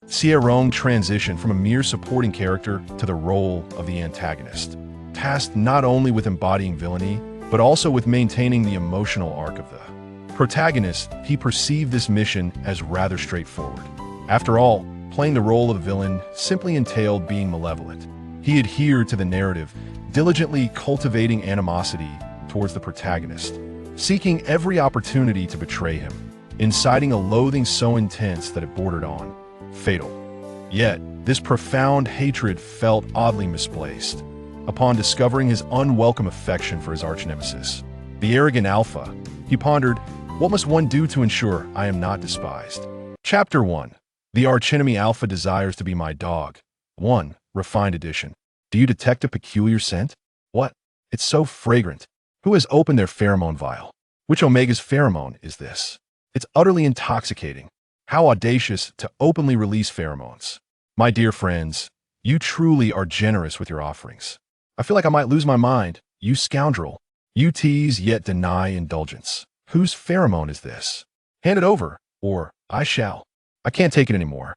Xie Rong transitioned from a mere supporting character to the role of the antagonist, tasked not only with embodying villainy, but also with maintaining the emotional arc of the protagonist. He perceived this mission as rather straightforward. After all, playing the role of a villain simply entailed being malevolent. He adhered to the narrative, diligently cultivating animosity towards the protagonist, seeking every opportunity to betray him, inciting a loathing so intense that it bordered on fatal. Yet, this profound hatred felt oddly misplaced. Upon discovering his unwelcome affection for his arch-nemesis, the arrogant alpha, he pondered, "What must one do to ensure I am not despised?" Chapter 1. The archenemy alpha desires to be my dog. 1. Refined edition. Do you detect a peculiar scent? What? It's so fragrant. Who has opened their pheromone vial? Which Omega's pheromone is this? It's utterly intoxicating. How audacious to openly release pheromones. My dear friends, you truly are generous with your offerings. I feel like I might lose my mind. You scoundrel. You tease yet deny indulgence. Whose pheromone is this? Hand it over, or I shall. I can't take it anymore.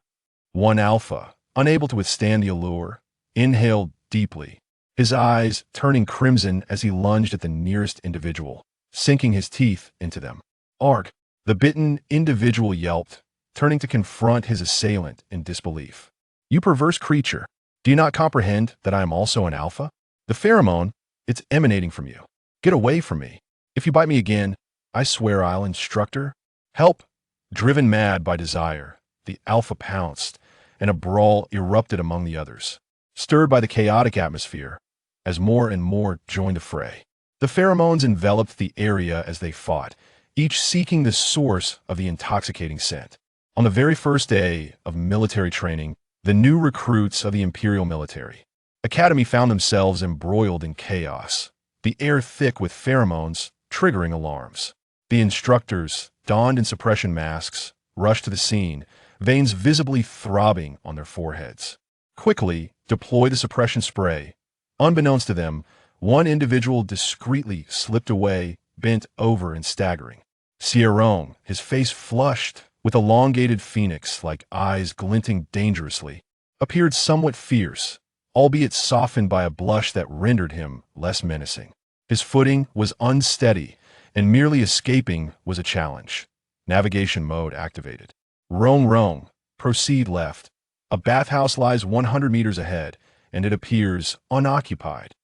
1 alpha, unable to withstand the allure, inhaled deeply, his eyes turning crimson as he lunged at the nearest individual, sinking his teeth into them. Arg! The bitten individual yelped, turning to confront his assailant in disbelief. You perverse creature, do you not comprehend that I am also an alpha? The pheromone, it's emanating from you. Get away from me. If you bite me again, I swear I'll instruct her. Help! Driven mad by desire, the alpha pounced, and a brawl erupted among the others, stirred by the chaotic atmosphere, as more and more joined the fray. The pheromones enveloped the area as they fought, each seeking the source of the intoxicating scent. On the very first day of military training, the new recruits of the Imperial Military Academy found themselves embroiled in chaos, the air thick with pheromones, triggering alarms. The instructors, donned in suppression masks, rushed to the scene, veins visibly throbbing on their foreheads. Quickly, deploy the suppression spray. Unbeknownst to them, one individual discreetly slipped away, bent over and staggering. Xie Rong, his face flushed, with elongated phoenix-like eyes glinting dangerously, appeared somewhat fierce, albeit softened by a blush that rendered him less menacing. His footing was unsteady, and merely escaping was a challenge. Navigation mode activated. Rong, proceed left. A bathhouse lies 100 meters ahead, and it appears unoccupied.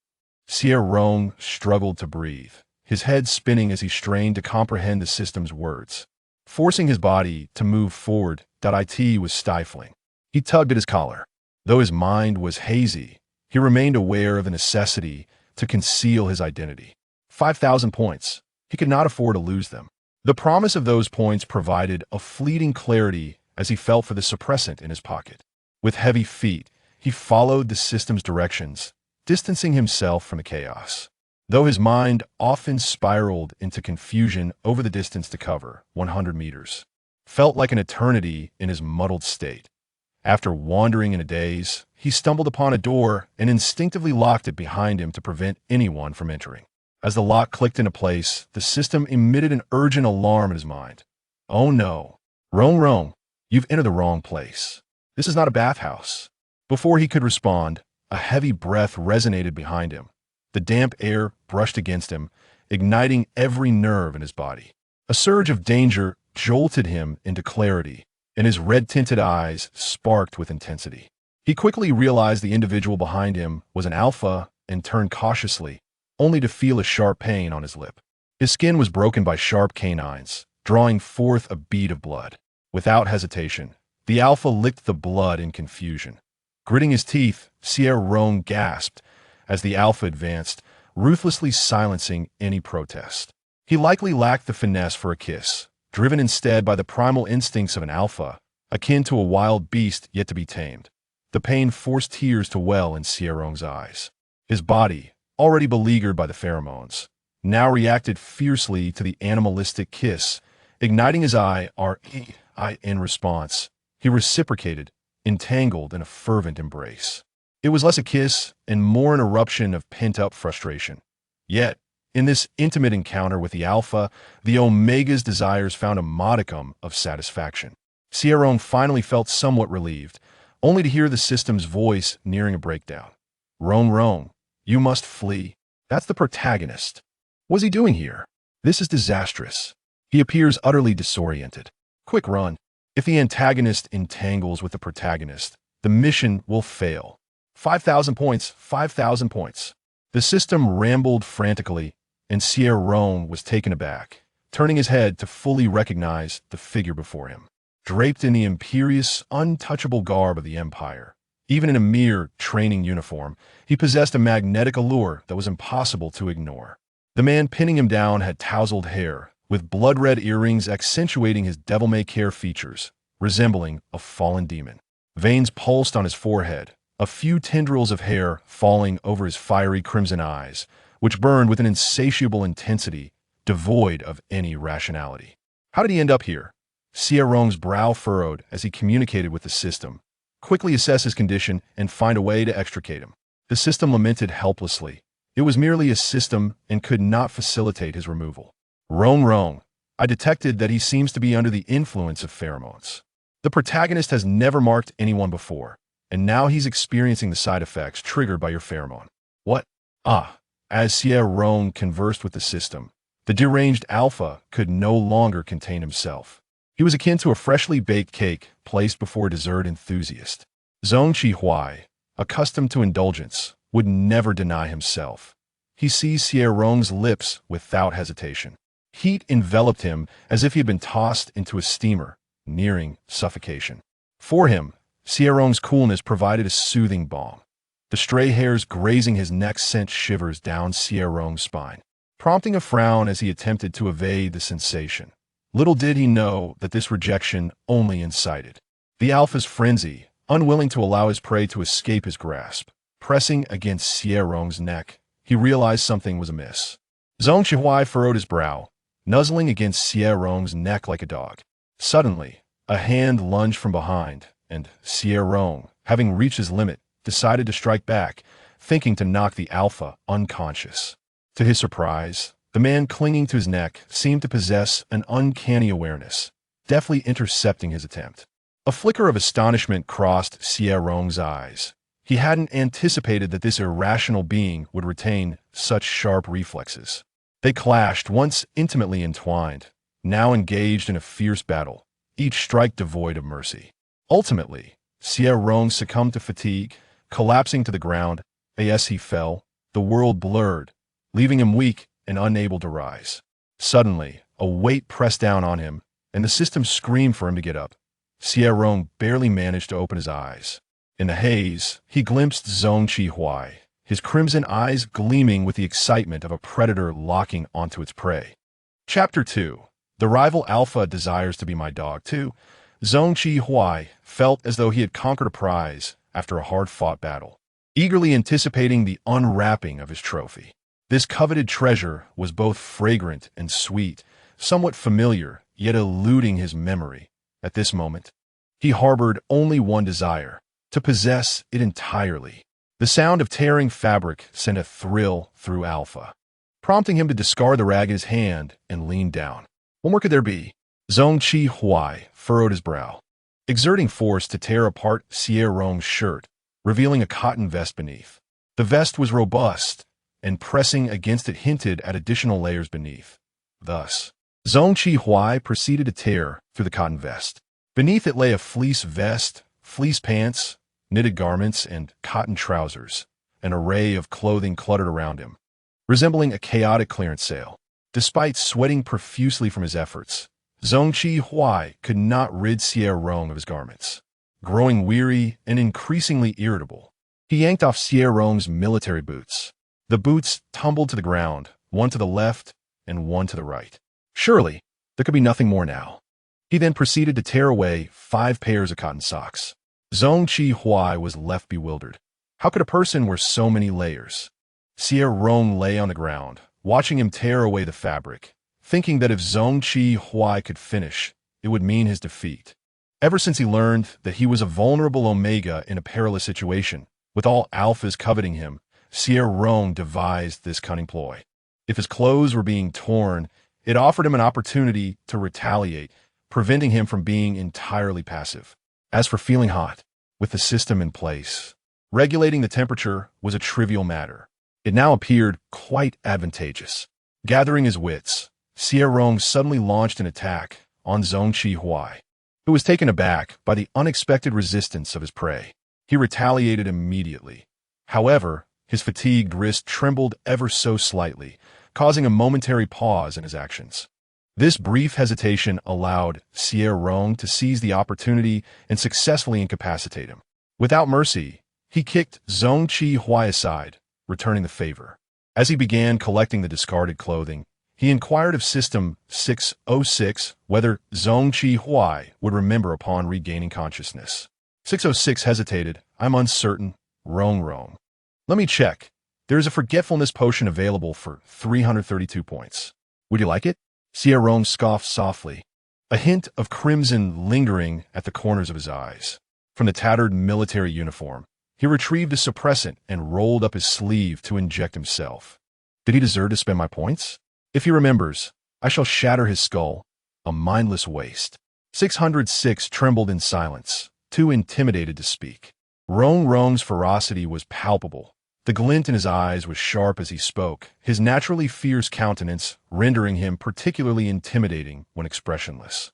Xie Rong struggled to breathe, his head spinning as he strained to comprehend the system's words. Forcing his body to move forward.It was stifling. He tugged at his collar. Though his mind was hazy, he remained aware of the necessity to conceal his identity. 5,000 points. He could not afford to lose them. The promise of those points provided a fleeting clarity as he felt for the suppressant in his pocket. With heavy feet, he followed the system's directions, distancing himself from the chaos. Though his mind often spiraled into confusion over the distance to cover, 100 meters, felt like an eternity in his muddled state. After wandering in a daze, he stumbled upon a door and instinctively locked it behind him to prevent anyone from entering. As the lock clicked into place, the system emitted an urgent alarm in his mind. Oh no. Rong, you've entered the wrong place. This is not a bathhouse. Before he could respond, a heavy breath resonated behind him. The damp air brushed against him, igniting every nerve in his body. A surge of danger jolted him into clarity, and his red-tinted eyes sparked with intensity. He quickly realized the individual behind him was an alpha and turned cautiously, only to feel a sharp pain on his lip. His skin was broken by sharp canines, drawing forth a bead of blood. Without hesitation, the alpha licked the blood in confusion. Gritting his teeth, Xie Rong gasped as the alpha advanced, ruthlessly silencing any protest. He likely lacked the finesse for a kiss, driven instead by the primal instincts of an alpha, akin to a wild beast yet to be tamed. The pain forced tears to well in Xie Rong's eyes. His body, already beleaguered by the pheromones, now reacted fiercely to the animalistic kiss, igniting his eye in response. He reciprocated, entangled in a fervent embrace. It was less a kiss and more an eruption of pent-up frustration. Yet, in this intimate encounter with the alpha, the Omega's desires found a modicum of satisfaction. Xie Rong finally felt somewhat relieved, only to hear the system's voice nearing a breakdown. Rong, you must flee. That's the protagonist. What's he doing here? This is disastrous. He appears utterly disoriented. Quick run. If the antagonist entangles with the protagonist, the mission will fail. 5,000 points, 5,000 points. The system rambled frantically, and Xie Rong was taken aback, turning his head to fully recognize the figure before him. Draped in the imperious, untouchable garb of the Empire, even in a mere training uniform, he possessed a magnetic allure that was impossible to ignore. The man pinning him down had tousled hair, with blood-red earrings accentuating his devil-may-care features, resembling a fallen demon. Veins pulsed on his forehead, a few tendrils of hair falling over his fiery crimson eyes, which burned with an insatiable intensity, devoid of any rationality. How did he end up here? Xie Rong's brow furrowed as he communicated with the system, quickly assess his condition and find a way to extricate him. The system lamented helplessly. It was merely a system and could not facilitate his removal. Rong, I detected that he seems to be under the influence of pheromones. The protagonist has never marked anyone before, and now he's experiencing the side effects triggered by your pheromone. What? As Xie Rong conversed with the system, the deranged alpha could no longer contain himself. He was akin to a freshly baked cake placed before a dessert enthusiast. Zhongqi, accustomed to indulgence, would never deny himself. He seized Xie Rong's lips without hesitation. Heat enveloped him as if he had been tossed into a steamer, nearing suffocation. For him, Xie Rong's coolness provided a soothing balm. The stray hairs grazing his neck sent shivers down Xie Rong's spine, prompting a frown as he attempted to evade the sensation. Little did he know that this rejection only incited the alpha's frenzy, unwilling to allow his prey to escape his grasp. Pressing against Xie Rong's neck, he realized something was amiss. Zhongqi furrowed his brow, nuzzling against Xie Rong's neck like a dog. Suddenly, a hand lunged from behind, and Xie Rong, having reached his limit, decided to strike back, thinking to knock the alpha unconscious. To his surprise, the man clinging to his neck seemed to possess an uncanny awareness, deftly intercepting his attempt. A flicker of astonishment crossed Xie Rong's eyes. He hadn't anticipated that this irrational being would retain such sharp reflexes. They clashed, once intimately entwined, now engaged in a fierce battle, each strike devoid of mercy. Ultimately, Xie Rong succumbed to fatigue, collapsing to the ground. As he fell, the world blurred, leaving him weak and unable to rise. Suddenly, a weight pressed down on him, and the system screamed for him to get up. Xie Rong barely managed to open his eyes. In the haze, he glimpsed Zhongqi, his crimson eyes gleaming with the excitement of a predator locking onto its prey. Chapter 2. The rival alpha desires to be my dog too. Zhongqi felt as though he had conquered a prize after a hard-fought battle, eagerly anticipating the unwrapping of his trophy. This coveted treasure was both fragrant and sweet, somewhat familiar, yet eluding his memory. At this moment, he harbored only one desire: to possess it entirely. The sound of tearing fabric sent a thrill through Alpha, prompting him to discard the rag in his hand and lean down. What more could there be? Zhongqi furrowed his brow, exerting force to tear apart Xie Rong's shirt, revealing a cotton vest beneath. The vest was robust, and pressing against it hinted at additional layers beneath. Thus, Zhongqi proceeded to tear through the cotton vest. Beneath it lay a fleece vest, fleece pants, knitted garments, and cotton trousers, an array of clothing cluttered around him, resembling a chaotic clearance sale. Despite sweating profusely from his efforts, Zhongqi could not rid Xie Rong of his garments. Growing weary and increasingly irritable, he yanked off Xie Rong's military boots. The boots tumbled to the ground, one to the left and one to the right. Surely, there could be nothing more now. He then proceeded to tear away 5 pairs of cotton socks. Zhongqi was left bewildered. How could a person wear so many layers? Xie Rong lay on the ground, watching him tear away the fabric, thinking that if Zhongqi could finish, it would mean his defeat. Ever since he learned that he was a vulnerable Omega in a perilous situation, with all alphas coveting him, Xie Rong devised this cunning ploy. If his clothes were being torn, it offered him an opportunity to retaliate preventing him from being entirely passive. As for feeling hot, with the system in place, regulating the temperature was a trivial matter. It now appeared quite advantageous. Gathering his wits, Xie Rong suddenly launched an attack on Xie Rong, who was taken aback by the unexpected resistance of his prey. He retaliated immediately. However, his fatigued wrist trembled ever so slightly, causing a momentary pause in his actions. This brief hesitation allowed Xie Rong to seize the opportunity and successfully incapacitate him. Without mercy, he kicked Xie Rong aside, returning the favor. As he began collecting the discarded clothing, he inquired of System 606 whether Xie Rong would remember upon regaining consciousness. 606 hesitated. "I'm uncertain, Rong. Let me check. There is a forgetfulness potion available for 332 points. Would you like it?" Xie Rong scoffed softly, a hint of crimson lingering at the corners of his eyes. From the tattered military uniform, he retrieved a suppressant and rolled up his sleeve to inject himself. Did he deserve to spend my points? If he remembers, I shall shatter his skull. A mindless waste. 606 trembled in silence, too intimidated to speak. Rong's ferocity was palpable. The glint in his eyes was sharp as he spoke, his naturally fierce countenance rendering him particularly intimidating when expressionless.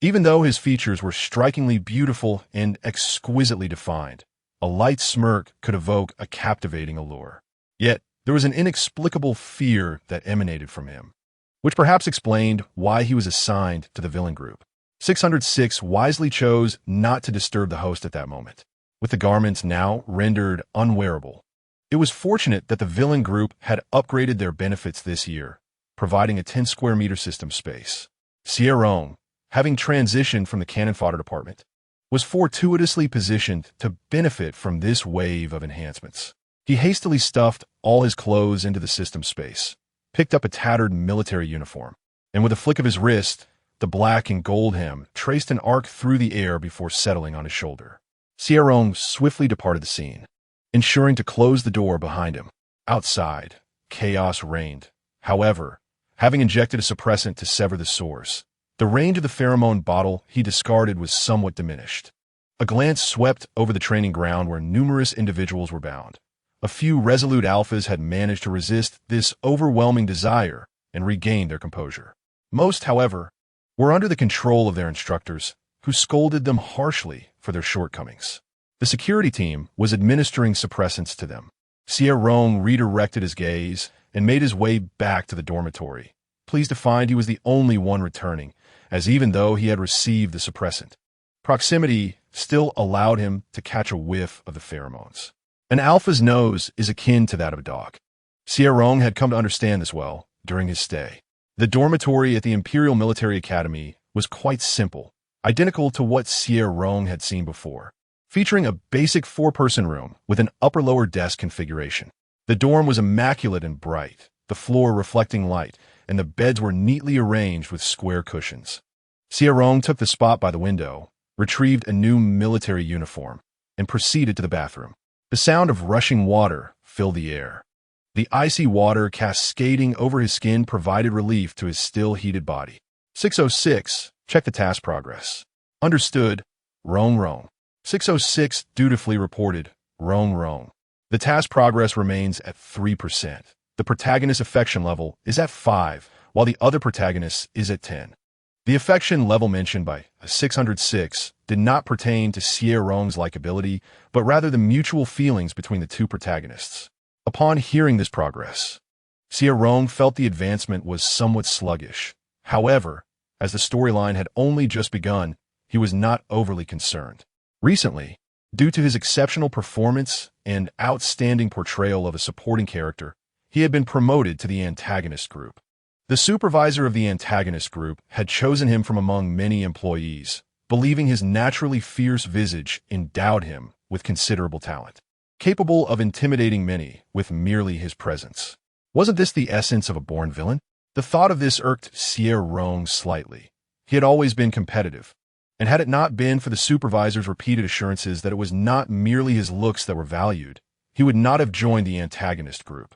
Even though his features were strikingly beautiful and exquisitely defined, a light smirk could evoke a captivating allure. Yet, there was an inexplicable fear that emanated from him, which perhaps explained why he was assigned to the villain group. 606 wisely chose not to disturb the host at that moment. With the garments now rendered unwearable, it was fortunate that the villain group had upgraded their benefits this year, providing a 10 square meter system space. Xie Rong, having transitioned from the cannon fodder department, was fortuitously positioned to benefit from this wave of enhancements. He hastily stuffed all his clothes into the system space, picked up a tattered military uniform, and with a flick of his wrist, the black and gold hem traced an arc through the air before settling on his shoulder. Xie Rong swiftly departed the scene, ensuring to close the door behind him. Outside, chaos reigned. However, having injected a suppressant to sever the source, the range of the pheromone bottle he discarded was somewhat diminished. A glance swept over the training ground where numerous individuals were bound. A few resolute alphas had managed to resist this overwhelming desire and regain their composure. Most, however, were under the control of their instructors, who scolded them harshly for their shortcomings. The security team was administering suppressants to them. Xie Rong redirected his gaze and made his way back to the dormitory, pleased to find he was the only one returning, as even though he had received the suppressant, proximity still allowed him to catch a whiff of the pheromones. An alpha's nose is akin to that of a dog. Xie Rong had come to understand this well during his stay. The dormitory at the Imperial Military Academy was quite simple, identical to what Xie Rong had seen before, featuring a basic 4-person room with an upper-lower desk configuration. The dorm was immaculate and bright, the floor reflecting light, and the beds were neatly arranged with square cushions. Xie Rong took the spot by the window, retrieved a new military uniform, and proceeded to the bathroom. The sound of rushing water filled the air. The icy water cascading over his skin provided relief to his still heated body. 606, check the task progress. Understood, Rong. 606 dutifully reported, Rong. The task progress remains at 3%. The protagonist's affection level is at 5, while the other protagonist is at 10. The affection level mentioned by 606 did not pertain to Xie Rong's likability, but rather the mutual feelings between the two protagonists. Upon hearing this progress, Xie Rong felt the advancement was somewhat sluggish. However, as the storyline had only just begun, he was not overly concerned. Recently, due to his exceptional performance and outstanding portrayal of a supporting character, he had been promoted to the antagonist group. The supervisor of the antagonist group had chosen him from among many employees, believing his naturally fierce visage endowed him with considerable talent, capable of intimidating many with merely his presence. Wasn't this the essence of a born villain? The thought of this irked Xie Rong slightly. He had always been competitive, and had it not been for the supervisor's repeated assurances that it was not merely his looks that were valued, he would not have joined the antagonist group.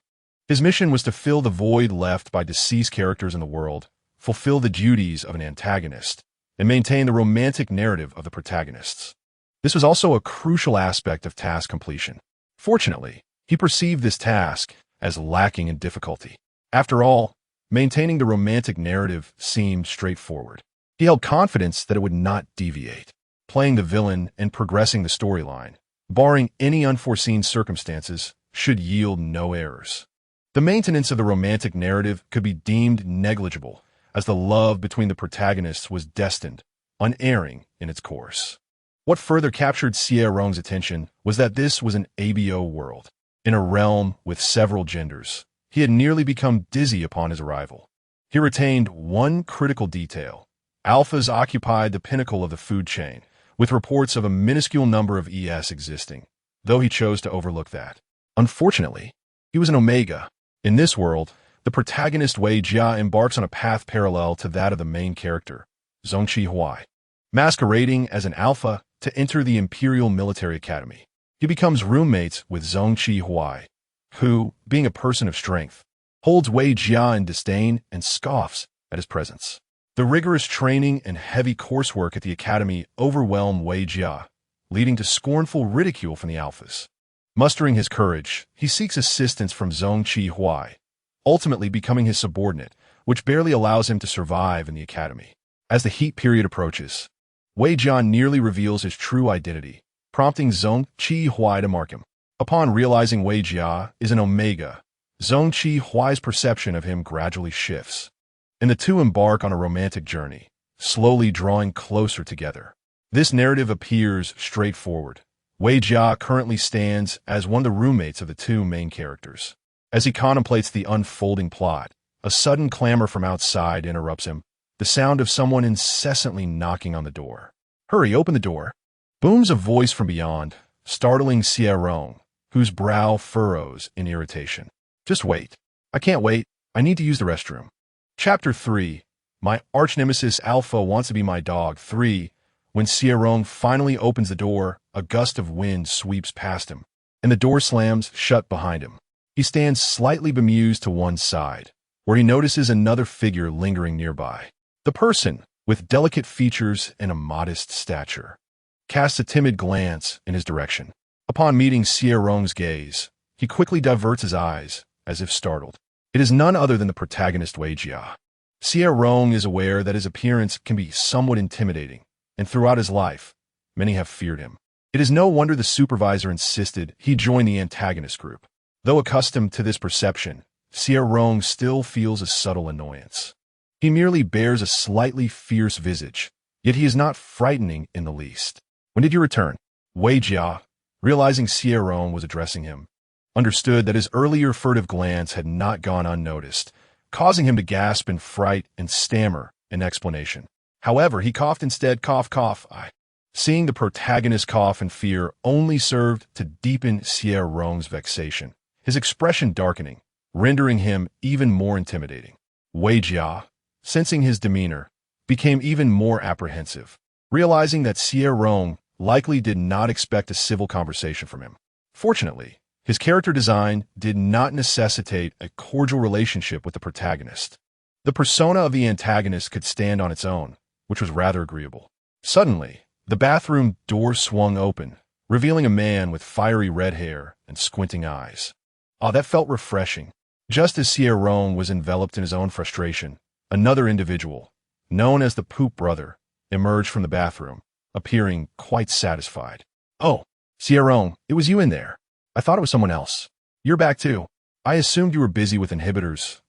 His mission was to fill the void left by deceased characters in the world, fulfill the duties of an antagonist, and maintain the romantic narrative of the protagonists. This was also a crucial aspect of task completion. Fortunately, he perceived this task as lacking in difficulty. After all, maintaining the romantic narrative seemed straightforward. He held confidence that it would not deviate. Playing the villain and progressing the storyline, barring any unforeseen circumstances, should yield no errors. The maintenance of the romantic narrative could be deemed negligible, as the love between the protagonists was destined, unerring in its course. What further captured Xie Rong's attention was that this was an ABO world. In a realm with several genders, he had nearly become dizzy upon his arrival. He retained one critical detail. Alphas occupied the pinnacle of the food chain, with reports of a minuscule number of ES existing, though he chose to overlook that. Unfortunately, he was an Omega. In this world, the protagonist Wei Jia embarks on a path parallel to that of the main character, He, masquerading as an Alpha to enter the Imperial Military Academy. He becomes roommates with He, who, being a person of strength, holds Wei Jia in disdain and scoffs at his presence. The rigorous training and heavy coursework at the academy overwhelm Wei Jia, leading to scornful ridicule from the Alphas. Mustering his courage, he seeks assistance from He, ultimately becoming his subordinate, which barely allows him to survive in the academy. As the heat period approaches, Wei Jia nearly reveals his true identity, prompting He to mark him. Upon realizing Wei Jia is an Omega, He's perception of him gradually shifts, and the two embark on a romantic journey, slowly drawing closer together. This narrative appears straightforward. Wei Jia currently stands as one of the roommates of the two main characters. As he contemplates the unfolding plot, a sudden clamor from outside interrupts him, the sound of someone incessantly knocking on the door. "Hurry, open the door!" booms a voice from beyond, startling Xie Rong, whose brow furrows in irritation. "Just wait. I can't wait. I need to use the restroom." Chapter 3. My arch-nemesis Alpha wants to be my dog. 3. When Xie Rong finally opens the door, a gust of wind sweeps past him, and the door slams shut behind him. He stands slightly bemused to one side, where he notices another figure lingering nearby. The person, with delicate features and a modest stature, casts a timid glance in his direction. Upon meeting Xie Rong's gaze, he quickly diverts his eyes, as if startled. It is none other than the protagonist Wei Jia. Xie Rong is aware that his appearance can be somewhat intimidating, and throughout his life, many have feared him. It is no wonder the supervisor insisted he join the antagonist group. Though accustomed to this perception, Xie Rong still feels a subtle annoyance. He merely bears a slightly fierce visage, yet he is not frightening in the least. "When did you return?" Wei Jia, realizing Xie Rong was addressing him, understood that his earlier furtive glance had not gone unnoticed, causing him to gasp in fright and stammer an explanation. However, he coughed instead. Cough. Seeing the protagonist cough in fear only served to deepen Xie Rong's vexation, his expression darkening, rendering him even more intimidating. Wei Jia, sensing his demeanor, became even more apprehensive, realizing that Xie Rong likely did not expect a civil conversation from him. Fortunately, his character design did not necessitate a cordial relationship with the protagonist. The persona of the antagonist could stand on its own, which was rather agreeable. Suddenly, the bathroom door swung open, revealing a man with fiery red hair and squinting eyes. That felt refreshing. Just as Xie Rong was enveloped in his own frustration, another individual, known as the Poop Brother, emerged from the bathroom, appearing quite satisfied. "Oh, Xie Rong, it was you in there. I thought it was someone else. You're back too. I assumed you were busy with inhibitors,"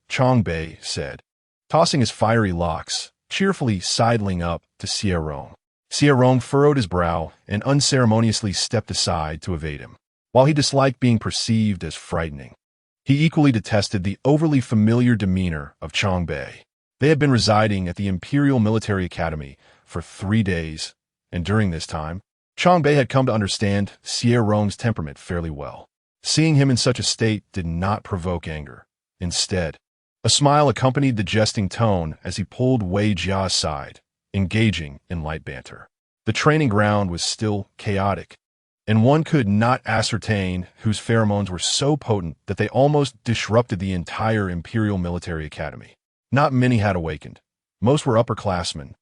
Bei said, tossing his fiery locks, cheerfully sidling up to Xie Rong. Xie Rong furrowed his brow and unceremoniously stepped aside to evade him. While he disliked being perceived as frightening, he equally detested the overly familiar demeanor of Bei. They had been residing at the Imperial Military Academy for 3 days, and during this time, Bei had come to understand Xie Rong's temperament fairly well. Seeing him in such a state did not provoke anger. Instead, a smile accompanied the jesting tone as he pulled Wei Jia aside, engaging in light banter. The training ground was still chaotic, and one could not ascertain whose pheromones were so potent that they almost disrupted the entire Imperial Military Academy. Not many had awakened. Most were upperclassmen,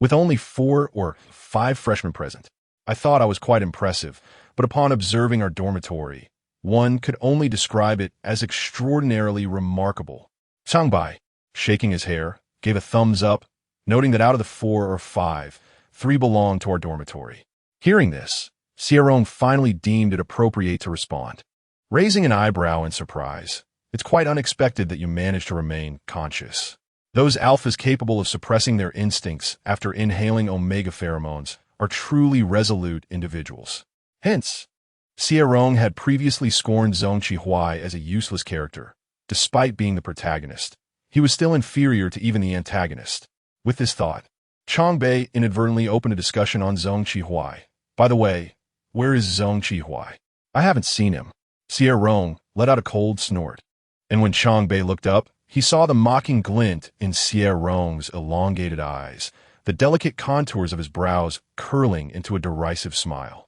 With only 4 or 5 freshmen present, I thought I was quite impressive, but upon observing our dormitory, one could only describe it as extraordinarily remarkable. Changbai, shaking his hair, gave a thumbs up, noting that out of the 4 or 5, 3 belonged to our dormitory. Hearing this, Xie Rong finally deemed it appropriate to respond. Raising an eyebrow in surprise, it's quite unexpected that you managed to remain conscious. Those alphas capable of suppressing their instincts after inhaling omega pheromones are truly resolute individuals. Hence, Xie Rong had previously scorned Zhong Qihuai as a useless character. Despite being the protagonist, he was still inferior to even the antagonist. With this thought, Changbei inadvertently opened a discussion on Zhong Qihuai. By the way, where is Zhong Qihuai? I haven't seen him. Xie Rong let out a cold snort. And when Changbei looked up, he saw the mocking glint in Xie Rong's elongated eyes, the delicate contours of his brows curling into a derisive smile.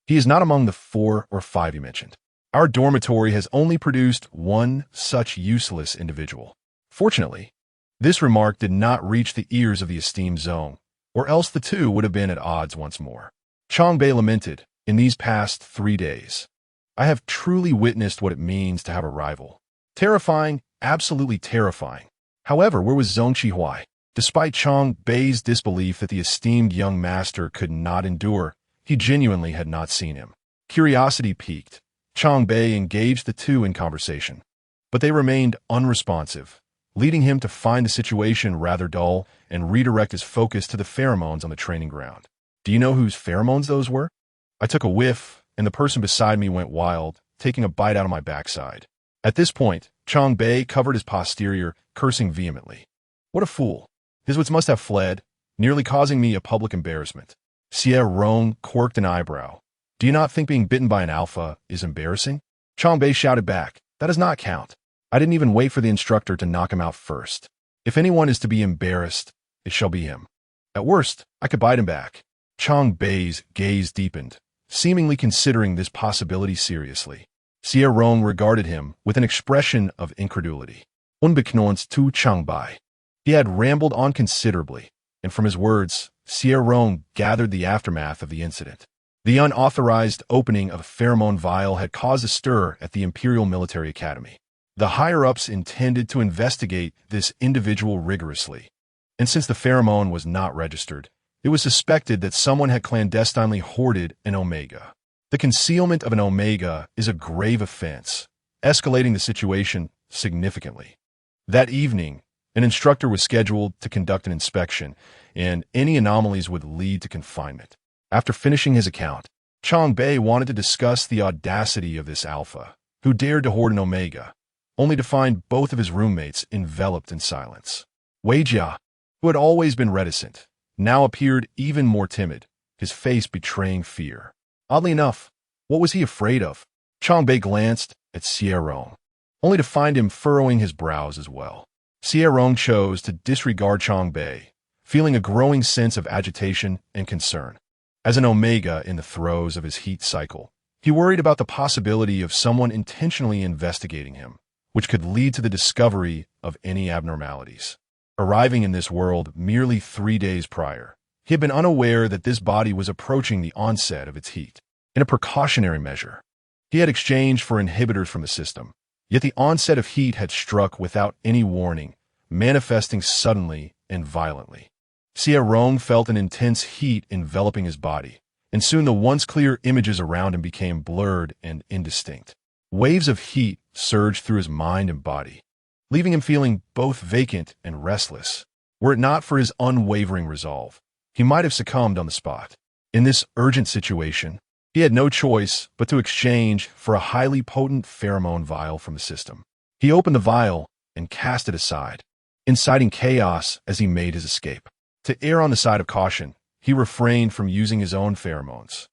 He is not among the 4 or 5 you mentioned. Our dormitory has only produced one such useless individual. Fortunately, this remark did not reach the ears of the esteemed Zhong, or else the two would have been at odds once more. Changbei lamented, in these past 3 days, I have truly witnessed what it means to have a rival. Terrifying, absolutely terrifying. However, where was Zhong Qihuai? Despite Changbei's disbelief that the esteemed young master could not endure, he genuinely had not seen him. Curiosity piqued. Changbei engaged the two in conversation, but they remained unresponsive, leading him to find the situation rather dull and redirect his focus to the pheromones on the training ground. Do you know whose pheromones those were? I took a whiff, and the person beside me went wild, taking a bite out of my backside. At this point, Changbei covered his posterior, cursing vehemently. What a fool. His wits must have fled, nearly causing me a public embarrassment. Xie Rong quirked an eyebrow. Do you not think being bitten by an alpha is embarrassing? Changbei shouted back, that does not count. I didn't even wait for the instructor to knock him out first. If anyone is to be embarrassed, it shall be him. At worst, I could bite him back. Changbei's gaze deepened, seemingly considering this possibility seriously. Xie Rong regarded him with an expression of incredulity. Unbeknownst to Changbei, he had rambled on considerably, and from his words, Xie Rong gathered the aftermath of the incident. The unauthorized opening of a pheromone vial had caused a stir at the Imperial Military Academy. The higher-ups intended to investigate this individual rigorously, and since the pheromone was not registered, it was suspected that someone had clandestinely hoarded an omega. The concealment of an omega is a grave offense, escalating the situation significantly. That evening, an instructor was scheduled to conduct an inspection, and any anomalies would lead to confinement. After finishing his account, Changbei wanted to discuss the audacity of this alpha, who dared to hoard an omega, only to find both of his roommates enveloped in silence. Wei Jia, who had always been reticent, now appeared even more timid, his face betraying fear. Oddly enough, what was he afraid of? Changbei glanced at Xie Rong, only to find him furrowing his brows as well. Xie Rong chose to disregard Changbei, feeling a growing sense of agitation and concern. As an omega in the throes of his heat cycle, he worried about the possibility of someone intentionally investigating him, which could lead to the discovery of any abnormalities. Arriving in this world merely 3 days prior, he had been unaware that this body was approaching the onset of its heat. In a precautionary measure, he had exchanged for inhibitors from the system, yet the onset of heat had struck without any warning, manifesting suddenly and violently. Xie Rong felt an intense heat enveloping his body, and soon the once clear images around him became blurred and indistinct. Waves of heat surged through his mind and body, leaving him feeling both vacant and restless. Were it not for his unwavering resolve, he might have succumbed on the spot. In this urgent situation, he had no choice but to exchange for a highly potent pheromone vial from the system. He opened the vial and cast it aside, inciting chaos as he made his escape. To err on the side of caution, he refrained from using his own pheromones,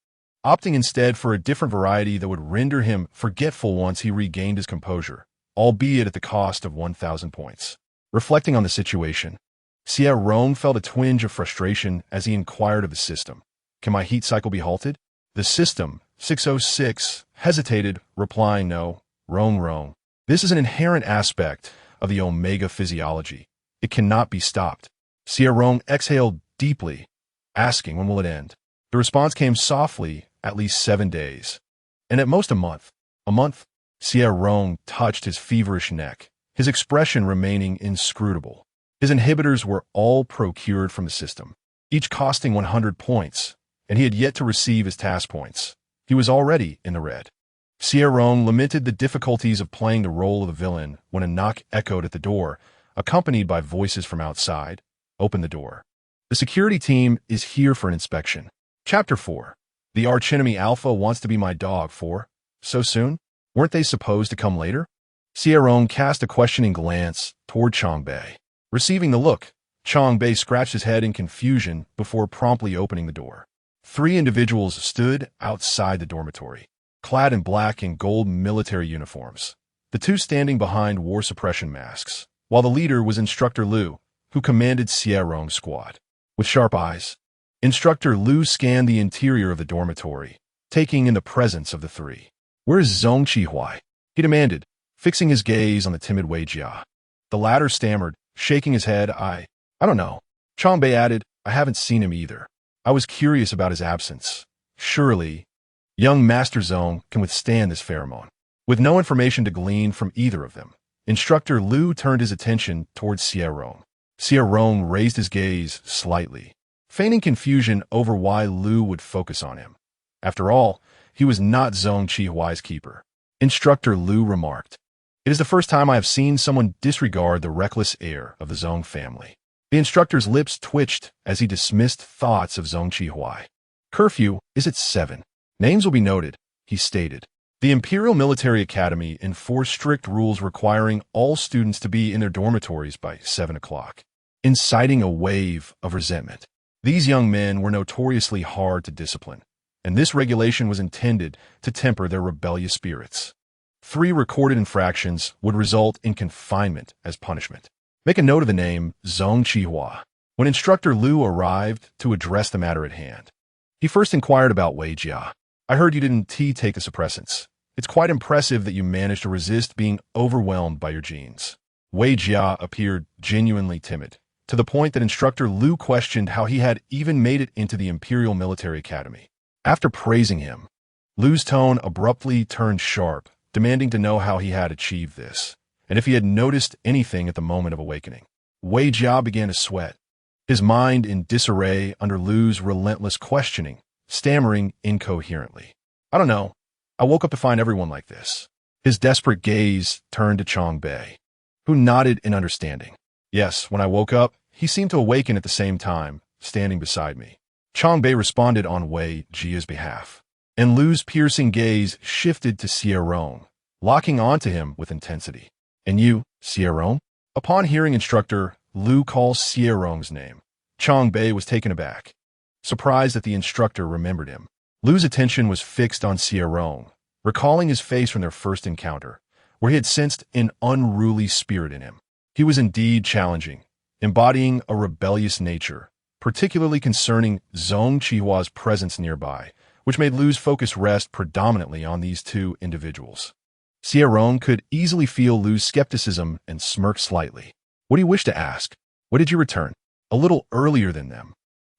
opting instead for a different variety that would render him forgetful once he regained his composure, albeit at the cost of 1,000 points. Reflecting on the situation, Xie Rong felt a twinge of frustration as he inquired of the system, "Can my heat cycle be halted?" The system, 606, hesitated, replying, "No, Rong. This is an inherent aspect of the omega physiology. It cannot be stopped." Xie Rong exhaled deeply, asking when will it end. The response came softly, at least 7 days. And at most a month. A month? Xie Rong touched his feverish neck, his expression remaining inscrutable. His inhibitors were all procured from the system, each costing 100 points, and he had yet to receive his task points. He was already in the red. Xie Rong lamented the difficulties of playing the role of the villain when a knock echoed at the door, accompanied by voices from outside. Open the door. The security team is here for an inspection. Chapter 4. The archenemy Alpha wants to be my dog for. So soon? Weren't they supposed to come later? Xie Rong cast a questioning glance toward Chongbei. Receiving the look, Chongbei scratched his head in confusion before promptly opening the door. 3 individuals stood outside the dormitory, clad in black and gold military uniforms. The 2 standing behind wore suppression masks, while the leader was Instructor Liu, who commanded Xie Rong's squad. With sharp eyes, Instructor Liu scanned the interior of the dormitory, taking in the presence of the 3. "Where is Qihua?" he demanded, fixing his gaze on the timid Wei Jia. The latter stammered, shaking his head. I don't know. Chongbei added, "I haven't seen him either. I was curious about his absence. Surely, young Master Zong can withstand this pheromone." With no information to glean from either of them, Instructor Liu turned his attention towards Xie Rong. Xie Rong raised his gaze slightly, feigning confusion over why Liu would focus on him. After all, he was not Zong Qihuai's keeper. Instructor Liu remarked, "It is the first time I have seen someone disregard the reckless heir of the Zong family." The instructor's lips twitched as he dismissed thoughts of Zong Qihuai. "Curfew is at 7. Names will be noted," he stated. The Imperial Military Academy enforced strict rules requiring all students to be in their dormitories by 7 o'clock, inciting a wave of resentment. These young men were notoriously hard to discipline, and this regulation was intended to temper their rebellious spirits. 3 recorded infractions would result in confinement as punishment. Make a note of the name Zong Qihua. When Instructor Liu arrived to address the matter at hand, he first inquired about Wei Jia. "I heard you didn't take the suppressants. It's quite impressive that you managed to resist being overwhelmed by your genes." Wei Jia appeared genuinely timid, to the point that Instructor Liu questioned how he had even made it into the Imperial Military Academy. After praising him, Liu's tone abruptly turned sharp, demanding to know how he had achieved this, and if he had noticed anything at the moment of awakening. Wei Jia began to sweat, his mind in disarray under Liu's relentless questioning, stammering incoherently. "I don't know. I woke up to find everyone like this." His desperate gaze turned to Chongbei, who nodded in understanding. "Yes, when I woke up, he seemed to awaken at the same time, standing beside me." Chongbei responded on Wei Jia's behalf, and Liu's piercing gaze shifted to Xie Rong, locking onto him with intensity. "And you, Xie Rong?" Upon hearing Instructor Liu call Xie Rong's name, Chongbei was taken aback, surprised that the instructor remembered him. Liu's attention was fixed on Xie Rong, recalling his face from their first encounter, where he had sensed an unruly spirit in him. He was indeed challenging, embodying a rebellious nature, particularly concerning Zong Qihua's presence nearby, which made Liu's focus rest predominantly on these 2 individuals. Xie Rong could easily feel Liu's skepticism and smirked slightly. "What do you wish to ask? When did you return?" "A little earlier than them,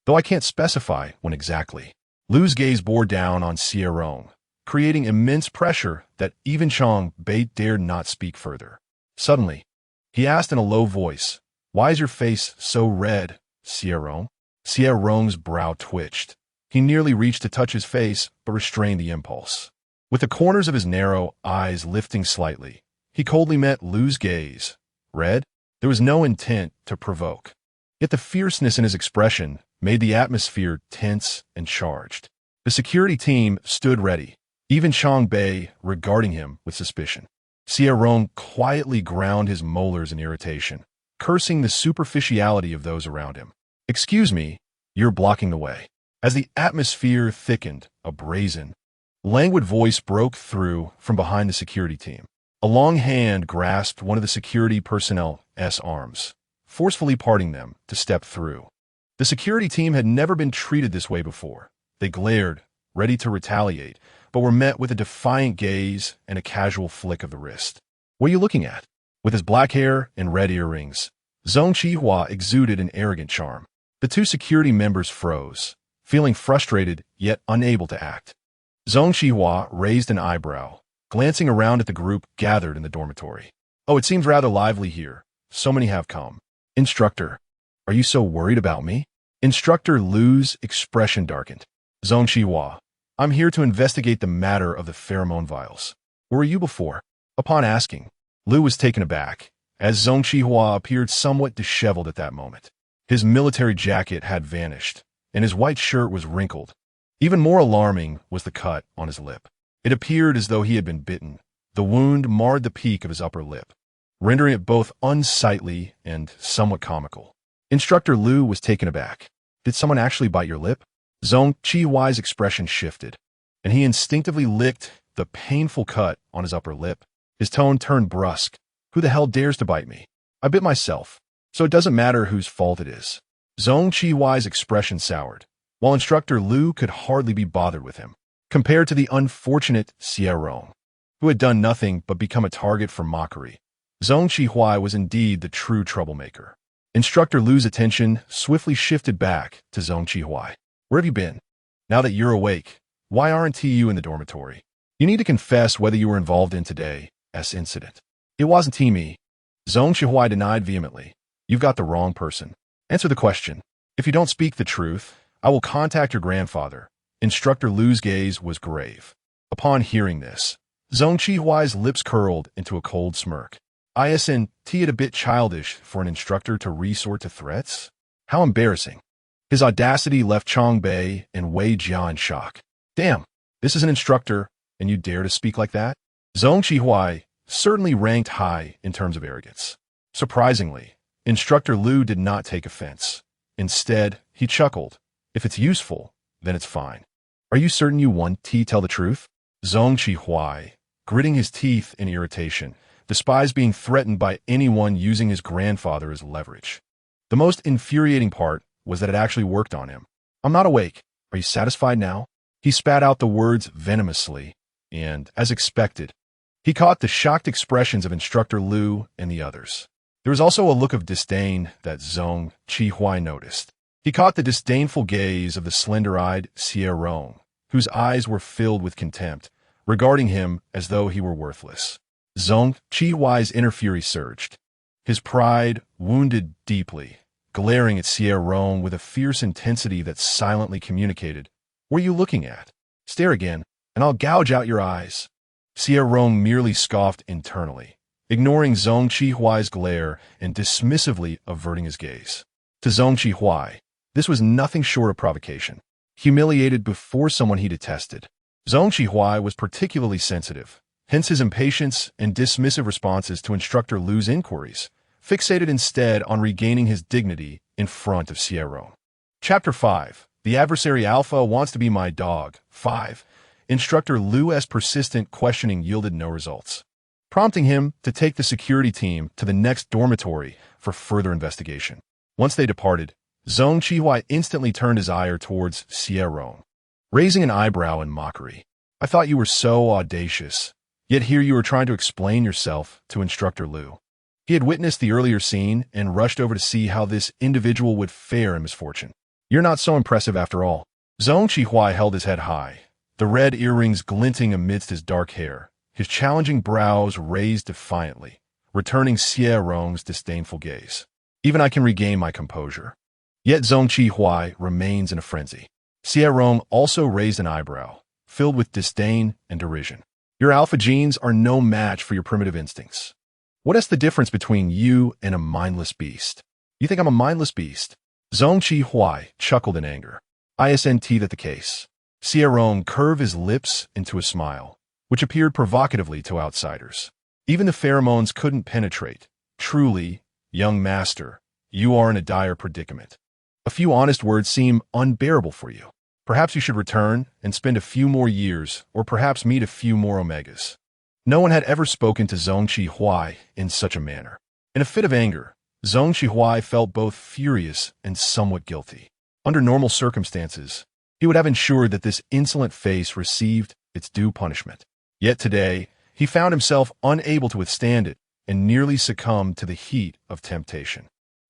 though I can't specify when exactly." Liu's gaze bore down on Xie Rong, creating immense pressure that even Chongbei dared not speak further. Suddenly, he asked in a low voice, "Why is your face so red, Xie Rong?" Xie Rong's brow twitched. He nearly reached to touch his face, but restrained the impulse. With the corners of his narrow eyes lifting slightly, he coldly met Liu's gaze. Red? There was no intent to provoke. Yet the fierceness in his expression made the atmosphere tense and charged. The security team stood ready, even Chongbei regarding him with suspicion. Xie Rong quietly ground his molars in irritation, cursing the superficiality of those around him. "Excuse me, you're blocking the way." As the atmosphere thickened, a brazen, languid voice broke through from behind the security team. A long hand grasped one of the security personnel's arms, forcefully parting them to step through. The security team had never been treated this way before. They glared, ready to retaliate, but were met with a defiant gaze and a casual flick of the wrist. "What are you looking at?" With his black hair and red earrings, Zong Qihua exuded an arrogant charm. The two security members froze, feeling frustrated yet unable to act. Xie raised an eyebrow, glancing around at the group gathered in the dormitory. Oh, it seems rather lively here. So many have come. Instructor, are you so worried about me? Instructor Lu's expression darkened. Xie, I'm here to investigate the matter of the pheromone vials. Where were you before? Upon asking, Lu was taken aback, as Xie appeared somewhat disheveled at that moment. His military jacket had vanished, and his white shirt was wrinkled. Even more alarming was the cut on his lip. It appeared as though he had been bitten. The wound marred the peak of his upper lip, rendering it both unsightly and somewhat comical. Instructor Lu was taken aback. Did someone actually bite your lip? Xie's expression shifted, and he instinctively licked the painful cut on his upper lip. His tone turned brusque. Who the hell dares to bite me? I bit myself, so it doesn't matter whose fault it is. Xie's expression soured, while Instructor Lu could hardly be bothered with him, compared to the unfortunate Xie Rong, who had done nothing but become a target for mockery. Xie was indeed the true troublemaker. Instructor Lu's attention swiftly shifted back to Xie. Where have you been? Now that you're awake, why aren't you in the dormitory? You need to confess whether you were involved in today's incident. It wasn't me. Xie denied vehemently. You've got the wrong person. Answer the question. If you don't speak the truth, I will contact your grandfather. Instructor Lu's gaze was grave. Upon hearing this, Xie's lips curled into a cold smirk. Isn't it a bit childish for an instructor to resort to threats? How embarrassing. His audacity left Chongbei and Wei Jia in shock. Damn, this is an instructor, and you dare to speak like that? Xie certainly ranked high in terms of arrogance. Surprisingly, Instructor Lu did not take offense. Instead, he chuckled. If it's useful, then it's fine. Are you certain you want to tell the truth? Xie, gritting his teeth in irritation, despised being threatened by anyone using his grandfather as leverage. The most infuriating part was that it actually worked on him. I'm not awake. Are you satisfied now? He spat out the words venomously, and, as expected, he caught the shocked expressions of Instructor Lu and the others. There was also a look of disdain that Xie noticed. He caught the disdainful gaze of the slender-eyed Xie Rong, whose eyes were filled with contempt, regarding him as though he were worthless. Xie's inner fury surged. His pride wounded deeply, glaring at Xie Rong with a fierce intensity that silently communicated, "What are you looking at? Stare again, and I'll gouge out your eyes." Xie Rong merely scoffed internally, ignoring Xie's glare and dismissively averting his gaze. To Xie, this was nothing short of provocation. Humiliated before someone he detested, Xie was particularly sensitive, hence his impatience and dismissive responses to Instructor Lu's inquiries, fixated instead on regaining his dignity in front of Xie Rong. Chapter 5. The Adversary Alpha Wants to Be My Dog. 5. Instructor Lu's persistent questioning yielded no results, prompting him to take the security team to the next dormitory for further investigation. Once they departed, Xie instantly turned his ire towards Xie Rong, raising an eyebrow in mockery. I thought you were so audacious, yet here you are trying to explain yourself to Instructor Lu. He had witnessed the earlier scene and rushed over to see how this individual would fare in misfortune. You're not so impressive after all. Xie held his head high, the red earrings glinting amidst his dark hair, his challenging brows raised defiantly, returning Xie Rong's disdainful gaze. Even I can regain my composure. Yet Xie remains in a frenzy. Xie Rong also raised an eyebrow, filled with disdain and derision. Your alpha genes are no match for your primitive instincts. What is the difference between you and a mindless beast? You think I'm a mindless beast? Xie chuckled in anger. Isn't that the case? Xie Rong curved his lips into a smile, which appeared provocatively to outsiders. Even the pheromones couldn't penetrate. Truly, young master, you are in a dire predicament. A few honest words seem unbearable for you. Perhaps you should return and spend a few more years, or perhaps meet a few more Omegas. No one had ever spoken to Xie in such a manner. In a fit of anger, Xie felt both furious and somewhat guilty. Under normal circumstances, he would have ensured that this insolent face received its due punishment. Yet today, he found himself unable to withstand it and nearly succumbed to the heat of temptation.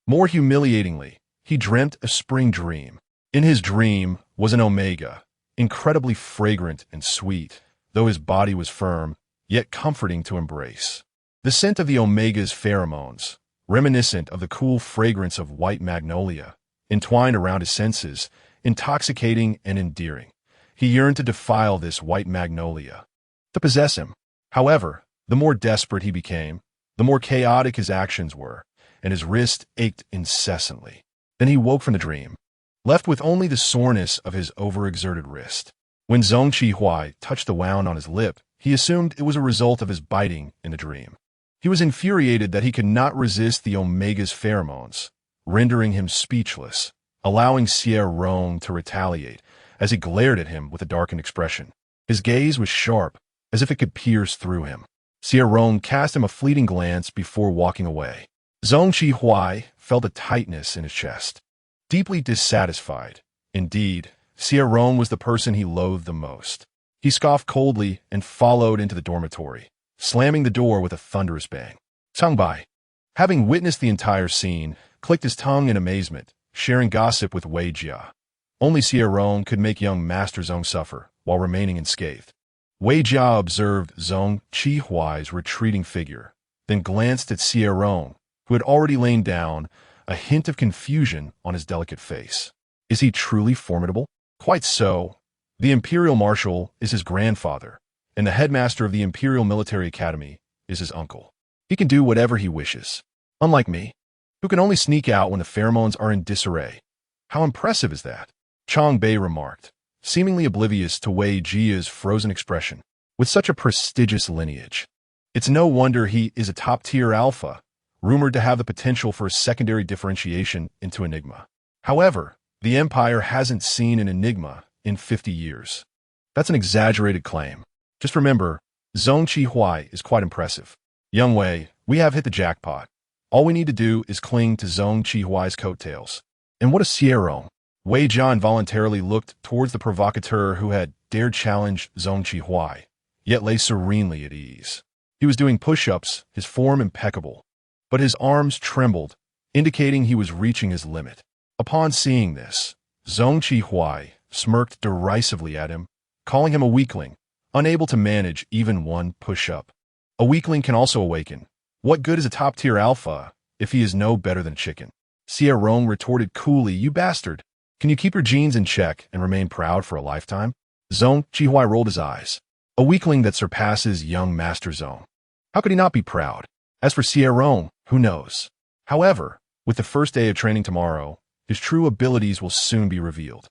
More humiliatingly, he dreamt a spring dream. In his dream was an omega, incredibly fragrant and sweet, though his body was firm, yet comforting to embrace. The scent of the omega's pheromones, reminiscent of the cool fragrance of white magnolia, entwined around his senses, intoxicating and endearing. He yearned to defile this white magnolia, to possess him. However, the more desperate he became, the more chaotic his actions were, and his wrist ached incessantly. Then he woke from the dream, left with only the soreness of his overexerted wrist. When Zhong Qihua touched the wound on his lip, he assumed it was a result of his biting in the dream. He was infuriated that he could not resist the omega's pheromones, rendering him speechless, allowing Xie Rong to retaliate as he glared at him with a darkened expression. His gaze was sharp, as if it could pierce through him. Xie Rong cast him a fleeting glance before walking away. Zhong Qihua felt a tightness in his chest. Deeply dissatisfied, indeed, Xie Rong was the person he loathed the most. He scoffed coldly and followed into the dormitory, slamming the door with a thunderous bang. Bai, having witnessed the entire scene, clicked his tongue in amazement, sharing gossip with Wei Jia. Only Xie Rong could make young Master Zhong suffer while remaining unscathed. Wei Jia observed Zhong Qihuai's retreating figure, then glanced at Xie Rong, who had already lain down, a hint of confusion on his delicate face. Is he truly formidable? Quite so. The Imperial Marshal is his grandfather, and the headmaster of the Imperial Military Academy is his uncle. He can do whatever he wishes. Unlike me, who can only sneak out when the pheromones are in disarray. How impressive is that? Chang Bei remarked, seemingly oblivious to Wei Jia's frozen expression. With such a prestigious lineage, it's no wonder he is a top-tier alpha, rumored to have the potential for a secondary differentiation into Enigma. However, the Empire hasn't seen an Enigma in 50 years. That's an exaggerated claim. Just remember, Zhong Qihua is quite impressive. Young Wei, we have hit the jackpot. All we need to do is cling to Zhong Qihuai's coattails. And what a Xie Rong! Wei Jia involuntarily looked towards the provocateur who had dared challenge Zhong Qihua, yet lay serenely at ease. He was doing push-ups, his form impeccable, but his arms trembled, indicating he was reaching his limit. Upon seeing this, Zhong Qihua smirked derisively at him, calling him a weakling, unable to manage even one push-up. A weakling can also awaken. What good is a top-tier alpha if he is no better than a chicken? Xie Rong retorted coolly, you bastard. Can you keep your genes in check and remain proud for a lifetime? Zhong Qihua rolled his eyes. A weakling that surpasses young Master Zhong. How could he not be proud? As for Xie Rong, who knows? However, with the first day of training tomorrow, his true abilities will soon be revealed.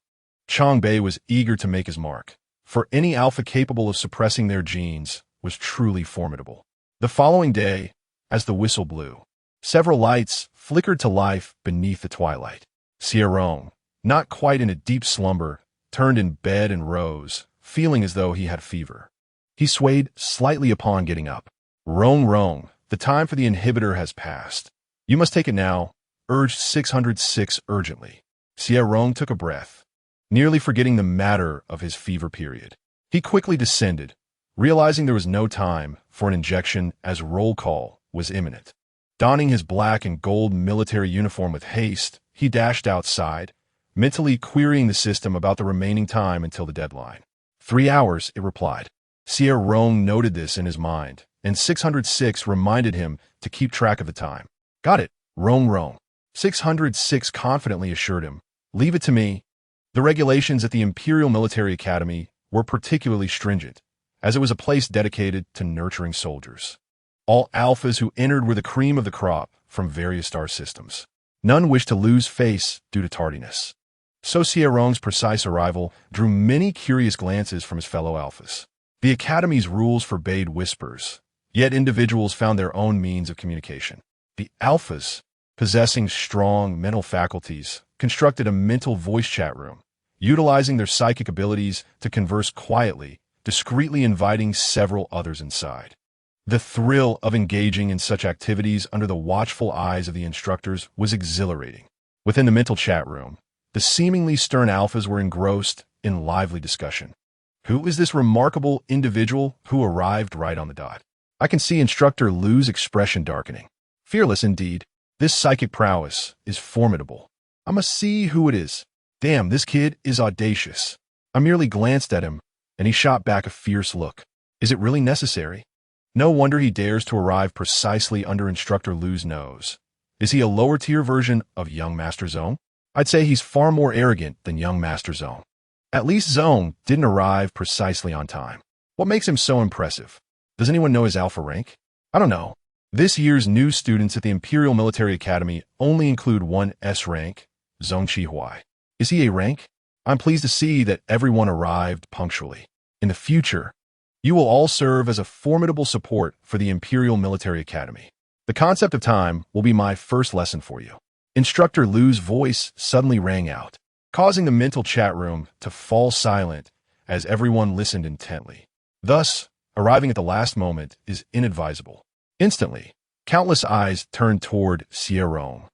Chang Bei was eager to make his mark, for any alpha capable of suppressing their genes was truly formidable. The following day, as the whistle blew, several lights flickered to life beneath the twilight. Xie Rong, not quite in a deep slumber, turned in bed and rose, feeling as though he had fever. He swayed slightly upon getting up. Rong, the time for the inhibitor has passed. You must take it now, urged 606 urgently. Xie Rong took a breath, nearly forgetting the matter of his fever period. He quickly descended, realizing there was no time for an injection as roll call was imminent. Donning his black and gold military uniform with haste, he dashed outside, mentally querying the system about the remaining time until the deadline. 3 hours, it replied. Xie Rong noted this in his mind, and 606 reminded him to keep track of the time. Got it, Rong. 606 confidently assured him. Leave it to me. The regulations at the Imperial Military Academy were particularly stringent, as it was a place dedicated to nurturing soldiers. All alphas who entered were the cream of the crop from various star systems. None wished to lose face due to tardiness. So Xie Rong's precise arrival drew many curious glances from his fellow alphas. The Academy's rules forbade whispers, yet individuals found their own means of communication. The alphas, possessing strong mental faculties, constructed a mental voice chat room, utilizing their psychic abilities to converse quietly, discreetly inviting several others inside. The thrill of engaging in such activities under the watchful eyes of the instructors was exhilarating. Within the mental chat room, the seemingly stern alphas were engrossed in lively discussion. Who is this remarkable individual who arrived right on the dot? I can see Instructor Lu's expression darkening. Fearless indeed, this psychic prowess is formidable. I must see who it is. Damn, this kid is audacious. I merely glanced at him, and he shot back a fierce look. Is it really necessary? No wonder he dares to arrive precisely under Instructor Lu's nose. Is he a lower-tier version of young Master Zong? I'd say he's far more arrogant than young Master Zong. At least Zong didn't arrive precisely on time. What makes him so impressive? Does anyone know his alpha rank? I don't know. This year's new students at the Imperial Military Academy only include one S rank, Zong Qihui. Is he A rank? I'm pleased to see that everyone arrived punctually. In the future, you will all serve as a formidable support for the Imperial Military Academy. The concept of time will be my first lesson for you. Instructor Lu's voice suddenly rang out, causing the mental chat room to fall silent as everyone listened intently. Thus, arriving at the last moment is inadvisable. Instantly, countless eyes turned toward Xie Rong,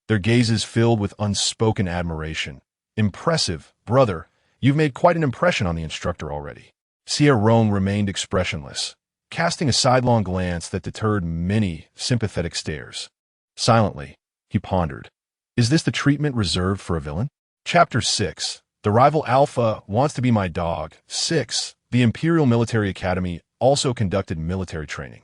their gazes filled with unspoken admiration. Impressive, brother. You've made quite an impression on the instructor already. Xie Rong remained expressionless, casting a sidelong glance that deterred many sympathetic stares. Silently, he pondered. Is this the treatment reserved for a villain? Chapter 6. The rival Alpha wants to be my dog. 6. The Imperial Military Academy also conducted military training,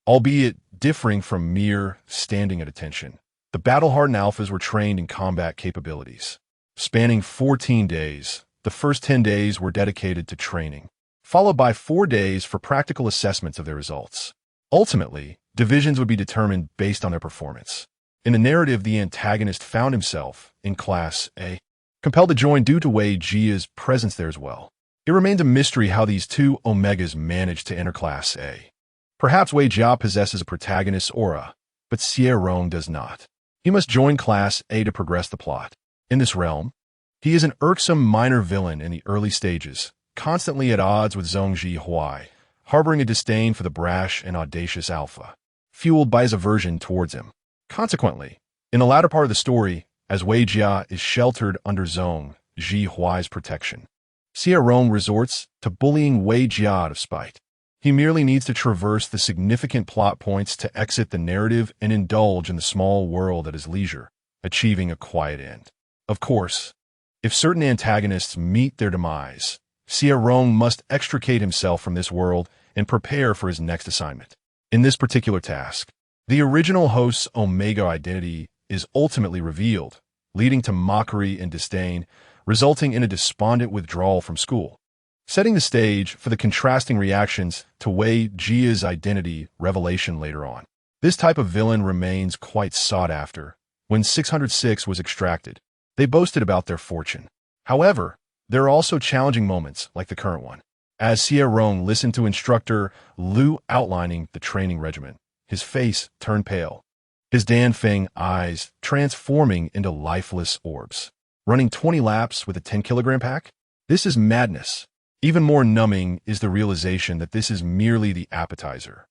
albeit differing from mere standing at attention. The battle-hardened Alphas were trained in combat capabilities. Spanning 14 days, the first 10 days were dedicated to training, followed by 4 days for practical assessments of their results. Ultimately, divisions would be determined based on their performance. In the narrative, the antagonist found himself in Class A, compelled to join due to Wei Jia's presence there as well. It remains a mystery how these two Omegas managed to enter Class A. Perhaps Wei Jia possesses a protagonist aura, but Xie Rong does not. He must join Class A to progress the plot. In this realm, he is an irksome minor villain in the early stages, constantly at odds with Zong Qihui, harboring a disdain for the brash and audacious Alpha, fueled by his aversion towards him. Consequently, in the latter part of the story, as Wei Jia is sheltered under Zong Qihui's protection, Xie Rong resorts to bullying Wei Jia out of spite. He merely needs to traverse the significant plot points to exit the narrative and indulge in the small world at his leisure, achieving a quiet end. Of course, if certain antagonists meet their demise, Xie Rong must extricate himself from this world and prepare for his next assignment. In this particular task, the original host's Omega identity is ultimately revealed, leading to mockery and disdain, resulting in a despondent withdrawal from school, setting the stage for the contrasting reactions to Wei Jia's identity revelation later on. This type of villain remains quite sought after. When 606 was extracted, they boasted about their fortune. However, there are also challenging moments like the current one. As Xie Rong listened to Instructor Lu outlining the training regimen, his face turned pale, his Dan-Feng eyes transforming into lifeless orbs. Running 20 laps with a 10-kilogram pack? This is madness. Even more numbing is the realization that this is merely the appetizer.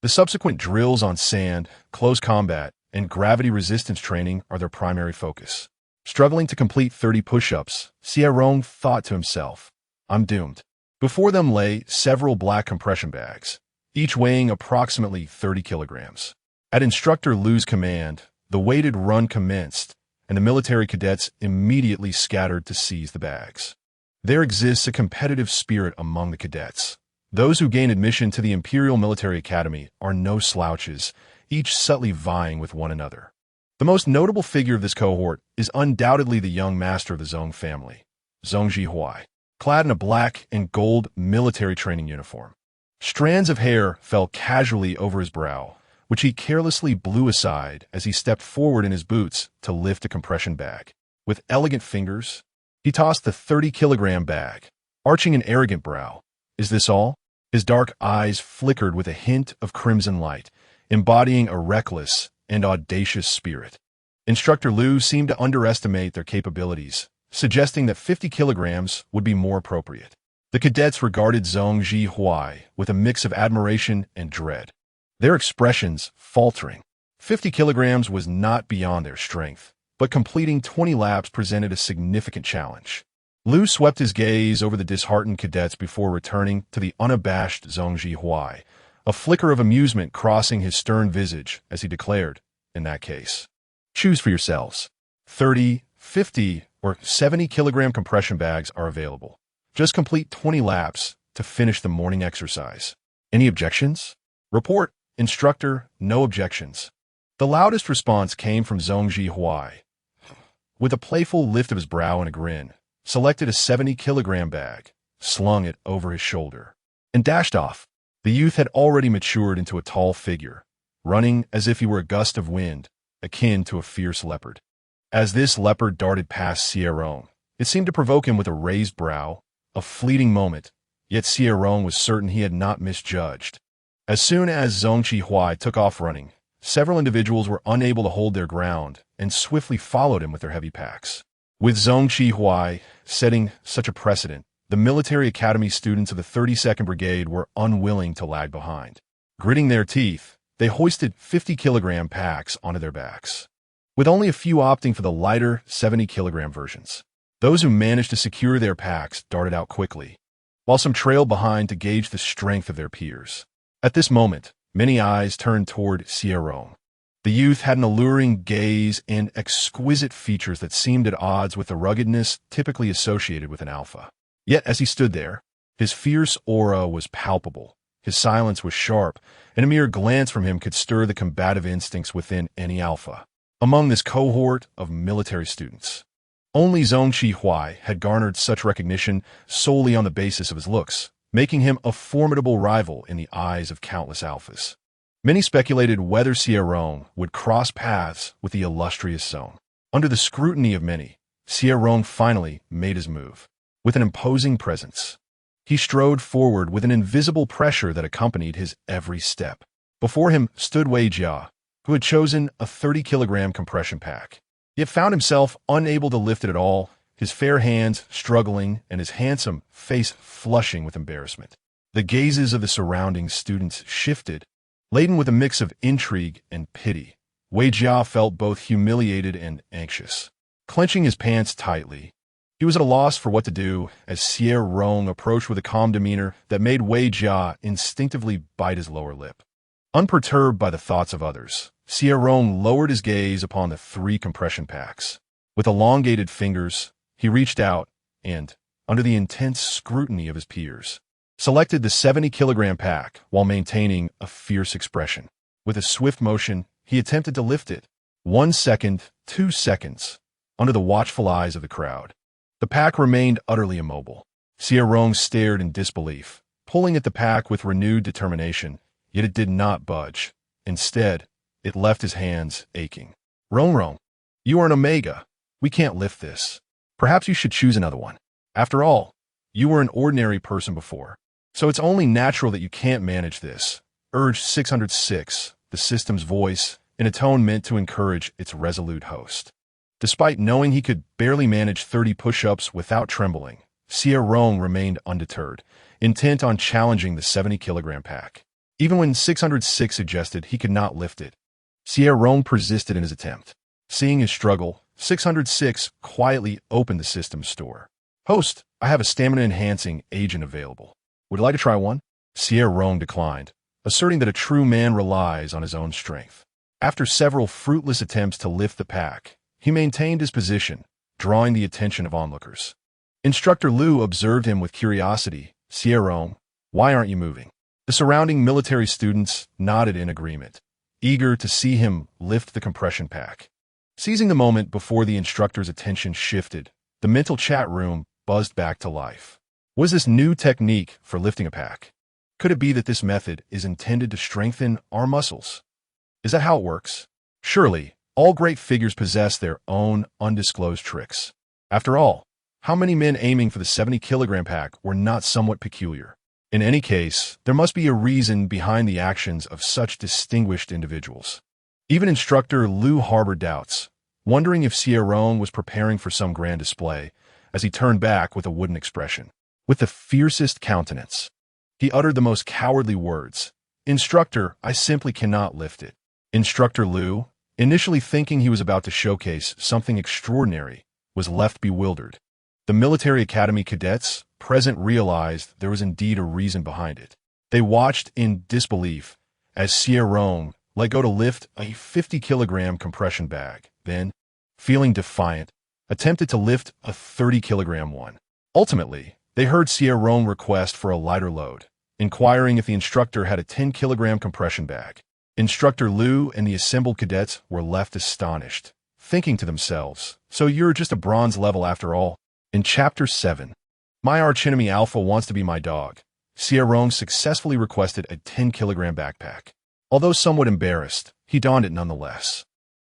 The subsequent drills on sand, close combat, and gravity resistance training are their primary focus. Struggling to complete 30 push-ups, Xie Rong thought to himself, I'm doomed. Before them lay several black compression bags, each weighing approximately 30 kilograms. At Instructor Lu's command, the weighted run commenced, and the military cadets immediately scattered to seize the bags. There exists a competitive spirit among the cadets. Those who gain admission to the Imperial Military Academy are no slouches, each subtly vying with one another. The most notable figure of this cohort is undoubtedly the young master of the Zong family, Zong Qihui, clad in a black and gold military training uniform. Strands of hair fell casually over his brow, which he carelessly blew aside as he stepped forward in his boots to lift a compression bag. With elegant fingers, he tossed the 30-kilogram bag, arching an arrogant brow. Is this all? His dark eyes flickered with a hint of crimson light, embodying a reckless and audacious spirit. Instructor Lu seemed to underestimate their capabilities, suggesting that 50 kilograms would be more appropriate. The cadets regarded Zong Qihui with a mix of admiration and dread, their expressions faltering. 50 kilograms was not beyond their strength, but completing 20 laps presented a significant challenge. Lu swept his gaze over the disheartened cadets before returning to the unabashed Zong Qihui, a flicker of amusement crossing his stern visage as he declared, in that case, choose for yourselves. 30, 50 or 70-kilogram compression bags are available. Just complete 20 laps to finish the morning exercise. Any objections? Report, instructor, no objections. The loudest response came from Xie. With a playful lift of his brow and a grin, selected a 70-kilogram bag, slung it over his shoulder, and dashed off. The youth had already matured into a tall figure, running as if he were a gust of wind, akin to a fierce leopard. As this leopard darted past Xie Rong, it seemed to provoke him with a raised brow, a fleeting moment, yet Xie Rong was certain he had not misjudged. As soon as Xie took off running, several individuals were unable to hold their ground and swiftly followed him with their heavy packs. With Xie setting such a precedent, the military academy students of the 32nd Brigade were unwilling to lag behind. Gritting their teeth, they hoisted 50-kilogram packs onto their backs, with only a few opting for the lighter 70-kilogram versions. Those who managed to secure their packs darted out quickly, while some trailed behind to gauge the strength of their peers. At this moment, many eyes turned toward Xie Rong. The youth had an alluring gaze and exquisite features that seemed at odds with the ruggedness typically associated with an alpha. Yet as he stood there, his fierce aura was palpable, his silence was sharp, and a mere glance from him could stir the combative instincts within any alpha. Among this cohort of military students, only Xie had garnered such recognition solely on the basis of his looks, making him a formidable rival in the eyes of countless alphas. Many speculated whether Xie Rong would cross paths with the illustrious Zone. Under the scrutiny of many, Xie Rong finally made his move. With an imposing presence, he strode forward with an invisible pressure that accompanied his every step. Before him stood Wei Jia, who had chosen a 30-kilogram compression pack, yet found himself unable to lift it at all, his fair hands struggling and his handsome face flushing with embarrassment. The gazes of the surrounding students shifted, laden with a mix of intrigue and pity. Wei Jia felt both humiliated and anxious. Clenching his pants tightly, he was at a loss for what to do as Xie Rong approached with a calm demeanor that made Wei Jia instinctively bite his lower lip. Unperturbed by the thoughts of others, Xie Rong lowered his gaze upon the 3 compression packs. With elongated fingers, he reached out and, under the intense scrutiny of his peers, selected the 70-kilogram pack while maintaining a fierce expression. With a swift motion, he attempted to lift it. 1 second, 2 seconds, under the watchful eyes of the crowd. The pack remained utterly immobile. Xie Rong stared in disbelief, pulling at the pack with renewed determination, yet it did not budge. Instead, it left his hands aching. Rong, you are an Omega. We can't lift this. Perhaps you should choose another one. After all, you were an ordinary person before, so it's only natural that you can't manage this, urged 606, the system's voice, in a tone meant to encourage its resolute host. Despite knowing he could barely manage 30 push-ups without trembling, Xie Rong remained undeterred, intent on challenging the 70-kilogram pack. Even when 606 suggested he could not lift it, Xie Rong persisted in his attempt. Seeing his struggle, 606 quietly opened the system's store. "Host, I have a stamina-enhancing agent available. Would you like to try one?" Xie Rong declined, asserting that a true man relies on his own strength. After several fruitless attempts to lift the pack, he maintained his position, drawing the attention of onlookers. Instructor Liu observed him with curiosity. "Xie Rong, why aren't you moving?" The surrounding military students nodded in agreement, eager to see him lift the compression pack. Seizing the moment before the instructor's attention shifted, the mental chat room buzzed back to life. Was this new technique for lifting a pack? Could it be that this method is intended to strengthen our muscles? Is that how it works? Surely, all great figures possess their own undisclosed tricks. After all, how many men aiming for the 70-kilogram pack were not somewhat peculiar? In any case, there must be a reason behind the actions of such distinguished individuals. Even instructor Liu harbored doubts, wondering if Xie Rong was preparing for some grand display, as he turned back with a wooden expression. With the fiercest countenance, he uttered the most cowardly words. "Instructor, I simply cannot lift it." Instructor Liu, initially thinking he was about to showcase something extraordinary, was left bewildered. The military academy cadets present realized there was indeed a reason behind it. They watched in disbelief as Xie Rong let go to lift a 50-kilogram compression bag. Then, feeling defiant, attempted to lift a 30-kilogram one. Ultimately, they heard Xie Rong request for a lighter load, inquiring if the instructor had a 10-kilogram compression bag. Instructor Liu and the assembled cadets were left astonished, thinking to themselves, so you're just a bronze level after all? In Chapter 7, my archenemy Alpha wants to be my dog. Xie Rong successfully requested a 10-kilogram backpack. Although somewhat embarrassed, he donned it nonetheless.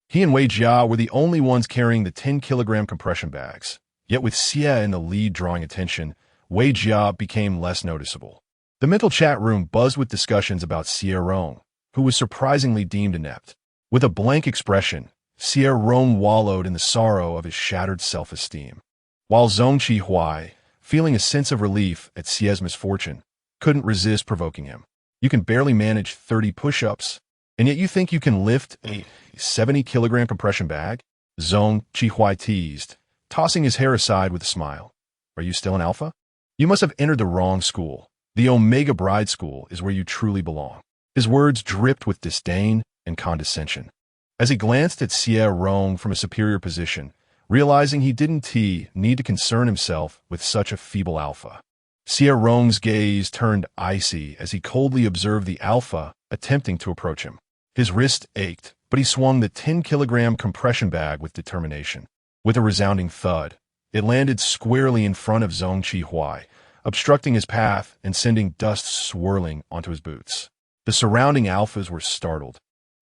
He and Wei Jia were the only ones carrying the 10-kilogram compression bags, yet with Xie in the lead drawing attention, Wei Jia became less noticeable. The mental chat room buzzed with discussions about Xie Rong, who was surprisingly deemed inept. With a blank expression, Xie Rong wallowed in the sorrow of his shattered self-esteem. While Zhong Qihua, feeling a sense of relief at Xie's misfortune, couldn't resist provoking him. You can barely manage 30 push-ups, and yet you think you can lift a 70-kilogram compression bag? Zhong Qihua teased, tossing his hair aside with a smile. Are you still an alpha? You must have entered the wrong school. The Omega Bride School is where you truly belong. His words dripped with disdain and condescension. As he glanced at Xie Rong from a superior position, realizing he didn't need to concern himself with such a feeble alpha. Xie Rong's gaze turned icy as he coldly observed the alpha attempting to approach him. His wrist ached, but he swung the 10-kilogram compression bag with determination. With a resounding thud, it landed squarely in front of Zhong Qihua, obstructing his path and sending dust swirling onto his boots. The surrounding alphas were startled,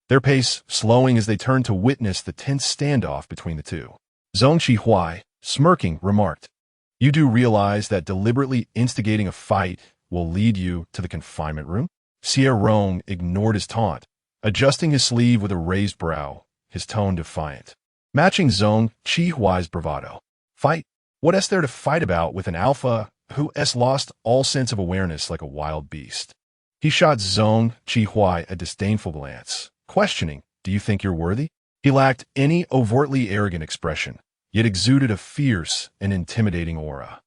their pace slowing as they turned to witness the tense standoff between the two. Zhong Qihua, smirking, remarked, "You do realize that deliberately instigating a fight will lead you to the confinement room?" Xie Rong ignored his taunt, adjusting his sleeve with a raised brow, his tone defiant, matching Zhong Qihua's bravado. Fight? What is there to fight about with an alpha who has lost all sense of awareness like a wild beast? He shot Zhong Qihua a disdainful glance, questioning, "Do you think you're worthy?" He lacked any overtly arrogant expression, yet exuded a fierce and intimidating aura.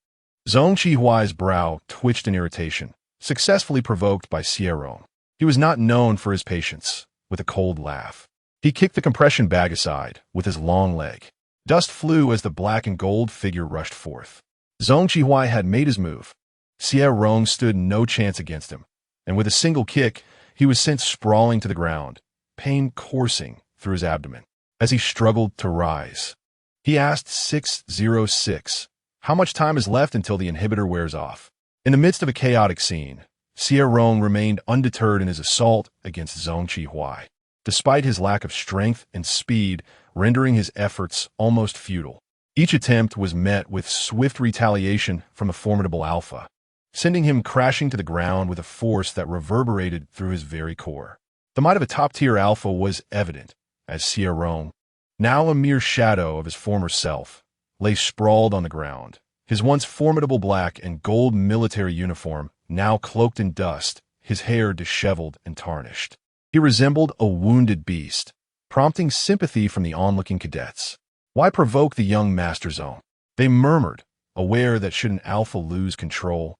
Zhong Qihua's brow twitched in irritation, successfully provoked by Xie Rong. He was not known for his patience. With a cold laugh, he kicked the compression bag aside with his long leg. Dust flew as the black and gold figure rushed forth. Zhong Qihua had made his move. Xie Rong stood no chance against him, and with a single kick, he was sent sprawling to the ground, pain coursing through his abdomen. As he struggled to rise, he asked 606, "How much time is left until the inhibitor wears off?" In the midst of a chaotic scene, Xie Rong remained undeterred in his assault against Zhong Qihua, despite his lack of strength and speed rendering his efforts almost futile. Each attempt was met with swift retaliation from a formidable alpha, sending him crashing to the ground with a force that reverberated through his very core. The might of a top-tier alpha was evident, as Xie Rong, now a mere shadow of his former self, lay sprawled on the ground, his once formidable black and gold military uniform now cloaked in dust, his hair disheveled and tarnished. He resembled a wounded beast, prompting sympathy from the onlooking cadets. Why provoke the young Master Zone? They murmured, aware that should an alpha lose control,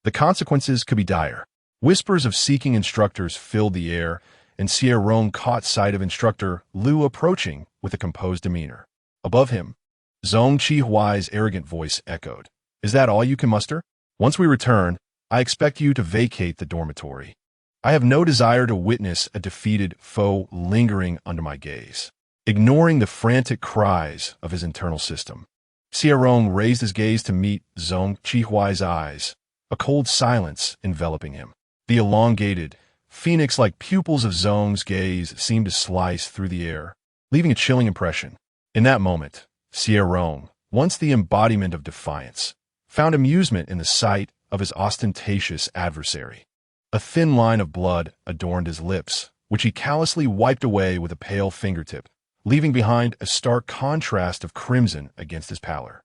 the consequences could be dire. Whispers of seeking instructors filled the air, and Xie Rong caught sight of instructor Liu approaching with a composed demeanor. Above him, Zhong Qihua's arrogant voice echoed, "Is that all you can muster? Once we return, I expect you to vacate the dormitory. I have no desire to witness a defeated foe lingering under my gaze." Ignoring the frantic cries of his internal system, Xie Rong raised his gaze to meet Zhong Qihua's eyes, a cold silence enveloping him. The elongated, phoenix-like pupils of Zhong's gaze seemed to slice through the air, leaving a chilling impression. In that moment, Xie Rong, once the embodiment of defiance, found amusement in the sight of his ostentatious adversary. A thin line of blood adorned his lips, which he callously wiped away with a pale fingertip, leaving behind a stark contrast of crimson against his pallor.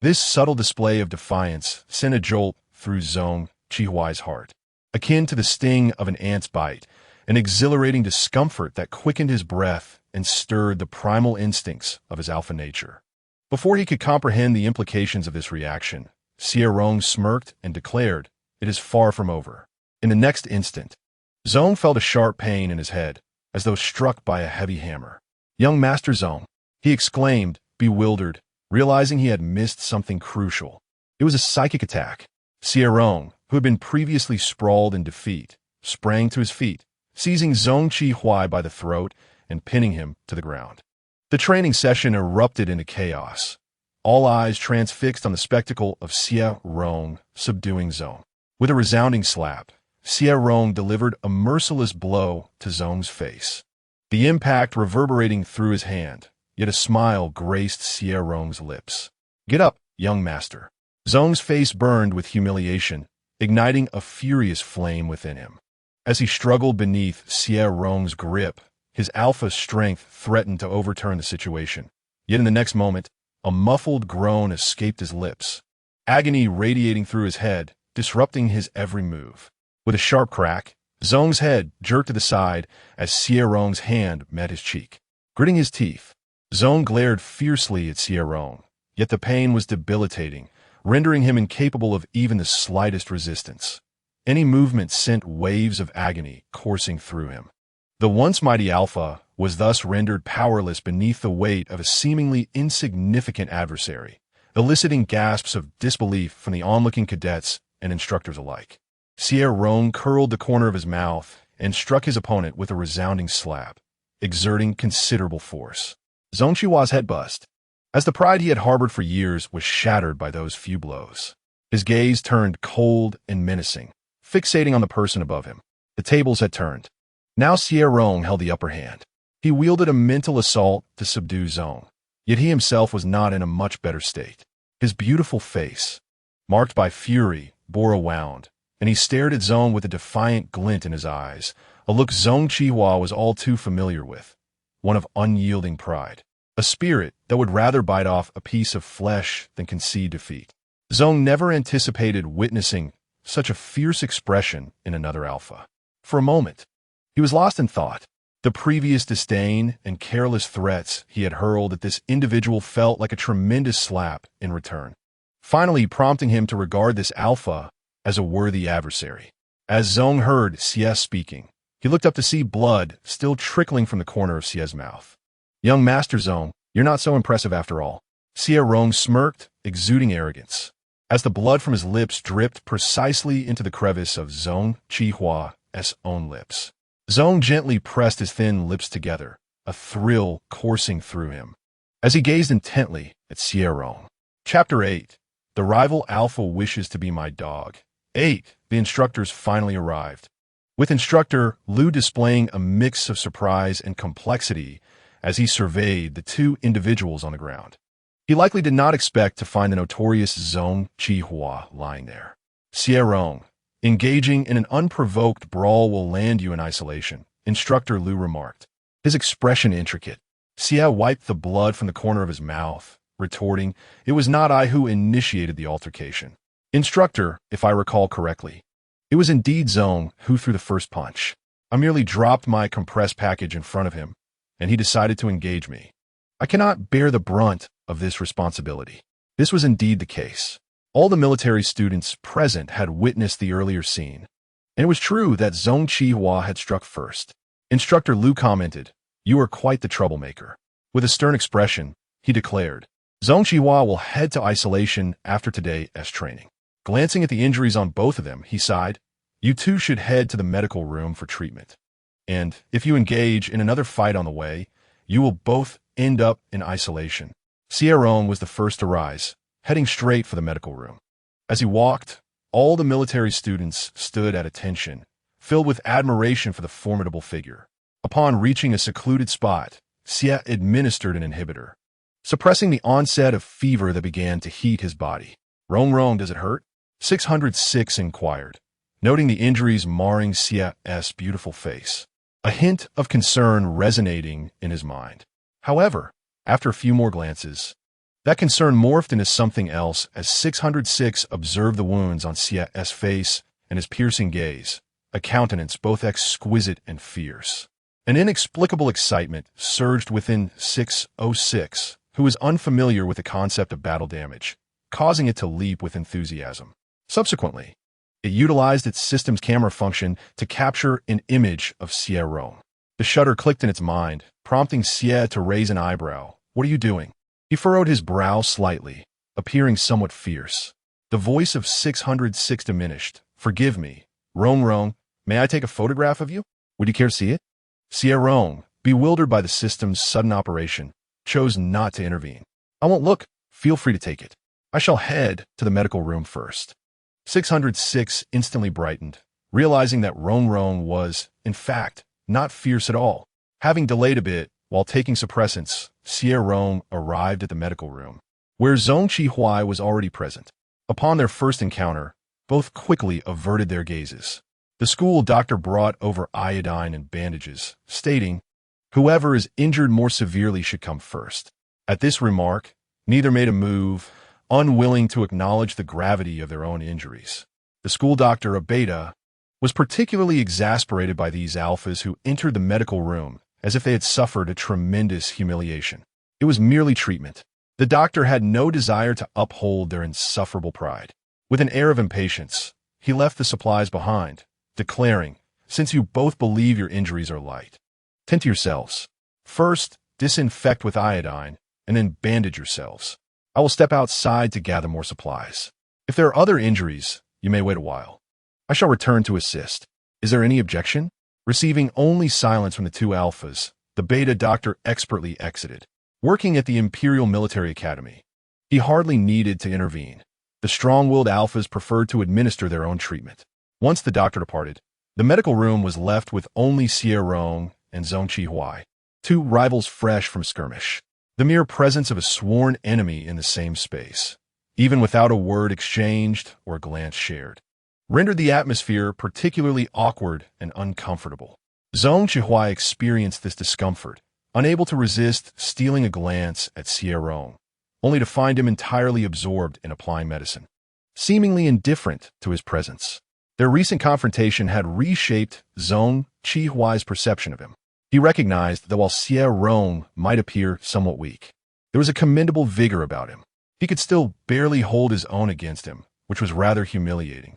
This subtle display of defiance sent a jolt through Zhong Qihua's heart, akin to the sting of an ant's bite, an exhilarating discomfort that quickened his breath and stirred the primal instincts of his alpha nature. Before he could comprehend the implications of this reaction, Xie Rong smirked and declared, "It is far from over." In the next instant, Zhong felt a sharp pain in his head, as though struck by a heavy hammer. "Young Master Zhong," he exclaimed, bewildered, realizing he had missed something crucial. It was a psychic attack. Xie Rong, who had been previously sprawled in defeat, sprang to his feet, seizing Zhong Qihua by the throat and pinning him to the ground. The training session erupted into chaos, all eyes transfixed on the spectacle of Xie Rong subduing Zhong. With a resounding slap, Xie Rong delivered a merciless blow to Zhong's face, the impact reverberating through his hand, yet a smile graced Xie Rong's lips. "Get up, young master." Zhong's face burned with humiliation, igniting a furious flame within him. As he struggled beneath Xie Rong's grip, his alpha strength threatened to overturn the situation. Yet in the next moment, a muffled groan escaped his lips, agony radiating through his head, disrupting his every move. With a sharp crack, Zhong's head jerked to the side as Xie Rong's hand met his cheek. Gritting his teeth, Zhong glared fiercely at Xie Rong, yet the pain was debilitating, rendering him incapable of even the slightest resistance. Any movement sent waves of agony coursing through him. The once mighty alpha was thus rendered powerless beneath the weight of a seemingly insignificant adversary, eliciting gasps of disbelief from the onlooking cadets and instructors alike. Xie Rong curled the corner of his mouth and struck his opponent with a resounding slap, exerting considerable force. Zhong Qihua's head buzzed, as the pride he had harbored for years was shattered by those few blows. His gaze turned cold and menacing, fixating on the person above him. The tables had turned. Now Xie Rong held the upper hand. He wielded a mental assault to subdue Zhong, yet he himself was not in a much better state. His beautiful face, marked by fury, bore a wound, and he stared at Zhong with a defiant glint in his eyes, a look Zhong Qihua was all too familiar with, one of unyielding pride, a spirit that would rather bite off a piece of flesh than concede defeat. Zhong never anticipated witnessing such a fierce expression in another alpha. For a moment, he was lost in thought. The previous disdain and careless threats he had hurled at this individual felt like a tremendous slap in return, finally prompting him to regard this alpha as a worthy adversary. As Zhong heard Xie speaking, he looked up to see blood still trickling from the corner of Xie's mouth. "Young Master Zhong, you're not so impressive after all." Xie Rong smirked, exuding arrogance, as the blood from his lips dripped precisely into the crevice of Zhong Qihua's own lips. Zhong gently pressed his thin lips together, a thrill coursing through him, as he gazed intently at Xie Rong. Chapter 8. The rival alpha wishes to be my dog. 8. The instructors finally arrived, with instructor Lu displaying a mix of surprise and complexity as he surveyed the two individuals on the ground. He likely did not expect to find the notorious Zhong Qihua lying there. "Xie Rong, engaging in an unprovoked brawl will land you in isolation," Instructor Lu remarked, his expression intricate. Xie wiped the blood from the corner of his mouth, retorting, "It was not I who initiated the altercation. Instructor, if I recall correctly, it was indeed Zhong who threw the first punch. I merely dropped my compressed package in front of him, and he decided to engage me. I cannot bear the brunt of this responsibility." This was indeed the case. All the military students present had witnessed the earlier scene, and it was true that Zhong Qihua had struck first. Instructor Lu commented, "You are quite the troublemaker." With a stern expression, he declared, "Zhong Qihua will head to isolation after today's training." Glancing at the injuries on both of them, he sighed, "You two should head to the medical room for treatment. And if you engage in another fight on the way, you will both end up in isolation." Xie Rong was the first to rise, heading straight for the medical room. As he walked, all the military students stood at attention, filled with admiration for the formidable figure. Upon reaching a secluded spot, Xie administered an inhibitor, suppressing the onset of fever that began to heat his body. "Rong, does it hurt?" 606 inquired, noting the injuries marring Xie's beautiful face, a hint of concern resonating in his mind. However, after a few more glances, that concern morphed into something else as 606 observed the wounds on Xie's face and his piercing gaze, a countenance both exquisite and fierce. An inexplicable excitement surged within 606, who was unfamiliar with the concept of battle damage, causing it to leap with enthusiasm. Subsequently, it utilized its system's camera function to capture an image of Xie Rong. The shutter clicked in its mind, prompting Xie to raise an eyebrow. "What are you doing?" He furrowed his brow slightly, appearing somewhat fierce. The voice of 606 diminished. "Forgive me. Rong, may I take a photograph of you? Would you care to see it?" Xie Rong, bewildered by the system's sudden operation, chose not to intervene. "I won't look. Feel free to take it. I shall head to the medical room first." 606 instantly brightened, realizing that Rong was, in fact, not fierce at all. Having delayed a bit while taking suppressants, Xie Rong arrived at the medical room, where He was already present. Upon their first encounter, both quickly averted their gazes. The school doctor brought over iodine and bandages, stating, "Whoever is injured more severely should come first." At this remark, neither made a move, unwilling to acknowledge the gravity of their own injuries. The school doctor, a beta, was particularly exasperated by these alphas who entered the medical room as if they had suffered a tremendous humiliation. It was merely treatment. The doctor had no desire to uphold their insufferable pride. With an air of impatience, he left the supplies behind, declaring, "Since you both believe your injuries are light, tend to yourselves. First, disinfect with iodine, and then bandage yourselves. I will step outside to gather more supplies. If there are other injuries, you may wait a while. I shall return to assist. Is there any objection?" Receiving only silence from the two alphas, the beta doctor expertly exited. Working at the Imperial Military Academy, he hardly needed to intervene. The strong-willed alphas preferred to administer their own treatment. Once the doctor departed, the medical room was left with only Xie Rong and He, two rivals fresh from skirmish. The mere presence of a sworn enemy in the same space, even without a word exchanged or a glance shared, rendered the atmosphere particularly awkward and uncomfortable. He experienced this discomfort, unable to resist stealing a glance at Xie Rong, only to find him entirely absorbed in applying medicine, seemingly indifferent to his presence. Their recent confrontation had reshaped He's perception of him. He recognized that while Xie Rong might appear somewhat weak, there was a commendable vigor about him. He could still barely hold his own against him, which was rather humiliating.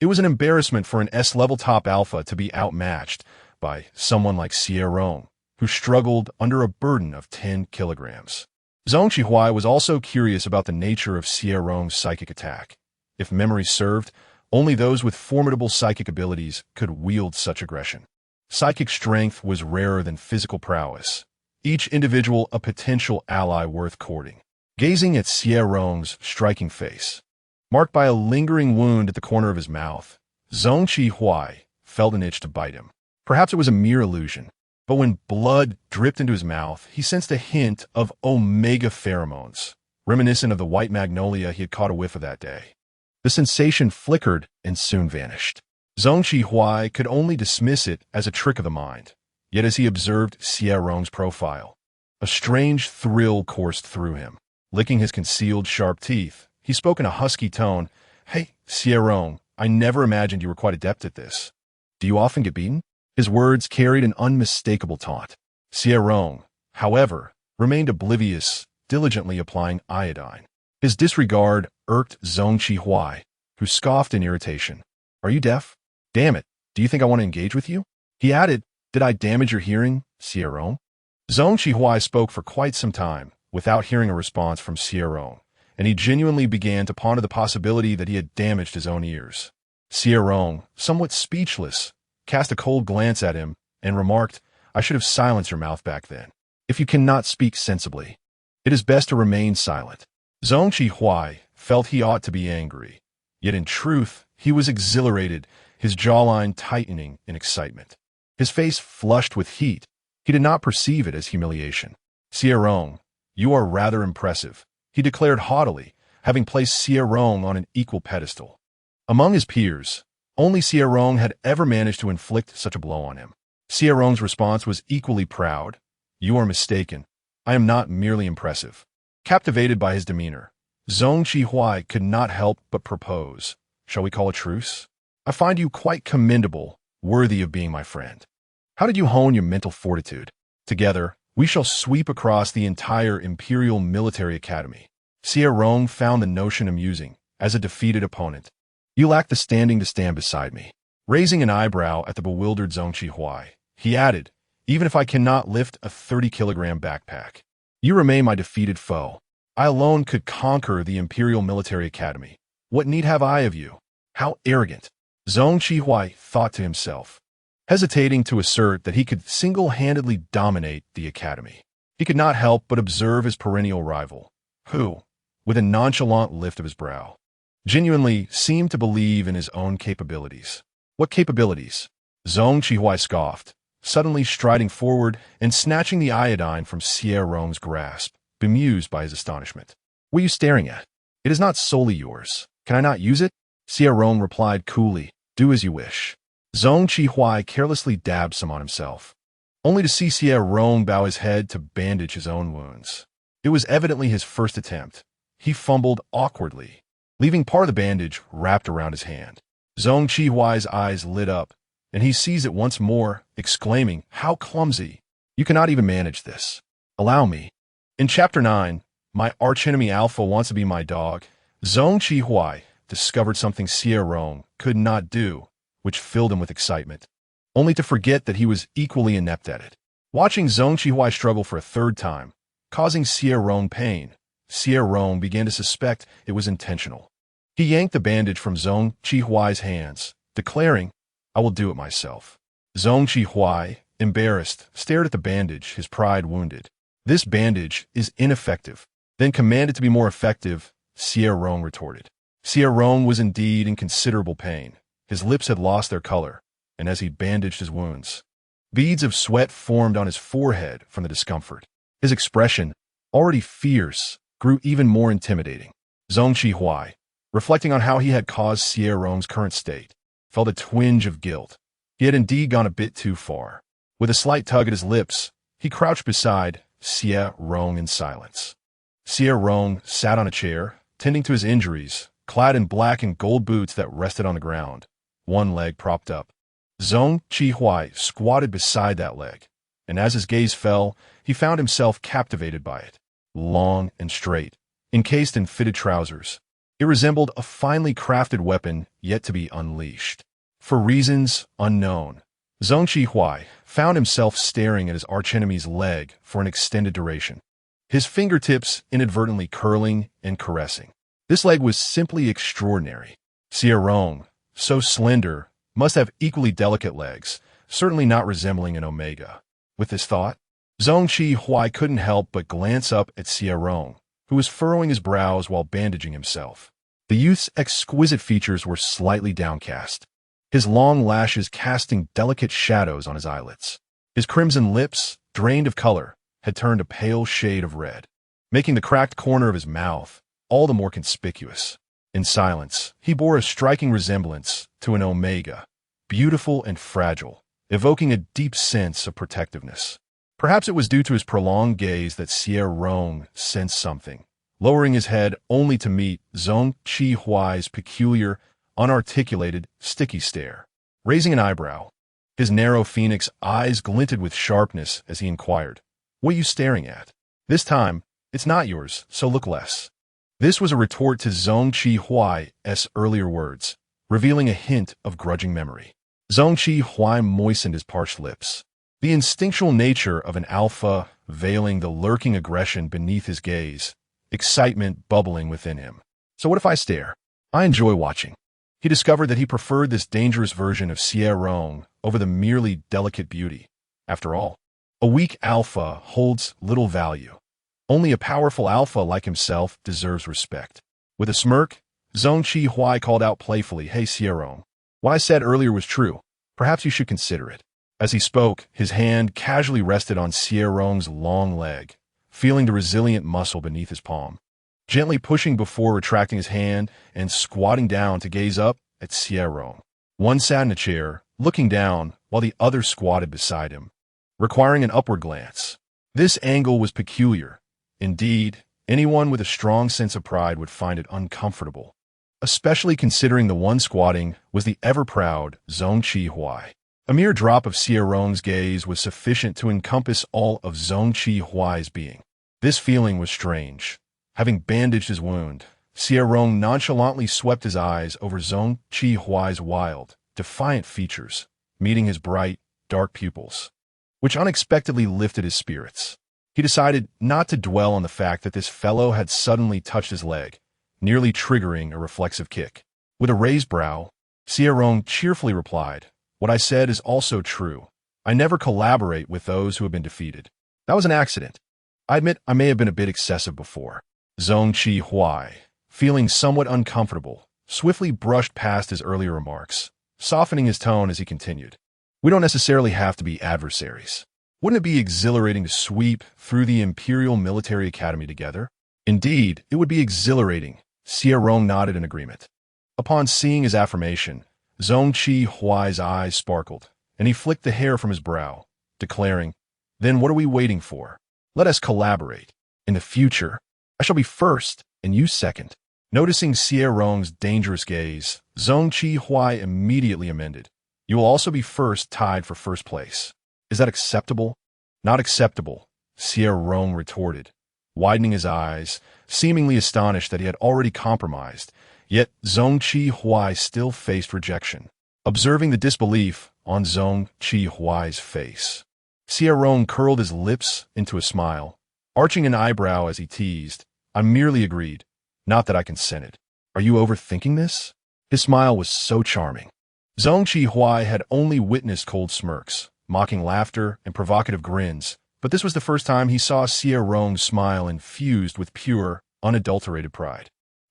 It was an embarrassment for an S-level top alpha to be outmatched by someone like Xie Rong, who struggled under a burden of 10 kilograms. He was also curious about the nature of Xie Rong's psychic attack. If memory served, only those with formidable psychic abilities could wield such aggression. Psychic strength was rarer than physical prowess, each individual a potential ally worth courting. Gazing at Xie Rong's striking face, marked by a lingering wound at the corner of his mouth, He felt an itch to bite him. Perhaps it was a mere illusion, but when blood dripped into his mouth, he sensed a hint of omega pheromones, reminiscent of the white magnolia he had caught a whiff of that day. The sensation flickered and soon vanished. He could only dismiss it as a trick of the mind, yet as he observed Xie Rong's profile, a strange thrill coursed through him. Licking his concealed sharp teeth, he spoke in a husky tone, "Hey, Xie Rong, I never imagined you were quite adept at this. Do you often get beaten?" His words carried an unmistakable taunt. Xie Rong, however, remained oblivious, diligently applying iodine. His disregard irked He, who scoffed in irritation. "Are you deaf? Damn it, do you think I want to engage with you?" He added, "Did I damage your hearing, Xie Rong?" He spoke for quite some time, without hearing a response from Xie Rong, and he genuinely began to ponder the possibility that he had damaged his own ears. Xie Rong, somewhat speechless, cast a cold glance at him and remarked, "I should have silenced your mouth back then. If you cannot speak sensibly, it is best to remain silent." He felt he ought to be angry, yet in truth he was exhilarated, his jawline tightening in excitement. His face flushed with heat. He did not perceive it as humiliation. "Xie Rong, you are rather impressive," he declared haughtily, having placed Xie Rong on an equal pedestal. Among his peers, only Xie Rong had ever managed to inflict such a blow on him. Xie Rong's response was equally proud. "You are mistaken. I am not merely impressive." Captivated by his demeanor, He could not help but propose, "Shall we call a truce? I find you quite commendable, worthy of being my friend. How did you hone your mental fortitude? Together, we shall sweep across the entire Imperial Military Academy." Xie Rong found the notion amusing, as a defeated opponent. "You lack the standing to stand beside me." Raising an eyebrow at the bewildered He, he added, "Even if I cannot lift a 30-kilogram backpack, you remain my defeated foe." I alone could conquer the Imperial Military Academy. What need have I of you? How arrogant! Zhong Qihui thought to himself, hesitating to assert that he could single-handedly dominate the academy. He could not help but observe his perennial rival, who, with a nonchalant lift of his brow, genuinely seemed to believe in his own capabilities. What capabilities? Zhong Qihui scoffed, suddenly striding forward and snatching the iodine from Xie Rong's grasp, bemused by his astonishment. What are you staring at? It is not solely yours. Can I not use it? Xie Rong replied coolly, do as you wish. Zhong Qihui carelessly dabbed some on himself, only to see Xie Rong bow his head to bandage his own wounds. It was evidently his first attempt. He fumbled awkwardly, leaving part of the bandage wrapped around his hand. Zhong Qihui's eyes lit up, and he seized it once more, exclaiming, how clumsy! You cannot even manage this. Allow me. In Chapter 9, my archenemy Alpha wants to be my dog. Zhong Qihui discovered something Xie Rong could not do, which filled him with excitement, only to forget that he was equally inept at it. Watching Zhong Qihui struggle for a third time, causing Xie Rong pain, Xie Rong began to suspect it was intentional. He yanked the bandage from Zhong Qihui's hands, declaring, I will do it myself. Zhong Qihui, embarrassed, stared at the bandage, his pride wounded. This bandage is ineffective. Then command it to be more effective, Xie Rong retorted. Xie Rong was indeed in considerable pain. His lips had lost their color, and as he bandaged his wounds, beads of sweat formed on his forehead from the discomfort. His expression, already fierce, grew even more intimidating. Zhong Qihui, reflecting on how he had caused Xie Rong's current state, felt a twinge of guilt. He had indeed gone a bit too far. With a slight tug at his lips, he crouched beside Xie Rong in silence. Xie Rong sat on a chair, tending to his injuries, clad in black and gold boots that rested on the ground, one leg propped up. Zhong Qihui squatted beside that leg, and as his gaze fell, he found himself captivated by it. Long and straight, encased in fitted trousers, it resembled a finely crafted weapon yet to be unleashed. For reasons unknown, Zhong Qihui found himself staring at his archenemy's leg for an extended duration, his fingertips inadvertently curling and caressing. This leg was simply extraordinary. Xie Rong, so slender, must have equally delicate legs, certainly not resembling an omega. With this thought, Zhong Qihui couldn't help but glance up at Xie Rong, who was furrowing his brows while bandaging himself. The youth's exquisite features were slightly downcast, his long lashes casting delicate shadows on his eyelids. His crimson lips, drained of color, had turned a pale shade of red, making the cracked corner of his mouth all the more conspicuous. In silence, he bore a striking resemblance to an omega, beautiful and fragile, evoking a deep sense of protectiveness. Perhaps it was due to his prolonged gaze that Xie Rong sensed something, lowering his head only to meet Zhong Qihui's peculiar, unarticulated, sticky stare. Raising an eyebrow, his narrow phoenix eyes glinted with sharpness as he inquired, "What are you staring at? This time, it's not yours, so look less." This was a retort to Zhong Qihui's earlier words, revealing a hint of grudging memory. Zhong Qihui moistened his parched lips, the instinctual nature of an alpha veiling the lurking aggression beneath his gaze, excitement bubbling within him. So what if I stare? I enjoy watching. He discovered that he preferred this dangerous version of Xie Rong over the merely delicate beauty. After all, a weak alpha holds little value. Only a powerful alpha like himself deserves respect. With a smirk, Zhong Qihui called out playfully, "Hey, Xie Rong, what I said earlier was true. Perhaps you should consider it." As he spoke, his hand casually rested on Xie Rong's long leg, feeling the resilient muscle beneath his palm. Gently pushing before retracting his hand and squatting down to gaze up at Xie Rong. One sat in a chair, looking down, while the other squatted beside him, requiring an upward glance. This angle was peculiar. Indeed, anyone with a strong sense of pride would find it uncomfortable, especially considering the one squatting was the ever-proud Zhong Qihui. A mere drop of Xie Rong's gaze was sufficient to encompass all of Zhong Qihui's being. This feeling was strange. Having bandaged his wound, Xie Rong nonchalantly swept his eyes over Zhong Qihui's wild, defiant features, meeting his bright, dark pupils, which unexpectedly lifted his spirits. He decided not to dwell on the fact that this fellow had suddenly touched his leg, nearly triggering a reflexive kick. With a raised brow, Xie Rong cheerfully replied, "What I said is also true. I never collaborate with those who have been defeated. That was an accident. I admit I may have been a bit excessive before." Zhong Qi, feeling somewhat uncomfortable, swiftly brushed past his earlier remarks, softening his tone as he continued. "We don't necessarily have to be adversaries. Wouldn't it be exhilarating to sweep through the Imperial Military Academy together?" "Indeed, it would be exhilarating," Xie Rong nodded in agreement. Upon seeing his affirmation, Zhong Qi's eyes sparkled, and he flicked the hair from his brow, declaring, "Then what are we waiting for? Let us collaborate. In the future, I shall be first and you second." Noticing Xie Rong's dangerous gaze, Zhong Qi immediately amended, "You will also be first, tied for first place. Is that acceptable?" "Not acceptable," Xie Rong retorted, widening his eyes, seemingly astonished that he had already compromised. Yet Zhong Qi still faced rejection. Observing the disbelief on Zhong Qi's face, Xie Rong curled his lips into a smile, arching an eyebrow as he teased, "I merely agreed, not that I consented. Are you overthinking this?" His smile was so charming. Zhong Qi had only witnessed cold smirks, mocking laughter, and provocative grins, but this was the first time he saw Xie Rong's smile infused with pure, unadulterated pride.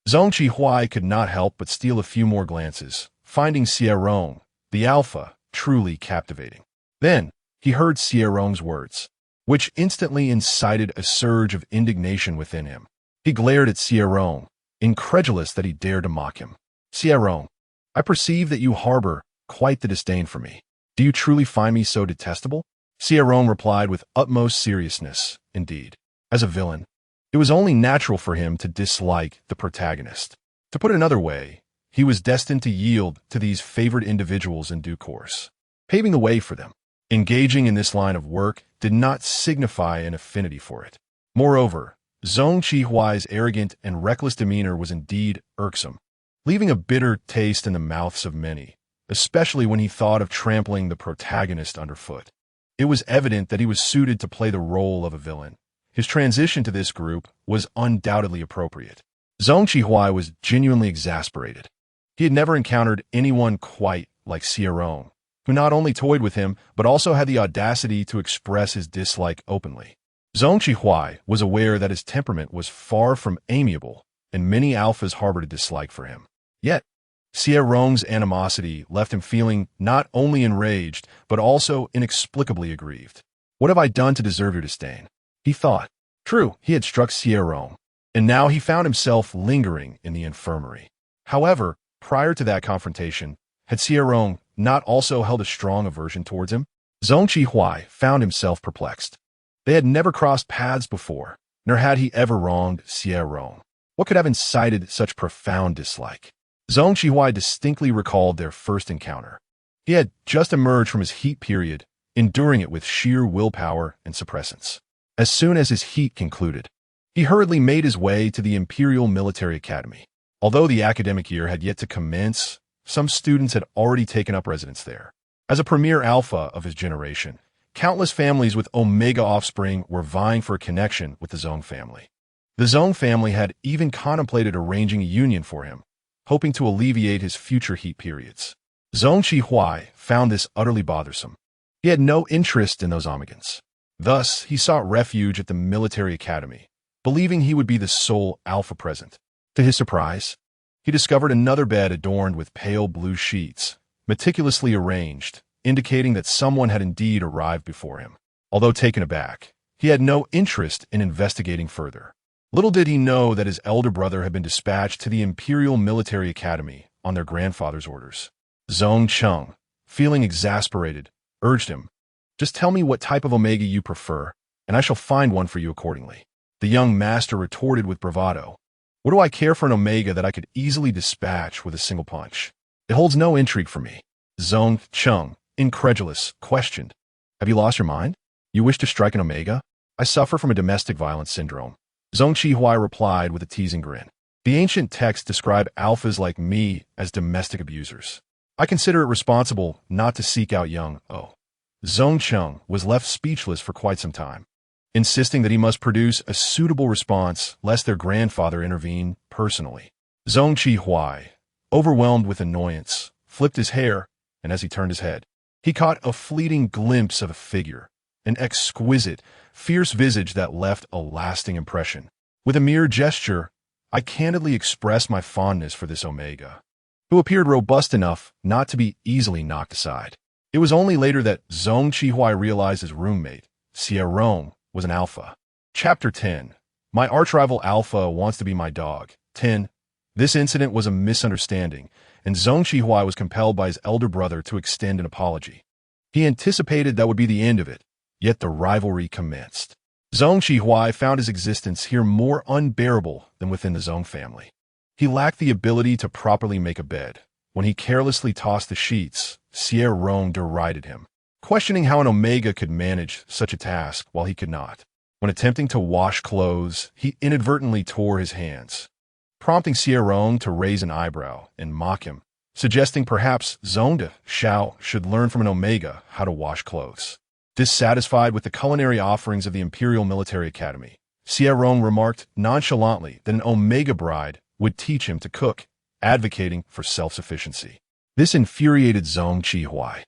Zhong Qi could not help but steal a few more glances, finding Xie Rong, the alpha, truly captivating. Then, he heard Xie Rong's words, which instantly incited a surge of indignation within him. He glared at Xie Rong, incredulous that he dared to mock him. "Xie Rong, I perceive that you harbor quite the disdain for me. Do you truly find me so detestable?" Xie Rong replied with utmost seriousness, "Indeed. As a villain, it was only natural for him to dislike the protagonist. To put it another way, he was destined to yield to these favored individuals in due course, paving the way for them. Engaging in this line of work did not signify an affinity for it. Moreover, Zhong Qi's arrogant and reckless demeanor was indeed irksome, leaving a bitter taste in the mouths of many, especially when he thought of trampling the protagonist underfoot. It was evident that he was suited to play the role of a villain. His transition to this group was undoubtedly appropriate. Zhong Qi was genuinely exasperated. He had never encountered anyone quite like Xie Rong, who not only toyed with him, but also had the audacity to express his dislike openly. Zhong Qi was aware that his temperament was far from amiable, and many alphas harbored a dislike for him. Yet, Xie Rong's animosity left him feeling not only enraged, but also inexplicably aggrieved. "What have I done to deserve your disdain?" he thought. True, he had struck Xie Rong, and now he found himself lingering in the infirmary. However, prior to that confrontation, had Xie Rong not also held a strong aversion towards him? Zhong Qi found himself perplexed. They had never crossed paths before, nor had he ever wronged Xie Rong. What could have incited such profound dislike? Zhong Qi distinctly recalled their first encounter. He had just emerged from his heat period, enduring it with sheer willpower and suppressance. As soon as his heat concluded, he hurriedly made his way to the Imperial Military Academy. Although the academic year had yet to commence, some students had already taken up residence there. As a premier alpha of his generation, countless families with Omega offspring were vying for a connection with the Zhong family. The Zhong family had even contemplated arranging a union for him, hoping to alleviate his future heat periods. Zhong Qi found this utterly bothersome. He had no interest in those Omegans. Thus, he sought refuge at the military academy, believing he would be the sole alpha present. To his surprise, he discovered another bed adorned with pale blue sheets, meticulously arranged, indicating that someone had indeed arrived before him. Although taken aback, he had no interest in investigating further. Little did he know that his elder brother had been dispatched to the Imperial Military Academy on their grandfather's orders. Zhong Cheng, feeling exasperated, urged him, "Just tell me what type of Omega you prefer, and I shall find one for you accordingly." The young master retorted with bravado, "What do I care for an Omega that I could easily dispatch with a single punch? It holds no intrigue for me." Zhong Cheng, incredulous, questioned, "Have you lost your mind? You wish to strike an Omega? I suffer from a domestic violence syndrome." Zhong Qi replied with a teasing grin. "The ancient texts describe alphas like me as domestic abusers. I consider it responsible not to seek out young Zhong Cheng was left speechless for quite some time. insisting that he must produce a suitable response lest their grandfather intervene personally. Xie, overwhelmed with annoyance, flipped his hair, and as he turned his head, he caught a fleeting glimpse of a figure, an exquisite, fierce visage that left a lasting impression. With a mere gesture, I candidly expressed my fondness for this Omega, who appeared robust enough not to be easily knocked aside. It was only later that Xie realized his roommate, Xie Rong, was an alpha. Chapter 10. My arch-rival Alpha wants to be my dog. 10. This incident was a misunderstanding, and Xie was compelled by his elder brother to extend an apology. He anticipated that would be the end of it, yet the rivalry commenced. Xie found his existence here more unbearable than within the Zong family. He lacked the ability to properly make a bed. When he carelessly tossed the sheets, Xie Rong derided him, questioning how an Omega could manage such a task while he could not. When attempting to wash clothes, he inadvertently tore his hands, prompting Xie Rong to raise an eyebrow and mock him, suggesting perhaps Xiao should learn from an Omega how to wash clothes. Dissatisfied with the culinary offerings of the Imperial Military Academy, Xie Rong remarked nonchalantly that an Omega bride would teach him to cook, advocating for self-sufficiency. This infuriated Xie,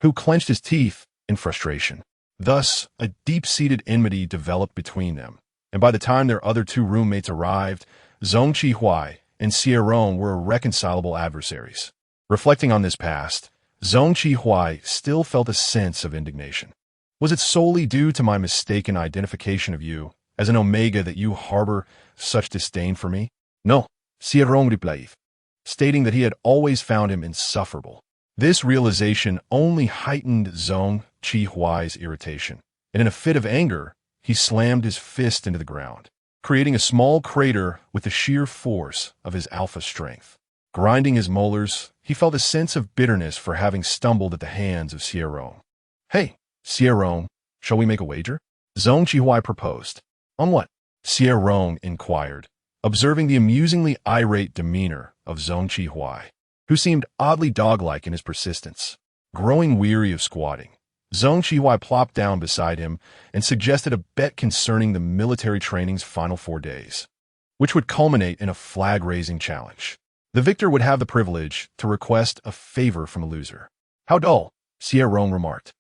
who clenched his teeth in frustration. Thus, a deep-seated enmity developed between them, and by the time their other two roommates arrived, Xie and Xie Rong were irreconcilable adversaries. Reflecting on this past, Xie still felt a sense of indignation. Was it solely due to my mistaken identification of you as an Omega that you harbor such disdain for me? No, Xie Rong replied, stating that he had always found him insufferable. This realization only heightened Xie's irritation, and in a fit of anger, he slammed his fist into the ground, creating a small crater with the sheer force of his alpha strength. Grinding his molars, he felt a sense of bitterness for having stumbled at the hands of Xie Rong. Hey, Xie Rong, shall we make a wager? Xie proposed. On what? Xie Rong inquired, observing the amusingly irate demeanor of Xie, who seemed oddly dog-like in his persistence. Growing weary of squatting, Xie plopped down beside him and suggested a bet concerning the military training's final 4 days, which would culminate in a flag-raising challenge. The victor would have the privilege to request a favor from a loser. How dull, Xie Rong remarked.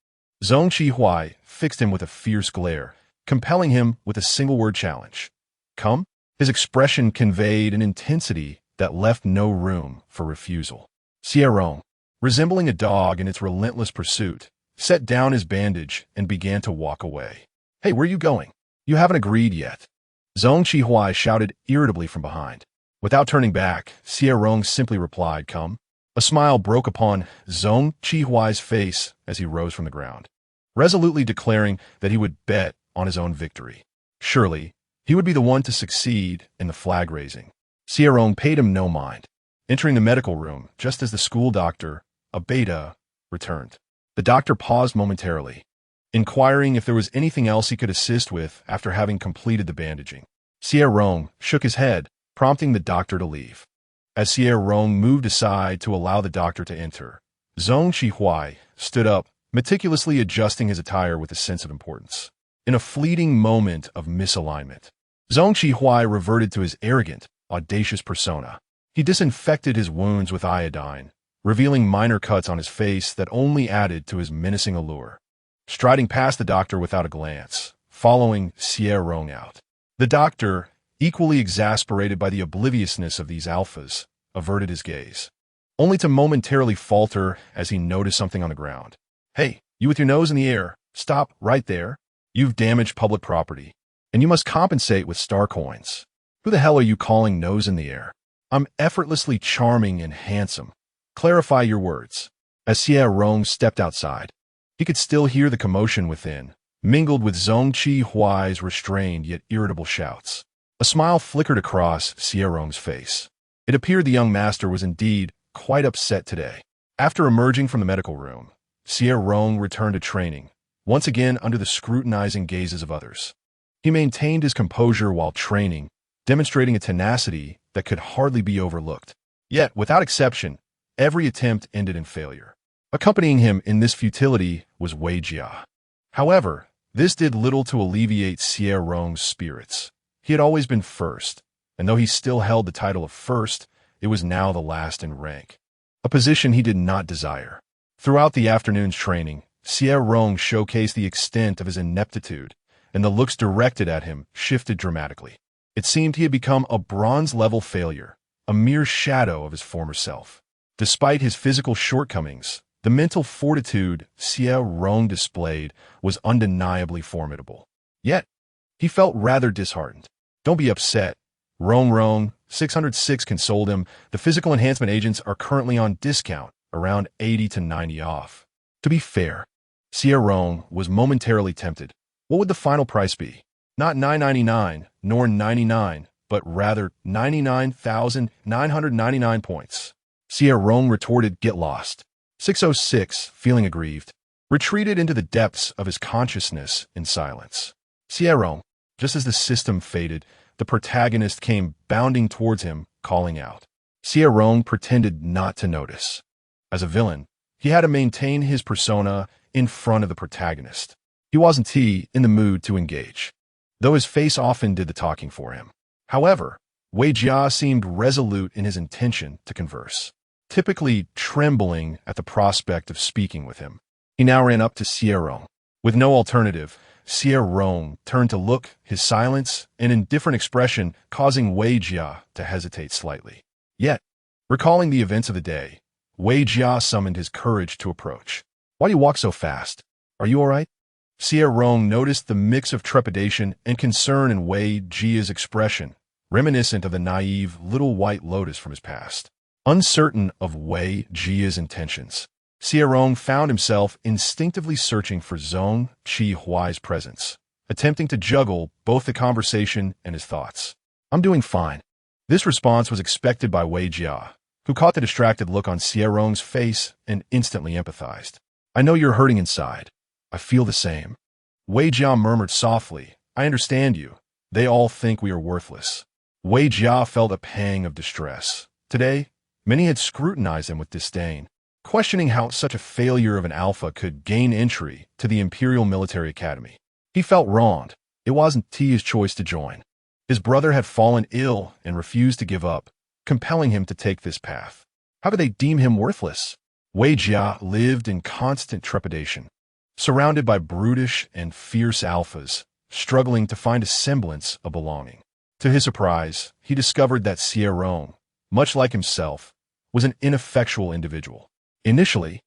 Xie fixed him with a fierce glare, compelling him with a single-word challenge. Come? His expression conveyed an intensity that left no room for refusal. Xie Rong, resembling a dog in its relentless pursuit, set down his bandage and began to walk away. Hey, where are you going? You haven't agreed yet. Xie shouted irritably from behind. Without turning back, Xie Rong simply replied, Come. A smile broke upon Xie's face as he rose from the ground, resolutely declaring that he would bet on his own victory. Surely, he would be the one to succeed in the flag raising. Xie Rong paid him no mind, entering the medical room just as the school doctor, a beta, returned. The doctor paused momentarily, inquiring if there was anything else he could assist with after having completed the bandaging. Xie Rong shook his head, prompting the doctor to leave. As Xie Rong moved aside to allow the doctor to enter, Xie stood up, meticulously adjusting his attire with a sense of importance. In a fleeting moment of misalignment, Xie reverted to his arrogant, audacious persona. He disinfected his wounds with iodine, revealing minor cuts on his face that only added to his menacing allure. Striding past the doctor without a glance, following Xie Rong out, the doctor, equally exasperated by the obliviousness of these alphas, averted his gaze, only to momentarily falter as he noticed something on the ground. Hey, you with your nose in the air, stop right there. You've damaged public property, and you must compensate with star coins. Who the hell are you calling nose in the air? I'm effortlessly charming and handsome. Clarify your words. As Xie Rong stepped outside, he could still hear the commotion within, mingled with Xie's restrained yet irritable shouts. A smile flickered across Xie Rong's face. It appeared the young master was indeed quite upset today. After emerging from the medical room, Xie Rong returned to training, once again under the scrutinizing gazes of others. He maintained his composure while training, demonstrating a tenacity that could hardly be overlooked. Yet, without exception, every attempt ended in failure. Accompanying him in this futility was Wei Jia. However, This did little to alleviate Xie Rong's spirits. He had always been first, and though he still held the title of first, it was now the last in rank, a position he did not desire. Throughout the afternoon's training, Xie Rong showcased the extent of his ineptitude, and the looks directed at him shifted dramatically. It seemed he had become a bronze-level failure, a mere shadow of his former self. Despite his physical shortcomings, the mental fortitude Xie Rong displayed was undeniably formidable. Yet, he felt rather disheartened. "Don't be upset. Rong, 606 consoled him. The physical enhancement agents are currently on discount, around 80 to 90 off. To be fair, Xie Rong was momentarily tempted. What would the final price be? Not $9.99, nor $99, but rather 99,999 points. Xie Rong retorted, "Get lost." 606, feeling aggrieved, retreated into the depths of his consciousness in silence. Xie Rong, just as the system faded, the protagonist came bounding towards him, calling out. Xie Rong pretended not to notice. As a villain, he had to maintain his persona in front of the protagonist. He wasn't in the mood to engage, though his face often did the talking for him. However, Wei Jia seemed resolute in his intention to converse, typically trembling at the prospect of speaking with him. He now ran up to Xie Rong. With no alternative, Xie Rong turned to look, his silence, an indifferent expression causing Wei Jia to hesitate slightly. Yet, recalling the events of the day, Wei Jia summoned his courage to approach. "Why do you walk so fast? Are you all right?" Xie Rong noticed the mix of trepidation and concern in Wei Jia's expression, reminiscent of the naive little white lotus from his past. Uncertain of Wei Jia's intentions, Xie Rong found himself instinctively searching for Zhong Qihuai's presence, attempting to juggle both the conversation and his thoughts. "I'm doing fine." This response was expected by Wei Jia, who caught the distracted look on Xie Rong's face and instantly empathized. "I know you're hurting inside. I feel the same." Wei Jia murmured softly, "I understand you. They all think we are worthless." Wei Jia felt a pang of distress. Today, many had scrutinized him with disdain, questioning how such a failure of an alpha could gain entry to the Imperial Military Academy. He felt wronged. It wasn't Tia's choice to join. His brother had fallen ill and refused to give up, compelling him to take this path. How could they deem him worthless? Wei Jia lived in constant trepidation, surrounded by brutish and fierce alphas, struggling to find a semblance of belonging. To his surprise, he discovered that Xie Rong, much like himself, was an ineffectual individual. Initially,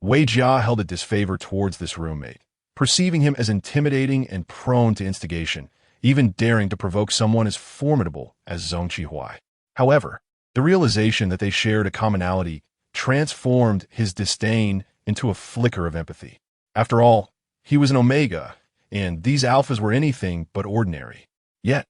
Wei Jia held a disfavor towards this roommate, perceiving him as intimidating and prone to instigation, even daring to provoke someone as formidable as Zhong Qihuai. However, the realization that they shared a commonality transformed his disdain into a flicker of empathy. After all, he was an Omega, and these alphas were anything but ordinary. Yet,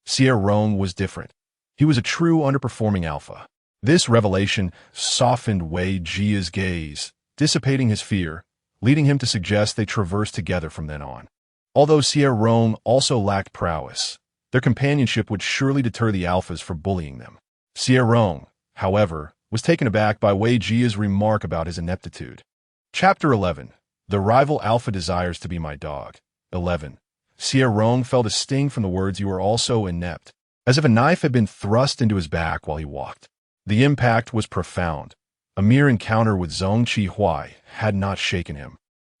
Xie Rong was different. He was a true underperforming alpha. This revelation softened Wei Jia's gaze, dissipating his fear, leading him to suggest they traverse together from then on. Although Xie Rong also lacked prowess, their companionship would surely deter the alphas from bullying them. Xie Rong, however, was taken aback by Wei Jia's remark about his ineptitude. Chapter 11. The rival alpha desires to be my dog. 11. Xie Rong felt a sting from the words "you are also inept," as if a knife had been thrust into his back while he walked. The impact was profound. A mere encounter with Zhong Qihuai had not shaken him.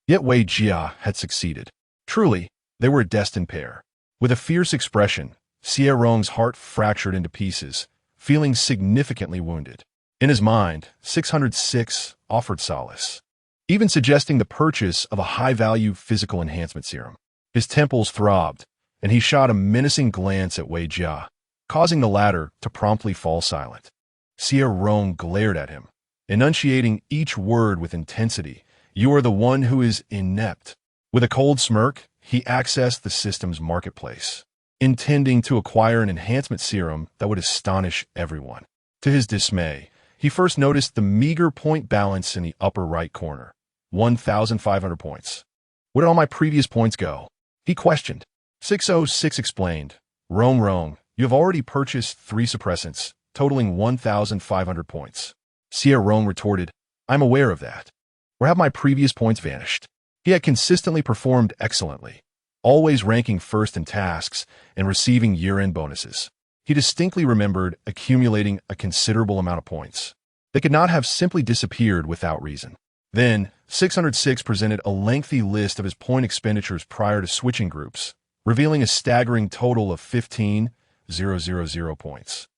Yet Wei Jia had succeeded. Truly, they were a destined pair. With a fierce expression, Xie Rong's heart fractured into pieces, feeling significantly wounded. In his mind, 606 offered solace, even suggesting the purchase of a high-value physical enhancement serum. His temples throbbed, and he shot a menacing glance at Wei Jia, causing the latter to promptly fall silent. Xie Rong glared at him, enunciating each word with intensity. "You are the one who is inept." With a cold smirk, he accessed the system's marketplace, intending to acquire an enhancement serum that would astonish everyone. To his dismay, he first noticed the meager point balance in the upper right corner. 1,500 points. Where did all my previous points go? He questioned. 606 explained. Rong, you have already purchased 3 suppressants, totaling 1,500 points. Xie Rong retorted, "I'm aware of that. Where have my previous points vanished?" He had consistently performed excellently, always ranking first in tasks and receiving year-end bonuses. He distinctly remembered accumulating a considerable amount of points. They could not have simply disappeared without reason. Then, 606 presented a lengthy list of his point expenditures prior to switching groups, revealing a staggering total of 15,000 points,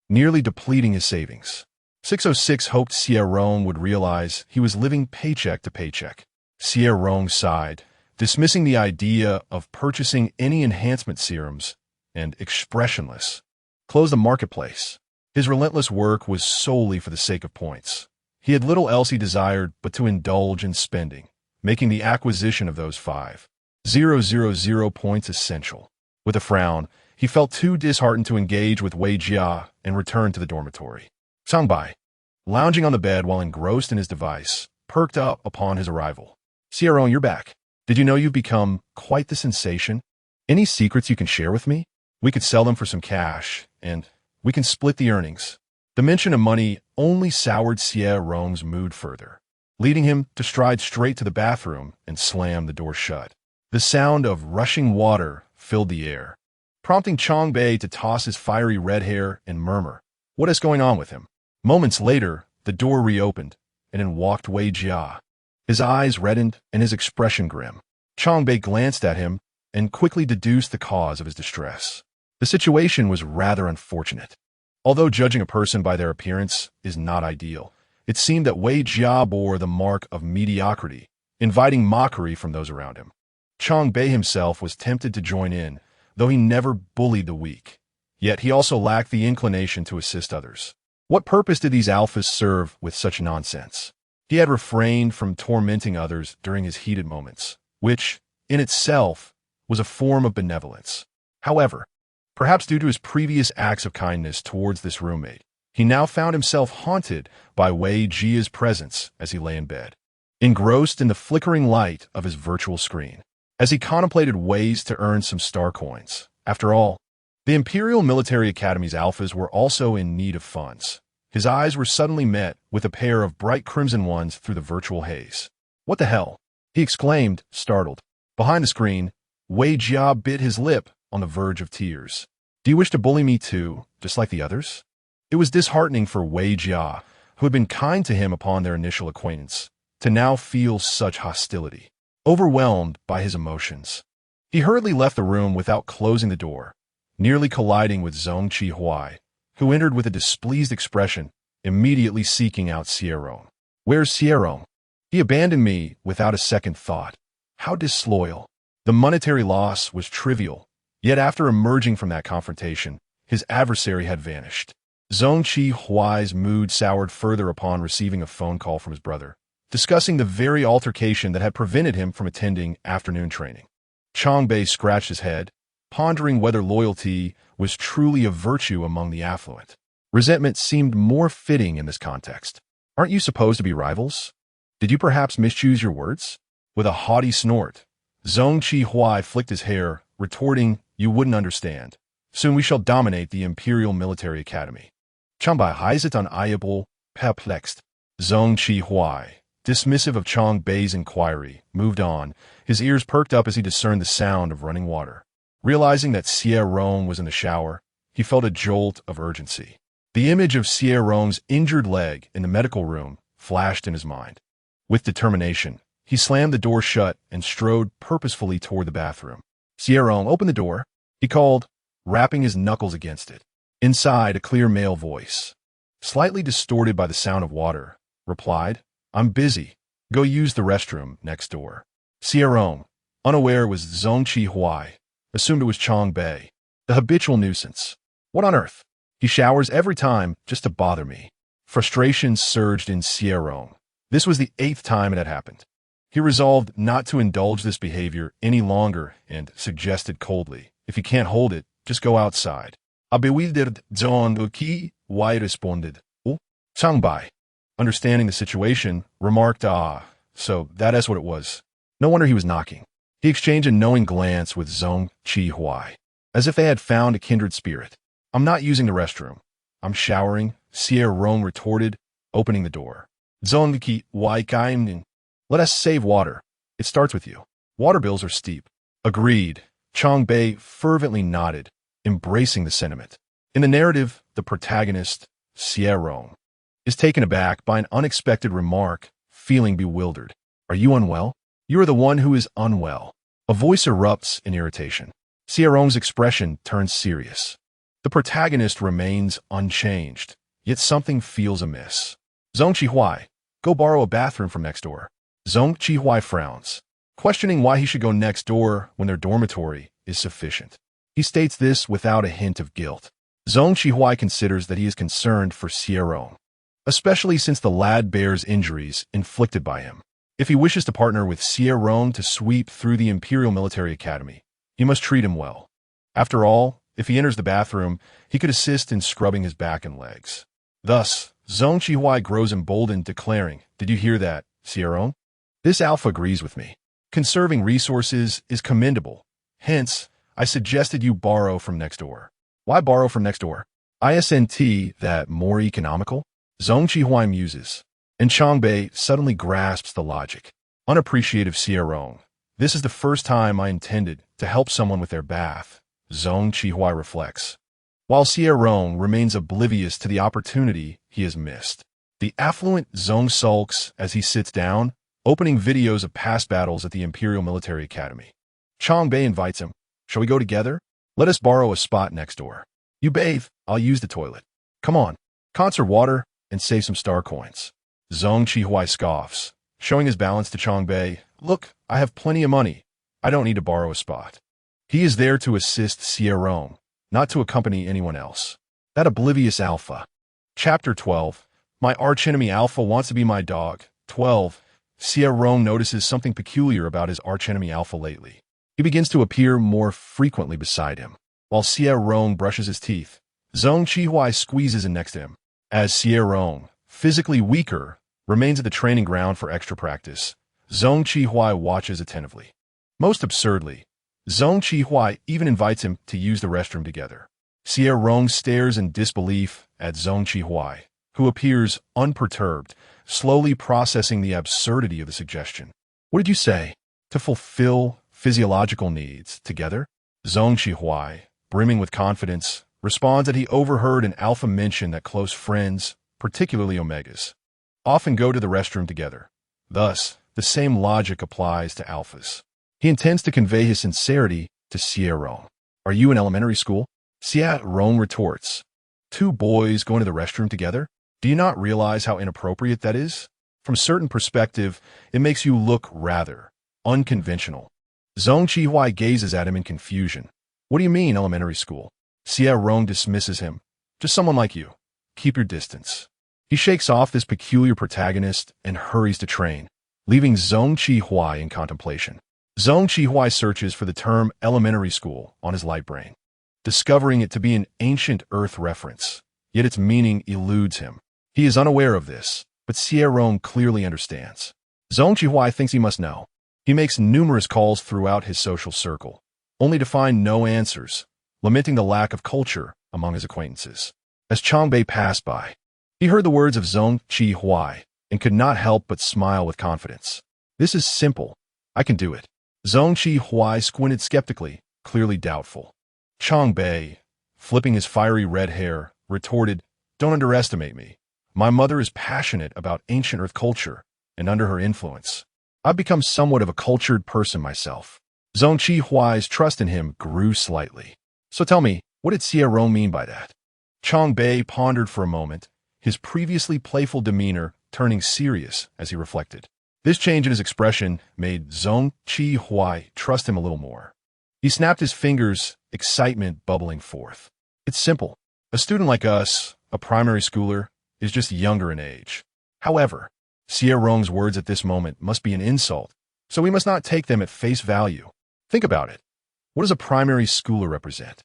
nearly depleting his savings. 606 hoped Xie Rong would realize he was living paycheck to paycheck. Xie Rong sighed, dismissing the idea of purchasing any enhancement serums, and expressionless, closed the marketplace. His relentless work was solely for the sake of points. He had little else he desired but to indulge in spending, making the acquisition of those 5,000 points essential. With a frown, he felt too disheartened to engage with Wei Jia and returned to the dormitory. Sangbai, lounging on the bed while engrossed in his device, perked up upon his arrival. Xie Rong, you're back. Did you know you've become quite the sensation? Any secrets you can share with me? We could sell them for some cash, and we can split the earnings. The mention of money only soured Xie Rong's mood further, leading him to stride straight to the bathroom and slam the door shut. The sound of rushing water filled the air, prompting Chongbei to toss his fiery red hair and murmur, "What is going on with him?" Moments later, the door reopened, and in walked Wei Jia. His eyes reddened and his expression grim. Chongbei glanced at him and quickly deduced the cause of his distress. The situation was rather unfortunate. Although judging a person by their appearance is not ideal, it seemed that Wei Jia bore the mark of mediocrity, inviting mockery from those around him. Chongbei himself was tempted to join in, though he never bullied the weak. Yet he also lacked the inclination to assist others. What purpose did these alphas serve with such nonsense? He had refrained from tormenting others during his heated moments, which, in itself, was a form of benevolence. However, perhaps due to his previous acts of kindness towards this roommate, he now found himself haunted by Wei Jia's presence as he lay in bed, engrossed in the flickering light of his virtual screen, as he contemplated ways to earn some star coins. After all, the Imperial Military Academy's alphas were also in need of funds. His eyes were suddenly met with a pair of bright crimson ones through the virtual haze. "What the hell?" he exclaimed, startled. Behind the screen, Wei Jia bit his lip on the verge of tears. "Do you wish to bully me too, just like the others?" It was disheartening for Wei Jia, who had been kind to him upon their initial acquaintance, to now feel such hostility. Overwhelmed by his emotions, he hurriedly left the room without closing the door, nearly colliding with Zhong Qi, who entered with a displeased expression, immediately seeking out Xie Rong. "Where's Xie Rong? He abandoned me without a second thought. How disloyal." The monetary loss was trivial, yet after emerging from that confrontation, his adversary had vanished. Zhong Qi's mood soured further upon receiving a phone call from his brother, discussing the very altercation that had prevented him from attending afternoon training. Chongbei scratched his head, pondering whether loyalty was truly a virtue among the affluent. Resentment seemed more fitting in this context. "Aren't you supposed to be rivals? Did you perhaps mischoose your words?" With a haughty snort, Zhong Qi flicked his hair, retorting, "You wouldn't understand. Soon we shall dominate the Imperial Military Academy." Chongbei haisit unable, perplexed. Zhong Qi, dismissive of Chongbei's inquiry, moved on, his ears perked up as he discerned the sound of running water. Realizing that Xie Rong was in the shower, he felt a jolt of urgency. The image of Xie Rong's injured leg in the medical room flashed in his mind. With determination, he slammed the door shut and strode purposefully toward the bathroom. "Xie Rong, open the door," he called, rapping his knuckles against it. Inside, a clear male voice, slightly distorted by the sound of water, replied, "I'm busy. Go use the restroom next door." Xie Rong, unaware it was Zhong Qi, assumed it was Chongbei, the habitual nuisance. "What on earth? He showers every time just to bother me." Frustration surged in Xie Rong. This was the 8th time it had happened. He resolved not to indulge this behavior any longer and suggested coldly, "If you can't hold it, just go outside." A bewildered Zhong Qi responded, "Oh." Chongbei, understanding the situation, remarked, so that is what it was. No wonder he was knocking. He exchanged a knowing glance with Zhong Qi, as if they had found a kindred spirit. "I'm not using the restroom. I'm showering," Xie Rong retorted, opening the door. Zhong Qi, let us save water. It starts with you. Water bills are steep." Agreed. Chongbei fervently nodded, embracing the sentiment. In the narrative, the protagonist, Xie Rong, is taken aback by an unexpected remark, feeling bewildered. Are you unwell? You are the one who is unwell. A voice erupts in irritation. Xie Rong's expression turns serious. The protagonist remains unchanged, yet something feels amiss. Zong Qihuai, go borrow a bathroom from next door. Zong Qihuai frowns, questioning why he should go next door when their dormitory is sufficient. He states this without a hint of guilt. Zong Qihuai considers that he is concerned for Xie Rong, especially since the lad bears injuries inflicted by him. If he wishes to partner with Xie Rong to sweep through the Imperial Military Academy, he must treat him well. After all, if he enters the bathroom, he could assist in scrubbing his back and legs. Thus, Zong Qihuai grows emboldened, declaring, "Did you hear that, Xie Rong? This alpha agrees with me. Conserving resources is commendable. Hence, I suggested you borrow from next door." Why borrow from next door? Isn't that more economical? Zong Qihuai muses, and Chongbei suddenly grasps the logic. Unappreciative Xie Rong. This is the first time I intended to help someone with their bath, Zong Qihuai reflects, while Xie Rong remains oblivious to the opportunity he has missed. The affluent Zong sulks as he sits down, opening videos of past battles at the Imperial Military Academy. Chongbei invites him. Shall we go together? Let us borrow a spot next door. You bathe, I'll use the toilet. Come on, conserve water and save some star coins. Zong Qihuai scoffs, showing his balance to Chongbei. Look, I have plenty of money. I don't need to borrow a spot. He is there to assist Xie Rong, not to accompany anyone else. That oblivious alpha. Chapter 12. My archenemy Alpha wants to be my dog. 12. Xie Rong notices something peculiar about his archenemy Alpha lately. He begins to appear more frequently beside him. While Xie Rong brushes his teeth, Zong Qihuai squeezes in next to him. As Xie Rong, physically weaker, remains at the training ground for extra practice, Zong Qihuai watches attentively. Most absurdly, Zong Qihuai even invites him to use the restroom together. Xie Rong stares in disbelief at Zong Qihuai, who appears unperturbed, slowly processing the absurdity of the suggestion. What did you say? To fulfill physiological needs together? Zong Qihuai, brimming with confidence, responds that he overheard an alpha mention that close friends, particularly omegas, often go to the restroom together. Thus, the same logic applies to alphas. He intends to convey his sincerity to Xie Rong. Are you in elementary school? Xie Rong retorts. Two boys going to the restroom together? Do you not realize how inappropriate that is? From a certain perspective, it makes you look rather unconventional. Zong Qihuai gazes at him in confusion. What do you mean, elementary school? Xie Rong dismisses him. Just someone like you. Keep your distance. He shakes off this peculiar protagonist and hurries to train, leaving Zong Qihuai in contemplation. Zong Qihuai searches for the term elementary school on his light brain, discovering it to be an ancient Earth reference, yet its meaning eludes him. He is unaware of this, but Xie Rong clearly understands. Zong Qihuai thinks he must know. He makes numerous calls throughout his social circle, only to find no answers, lamenting the lack of culture among his acquaintances. As Chongbei passed by, he heard the words of Zong Qihuai and could not help but smile with confidence. This is simple. I can do it. Zong Qihuai squinted skeptically, clearly doubtful. Chongbei, flipping his fiery red hair, retorted, Don't underestimate me. My mother is passionate about ancient Earth culture, and under her influence, I've become somewhat of a cultured person myself. Zong Qihuai's trust in him grew slightly. So tell me, what did Xie Rong mean by that? Chongbei pondered for a moment, his previously playful demeanor turning serious as he reflected. This change in his expression made Zong Qihuai trust him a little more. He snapped his fingers, excitement bubbling forth. It's simple. A student like us, a primary schooler, is just younger in age. However, Xie Rong's words at this moment must be an insult, so we must not take them at face value. Think about it. What does a primary schooler represent?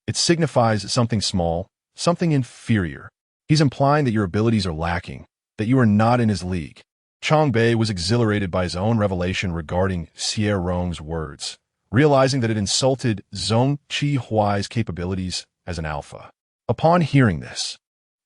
It signifies something small, something inferior. He's implying that your abilities are lacking, that you are not in his league. Chongbei was exhilarated by his own revelation regarding Xie Rong's words, realizing that it insulted Zong Qihuai's capabilities as an alpha. Upon hearing this,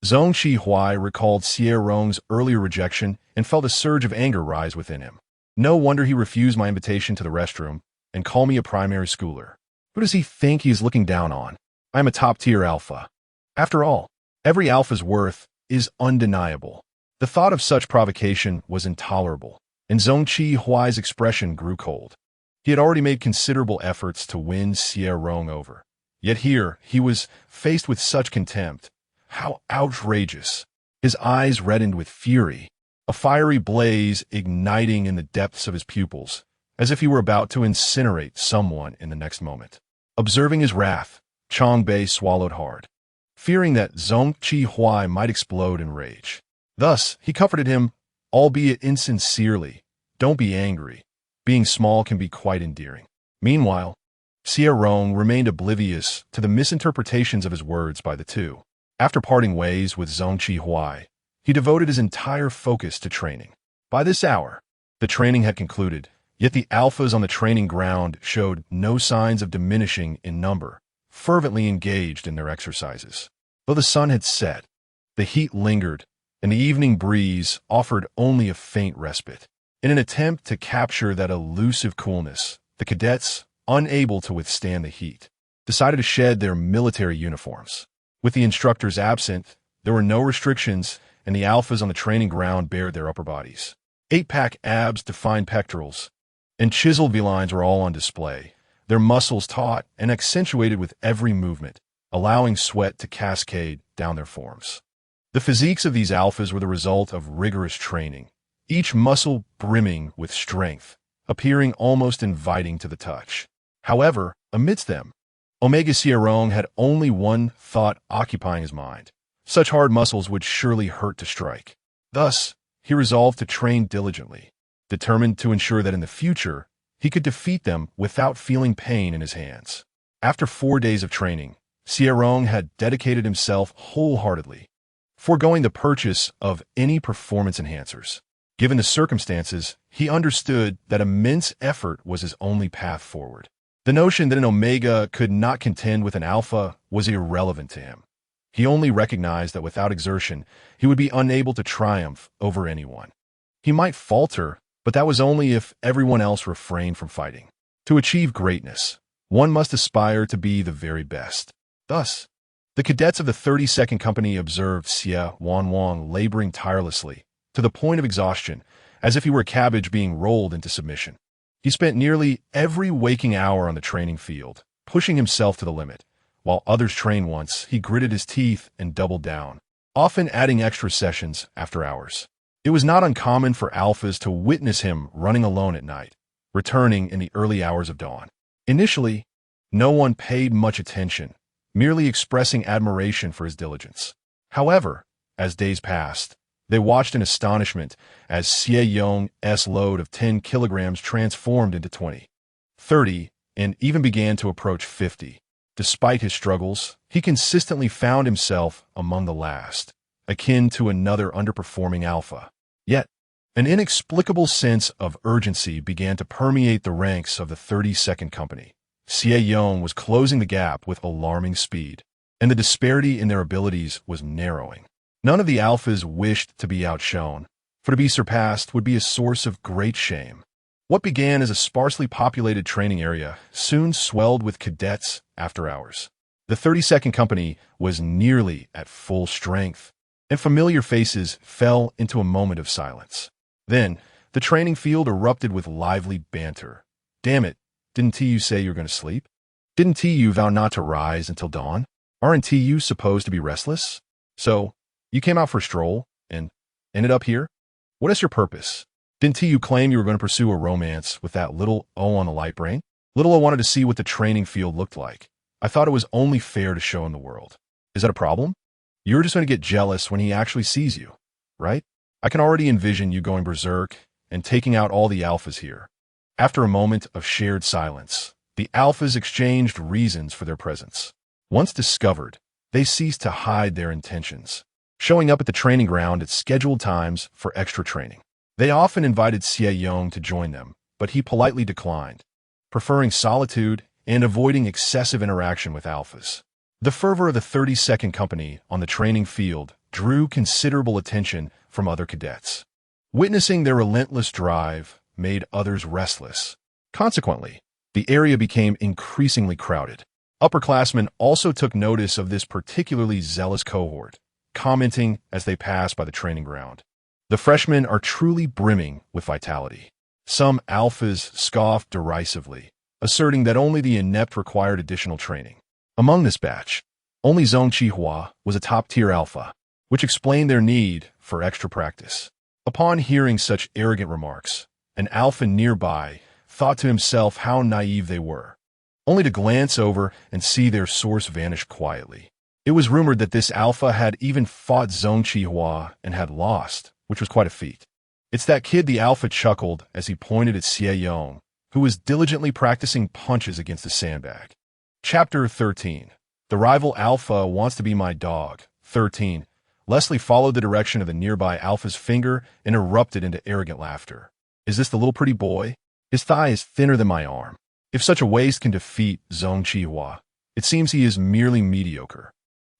Zong Qihuai recalled Xie Rong's earlier rejection and felt a surge of anger rise within him. No wonder he refused my invitation to the restroom. and call me a primary schooler. Who does he think he is looking down on? I am a top-tier alpha. After all, every alpha's worth is undeniable. The thought of such provocation was intolerable, and Zhongqi Huai's expression grew cold. He had already made considerable efforts to win Xie Rong over. Yet here, he was faced with such contempt. How outrageous! His eyes reddened with fury, a fiery blaze igniting in the depths of his pupils, as if he were about to incinerate someone in the next moment. Observing his wrath, Chong Bei swallowed hard, fearing that Zhongqi Huai might explode in rage. Thus, he comforted him, albeit insincerely. Don't be angry. Being small can be quite endearing. Meanwhile, Xie Rong remained oblivious to the misinterpretations of his words by the two. After parting ways with Zhongqi Huai, he devoted his entire focus to training. By this hour, the training had concluded, yet the alphas on the training ground showed no signs of diminishing in number, fervently engaged in their exercises. Though the sun had set, the heat lingered, and the evening breeze offered only a faint respite. In an attempt to capture that elusive coolness, the cadets, unable to withstand the heat, decided to shed their military uniforms. With the instructors absent, there were no restrictions, and the alphas on the training ground bared their upper bodies. 8-pack abs, defined pectorals, and chiseled V-lines were all on display, their muscles taut and accentuated with every movement, allowing sweat to cascade down their forms. The physiques of these alphas were the result of rigorous training, each muscle brimming with strength, appearing almost inviting to the touch. However, amidst them, Omega Xie Rong had only one thought occupying his mind. Such hard muscles would surely hurt to strike. Thus, he resolved to train diligently, determined to ensure that in the future, he could defeat them without feeling pain in his hands. After 4 days of training, Xie Rong had dedicated himself wholeheartedly, foregoing the purchase of any performance enhancers. Given the circumstances, he understood that immense effort was his only path forward. The notion that an Omega could not contend with an Alpha was irrelevant to him. He only recognized that without exertion, he would be unable to triumph over anyone. He might falter, but that was only if everyone else refrained from fighting. To achieve greatness, one must aspire to be the very best. Thus, the cadets of the 32nd Company observed Xie Wang laboring tirelessly, to the point of exhaustion, as if he were a cabbage being rolled into submission. He spent nearly every waking hour on the training field, pushing himself to the limit. While others trained once, he gritted his teeth and doubled down, often adding extra sessions after hours. It was not uncommon for alphas to witness him running alone at night, returning in the early hours of dawn. Initially, no one paid much attention, merely expressing admiration for his diligence. However, as days passed, they watched in astonishment as Xie Yong's load of 10 kilograms transformed into 20, 30, and even began to approach 50. Despite his struggles, he consistently found himself among the last, akin to another underperforming alpha. Yet, an inexplicable sense of urgency began to permeate the ranks of the 32nd Company. Xie Yong was closing the gap with alarming speed, and the disparity in their abilities was narrowing. None of the alphas wished to be outshone, for to be surpassed would be a source of great shame. What began as a sparsely populated training area soon swelled with cadets after hours. The 32nd Company was nearly at full strength, and familiar faces fell into a moment of silence. Then, the training field erupted with lively banter. Damn it, didn't TU say you're going to sleep? Didn't TU vow not to rise until dawn? Aren't TU supposed to be restless? So, you came out for a stroll and ended up here? What is your purpose? Didn't TU claim you were going to pursue a romance with that little O on the light brain? Little O wanted to see what the training field looked like. I thought it was only fair to show him the world. Is that a problem? You're just going to get jealous when he actually sees you, right? I can already envision you going berserk and taking out all the alphas here. After a moment of shared silence, the alphas exchanged reasons for their presence. Once discovered, they ceased to hide their intentions, showing up at the training ground at scheduled times for extra training. They often invited Xie Yong to join them, but he politely declined, preferring solitude and avoiding excessive interaction with alphas. The fervor of the 32nd Company on the training field drew considerable attention from other cadets. Witnessing their relentless drive made others restless. Consequently, The area became increasingly crowded. Upperclassmen also took notice of this particularly zealous cohort, commenting as they passed by the training ground. The freshmen are truly brimming with vitality. Some alphas scoffed derisively, asserting that only the inept required additional training. Among this batch, only Xie was a top-tier alpha, which explained their need for extra practice. Upon hearing such arrogant remarks, an alpha nearby thought to himself how naive they were, only to glance over and see their source vanish quietly. It was rumored that this alpha had even fought Xie and had lost, which was quite a feat. "It's that kid," the alpha chuckled as he pointed at Xie Rong, who was diligently practicing punches against the sandbag. Chapter 13. The rival alpha wants to be my dog. 13. Leslie followed the direction of the nearby alpha's finger and erupted into arrogant laughter. "Is this the little pretty boy? His thigh is thinner than my arm. If such a waist can defeat Xie, it seems he is merely mediocre,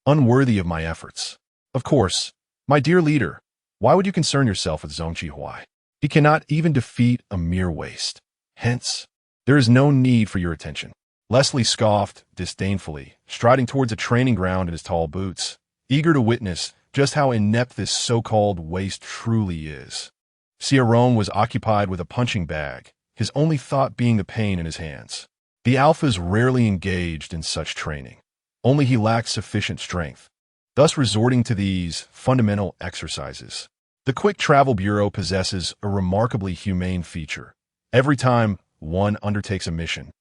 unworthy of my efforts. Of course, my dear leader, why would you concern yourself with Xie? He cannot even defeat a mere waist. Hence, there is no need for your attention." Leslie scoffed disdainfully, striding towards a training ground in his tall boots, eager to witness just how inept this so-called waist truly is. Xie Rong was occupied with a punching bag, his only thought being the pain in his hands. The alphas rarely engaged in such training. Only he lacked sufficient strength, thus resorting to these fundamental exercises. The Quick Travel Bureau possesses a remarkably humane feature. Every time one undertakes a mission,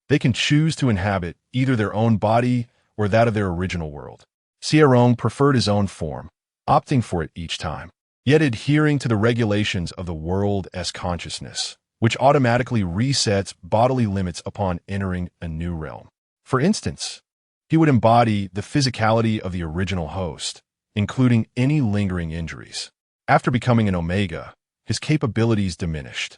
they can choose to inhabit either their own body or that of their original world. Xie Rong preferred his own form, opting for it each time, yet adhering to the regulations of the world's consciousness, which automatically resets bodily limits upon entering a new realm. For instance, he would embody the physicality of the original host, including any lingering injuries. After becoming an Omega, his capabilities diminished.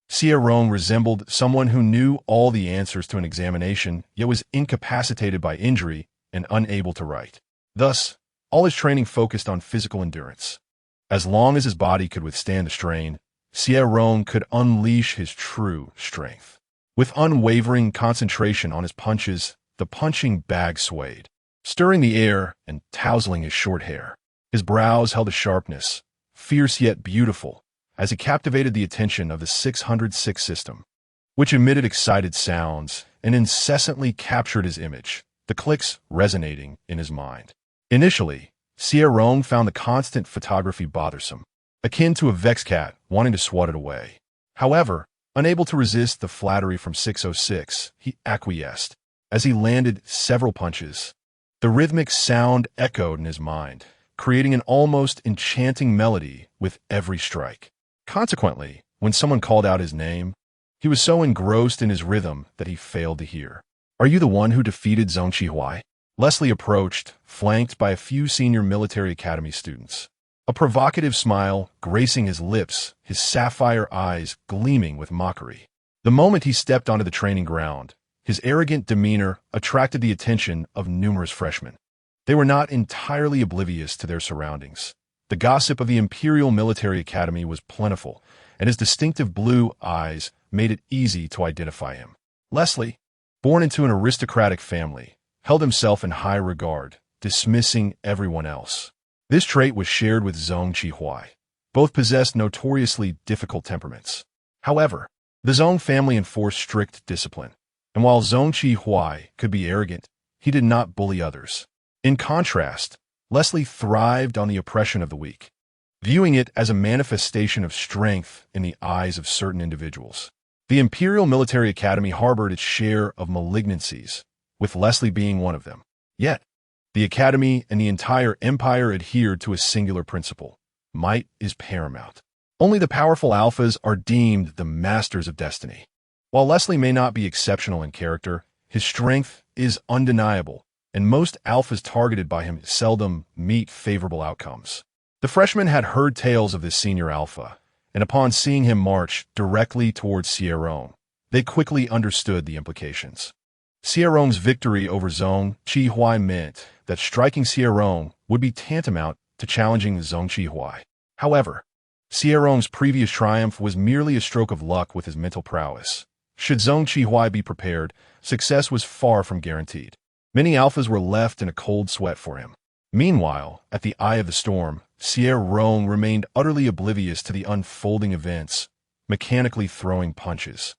Xie Rong resembled someone who knew all the answers to an examination, yet was incapacitated by injury and unable to write. Thus, all his training focused on physical endurance. As long as his body could withstand the strain, Xie Rong could unleash his true strength. With unwavering concentration on his punches, the punching bag swayed, stirring the air and tousling his short hair. His brows held a sharpness, fierce yet beautiful, as he captivated the attention of the 606 system, which emitted excited sounds and incessantly captured his image, the clicks resonating in his mind. Initially, Xie Rong found the constant photography bothersome, akin to a vexed cat wanting to swat it away. However, unable to resist the flattery from 606, he acquiesced. As he landed several punches, the rhythmic sound echoed in his mind, creating an almost enchanting melody with every strike. Consequently, when someone called out his name, he was so engrossed in his rhythm that he failed to hear. "Are you the one who defeated Xie?" Leslie approached, flanked by a few senior military academy students. A provocative smile gracing his lips, his sapphire eyes gleaming with mockery. The moment he stepped onto the training ground, his arrogant demeanor attracted the attention of numerous freshmen. They were not entirely oblivious to their surroundings. The gossip of the Imperial Military Academy was plentiful, and his distinctive blue eyes made it easy to identify him. Leslie, born into an aristocratic family, held himself in high regard, dismissing everyone else. This trait was shared with Xie. Both possessed notoriously difficult temperaments. However, the Zong family enforced strict discipline, and while Xie could be arrogant, he did not bully others. In contrast, Leslie thrived on the oppression of the weak, viewing it as a manifestation of strength in the eyes of certain individuals. The Imperial Military Academy harbored its share of malignancies, with Leslie being one of them. Yet, the Academy and the entire Empire adhered to a singular principle: might is paramount. Only the powerful alphas are deemed the masters of destiny. While Leslie may not be exceptional in character, his strength is undeniable, and most alphas targeted by him seldom meet favorable outcomes. The freshmen had heard tales of this senior alpha, and upon seeing him march directly towards Xie Rong, they quickly understood the implications. Xie Rong's victory over Xie meant that striking Xie Rong would be tantamount to challenging Xie. However, Xie Rong's previous triumph was merely a stroke of luck with his mental prowess. Should Zhong Qihui be prepared, success was far from guaranteed. Many alphas were left in a cold sweat for him. Meanwhile, at the eye of the storm, Xie Rong remained utterly oblivious to the unfolding events, mechanically throwing punches.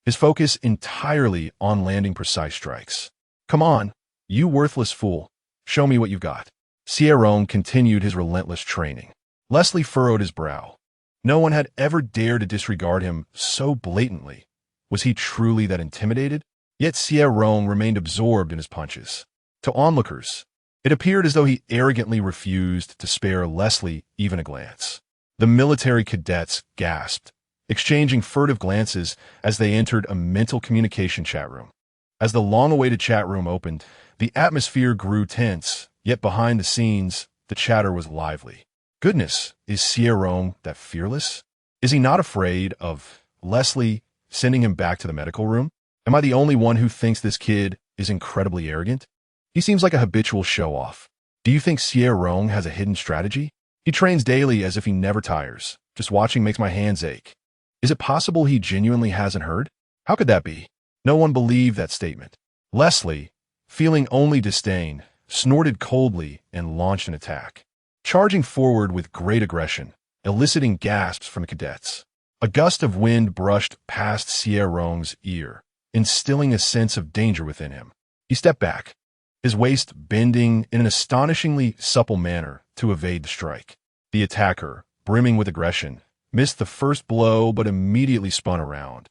His focus entirely on landing precise strikes. "Come on, you worthless fool. Show me what you've got." Xie Rong continued his relentless training. Leslie furrowed his brow. No one had ever dared to disregard him so blatantly. Was he truly that intimidated? Yet Xie Rong remained absorbed in his punches. To onlookers, it appeared as though he arrogantly refused to spare Leslie even a glance. The military cadets gasped, exchanging furtive glances as they entered a mental communication chat room. As the long-awaited chat room opened, the atmosphere grew tense, yet behind the scenes, the chatter was lively. Goodness, is Xie Rong that fearless? Is he not afraid of Leslie sending him back to the medical room? Am I the only one who thinks this kid is incredibly arrogant? He seems like a habitual show-off. Do you think Xie Rong has a hidden strategy? He trains daily as if he never tires. Just watching makes my hands ache. Is it possible he genuinely hasn't heard? How could that be? No one believed that statement. Leslie, feeling only disdain, snorted coldly and launched an attack, charging forward with great aggression, eliciting gasps from the cadets. A gust of wind brushed past Xie Rong's ear, instilling a sense of danger within him. He stepped back, his waist bending in an astonishingly supple manner to evade the strike. The attacker, brimming with aggression, missed the first blow but immediately spun around,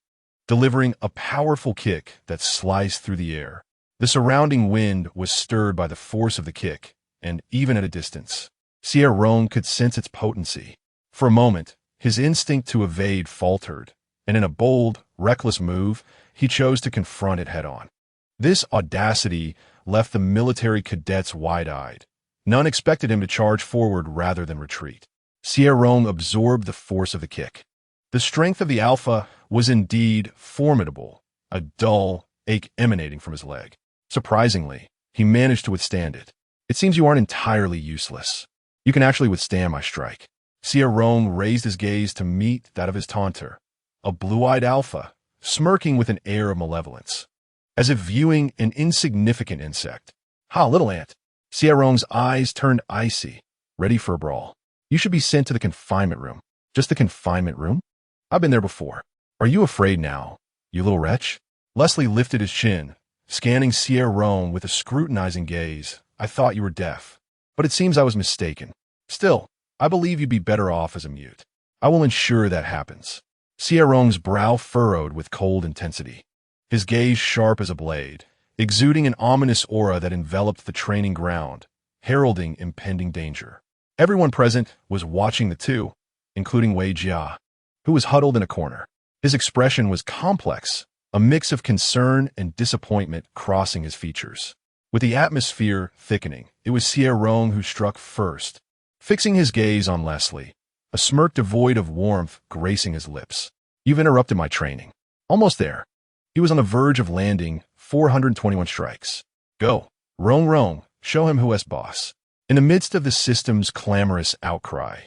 delivering a powerful kick that sliced through the air. The surrounding wind was stirred by the force of the kick, and even at a distance, Xie Rong could sense its potency. For a moment, his instinct to evade faltered, and in a bold, reckless move, he chose to confront it head-on. This audacity left the military cadets wide-eyed. None expected him to charge forward rather than retreat. Xie Rong absorbed the force of the kick. The strength of the alpha was indeed formidable, a dull ache emanating from his leg. Surprisingly, he managed to withstand it. "It seems you aren't entirely useless. You can actually withstand my strike." Xie Rong raised his gaze to meet that of his taunter, a blue-eyed alpha, smirking with an air of malevolence, as if viewing an insignificant insect. "Ha, little ant." Xie Rong's eyes turned icy, ready for a brawl. "You should be sent to the confinement room." "Just the confinement room? I've been there before." "Are you afraid now, you little wretch?" Leslie lifted his chin, scanning Xie Rong with a scrutinizing gaze. "I thought you were deaf, but it seems I was mistaken. Still, I believe you'd be better off as a mute. I will ensure that happens." Xie Rong's brow furrowed with cold intensity, his gaze sharp as a blade, exuding an ominous aura that enveloped the training ground, heralding impending danger. Everyone present was watching the two, including Wei Jia, who was huddled in a corner. His expression was complex, a mix of concern and disappointment crossing his features. With the atmosphere thickening, it was Xie Rong who struck first, fixing his gaze on Leslie, a smirk devoid of warmth gracing his lips. "You've interrupted my training." "Almost there." He was on the verge of landing 421 strikes. "Go. Rong Rong, show him who is boss." In the midst of the system's clamorous outcry,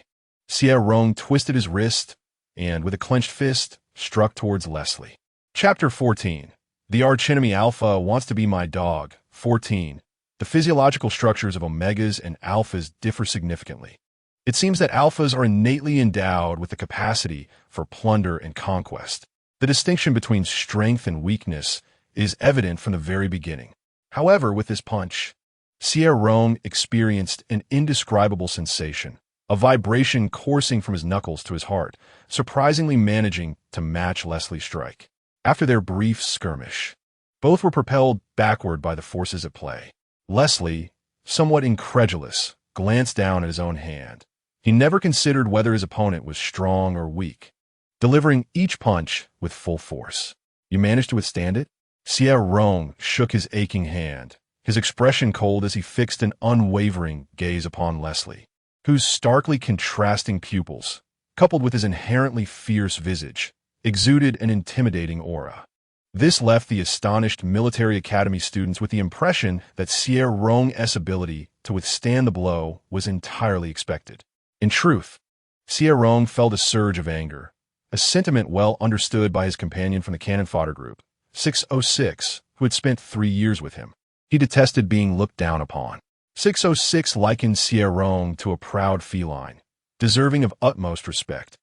Xie Rong twisted his wrist and, with a clenched fist, struck towards Leslie. Chapter 14. The archenemy alpha wants to be my dog. 14. The physiological structures of omegas and alphas differ significantly. It seems that alphas are innately endowed with the capacity for plunder and conquest. The distinction between strength and weakness is evident from the very beginning. However, with this punch, Xie Rong experienced an indescribable sensation, a vibration coursing from his knuckles to his heart, surprisingly managing to match Leslie's strike. After their brief skirmish, both were propelled backward by the forces at play. Leslie, somewhat incredulous, glanced down at his own hand. He never considered whether his opponent was strong or weak, delivering each punch with full force. "You managed to withstand it?" Xie Rong shook his aching hand, his expression cold as he fixed an unwavering gaze upon Leslie, whose starkly contrasting pupils, coupled with his inherently fierce visage, exuded an intimidating aura. This left the astonished military academy students with the impression that Xie Rong's ability to withstand the blow was entirely expected. In truth, Xie Rong felt a surge of anger, a sentiment well understood by his companion from the cannon fodder group, 606, who had spent 3 years with him. He detested being looked down upon. 606 likened Xie Rong to a proud feline, deserving of utmost respect.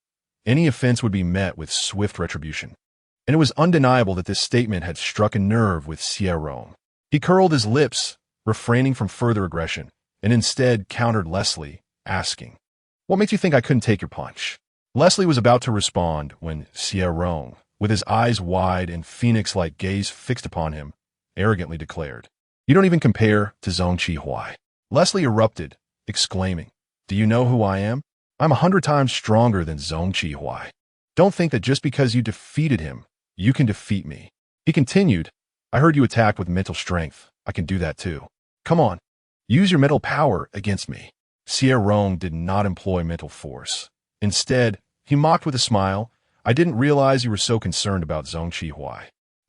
Any offense would be met with swift retribution. And it was undeniable that this statement had struck a nerve with Xie Rong. He curled his lips, refraining from further aggression, and instead countered Leslie, asking, "What makes you think I couldn't take your punch?" Leslie was about to respond when Xie Rong, with his eyes wide and phoenix-like gaze fixed upon him, arrogantly declared, "You don't even compare to He." Leslie erupted, exclaiming, "Do you know who I am? I'm 100 times stronger than He. Don't think that just because you defeated him, you can defeat me." He continued, "I heard you attack with mental strength. I can do that too. Come on, use your mental power against me." Xie Rong did not employ mental force. Instead, he mocked with a smile, "I didn't realize you were so concerned about He."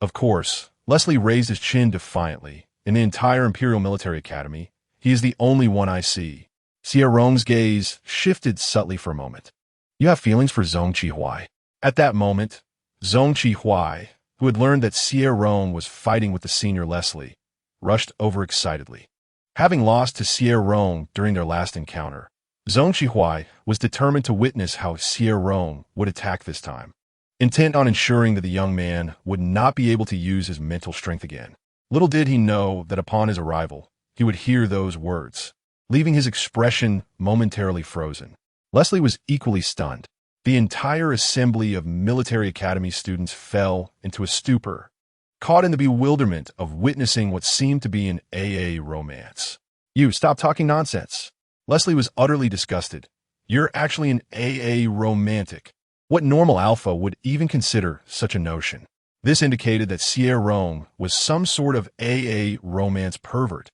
Of course, Leslie raised his chin defiantly. In the entire Imperial Military Academy, he is the only one I see. Xie Rong's gaze shifted subtly for a moment. "You have feelings for He?" At that moment, He, who had learned that Xie Rong was fighting with the senior Leslie, rushed over excitedly. Having lost to Xie Rong during their last encounter, He was determined to witness how Xie Rong would attack this time, intent on ensuring that the young man would not be able to use his mental strength again. Little did he know that upon his arrival, he would hear those words, leaving his expression momentarily frozen. Leslie was equally stunned. The entire assembly of military academy students fell into a stupor, caught in the bewilderment of witnessing what seemed to be an AA romance. "You, stop talking nonsense." Leslie was utterly disgusted. "You're actually an AA romantic. What normal alpha would even consider such a notion?" This indicated that Xie Rong was some sort of AA romance pervert.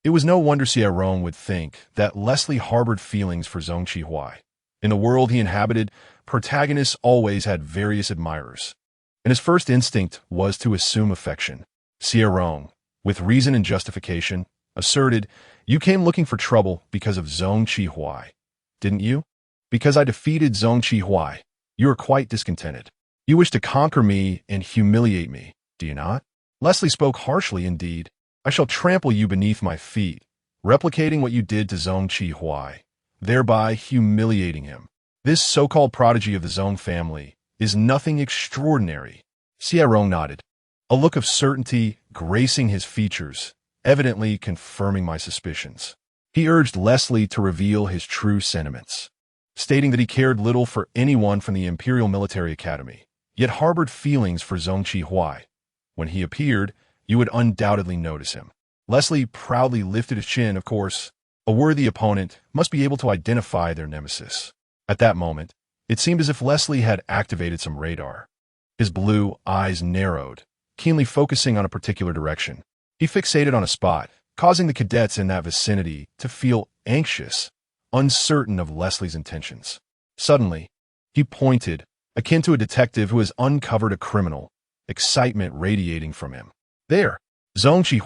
It was no wonder Xie Rong would think that Leslie harbored feelings for He. In the world he inhabited, protagonists always had various admirers, and his first instinct was to assume affection. Xie Rong, with reason and justification, asserted, "You came looking for trouble because of He, didn't you? Because I defeated He, you are quite discontented. You wish to conquer me and humiliate me, do you not?" Leslie spoke harshly indeed. "I shall trample you beneath my feet, replicating what you did to He, thereby humiliating him. This so-called prodigy of the Zone family is nothing extraordinary." Xie Rong nodded, a look of certainty gracing his features, evidently confirming my suspicions. He urged Leslie to reveal his true sentiments, stating that he cared little for anyone from the Imperial Military Academy, yet harbored feelings for He. When he appeared, you would undoubtedly notice him. Leslie proudly lifted his chin. Of course, a worthy opponent must be able to identify their nemesis. At that moment, it seemed as if Leslie had activated some radar. His blue eyes narrowed, keenly focusing on a particular direction. He fixated on a spot, causing the cadets in that vicinity to feel anxious, uncertain of Leslie's intentions. Suddenly, he pointed, akin to a detective who has uncovered a criminal, excitement radiating from him. "There, He,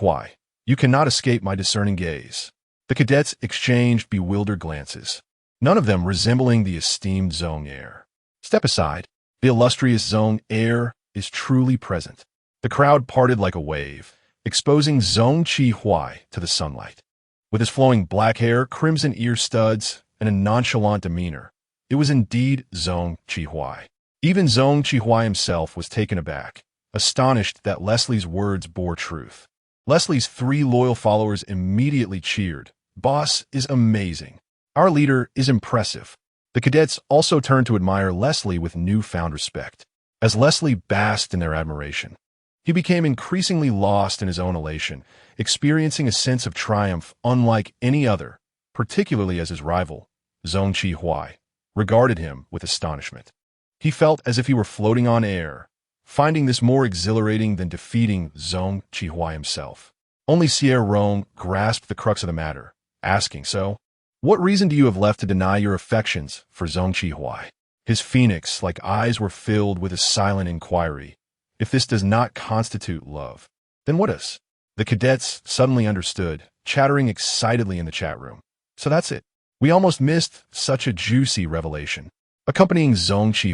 you cannot escape my discerning gaze." The cadets exchanged bewildered glances, none of them resembling the esteemed Zone heir. "Step aside. The illustrious Zone heir is truly present." The crowd parted like a wave, exposing He to the sunlight. With his flowing black hair, crimson ear studs, and a nonchalant demeanor, it was indeed He. Even He himself was taken aback, astonished that Leslie's words bore truth. Leslie's 3 loyal followers immediately cheered. "Boss is amazing. Our leader is impressive." The cadets also turned to admire Leslie with newfound respect. As Leslie basked in their admiration, he became increasingly lost in his own elation, experiencing a sense of triumph unlike any other, particularly as his rival, He, regarded him with astonishment. He felt as if he were floating on air, finding this more exhilarating than defeating He himself. Only Xie Rong grasped the crux of the matter, asking, "So, what reason do you have left to deny your affections for He?" His phoenix-like eyes were filled with a silent inquiry. If this does not constitute love, then what does? The cadets suddenly understood, chattering excitedly in the chat room. "So that's it. We almost missed such a juicy revelation." Accompanying He,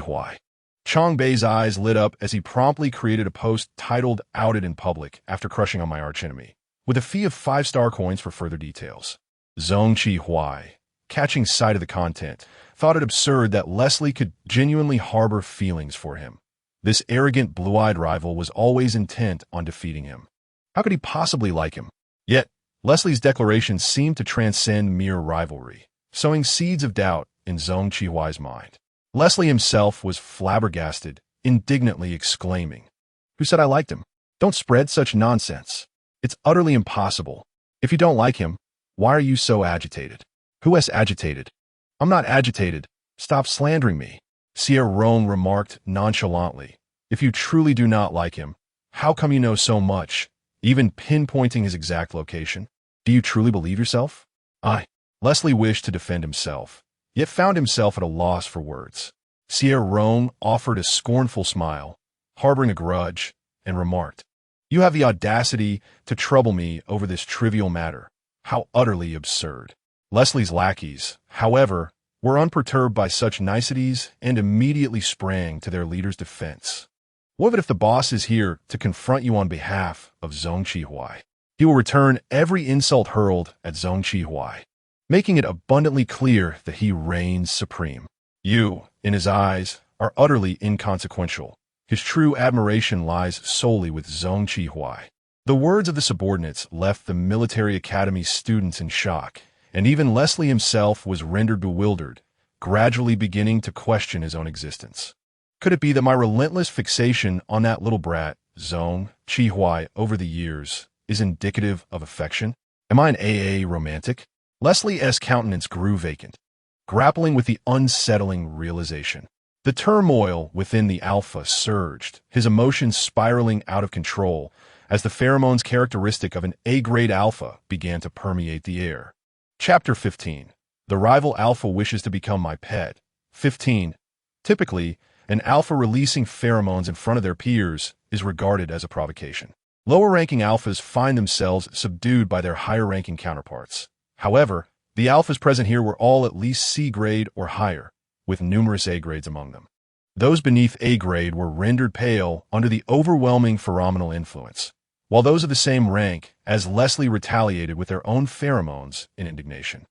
Chongbei's eyes lit up as he promptly created a post titled "Outed in Public" after crushing on my archenemy, with a fee of 5-star coins for further details. Xie, catching sight of the content, thought it absurd that Leslie could genuinely harbor feelings for him. This arrogant, blue-eyed rival was always intent on defeating him. How could he possibly like him? Yet, Leslie's declarations seemed to transcend mere rivalry, sowing seeds of doubt in Xie's mind. Leslie himself was flabbergasted, indignantly exclaiming, "Who said I liked him? Don't spread such nonsense. It's utterly impossible. If you don't like him, why are you so agitated?" "Who has agitated?" "I'm not agitated. Stop slandering me," Xie Rong remarked nonchalantly. "If you truly do not like him, how come you know so much, even pinpointing his exact location? Do you truly believe yourself?" Leslie wished to defend himself, yet found himself at a loss for words. Xie Rong offered a scornful smile, harboring a grudge, and remarked, "You have the audacity to trouble me over this trivial matter. How utterly absurd." Leslie's lackeys, however, were unperturbed by such niceties and immediately sprang to their leader's defense. "What if the boss is here to confront you on behalf of Xie? He will return every insult hurled at Xie, making it abundantly clear that he reigns supreme. You, in his eyes, are utterly inconsequential. His true admiration lies solely with Xie." The words of the subordinates left the military academy students in shock, and even Leslie himself was rendered bewildered, gradually beginning to question his own existence. Could it be that my relentless fixation on that little brat, Xie, over the years, is indicative of affection? Am I an AA romantic? Leslie's countenance grew vacant, grappling with the unsettling realization. The turmoil within the alpha surged, his emotions spiraling out of control as the pheromones characteristic of an A-grade alpha began to permeate the air. Chapter 15. The rival alpha wishes to become my pet. 15. Typically, an alpha releasing pheromones in front of their peers is regarded as a provocation. Lower-ranking alphas find themselves subdued by their higher-ranking counterparts. However, the alphas present here were all at least C-grade or higher, with numerous A-grades among them. Those beneath A-grade were rendered pale under the overwhelming pheromonal influence, while those of the same rank as Leslie retaliated with their own pheromones in indignation.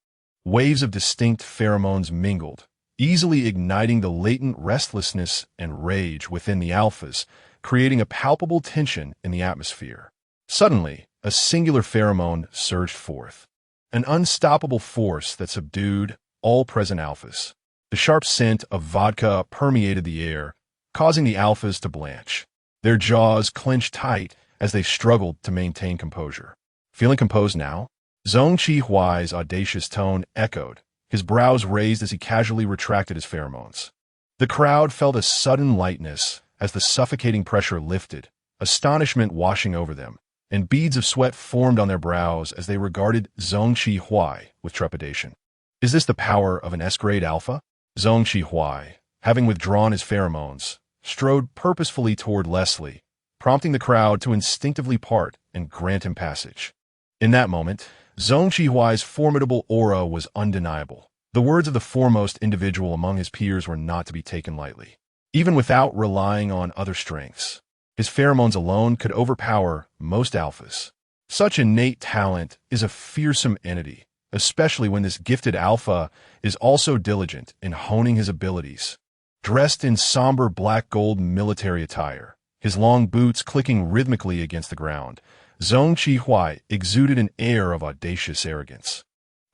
Waves of distinct pheromones mingled, easily igniting the latent restlessness and rage within the alphas, creating a palpable tension in the atmosphere. Suddenly, a singular pheromone surged forth, an unstoppable force that subdued all present alphas. The sharp scent of vodka permeated the air, causing the alphas to blanch. Their jaws clenched tight as they struggled to maintain composure. "Feeling composed now?" Xie's audacious tone echoed, his brows raised as he casually retracted his pheromones. The crowd felt a sudden lightness as the suffocating pressure lifted, astonishment washing over them, and beads of sweat formed on their brows as they regarded Xie with trepidation. "Is this the power of an S-grade alpha?" Xie, having withdrawn his pheromones, strode purposefully toward Leslie, prompting the crowd to instinctively part and grant him passage. In that moment, Xie's formidable aura was undeniable. The words of the foremost individual among his peers were not to be taken lightly. Even without relying on other strengths, his pheromones alone could overpower most alphas. Such innate talent is a fearsome entity, especially when this gifted alpha is also diligent in honing his abilities. Dressed in somber black-gold military attire, his long boots clicking rhythmically against the ground, Xie exuded an air of audacious arrogance,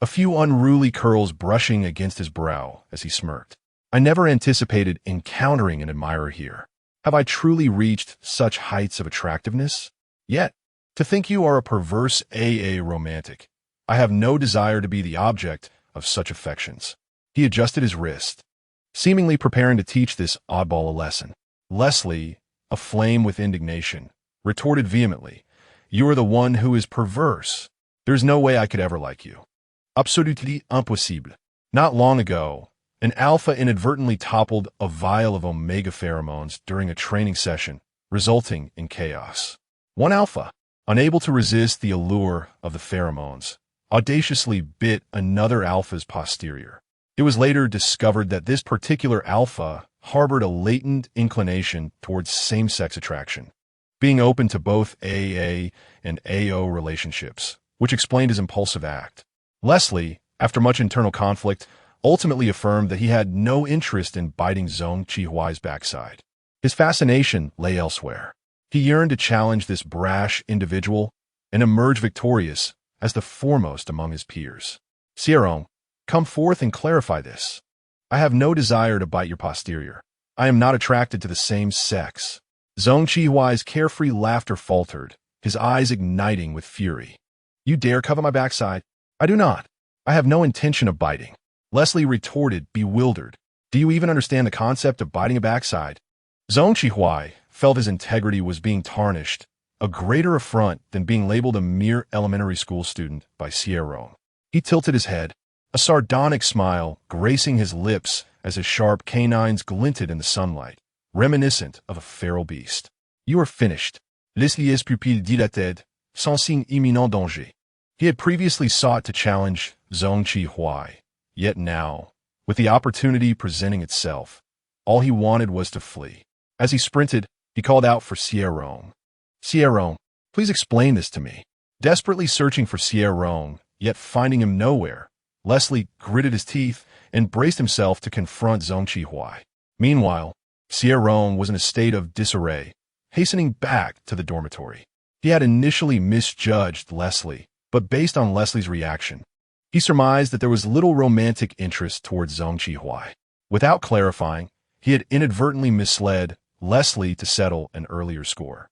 a few unruly curls brushing against his brow as he smirked. "I never anticipated encountering an admirer here. Have I truly reached such heights of attractiveness? Yet, to think you are a perverse AA romantic. I have no desire to be the object of such affections." He adjusted his wrist, seemingly preparing to teach this oddball a lesson. Leslie, aflame with indignation, retorted vehemently, "You are the one who is perverse. There's no way I could ever like you. Absolument impossible." Not long ago, an alpha inadvertently toppled a vial of omega pheromones during a training session, resulting in chaos. One alpha, unable to resist the allure of the pheromones, audaciously bit another alpha's posterior. It was later discovered that this particular alpha harbored a latent inclination towards same-sex attraction, being open to both AA and AO relationships, which explained his impulsive act. Leslie, after much internal conflict, ultimately affirmed that he had no interest in biting Zhong Qihuai's backside. His fascination lay elsewhere. He yearned to challenge this brash individual and emerge victorious as the foremost among his peers. Xie Rong, come forth and clarify this. I have no desire to bite your posterior. I am not attracted to the same sex. Zhong Qihuai's carefree laughter faltered, his eyes igniting with fury. You dare cover my backside? I do not. I have no intention of biting. Leslie retorted, bewildered. Do you even understand the concept of biting a backside? Zhong Qihuai felt his integrity was being tarnished, a greater affront than being labeled a mere elementary school student by Xie Rong. He tilted his head, a sardonic smile gracing his lips as his sharp canines glinted in the sunlight, reminiscent of a feral beast. You are finished. Les pupilles dilatées, sans signe imminent danger. He had previously sought to challenge Zhong Qihuai, yet now, with the opportunity presenting itself, all he wanted was to flee. As he sprinted, he called out for Xie Rong. Xie Rong, please explain this to me. Desperately searching for Xie Rong, yet finding him nowhere, Leslie gritted his teeth and braced himself to confront Zhong Qihuai. Meanwhile, Xie Rong was in a state of disarray, hastening back to the dormitory. He had initially misjudged Leslie, but based on Leslie's reaction, he surmised that there was little romantic interest towards Zhong Qihuai. Without clarifying, he had inadvertently misled Leslie to settle an earlier score.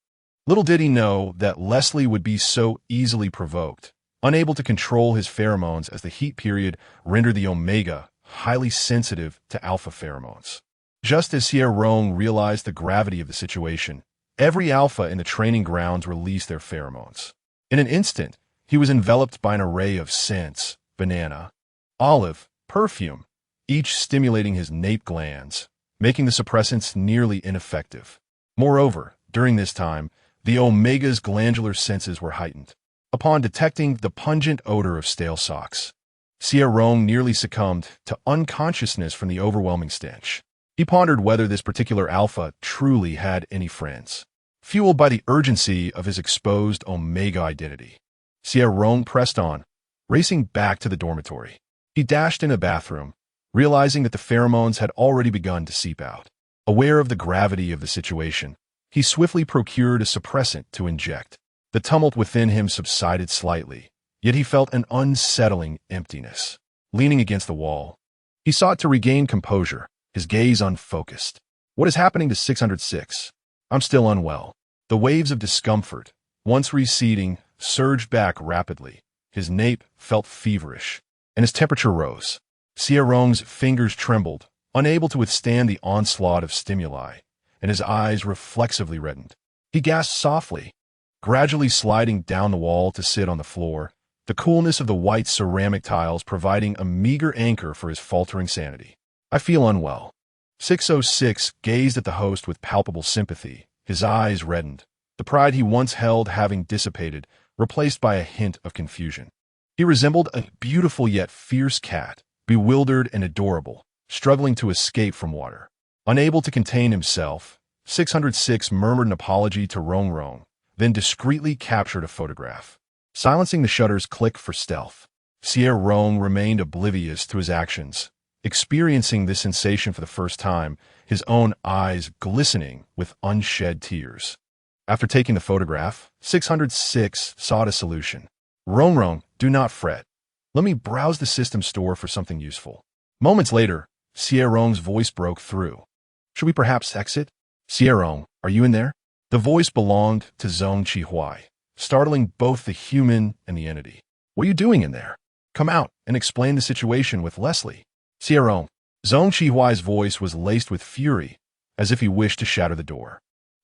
Little did he know that Leslie would be so easily provoked, unable to control his pheromones as the heat period rendered the omega highly sensitive to alpha pheromones. Just as Xie Rong realized the gravity of the situation, every alpha in the training grounds released their pheromones. In an instant, he was enveloped by an array of scents, banana, olive, perfume, each stimulating his nape glands, making the suppressants nearly ineffective. Moreover, during this time, the omega's glandular senses were heightened. Upon detecting the pungent odor of stale socks, Xie Rong nearly succumbed to unconsciousness from the overwhelming stench. He pondered whether this particular alpha truly had any friends. Fueled by the urgency of his exposed omega identity, Xie Rong pressed on, racing back to the dormitory. He dashed in a bathroom, realizing that the pheromones had already begun to seep out. Aware of the gravity of the situation, he swiftly procured a suppressant to inject. The tumult within him subsided slightly, yet he felt an unsettling emptiness. Leaning against the wall, he sought to regain composure, his gaze unfocused. What is happening to 606? I'm still unwell. The waves of discomfort, once receding, surged back rapidly. His nape felt feverish, and his temperature rose. Xie Rong's fingers trembled, unable to withstand the onslaught of stimuli, and his eyes reflexively reddened. He gasped softly, gradually sliding down the wall to sit on the floor, the coolness of the white ceramic tiles providing a meager anchor for his faltering sanity. I feel unwell. 606 gazed at the host with palpable sympathy, his eyes reddened, the pride he once held having dissipated, replaced by a hint of confusion. He resembled a beautiful yet fierce cat, bewildered and adorable, struggling to escape from water. Unable to contain himself, 606 murmured an apology to Rong Rong, then discreetly captured a photograph. Silencing the shutter's click for stealth, Xie Rong remained oblivious to his actions, experiencing this sensation for the first time, his own eyes glistening with unshed tears. After taking the photograph, 606 sought a solution. Rong Rong, do not fret. Let me browse the system store for something useful. Moments later, Xie Rong's voice broke through. Should we perhaps exit? Xie Rong, are you in there? The voice belonged to Zhong Qihuai, startling both the human and the entity. What are you doing in there? Come out and explain the situation with Leslie. Xie Rong. Zhong Qihuai's voice was laced with fury, as if he wished to shatter the door.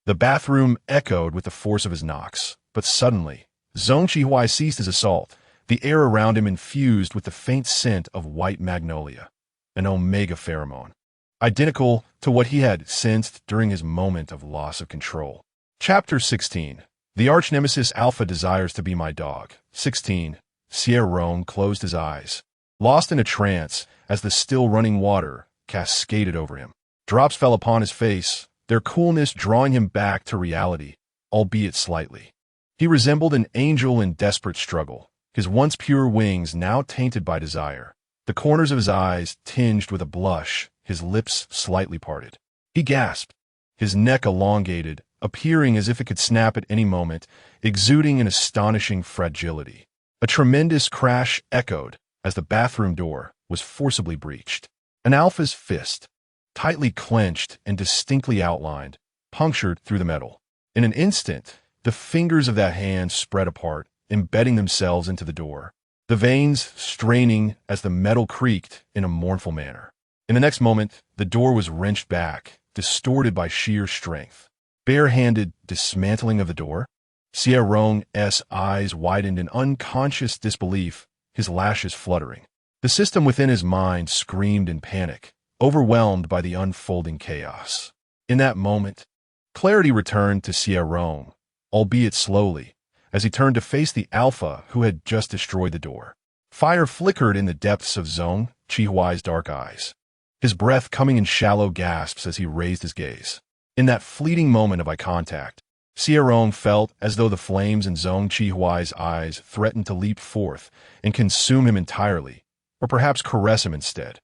The bathroom echoed with the force of his knocks, but suddenly, Zhong Qihuai ceased his assault, the air around him infused with the faint scent of white magnolia, an omega pheromone, identical to what he had sensed during his moment of loss of control. Chapter 16. The arch-nemesis Alpha desires to be my dog. 16. Xie Rong closed his eyes, lost in a trance as the still running water cascaded over him. Drops fell upon his face, their coolness drawing him back to reality, albeit slightly. He resembled an angel in desperate struggle, his once pure wings now tainted by desire. The corners of his eyes tinged with a blush, his lips slightly parted. He gasped, his neck elongated, appearing as if it could snap at any moment, exuding an astonishing fragility. A tremendous crash echoed as the bathroom door was forcibly breached. An alpha's fist, tightly clenched and distinctly outlined, punctured through the metal. In an instant, the fingers of that hand spread apart, embedding themselves into the door, the veins straining as the metal creaked in a mournful manner. In the next moment, the door was wrenched back, distorted by sheer strength. Bare-handed dismantling of the door? Xie Rong's eyes widened in unconscious disbelief, his lashes fluttering. The system within his mind screamed in panic, overwhelmed by the unfolding chaos. In that moment, clarity returned to Xie Rong, albeit slowly, as he turned to face the alpha who had just destroyed the door. Fire flickered in the depths of Xie Rong's dark eyes, his breath coming in shallow gasps as he raised his gaze. In that fleeting moment of eye contact, Xie Rong felt as though the flames in Xie Rong's eyes threatened to leap forth and consume him entirely, or perhaps caress him instead.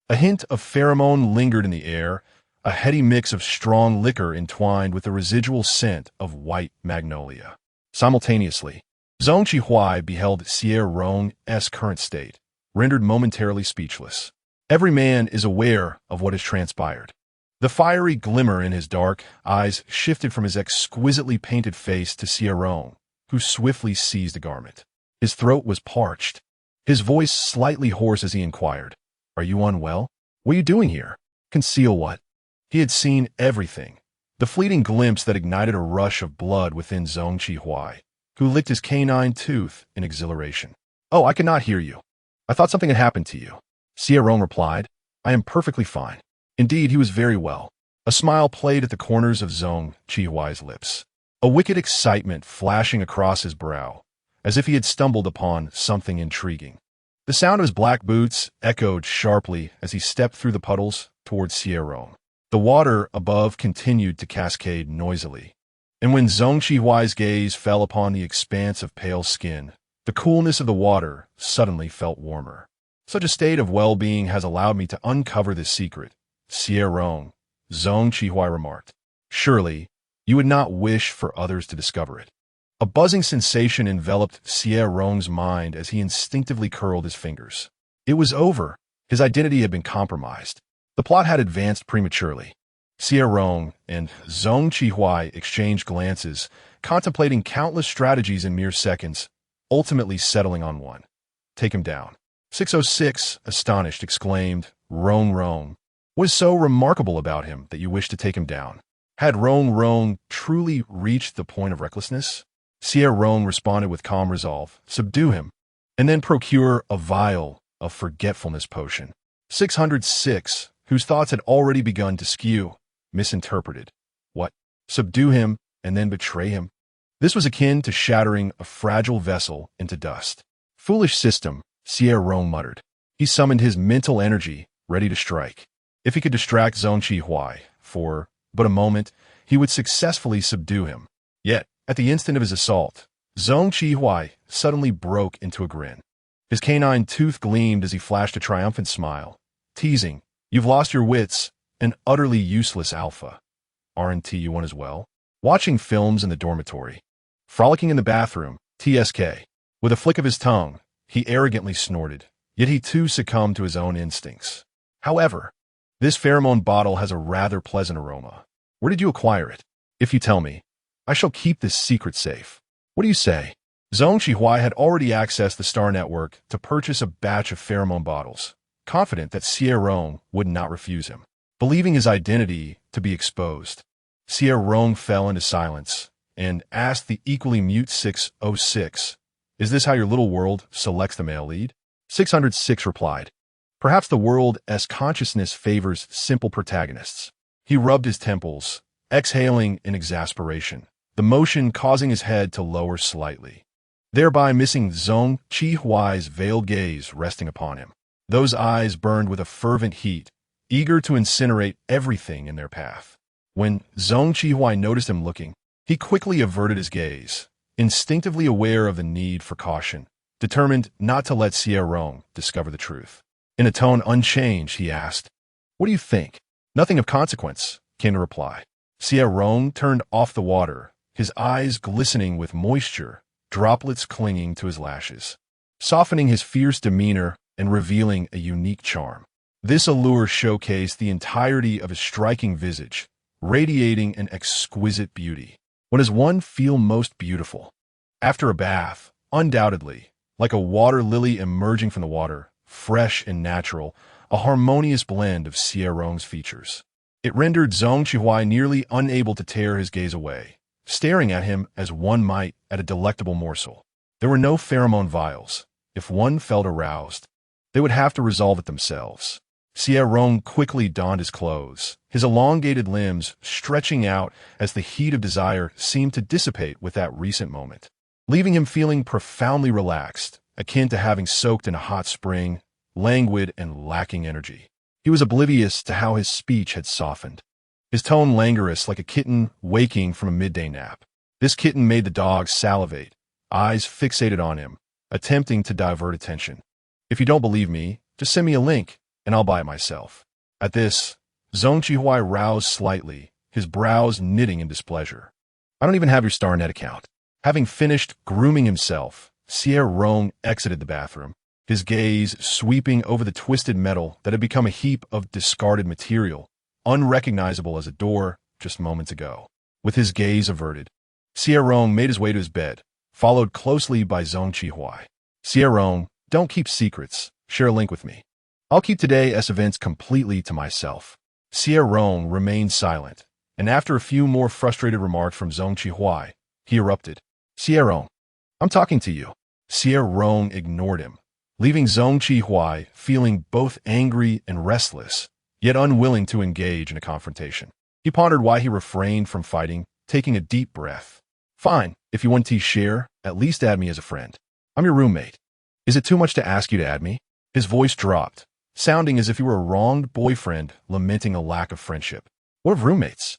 A hint of pheromone lingered in the air, a heady mix of strong liquor entwined with the residual scent of white magnolia. Simultaneously, Xie Rong beheld Xie Rong's current state, rendered momentarily speechless. Every man is aware of what has transpired. The fiery glimmer in his dark eyes shifted from his exquisitely painted face to Xie Rong, who swiftly seized a garment. His throat was parched, his voice slightly hoarse as he inquired, "Are you unwell? What are you doing here? Conceal what?" He had seen everything, the fleeting glimpse that ignited a rush of blood within Xie Rong, who licked his canine tooth in exhilaration. "Oh, I cannot hear you. I thought something had happened to you." Xie Rong replied, "I am perfectly fine." Indeed, he was very well. A smile played at the corners of Xie Rong's lips, a wicked excitement flashing across his brow, as if he had stumbled upon something intriguing. The sound of his black boots echoed sharply as he stepped through the puddles towards Xie Rong. The water above continued to cascade noisily, and when Xie Rong's gaze fell upon the expanse of pale skin, the coolness of the water suddenly felt warmer. "Such a state of well-being has allowed me to uncover this secret, Xie Rong," Xie Rong remarked. "Surely, you would not wish for others to discover it." A buzzing sensation enveloped Xie Rong's mind as he instinctively curled his fingers. It was over. His identity had been compromised. The plot had advanced prematurely. Xie Rong and Xie Rong exchanged glances, contemplating countless strategies in mere seconds, ultimately settling on one. "Take him down." 606, astonished, exclaimed, Rong. What is so remarkable about him that you wish to take him down? Had Rong truly reached the point of recklessness? Xie Rong responded with calm resolve, "Subdue him, and then procure a vial of forgetfulness potion." 606, whose thoughts had already begun to skew, misinterpreted. What? Subdue him and then betray him? This was akin to shattering a fragile vessel into dust. "Foolish system," Xie Rong muttered. He summoned his mental energy, ready to strike. If he could distract Xie Rong for but a moment, he would successfully subdue him. Yet, at the instant of his assault, Xie Rong suddenly broke into a grin. His canine tooth gleamed as he flashed a triumphant smile, teasing, "You've lost your wits, an utterly useless alpha. Aren't you one as well?" Watching films in the dormitory, frolicking in the bathroom, TSK. With a flick of his tongue, he arrogantly snorted, yet he too succumbed to his own instincts. "However, this pheromone bottle has a rather pleasant aroma. Where did you acquire it? If you tell me, I shall keep this secret safe. What do you say?" Xie Rong had already accessed the Star Network to purchase a batch of pheromone bottles, confident that Xie Rong would not refuse him. Believing his identity to be exposed, Xie Rong fell into silence and asked the equally mute 606, "Is this how your little world selects the male lead?" 606 replied, "Perhaps the world's consciousness favors simple protagonists." He rubbed his temples, exhaling in exasperation, the motion causing his head to lower slightly, thereby missing Xie Rong's veiled gaze resting upon him. Those eyes burned with a fervent heat, eager to incinerate everything in their path. When Zhong Qihuai noticed him looking, he quickly averted his gaze, instinctively aware of the need for caution, determined not to let Xie Rong discover the truth. In a tone unchanged, he asked, "What do you think?" "Nothing of consequence," came the reply. Xie Rong turned off the water, his eyes glistening with moisture, droplets clinging to his lashes, softening his fierce demeanor and revealing a unique charm. This allure showcased the entirety of his striking visage, radiating an exquisite beauty. When does one feel most beautiful? After a bath, undoubtedly, like a water lily emerging from the water, fresh and natural, a harmonious blend of Xie Rong's features. It rendered Zhong Qihuai nearly unable to tear his gaze away, staring at him as one might at a delectable morsel. There were no pheromone vials. If one felt aroused, they would have to resolve it themselves. Xie Rong quickly donned his clothes, his elongated limbs stretching out as the heat of desire seemed to dissipate with that recent moment, leaving him feeling profoundly relaxed, akin to having soaked in a hot spring, languid and lacking energy. He was oblivious to how his speech had softened, his tone languorous like a kitten waking from a midday nap. This kitten made the dog salivate, eyes fixated on him, attempting to divert attention. "If you don't believe me, just send me a link, and I'll buy it myself." At this, Zhong Qihuai roused slightly, his brows knitting in displeasure. "I don't even have your StarNet account." Having finished grooming himself, Xie Rong exited the bathroom, his gaze sweeping over the twisted metal that had become a heap of discarded material, unrecognizable as a door just moments ago. With his gaze averted, Xie Rong made his way to his bed, followed closely by Zhong Qihuai. "Xie Rong, don't keep secrets. Share a link with me. I'll keep today's events completely to myself." Xie Rong remained silent, and after a few more frustrated remarks from Zhong Qihuai, he erupted. "Xie Rong, I'm talking to you." Xie Rong ignored him, leaving Zhong Qihuai feeling both angry and restless, yet unwilling to engage in a confrontation. He pondered why he refrained from fighting, taking a deep breath. "Fine, if you want to share, at least add me as a friend. I'm your roommate. Is it too much to ask you to add me?" His voice dropped, sounding as if he were a wronged boyfriend lamenting a lack of friendship. "What of roommates?"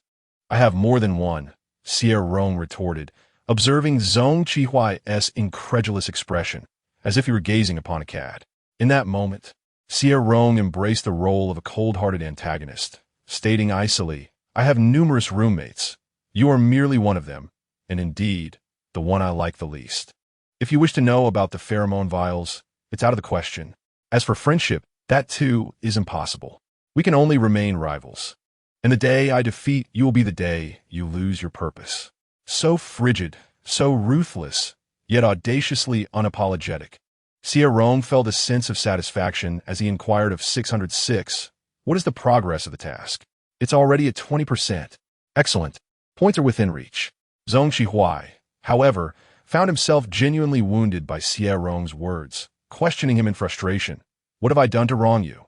"I have more than one," Xie Rong retorted, observing Zhong Qihuai's incredulous expression, as if he were gazing upon a cad. In that moment, Xie Rong embraced the role of a cold-hearted antagonist, stating icily, "I have numerous roommates. You are merely one of them, and indeed, the one I like the least. If you wish to know about the pheromone vials, it's out of the question. As for friendship, that too is impossible. We can only remain rivals. And the day I defeat you will be the day you lose your purpose." So frigid, so ruthless, yet audaciously unapologetic. Xie Rong felt a sense of satisfaction as he inquired of 606, "What is the progress of the task?" "It's already at 20%. "Excellent. Points are within reach." Zhong Qihuai, however, found himself genuinely wounded by Xie Rong's words, questioning him in frustration. "What have I done to wrong you?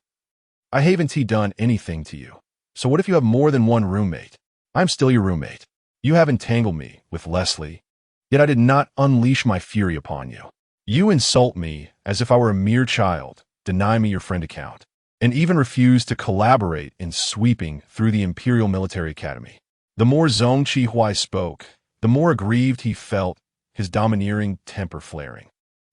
I haven't done anything to you. So what if you have more than one roommate? I'm still your roommate. You have entangled me with Leslie, yet I did not unleash my fury upon you. You insult me as if I were a mere child, deny me your friend account, and even refuse to collaborate in sweeping through the Imperial Military Academy." The more Zhong Qihuai spoke, the more aggrieved he felt, his domineering temper flaring.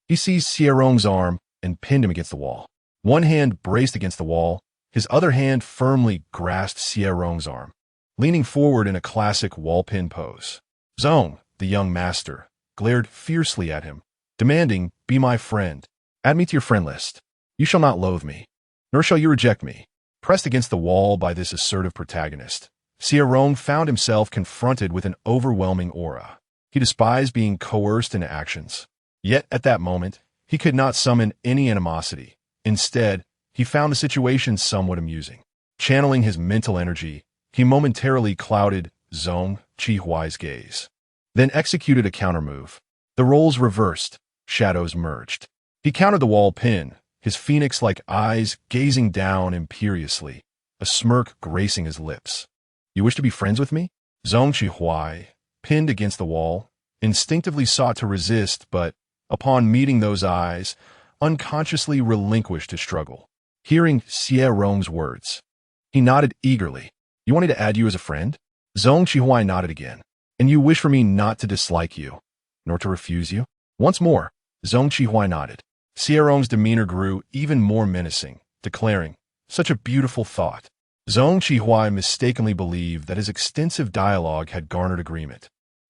He seized Xie Rong's arm and pinned him against the wall. One hand braced against the wall, his other hand firmly grasped Xie Rong's arm, leaning forward in a classic wall-pin pose. Zhong, the young master, glared fiercely at him, demanding, "Be my friend. Add me to your friend list. You shall not loathe me, nor shall you reject me." Pressed against the wall by this assertive protagonist, Xie Rong found himself confronted with an overwhelming aura. He despised being coerced into actions. Yet at that moment, he could not summon any animosity. Instead, he found the situation somewhat amusing. Channeling his mental energy, he momentarily clouded Zhong Qihuai's gaze, then executed a countermove. The roles reversed, shadows merged. He countered the wall pin, his phoenix-like eyes gazing down imperiously, a smirk gracing his lips. "You wish to be friends with me?" Zhong Qihuai, pinned against the wall, instinctively sought to resist, but, upon meeting those eyes, unconsciously relinquished his struggle. Hearing Xie Rong's words, He nodded eagerly. You want me to add you as a friend? Zhong Qihuai nodded again. And you wish for me not to dislike you, nor to refuse you? Once more, Zhong Qihuai nodded. Xie Rong's demeanor grew even more menacing, declaring, such a beautiful thought. Zhong Qihuai mistakenly believed that his extensive dialogue had garnered agreement.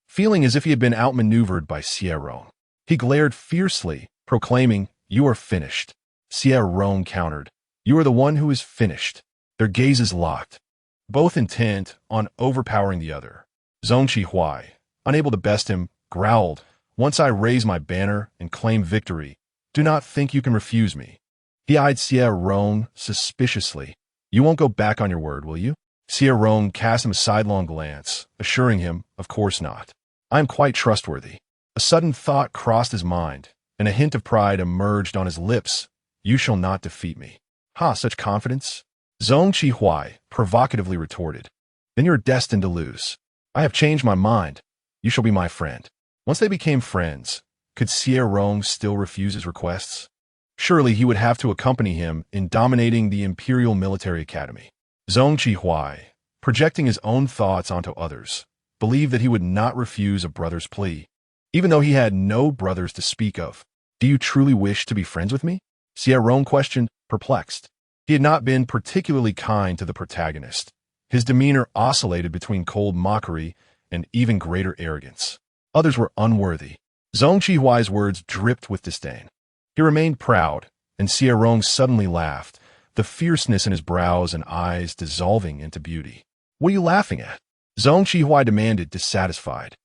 Feeling as if he had been outmaneuvered by Xie Rong, he glared fiercely, proclaiming, you are finished. Xie Rong countered, you are the one who is finished. Their gazes locked, both intent on overpowering the other. Zhong Qihuai, unable to best him, growled, once I raise my banner and claim victory, do not think you can refuse me. He eyed Xie Rong suspiciously. You won't go back on your word, will you? Xie Rong cast him a sidelong glance, assuring him, of course not. I am quite trustworthy. A sudden thought crossed his mind, and a hint of pride emerged on his lips. You shall not defeat me. Ha, such confidence? Zhong Qihuai provocatively retorted. Then you're destined to lose. I have changed my mind. You shall be my friend. Once they became friends, could Xie Rong still refuse his requests? Surely he would have to accompany him in dominating the Imperial Military Academy. Zhong Qihuai, projecting his own thoughts onto others, believed that he would not refuse a brother's plea, even though he had no brothers to speak of. Do you truly wish to be friends with me? Xie Rong questioned, perplexed. He had not been particularly kind to the protagonist. His demeanor oscillated between cold mockery and even greater arrogance. Others were unworthy. Zhong Qihuai's words dripped with disdain. He remained proud, and Xie Rong suddenly laughed, the fierceness in his brows and eyes dissolving into beauty. What are you laughing at? Zhong Qihuai demanded, dissatisfied.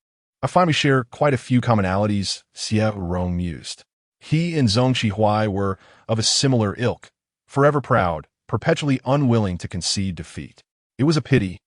I find we share quite a few commonalities, Xie Rong mused. He and Zhong Qihuai were of a similar ilk, forever proud, perpetually unwilling to concede defeat. It was a pity,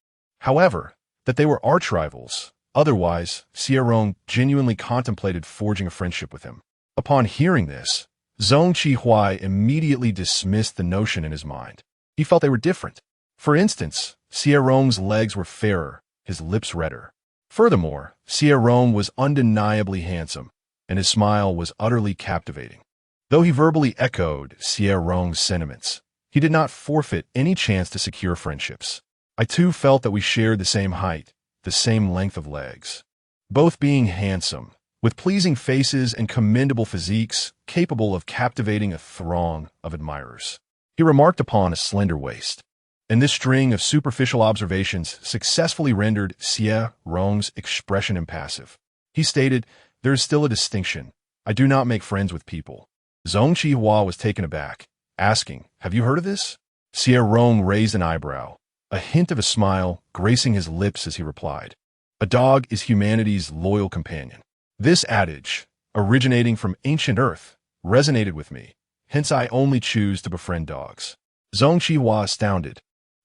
however, that they were arch-rivals. Otherwise, Xie Rong genuinely contemplated forging a friendship with him. Upon hearing this, Zhong Qihuai immediately dismissed the notion in his mind. He felt they were different. For instance, Xie Rong's legs were fairer, his lips redder. Furthermore, Xie Rong was undeniably handsome, and his smile was utterly captivating. Though he verbally echoed Xie Rong's sentiments, he did not forfeit any chance to secure friendships. I too felt that we shared the same height, the same length of legs. Both being handsome, with pleasing faces and commendable physiques capable of captivating a throng of admirers. He remarked upon a slender waist, and this string of superficial observations successfully rendered Xie Rong's expression impassive. He stated, there is still a distinction. I do not make friends with people. Zhong Qihuai was taken aback, asking, have you heard of this? Xie Rong raised an eyebrow, a hint of a smile gracing his lips as he replied, a dog is humanity's loyal companion. This adage, originating from ancient Earth, resonated with me, hence I only choose to befriend dogs. Zhong Qihuai, astounded,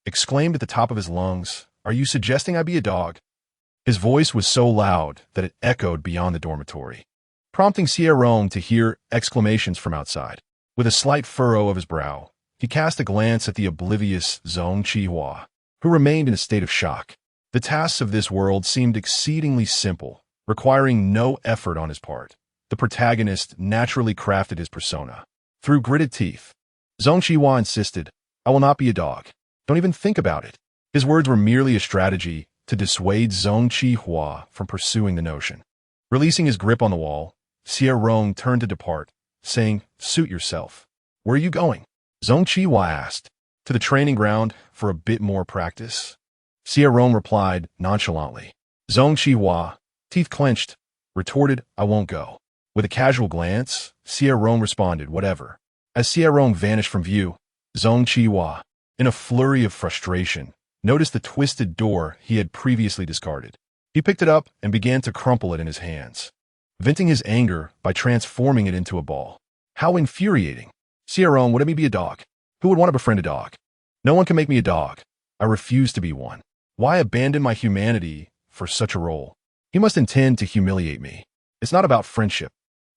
exclaimed at the top of his lungs, are you suggesting I be a dog? His voice was so loud that it echoed beyond the dormitory, prompting Xie Rong to hear exclamations from outside. With a slight furrow of his brow, he cast a glance at the oblivious Zhong Qihuai, who remained in a state of shock. The tasks of this world seemed exceedingly simple, requiring no effort on his part. The protagonist naturally crafted his persona. Through gritted teeth, Zhong Qihuai insisted, I will not be a dog. Don't even think about it. His words were merely a strategy to dissuade Zhong Qihuai from pursuing the notion. Releasing his grip on the wall, Xie Rong turned to depart, saying, suit yourself. Where are you going? Zhong Qihuai asked. To the training ground for a bit more practice. Xie Rong replied nonchalantly. Zhong Qihuai, teeth clenched, retorted, I won't go. With a casual glance, Xie Rong responded, whatever. As Xie Rong vanished from view, Zhong Qihuai, in a flurry of frustration, noticed the twisted door he had previously discarded. He picked it up and began to crumple it in his hands, venting his anger by transforming it into a ball. How infuriating. Xie Rong, would it be a dog? Who would want to befriend a dog? No one can make me a dog. I refuse to be one. Why abandon my humanity for such a role? He must intend to humiliate me. It's not about friendship.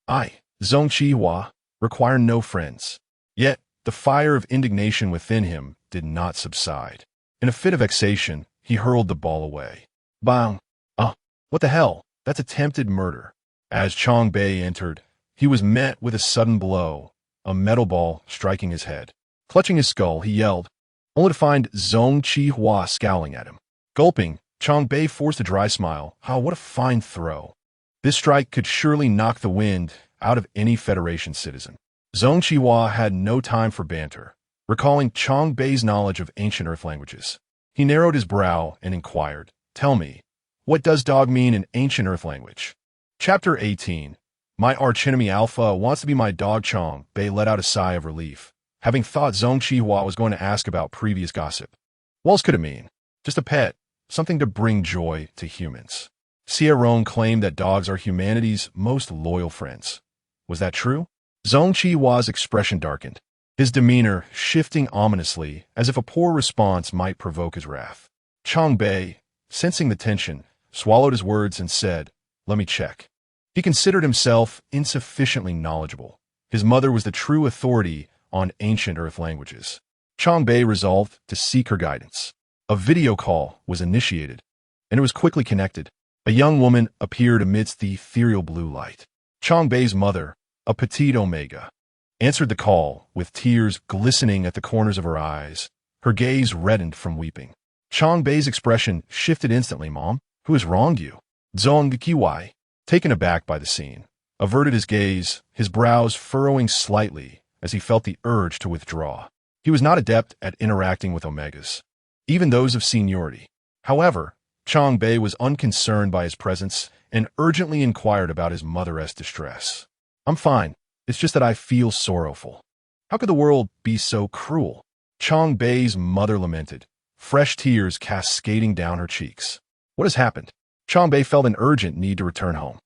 I, Zhong Qihuai, require no friends. Yet, the fire of indignation within him did not subside. In a fit of vexation, he hurled the ball away. Bang! What the hell? That's attempted murder. As Chong Bei entered, he was met with a sudden blow, a metal ball striking his head. Clutching his skull, he yelled, only to find Zhong Qihua scowling at him. Gulping, Chongbei forced a dry smile. Oh, what a fine throw. This strike could surely knock the wind out of any Federation citizen. Zhong Qihua had no time for banter. Recalling Chongbei's knowledge of ancient Earth languages, he narrowed his brow and inquired, "Tell me, what does dog mean in ancient Earth language?" Chapter 18. My archenemy Alpha wants to be my dog. Chongbei let out a sigh of relief, having thought Zhong Qihua was going to ask about previous gossip. What else could it mean? Just a pet, something to bring joy to humans. Xie Rong claimed that dogs are humanity's most loyal friends. Was that true? Zhong Qihua's expression darkened, his demeanor shifting ominously as if a poor response might provoke his wrath. Chongbei, sensing the tension, swallowed his words and said, "Let me check." He considered himself insufficiently knowledgeable. His mother was the true authority on ancient Earth languages. Chongbei resolved to seek her guidance. A video call was initiated, and it was quickly connected. A young woman appeared amidst the ethereal blue light. Chongbei's mother, a petite omega, answered the call with tears glistening at the corners of her eyes. Her gaze reddened from weeping. Chongbei's expression shifted instantly. "Mom, who has wronged you?" Zhong Qiwai, taken aback by the scene, averted his gaze, his brows furrowing slightly as he felt the urge to withdraw. He was not adept at interacting with omegas, even those of seniority. However, Chongbei was unconcerned by his presence and urgently inquired about his mother's distress. "I'm fine. It's just that I feel sorrowful." "How could the world be so cruel?" Chongbei's mother lamented, fresh tears cascading down her cheeks. "What has happened?" Chongbei felt an urgent need to return home.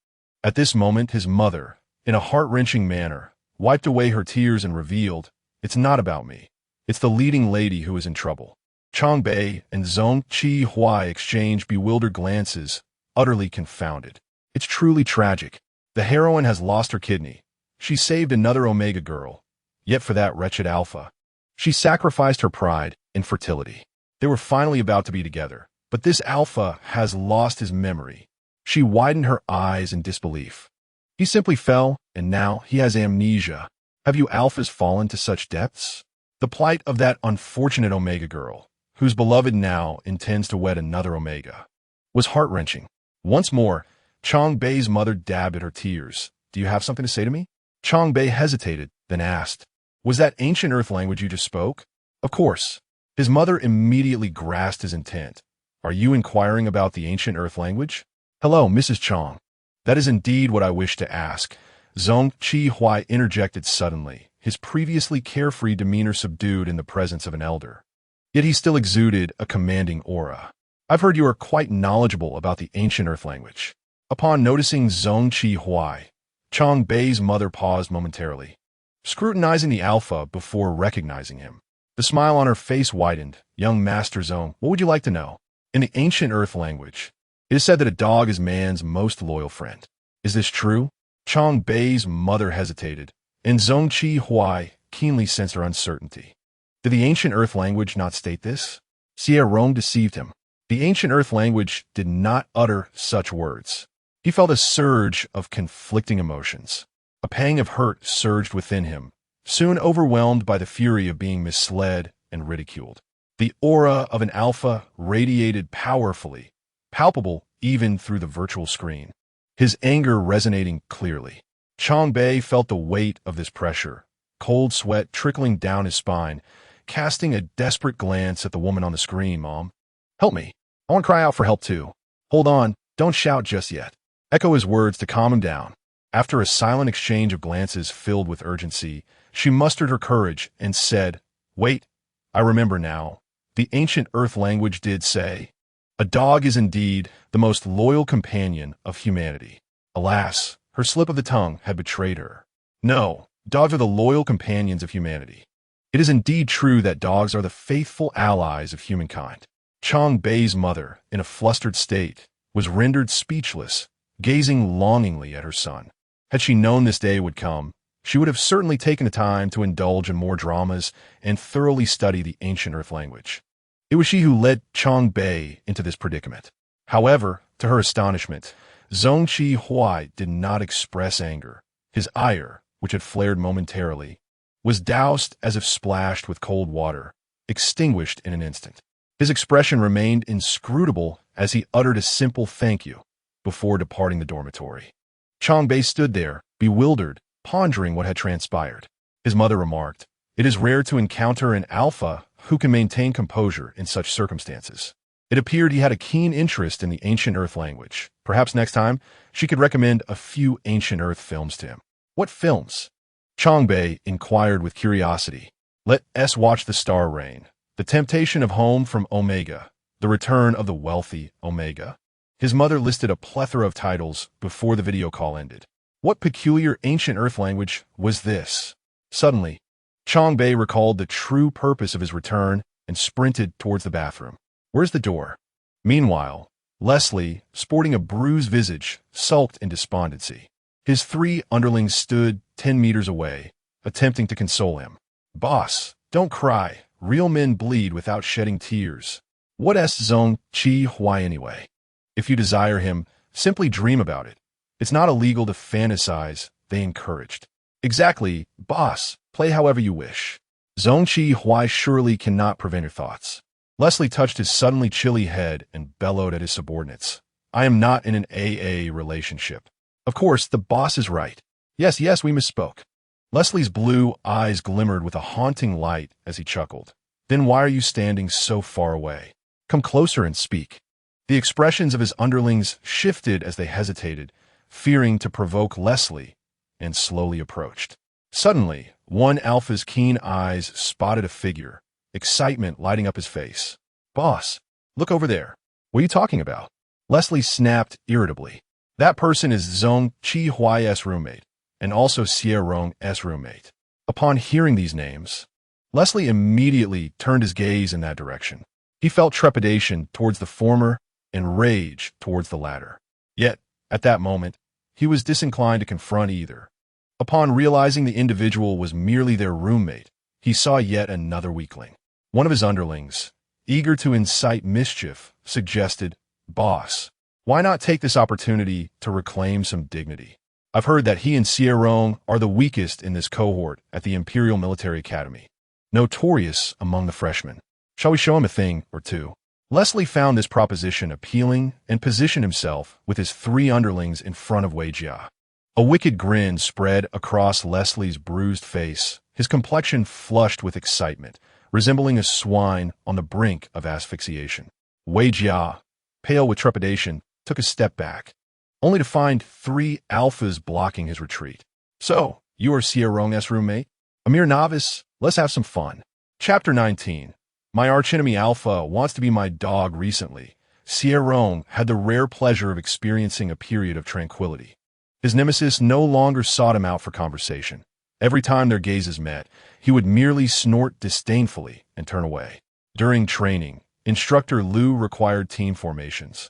At this moment, his mother, in a heart-wrenching manner, wiped away her tears and revealed, "It's not about me. It's the leading lady who is in trouble." Chongbei and Zhong Qihua exchanged bewildered glances, utterly confounded. "It's truly tragic. The heroine has lost her kidney. She saved another Omega girl. Yet for that wretched Alpha, she sacrificed her pride and fertility. They were finally about to be together, but this Alpha has lost his memory." She widened her eyes in disbelief. "He simply fell, and now he has amnesia. Have you Alphas fallen to such depths?" The plight of that unfortunate Omega girl, whose beloved now intends to wed another Omega, was heart-wrenching. Once more, Chongbei's mother dabbed at her tears. "Do you have something to say to me?" Chongbei hesitated, then asked, "Was that ancient Earth language you just spoke?" "Of course." His mother immediately grasped his intent. "Are you inquiring about the ancient Earth language?" "Hello, Mrs. Chong. That is indeed what I wish to ask." Zhong Qihua interjected suddenly, his previously carefree demeanor subdued in the presence of an elder. Yet he still exuded a commanding aura. "I've heard you are quite knowledgeable about the ancient Earth language." Upon noticing Zhong Qihua, Chongbei's mother paused momentarily, scrutinizing the Alpha before recognizing him. The smile on her face widened. "Young Master Zhong, what would you like to know?" "In the ancient Earth language, it is said that a dog is man's most loyal friend. Is this true?" Chongbei's mother hesitated, and Zhong Qihua keenly sensed her uncertainty. Did the ancient Earth language not state this? Xie Rong deceived him. The ancient Earth language did not utter such words. He felt a surge of conflicting emotions. A pang of hurt surged within him, soon overwhelmed by the fury of being misled and ridiculed. The aura of an Alpha radiated powerfully, palpable even through the virtual screen, his anger resonating clearly. Chongbei felt the weight of this pressure, cold sweat trickling down his spine, casting a desperate glance at the woman on the screen. "Mom, help me. I want to cry out for help too." "Hold on, don't shout just yet." Echo his words to calm him down. After a silent exchange of glances filled with urgency, she mustered her courage and said, "Wait, I remember now. The ancient Earth language did say, a dog is indeed the most loyal companion of humanity." Alas, her slip of the tongue had betrayed her. No, dogs are the loyal companions of humanity. It is indeed true that dogs are the faithful allies of humankind. Chongbei's mother, in a flustered state, was rendered speechless, gazing longingly at her son. Had she known this day would come, she would have certainly taken the time to indulge in more dramas and thoroughly study the ancient Earth language. It was she who led Chongbei into this predicament. However, to her astonishment, Zhong Qihua did not express anger. His ire, which had flared momentarily, was doused as if splashed with cold water, extinguished in an instant. His expression remained inscrutable as he uttered a simple thank you before departing the dormitory. Chongbei stood there, bewildered, pondering what had transpired. His mother remarked, "It is rare to encounter an alpha who can maintain composure in such circumstances." It appeared he had a keen interest in the ancient Earth language. Perhaps next time, she could recommend a few ancient Earth films to him. What films? Chongbei inquired with curiosity. Let us watch The Star Rain, The Temptation of Home from Omega, The Return of the Wealthy Omega. His mother listed a plethora of titles before the video call ended. What peculiar ancient Earth language was this? Suddenly, Chongbei recalled the true purpose of his return and sprinted towards the bathroom. Where's the door? Meanwhile, Leslie, sporting a bruised visage, sulked in despondency. His 3 underlings stood 10 meters away, attempting to console him. "Boss, don't cry. Real men bleed without shedding tears. What is Xie anyway? If you desire him, simply dream about it. It's not illegal to fantasize," they encouraged. "Exactly, boss. Play however you wish. Xie surely cannot prevent your thoughts." Leslie touched his suddenly chilly head and bellowed at his subordinates. "I am not in an AA relationship." "Of course, the boss is right. Yes, we misspoke." Leslie's blue eyes glimmered with a haunting light as he chuckled. "Then why are you standing so far away? Come closer and speak." The expressions of his underlings shifted as they hesitated, fearing to provoke Leslie, and slowly approached. Suddenly, one alpha's keen eyes spotted a figure, excitement lighting up his face. "Boss, look over there. What are you talking about?" Leslie snapped irritably. "That person is Xie's roommate, and also Xie Rong's roommate." Upon hearing these names, Leslie immediately turned his gaze in that direction. He felt trepidation towards the former and rage towards the latter. Yet, at that moment, he was disinclined to confront either. Upon realizing the individual was merely their roommate, he saw yet another weakling. One of his underlings, eager to incite mischief, suggested, "Boss, why not take this opportunity to reclaim some dignity? I've heard that he and Xie Rong are the weakest in this cohort at the Imperial Military Academy, notorious among the freshmen. Shall we show him a thing or two?" Leslie found this proposition appealing and positioned himself with his 3 underlings in front of Wei Jia. A wicked grin spread across Leslie's bruised face, his complexion flushed with excitement, resembling a swine on the brink of asphyxiation. Wei Jia, pale with trepidation, took a step back, only to find 3 alphas blocking his retreat. "So, you are Xie Rong's roommate? A mere novice? Let's have some fun." Chapter 19. My archenemy Alpha wants to be my dog. Recently, Xie Rong had the rare pleasure of experiencing a period of tranquility. His nemesis no longer sought him out for conversation. Every time their gazes met, he would merely snort disdainfully and turn away. During training, Instructor Liu required team formations,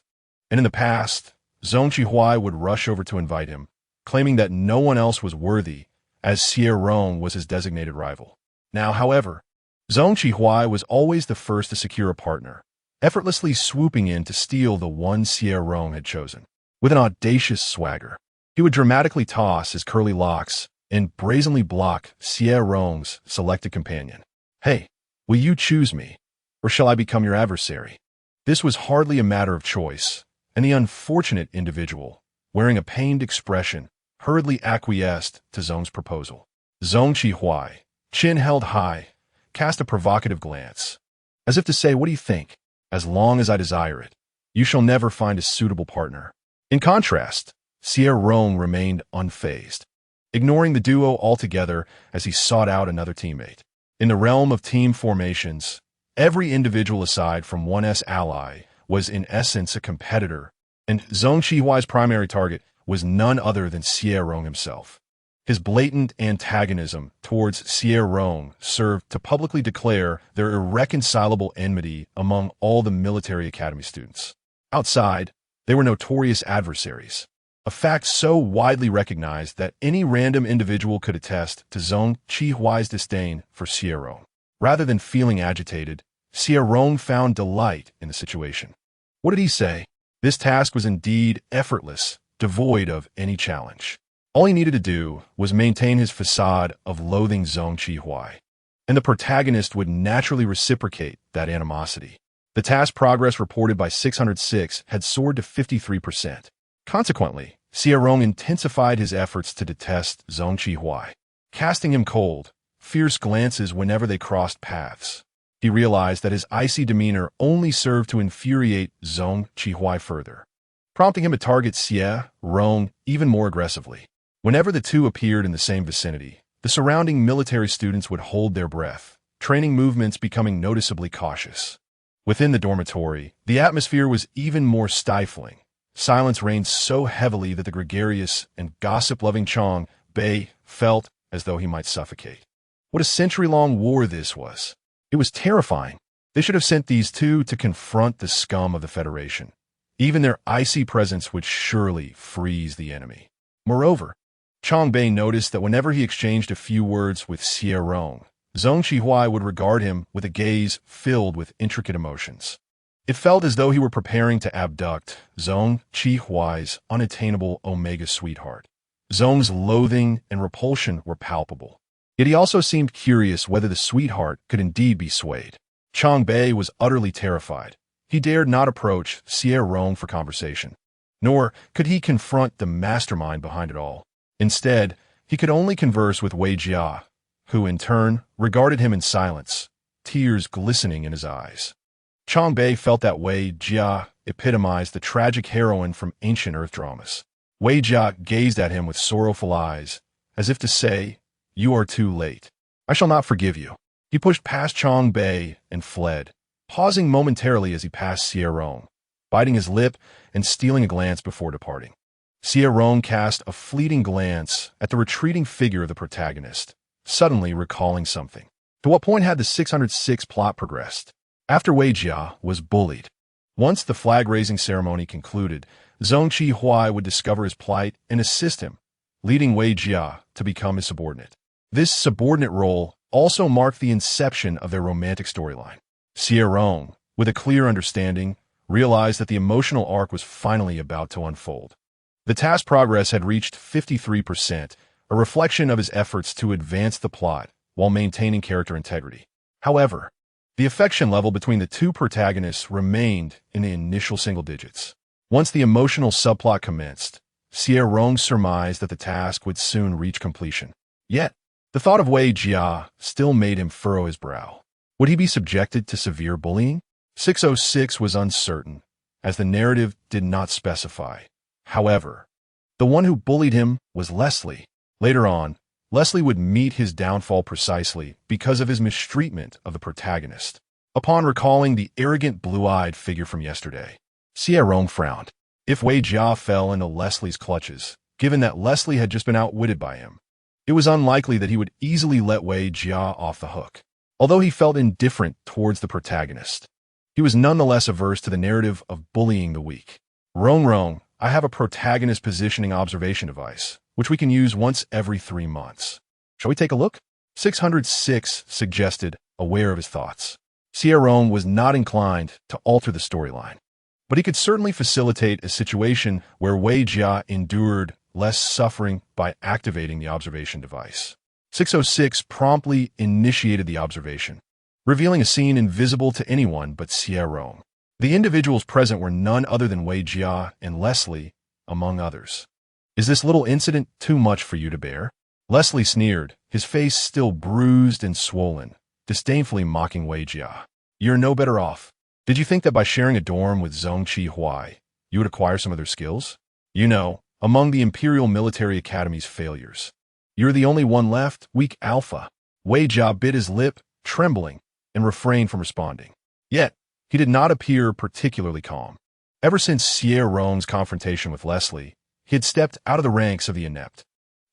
and in the past, Xie would rush over to invite him, claiming that no one else was worthy, as Xie Rong was his designated rival. Now, however, Xie was always the first to secure a partner, effortlessly swooping in to steal the one Xie Rong had chosen. With an audacious swagger, he would dramatically toss his curly locks and brazenly block Xie Rong's selected companion. "Hey, will you choose me, or shall I become your adversary?" This was hardly a matter of choice, and the unfortunate individual, wearing a pained expression, hurriedly acquiesced to Zong's proposal. Xie, chin held high, cast a provocative glance, as if to say, "What do you think? As long as I desire it, you shall never find a suitable partner." In contrast, Xie Rong remained unfazed, ignoring the duo altogether as he sought out another teammate. In the realm of team formations, every individual aside from one's ally was in essence a competitor, and Xie's primary target was none other than Xie Rong himself. His blatant antagonism towards Xie Rong served to publicly declare their irreconcilable enmity among all the military academy students. Outside, they were notorious adversaries, a fact so widely recognized that any random individual could attest to Xie's disdain for Xie Rong. Rather than feeling agitated, Xie Rong found delight in the situation. What did he say? This task was indeed effortless, devoid of any challenge. All he needed to do was maintain his facade of loathing Xie. and the protagonist would naturally reciprocate that animosity. The task progress reported by 606 had soared to 53%. Consequently, Xie Rong intensified his efforts to detest Zhong Qihui, casting him cold, fierce glances whenever they crossed paths. He realized that his icy demeanor only served to infuriate Zhong Qihui further, prompting him to target Xie Rong even more aggressively. Whenever the two appeared in the same vicinity, the surrounding military students would hold their breath, training movements becoming noticeably cautious. Within the dormitory, the atmosphere was even more stifling. Silence reigned so heavily that the gregarious and gossip-loving Chang Bei felt as though he might suffocate. What a century-long war this was! It was terrifying. They should have sent these two to confront the scum of the Federation. Even their icy presence would surely freeze the enemy. Moreover, Chang Bei noticed that whenever he exchanged a few words with Xie Rong, Zhong Qihui would regard him with a gaze filled with intricate emotions. It felt as though he were preparing to abduct Zhong Qihui's unattainable Omega sweetheart. Zhong's loathing and repulsion were palpable. Yet he also seemed curious whether the sweetheart could indeed be swayed. Chang Bei was utterly terrified. He dared not approach Xie Rong for conversation. Nor could he confront the mastermind behind it all. Instead, he could only converse with Wei Jia, who in turn regarded him in silence, tears glistening in his eyes. Chang Bei felt that Wei Jia epitomized the tragic heroine from ancient Earth dramas. Wei Jia gazed at him with sorrowful eyes, as if to say, "You are too late. I shall not forgive you." He pushed past Chang Bei and fled, pausing momentarily as he passed Xie Rong, biting his lip and stealing a glance before departing. Xie Rong cast a fleeting glance at the retreating figure of the protagonist, suddenly recalling something. To what point had the 606 plot progressed? After Wei Jia was bullied. Once the flag-raising ceremony concluded, Zhong Qihui would discover his plight and assist him, leading Wei Jia to become his subordinate. This subordinate role also marked the inception of their romantic storyline. Xie Rong, with a clear understanding, realized that the emotional arc was finally about to unfold. The task progress had reached 53%, a reflection of his efforts to advance the plot while maintaining character integrity. However, the affection level between the two protagonists remained in the initial single digits. Once the emotional subplot commenced, Xie Rong surmised that the task would soon reach completion. Yet, the thought of Wei Jia still made him furrow his brow. Would he be subjected to severe bullying? 606 was uncertain, as the narrative did not specify. However, the one who bullied him was Leslie. Later on, Leslie would meet his downfall precisely because of his mistreatment of the protagonist. Upon recalling the arrogant blue-eyed figure from yesterday, Xie Rong frowned. If Wei Jia fell into Leslie's clutches, given that Leslie had just been outwitted by him, it was unlikely that he would easily let Wei Jia off the hook. Although he felt indifferent towards the protagonist, he was nonetheless averse to the narrative of bullying the weak. Rong, I have a protagonist positioning observation device, which we can use once every 3 months. Shall we take a look? 606 suggested, aware of his thoughts. Xie Rong was not inclined to alter the storyline, but he could certainly facilitate a situation where Wei Jia endured less suffering by activating the observation device. 606 promptly initiated the observation, revealing a scene invisible to anyone but Xie Rong. The individuals present were none other than Wei Jia and Leslie, among others. Is this little incident too much for you to bear? Leslie sneered, his face still bruised and swollen, disdainfully mocking Wei Jia. You're no better off. Did you think that by sharing a dorm with Zhong Qihui, you would acquire some of their skills? You know, among the Imperial Military Academy's failures, you're the only one left, weak alpha. Wei Jia bit his lip, trembling, and refrained from responding. Yet, he did not appear particularly calm. Ever since Xie Rong's confrontation with Leslie, he had stepped out of the ranks of the inept.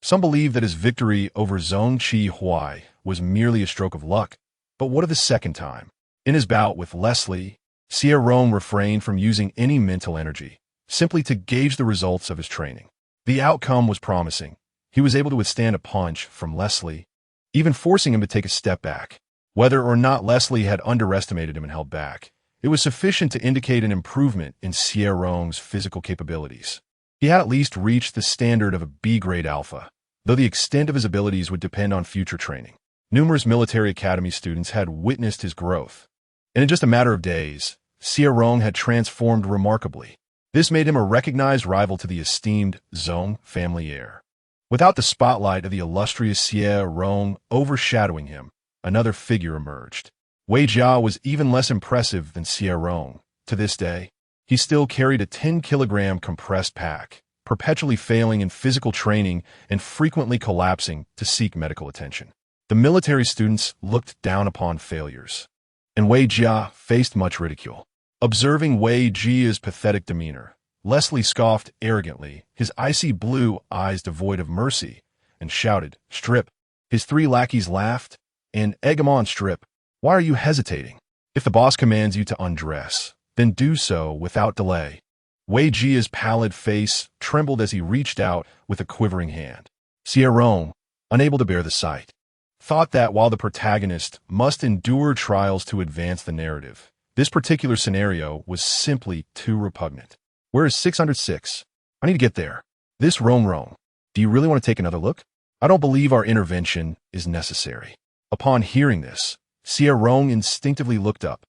Some believe that his victory over Zhong Qihui was merely a stroke of luck, but what of the second time? In his bout with Leslie, Xie Rong refrained from using any mental energy, simply to gauge the results of his training. The outcome was promising. He was able to withstand a punch from Leslie, even forcing him to take a step back. Whether or not Leslie had underestimated him and held back, it was sufficient to indicate an improvement in Xie Rong's physical capabilities. He had at least reached the standard of a B-grade alpha, though the extent of his abilities would depend on future training. Numerous military academy students had witnessed his growth, and in just a matter of days, Xie Rong had transformed remarkably. This made him a recognized rival to the esteemed Zhong family heir. Without the spotlight of the illustrious Xie Rong overshadowing him, another figure emerged. Wei Jia was even less impressive than Xie Rong. To this day, he still carried a 10-kilogram compressed pack, perpetually failing in physical training and frequently collapsing to seek medical attention. The military students looked down upon failures, and Wei Jia faced much ridicule. Observing Wei Jia's pathetic demeanor, Leslie scoffed arrogantly, his icy blue eyes devoid of mercy, and shouted, "Strip!" His three lackeys laughed, and "Egg him on, Strip. Why are you hesitating? If the boss commands you to undress, then do so without delay." Wei Jia's pallid face trembled as he reached out with a quivering hand. Xie Rong, unable to bear the sight, thought that while the protagonist must endure trials to advance the narrative, this particular scenario was simply too repugnant. "Where is 606? I need to get there. This Rong, do you really want to take another look? I don't believe our intervention is necessary." Upon hearing this, Xie Rong instinctively looked up,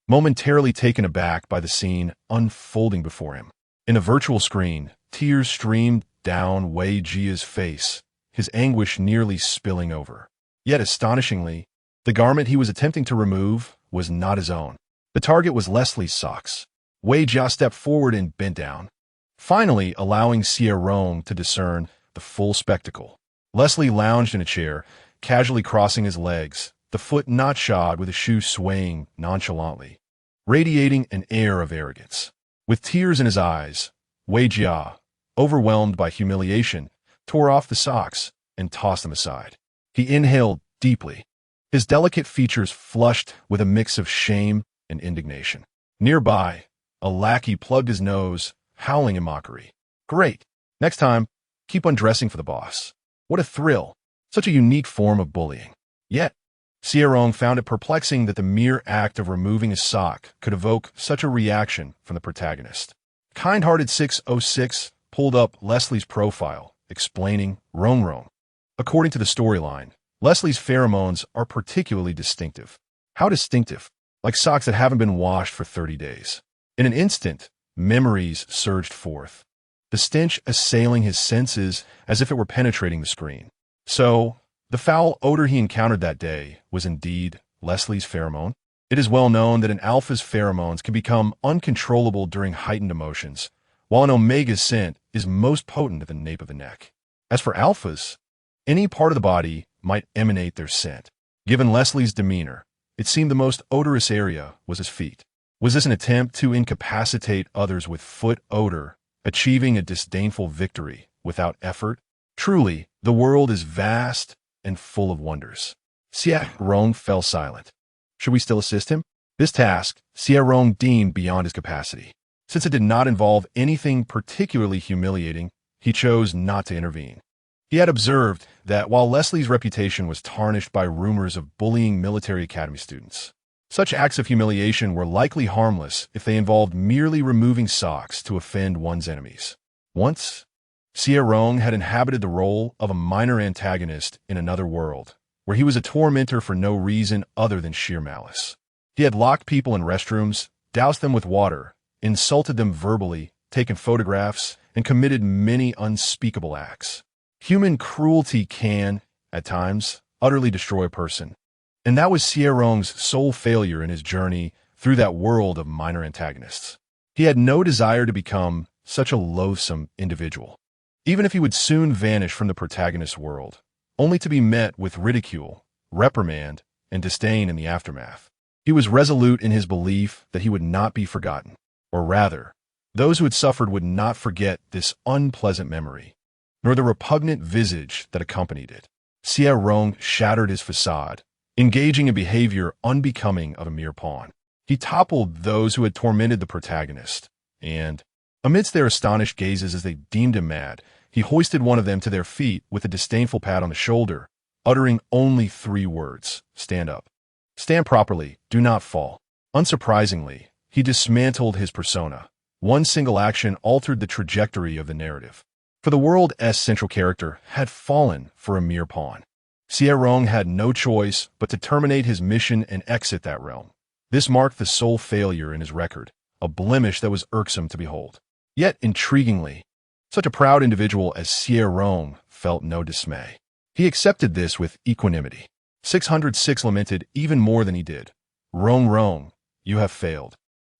momentarily taken aback by the scene unfolding before him. In a virtual screen, tears streamed down Wei Jia's face, his anguish nearly spilling over. Yet astonishingly, the garment he was attempting to remove was not his own. The target was Leslie's socks. Wei Jia stepped forward and bent down, finally allowing Xie Rong to discern the full spectacle. Leslie lounged in a chair, casually crossing his legs, the foot not shod with a shoe swaying nonchalantly, radiating an air of arrogance. With tears in his eyes, Wei Jia, overwhelmed by humiliation, tore off the socks and tossed them aside. He inhaled deeply, his delicate features flushed with a mix of shame and indignation. Nearby, a lackey plugged his nose, howling in mockery. "Great. Next time, keep undressing for the boss." What a thrill. Such a unique form of bullying. Yet, Xie Rong found it perplexing that the mere act of removing a sock could evoke such a reaction from the protagonist. Kind-hearted 606 pulled up Leslie's profile, explaining, Rong. According to the storyline, Leslie's pheromones are particularly distinctive. How distinctive? Like socks that haven't been washed for 30 days. In an instant, memories surged forth, the stench assailing his senses as if it were penetrating the screen. So, the foul odor he encountered that day was indeed Leslie's pheromone. It is well known that an alpha's pheromones can become uncontrollable during heightened emotions, while an omega's scent is most potent at the nape of the neck. As for alphas, any part of the body might emanate their scent. Given Leslie's demeanor, it seemed the most odorous area was his feet. Was this an attempt to incapacitate others with foot odor, achieving a disdainful victory without effort? Truly, the world is vast and full of wonders. Xie Rong fell silent. Should we still assist him? This task, Xie Rong deemed beyond his capacity. Since it did not involve anything particularly humiliating, he chose not to intervene. He had observed that while Leslie's reputation was tarnished by rumors of bullying military academy students, such acts of humiliation were likely harmless if they involved merely removing socks to offend one's enemies. Once, Xie Rong had inhabited the role of a minor antagonist in another world, where he was a tormentor for no reason other than sheer malice. He had locked people in restrooms, doused them with water, insulted them verbally, taken photographs, and committed many unspeakable acts. Human cruelty can, at times, utterly destroy a person. And that was Xie Rong's sole failure in his journey through that world of minor antagonists. He had no desire to become such a loathsome individual, even if he would soon vanish from the protagonist's world, only to be met with ridicule, reprimand, and disdain in the aftermath. He was resolute in his belief that he would not be forgotten, or rather, those who had suffered would not forget this unpleasant memory, nor the repugnant visage that accompanied it. Xie Rong shattered his facade, engaging in behavior unbecoming of a mere pawn. He toppled those who had tormented the protagonist, and, amidst their astonished gazes as they deemed him mad, he hoisted one of them to their feet with a disdainful pat on the shoulder, uttering only 3 words, "Stand up. Stand properly, do not fall." Unsurprisingly, he dismantled his persona. One single action altered the trajectory of the narrative. For the world's central character had fallen for a mere pawn. Xie Rong had no choice but to terminate his mission and exit that realm. This marked the sole failure in his record, a blemish that was irksome to behold. Yet, intriguingly, such a proud individual as Xie Rong felt no dismay. He accepted this with equanimity. 606 lamented even more than he did. Rong, you have failed.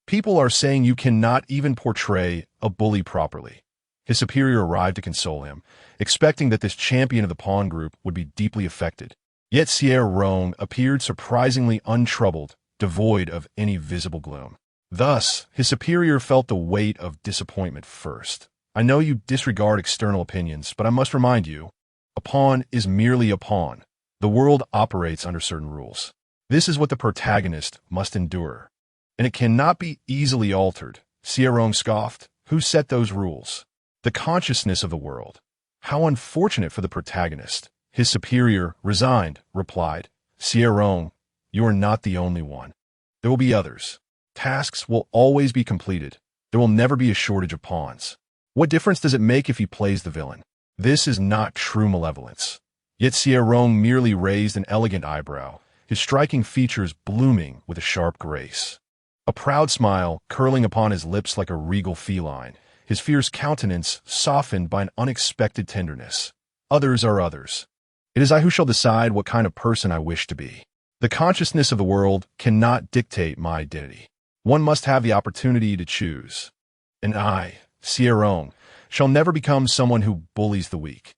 People are saying you cannot even portray a bully properly. His superior arrived to console him, expecting that this champion of the pawn group would be deeply affected. Yet Xie Rong appeared surprisingly untroubled, devoid of any visible gloom. Thus, his superior felt the weight of disappointment first. I know you disregard external opinions, but I must remind you, a pawn is merely a pawn. The world operates under certain rules. This is what the protagonist must endure, and it cannot be easily altered. Xie Rong scoffed. Who set those rules? The consciousness of the world. How unfortunate for the protagonist. His superior, resigned, replied, Xie Rong, you are not the only one. There will be others. Tasks will always be completed. There will never be a shortage of pawns. What difference does it make if he plays the villain? This is not true malevolence. Yet Xie Rong merely raised an elegant eyebrow, his striking features blooming with a sharp grace. A proud smile curling upon his lips like a regal feline, his fierce countenance softened by an unexpected tenderness. Others are others. It is I who shall decide what kind of person I wish to be. The consciousness of the world cannot dictate my identity. One must have the opportunity to choose. And I, Xie Rong, shall never become someone who bullies the weak.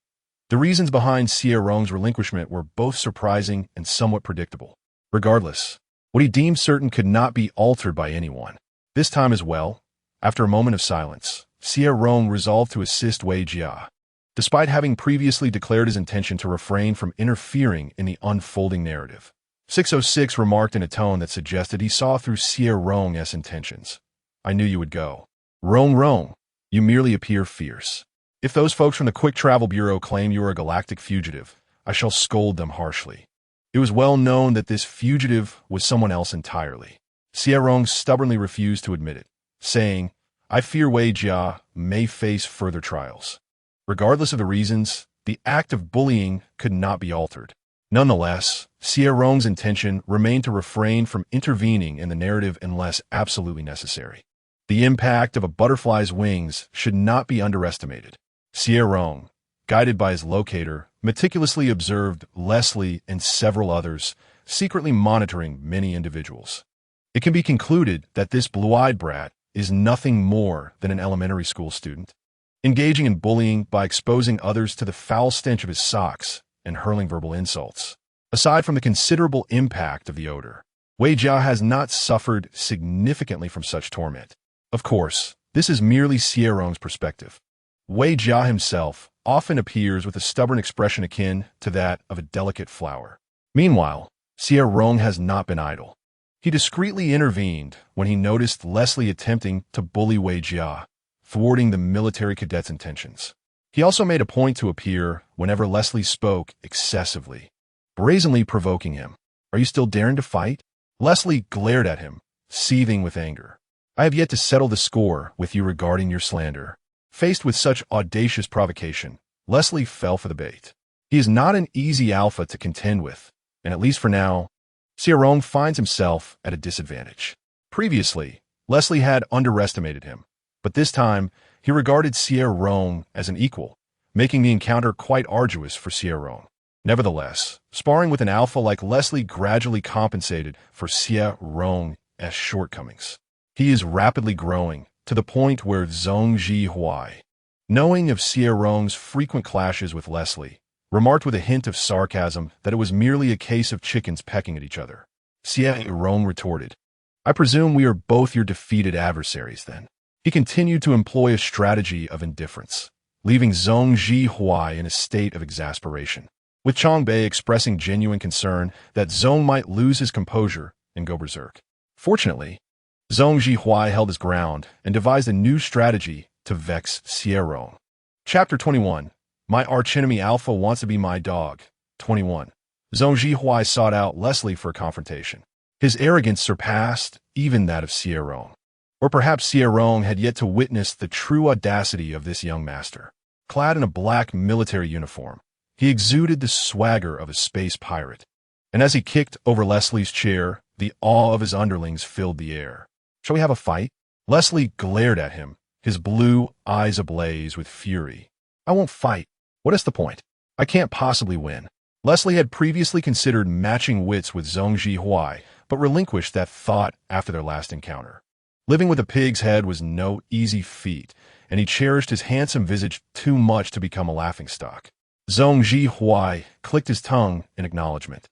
The reasons behind Xie Rong's relinquishment were both surprising and somewhat predictable. Regardless, what he deemed certain could not be altered by anyone. This time as well, after a moment of silence, Xie Rong resolved to assist Wei Jia. Despite having previously declared his intention to refrain from interfering in the unfolding narrative, 606 remarked in a tone that suggested he saw through Xie Rong's intentions. I knew you would go. Rong, you merely appear fierce. If those folks from the Quick Travel Bureau claim you are a galactic fugitive, I shall scold them harshly. It was well known that this fugitive was someone else entirely. Xie Rong stubbornly refused to admit it, saying, I fear Wei Jia may face further trials. Regardless of the reasons, the act of bullying could not be altered. Nonetheless, Xie Rong's intention remained to refrain from intervening in the narrative unless absolutely necessary. The impact of a butterfly's wings should not be underestimated. Xie Rong, guided by his locator, meticulously observed Leslie and several others, secretly monitoring many individuals. It can be concluded that this blue-eyed brat is nothing more than an elementary school student, engaging in bullying by exposing others to the foul stench of his socks and hurling verbal insults. Aside from the considerable impact of the odor, Wei Jia has not suffered significantly from such torment. Of course, this is merely Xie Rong's perspective. Wei Jia himself often appears with a stubborn expression akin to that of a delicate flower. Meanwhile, Xie Rong has not been idle. He discreetly intervened when he noticed Leslie attempting to bully Wei Jia, thwarting the military cadet's intentions. He also made a point to appear whenever Leslie spoke excessively, brazenly provoking him. Are you still daring to fight? Leslie glared at him, seething with anger. I have yet to settle the score with you regarding your slander. Faced with such audacious provocation, Leslie fell for the bait. He is not an easy alpha to contend with, and at least for now, Xie Rong finds himself at a disadvantage. Previously, Leslie had underestimated him, but this time, he regarded Xie Rong as an equal, making the encounter quite arduous for Xie Rong. Nevertheless, sparring with an alpha like Leslie gradually compensated for Xie Rong's shortcomings. He is rapidly growing to the point where Zhongji Huai, knowing of Xie Rong's frequent clashes with Leslie, remarked with a hint of sarcasm that it was merely a case of chickens pecking at each other. Xie Rong retorted, I presume we are both your defeated adversaries then. He continued to employ a strategy of indifference, leaving Zhongji Huai in a state of exasperation, with Chongbei expressing genuine concern that Zhong might lose his composure and go berserk. Fortunately, Zhongji Huai held his ground and devised a new strategy to vex Xie Rong. Chapter 21. My archenemy Alpha wants to be my dog. 21. Zhongji Huai sought out Leslie for a confrontation. His arrogance surpassed even that of Xie Rong. Or perhaps Xie Rong had yet to witness the true audacity of this young master. Clad in a black military uniform, He exuded the swagger of a space pirate. And as he kicked over Leslie's chair, the awe of his underlings filled the air. "Shall we have a fight?" Leslie glared at him, his blue eyes ablaze with fury. "I won't fight. What is the point? I can't possibly win." Leslie had previously considered matching wits with Xie, but relinquished that thought after their last encounter. Living with a pig's head was no easy feat, and he cherished his handsome visage too much to become a laughingstock. Xie clicked his tongue in acknowledgement,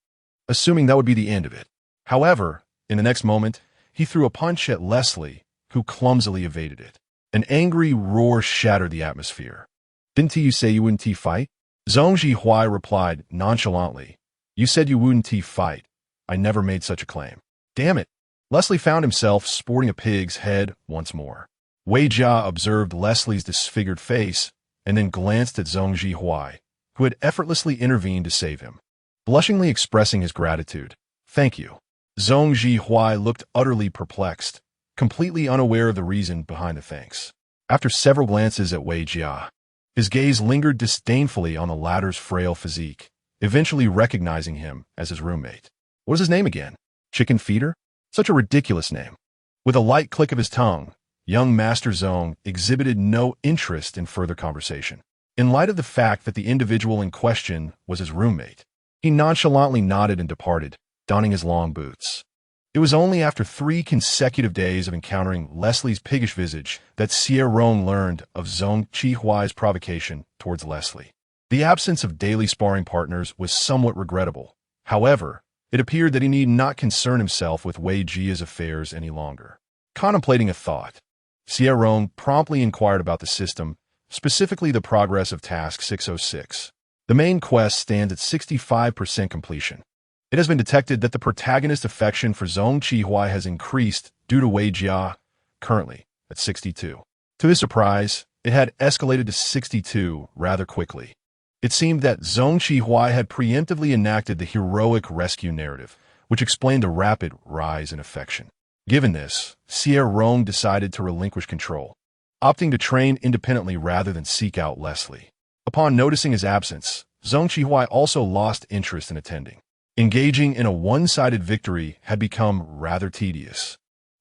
assuming that would be the end of it. However, in the next moment, he threw a punch at Leslie, who clumsily evaded it. An angry roar shattered the atmosphere. "Didn't you say you wouldn't fight?" Xie replied nonchalantly. "You said you wouldn't fight. I never made such a claim." "Damn it." Leslie found himself sporting a pig's head once more. Wei Jia observed Leslie's disfigured face and then glanced at Xie, who had effortlessly intervened to save him, blushingly expressing his gratitude. "Thank you." Xie looked utterly perplexed, completely unaware of the reason behind the thanks. After several glances at Wei Jia, his gaze lingered disdainfully on the latter's frail physique, eventually recognizing him as his roommate. What was his name again? Chicken Feeder? Such a ridiculous name. With a light click of his tongue, young Master Zong exhibited no interest in further conversation. In light of the fact that the individual in question was his roommate, he nonchalantly nodded and departed, donning his long boots. It was only after 3 consecutive days of encountering Leslie's piggish visage that Xie Rong learned of Zong Qihuai's provocation towards Leslie. The absence of daily sparring partners was somewhat regrettable. However, it appeared that he need not concern himself with Wei Jia's affairs any longer. Contemplating a thought, Xie Rong promptly inquired about the system, specifically the progress of Task 606. The main quest stands at 65% completion. It has been detected that the protagonist's affection for Zong Qihuai has increased due to Wei Jia, currently at 62. To his surprise, it had escalated to 62 rather quickly. It seemed that Zong Qihuai had preemptively enacted the heroic rescue narrative, which explained a rapid rise in affection. Given this, Xie Rong decided to relinquish control, opting to train independently rather than seek out Leslie. Upon noticing his absence, Zong Qihuai also lost interest in attending. Engaging in a one-sided victory had become rather tedious,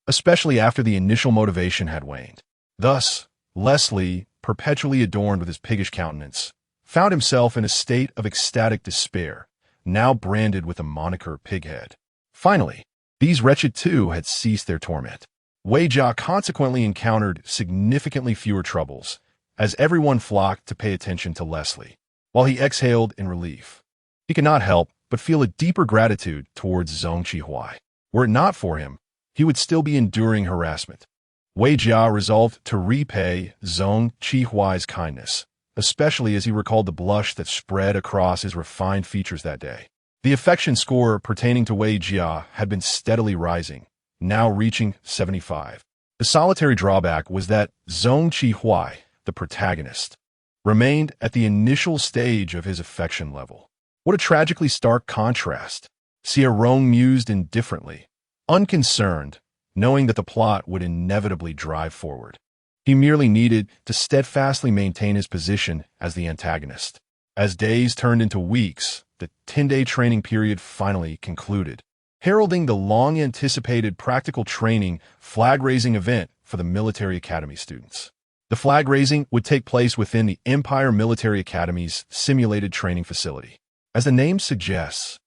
especially after the initial motivation had waned. Thus, Leslie, perpetually adorned with his piggish countenance, found himself in a state of ecstatic despair, now branded with the moniker Pighead. Finally, these wretched two had ceased their torment. Wei Jia consequently encountered significantly fewer troubles, as everyone flocked to pay attention to Leslie, while he exhaled in relief. He could not help but feel a deeper gratitude towards Zong Qihuai. Were it not for him, he would still be enduring harassment. Wei Jia resolved to repay Zong Qihuai's kindness, especially as he recalled the blush that spread across his refined features that day. The affection score pertaining to Wei Jia had been steadily rising, now reaching 75. The solitary drawback was that Zong Qihuai, the protagonist, remained at the initial stage of his affection level. What a tragically stark contrast. Xie Rong mused indifferently, unconcerned, knowing that the plot would inevitably drive forward. He merely needed to steadfastly maintain his position as the antagonist. As days turned into weeks, the 10-day training period finally concluded, heralding the long-anticipated practical training flag-raising event for the military academy students. The flag raising would take place within the Empire Military Academy's simulated training facility. As the name suggests,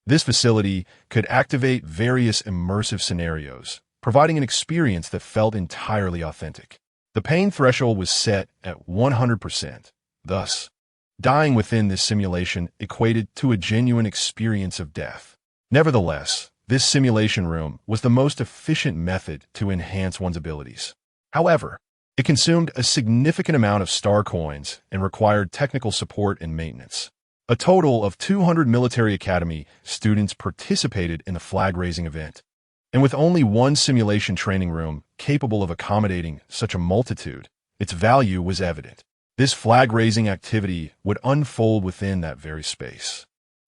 this facility could activate various immersive scenarios, providing an experience that felt entirely authentic. The pain threshold was set at 100%. Thus, dying within this simulation equated to a genuine experience of death. Nevertheless, this simulation room was the most efficient method to enhance one's abilities. However, it consumed a significant amount of star coins and required technical support and maintenance. A total of 200 military academy students participated in the flag-raising event, and with only one simulation training room capable of accommodating such a multitude, its value was evident. This flag-raising activity would unfold within that very space.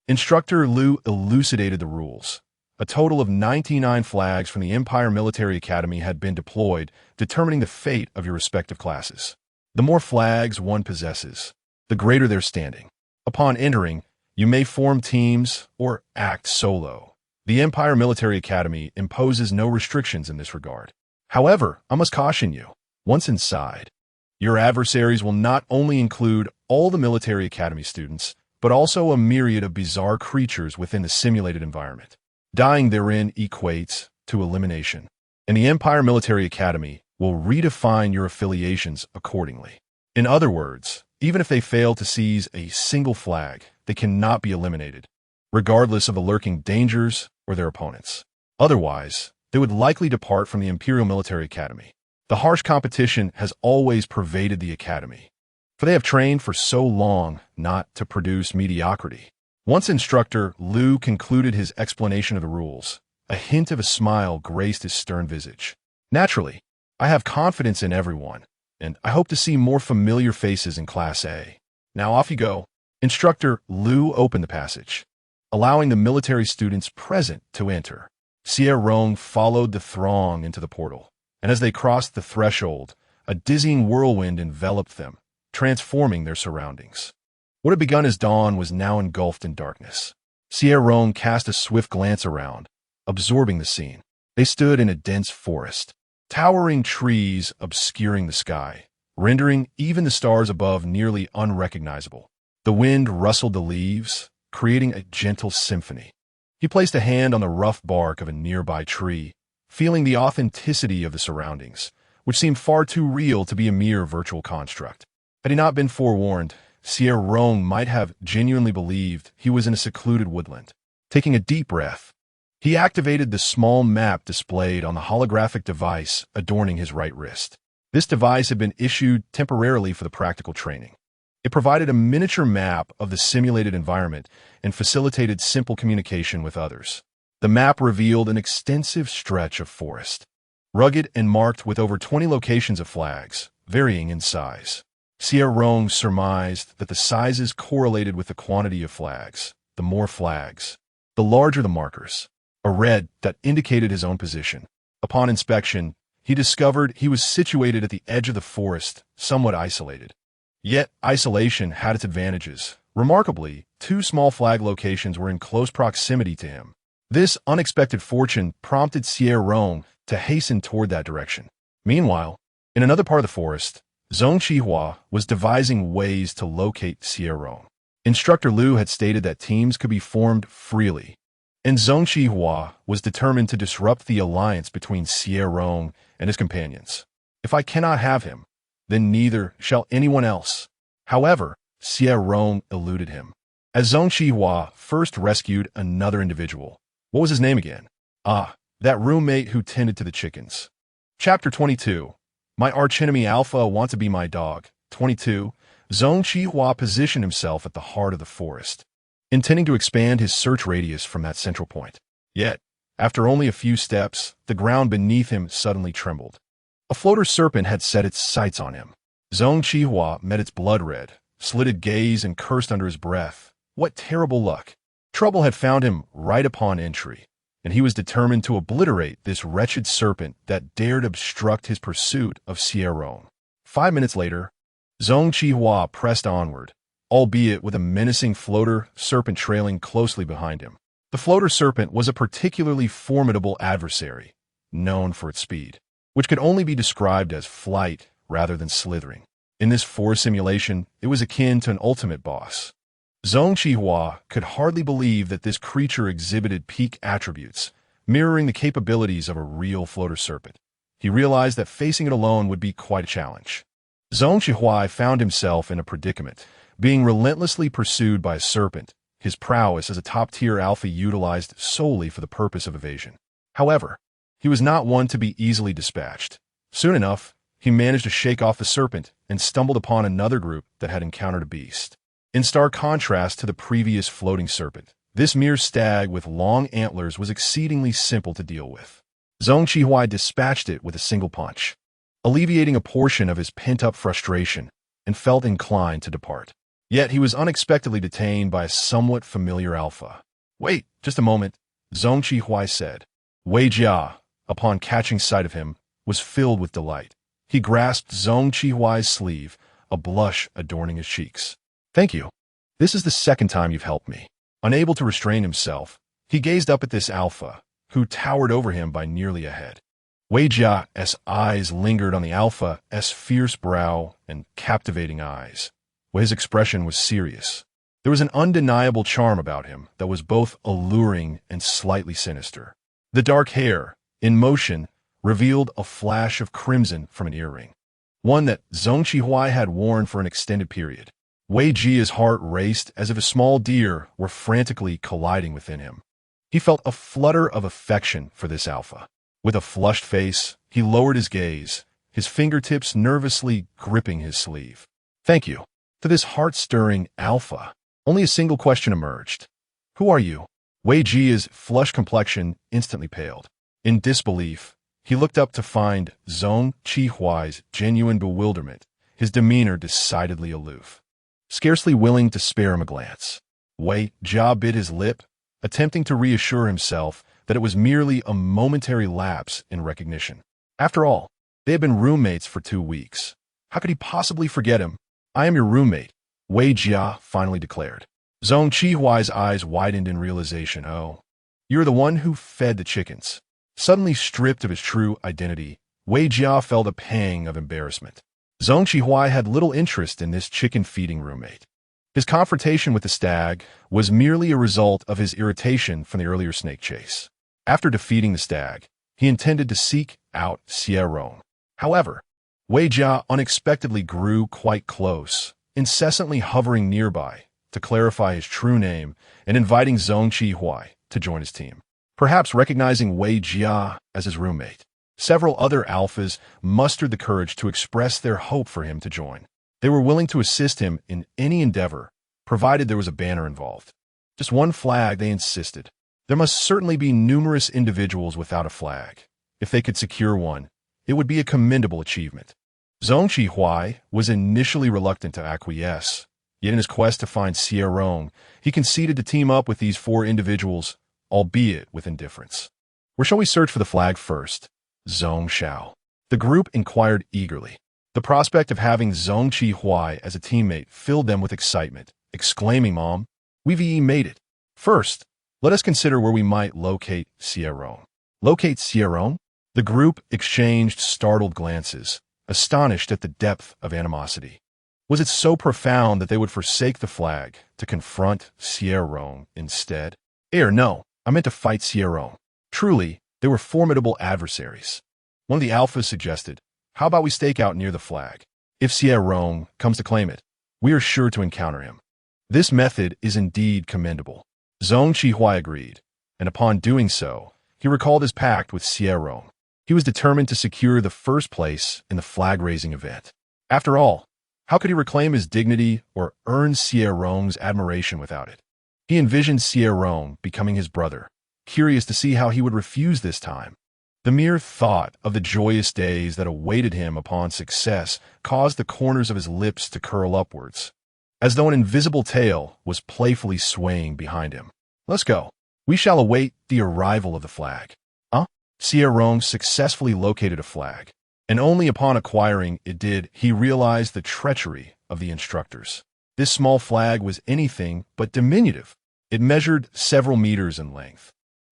Instructor Liu elucidated the rules. A total of 99 flags from the Empire Military Academy had been deployed, determining the fate of your respective classes. The more flags one possesses, the greater their standing. Upon entering, you may form teams or act solo. The Empire Military Academy imposes no restrictions in this regard. However, I must caution you, once inside, your adversaries will not only include all the military academy students, but also a myriad of bizarre creatures within the simulated environment. Dying therein equates to elimination, and the Empire Military Academy will redefine your affiliations accordingly. In other words, even if they fail to seize a single flag, they cannot be eliminated, regardless of the lurking dangers or their opponents. Otherwise, they would likely depart from the Imperial Military Academy. The harsh competition has always pervaded the academy, for they have trained for so long not to produce mediocrity. Once instructor Liu concluded his explanation of the rules, a hint of a smile graced his stern visage. Naturally, I have confidence in everyone, and I hope to see more familiar faces in Class A. Now off you go. Instructor Liu opened the passage, allowing the military students present to enter. Xie Rong followed the throng into the portal, and as they crossed the threshold, a dizzying whirlwind enveloped them, transforming their surroundings. What had begun as dawn was now engulfed in darkness. Xie Rong cast a swift glance around, absorbing the scene. They stood in a dense forest, towering trees obscuring the sky, rendering even the stars above nearly unrecognizable. The wind rustled the leaves, creating a gentle symphony. He placed a hand on the rough bark of a nearby tree, feeling the authenticity of the surroundings, which seemed far too real to be a mere virtual construct. Had he not been forewarned, Xie Rong might have genuinely believed he was in a secluded woodland. Taking a deep breath, he activated the small map displayed on the holographic device adorning his right wrist. This device had been issued temporarily for the practical training. It provided a miniature map of the simulated environment and facilitated simple communication with others. The map revealed an extensive stretch of forest, rugged and marked with over 20 locations of flags, varying in size. Xie Rong surmised that the sizes correlated with the quantity of flags. The more flags, the larger the markers, a red that indicated his own position. Upon inspection, he discovered he was situated at the edge of the forest, somewhat isolated. Yet, isolation had its advantages. Remarkably, 2 small flag locations were in close proximity to him. This unexpected fortune prompted Xie Rong to hasten toward that direction. Meanwhile, in another part of the forest, Zhong Qihua was devising ways to locate Xie Rong. Instructor Liu had stated that teams could be formed freely, and Zhong Qihua was determined to disrupt the alliance between Xie Rong and his companions. If I cannot have him, then neither shall anyone else. However, Xie Rong eluded him, as Zhong Qihua first rescued another individual. What was his name again? Ah, that roommate who tended to the chickens. Chapter 22. My archenemy Alpha wants to be my dog. 22. Zhong Qihua positioned himself at the heart of the forest, intending to expand his search radius from that central point. Yet, after only a few steps, the ground beneath him suddenly trembled. A floater serpent had set its sights on him. Zhong Qihua met its blood-red, slitted gaze and cursed under his breath. What terrible luck! Trouble had found him right upon entry, and he was determined to obliterate this wretched serpent that dared obstruct his pursuit of Xie Rong. 5 minutes later, Zhong Qihua pressed onward, albeit with a menacing floater serpent trailing closely behind him. The floater serpent was a particularly formidable adversary, known for its speed, which could only be described as flight rather than slithering. In this forest simulation, it was akin to an ultimate boss. Zhong Qihua could hardly believe that this creature exhibited peak attributes, mirroring the capabilities of a real floater serpent. He realized that facing it alone would be quite a challenge. Zhong Qihua found himself in a predicament, being relentlessly pursued by a serpent, his prowess as a top-tier alpha utilized solely for the purpose of evasion. However, he was not one to be easily dispatched. Soon enough, he managed to shake off the serpent and stumbled upon another group that had encountered a beast. In stark contrast to the previous floating serpent, this mere stag with long antlers was exceedingly simple to deal with. Zhong Qihua dispatched it with a single punch, alleviating a portion of his pent-up frustration, and felt inclined to depart. Yet he was unexpectedly detained by a somewhat familiar alpha. "Wait, just a moment," Zhong Qihua said. Wei Jia, upon catching sight of him, was filled with delight. He grasped Zhong Qihua's sleeve, a blush adorning his cheeks. "Thank you." This is the second time you've helped me." Unable to restrain himself, he gazed up at this alpha, who towered over him by nearly a head. Wei Jia's eyes lingered on the alpha's fierce brow and captivating eyes, where his expression was serious. There was an undeniable charm about him that was both alluring and slightly sinister. The dark hair, in motion, revealed a flash of crimson from an earring, one that Zhong Qihui had worn for an extended period. Wei Jia's heart raced as if a small deer were frantically colliding within him. He felt a flutter of affection for this alpha. With a flushed face, he lowered his gaze, his fingertips nervously gripping his sleeve. "Thank you." To this heart-stirring alpha, only a single question emerged. "Who are you?" Wei Jia's flushed complexion instantly paled. In disbelief, he looked up to find Zhong Qihui's genuine bewilderment, his demeanor decidedly aloof. Scarcely willing to spare him a glance, Wei Jia bit his lip, attempting to reassure himself that it was merely a momentary lapse in recognition. After all, they had been roommates for 2 weeks. How could he possibly forget him? "I am your roommate," Wei Jia finally declared. Zhong Qihui's eyes widened in realization. "Oh, you're the one who fed the chickens." Suddenly stripped of his true identity, Wei Jia felt a pang of embarrassment. Zhong Qihui had little interest in this chicken-feeding roommate. His confrontation with the stag was merely a result of his irritation from the earlier snake chase. After defeating the stag, he intended to seek out Xie Rong. However, Wei Jia unexpectedly grew quite close, incessantly hovering nearby to clarify his true name and inviting Zhong Qihui to join his team. Perhaps recognizing Wei Jia as his roommate, several other alphas mustered the courage to express their hope for him to join. They were willing to assist him in any endeavor, provided there was a banner involved. Just one flag, they insisted. There must certainly be numerous individuals without a flag. If they could secure one, it would be a commendable achievement. Zhong Qihui was initially reluctant to acquiesce, yet in his quest to find Xie Rong, he conceded to team up with these 4 individuals, albeit with indifference. "Where shall we search for the flag first?" Zhong Xiao. The group inquired eagerly. The prospect of having Zhong Qihui as a teammate filled them with excitement, exclaiming, "Mom, we've made it. First, let us consider where we might locate Xie Rong." "Locate Xie Rong?" The group exchanged startled glances, astonished at the depth of animosity. Was it so profound that they would forsake the flag to confront Xie Rong instead? No, I meant to fight Xie Rong. Truly, they were formidable adversaries. One of the alphas suggested, "How about we stake out near the flag? If Xie Rong comes to claim it, we are sure to encounter him." This method is indeed commendable. Zhong Qihui agreed, and upon doing so, he recalled his pact with Xie Rong. He was determined to secure the first place in the flag-raising event. After all, how could he reclaim his dignity or earn Xie Rong's admiration without it? He envisioned Xie Rong becoming his brother, curious to see how he would refuse this time. The mere thought of the joyous days that awaited him upon success caused the corners of his lips to curl upwards, as though an invisible tail was playfully swaying behind him. "Let's go. We shall await the arrival of the flag." Xie Rong successfully located a flag, and only upon acquiring it did he realize the treachery of the instructors. This small flag was anything but diminutive. It measured several meters in length,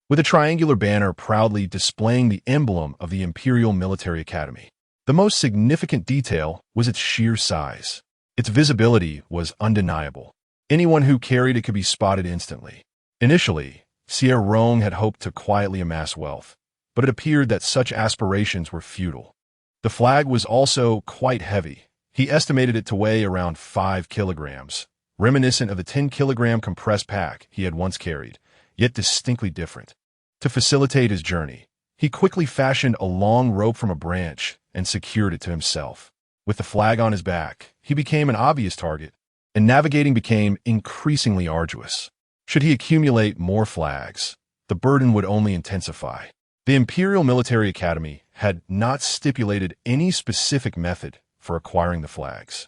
with a triangular banner proudly displaying the emblem of the Imperial Military Academy. The most significant detail was its sheer size. Its visibility was undeniable. Anyone who carried it could be spotted instantly. Initially, Xie Rong had hoped to quietly amass wealth, but it appeared that such aspirations were futile. The flag was also quite heavy. He estimated it to weigh around 5 kilograms, reminiscent of the 10-kilogram compressed pack he had once carried, yet distinctly different. To facilitate his journey, he quickly fashioned a long rope from a branch and secured it to himself. With the flag on his back, he became an obvious target, and navigating became increasingly arduous. Should he accumulate more flags, the burden would only intensify. The Imperial Military Academy had not stipulated any specific method for acquiring the flags.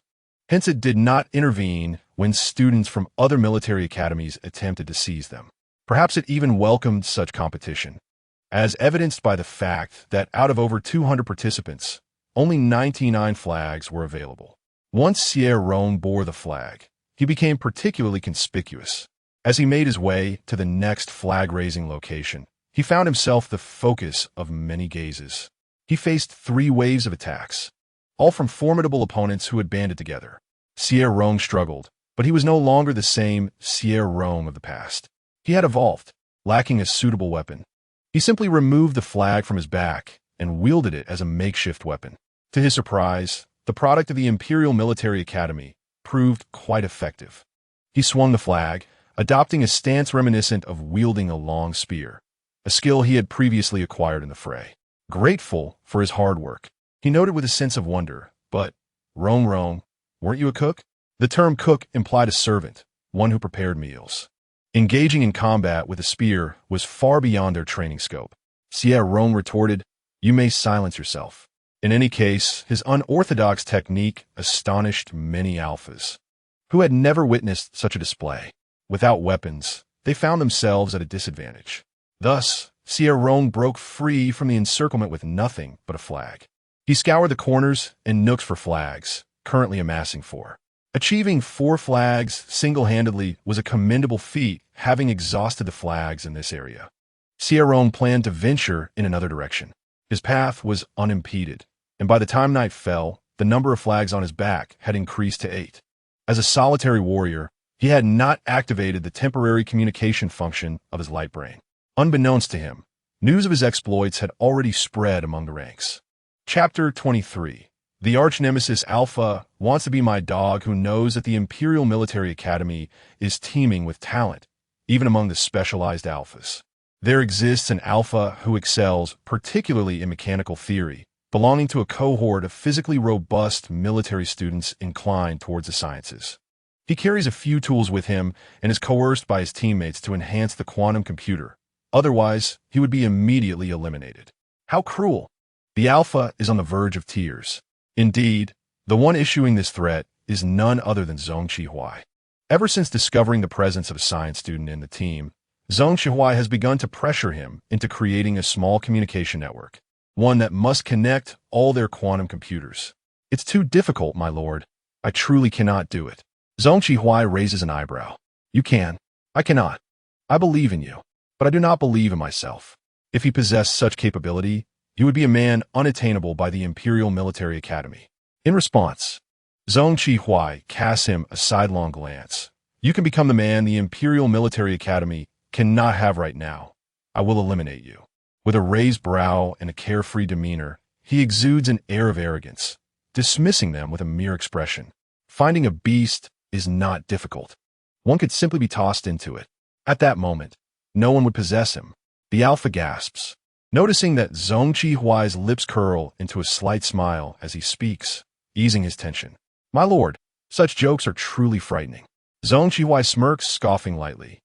Hence, it did not intervene when students from other military academies attempted to seize them. Perhaps it even welcomed such competition, as evidenced by the fact that out of over 200 participants, only 99 flags were available. Once Xie Rong bore the flag, he became particularly conspicuous. As he made his way to the next flag-raising location, he found himself the focus of many gazes. He faced 3 waves of attacks, all from formidable opponents who had banded together. Xie Rong struggled, but he was no longer the same Xie Rong of the past. He had evolved, lacking a suitable weapon. He simply removed the flag from his back and wielded it as a makeshift weapon. To his surprise, the product of the Imperial Military Academy proved quite effective. He swung the flag, adopting a stance reminiscent of wielding a long spear, a skill he had previously acquired in the fray. Grateful for his hard work, he noted with a sense of wonder, "But, Rong, weren't you a cook?" The term cook implied a servant, one who prepared meals. Engaging in combat with a spear was far beyond their training scope. Xie Rong retorted, "You may silence yourself." In any case, his unorthodox technique astonished many alphas, who had never witnessed such a display. Without weapons, they found themselves at a disadvantage. Thus, Xie Rong broke free from the encirclement with nothing but a flag. He scoured the corners and nooks for flags, currently amassing 4. Achieving 4 flags single-handedly was a commendable feat, having exhausted the flags in this area. Xie Rong planned to venture in another direction. His path was unimpeded, and by the time night fell, the number of flags on his back had increased to 8. As a solitary warrior, he had not activated the temporary communication function of his light brain. Unbeknownst to him, news of his exploits had already spread among the ranks. Chapter 23. The arch-nemesis Alpha wants to be my dog who knows that the Imperial Military Academy is teeming with talent, even among the specialized alphas. There exists an alpha who excels, particularly in mechanical theory, belonging to a cohort of physically robust military students inclined towards the sciences. He carries a few tools with him and is coerced by his teammates to enhance the quantum computer. Otherwise, he would be immediately eliminated. How cruel! The alpha is on the verge of tears. Indeed, the one issuing this threat is none other than Xie. Ever since discovering the presence of a science student in the team, Xie has begun to pressure him into creating a small communication network, one that must connect all their quantum computers. "It's too difficult, my lord. I truly cannot do it." Xie raises an eyebrow. "You can. I cannot. I believe in you, but I do not believe in myself. If he possessed such capability, he would be a man unattainable by the Imperial Military Academy." In response, Xie casts him a sidelong glance. "You can become the man the Imperial Military Academy cannot have right now. I will eliminate you." With a raised brow and a carefree demeanor, he exudes an air of arrogance, dismissing them with a mere expression. Finding a beast is not difficult. One could simply be tossed into it. At that moment, no one would possess him. The alpha gasps, noticing that Xie's lips curl into a slight smile as he speaks, easing his tension. "My lord, such jokes are truly frightening." Xie smirks, scoffing lightly,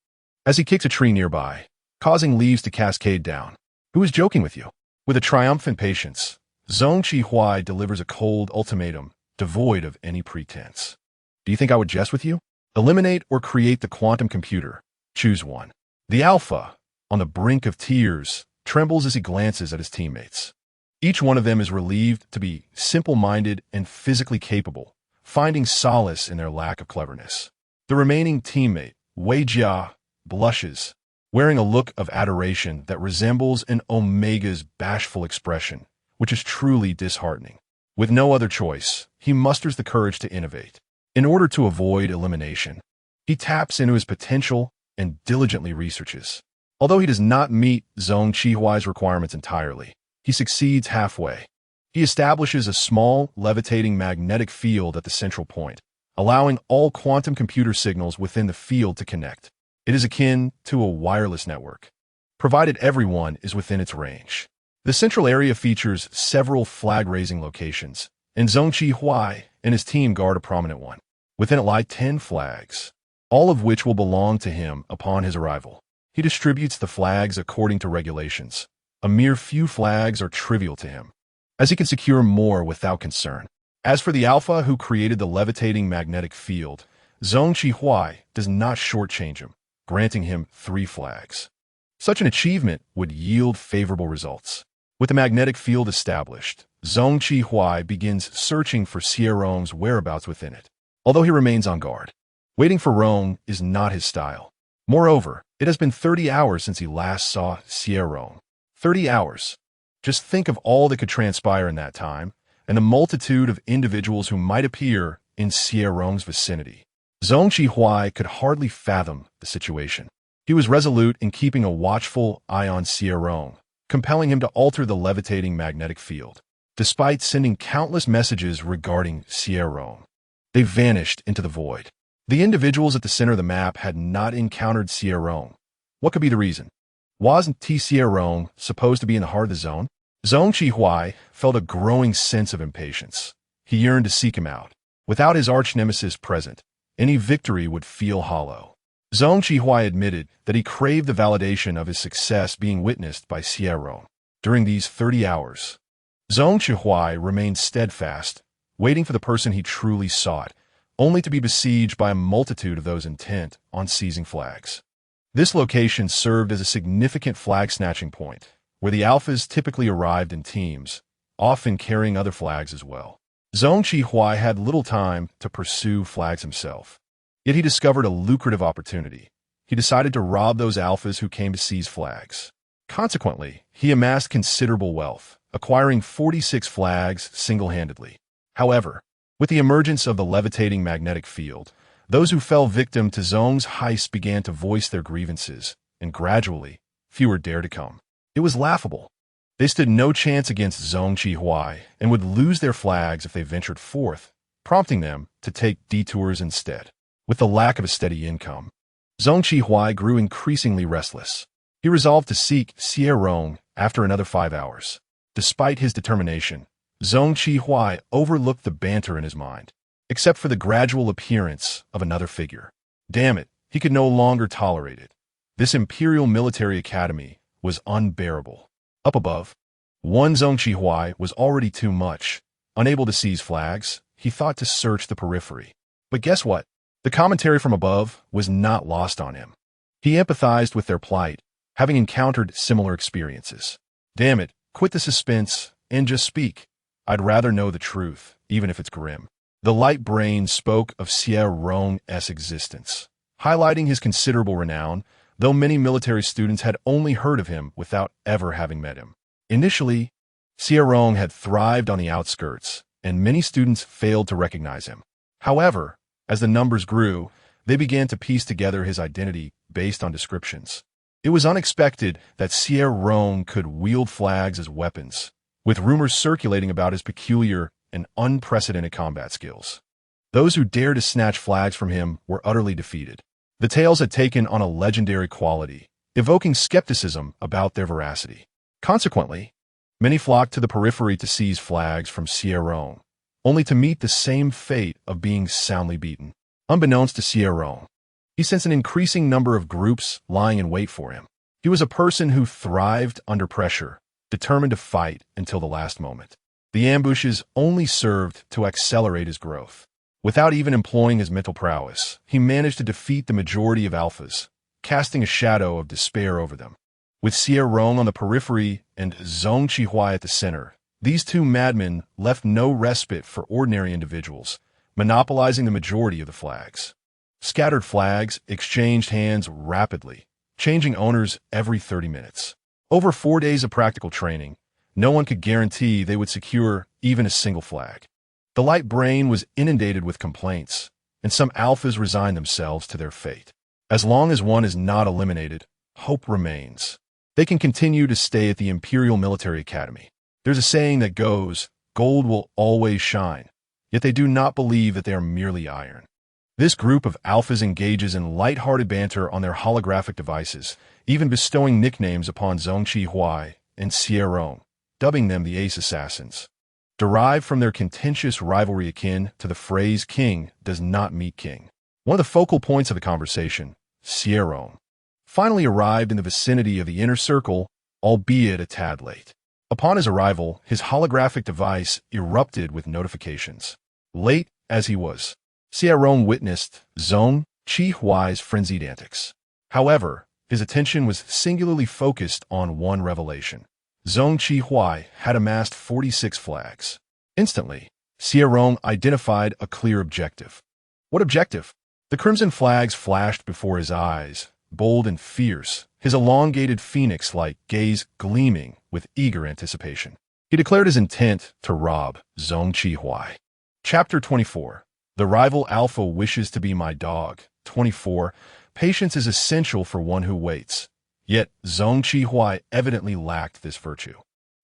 as he kicks a tree nearby, causing leaves to cascade down. "Who is joking with you?" With a triumphant patience, Xie delivers a cold ultimatum, devoid of any pretense. "Do you think I would jest with you? Eliminate or create the quantum computer. Choose one." The alpha, on the brink of tears, trembles as he glances at his teammates. Each one of them is relieved to be simple-minded and physically capable, finding solace in their lack of cleverness. The remaining teammate, Wei Jia, blushes, wearing a look of adoration that resembles an Omega's bashful expression, which is truly disheartening. With no other choice, he musters the courage to innovate. In order to avoid elimination, he taps into his potential and diligently researches. Although he does not meet Xie's requirements entirely, he succeeds halfway. He establishes a small, levitating magnetic field at the central point, allowing all quantum computer signals within the field to connect. It is akin to a wireless network, provided everyone is within its range. The central area features several flag-raising locations, and Xie and his team guard a prominent one. Within it lie 10 flags, all of which will belong to him upon his arrival. He distributes the flags according to regulations. A mere few flags are trivial to him, as he can secure more without concern. As for the alpha who created the levitating magnetic field, Xie does not shortchange him, granting him 3 flags. Such an achievement would yield favorable results. With the magnetic field established, Xie begins searching for Xie Rong's whereabouts within it. Although he remains on guard, Waiting for Rong is not his style. Moreover, it has been 30 hours since he last saw Xie Rong. 30 hours. Just think of all that could transpire in that time, and the multitude of individuals who might appear in Xie Rong's vicinity. Zhong Qihui could hardly fathom the situation. He was resolute in keeping a watchful eye on Xie Rong, compelling him to alter the levitating magnetic field. Despite sending countless messages regarding Xie Rong, they vanished into the void. The individuals at the center of the map had not encountered Xie Rong. What could be the reason? Wasn't Xie Rong supposed to be in the heart of the zone? Zhong Qihui felt a growing sense of impatience. He yearned to seek him out. Without his arch-nemesis present, any victory would feel hollow. Zhong Qihui admitted that he craved the validation of his success being witnessed by Xie Rong. During these 30 hours, Zhong Qihui remained steadfast, waiting for the person he truly sought, only to be besieged by a multitude of those intent on seizing flags. This location served as a significant flag-snatching point, where the alphas typically arrived in teams, often carrying other flags as well. Zhong Qihui had little time to pursue flags himself. Yet he discovered a lucrative opportunity. He decided to rob those alphas who came to seize flags. Consequently, he amassed considerable wealth, acquiring 46 flags single-handedly. However, with the emergence of the levitating magnetic field, those who fell victim to Zhong's heist began to voice their grievances, and gradually, fewer dared to come. It was laughable. They stood no chance against Zhong Qihui and would lose their flags if they ventured forth, prompting them to take detours instead. With the lack of a steady income, Zhong Qihui grew increasingly restless. He resolved to seek Xie Rong after another 5 hours. Despite his determination, Zhong Qihui overlooked the banter in his mind, except for the gradual appearance of another figure. Damn it, he could no longer tolerate it. This Imperial Military Academy was unbearable. Up above, one Zhong Qihui was already too much. Unable to seize flags, he thought to search the periphery. But guess what? The commentary from above was not lost on him. He empathized with their plight, having encountered similar experiences. Damn it, quit the suspense and just speak. I'd rather know the truth, even if it's grim. The light brain spoke of Xie Rong's existence, highlighting his considerable renown, though many military students had only heard of him without ever having met him. Initially, Xie Rong had thrived on the outskirts, and many students failed to recognize him. However, as the numbers grew, they began to piece together his identity based on descriptions. It was unexpected that Xie Rong could wield flags as weapons, with rumors circulating about his peculiar and unprecedented combat skills. Those who dared to snatch flags from him were utterly defeated. The tales had taken on a legendary quality, evoking skepticism about their veracity. Consequently, many flocked to the periphery to seize flags from Xie Rong, only to meet the same fate of being soundly beaten. Unbeknownst to Xie Rong, he sensed an increasing number of groups lying in wait for him. He was a person who thrived under pressure, determined to fight until the last moment. The ambushes only served to accelerate his growth. Without even employing his mental prowess, he managed to defeat the majority of alphas, casting a shadow of despair over them. With Xie Rong on the periphery and Zhong Qihui at the center, these two madmen left no respite for ordinary individuals, monopolizing the majority of the flags. Scattered flags exchanged hands rapidly, changing owners every 30 minutes. Over 4 days of practical training, no one could guarantee they would secure even a single flag. The light brain was inundated with complaints, and some alphas resigned themselves to their fate. As long as one is not eliminated, hope remains. They can continue to stay at the Imperial Military Academy. There's a saying that goes, gold will always shine, yet they do not believe that they are merely iron. This group of alphas engages in light-hearted banter on their holographic devices, even bestowing nicknames upon Zhong Qihui and Xie Rong, dubbing them the Ace Assassins. Derived from their contentious rivalry akin to the phrase king does not meet king. One of the focal points of the conversation, Xie Rong, finally arrived in the vicinity of the inner circle, albeit a tad late. Upon his arrival, his holographic device erupted with notifications. Late as he was, Xie Rong witnessed Zhong Qihui's frenzied antics. However, his attention was singularly focused on one revelation. Zhong Qihui had amassed 46 flags. Instantly, Xie Rong identified a clear objective. What objective? The crimson flags flashed before his eyes, bold and fierce, his elongated phoenix-like gaze gleaming with eager anticipation. He declared his intent to rob Zhong Qihui. Chapter 24. The rival alpha wishes to be my dog. 24. Patience is essential for one who waits. Yet Zhong Qihui evidently lacked this virtue.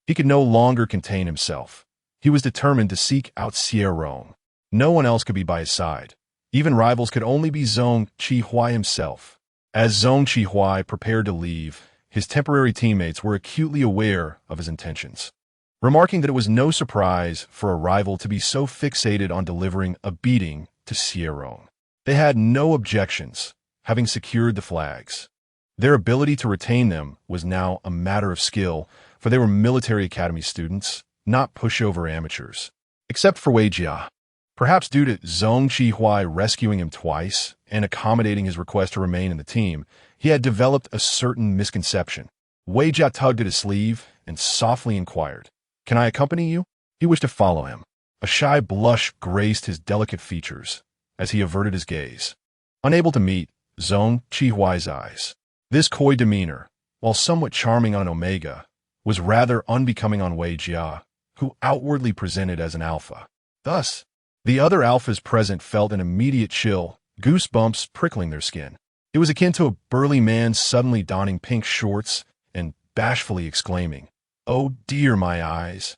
He could no longer contain himself. He was determined to seek out Xie Rong. No one else could be by his side. Even rivals could only be Zhong Qihui himself. As Zhong Qihui prepared to leave, his temporary teammates were acutely aware of his intentions, remarking that it was no surprise for a rival to be so fixated on delivering a beating to Xie Rong. They had no objections, having secured the flags. Their ability to retain them was now a matter of skill, for they were military academy students, not pushover amateurs. Except for Wei Jia. Perhaps due to Zhong Qihui rescuing him twice and accommodating his request to remain in the team, he had developed a certain misconception. Wei Jia tugged at his sleeve and softly inquired, "Can I accompany you?" He wished to follow him. A shy blush graced his delicate features as he averted his gaze, unable to meet Zhong Qihui's eyes. This coy demeanor, while somewhat charming on Omega, was rather unbecoming on Wei Jia, who outwardly presented as an alpha. Thus, the other alphas present felt an immediate chill, goosebumps prickling their skin. It was akin to a burly man suddenly donning pink shorts and bashfully exclaiming, "Oh dear, my eyes."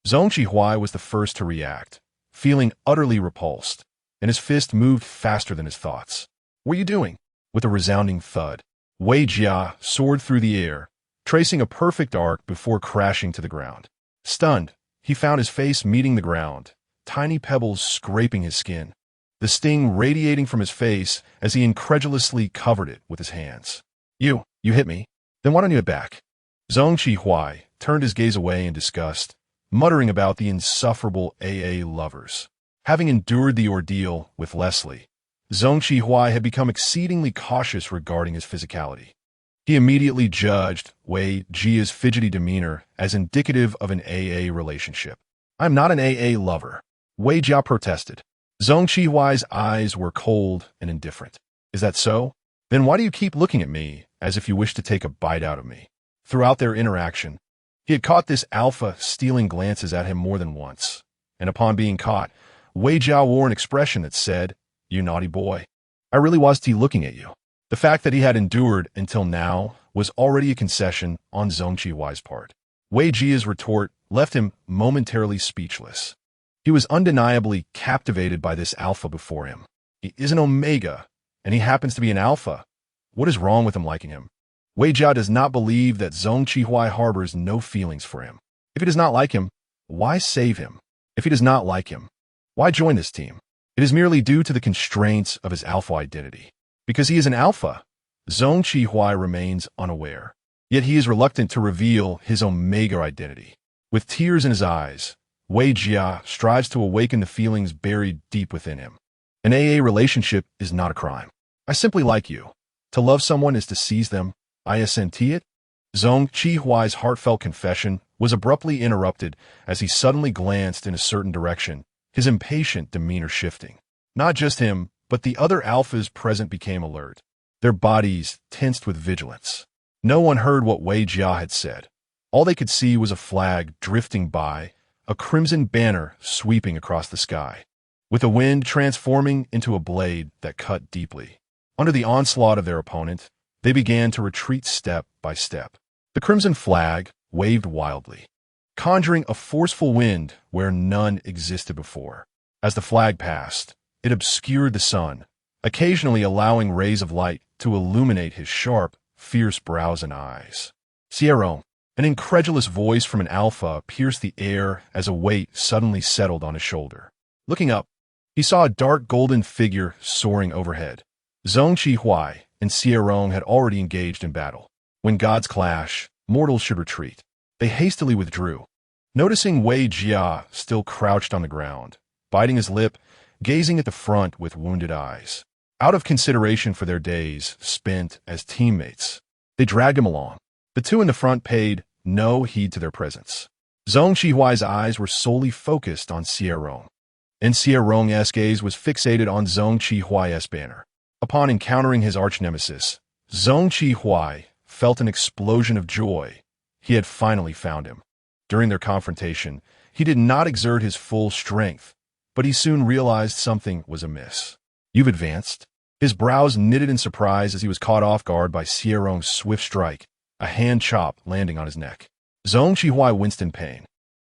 Zhong Qihui was the first to react, feeling utterly repulsed, and his fist moved faster than his thoughts. "What are you doing?" With a resounding thud, Wei Jia soared through the air, tracing a perfect arc before crashing to the ground. Stunned, he found his face meeting the ground, tiny pebbles scraping his skin, the sting radiating from his face as he incredulously covered it with his hands. You hit me? Then why don't you hit back?" Zhong Qihui turned his gaze away in disgust, muttering about the insufferable AA lovers. Having endured the ordeal with Leslie, Zhong Qihui had become exceedingly cautious regarding his physicality. He immediately judged Wei Jia's fidgety demeanor as indicative of an AA relationship. "I'm not an AA lover," Wei Jia protested. Zhong Qihui's eyes were cold and indifferent. "Is that so? Then why do you keep looking at me as if you wish to take a bite out of me?" Throughout their interaction, he had caught this alpha stealing glances at him more than once, and upon being caught, Wei Jia wore an expression that said, "You naughty boy. I really was looking at you." The fact that he had endured until now was already a concession on Zhong Qihui's part. Wei Jia's retort left him momentarily speechless. He was undeniably captivated by this alpha before him. He is an Omega, and he happens to be an alpha. What is wrong with him liking him? Wei Jia does not believe that Zhong Qihui harbors no feelings for him. If he does not like him, why save him? If he does not like him, why join this team? It is merely due to the constraints of his alpha identity. Because he is an alpha, Zhong Qihui remains unaware. Yet he is reluctant to reveal his Omega identity. With tears in his eyes, Wei Jia strives to awaken the feelings buried deep within him. An AA relationship is not a crime. I simply like you. To love someone is to seize them. I assent it. Zhong Qihui's heartfelt confession was abruptly interrupted as he suddenly glanced in a certain direction, his impatient demeanor shifting. Not just him, but the other alphas present became alert, their bodies tensed with vigilance. No one heard what Wei Jia had said. All they could see was a flag drifting by, a crimson banner sweeping across the sky, with the wind transforming into a blade that cut deeply. Under the onslaught of their opponent, they began to retreat step by step. The crimson flag waved wildly, conjuring a forceful wind where none existed before. As the flag passed, it obscured the sun, occasionally allowing rays of light to illuminate his sharp, fierce brows and eyes. "Xie Rong," an incredulous voice from an alpha pierced the air as a weight suddenly settled on his shoulder. Looking up, he saw a dark golden figure soaring overhead. Zhong Qihui and Xie Rong had already engaged in battle. When gods clash, mortals should retreat. They hastily withdrew. Noticing Wei Jia still crouched on the ground, biting his lip, gazing at the front with wounded eyes. Out of consideration for their days spent as teammates, they dragged him along. The two in the front paid no heed to their presence. Zhong Qihui's eyes were solely focused on Xie Rong, and Xie Rong's gaze was fixated on Zhong Qihui's banner. Upon encountering his arch-nemesis, Xie felt an explosion of joy. He had finally found him. During their confrontation, he did not exert his full strength, but he soon realized something was amiss. "You've advanced?" His brows knitted in surprise as he was caught off guard by Xie Rong's swift strike, a hand chop landing on his neck. Xie winced in pain,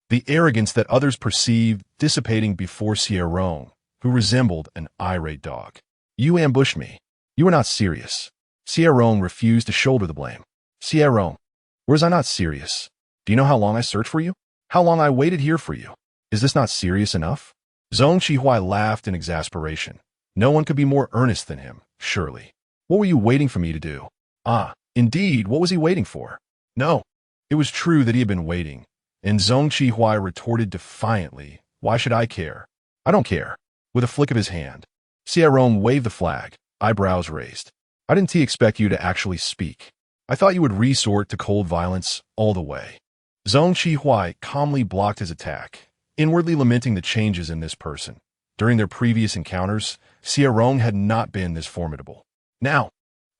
the arrogance that others perceived dissipating before Xie Rong, who resembled an irate dog. "You ambushed me. You were not serious." Xie Rong refused to shoulder the blame. "Xie Rong, was I not serious? Do you know how long I searched for you? How long I waited here for you? Is this not serious enough?" Xie laughed in exasperation. No one could be more earnest than him, surely. "What were you waiting for me to do?" "Ah, indeed, what was he waiting for?" No, it was true that he had been waiting, and Xie retorted defiantly, "Why should I care? I don't care." With a flick of his hand, Xie Rong waved the flag, eyebrows raised. "I didn't expect you to actually speak. I thought you would resort to cold violence all the way." Xie calmly blocked his attack, inwardly lamenting the changes in this person. During their previous encounters, Xie Rong had not been this formidable. Now,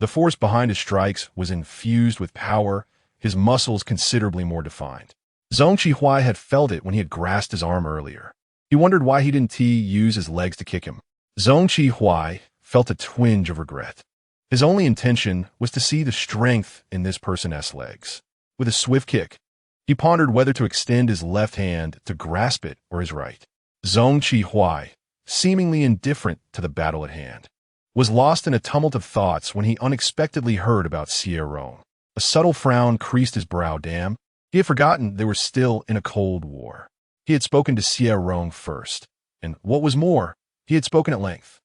the force behind his strikes was infused with power, his muscles considerably more defined. Xie had felt it when he had grasped his arm earlier. He wondered why he didn't use his legs to kick him. Xie felt a twinge of regret. His only intention was to see the strength in this person's legs. With a swift kick, he pondered whether to extend his left hand to grasp it or his right. Xie, seemingly indifferent to the battle at hand, was lost in a tumult of thoughts when he unexpectedly heard about Xie Rong. A subtle frown creased his brow. Damn, he had forgotten they were still in a cold war. He had spoken to Xie Rong first, and what was more, he had spoken at length.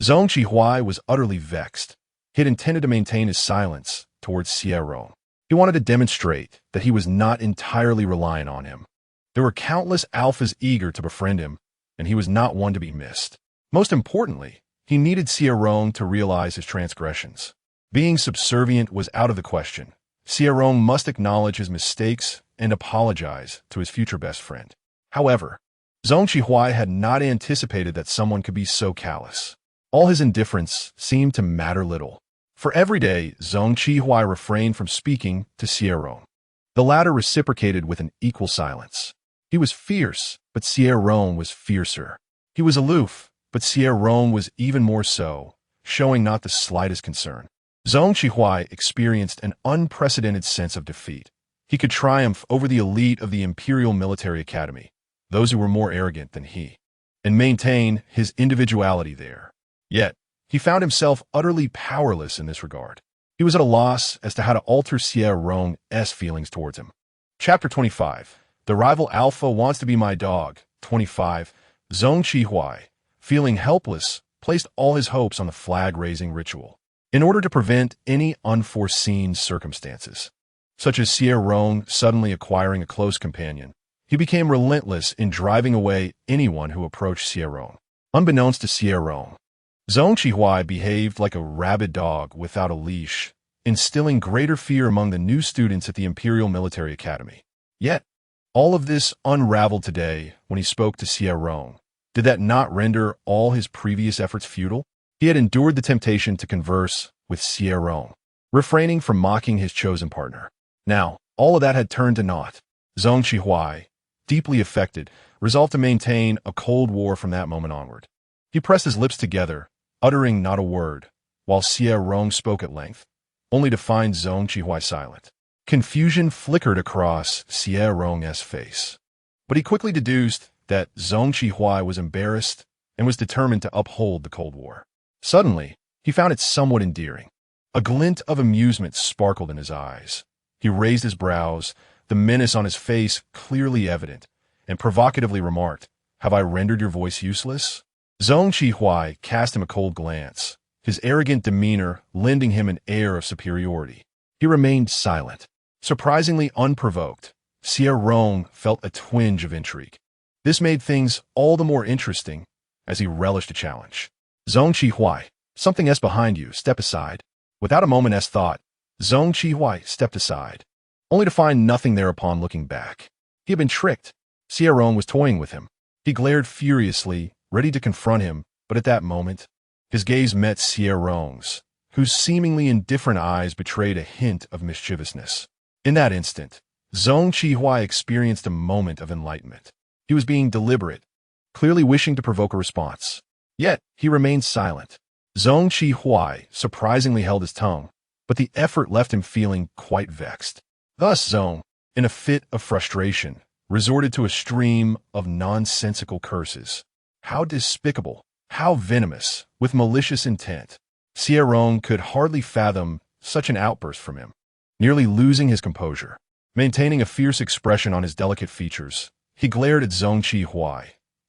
Xie was utterly vexed. He had intended to maintain his silence towards Xie Rong. He wanted to demonstrate that he was not entirely reliant on him. There were countless alphas eager to befriend him, and he was not one to be missed. Most importantly, he needed Xie Rong to realize his transgressions. Being subservient was out of the question. Xie Rong must acknowledge his mistakes and apologize to his future best friend. However, Xie had not anticipated that someone could be so callous. All his indifference seemed to matter little. For every day, Xie refrained from speaking to Xie Rong. The latter reciprocated with an equal silence. He was fierce, but Xie Rong was fiercer. He was aloof, but Xie Rong was even more so, showing not the slightest concern. Xie experienced an unprecedented sense of defeat. He could triumph over the elite of the Imperial Military Academy, those who were more arrogant than he, and maintain his individuality there. Yet, he found himself utterly powerless in this regard. He was at a loss as to how to alter Xie Rong's feelings towards him. Chapter 25. The rival alpha wants to be my dog. 25. Xie, feeling helpless, placed all his hopes on the flag-raising ritual. In order to prevent any unforeseen circumstances, such as Xie Rong suddenly acquiring a close companion, he became relentless in driving away anyone who approached Xie Rong. Unbeknownst to Xie Rong, Xie behaved like a rabid dog without a leash, instilling greater fear among the new students at the Imperial Military Academy. Yet, all of this unraveled today when he spoke to Xie Rong. Did that not render all his previous efforts futile? He had endured the temptation to converse with Xie Rong, refraining from mocking his chosen partner. Now, all of that had turned to naught. Xie, deeply affected, resolved to maintain a cold war from that moment onward. He pressed his lips together, uttering not a word, while Xie Rong spoke at length, only to find Xie silent. Confusion flickered across Xie Rong's face, but he quickly deduced that Xie was embarrassed and was determined to uphold the Cold War. Suddenly, he found it somewhat endearing. A glint of amusement sparkled in his eyes. He raised his brows, the menace on his face clearly evident, and provocatively remarked, "Have I rendered your voice useless?" Xie cast him a cold glance, his arrogant demeanor lending him an air of superiority. He remained silent. Surprisingly unprovoked, Xie Rong felt a twinge of intrigue. This made things all the more interesting as he relished a challenge. Xie, something behind you, step aside. Without a moment's thought, Xie stepped aside, only to find nothing there upon looking back. He had been tricked. Xie Rong was toying with him. He glared furiously, ready to confront him, but at that moment, His gaze met Xie Rong's, whose seemingly indifferent eyes betrayed a hint of mischievousness. In that instant, Zhong Qihui experienced a moment of enlightenment. He was being deliberate, clearly wishing to provoke a response. Yet, he remained silent. Zhong Qihui surprisingly held his tongue, but the effort left him feeling quite vexed. Thus Zhong, in a fit of frustration, resorted to a stream of nonsensical curses. How despicable, how venomous, with malicious intent. Xie Rong could hardly fathom such an outburst from him. Nearly losing his composure, maintaining a fierce expression on his delicate features, he glared at Zhong Qihui,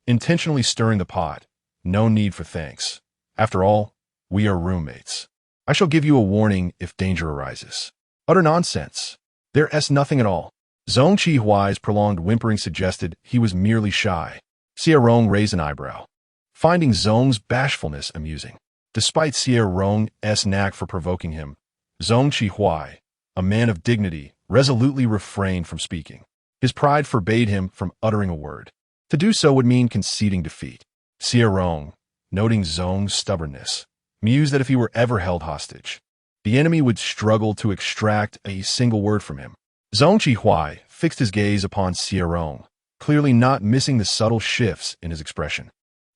intentionally stirring the pot. No need for thanks. After all, we are roommates. I shall give you a warning if danger arises. Utter nonsense. There's nothing at all. Zhong Qihui's prolonged whimpering suggested he was merely shy. Xie Rong raised an eyebrow, finding Zhong's bashfulness amusing. Despite Xie Rong's knack for provoking him, Zhong Qihui, a man of dignity, resolutely refrained from speaking. His pride forbade him from uttering a word. To do so would mean conceding defeat. Xie Rong, noting Zhong's stubbornness, mused that if he were ever held hostage, the enemy would struggle to extract a single word from him. Zhong Qihui fixed his gaze upon Xie Rong, clearly not missing the subtle shifts in his expression.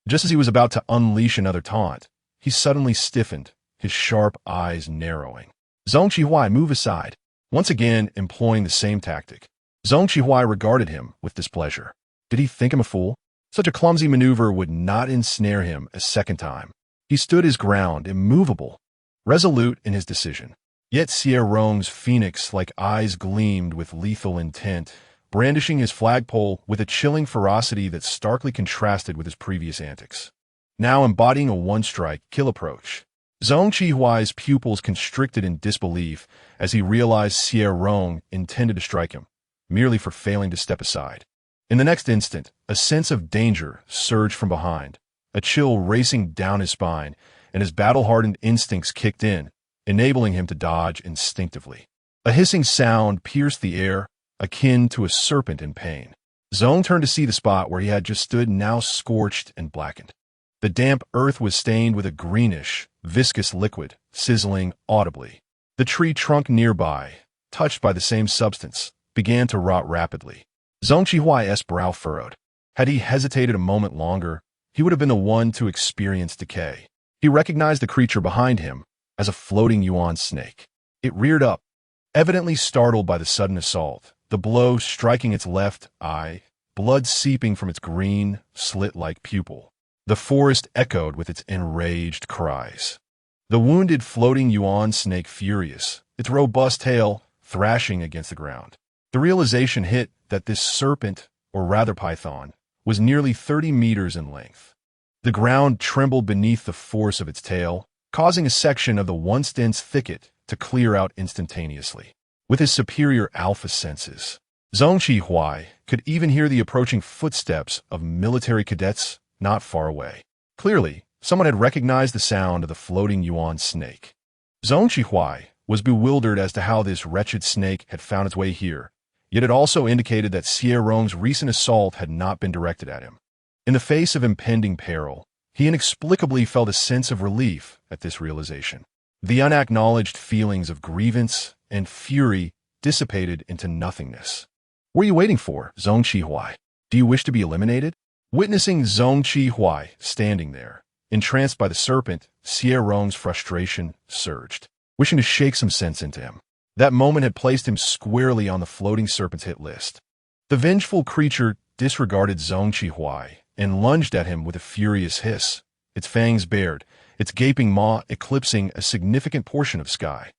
Just as he was about to unleash another taunt, he suddenly stiffened, his sharp eyes narrowing. Zhong Qihui, move aside. Once again employing the same tactic, Zhong Qihui regarded him with displeasure. Did he think him a fool? Such a clumsy maneuver would not ensnare him a second time. He stood his ground, immovable, resolute in his decision. Yet Xie Rong's phoenix-like eyes gleamed with lethal intent, brandishing his flagpole with a chilling ferocity that starkly contrasted with his previous antics. Now embodying a one-strike kill approach, Zhong Qihui's pupils constricted in disbelief as he realized Xie Rong intended to strike him, merely for failing to step aside. In the next instant, a sense of danger surged from behind, a chill racing down his spine, and his battle-hardened instincts kicked in, enabling him to dodge instinctively. A hissing sound pierced the air, akin to a serpent in pain. Zhong turned to see the spot where he had just stood, now scorched and blackened. The damp earth was stained with a greenish, viscous liquid, sizzling audibly. The tree trunk nearby, touched by the same substance, began to rot rapidly. Zhong Qihui's brow furrowed. Had he hesitated a moment longer, he would have been the one to experience decay. He recognized the creature behind him as a floating yuan snake. It reared up, evidently startled by the sudden assault, the blow striking its left eye, blood seeping from its green, slit-like pupil. The forest echoed with its enraged cries. The wounded floating yuan snake furious, its robust tail thrashing against the ground. The realization hit that this serpent, or rather python, was nearly 30 meters in length. The ground trembled beneath the force of its tail, causing a section of the once dense thicket to clear out instantaneously. With his superior alpha senses, Zhong Qihui could even hear the approaching footsteps of military cadets not far away. Clearly, someone had recognized the sound of the floating yuan snake. Zhong Qihui was bewildered as to how this wretched snake had found its way here, yet it also indicated that Xie Rong's recent assault had not been directed at him. In the face of impending peril, he inexplicably felt a sense of relief at this realization. The unacknowledged feelings of grievance and fury dissipated into nothingness. What are you waiting for, Zhong Qihui? Do you wish to be eliminated? Witnessing Zhong Qihui standing there, entranced by the serpent, Xie Rong's frustration surged, wishing to shake some sense into him. That moment had placed him squarely on the floating serpent's hit list. The vengeful creature disregarded Zhong Qihui and lunged at him with a furious hiss, its fangs bared, its gaping maw eclipsing a significant portion of sky.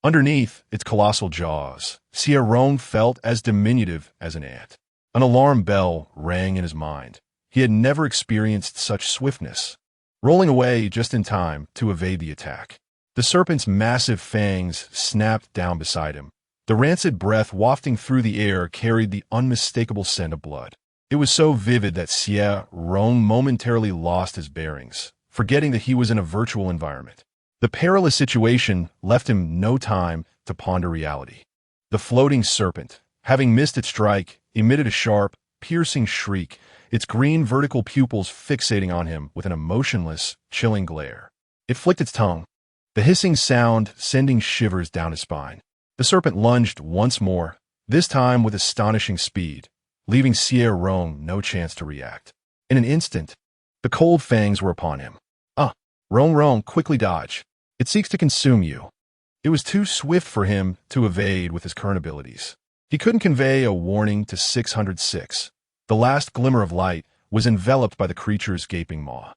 Underneath its colossal jaws, Xie Rong felt as diminutive as an ant. An alarm bell rang in his mind. He had never experienced such swiftness, rolling away just in time to evade the attack. The serpent's massive fangs snapped down beside him. The rancid breath wafting through the air carried the unmistakable scent of blood. It was so vivid that Xie Rong momentarily lost his bearings, forgetting that he was in a virtual environment. The perilous situation left him no time to ponder reality. The floating serpent, having missed its strike, emitted a sharp, piercing shriek, its green vertical pupils fixating on him with an emotionless, chilling glare. It flicked its tongue, the hissing sound sending shivers down his spine. The serpent lunged once more, this time with astonishing speed, leaving Xie Rong no chance to react. In an instant, the cold fangs were upon him. Rong, quickly dodge. It seeks to consume you. It was too swift for him to evade with his current abilities. He couldn't convey a warning to 606. The last glimmer of light was enveloped by the creature's gaping maw.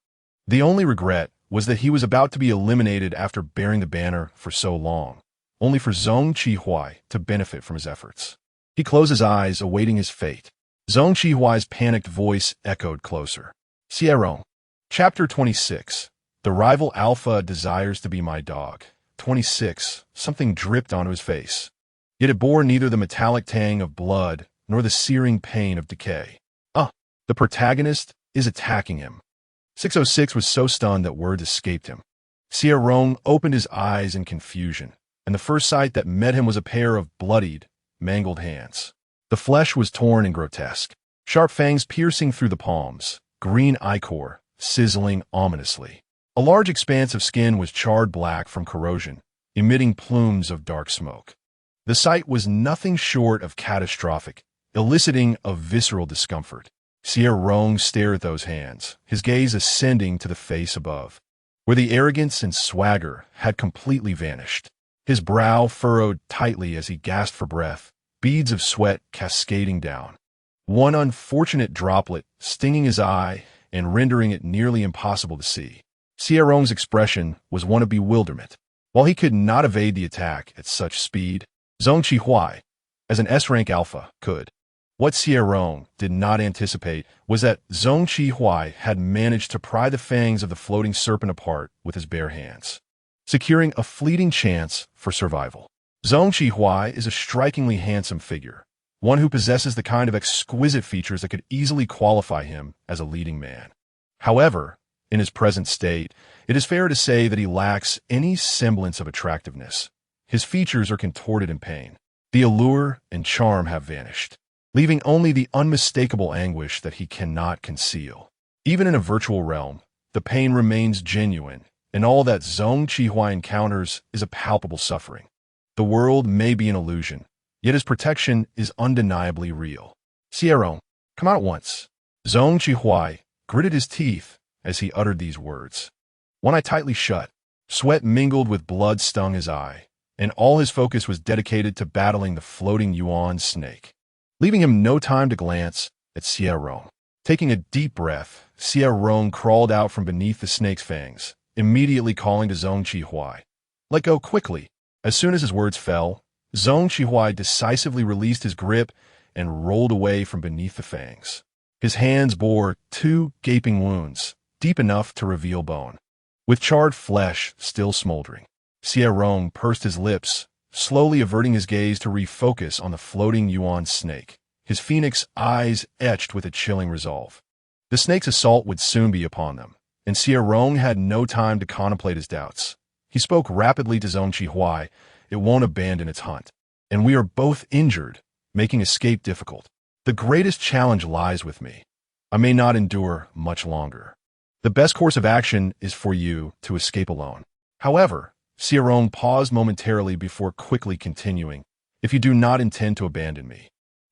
The only regret was that he was about to be eliminated after bearing the banner for so long, only for Zhong Qihui to benefit from his efforts. He closed his eyes, awaiting his fate. Zhong Qihui's panicked voice echoed closer. Xie Rong. Chapter 26. The rival alpha desires to be my dog. 26. Something dripped onto his face. Yet it bore neither the metallic tang of blood nor the searing pain of decay. The protagonist is attacking him. 606 was so stunned that words escaped him. Xie Rong opened his eyes in confusion, and the first sight that met him was a pair of bloodied, mangled hands. The flesh was torn and grotesque, sharp fangs piercing through the palms, green ichor sizzling ominously. A large expanse of skin was charred black from corrosion, emitting plumes of dark smoke. The sight was nothing short of catastrophic, eliciting a visceral discomfort. Xie Rong stared at those hands, his gaze ascending to the face above, where the arrogance and swagger had completely vanished. His brow furrowed tightly as he gasped for breath, beads of sweat cascading down. One unfortunate droplet stinging his eye and rendering it nearly impossible to see. Xie Rong's expression was one of bewilderment. While he could not evade the attack at such speed, Zhong Qihui, as an S-rank alpha, could. What Xie Rong did not anticipate was that Zhong Qihui had managed to pry the fangs of the floating serpent apart with his bare hands, securing a fleeting chance for survival. Zhong Qihui is a strikingly handsome figure, one who possesses the kind of exquisite features that could easily qualify him as a leading man. However, in his present state, it is fair to say that he lacks any semblance of attractiveness. His features are contorted in pain. The allure and charm have vanished, leaving only the unmistakable anguish that he cannot conceal. Even in a virtual realm, the pain remains genuine, and all that Zhong Qihui encounters is a palpable suffering. The world may be an illusion, yet his protection is undeniably real. Xie Rong, come out at once. Zhong Qihui gritted his teeth as he uttered these words. One eye tightly shut, sweat mingled with blood stung his eye, and all his focus was dedicated to battling the floating yuan snake, leaving him no time to glance at Xie Rong. Taking a deep breath, Xie Rong crawled out from beneath the snake's fangs, immediately calling to Zhong Qihui. Let go quickly. As soon as his words fell, Zhong Qihui decisively released his grip and rolled away from beneath the fangs. His hands bore 2 gaping wounds, deep enough to reveal bone, with charred flesh still smoldering. Xie Rong pursed his lips, slowly averting his gaze to refocus on the floating yuan snake, his phoenix eyes etched with a chilling resolve. The snake's assault would soon be upon them, and Xie Rong had no time to contemplate his doubts. He spoke rapidly to Zhong Qihui. It won't abandon its hunt, and we are both injured, making escape difficult. The greatest challenge lies with me. I may not endure much longer. The best course of action is for you to escape alone. However, Xie Rong paused momentarily before quickly continuing. If you do not intend to abandon me,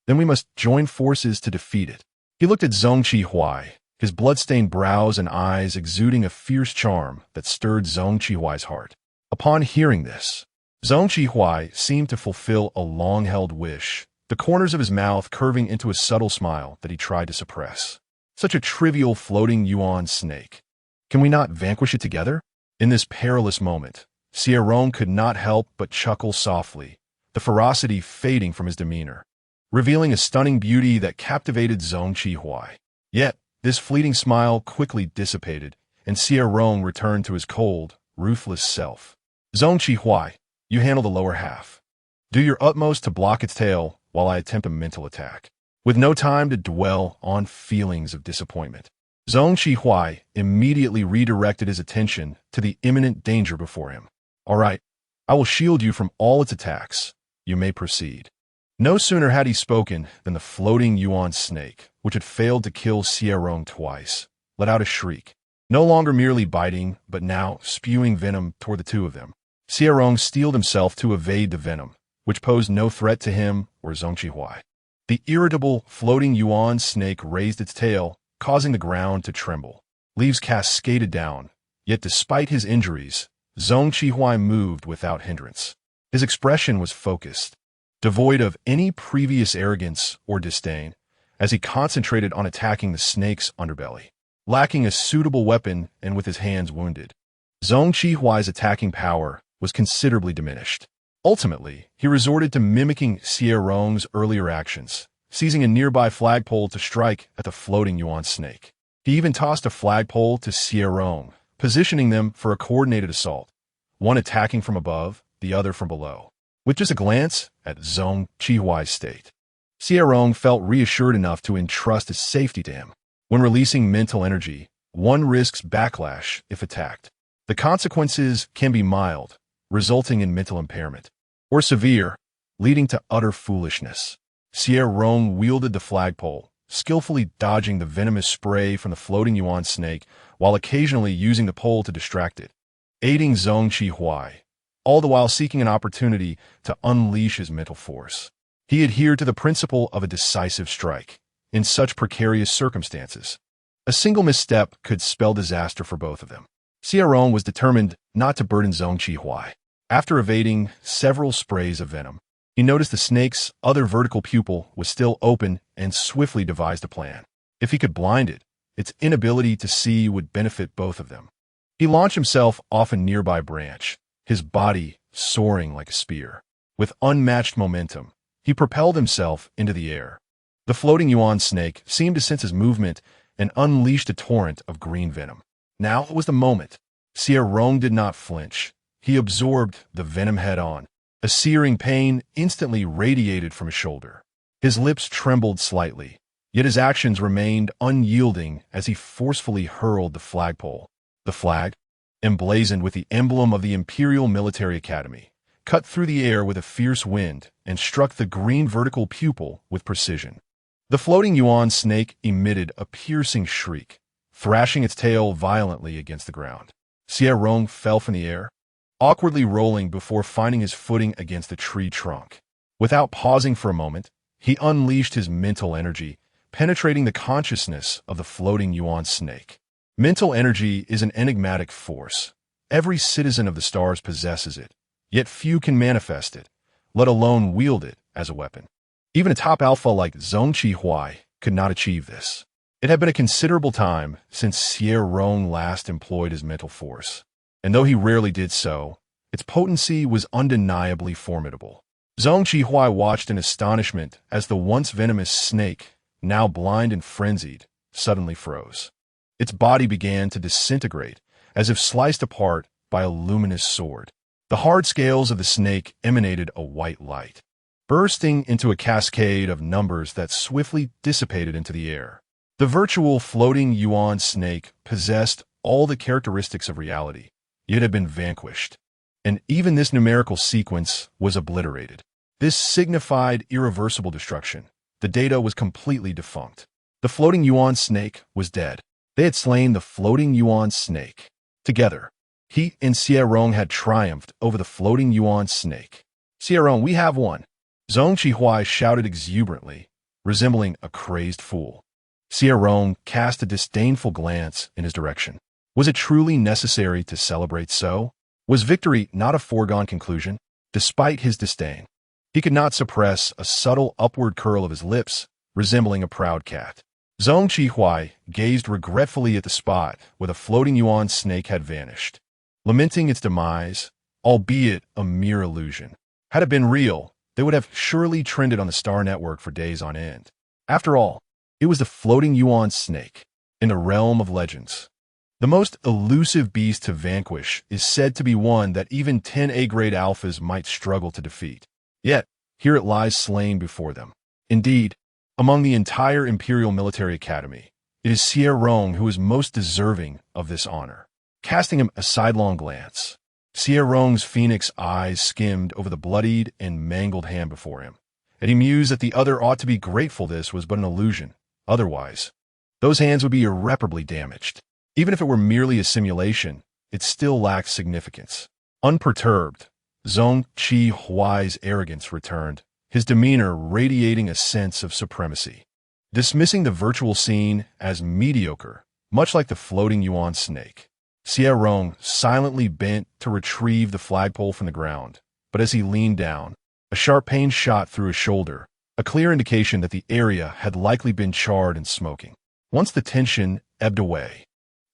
then we must join forces to defeat it. He looked at Zhong Qihui, his blood-stained brows and eyes exuding a fierce charm that stirred Zhong Qihui's heart. Upon hearing this, Zhong Qihui seemed to fulfill a long-held wish, the corners of his mouth curving into a subtle smile that he tried to suppress. Such a trivial floating yuan snake. Can we not vanquish it together? In this perilous moment, Xie Rong could not help but chuckle softly, the ferocity fading from his demeanor, revealing a stunning beauty that captivated Zhong Qihui. Yet, this fleeting smile quickly dissipated, and Xie Rong returned to his cold, ruthless self. Zhong Qihui, you handle the lower half. Do your utmost to block its tail while I attempt a mental attack. With no time to dwell on feelings of disappointment, Zhong Qihui immediately redirected his attention to the imminent danger before him. All right, I will shield you from all its attacks. You may proceed. No sooner had he spoken than the floating yuan snake, which had failed to kill Xie Rong twice, let out a shriek. no longer merely biting, but now spewing venom toward the two of them. Xie Rong steeled himself to evade the venom, which posed no threat to him or Zhong Qihuai. The irritable, floating yuan snake raised its tail, causing the ground to tremble. Leaves cascaded down, yet despite his injuries, Zhong Qihuai moved without hindrance. His expression was focused, devoid of any previous arrogance or disdain, as he concentrated on attacking the snake's underbelly. Lacking a suitable weapon and with his hands wounded, Zhong Qihuai's attacking power was considerably diminished. Ultimately, he resorted to mimicking Xie Rong's earlier actions, seizing a nearby flagpole to strike at the floating yuan snake. He even tossed a flagpole to Xie Rong, positioning them for a coordinated assault, one attacking from above, the other from below. With just a glance at Zhong Qihuai's state, Xie Rong felt reassured enough to entrust his safety to him. When releasing mental energy, one risks backlash if attacked. The consequences can be mild, resulting in mental impairment, or severe, leading to utter foolishness. Xie Rong wielded the flagpole, skillfully dodging the venomous spray from the floating yuan snake while occasionally using the pole to distract it, aiding Zhong Qihuai, all the while seeking an opportunity to unleash his mental force. He adhered to the principle of a decisive strike. In such precarious circumstances, a single misstep could spell disaster for both of them. Xie Rong was determined not to burden Zhong Qihuai. After evading several sprays of venom, he noticed the snake's other vertical pupil was still open and swiftly devised a plan. If he could blind it, its inability to see would benefit both of them. He launched himself off a nearby branch, his body soaring like a spear. With unmatched momentum, he propelled himself into the air. The floating yuan snake seemed to sense his movement and unleashed a torrent of green venom. Now was the moment. Xie Rong did not flinch. He absorbed the venom head-on. A searing pain instantly radiated from his shoulder. His lips trembled slightly, yet his actions remained unyielding as he forcefully hurled the flagpole. The flag, emblazoned with the emblem of the Imperial Military Academy, cut through the air with a fierce wind and struck the green vertical pupil with precision. The floating yuan snake emitted a piercing shriek, thrashing its tail violently against the ground. Xie Rong fell from the air, awkwardly rolling before finding his footing against a tree trunk. Without pausing for a moment, he unleashed his mental energy, penetrating the consciousness of the floating yuan snake. Mental energy is an enigmatic force. Every citizen of the stars possesses it, yet few can manifest it, let alone wield it as a weapon. Even a top alpha like Zhong Qihuai could not achieve this. It had been a considerable time since Xie Rong last employed his mental force, and though he rarely did so, its potency was undeniably formidable. Zhong Qihuai watched in astonishment as the once venomous snake, now blind and frenzied, suddenly froze. Its body began to disintegrate, as if sliced apart by a luminous sword. The hard scales of the snake emanated a white light, bursting into a cascade of numbers that swiftly dissipated into the air. The virtual floating yuan snake possessed all the characteristics of reality, yet had been vanquished, and even this numerical sequence was obliterated. This signified irreversible destruction. The data was completely defunct. The floating yuan snake was dead. They had slain the floating yuan snake. Together, he and Xie Rong had triumphed over the floating yuan snake. Xie Rong, we have won! Zhong Qihuai shouted exuberantly, resembling a crazed fool. Xie Rong cast a disdainful glance in his direction. Was it truly necessary to celebrate so? Was victory not a foregone conclusion? Despite his disdain, he could not suppress a subtle upward curl of his lips, resembling a proud cat. Zhong Qihuai gazed regretfully at the spot where the floating yuan snake had vanished, lamenting its demise, albeit a mere illusion. Had it been real, they would have surely trended on the Star Network for days on end. After all, it was the floating yuan snake, in the realm of legends. The most elusive beast to vanquish is said to be one that even 10 A-grade alphas might struggle to defeat. Yet, here it lies slain before them. Indeed, among the entire Imperial Military Academy, it is Xie Rong who is most deserving of this honor. Casting him a sidelong glance, Xie Rong's phoenix eyes skimmed over the bloodied and mangled hand before him, and he mused that the other ought to be grateful this was but an illusion. Otherwise, those hands would be irreparably damaged. Even if it were merely a simulation, it still lacked significance. Unperturbed, Zhong Qi-Huai's arrogance returned, his demeanor radiating a sense of supremacy. Dismissing the virtual scene as mediocre, much like the floating yuan snake, Xie Rong silently bent to retrieve the flagpole from the ground, but as he leaned down, a sharp pain shot through his shoulder, a clear indication that the area had likely been charred and smoking. Once the tension ebbed away,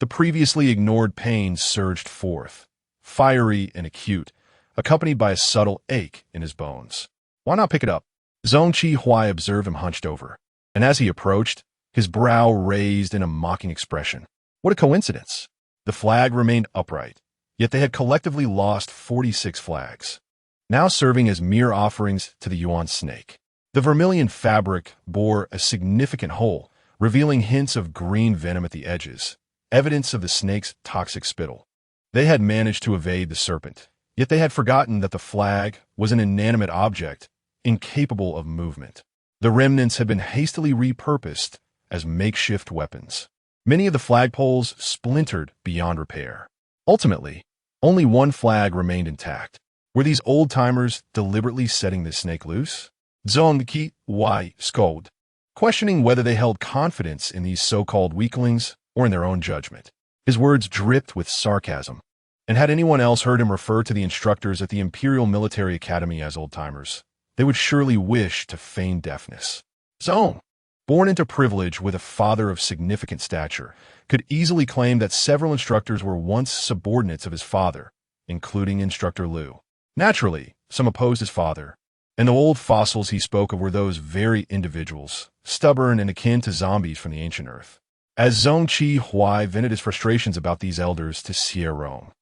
the previously ignored pain surged forth, fiery and acute, accompanied by a subtle ache in his bones. "Why not pick it up?" Zhong Qi-Huai observed him hunched over, and as he approached, his brow raised in a mocking expression. What a coincidence! The flag remained upright, yet they had collectively lost 46 flags, now serving as mere offerings to the yuan snake. The vermilion fabric bore a significant hole, revealing hints of green venom at the edges, evidence of the snake's toxic spittle. They had managed to evade the serpent, yet they had forgotten that the flag was an inanimate object, incapable of movement. The remnants had been hastily repurposed as makeshift weapons. Many of the flagpoles splintered beyond repair. Ultimately, only one flag remained intact. Were these old-timers deliberately setting the snake loose? Zhong Qi-Huai scolded, questioning whether they held confidence in these so-called weaklings or in their own judgment. His words dripped with sarcasm, and had anyone else heard him refer to the instructors at the Imperial Military Academy as old-timers, they would surely wish to feign deafness. Zhong, born into privilege with a father of significant stature, could easily claim that several instructors were once subordinates of his father, including Instructor Liu. Naturally, some opposed his father, and the old fossils he spoke of were those very individuals, stubborn and akin to zombies from the ancient earth. As Zhong Qi-Huai vented his frustrations about these elders to Xie Rong,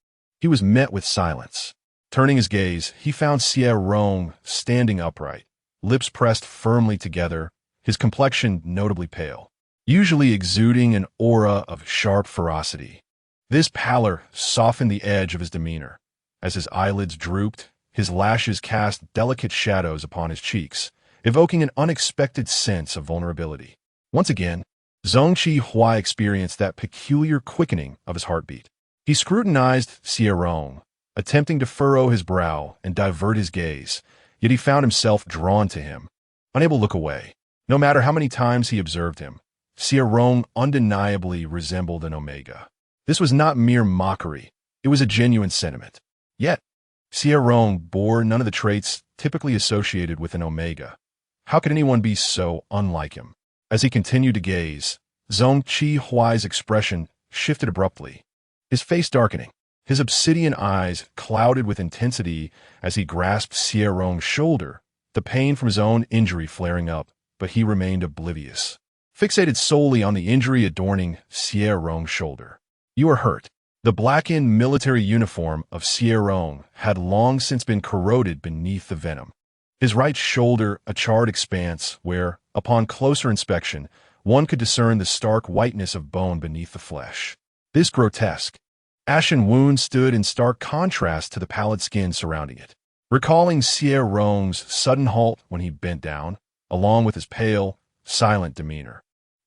he was met with silence. Turning his gaze, he found Xie Rong standing upright, lips pressed firmly together, his complexion notably pale, usually exuding an aura of sharp ferocity. This pallor softened the edge of his demeanor. As his eyelids drooped, his lashes cast delicate shadows upon his cheeks, evoking an unexpected sense of vulnerability. Once again, Zhong Qi-Huai experienced that peculiar quickening of his heartbeat. He scrutinized Xie Rong, attempting to furrow his brow and divert his gaze, yet he found himself drawn to him, unable to look away. No matter how many times he observed him, Xie Rong undeniably resembled an Omega. This was not mere mockery, it was a genuine sentiment. Yet, Xie Rong bore none of the traits typically associated with an Omega. How could anyone be so unlike him? As he continued to gaze, Zhong Qi-Huai's expression shifted abruptly, his face darkening, his obsidian eyes clouded with intensity as he grasped Xie Rong's shoulder, the pain from his own injury flaring up, but he remained oblivious, fixated solely on the injury adorning Xie Rong's shoulder. "You are hurt." The blackened military uniform of Xie Rong had long since been corroded beneath the venom. His right shoulder a charred expanse where, upon closer inspection, one could discern the stark whiteness of bone beneath the flesh. This grotesque, ashen wound stood in stark contrast to the pallid skin surrounding it, recalling Xie Rong's sudden halt when he bent down, along with his pale, silent demeanor.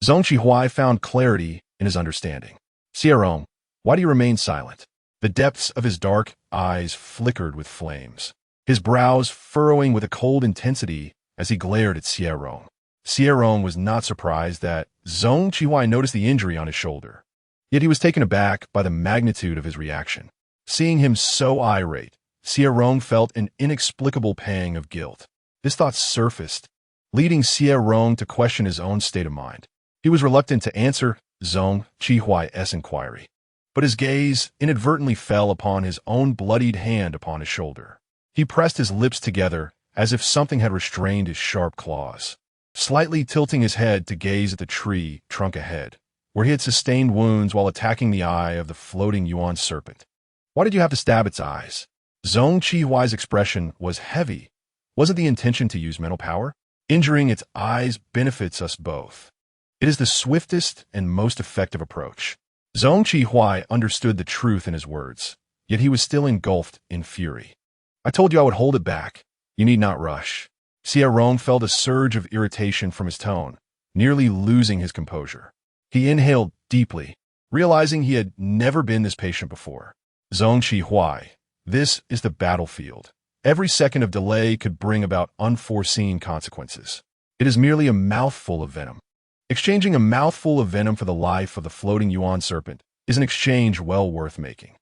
Zhong Qi-Huai found clarity in his understanding. "Xie Rong, why do you remain silent?" The depths of his dark eyes flickered with flames, his brows furrowing with a cold intensity as he glared at Xie Rong. Xie Rong was not surprised that Zhong Qi-Huai noticed the injury on his shoulder, yet he was taken aback by the magnitude of his reaction. Seeing him so irate, Xie Rong felt an inexplicable pang of guilt. This thought surfaced, leading Xie Rong to question his own state of mind. He was reluctant to answer Zhong Qi-Huai's inquiry, but his gaze inadvertently fell upon his own bloodied hand upon his shoulder. He pressed his lips together as if something had restrained his sharp claws, slightly tilting his head to gaze at the tree trunk ahead, where he had sustained wounds while attacking the eye of the floating yuan serpent. "Why did you have to stab its eyes?" Zhong Qi-Huai's expression was heavy. Wasn't the intention to use mental power? Injuring its eyes benefits us both. It is the swiftest and most effective approach. Zhong Qi-Huai understood the truth in his words, yet he was still engulfed in fury. "I told you I would hold it back. You need not rush." Xie Rong felt a surge of irritation from his tone, nearly losing his composure. He inhaled deeply, realizing he had never been this patient before. Xie, this is the battlefield. Every second of delay could bring about unforeseen consequences. It is merely a mouthful of venom. Exchanging a mouthful of venom for the life of the floating yuan serpent is an exchange well worth making.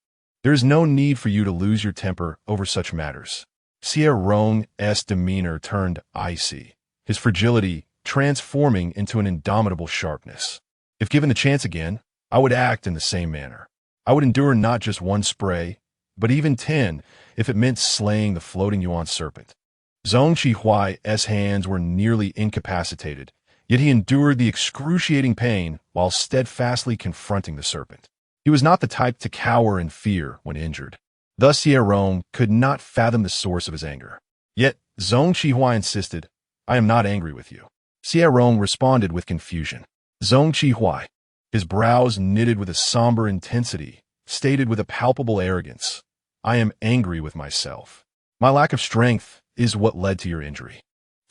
There is no need for you to lose your temper over such matters. Xie Rong's demeanor turned icy, his fragility transforming into an indomitable sharpness. If given the chance again, I would act in the same manner. I would endure not just one spray, but even 10 if it meant slaying the floating yuan serpent. Xie's hands were nearly incapacitated, yet he endured the excruciating pain while steadfastly confronting the serpent. He was not the type to cower in fear when injured. Thus Xie Rong could not fathom the source of his anger. Yet Xie insisted, "I am not angry with you." Xie Rong responded with confusion. Xie, his brows knitted with a somber intensity, stated with a palpable arrogance, "I am angry with myself. My lack of strength is what led to your injury."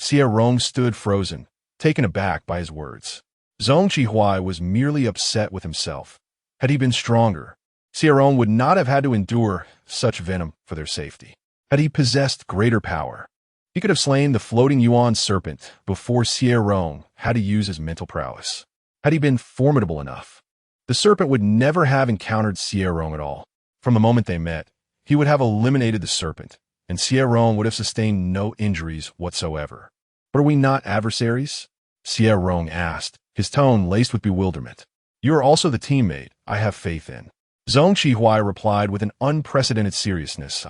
Xie Rong stood frozen, taken aback by his words. Xie was merely upset with himself. Had he been stronger, Xie Rong would not have had to endure such venom for their safety. Had he possessed greater power, he could have slain the floating yuan serpent before Xie Rong had to use his mental prowess. Had he been formidable enough, the serpent would never have encountered Xie Rong at all. From the moment they met, he would have eliminated the serpent, and Xie Rong would have sustained no injuries whatsoever. "But are we not adversaries?" Xie Rong asked, his tone laced with bewilderment. "You are also the teammate I have faith in." Xie replied with an unprecedented seriousness.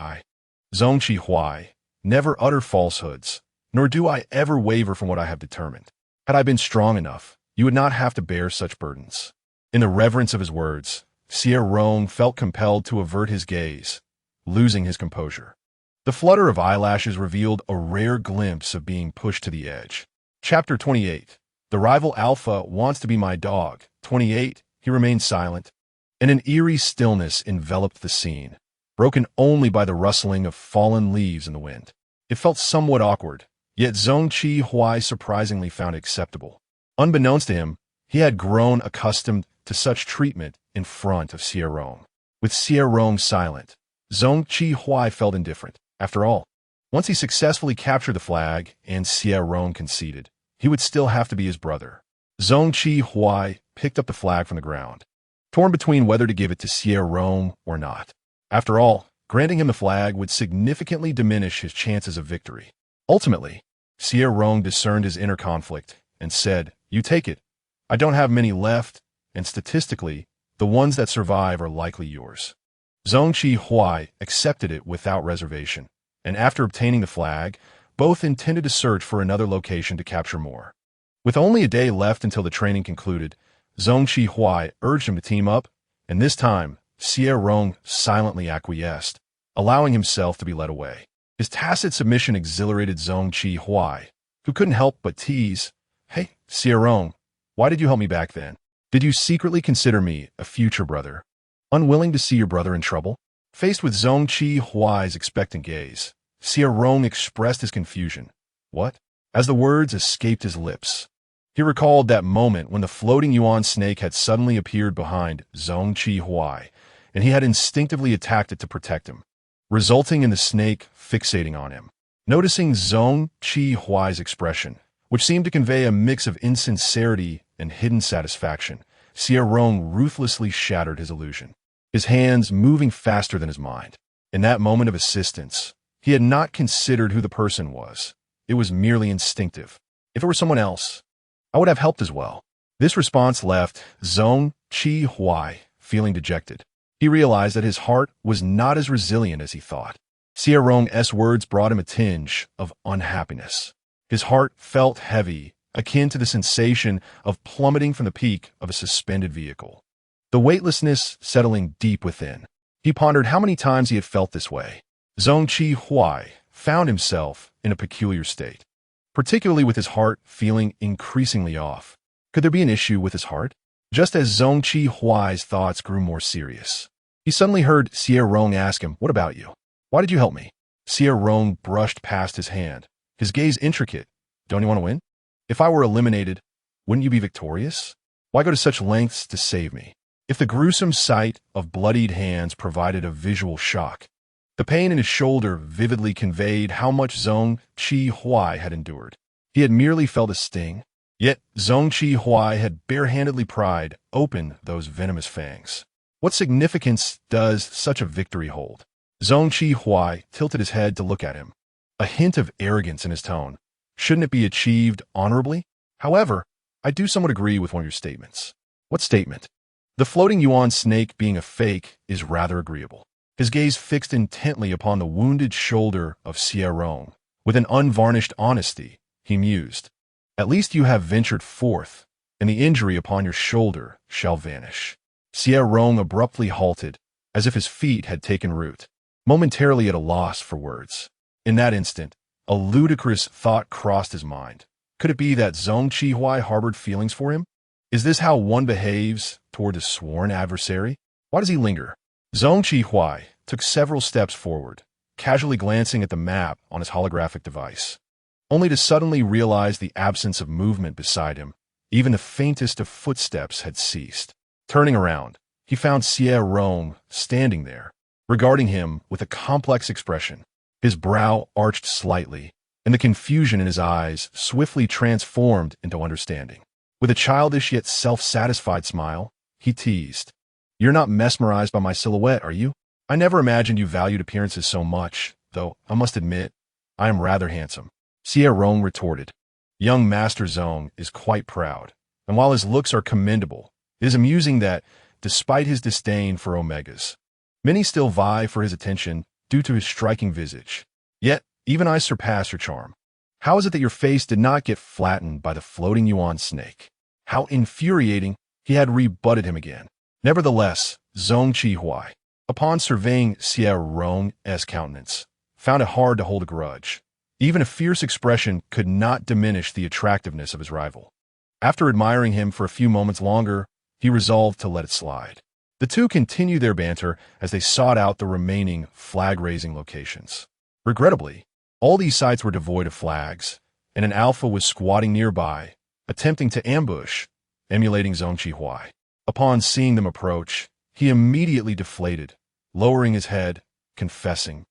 Xie, never utter falsehoods, nor do I ever waver from what I have determined. Had I been strong enough, you would not have to bear such burdens." In the reverence of his words, Xie Rong felt compelled to avert his gaze, losing his composure. The flutter of eyelashes revealed a rare glimpse of being pushed to the edge. Chapter 28. The rival alpha wants to be my dog. 28. He remained silent, and an eerie stillness enveloped the scene, broken only by the rustling of fallen leaves in the wind. It felt somewhat awkward, yet Xie surprisingly found it acceptable. Unbeknownst to him, he had grown accustomed to such treatment in front of Xie Rong. With Xie Rong silent, Xie felt indifferent. After all, once he successfully captured the flag and Xie Rong conceded, he would still have to be his brother. Xie picked up the flag from the ground, torn between whether to give it to Xie Rong or not. After all, granting him the flag would significantly diminish his chances of victory. Ultimately, Xie Rong discerned his inner conflict and said, "You take it. I don't have many left, and statistically, the ones that survive are likely yours." Xie accepted it without reservation, and after obtaining the flag, both intended to search for another location to capture more. With only a day left until the training concluded, Xie urged him to team up, and this time, Xie Rong silently acquiesced, allowing himself to be led away. His tacit submission exhilarated Xie, who couldn't help but tease, "Hey, Xie Rong, why did you help me back then? Did you secretly consider me a future brother? Unwilling to see your brother in trouble?" Faced with Xie's expectant gaze, Xie Rong expressed his confusion. "What?" As the words escaped his lips, he recalled that moment when the floating yuan snake had suddenly appeared behind Xie, and he had instinctively attacked it to protect him, resulting in the snake fixating on him. Noticing Xie's expression, which seemed to convey a mix of insincerity and hidden satisfaction, Xie Rong ruthlessly shattered his illusion, his hands moving faster than his mind. In that moment of assistance, he had not considered who the person was. It was merely instinctive. If it were someone else, I would have helped as well. This response left Xie feeling dejected. He realized that his heart was not as resilient as he thought. Xie Rong's words brought him a tinge of unhappiness. His heart felt heavy, akin to the sensation of plummeting from the peak of a suspended vehicle. The weightlessness settling deep within. He pondered how many times he had felt this way. Xie found himself in a peculiar state, particularly with his heart feeling increasingly off. Could there be an issue with his heart? Just as Xie's thoughts grew more serious, he suddenly heard Xie Rong ask him, "What about you? Why did you help me?" Xie Rong brushed past his hand, his gaze intricate. "Don't you want to win? If I were eliminated, wouldn't you be victorious? Why go to such lengths to save me?" If the gruesome sight of bloodied hands provided a visual shock, the pain in his shoulder vividly conveyed how much Xie had endured. He had merely felt a sting, yet Xie had barehandedly pried open those venomous fangs. What significance does such a victory hold? Xie tilted his head to look at him, a hint of arrogance in his tone. Shouldn't it be achieved honorably? However, I do somewhat agree with one of your statements. What statement? The floating yuan snake being a fake is rather agreeable. His gaze fixed intently upon the wounded shoulder of Xie Rong. With an unvarnished honesty, he mused, "At least you have ventured forth, and the injury upon your shoulder shall vanish." Xie Rong abruptly halted, as if his feet had taken root, momentarily at a loss for words. In that instant, a ludicrous thought crossed his mind. Could it be that Xie harbored feelings for him? Is this how one behaves toward a sworn adversary? Why does he linger? Xie took several steps forward, casually glancing at the map on his holographic device, only to suddenly realize the absence of movement beside him. Even the faintest of footsteps had ceased. Turning around, he found Xie Rong standing there, regarding him with a complex expression. His brow arched slightly, and the confusion in his eyes swiftly transformed into understanding. With a childish yet self-satisfied smile, he teased, "You're not mesmerized by my silhouette, are you? I never imagined you valued appearances so much, though I must admit, I am rather handsome." Xie Rong retorted, "Young Master Zong is quite proud, and while his looks are commendable, it is amusing that, despite his disdain for omegas, many still vie for his attention due to his striking visage. Yet, even I surpass your charm. How is it that your face did not get flattened by the floating yuan snake?" How infuriating! He had rebutted him again. Nevertheless, Xie, upon surveying Xie Rong's countenance, found it hard to hold a grudge. Even a fierce expression could not diminish the attractiveness of his rival. After admiring him for a few moments longer, he resolved to let it slide. The two continued their banter as they sought out the remaining flag-raising locations. Regrettably, all these sites were devoid of flags, and an alpha was squatting nearby, attempting to ambush, emulating Xie. Upon seeing them approach, he immediately deflated, lowering his head, confessing,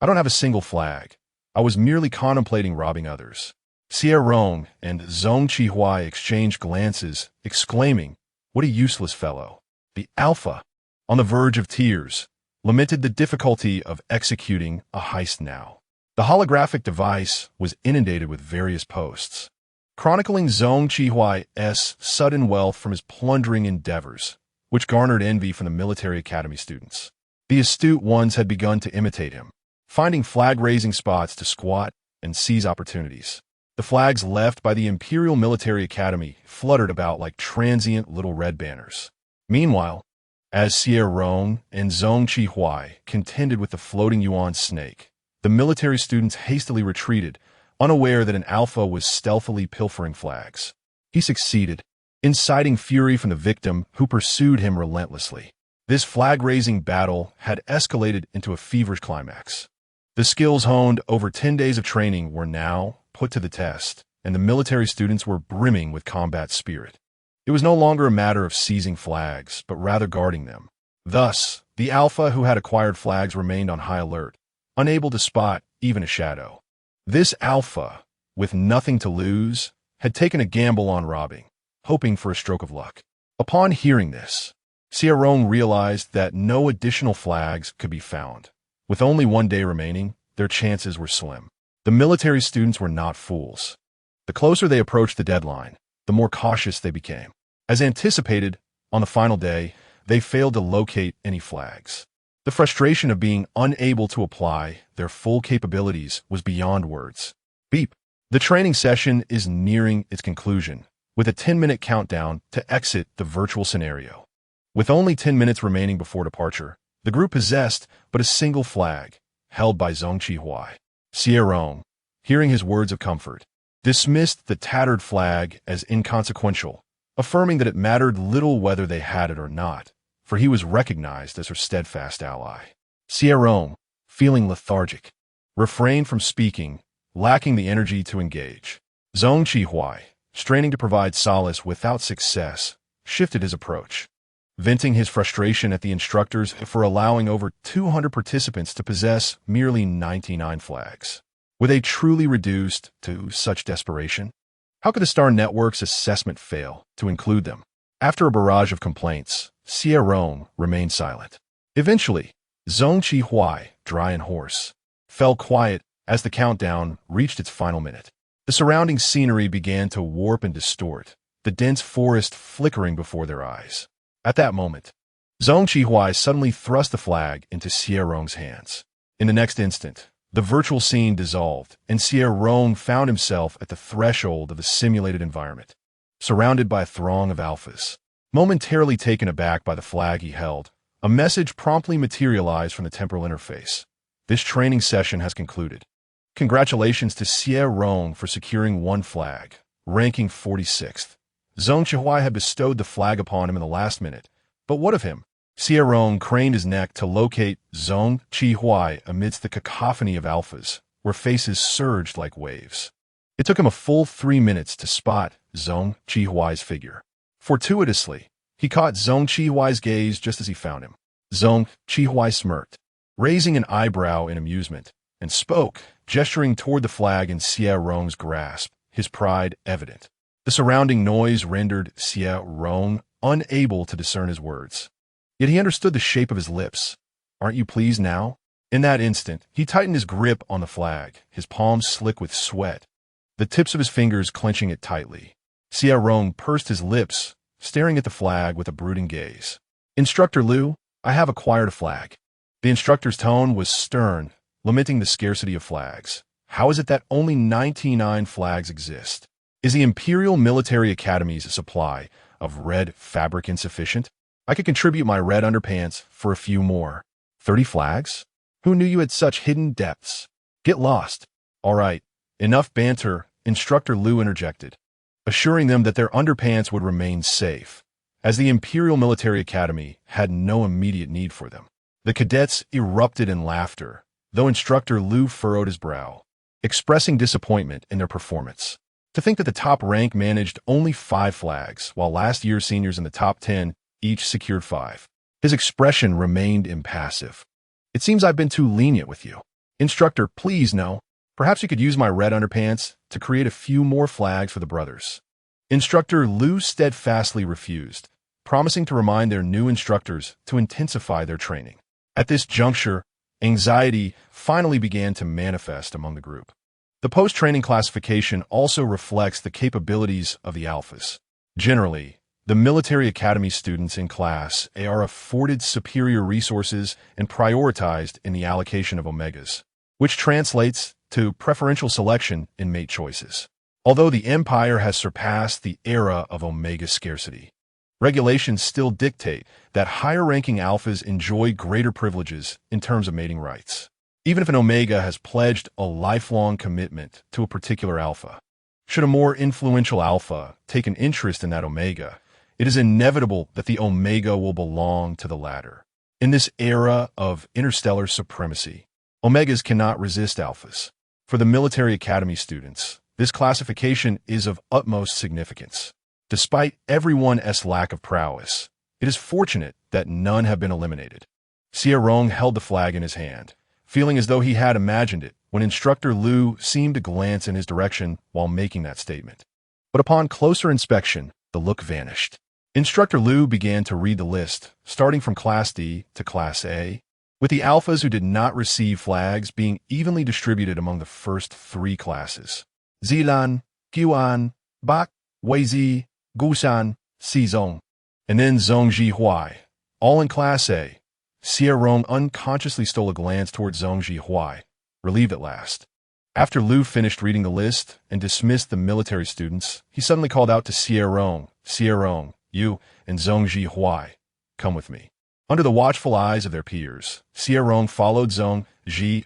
"I don't have a single flag. I was merely contemplating robbing others." Xie Rong and Xie exchanged glances, exclaiming, "What a useless fellow." The alpha, on the verge of tears, lamented the difficulty of executing a heist now. The holographic device was inundated with various posts, chronicling Xie's sudden wealth from his plundering endeavors, which garnered envy from the military academy students. The astute ones had begun to imitate him, finding flag-raising spots to squat and seize opportunities. The flags left by the Imperial Military Academy fluttered about like transient little red banners. Meanwhile, as Xie Rong and Xie contended with the floating yuan snake, the military students hastily retreated, unaware that an alpha was stealthily pilfering flags. He succeeded, inciting fury from the victim who pursued him relentlessly. This flag-raising battle had escalated into a feverish climax. The skills honed over 10 days of training were now put to the test, and the military students were brimming with combat spirit. It was no longer a matter of seizing flags, but rather guarding them. Thus, the alpha who had acquired flags remained on high alert, unable to spot even a shadow. This alpha, with nothing to lose, had taken a gamble on robbing, hoping for a stroke of luck. Upon hearing this, Xie Rong realized that no additional flags could be found. With only 1 day remaining, their chances were slim. The military students were not fools. The closer they approached the deadline, the more cautious they became. As anticipated, on the final day, they failed to locate any flags. The frustration of being unable to apply their full capabilities was beyond words. Beep. The training session is nearing its conclusion, with a 10-minute countdown to exit the virtual scenario. With only 10 minutes remaining before departure, the group possessed but a single flag, held by Xie. Xie Rong, hearing his words of comfort, dismissed the tattered flag as inconsequential, affirming that it mattered little whether they had it or not, for he was recognized as her steadfast ally. Xie Rong, feeling lethargic, refrained from speaking, lacking the energy to engage. Xie, straining to provide solace without success, shifted his approach. venting his frustration at the instructors for allowing over 200 participants to possess merely 99 flags. Were they truly reduced to such desperation? How could the Star Network's assessment fail to include them? After a barrage of complaints, Xie Rong remained silent. Eventually, Zhong Qi, dry and hoarse, fell quiet as the countdown reached its final minute. The surrounding scenery began to warp and distort, the dense forest flickering before their eyes. At that moment, Zhong Qi suddenly thrust the flag into Xie Rong's hands. In the next instant, the virtual scene dissolved, and Xie Rong found himself at the threshold of the simulated environment, surrounded by a throng of alphas. Momentarily taken aback by the flag he held, a message promptly materialized from the temporal interface. This training session has concluded. Congratulations to Xie Rong for securing one flag, ranking 46th. Zhong Qi had bestowed the flag upon him in the last minute, but what of him? Xie Rong craned his neck to locate Zhong Qi amidst the cacophony of alphas, where faces surged like waves. It took him a full 3 minutes to spot Zhong Qi's figure. Fortuitously, he caught Zhong Qi's gaze just as he found him. Zhong Qi smirked, raising an eyebrow in amusement, and spoke, gesturing toward the flag in Xie Rong's grasp, his pride evident. The surrounding noise rendered Xie Rong unable to discern his words. Yet he understood the shape of his lips. Aren't you pleased now? In that instant, he tightened his grip on the flag, his palms slick with sweat, the tips of his fingers clenching it tightly. Xie Rong pursed his lips, staring at the flag with a brooding gaze. Instructor Liu, I have acquired a flag. The instructor's tone was stern, lamenting the scarcity of flags. How is it that only 99 flags exist? Is the Imperial Military Academy's supply of red fabric insufficient? I could contribute my red underpants for a few more. 30 flags? Who knew you had such hidden depths? Get lost. All right, enough banter, Instructor Liu interjected, assuring them that their underpants would remain safe, as the Imperial Military Academy had no immediate need for them. The cadets erupted in laughter, though Instructor Liu furrowed his brow, expressing disappointment in their performance. To think that the top rank managed only 5 flags, while last year's seniors in the top 10 each secured 5. His expression remained impassive. It seems I've been too lenient with you. Instructor, please no. Perhaps you could use my red underpants to create a few more flags for the brothers. Instructor Liu steadfastly refused, promising to remind their new instructors to intensify their training. At this juncture, anxiety finally began to manifest among the group. The post-training classification also reflects the capabilities of the alphas. Generally, the military academy students in Class A are afforded superior resources and prioritized in the allocation of omegas, which translates to preferential selection in mate choices. Although the Empire has surpassed the era of omega scarcity, regulations still dictate that higher-ranking alphas enjoy greater privileges in terms of mating rights, even if an omega has pledged a lifelong commitment to a particular alpha. Should a more influential alpha take an interest in that omega, it is inevitable that the omega will belong to the latter. In this era of interstellar supremacy, omegas cannot resist alphas. For the military academy students, this classification is of utmost significance. Despite everyone's lack of prowess, it is fortunate that none have been eliminated. Xie Rong held the flag in his hand, feeling as though he had imagined it when Instructor Liu seemed to glance in his direction while making that statement. But upon closer inspection, the look vanished. Instructor Liu began to read the list, starting from Class D to Class A, with the alphas who did not receive flags being evenly distributed among the first 3 classes: Zilan, Guan, Bak, Weizi, Gusan, Xizong, and then Zhong Ji, all in Class A. Xie Rong unconsciously stole a glance toward Zhong Ji, relieved at last. After Liu finished reading the list and dismissed the military students, he suddenly called out to Xie Rong, you and Zhong Ji, come with me. Under the watchful eyes of their peers, Xie Rong followed Zhong Ji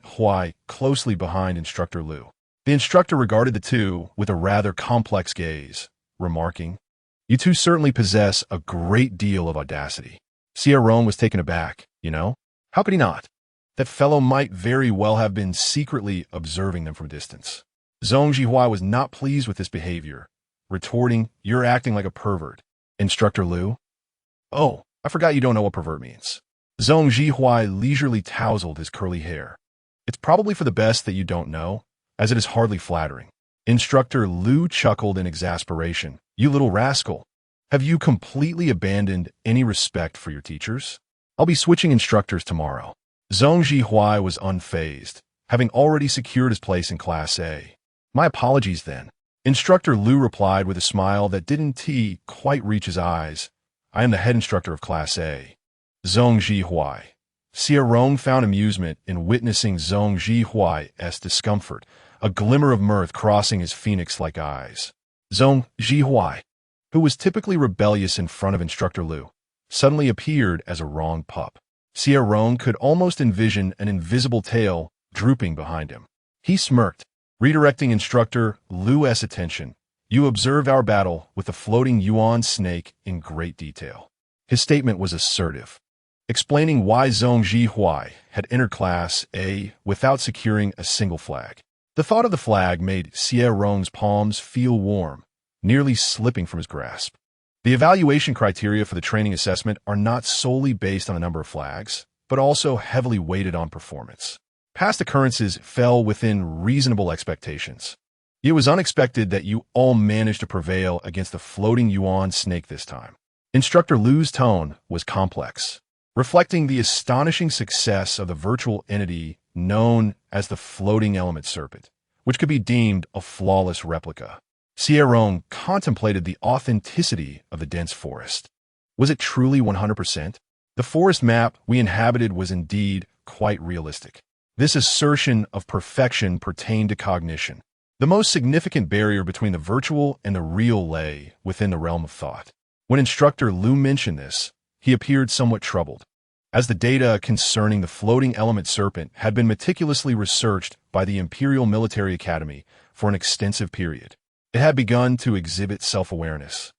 closely behind Instructor Liu. The instructor regarded the two with a rather complex gaze, remarking, "You two certainly possess a great deal of audacity." Xie Rong was taken aback. How could he not? That fellow might very well have been secretly observing them from a distance. Zhong Ji was not pleased with this behavior, retorting, "You're acting like a pervert." Instructor Liu, "Oh, I forgot you don't know what pervert means. Zhong Zhihuai leisurely tousled his curly hair. It's probably for the best that you don't know, as it is hardly flattering. Instructor Lu chuckled in exasperation. You little rascal. Have you completely abandoned any respect for your teachers? I'll be switching instructors tomorrow. Zhong Zhihuai was unfazed, having already secured his place in Class A. My apologies then. Instructor Lu replied with a smile that didn't quite reach his eyes. I am the head instructor of Class A. Zhong Zhihuai. Xie Rong found amusement in witnessing Zhong Zhihuai's discomfort, a glimmer of mirth crossing his phoenix-like eyes. Zhong Zhihuai, who was typically rebellious in front of Instructor Lu, suddenly appeared as a wrong pup. Xie Rong could almost envision an invisible tail drooping behind him. He smirked, redirecting Instructor Lu's attention. You observe our battle with the floating yuan snake in great detail. His statement was assertive, explaining why Zhong Zhihuai had entered Class A without securing a single flag. The thought of the flag made Xie Rong's palms feel warm, nearly slipping from his grasp. The evaluation criteria for the training assessment are not solely based on the number of flags, but also heavily weighted on performance. Past occurrences fell within reasonable expectations. It was unexpected that you all managed to prevail against the floating yuan snake this time. Instructor Lu's tone was complex, reflecting the astonishing success of the virtual entity known as the floating element serpent, which could be deemed a flawless replica. Xie Rong contemplated the authenticity of the dense forest. Was it truly 100%? The forest map we inhabited was indeed quite realistic. This assertion of perfection pertained to cognition. The most significant barrier between the virtual and the real lay within the realm of thought. When Instructor Lu mentioned this, he appeared somewhat troubled, as the data concerning the floating element serpent had been meticulously researched by the Imperial Military Academy for an extensive period. It had begun to exhibit self-awareness,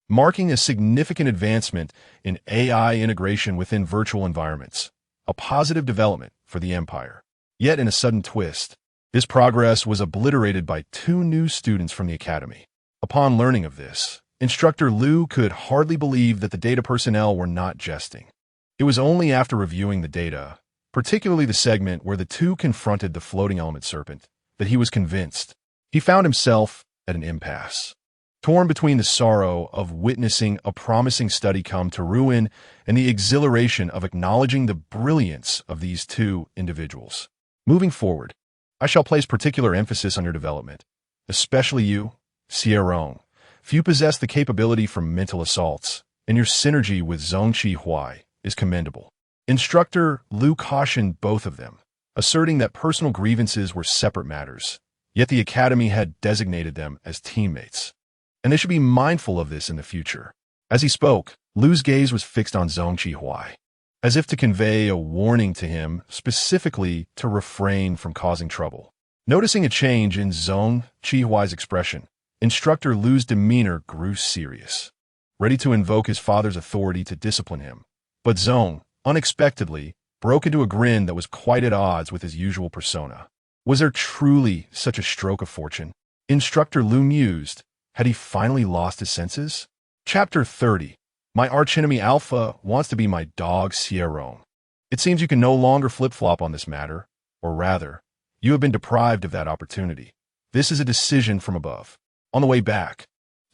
marking a significant advancement in AI integration within virtual environments, a positive development for the Empire. Yet in a sudden twist, this progress was obliterated by 2 new students from the Academy. Upon learning of this, Instructor Lu could hardly believe that the data personnel were not jesting. It was only after reviewing the data, particularly the segment where the 2 confronted the floating element serpent, that he was convinced. He found himself at an impasse, torn between the sorrow of witnessing a promising study come to ruin and the exhilaration of acknowledging the brilliance of these 2 individuals. Moving forward, I shall place particular emphasis on your development, especially you, Xie Rong. Few possess the capability for mental assaults, and your synergy with Zhong Zhihuai is commendable. Instructor Lu cautioned both of them, asserting that personal grievances were separate matters, yet the Academy had designated them as teammates, and they should be mindful of this in the future. As he spoke, Lu's gaze was fixed on Zhong Zhihuai, as if to convey a warning to him, specifically to refrain from causing trouble. Noticing a change in Zhong Zhihuai's expression, Instructor Lu's demeanor grew serious, ready to invoke his father's authority to discipline him. But Zhong, unexpectedly, broke into a grin that was quite at odds with his usual persona. Was there truly such a stroke of fortune? Instructor Lu mused. Had he finally lost his senses? Chapter 30. My archenemy Alpha wants to be my dog Xie Rong. It seems you can no longer flip-flop on this matter, or rather, you have been deprived of that opportunity. This is a decision from above. On the way back,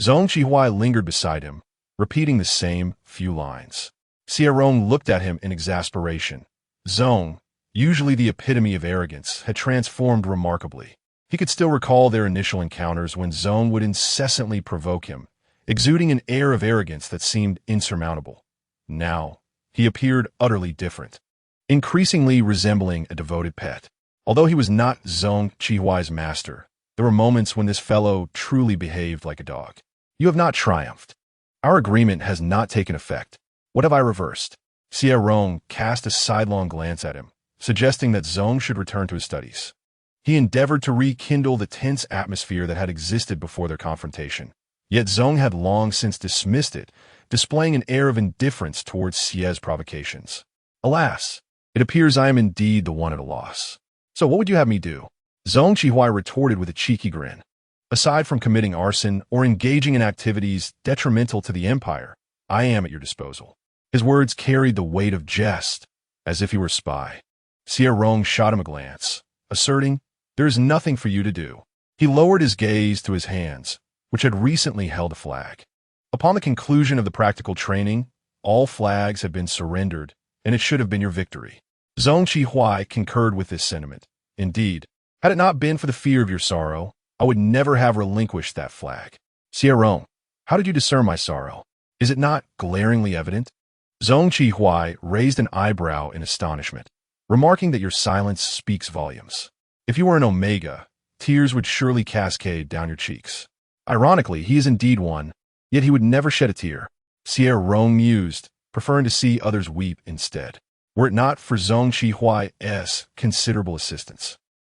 Zhong Zhihuai lingered beside him, repeating the same few lines. Xie Rong looked at him in exasperation. Zhong, usually the epitome of arrogance, had transformed remarkably. He could still recall their initial encounters when Zhong would incessantly provoke him, exuding an air of arrogance that seemed insurmountable. Now, he appeared utterly different, increasingly resembling a devoted pet. Although he was not Zhong Zhihuai's master, there were moments when this fellow truly behaved like a dog. You have not triumphed. Our agreement has not taken effect. What have I reversed? Xie Rong cast a sidelong glance at him, suggesting that Zhong should return to his studies. He endeavored to rekindle the tense atmosphere that had existed before their confrontation. Yet Zhong had long since dismissed it, displaying an air of indifference towards Xie's provocations. Alas, it appears I am indeed the one at a loss. So what would you have me do? Zhong Zhihuai retorted with a cheeky grin. Aside from committing arson or engaging in activities detrimental to the Empire, I am at your disposal. His words carried the weight of jest, as if he were a spy. Xie Rong shot him a glance, asserting, "There is nothing for you to do." He lowered his gaze to his hands, which had recently held a flag. Upon the conclusion of the practical training, all flags had been surrendered, and it should have been your victory. Zhong Qihui concurred with this sentiment. Indeed, had it not been for the fear of your sorrow, I would never have relinquished that flag. Xie Rong, how did you discern my sorrow? Is it not glaringly evident? Zhong Qihui raised an eyebrow in astonishment, remarking that your silence speaks volumes. If you were an Omega, tears would surely cascade down your cheeks. Ironically, he is indeed one, yet he would never shed a tear. Xie Rong mused, preferring to see others weep instead, were it not for Zhong Qihui's considerable assistance.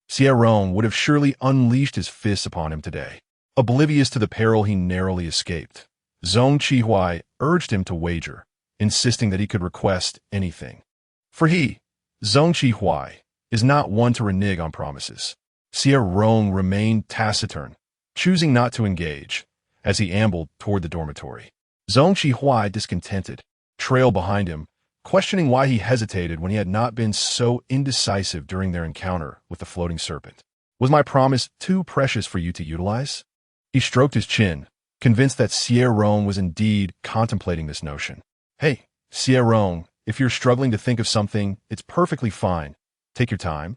Xie Rong would have surely unleashed his fists upon him today. Oblivious to the peril he narrowly escaped, Zhong Qihui urged him to wager, insisting that he could request anything. For he, Zhong Qihui, is not one to renege on promises. Xie Rong remained taciturn, choosing not to engage, as he ambled toward the dormitory. Zhong Qihui, discontented, trailed behind him, questioning why he hesitated when he had not been so indecisive during their encounter with the floating serpent. Was my promise too precious for you to utilize? He stroked his chin, convinced that Xie Rong was indeed contemplating this notion. Hey, Xie Rong, if you're struggling to think of something, it's perfectly fine. Take your time.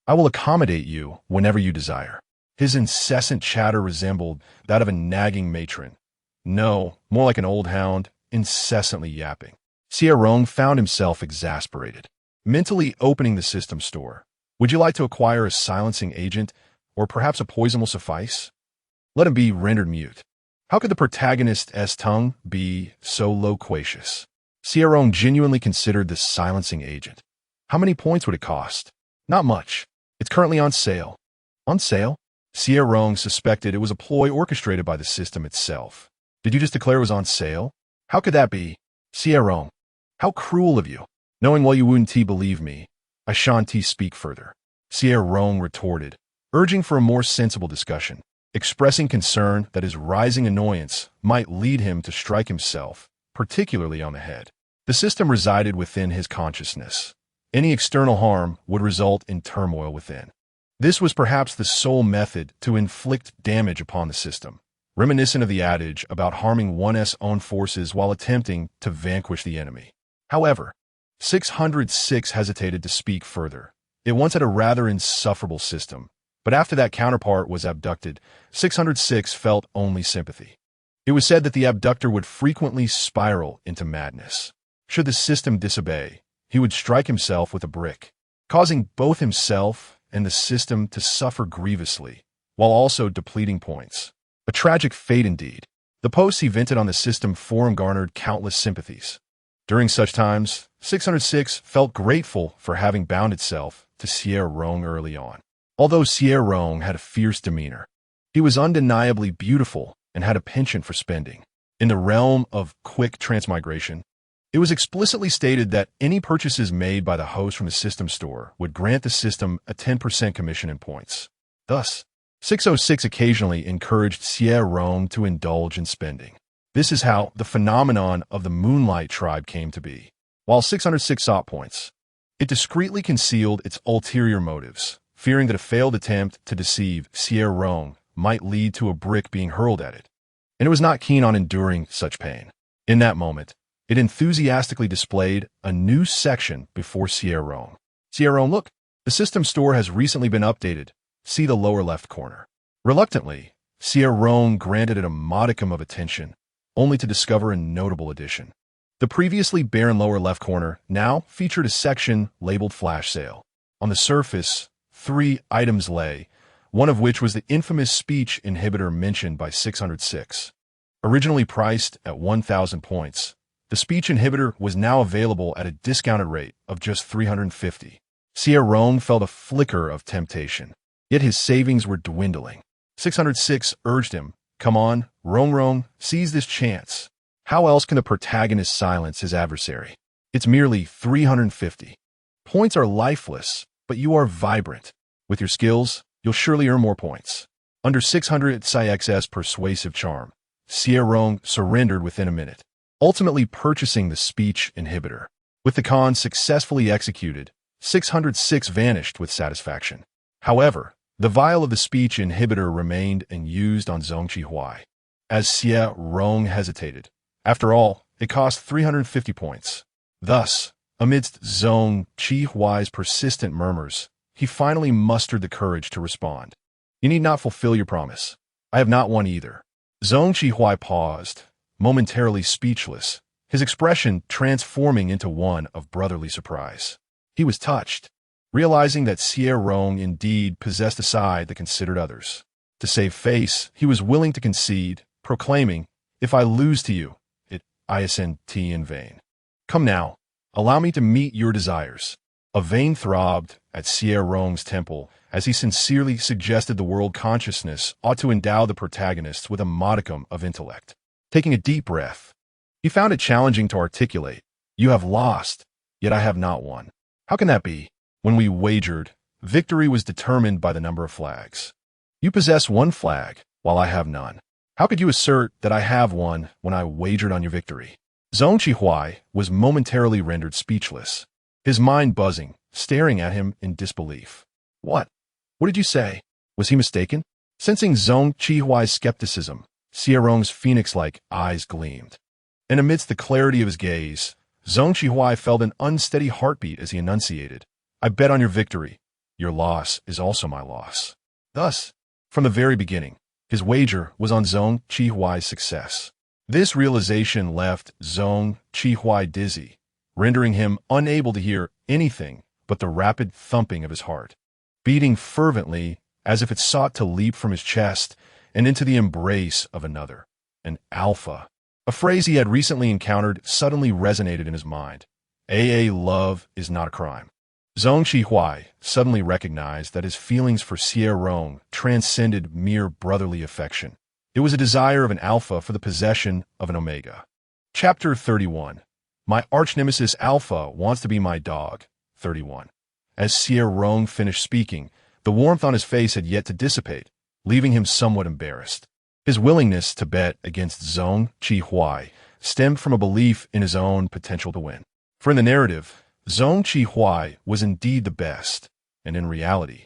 I will accommodate you whenever you desire. His incessant chatter resembled that of a nagging matron. No, more like an old hound, incessantly yapping. Xie Rong found himself exasperated, mentally opening the system store. Would you like to acquire a silencing agent, or perhaps a poison will suffice? Let him be rendered mute. How could the protagonist's tongue be so loquacious? Xie Rong genuinely considered this silencing agent. How many points would it cost? Not much. It's currently on sale. On sale? Xie Rong suspected it was a ploy orchestrated by the system itself. Did you just declare it was on sale? How could that be? Xie Rong, how cruel of you. Knowing well you wouldn't believe me, I shan't speak further. Xie Rong retorted, urging for a more sensible discussion, expressing concern that his rising annoyance might lead him to strike himself, particularly on the head. The system resided within his consciousness. Any external harm would result in turmoil within. This was perhaps the sole method to inflict damage upon the system, reminiscent of the adage about harming one's own forces while attempting to vanquish the enemy. However, 606 hesitated to speak further. It once had a rather insufferable system, but after that counterpart was abducted, 606 felt only sympathy. It was said that the abductor would frequently spiral into madness. Should the system disobey, he would strike himself with a brick, causing both himself and the system to suffer grievously, while also depleting points. A tragic fate indeed. The posts he vented on the system forum garnered countless sympathies. During such times, 606 felt grateful for having bound itself to Xie Rong early on. Although Xie Rong had a fierce demeanor, he was undeniably beautiful and had a penchant for spending. In the realm of quick transmigration, it was explicitly stated that any purchases made by the host from the system store would grant the system a 10% commission in points. Thus, 606 occasionally encouraged Xie Rong to indulge in spending. This is how the phenomenon of the Moonlight Tribe came to be. While 606 sought points, it discreetly concealed its ulterior motives, fearing that a failed attempt to deceive Xie Rong might lead to a brick being hurled at it, and it was not keen on enduring such pain. In that moment, it enthusiastically displayed a new section before Xie Rong. Xie Rong, look, the system store has recently been updated. See the lower left corner. Reluctantly, Xie Rong granted it a modicum of attention, only to discover a notable addition. The previously barren lower left corner now featured a section labeled Flash Sale. On the surface, 3 items lay, one of which was the infamous speech inhibitor mentioned by 606. Originally priced at 1,000 points, the speech inhibitor was now available at a discounted rate of just 350. Xie Rong felt a flicker of temptation, yet his savings were dwindling. 606 urged him, come on, Rong, seize this chance. How else can the protagonist silence his adversary? It's merely 350. Points are lifeless, but you are vibrant. With your skills, you'll surely earn more points. Under 600 Xie's persuasive charm, Xie Rong surrendered within a minute. ultimately purchasing the speech inhibitor. With the con successfully executed, 606 vanished with satisfaction. However, the vial of the speech inhibitor remained and used on Zhong Qihui. As Xie Rong hesitated. After all, it cost 350 points. Thus, amidst Zhong Qihui's persistent murmurs, he finally mustered the courage to respond. You need not fulfill your promise. I have not one either. Zhong Qihui paused, momentarily speechless, his expression transforming into one of brotherly surprise. He was touched, realizing that Xie Rong indeed possessed a side that considered others. To save face, he was willing to concede, proclaiming, "If I lose to you, I assent in vain. Come now, allow me to meet your desires." A vein throbbed at Xie Rong's temple as he sincerely suggested the world consciousness ought to endow the protagonists with a modicum of intellect. Taking a deep breath, he found it challenging to articulate, "You have lost, yet I have not won. How can that be? When we wagered, victory was determined by the number of flags. You possess one flag, while I have none. How could you assert that I have one when I wagered on your victory?" Zhong Qihui was momentarily rendered speechless, his mind buzzing, staring at him in disbelief. What? What did you say? Was he mistaken? Sensing Zhong Qihui's skepticism, Xie Rong's phoenix-like eyes gleamed. And amidst the clarity of his gaze, Zhong Qihui felt an unsteady heartbeat as he enunciated, "I bet on your victory. Your loss is also my loss." Thus, from the very beginning, his wager was on Zhong Qihui's success. This realization left Zhong Qihui dizzy, rendering him unable to hear anything but the rapid thumping of his heart, beating fervently as if it sought to leap from his chest and into the embrace of another. An alpha. A phrase he had recently encountered suddenly resonated in his mind. Love is not a crime. Zhong Qihui suddenly recognized that his feelings for Xie Rong transcended mere brotherly affection. It was a desire of an alpha for the possession of an omega. Chapter 31. My arch-nemesis Alpha wants to be my dog. 31. As Xie Rong finished speaking, the warmth on his face had yet to dissipate, leaving him somewhat embarrassed. His willingness to bet against Zhong Qihui stemmed from a belief in his own potential to win. For in the narrative, Zhong Qihui was indeed the best, and in reality,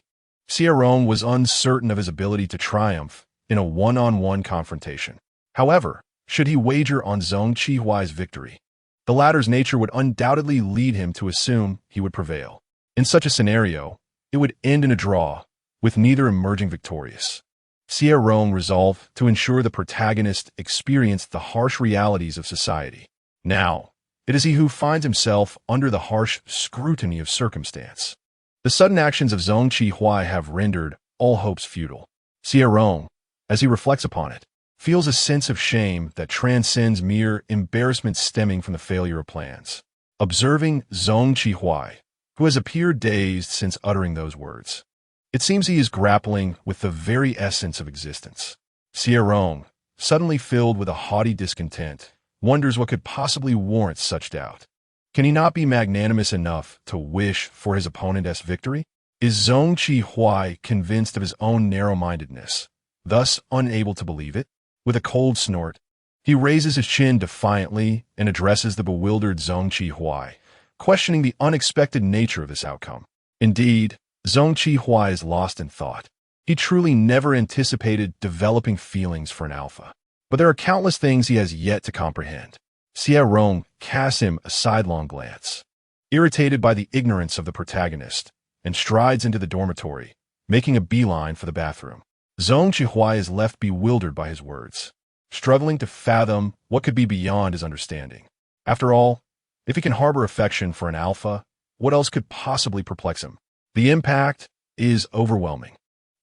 Xie Rong was uncertain of his ability to triumph in a one-on-one confrontation. However, should he wager on Zhong Qihui's victory, the latter's nature would undoubtedly lead him to assume he would prevail. In such a scenario, it would end in a draw, with neither emerging victorious. Xie Rong resolved to ensure the protagonist experienced the harsh realities of society. Now, it is he who finds himself under the harsh scrutiny of circumstance. The sudden actions of Zhong Qihui have rendered all hopes futile. Xie Rong, as he reflects upon it, feels a sense of shame that transcends mere embarrassment stemming from the failure of plans. Observing Zhong Qihui, who has appeared dazed since uttering those words, it seems he is grappling with the very essence of existence. Xie Rong, suddenly filled with a haughty discontent, wonders what could possibly warrant such doubt. Can he not be magnanimous enough to wish for his opponent's victory? Is Zhong Qihui convinced of his own narrow-mindedness, thus unable to believe it? With a cold snort, he raises his chin defiantly and addresses the bewildered Zhong Qihui, questioning the unexpected nature of this outcome. Indeed, Zhong Qihui is lost in thought. He truly never anticipated developing feelings for an alpha. But there are countless things he has yet to comprehend. Xie Rong casts him a sidelong glance, irritated by the ignorance of the protagonist, and strides into the dormitory, making a beeline for the bathroom. Zhong Qihui is left bewildered by his words, struggling to fathom what could be beyond his understanding. After all, if he can harbor affection for an alpha, what else could possibly perplex him? The impact is overwhelming.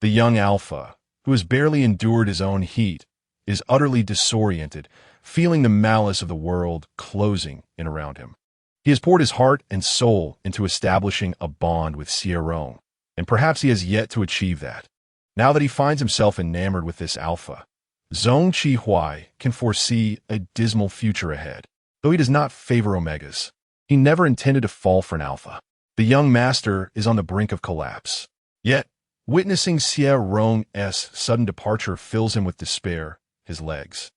The young alpha, who has barely endured his own heat, is utterly disoriented, feeling the malice of the world closing in around him. He has poured his heart and soul into establishing a bond with Xie Rong, and perhaps he has yet to achieve that. Now that he finds himself enamored with this alpha, Zhong Qihui can foresee a dismal future ahead. Though he does not favor omegas, he never intended to fall for an alpha. The young master is on the brink of collapse. Yet, witnessing Xie Rong's sudden departure fills him with despair, his legs.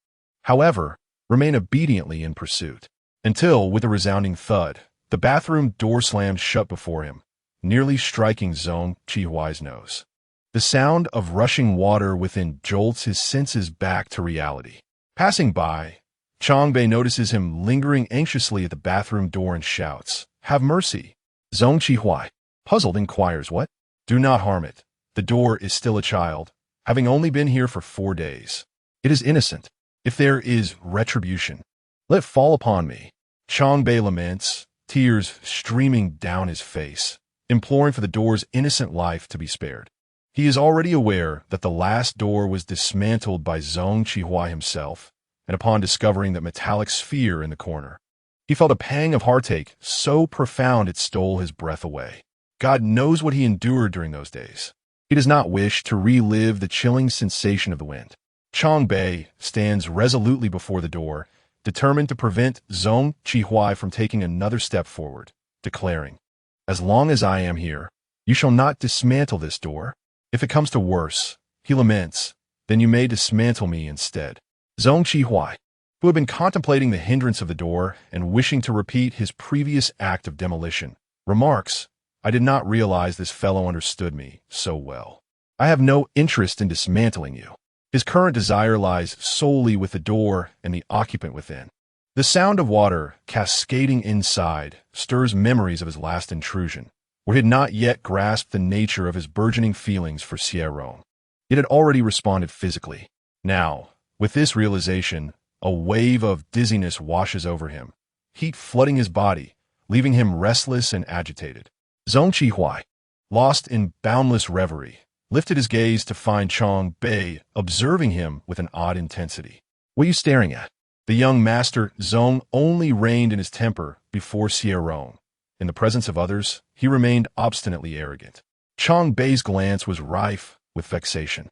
However, remain obediently in pursuit. Until, with a resounding thud, the bathroom door slammed shut before him, nearly striking Zong Qihuai's nose. The sound of rushing water within jolts his senses back to reality. Passing by, Changbei notices him lingering anxiously at the bathroom door and shouts, "Have mercy!" Zong Qihuai, puzzled, inquires, "What?" "Do not harm it. The door is still a child, having only been here for 4 days. It is innocent. If there is retribution, let it fall upon me." Changbei laments, tears streaming down his face, imploring for the door's innocent life to be spared. He is already aware that the last door was dismantled by Zong Qihuai himself, and upon discovering that metallic sphere in the corner, he felt a pang of heartache so profound it stole his breath away. God knows what he endured during those days. He does not wish to relive the chilling sensation of the wind. Changbei stands resolutely before the door, determined to prevent Zong Qihuai from taking another step forward, declaring, "As long as I am here, you shall not dismantle this door. If it comes to worse," he laments, "then you may dismantle me instead." Zong Qihuai, who had been contemplating the hindrance of the door and wishing to repeat his previous act of demolition, remarks, "I did not realize this fellow understood me so well. I have no interest in dismantling you." His current desire lies solely with the door and the occupant within. The sound of water cascading inside stirs memories of his last intrusion, where he had not yet grasped the nature of his burgeoning feelings for Xie Rong. It had already responded physically. Now, with this realization, a wave of dizziness washes over him, heat flooding his body, leaving him restless and agitated. Zong Qihuai, lost in boundless reverie, lifted his gaze to find Changbei observing him with an odd intensity. "What are you staring at?" The young master Zong only reigned in his temper before Xie Rong. In the presence of others, he remained obstinately arrogant. Changbei's glance was rife with vexation,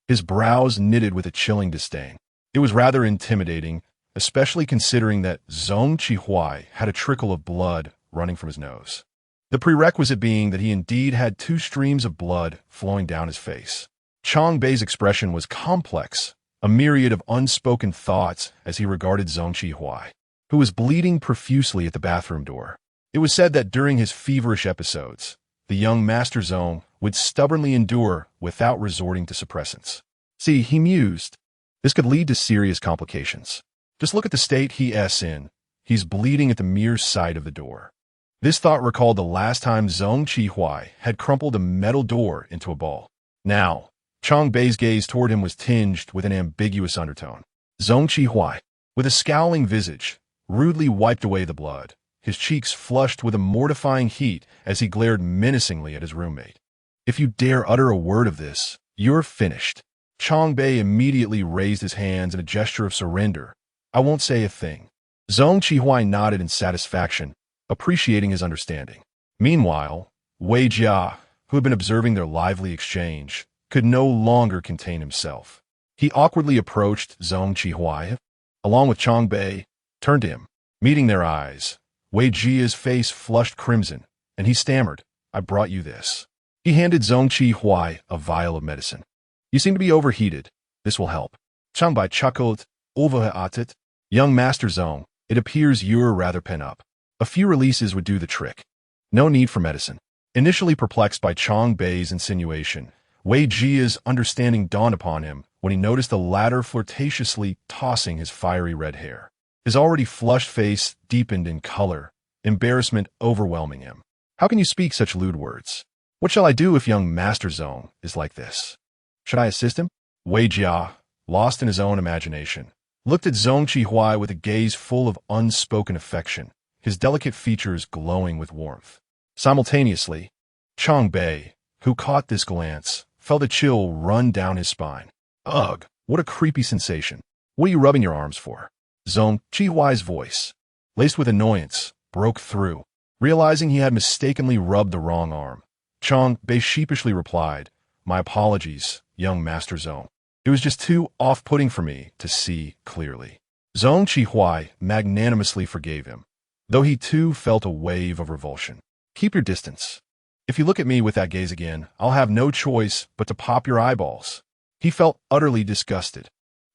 his brows knitted with a chilling disdain. It was rather intimidating, especially considering that Zong Qihuai had a trickle of blood running from his nose. The prerequisite being that he indeed had 2 streams of blood flowing down his face. Changbei's expression was complex, a myriad of unspoken thoughts as he regarded Zong Qihuai, who was bleeding profusely at the bathroom door. It was said that during his feverish episodes, the young Master Zong would stubbornly endure without resorting to suppressants. See, he mused, this could lead to serious complications. Just look at the state he is in. He's bleeding at the mere sight of the door. This thought recalled the last time Zong Qihuai had crumpled a metal door into a ball. Now, Changbei's gaze toward him was tinged with an ambiguous undertone. Zong Qihuai, with a scowling visage, rudely wiped away the blood, his cheeks flushed with a mortifying heat as he glared menacingly at his roommate. "If you dare utter a word of this, you're finished." Changbei immediately raised his hands in a gesture of surrender. "I won't say a thing." Zong Qihuai nodded in satisfaction, appreciating his understanding. Meanwhile, Wei Jia, who had been observing their lively exchange, could no longer contain himself. He awkwardly approached Zong Qihuai, along with Changbei, turned to him. Meeting their eyes, Wei Jia's face flushed crimson, and he stammered, "I brought you this." He handed Zong Qihuai a vial of medicine. "You seem to be overheated. This will help." Changbei chuckled, "Overheated? Young Master Zong, it appears you're rather pent up. A few releases would do the trick. No need for medicine." Initially perplexed by Changbei's insinuation, Wei Jia's understanding dawned upon him when he noticed the latter flirtatiously tossing his fiery red hair. His already flushed face deepened in color, embarrassment overwhelming him. "How can you speak such lewd words? What shall I do if young Master Zong is like this? Should I assist him?" Wei Jia, lost in his own imagination, looked at Zong Qihuai with a gaze full of unspoken affection, his delicate features glowing with warmth. Simultaneously, Changbei, who caught this glance, felt a chill run down his spine. "Ugh, what a creepy sensation. What are you rubbing your arms for?" Zong Qihuai's voice, laced with annoyance, broke through. Realizing he had mistakenly rubbed the wrong arm, Changbei sheepishly replied, "My apologies, young Master Zong. It was just too off-putting for me to see clearly." Zong Qihuai magnanimously forgave him, though he too felt a wave of revulsion. "Keep your distance. If you look at me with that gaze again, I'll have no choice but to pop your eyeballs." He felt utterly disgusted.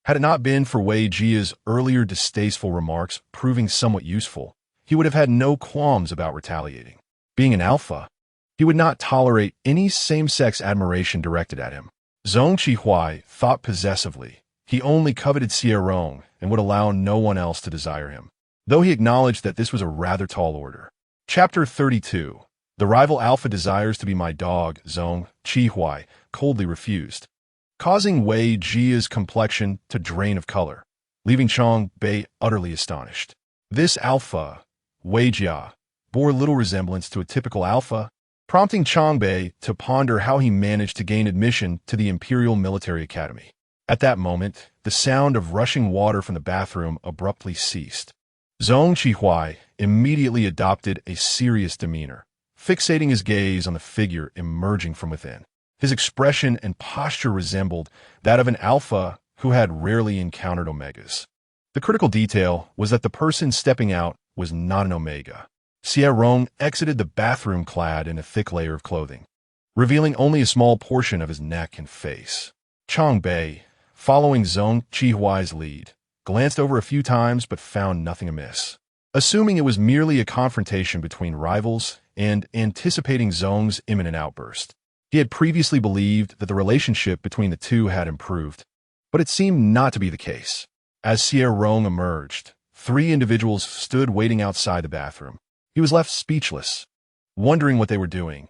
Had it not been for Wei Jia's earlier distasteful remarks proving somewhat useful, he would have had no qualms about retaliating. Being an alpha, he would not tolerate any same-sex admiration directed at him. Zhong Qihuai thought possessively. He only coveted Xie Rong and would allow no one else to desire him, though he acknowledged that this was a rather tall order. Chapter 32. The rival alpha desires to be my dog, Zhong Qihuai coldly refused, causing Wei Jia's complexion to drain of color, leaving Chang Bei utterly astonished. This alpha, Wei Jia, bore little resemblance to a typical alpha, prompting Chang Bei to ponder how he managed to gain admission to the Imperial Military Academy. At that moment, the sound of rushing water from the bathroom abruptly ceased. Zhong Qihuai immediately adopted a serious demeanor, fixating his gaze on the figure emerging from within. His expression and posture resembled that of an alpha who had rarely encountered omegas. The critical detail was that the person stepping out was not an omega. Xie Rong exited the bathroom clad in a thick layer of clothing, revealing only a small portion of his neck and face. Chang Bei, following Zhong Qihuai's lead, glanced over a few times but found nothing amiss. Assuming it was merely a confrontation between rivals and anticipating Zhong's imminent outburst, he had previously believed that the relationship between the two had improved, but it seemed not to be the case. As Xie Rong emerged, 3 individuals stood waiting outside the bathroom. He was left speechless, wondering what they were doing,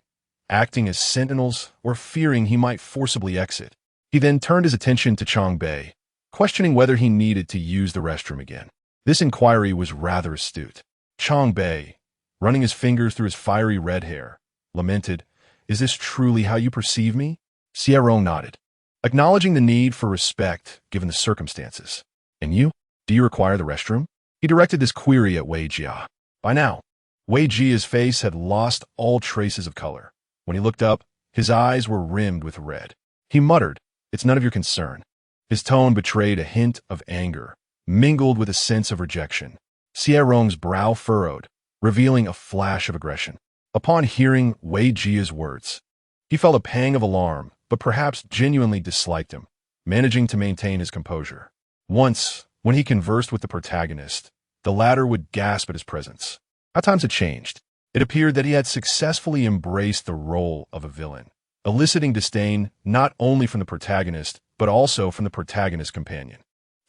acting as sentinels or fearing he might forcibly exit. He then turned his attention to Chang Bei, questioning whether he needed to use the restroom again. This inquiry was rather astute. Chang Bei, running his fingers through his fiery red hair, lamented, "Is this truly how you perceive me?" Xie Rong nodded, acknowledging the need for respect given the circumstances. "And you? Do you require the restroom?" He directed this query at Wei Jia. By now, Wei Jia's face had lost all traces of color. When he looked up, his eyes were rimmed with red. He muttered, "It's none of your concern." His tone betrayed a hint of anger, mingled with a sense of rejection. Xie Rong's brow furrowed, revealing a flash of aggression. Upon hearing Wei Jia's words, he felt a pang of alarm, but perhaps genuinely disliked him, managing to maintain his composure. Once, when he conversed with the protagonist, the latter would gasp at his presence. How times had changed. It appeared that he had successfully embraced the role of a villain, eliciting disdain not only from the protagonist, but also from the protagonist's companion.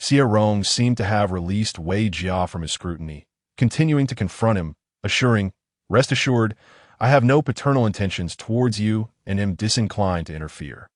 Xie Rong seemed to have released Wei Jia from his scrutiny, continuing to confront him, assuring, "Rest assured, I have no paternal intentions towards you and am disinclined to interfere.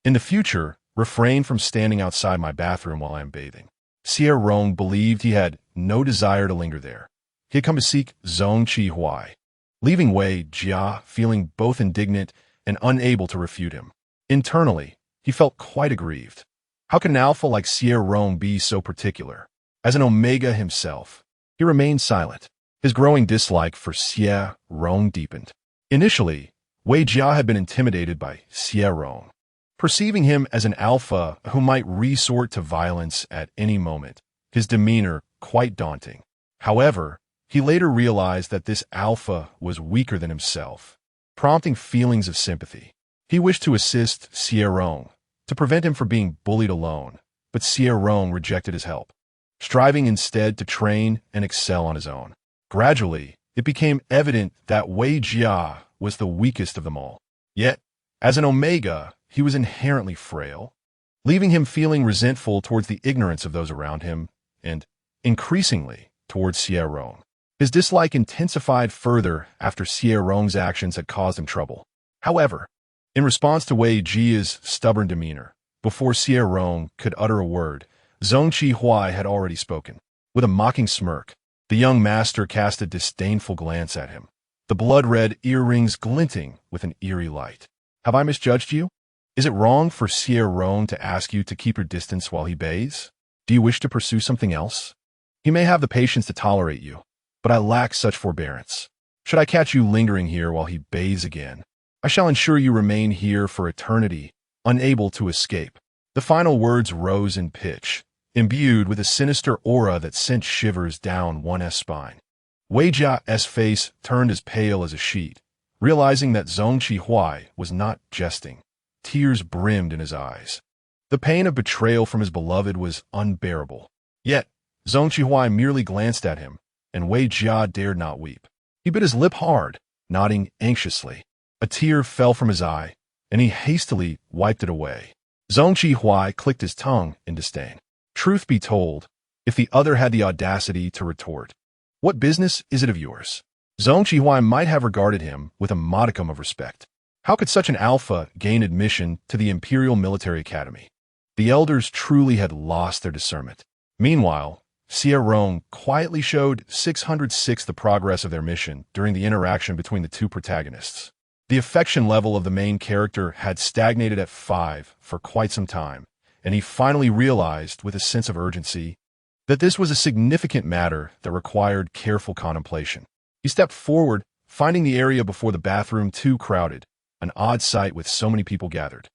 In the future, refrain from standing outside my bathroom while I am bathing." Xie Rong believed he had no desire to linger there. He had come to seek Zhong Qihuai, leaving Wei Jia feeling both indignant and unable to refute him. Internally, he felt quite aggrieved. How could an alpha like Xie Rong be so particular? As an omega himself, he remained silent. His growing dislike for Xie Rong deepened. Initially, Wei Jia had been intimidated by Xie Rong, perceiving him as an alpha who might resort to violence at any moment, his demeanor quite daunting. However, he later realized that this alpha was weaker than himself, prompting feelings of sympathy. He wished to assist Xie Rong, to prevent him from being bullied alone, but Xie Rong rejected his help, striving instead to train and excel on his own. Gradually, it became evident that Wei Jia was the weakest of them all. Yet, as an omega, he was inherently frail, leaving him feeling resentful towards the ignorance of those around him, and, increasingly, towards Xie Rong. His dislike intensified further after Xie Rong's actions had caused him trouble. However, in response to Wei Jia's stubborn demeanor, before Xie Rong could utter a word, Zhong Qihuai had already spoken. With a mocking smirk, the young master cast a disdainful glance at him, the blood-red earrings glinting with an eerie light. "Have I misjudged you? Is it wrong for Xie Rong to ask you to keep your distance while he bathes? Do you wish to pursue something else? He may have the patience to tolerate you, but I lack such forbearance. Should I catch you lingering here while he bathes again, I shall ensure you remain here for eternity, unable to escape." The final words rose in pitch, imbued with a sinister aura that sent shivers down one's spine. Wei Jia's face turned as pale as a sheet, realizing that Zhong Qihuai was not jesting. Tears brimmed in his eyes. The pain of betrayal from his beloved was unbearable. Yet, Zhong Qihuai merely glanced at him, and Wei Jia dared not weep. He bit his lip hard, nodding anxiously. A tear fell from his eye, and he hastily wiped it away. Zhong Qihuai clicked his tongue in disdain. Truth be told, if the other had the audacity to retort, "What business is it of yours?" Zhong Qihuai might have regarded him with a modicum of respect. How could such an alpha gain admission to the Imperial Military Academy? The elders truly had lost their discernment. Meanwhile, Xie Rong quietly showed 606 the progress of their mission during the interaction between the two protagonists. The affection level of the main character had stagnated at 5 for quite some time, and he finally realized with a sense of urgency that this was a significant matter that required careful contemplation. He stepped forward, finding the area before the bathroom too crowded, an odd sight with so many people gathered.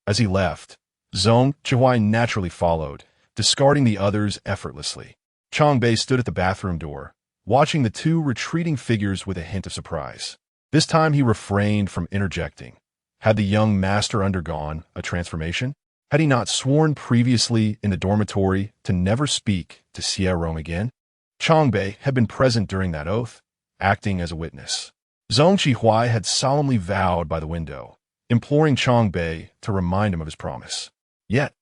As he left, Zhong Qihuai naturally followed, discarding the others effortlessly. Chang Bei stood at the bathroom door, watching the two retreating figures with a hint of surprise. This time he refrained from interjecting. Had the young master undergone a transformation? Had he not sworn previously in the dormitory to never speak to Xie Rong again? Chang Bei had been present during that oath, acting as a witness. Zhong Qihuai had solemnly vowed by the window, imploring Chang Bei to remind him of his promise. Yet,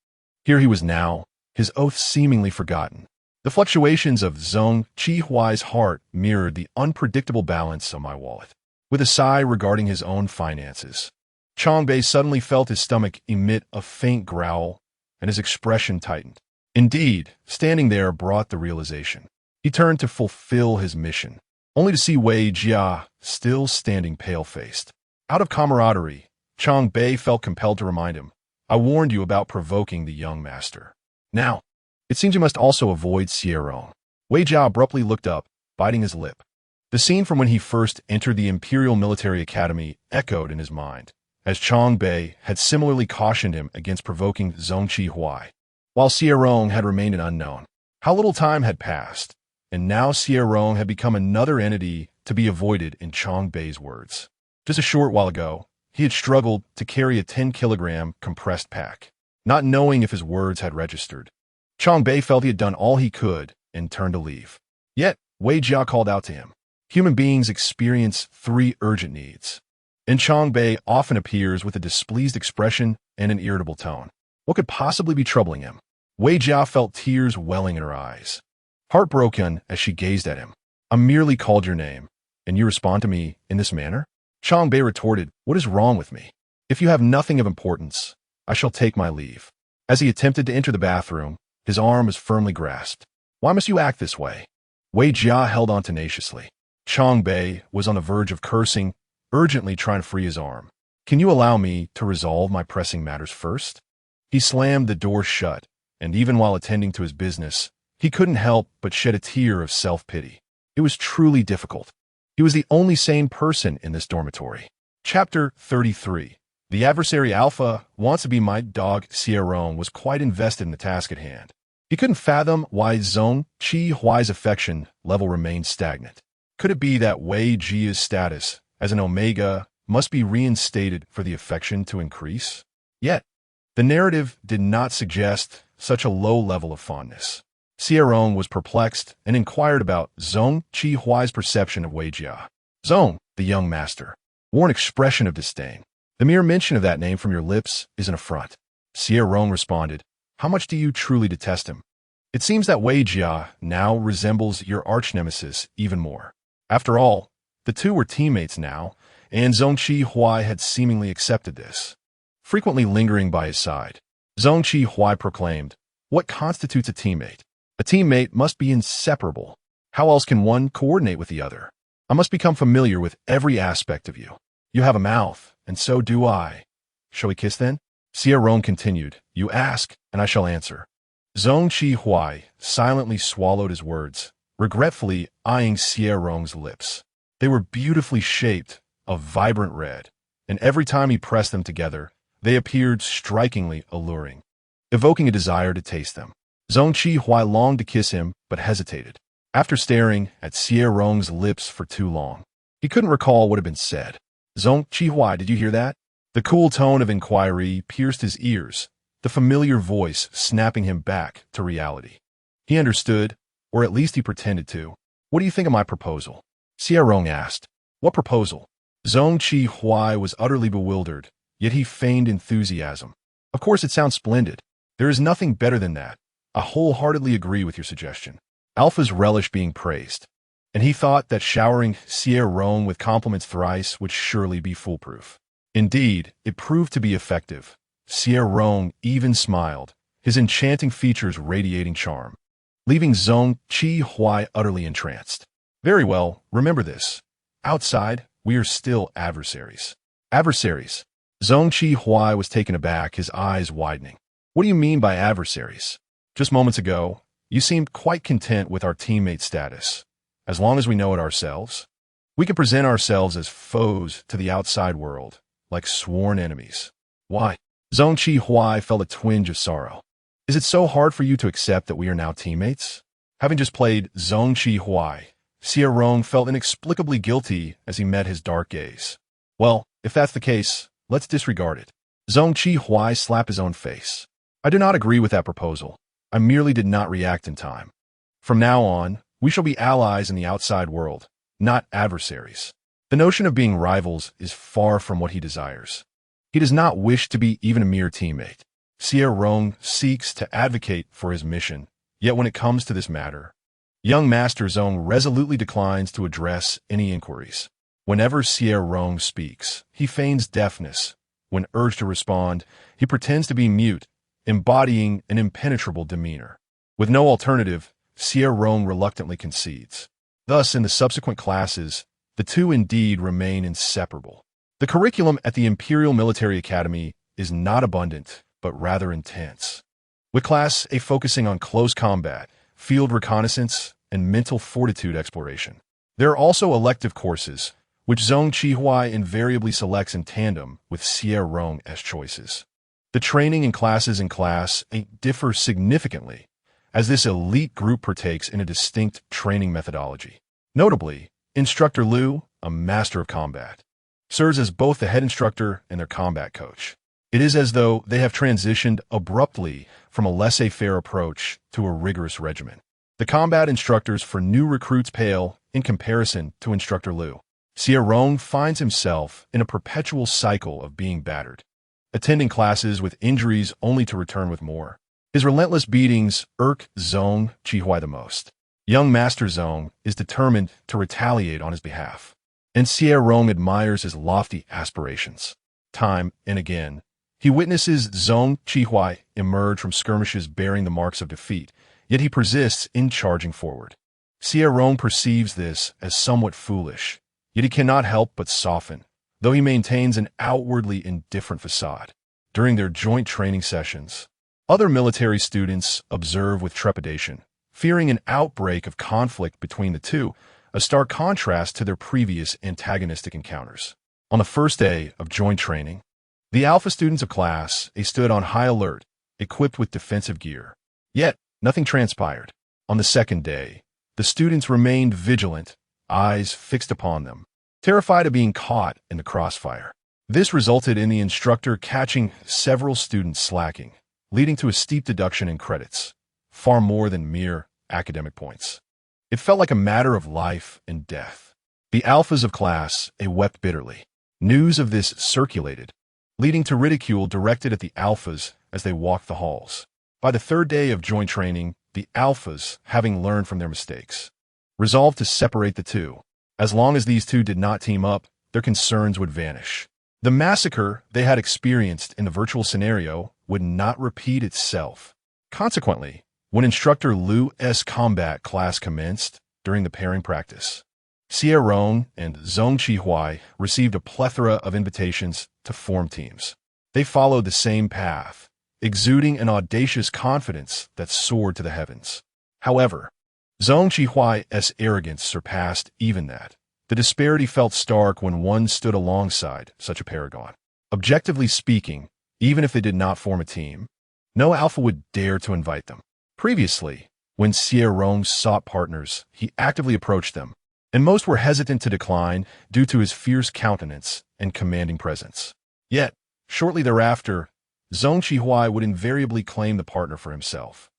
here he was now, his oath seemingly forgotten. The fluctuations of Zhong Qihuai's heart mirrored the unpredictable balance of my wallet. With a sigh regarding his own finances, Chang Bei suddenly felt his stomach emit a faint growl, and his expression tightened. Indeed, standing there brought the realization. He turned to fulfill his mission, only to see Wei Jia still standing pale-faced. Out of camaraderie, Chang Bei felt compelled to remind him, "I warned you about provoking the young master. Now, it seems you must also avoid Xie Rong." Wei Jia abruptly looked up, biting his lip. The scene from when he first entered the Imperial Military Academy echoed in his mind, as Chang Bei had similarly cautioned him against provoking Zhong Qihuai, while Xie Rong had remained an unknown. How little time had passed, and now Xie Rong had become another entity to be avoided in Chang Bei's words. Just a short while ago, he had struggled to carry a 10-kilogram compressed pack, not knowing if his words had registered. Chang Bei felt he had done all he could and turned to leave. Yet, Wei Jia called out to him. Human beings experience 3 urgent needs, and Chang Bei often appears with a displeased expression and an irritable tone. What could possibly be troubling him? Wei Jia felt tears welling in her eyes, heartbroken as she gazed at him. "I merely called your name, and you respond to me in this manner?" Chang Bei retorted, "What is wrong with me? If you have nothing of importance, I shall take my leave." As he attempted to enter the bathroom, his arm was firmly grasped. "Why must you act this way?" Wei Jia held on tenaciously. Chang Bei was on the verge of cursing, urgently trying to free his arm. "Can you allow me to resolve my pressing matters first?" He slammed the door shut, and even while attending to his business, he couldn't help but shed a tear of self-pity. It was truly difficult. He was the only sane person in this dormitory. Chapter 33. The adversary Alpha wants to be my dog. Xie Rong was quite invested in the task at hand. He couldn't fathom why Zhong Qihuai's affection level remained stagnant. Could it be that Wei Jia's status as an Omega must be reinstated for the affection to increase? Yet, the narrative did not suggest such a low level of fondness. Xie Rong was perplexed and inquired about Zhong Qihuai's perception of Wei Jia. Zhong, the young master, wore an expression of disdain. "The mere mention of that name from your lips is an affront." Xie Rong responded, "How much do you truly detest him? It seems that Wei Jia now resembles your arch-nemesis even more." After all, the two were teammates now, and Zhong Qihuai had seemingly accepted this. Frequently lingering by his side, Zhong Qihuai proclaimed, "What constitutes a teammate? A teammate must be inseparable. How else can one coordinate with the other? I must become familiar with every aspect of you. You have a mouth, and so do I. Shall we kiss then?" Xie Rong continued, "You ask, and I shall answer." Zhong Qihuai silently swallowed his words, regretfully eyeing Xie Rong's lips. They were beautifully shaped, of vibrant red, and every time he pressed them together, they appeared strikingly alluring, evoking a desire to taste them. Zhong Qihuai longed to kiss him, but hesitated. After staring at Xie Rong's lips for too long, he couldn't recall what had been said. "Zhong Qihuai, did you hear that?" The cool tone of inquiry pierced his ears, the familiar voice snapping him back to reality. He understood, or at least he pretended to. "What do you think of my proposal?" Xie Rong asked. "What proposal?" Zhong Qi was utterly bewildered, yet he feigned enthusiasm. "Of course it sounds splendid. There is nothing better than that. I wholeheartedly agree with your suggestion." Alphas relish being praised, and he thought that showering Xie Rong with compliments thrice would surely be foolproof. Indeed, it proved to be effective. Xie Rong even smiled, his enchanting features radiating charm, leaving Zhong Qi utterly entranced. "Very well, remember this. Outside, we are still adversaries." "Adversaries?" Zhong Qi was taken aback, his eyes widening. "What do you mean by adversaries? Just moments ago, you seemed quite content with our teammate status. As long as we know it ourselves, we can present ourselves as foes to the outside world, like sworn enemies." "Why?" Zhong Qi felt a twinge of sorrow. "Is it so hard for you to accept that we are now teammates?" Having just played Zhong Qi, Xie Rong felt inexplicably guilty as he met his dark gaze. "Well, if that's the case, let's disregard it." Zhong Qi slapped his own face. "I do not agree with that proposal. I merely did not react in time. From now on, we shall be allies in the outside world, not adversaries." The notion of being rivals is far from what he desires. He does not wish to be even a mere teammate. Xie Rong seeks to advocate for his mission, yet when it comes to this matter, young Master Zhong resolutely declines to address any inquiries. Whenever Xie Rong speaks, he feigns deafness. When urged to respond, he pretends to be mute, embodying an impenetrable demeanor. With no alternative, Xie Rong reluctantly concedes. Thus, in the subsequent classes, the two indeed remain inseparable. The curriculum at the Imperial Military Academy is not abundant, but rather intense, with Class A focusing on close combat, field reconnaissance, and mental fortitude exploration. There are also elective courses, which Zhong Qi invariably selects in tandem with Xie Rong as choices. The training in classes in Class A differ significantly, as this elite group partakes in a distinct training methodology. Notably, Instructor Liu, a master of combat, serves as both the head instructor and their combat coach. It is as though they have transitioned abruptly from a laissez-faire approach to a rigorous regimen. The combat instructors for new recruits pale in comparison to Instructor Liu. Xie Rong finds himself in a perpetual cycle of being battered, attending classes with injuries only to return with more. His relentless beatings irk Zhong Qi the most. Young Master Zhong is determined to retaliate on his behalf, and Xie Rong admires his lofty aspirations. Time and again, he witnesses Zhong Qi emerge from skirmishes bearing the marks of defeat, yet he persists in charging forward. Xie Rong perceives this as somewhat foolish, yet he cannot help but soften, though he maintains an outwardly indifferent facade. During their joint training sessions, other military students observe with trepidation, fearing an outbreak of conflict between the two, a stark contrast to their previous antagonistic encounters. On the first day of joint training, the Alpha students of Class A stood on high alert, equipped with defensive gear. Yet, nothing transpired. On the second day, the students remained vigilant, eyes fixed upon them, terrified of being caught in the crossfire. This resulted in the instructor catching several students slacking, leading to a steep deduction in credits, far more than mere academic points. It felt like a matter of life and death. The Alphas of Class A wept bitterly. News of this circulated, leading to ridicule directed at the Alphas as they walked the halls. By the third day of joint training, the Alphas, having learned from their mistakes, resolved to separate the two. As long as these two did not team up, their concerns would vanish. The massacre they had experienced in the virtual scenario would not repeat itself. Consequently, when Instructor Liu's combat class commenced during the pairing practice, Xie Rong and Zhong Qi received a plethora of invitations to form teams. They followed the same path, exuding an audacious confidence that soared to the heavens. However, Zhong Qi's arrogance surpassed even that. The disparity felt stark when one stood alongside such a paragon. Objectively speaking, even if they did not form a team, no Alpha would dare to invite them. Previously, when Xie Rong sought partners, he actively approached them, and most were hesitant to decline due to his fierce countenance and commanding presence. Yet, shortly thereafter, Zhong Qihuai would invariably claim the partner for himself.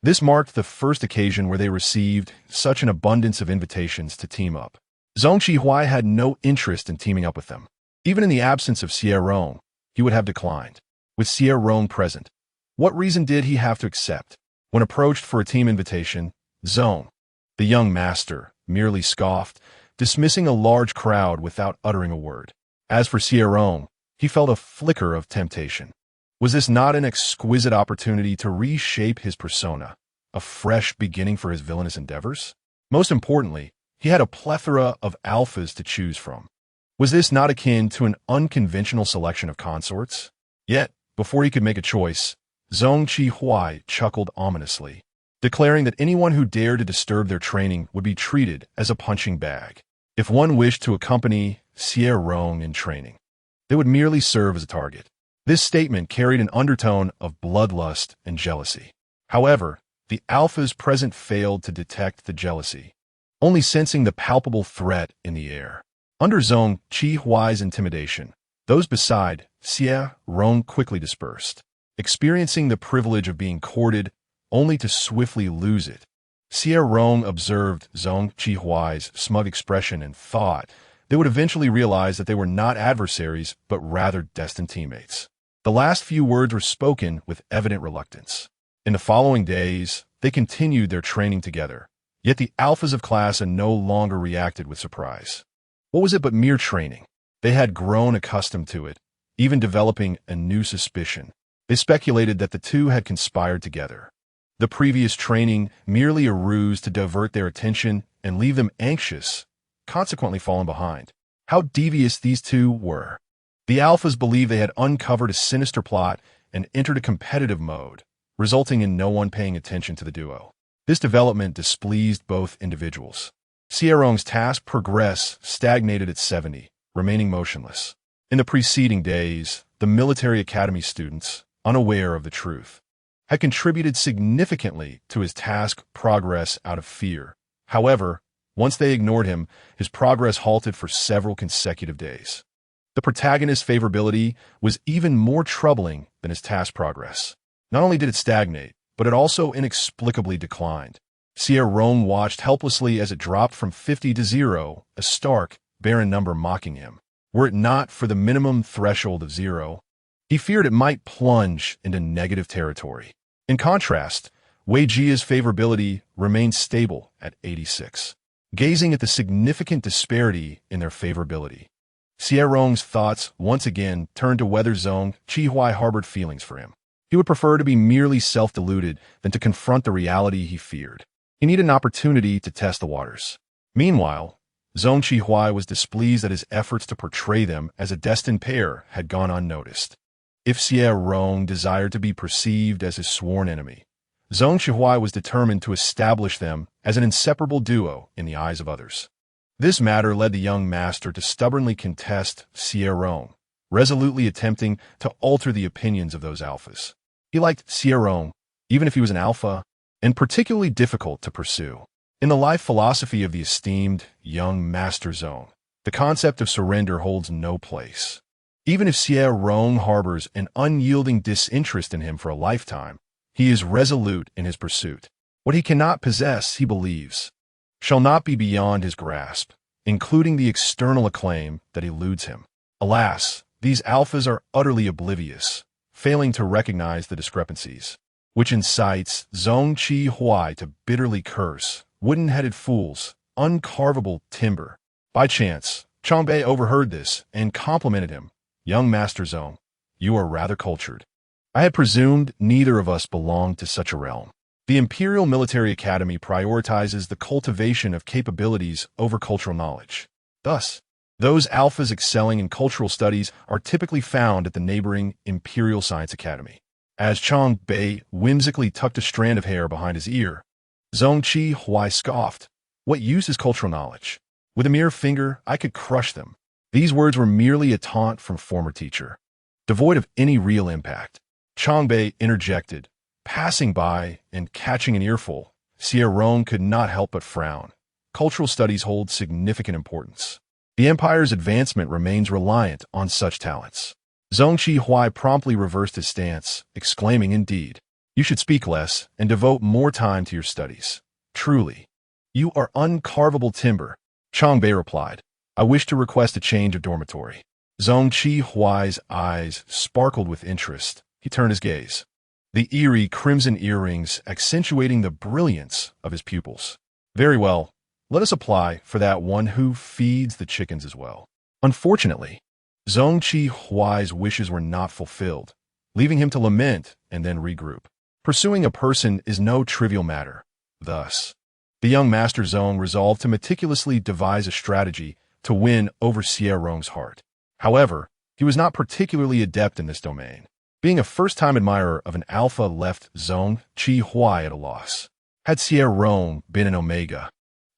This marked the first occasion where they received such an abundance of invitations to team up. Zhong Qihuai had no interest in teaming up with them. Even in the absence of Xie Rong, he would have declined. With Xie Rong present, what reason did he have to accept? When approached for a team invitation, Zhong, the young master, merely scoffed, dismissing a large crowd without uttering a word. As for Xie Rong, he felt a flicker of temptation. Was this not an exquisite opportunity to reshape his persona, a fresh beginning for his villainous endeavors? Most importantly, he had a plethora of alphas to choose from. Was this not akin to an unconventional selection of consorts? Yet, before he could make a choice, Zhong Qihuai chuckled ominously, declaring that anyone who dared to disturb their training would be treated as a punching bag. If one wished to accompany Xie Rong in training, they would merely serve as a target. This statement carried an undertone of bloodlust and jealousy. However, the alphas present failed to detect the jealousy, only sensing the palpable threat in the air. Under Zhong Qihuai's intimidation, those beside Xie Rong quickly dispersed, experiencing the privilege of being courted only to swiftly lose it. Xie Rong observed Zhong Qihuai's smug expression and thought they would eventually realize that they were not adversaries but rather destined teammates. The last few words were spoken with evident reluctance. In the following days, they continued their training together, yet the alphas of class no longer reacted with surprise. What was it but mere training? They had grown accustomed to it, even developing a new suspicion. They speculated that the two had conspired together. The previous training merely a ruse to divert their attention and leave them anxious, consequently falling behind. How devious these two were. The alphas believed they had uncovered a sinister plot and entered a competitive mode, resulting in no one paying attention to the duo. This development displeased both individuals. Xie Rong's task progress stagnated at 70, remaining motionless. In the preceding days, the military academy students, unaware of the truth, had contributed significantly to his task progress out of fear. However, once they ignored him, his progress halted for several consecutive days. The protagonist's favorability was even more troubling than his task progress. Not only did it stagnate, but it also inexplicably declined. Xie Rong watched helplessly as it dropped from 50 to 0, a stark, barren number mocking him. Were it not for the minimum threshold of 0, he feared it might plunge into negative territory. In contrast, Wei Jia's favorability remained stable at 86. Gazing at the significant disparity in their favorability, Xie Rong's thoughts once again turned to whether Zhong Qihuai harbored feelings for him. He would prefer to be merely self-deluded than to confront the reality he feared. He needed an opportunity to test the waters. Meanwhile, Zhong Qihuai was displeased that his efforts to portray them as a destined pair had gone unnoticed. If Xie Rong desired to be perceived as his sworn enemy, Zhong Qihuai was determined to establish them as an inseparable duo in the eyes of others. This matter led the young master to stubbornly contest Xie Rong, resolutely attempting to alter the opinions of those alphas. He liked Xie Rong, even if he was an alpha, and particularly difficult to pursue. In the life philosophy of the esteemed young master Zhong, the concept of surrender holds no place. Even if Xie Rong harbors an unyielding disinterest in him for a lifetime, he is resolute in his pursuit. What he cannot possess, he believes, shall not be beyond his grasp, including the external acclaim that eludes him. Alas, these alphas are utterly oblivious, failing to recognize the discrepancies, which incites Zhong Qihuai to bitterly curse, wooden-headed fools, uncarvable timber. By chance, Changbei overheard this and complimented him. Young Master Zhong, you are rather cultured. I had presumed neither of us belonged to such a realm. The Imperial Military Academy prioritizes the cultivation of capabilities over cultural knowledge. Thus, those alphas excelling in cultural studies are typically found at the neighboring Imperial Science Academy. As Chang Bei whimsically tucked a strand of hair behind his ear, Zhong Qihuai scoffed. What use is cultural knowledge? With a mere finger, I could crush them. These words were merely a taunt from former teacher, devoid of any real impact. Chang Bei interjected, passing by and catching an earful. Xie Rong could not help but frown. Cultural studies hold significant importance. The empire's advancement remains reliant on such talents. Xie promptly reversed his stance, exclaiming, "Indeed, you should speak less and devote more time to your studies. Truly, you are uncarvable timber." Bei replied, "I wish to request a change of dormitory." Xi's eyes sparkled with interest. He turned his gaze, the eerie crimson earrings accentuating the brilliance of his pupils. "Very well, let us apply for that one who feeds the chickens as well." Unfortunately, Xi's wishes were not fulfilled, leaving him to lament and then regroup. Pursuing a person is no trivial matter. Thus, the young Master Zong resolved to meticulously devise a strategy to win over Xie Rong's heart. However, he was not particularly adept in this domain. Being a first-time admirer of an alpha left Xie at a loss. Had Xie Rong been an omega,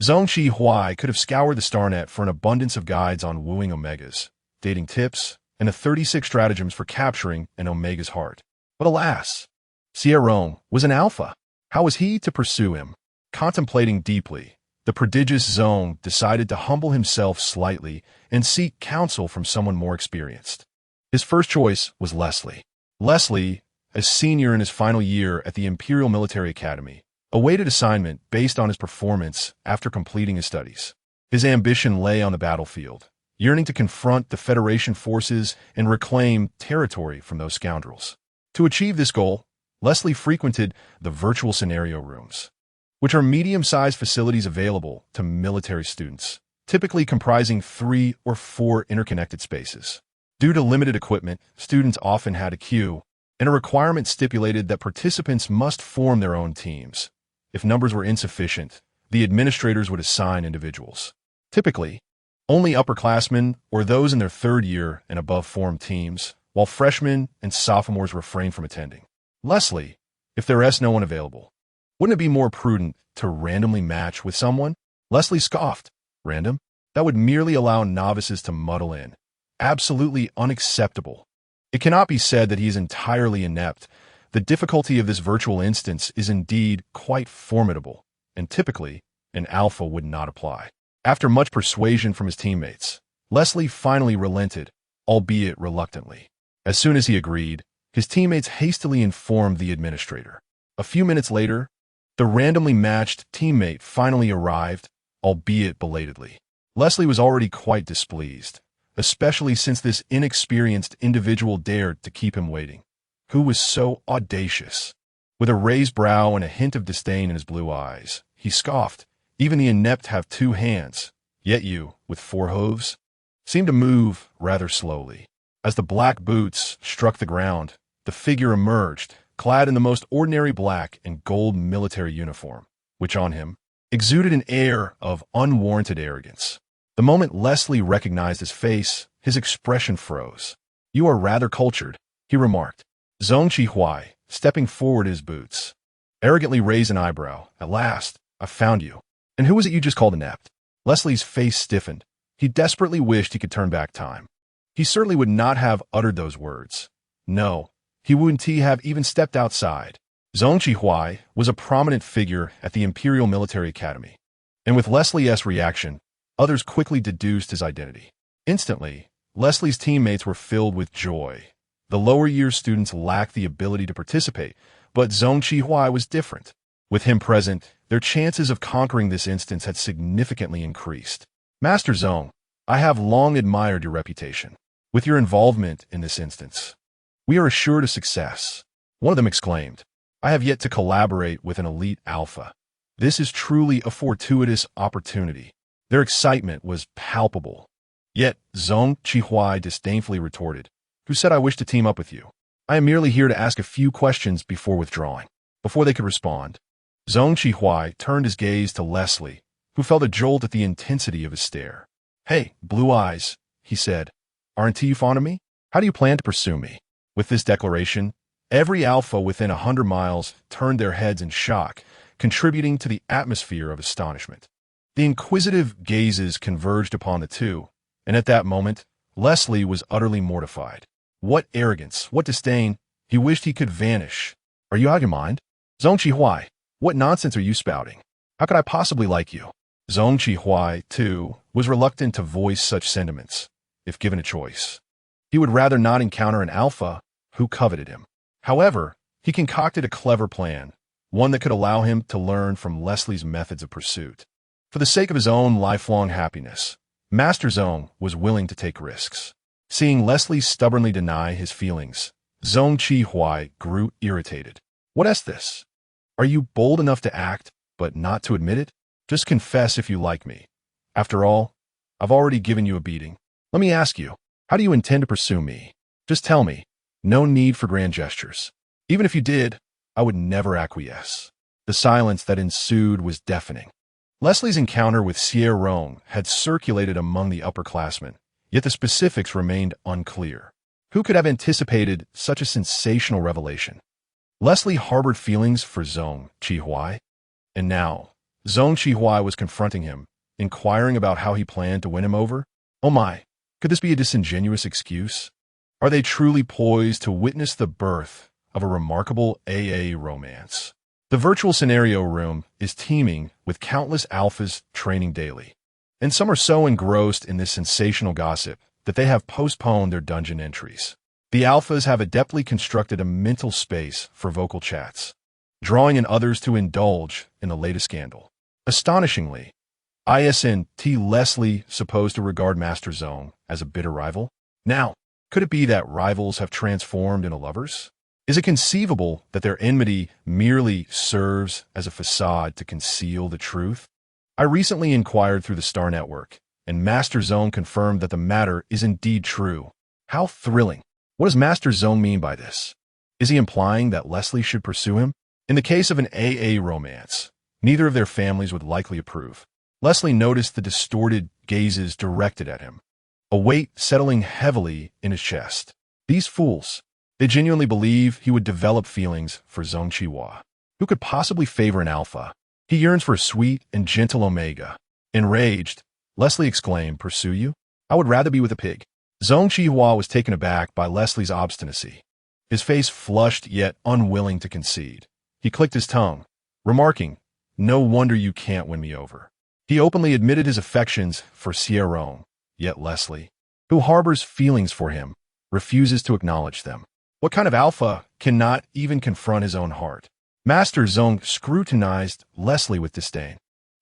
Xie could have scoured the starnet for an abundance of guides on wooing omegas, dating tips, and the 36 stratagems for capturing an omega's heart. But alas, Xie Rong was an alpha. How was he to pursue him? Contemplating deeply, the prodigious Zong decided to humble himself slightly and seek counsel from someone more experienced. His first choice was Leslie. Leslie, a senior in his final year at the Imperial Military Academy, awaited assignment based on his performance after completing his studies. His ambition lay on the battlefield, yearning to confront the Federation forces and reclaim territory from those scoundrels. To achieve this goal, Leslie frequented the virtual scenario rooms, which are medium-sized facilities available to military students, typically comprising 3 or 4 interconnected spaces. Due to limited equipment, students often had a queue, and a requirement stipulated that participants must form their own teams. If numbers were insufficient, the administrators would assign individuals. Typically, only upperclassmen or those in their 3rd year and above formed teams, while freshmen and sophomores refrained from attending. Leslie, if there is no one available, wouldn't it be more prudent to randomly match with someone? Leslie scoffed. Random? That would merely allow novices to muddle in. Absolutely unacceptable. It cannot be said that he is entirely inept. The difficulty of this virtual instance is indeed quite formidable, and typically, an alpha would not apply. After much persuasion from his teammates, Leslie finally relented, albeit reluctantly. As soon as he agreed, his teammates hastily informed the administrator. A few minutes later, the randomly matched teammate finally arrived, albeit belatedly. Leslie was already quite displeased, especially since this inexperienced individual dared to keep him waiting. Who was so audacious? With a raised brow and a hint of disdain in his blue eyes, he scoffed. Even the inept have 2 hands, yet you, with 4 hooves, seem to move rather slowly. As the black boots struck the ground, the figure emerged, clad in the most ordinary black and gold military uniform, which on him exuded an air of unwarranted arrogance. The moment Leslie recognized his face, his expression froze. "You are rather cultured," he remarked. Xie, stepping forward his boots, arrogantly raised an eyebrow. "At last, I've found you. And who was it you just called inept?" Leslie's face stiffened. He desperately wished he could turn back time. He certainly would not have uttered those words. No, he wouldn't have even stepped outside. Xie was a prominent figure at the Imperial Military Academy, and with Leslie's reaction, others quickly deduced his identity. Instantly, Leslie's teammates were filled with joy. The lower year students lacked the ability to participate, but Xie was different. With him present, their chances of conquering this instance had significantly increased. "Master Zong, I have long admired your reputation. With your involvement in this instance, we are assured of success." One of them exclaimed, "I have yet to collaborate with an elite alpha. This is truly a fortuitous opportunity." Their excitement was palpable. Yet Xie disdainfully retorted, "Who said I wish to team up with you? I am merely here to ask a few questions before withdrawing." Before they could respond, Xie turned his gaze to Leslie, who felt a jolt at the intensity of his stare. "Hey, blue eyes," he said, "aren't you fond of me? How do you plan to pursue me?" With this declaration, every alpha within 100 miles turned their heads in shock, contributing to the atmosphere of astonishment. The inquisitive gazes converged upon the two, and at that moment, Leslie was utterly mortified. What arrogance, what disdain! He wished he could vanish. "Are you out of your mind? Xie, what nonsense are you spouting? How could I possibly like you?" Xie, too, was reluctant to voice such sentiments, if given a choice. He would rather not encounter an alpha who coveted him. However, he concocted a clever plan, one that could allow him to learn from Leslie's methods of pursuit. For the sake of his own lifelong happiness, Master Zong was willing to take risks. Seeing Leslie stubbornly deny his feelings, Zong Qihua grew irritated. What is this? Are you bold enough to act, but not to admit it? Just confess if you like me. After all, I've already given you a beating. Let me ask you, how do you intend to pursue me? Just tell me. No need for grand gestures. Even if you did, I would never acquiesce. The silence that ensued was deafening. Leslie's encounter with Xie Rong had circulated among the upperclassmen, yet the specifics remained unclear. Who could have anticipated such a sensational revelation? Leslie harbored feelings for Zong Qihua, and now Zong Qihua was confronting him, inquiring about how he planned to win him over. Oh my, could this be a disingenuous excuse? Are they truly poised to witness the birth of a remarkable AA romance? The virtual scenario room is teeming with countless alphas training daily, and some are so engrossed in this sensational gossip that they have postponed their dungeon entries. The alphas have adeptly constructed a mental space for vocal chats, drawing in others to indulge in the latest scandal. Astonishingly, Isn't Leslie supposed to regard Master Zong as a bitter rival? Now, could it be that rivals have transformed into lovers? Is it conceivable that their enmity merely serves as a facade to conceal the truth? I recently inquired through the Star Network, and Master Zong confirmed that the matter is indeed true. How thrilling! What does Master Zong mean by this? Is he implying that Leslie should pursue him? In the case of an AA romance, neither of their families would likely approve. Leslie noticed the distorted gazes directed at him, a weight settling heavily in his chest. These fools, they genuinely believe he would develop feelings for Zong Qihua. Who could possibly favor an alpha? He yearns for a sweet and gentle omega. Enraged, Leslie exclaimed, "Pursue you? I would rather be with a pig." Zong Qihua was taken aback by Leslie's obstinacy. His face flushed yet unwilling to concede. He clicked his tongue, remarking, "No wonder you can't win me over." He openly admitted his affections for Xie Rong, yet Leslie, who harbors feelings for him, refuses to acknowledge them. What kind of alpha cannot even confront his own heart? Master Zong scrutinized Leslie with disdain,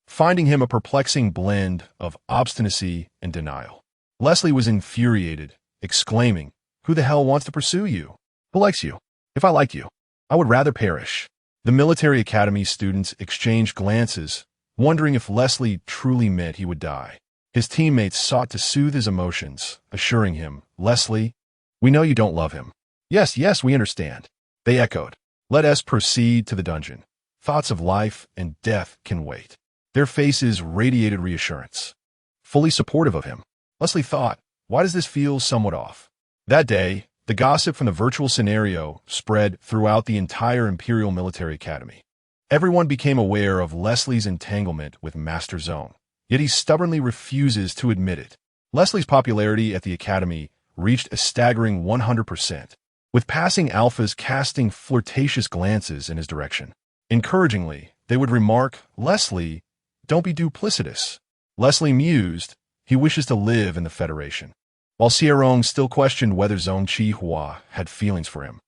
finding him a perplexing blend of obstinacy and denial. Leslie was infuriated, exclaiming, "Who the hell wants to pursue you? Who likes you? If I liked you, I would rather perish." The military academy students exchanged glances, wondering if Leslie truly meant he would die. His teammates sought to soothe his emotions, assuring him, "Leslie, we know you don't love him." "Yes, yes, we understand," they echoed. "Let us proceed to the dungeon. Thoughts of life and death can wait." Their faces radiated reassurance. Fully supportive of him, Leslie thought, "Why does this feel somewhat off?" That day, the gossip from the virtual scenario spread throughout the entire Imperial Military Academy. Everyone became aware of Leslie's entanglement with Master Zong, yet he stubbornly refuses to admit it. Leslie's popularity at the Academy reached a staggering 100%, with passing alphas casting flirtatious glances in his direction. Encouragingly, they would remark, "Leslie, don't be duplicitous." Leslie mused, he wishes to live in the Federation. While Xie Rong still questioned whether Zong Qihua had feelings for him,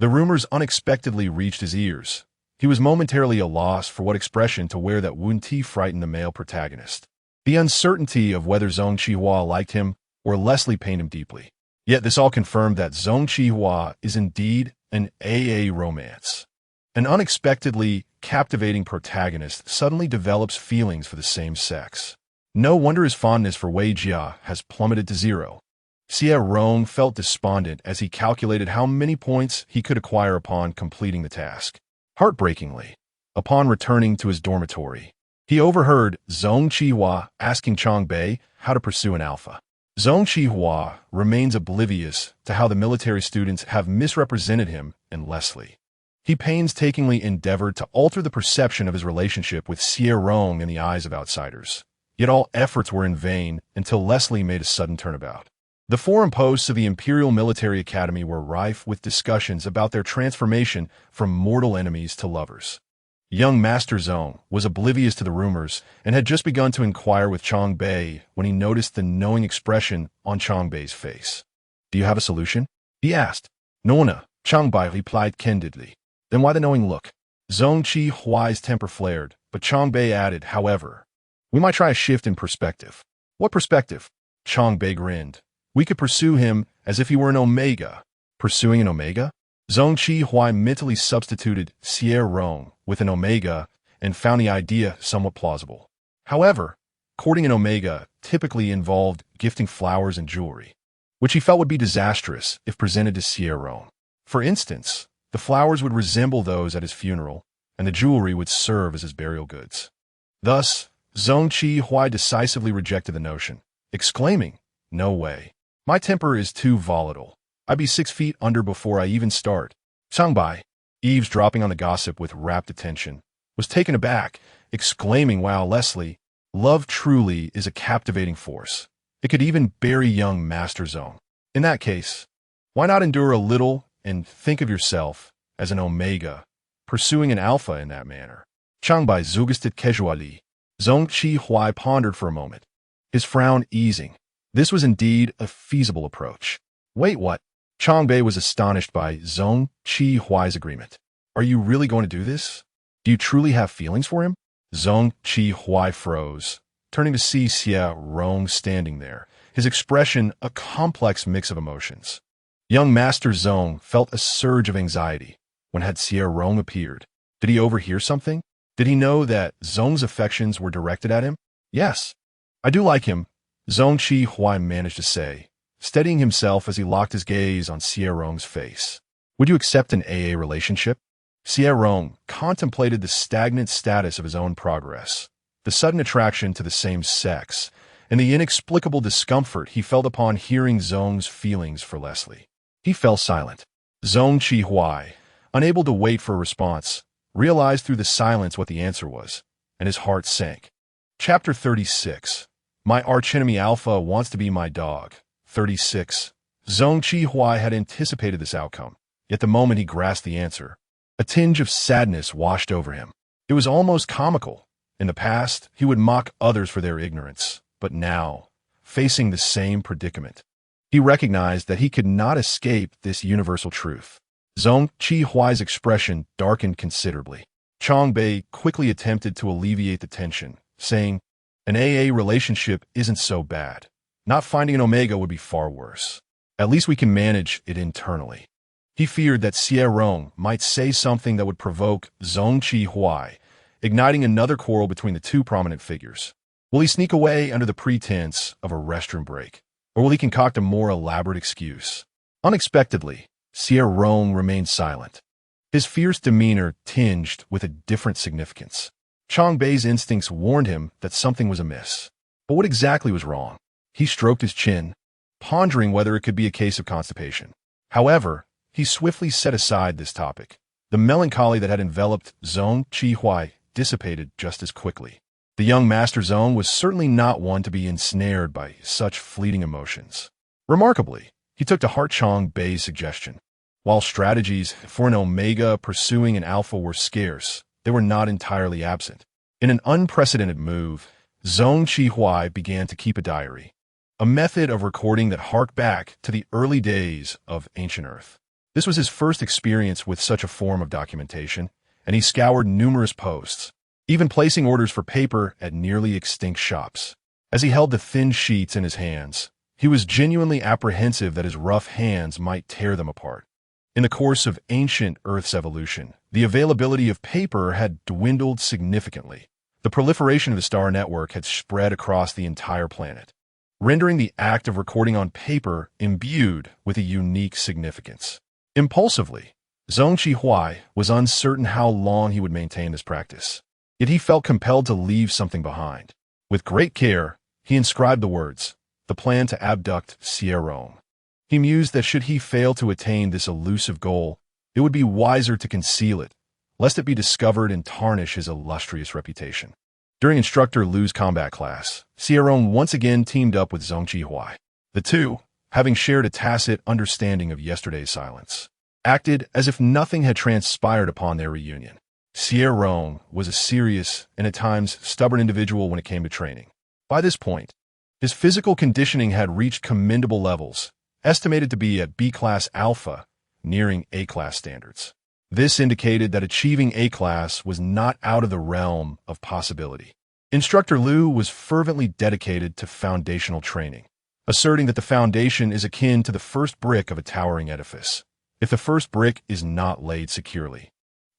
the rumors unexpectedly reached his ears. He was momentarily at a loss for what expression to wear that wouldn't frighten the male protagonist. The uncertainty of whether Zong Qihua liked him or Leslie pained him deeply. Yet this all confirmed that Zong Qihua is indeed an AA romance. An unexpectedly captivating protagonist suddenly develops feelings for the same sex. No wonder his fondness for Wei Jia has plummeted to zero. Xie Rong felt despondent as he calculated how many points he could acquire upon completing the task. Heartbreakingly, upon returning to his dormitory, he overheard Zong Qihua asking Chang Bei how to pursue an alpha. Zong Qihua remains oblivious to how the military students have misrepresented him and Leslie. He painstakingly endeavored to alter the perception of his relationship with Xie Rong in the eyes of outsiders. Yet all efforts were in vain until Leslie made a sudden turnabout. The forum posts of the Imperial Military Academy were rife with discussions about their transformation from mortal enemies to lovers. Young Master Zong was oblivious to the rumors and had just begun to inquire with Chang Bei when he noticed the knowing expression on Chang Bei's face. Do you have a solution? He asked. Nona, Changbai replied candidly. Then why the knowing look? Zhong Qi-Huai's temper flared, but Changbei added, however, we might try a shift in perspective. What perspective? Changbei grinned. We could pursue him as if he were an omega. Pursuing an omega? Zhong Qi-Huai mentally substituted Xie Rong with an omega and found the idea somewhat plausible. However, courting an omega typically involved gifting flowers and jewelry, which he felt would be disastrous if presented to Xie Rong. For instance, the flowers would resemble those at his funeral, and the jewelry would serve as his burial goods. Thus, Zhong Qi-Huai decisively rejected the notion, exclaiming, no way. My temper is too volatile. I'd be 6 feet under before I even start. Changbai, eavesdropping on the gossip with rapt attention, was taken aback, exclaiming, wow, Leslie, love truly is a captivating force. It could even bury young Master Zhong. In that case, why not endure a little and think of yourself as an omega, pursuing an alpha in that manner? Changbai zugested casually. Zhong Qi-Huai pondered for a moment, his frown easing. This was indeed a feasible approach. Wait, what? Changbei was astonished by Zhong Qi-Huai's agreement. Are you really going to do this? Do you truly have feelings for him? Zhong Qi-Huai froze, turning to see Xie Rong standing there, his expression a complex mix of emotions. Young Master Zhong felt a surge of anxiety when had Xie Rong appeared. Did he overhear something? Did he know that Zhong's affections were directed at him? Yes, I do like him, Zhong Qi-Huai managed to say, steadying himself as he locked his gaze on Xie Rong's face. Would you accept an AA relationship? Xie Rong contemplated the stagnant status of his own progress, the sudden attraction to the same sex, and the inexplicable discomfort he felt upon hearing Zhong's feelings for Leslie. He fell silent. Zhong Qi-Huai, unable to wait for a response, realized through the silence what the answer was, and his heart sank. Chapter 36. My archenemy Alpha wants to be my dog. 36. Zhong Qi-Huai had anticipated this outcome, yet the moment he grasped the answer, a tinge of sadness washed over him. It was almost comical. In the past, he would mock others for their ignorance, but now, facing the same predicament, he recognized that he could not escape this universal truth. Zhong Qi-Huai's expression darkened considerably. Changbei quickly attempted to alleviate the tension, saying, an AA relationship isn't so bad. Not finding an omega would be far worse. At least we can manage it internally. He feared that Xie Rong might say something that would provoke Zhong Qi-Huai, igniting another quarrel between the two prominent figures. Will he sneak away under the pretense of a restroom break? Or will he concoct a more elaborate excuse? Unexpectedly, Xie Rong remained silent, his fierce demeanor tinged with a different significance. Changbei's instincts warned him that something was amiss. But what exactly was wrong? He stroked his chin, pondering whether it could be a case of constipation. However, he swiftly set aside this topic. The melancholy that had enveloped Zhong Qi-Huai dissipated just as quickly. The young Master Zhong was certainly not one to be ensnared by such fleeting emotions. Remarkably, he took to heart Changbei's suggestion. While strategies for an omega pursuing an alpha were scarce, they were not entirely absent. In an unprecedented move, Zhong Qi-Huai began to keep a diary, a method of recording that harked back to the early days of ancient Earth. This was his first experience with such a form of documentation, and he scoured numerous posts, even placing orders for paper at nearly extinct shops. As he held the thin sheets in his hands, he was genuinely apprehensive that his rough hands might tear them apart. In the course of ancient Earth's evolution, the availability of paper had dwindled significantly. The proliferation of the star network had spread across the entire planet, rendering the act of recording on paper imbued with a unique significance. Impulsively, Zhong Qi-Huai was uncertain how long he would maintain this practice. Yet he felt compelled to leave something behind. With great care, he inscribed the words, the plan to abduct Xie Rong. He mused that should he fail to attain this elusive goal, it would be wiser to conceal it, lest it be discovered and tarnish his illustrious reputation. During Instructor Lu's combat class, Xie Rong once again teamed up with Zhong Qi-Huai. The two, having shared a tacit understanding of yesterday's silence, acted as if nothing had transpired upon their reunion. Xie Rong was a serious and at times stubborn individual when it came to training. By this point, his physical conditioning had reached commendable levels, estimated to be at B-class alpha, nearing A-class standards. This indicated that achieving A-class was not out of the realm of possibility. Instructor Liu was fervently dedicated to foundational training, asserting that the foundation is akin to the first brick of a towering edifice. If the first brick is not laid securely,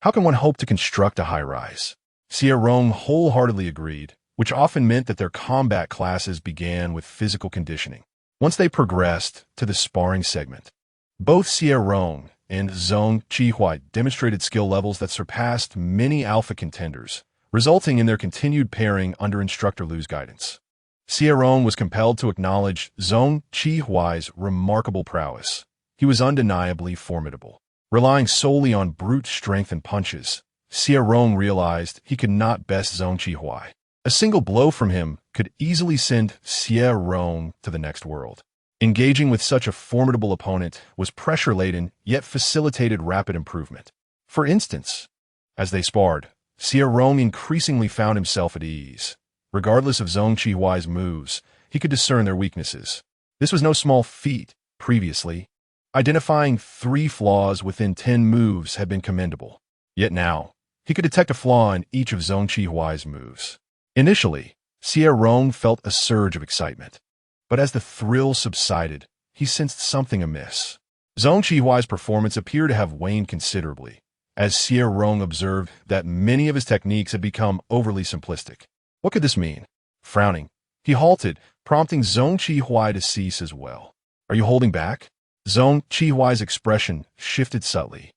how can one hope to construct a high-rise? Xie Rong wholeheartedly agreed, which often meant that their combat classes began with physical conditioning. Once they progressed to the sparring segment, both Xie Rong and Zhong Qihui demonstrated skill levels that surpassed many alpha contenders, resulting in their continued pairing under Instructor Liu's guidance. Xie Rong was compelled to acknowledge Zhong Qihui's remarkable prowess. He was undeniably formidable. Relying solely on brute strength and punches, Xie Rong realized he could not best Zhong Qihui. A single blow from him could easily send Xie Rong to the next world. Engaging with such a formidable opponent was pressure-laden, yet facilitated rapid improvement. For instance, as they sparred, Xie Rong increasingly found himself at ease. Regardless of Zhong Qihui's moves, he could discern their weaknesses. This was no small feat. Previously, identifying 3 flaws within 10 moves had been commendable. Yet now, he could detect a flaw in each of Zhong Qihui's moves. Initially, Xie Rong felt a surge of excitement. But as the thrill subsided, he sensed something amiss. Zhong Qihui's performance appeared to have waned considerably, as Xie Rong observed that many of his techniques had become overly simplistic. What could this mean? Frowning, he halted, prompting Zhong Qihui to cease as well. Are you holding back? Zhong Qihui's expression shifted subtly,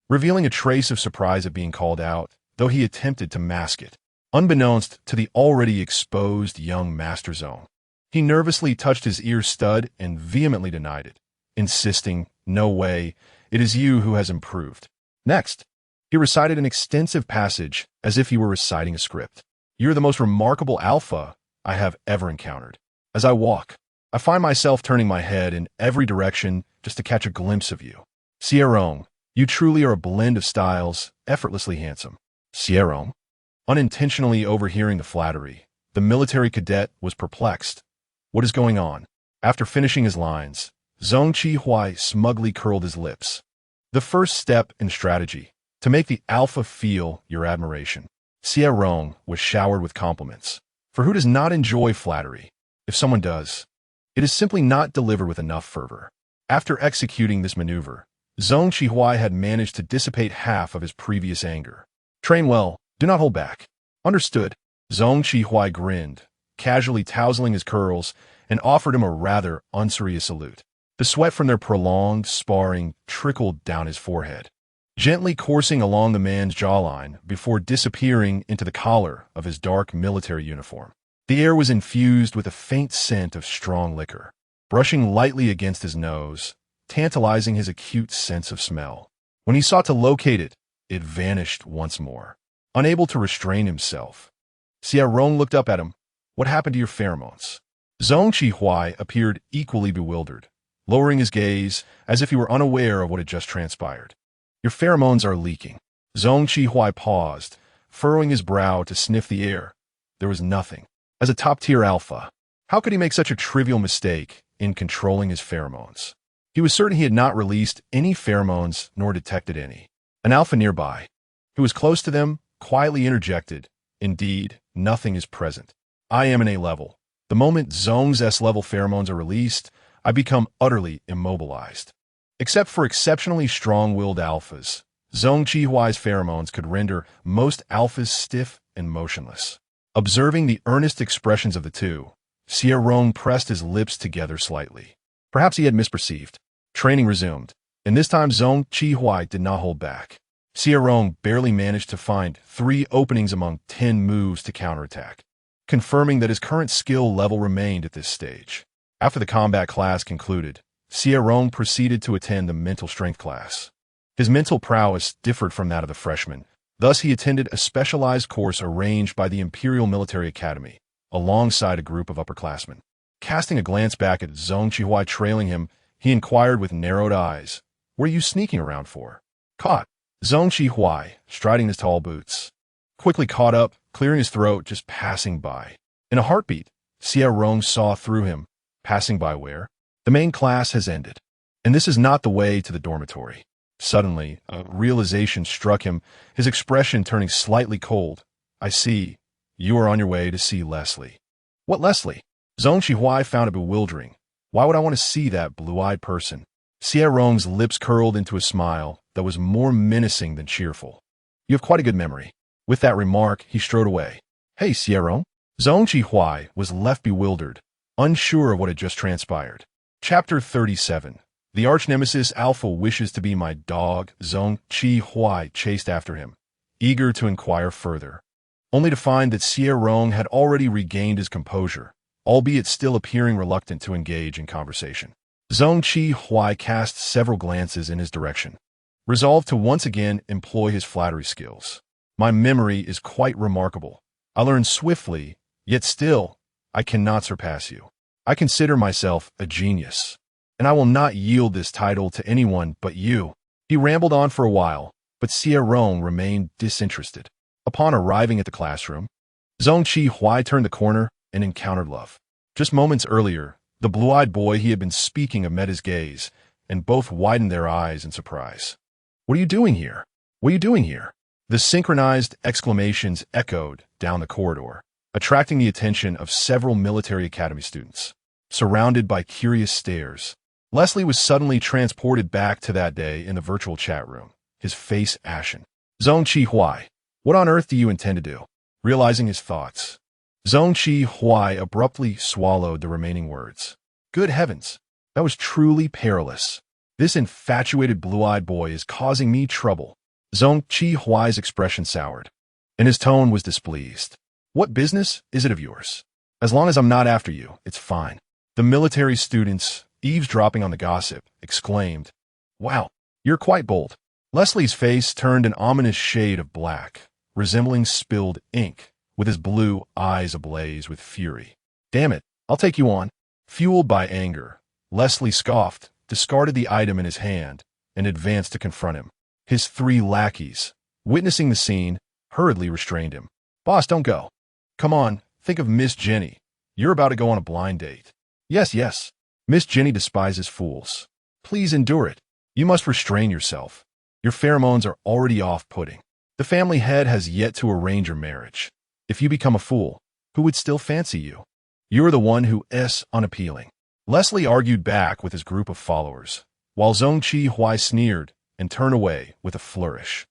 revealing a trace of surprise at being called out, though he attempted to mask it. Unbeknownst to the already exposed young Master Zhong, he nervously touched his ear stud and vehemently denied it, insisting, "No way, it is you who has improved." Next, he recited an extensive passage as if he were reciting a script. "You're the most remarkable alpha I have ever encountered. As I walk, I find myself turning my head in every direction just to catch a glimpse of you. Xie Rong, you truly are a blend of styles, effortlessly handsome." Xie Rong, unintentionally overhearing the flattery, the military cadet was perplexed. What is going on? After finishing his lines, Zhong Qihui smugly curled his lips. The first step in strategy, to make the alpha feel your admiration. Xie Rong was showered with compliments. For who does not enjoy flattery? If someone does, it is simply not delivered with enough fervor. After executing this maneuver, Zhong Qihui had managed to dissipate half of his previous anger. Train well, do not hold back. Understood. Zhong Qihui grinned, casually tousling his curls, and offered him a rather unserious salute. The sweat from their prolonged sparring trickled down his forehead, gently coursing along the man's jawline before disappearing into the collar of his dark military uniform. The air was infused with a faint scent of strong liquor, brushing lightly against his nose, tantalizing his acute sense of smell. When he sought to locate it, it vanished once more. Unable to restrain himself, Xie Rong looked up at him. "What happened to your pheromones?" Zhong Qihui appeared equally bewildered, lowering his gaze as if he were unaware of what had just transpired. "Your pheromones are leaking." Zhong Qihui paused, furrowing his brow to sniff the air. There was nothing. As a top-tier alpha, how could he make such a trivial mistake in controlling his pheromones? He was certain he had not released any pheromones nor detected any. An alpha nearby, who was close to them, quietly interjected, "Indeed, nothing is present. I am in A level. The moment Zhong's S-level pheromones are released, I become utterly immobilized." Except for exceptionally strong-willed alphas, Zhong Qihui's pheromones could render most alphas stiff and motionless. Observing the earnest expressions of the two, Xie Rong pressed his lips together slightly. Perhaps he had misperceived. Training resumed, and this time Zhong Qihui did not hold back. Xie Rong barely managed to find 3 openings among 10 moves to counterattack, confirming that his current skill level remained at this stage. After the combat class concluded, Xie Rong proceeded to attend the mental strength class. His mental prowess differed from that of the freshman. Thus, he attended a specialized course arranged by the Imperial Military Academy, alongside a group of upperclassmen. Casting a glance back at Zhong Qihui trailing him, he inquired with narrowed eyes, "What are you sneaking around for?" Caught. Zhong Qihui, striding his tall boots, quickly caught up, clearing his throat, just passing by. In a heartbeat, Xie Rong saw through him. Passing by where? The main class has ended, and this is not the way to the dormitory. Suddenly, a realization struck him, his expression turning slightly cold. I see. You are on your way to see Leslie. What Leslie? Xie found it bewildering. Why would I want to see that blue-eyed person? Xie Rong's lips curled into a smile that was more menacing than cheerful. You have quite a good memory. With that remark, he strode away. Hey, Xie Rong. Xie was left bewildered, unsure of what had just transpired. Chapter 37. The arch-nemesis Alpha wishes to be my dog. Xie chased after him, eager to inquire further, only to find that Xie Rong had already regained his composure, albeit still appearing reluctant to engage in conversation. Xie cast several glances in his direction, resolved to once again employ his flattery skills. My memory is quite remarkable. I learn swiftly, yet still, I cannot surpass you. I consider myself a genius, and I will not yield this title to anyone but you. He rambled on for a while, but Xie Rong remained disinterested. Upon arriving at the classroom, Xie turned the corner and encountered Love. Just moments earlier, the blue-eyed boy he had been speaking of met his gaze, and both widened their eyes in surprise. What are you doing here? What are you doing here? The synchronized exclamations echoed down the corridor, attracting the attention of several military academy students. Surrounded by curious stares, Leslie was suddenly transported back to that day in the virtual chat room, his face ashen. Xie, what on earth do you intend to do? Realizing his thoughts, Xie abruptly swallowed the remaining words. Good heavens, that was truly perilous. This infatuated blue-eyed boy is causing me trouble. Xie's expression soured, and his tone was displeased. What business is it of yours? As long as I'm not after you, it's fine. The military students, eavesdropping on the gossip, exclaimed, Wow, you're quite bold. Leslie's face turned an ominous shade of black, resembling spilled ink, with his blue eyes ablaze with fury. Damn it, I'll take you on. Fueled by anger, Leslie scoffed, discarded the item in his hand, and advanced to confront him. His 3 lackeys, witnessing the scene, hurriedly restrained him. Boss, don't go. Come on, think of Miss Jenny. You're about to go on a blind date. Yes. Miss Jenny despises fools. Please endure it. You must restrain yourself. Your pheromones are already off-putting. The family head has yet to arrange your marriage. If you become a fool, who would still fancy you? You're the one who is unappealing. Leslie argued back with his group of followers, while Xie sneered and turned away with a flourish,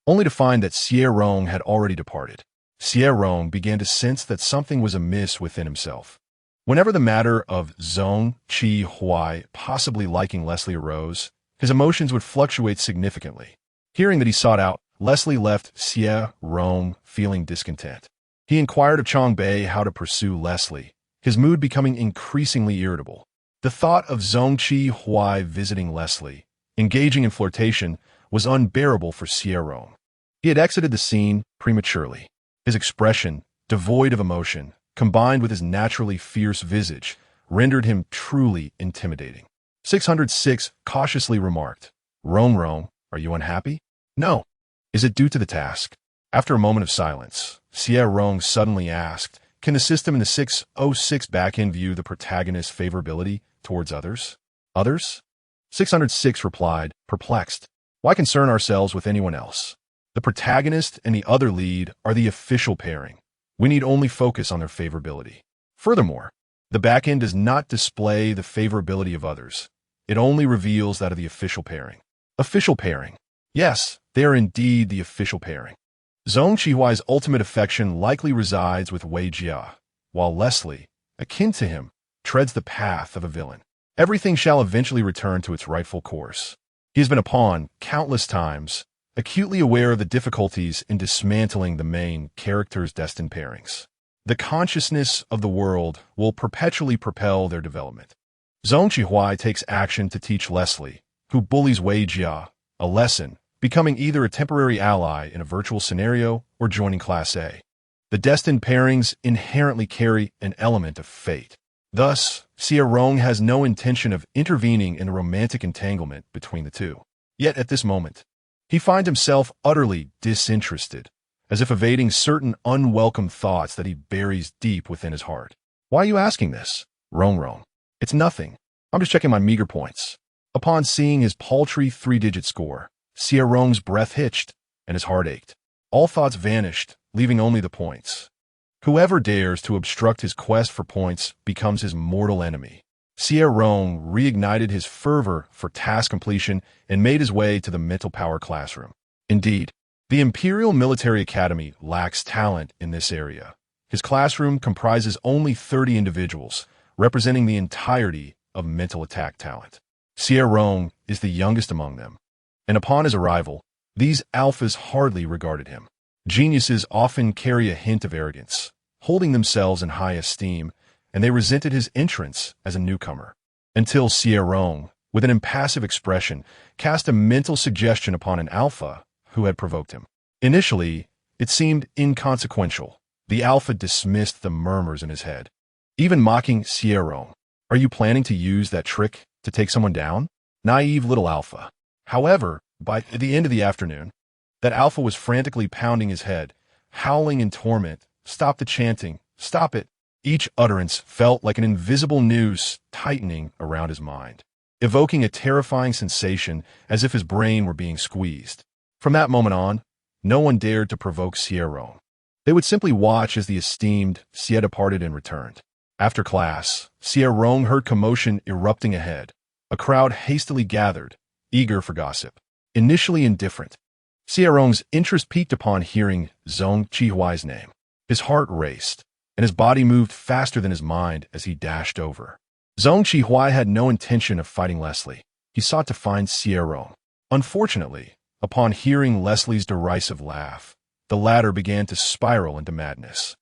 only to find that Xie Rong had already departed. Xie Rong began to sense that something was amiss within himself. Whenever the matter of Xie possibly liking Leslie arose, his emotions would fluctuate significantly. Hearing that he sought out, Leslie left Xie Rong feeling discontent. He inquired of Chongbei how to pursue Leslie, his mood becoming increasingly irritable. The thought of Xie visiting Leslie, engaging in flirtation, was unbearable for Xie Rong. He had exited the scene prematurely. His expression, devoid of emotion, combined with his naturally fierce visage, rendered him truly intimidating. 606 cautiously remarked, Rong, are you unhappy? No. Is it due to the task? After a moment of silence, Xie Rong suddenly asked, Can the system in the 606 backend view the protagonist's favorability towards others? Others? 606 replied, perplexed. Why concern ourselves with anyone else? The protagonist and the other lead are the official pairing. We need only focus on their favorability. Furthermore, the backend does not display the favorability of others. It only reveals that of the official pairing. Official pairing. Yes, they are indeed the official pairing. Xie's ultimate affection likely resides with Wei Jia, while Leslie, akin to him, treads the path of a villain. Everything shall eventually return to its rightful course. He has been a pawn countless times, acutely aware of the difficulties in dismantling the main character's destined pairings. The consciousness of the world will perpetually propel their development. Xie takes action to teach Leslie, who bullies Wei Jia, a lesson, becoming either a temporary ally in a virtual scenario or joining Class A. The destined pairings inherently carry an element of fate. Thus, Xie Rong has no intention of intervening in the romantic entanglement between the two. Yet at this moment, he finds himself utterly disinterested, as if evading certain unwelcome thoughts that he buries deep within his heart. Why are you asking this? Rong. It's nothing. I'm just checking my meager points. Upon seeing his paltry 3-digit score, Xie Rong's breath hitched and his heart ached. All thoughts vanished, leaving only the points. Whoever dares to obstruct his quest for points becomes his mortal enemy. Xie Rong reignited his fervor for task completion and made his way to the mental power classroom. Indeed, the Imperial Military Academy lacks talent in this area. His classroom comprises only 30 individuals, representing the entirety of mental attack talent. Xie Rong is the youngest among them, and upon his arrival, these alphas hardly regarded him. Geniuses often carry a hint of arrogance, holding themselves in high esteem, and they resented his entrance as a newcomer. Until Xie Rong, with an impassive expression, cast a mental suggestion upon an alpha who had provoked him. Initially, it seemed inconsequential. The alpha dismissed the murmurs in his head, even mocking Xie Rong. Are you planning to use that trick to take someone down? Naive little alpha. However, by the end of the afternoon, that alpha was frantically pounding his head, howling in torment. Stop the chanting. Stop it. Each utterance felt like an invisible noose tightening around his mind, evoking a terrifying sensation as if his brain were being squeezed. From that moment on, no one dared to provoke Xie Rong. They would simply watch as the esteemed Xie departed and returned. After class, Xie Rong heard commotion erupting ahead. A crowd hastily gathered, eager for gossip. Initially indifferent, Xie Rong's interest peaked upon hearing Zhong Qihuai's name. His heart raced, and his body moved faster than his mind as he dashed over. Zhong Qihuai had no intention of fighting Leslie. He sought to find Xie Rong. Unfortunately, upon hearing Leslie's derisive laugh, the latter began to spiral into madness.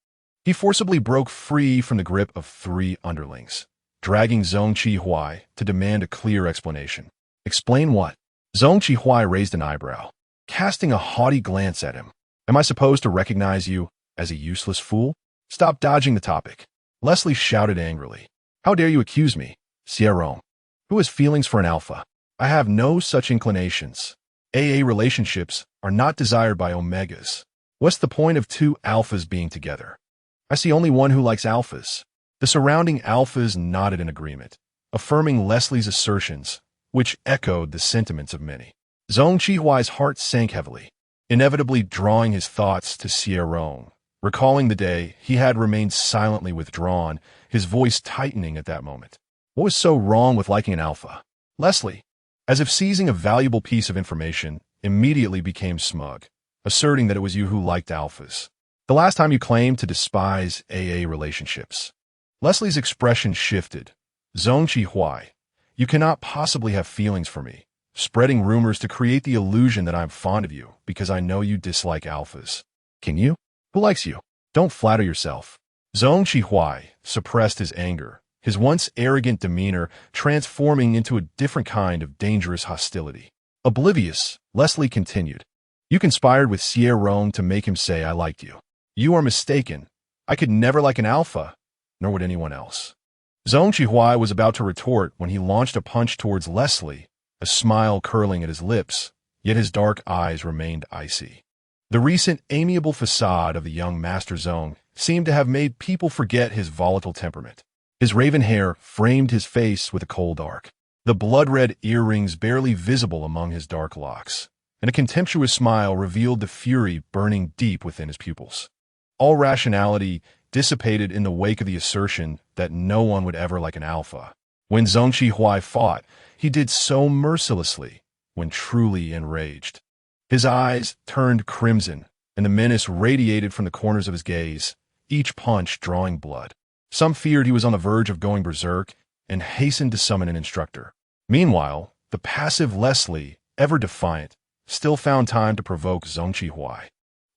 He forcibly broke free from the grip of 3 underlings, dragging Zhong Qihuai to demand a clear explanation. Explain what? Zhong Qihuai raised an eyebrow, casting a haughty glance at him. Am I supposed to recognize you as a useless fool? Stop dodging the topic. Leslie shouted angrily. How dare you accuse me, Xie Rong? Who has feelings for an alpha? I have no such inclinations. AA relationships are not desired by omegas. What's the point of 2 alphas being together? I see only one who likes alphas. The surrounding alphas nodded in agreement, affirming Leslie's assertions, which echoed the sentiments of many. Zhong Qihuai's heart sank heavily, inevitably drawing his thoughts to Xie Rong. Recalling the day he had remained silently withdrawn, his voice tightening at that moment. What was so wrong with liking an alpha? Leslie, as if seizing a valuable piece of information, immediately became smug, asserting that it was you who liked alphas. The last time you claimed to despise AA relationships. Leslie's expression shifted. Zhong Qihuai, you cannot possibly have feelings for me, spreading rumors to create the illusion that I'm fond of you because I know you dislike alphas. Can you? Who likes you? Don't flatter yourself. Zhong Qihuai suppressed his anger, his once arrogant demeanor transforming into a different kind of dangerous hostility. Oblivious, Leslie continued. You conspired with Xie Rong to make him say I liked you. You are mistaken. I could never like an alpha, nor would anyone else. Zhong Qihuai was about to retort when he launched a punch towards Leslie, a smile curling at his lips, yet his dark eyes remained icy. The recent amiable facade of the young Master Zhong seemed to have made people forget his volatile temperament. His raven hair framed his face with a cold arc, the blood-red earrings barely visible among his dark locks, and a contemptuous smile revealed the fury burning deep within his pupils. All rationality dissipated in the wake of the assertion that no one would ever like an alpha. When Zhong Qihuai fought, he did so mercilessly, when truly enraged. His eyes turned crimson, and the menace radiated from the corners of his gaze, each punch drawing blood. Some feared he was on the verge of going berserk and hastened to summon an instructor. Meanwhile, the passive Leslie, ever defiant, still found time to provoke Zhong Qihuai.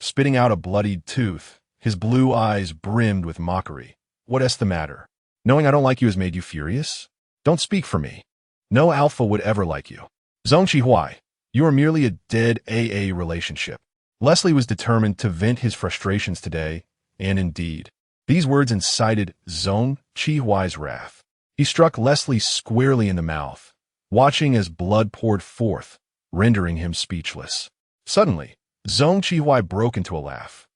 Spitting out a bloodied tooth, his blue eyes brimmed with mockery. What's the matter? Knowing I don't like you has made you furious? Don't speak for me. No alpha would ever like you. Zhong Qihuai, you are merely a dead AA relationship. Leslie was determined to vent his frustrations today, and indeed, these words incited Zhong Qihuai's wrath. He struck Leslie squarely in the mouth, watching as blood poured forth, rendering him speechless. Suddenly, Zhong Qihuai broke into a laugh,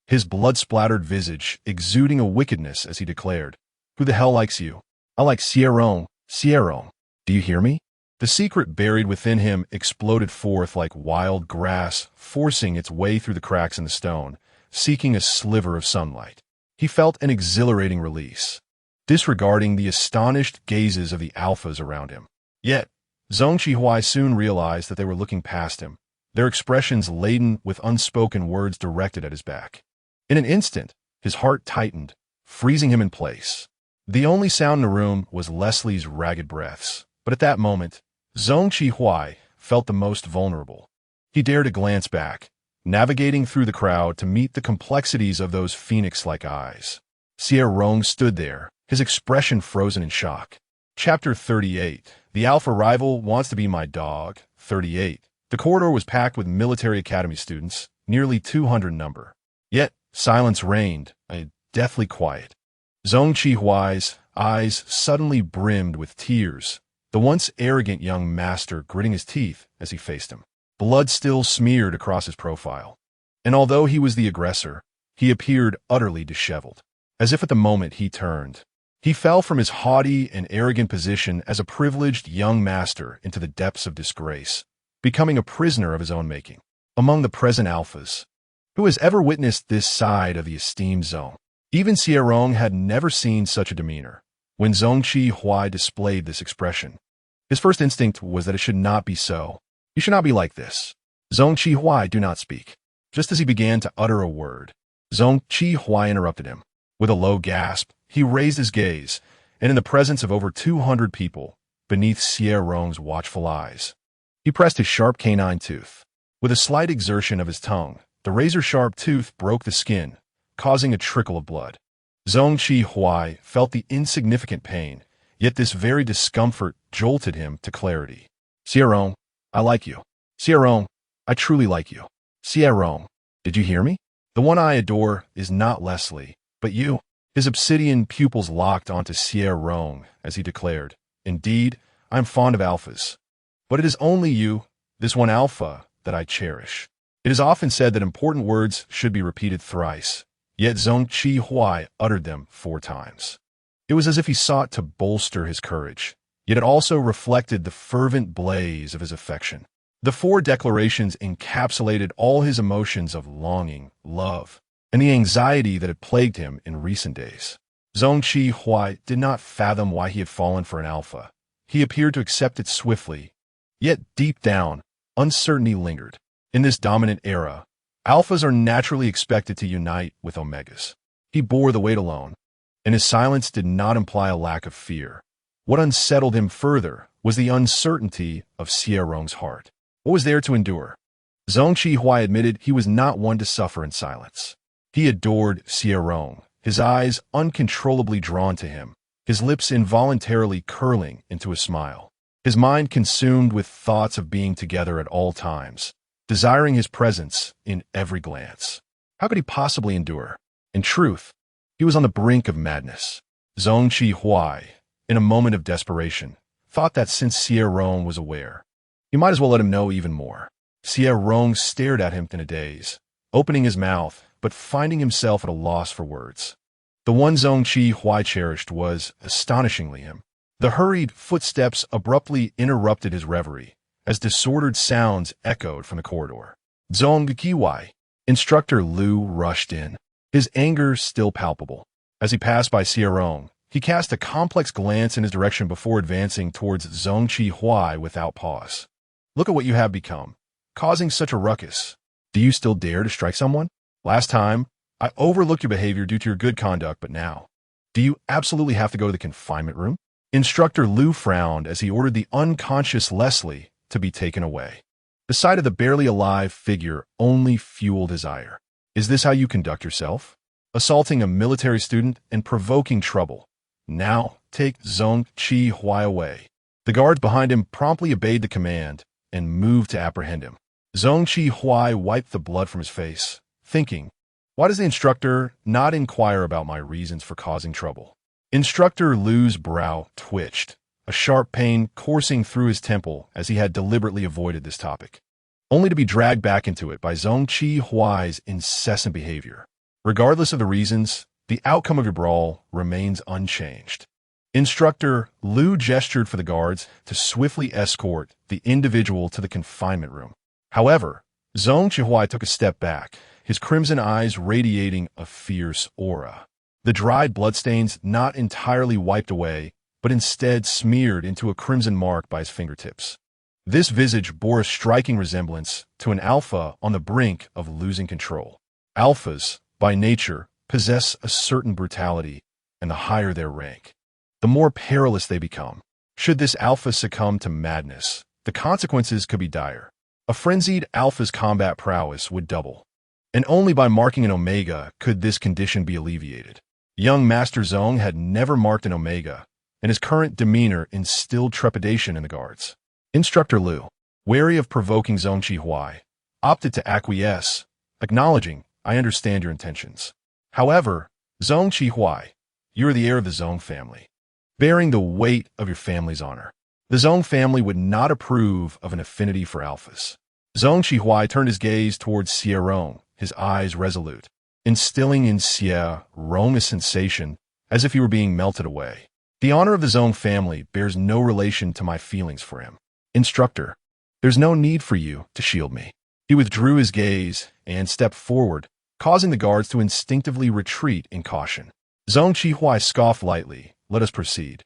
his blood-splattered visage exuding a wickedness as he declared, Who the hell likes you? I like Xie Rong, Xie Rong. Do you hear me? The secret buried within him exploded forth like wild grass, forcing its way through the cracks in the stone, seeking a sliver of sunlight. He felt an exhilarating release, disregarding the astonished gazes of the alphas around him. Yet, Xie soon realized that they were looking past him, their expressions laden with unspoken words directed at his back. In an instant, his heart tightened, freezing him in place. The only sound in the room was Leslie's ragged breaths, but at that moment, Xie felt the most vulnerable. He dared to glance back, navigating through the crowd to meet the complexities of those phoenix-like eyes. Xie Rong stood there, his expression frozen in shock. Chapter 38. The Alpha Rival Wants to Be My Dog. 38. The corridor was packed with military academy students, nearly 200 in number. Yet, silence reigned, a deathly quiet. Xie's eyes suddenly brimmed with tears, the once arrogant young master gritting his teeth as he faced him. Blood still smeared across his profile. And although he was the aggressor, he appeared utterly disheveled. As if at the moment he turned, he fell from his haughty and arrogant position as a privileged young master into the depths of disgrace, becoming a prisoner of his own making. Among the present alphas, who has ever witnessed this side of the esteemed Zone? Even Xie Rong had never seen such a demeanor. When Xie displayed this expression, his first instinct was that it should not be so. You should not be like this. Xie, do not speak. Just as he began to utter a word, Xie interrupted him. With a low gasp, he raised his gaze, and in the presence of over 200 people, beneath Xie Rong's watchful eyes, he pressed his sharp canine tooth. With a slight exertion of his tongue, the razor-sharp tooth broke the skin, causing a trickle of blood. Xie felt the insignificant pain, yet this very discomfort jolted him to clarity. Xie Rong, I like you. Xie Rong, I truly like you. Xie Rong, did you hear me? The one I adore is not Leslie, but you. His obsidian pupils locked onto Xie Rong as he declared, Indeed, I am fond of alphas. But it is only you, this one alpha, that I cherish. It is often said that important words should be repeated thrice, yet Xie uttered them 4 times. It was as if he sought to bolster his courage, yet it also reflected the fervent blaze of his affection. The 4 declarations encapsulated all his emotions of longing, love, and the anxiety that had plagued him in recent days. Xie did not fathom why he had fallen for an alpha. He appeared to accept it swiftly, yet deep down, uncertainty lingered. In this dominant era, alphas are naturally expected to unite with omegas. He bore the weight alone, and his silence did not imply a lack of fear. What unsettled him further was the uncertainty of Xie Rong's heart. What was there to endure? Xie admitted he was not one to suffer in silence. He adored Xie Rong, his eyes uncontrollably drawn to him, his lips involuntarily curling into a smile, his mind consumed with thoughts of being together at all times, desiring his presence in every glance. How could he possibly endure? In truth, he was on the brink of madness. Xie, in a moment of desperation, thought that since Xie Rong was aware, he might as well let him know even more. Xie Rong stared at him in a daze, opening his mouth, but finding himself at a loss for words. The one Xie cherished was, astonishingly, him. The hurried footsteps abruptly interrupted his reverie, as disordered sounds echoed from the corridor. Zongqiwai. Instructor Liu rushed in, his anger still palpable. As he passed by Xie Rong, he cast a complex glance in his direction before advancing towards Xie without pause. Look at what you have become, causing such a ruckus. Do you still dare to strike someone? Last time, I overlooked your behavior due to your good conduct, but now, do you absolutely have to go to the confinement room? Instructor Liu frowned as he ordered the unconscious Leslie to be taken away. The sight of the barely alive figure only fueled his ire. Is this how you conduct yourself? Assaulting a military student and provoking trouble. Now, take Xie away. The guards behind him promptly obeyed the command and moved to apprehend him. Xie wiped the blood from his face, thinking, why does the instructor not inquire about my reasons for causing trouble? Instructor Liu's brow twitched, a sharp pain coursing through his temple as he had deliberately avoided this topic, only to be dragged back into it by Xie's incessant behavior. Regardless of the reasons, the outcome of your brawl remains unchanged. Instructor Liu gestured for the guards to swiftly escort the individual to the confinement room. However, Zhong Qihuai took a step back, his crimson eyes radiating a fierce aura. The dried bloodstains not entirely wiped away, but instead smeared into a crimson mark by his fingertips. This visage bore a striking resemblance to an alpha on the brink of losing control. Alphas, by nature, possess a certain brutality, and the higher their rank, the more perilous they become. Should this alpha succumb to madness, the consequences could be dire. A frenzied alpha's combat prowess would double, and only by marking an omega could this condition be alleviated. Young Master Zhong had never marked an omega, and his current demeanor instilled trepidation in the guards. Instructor Liu, wary of provoking Zhong Qihuai, opted to acquiesce, acknowledging, "I understand your intentions. However, Zhong Qihuai, you are the heir of the Zhong family, bearing the weight of your family's honor. The Zhong family would not approve of an affinity for alphas." Zhong Qihuai turned his gaze towards Xie Rong, his eyes resolute, instilling in Xie Rong a sensation as if he were being melted away. "The honor of the Zhong family bears no relation to my feelings for him. Instructor, there's no need for you to shield me." He withdrew his gaze and stepped forward, causing the guards to instinctively retreat in caution. Zhong Qihuai scoffed lightly. "Let us proceed."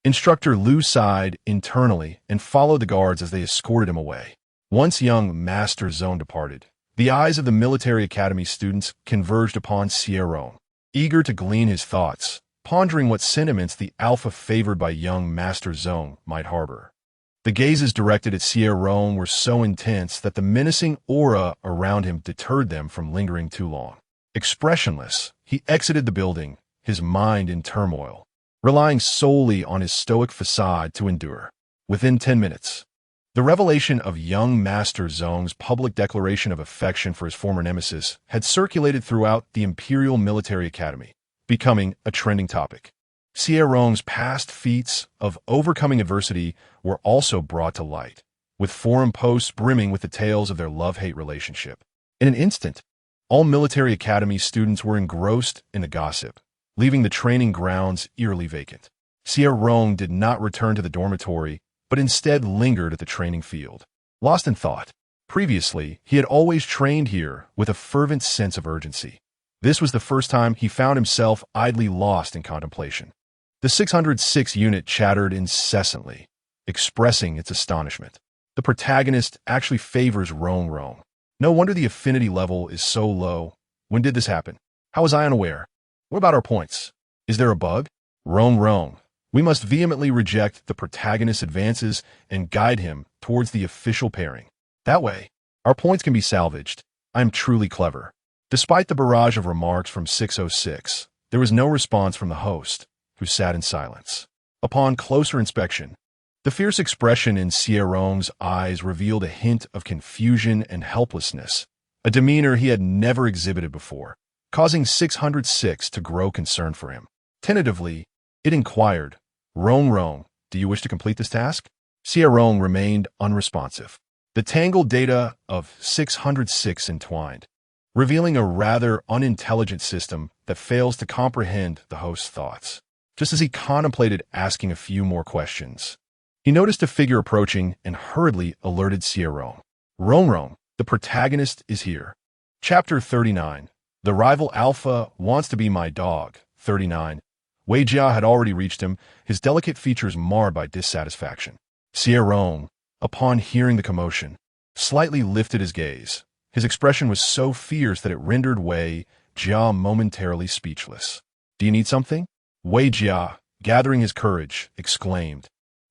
Instructor Liu sighed internally and followed the guards as they escorted him away. Once young Master Zhong departed, the eyes of the military academy students converged upon Xie Rong, eager to glean his thoughts, pondering what sentiments the alpha favored by young Master Zhong might harbor. The gazes directed at Xie Rong were so intense that the menacing aura around him deterred them from lingering too long. Expressionless, he exited the building, his mind in turmoil, relying solely on his stoic facade to endure. Within 10 minutes, the revelation of young Master Zhong's public declaration of affection for his former nemesis had circulated throughout the Imperial Military Academy, becoming a trending topic. Xie Rong's past feats of overcoming adversity were also brought to light, with forum posts brimming with the tales of their love-hate relationship. In an instant, all military academy students were engrossed in the gossip, leaving the training grounds eerily vacant. Xie Rong did not return to the dormitory, but instead lingered at the training field, lost in thought. Previously, he had always trained here with a fervent sense of urgency. This was the first time he found himself idly lost in contemplation. The 606 unit chattered incessantly, expressing its astonishment. The protagonist actually favors Rong. No wonder the affinity level is so low. When did this happen? How was I unaware? What about our points? Is there a bug? Rong. We must vehemently reject the protagonist's advances and guide him towards the official pairing. That way, our points can be salvaged. I am truly clever. Despite the barrage of remarks from 606, there was no response from the host, who sat in silence. Upon closer inspection, the fierce expression in Xie Rong's eyes revealed a hint of confusion and helplessness, a demeanor he had never exhibited before, causing 606 to grow concerned for him. Tentatively, it inquired, Rong, do you wish to complete this task?" Xie Rong remained unresponsive. The tangled data of 606 entwined, revealing a rather unintelligent system that fails to comprehend the host's thoughts. Just as he contemplated asking a few more questions, he noticed a figure approaching and hurriedly alerted Xie Rong. Rong, the protagonist is here. Chapter 39. The rival alpha wants to be my dog. 39. Wei Jia had already reached him, his delicate features marred by dissatisfaction. Xie Rong, upon hearing the commotion, slightly lifted his gaze. His expression was so fierce that it rendered Wei Jia momentarily speechless. "Do you need something?" Wei Jia, gathering his courage, exclaimed.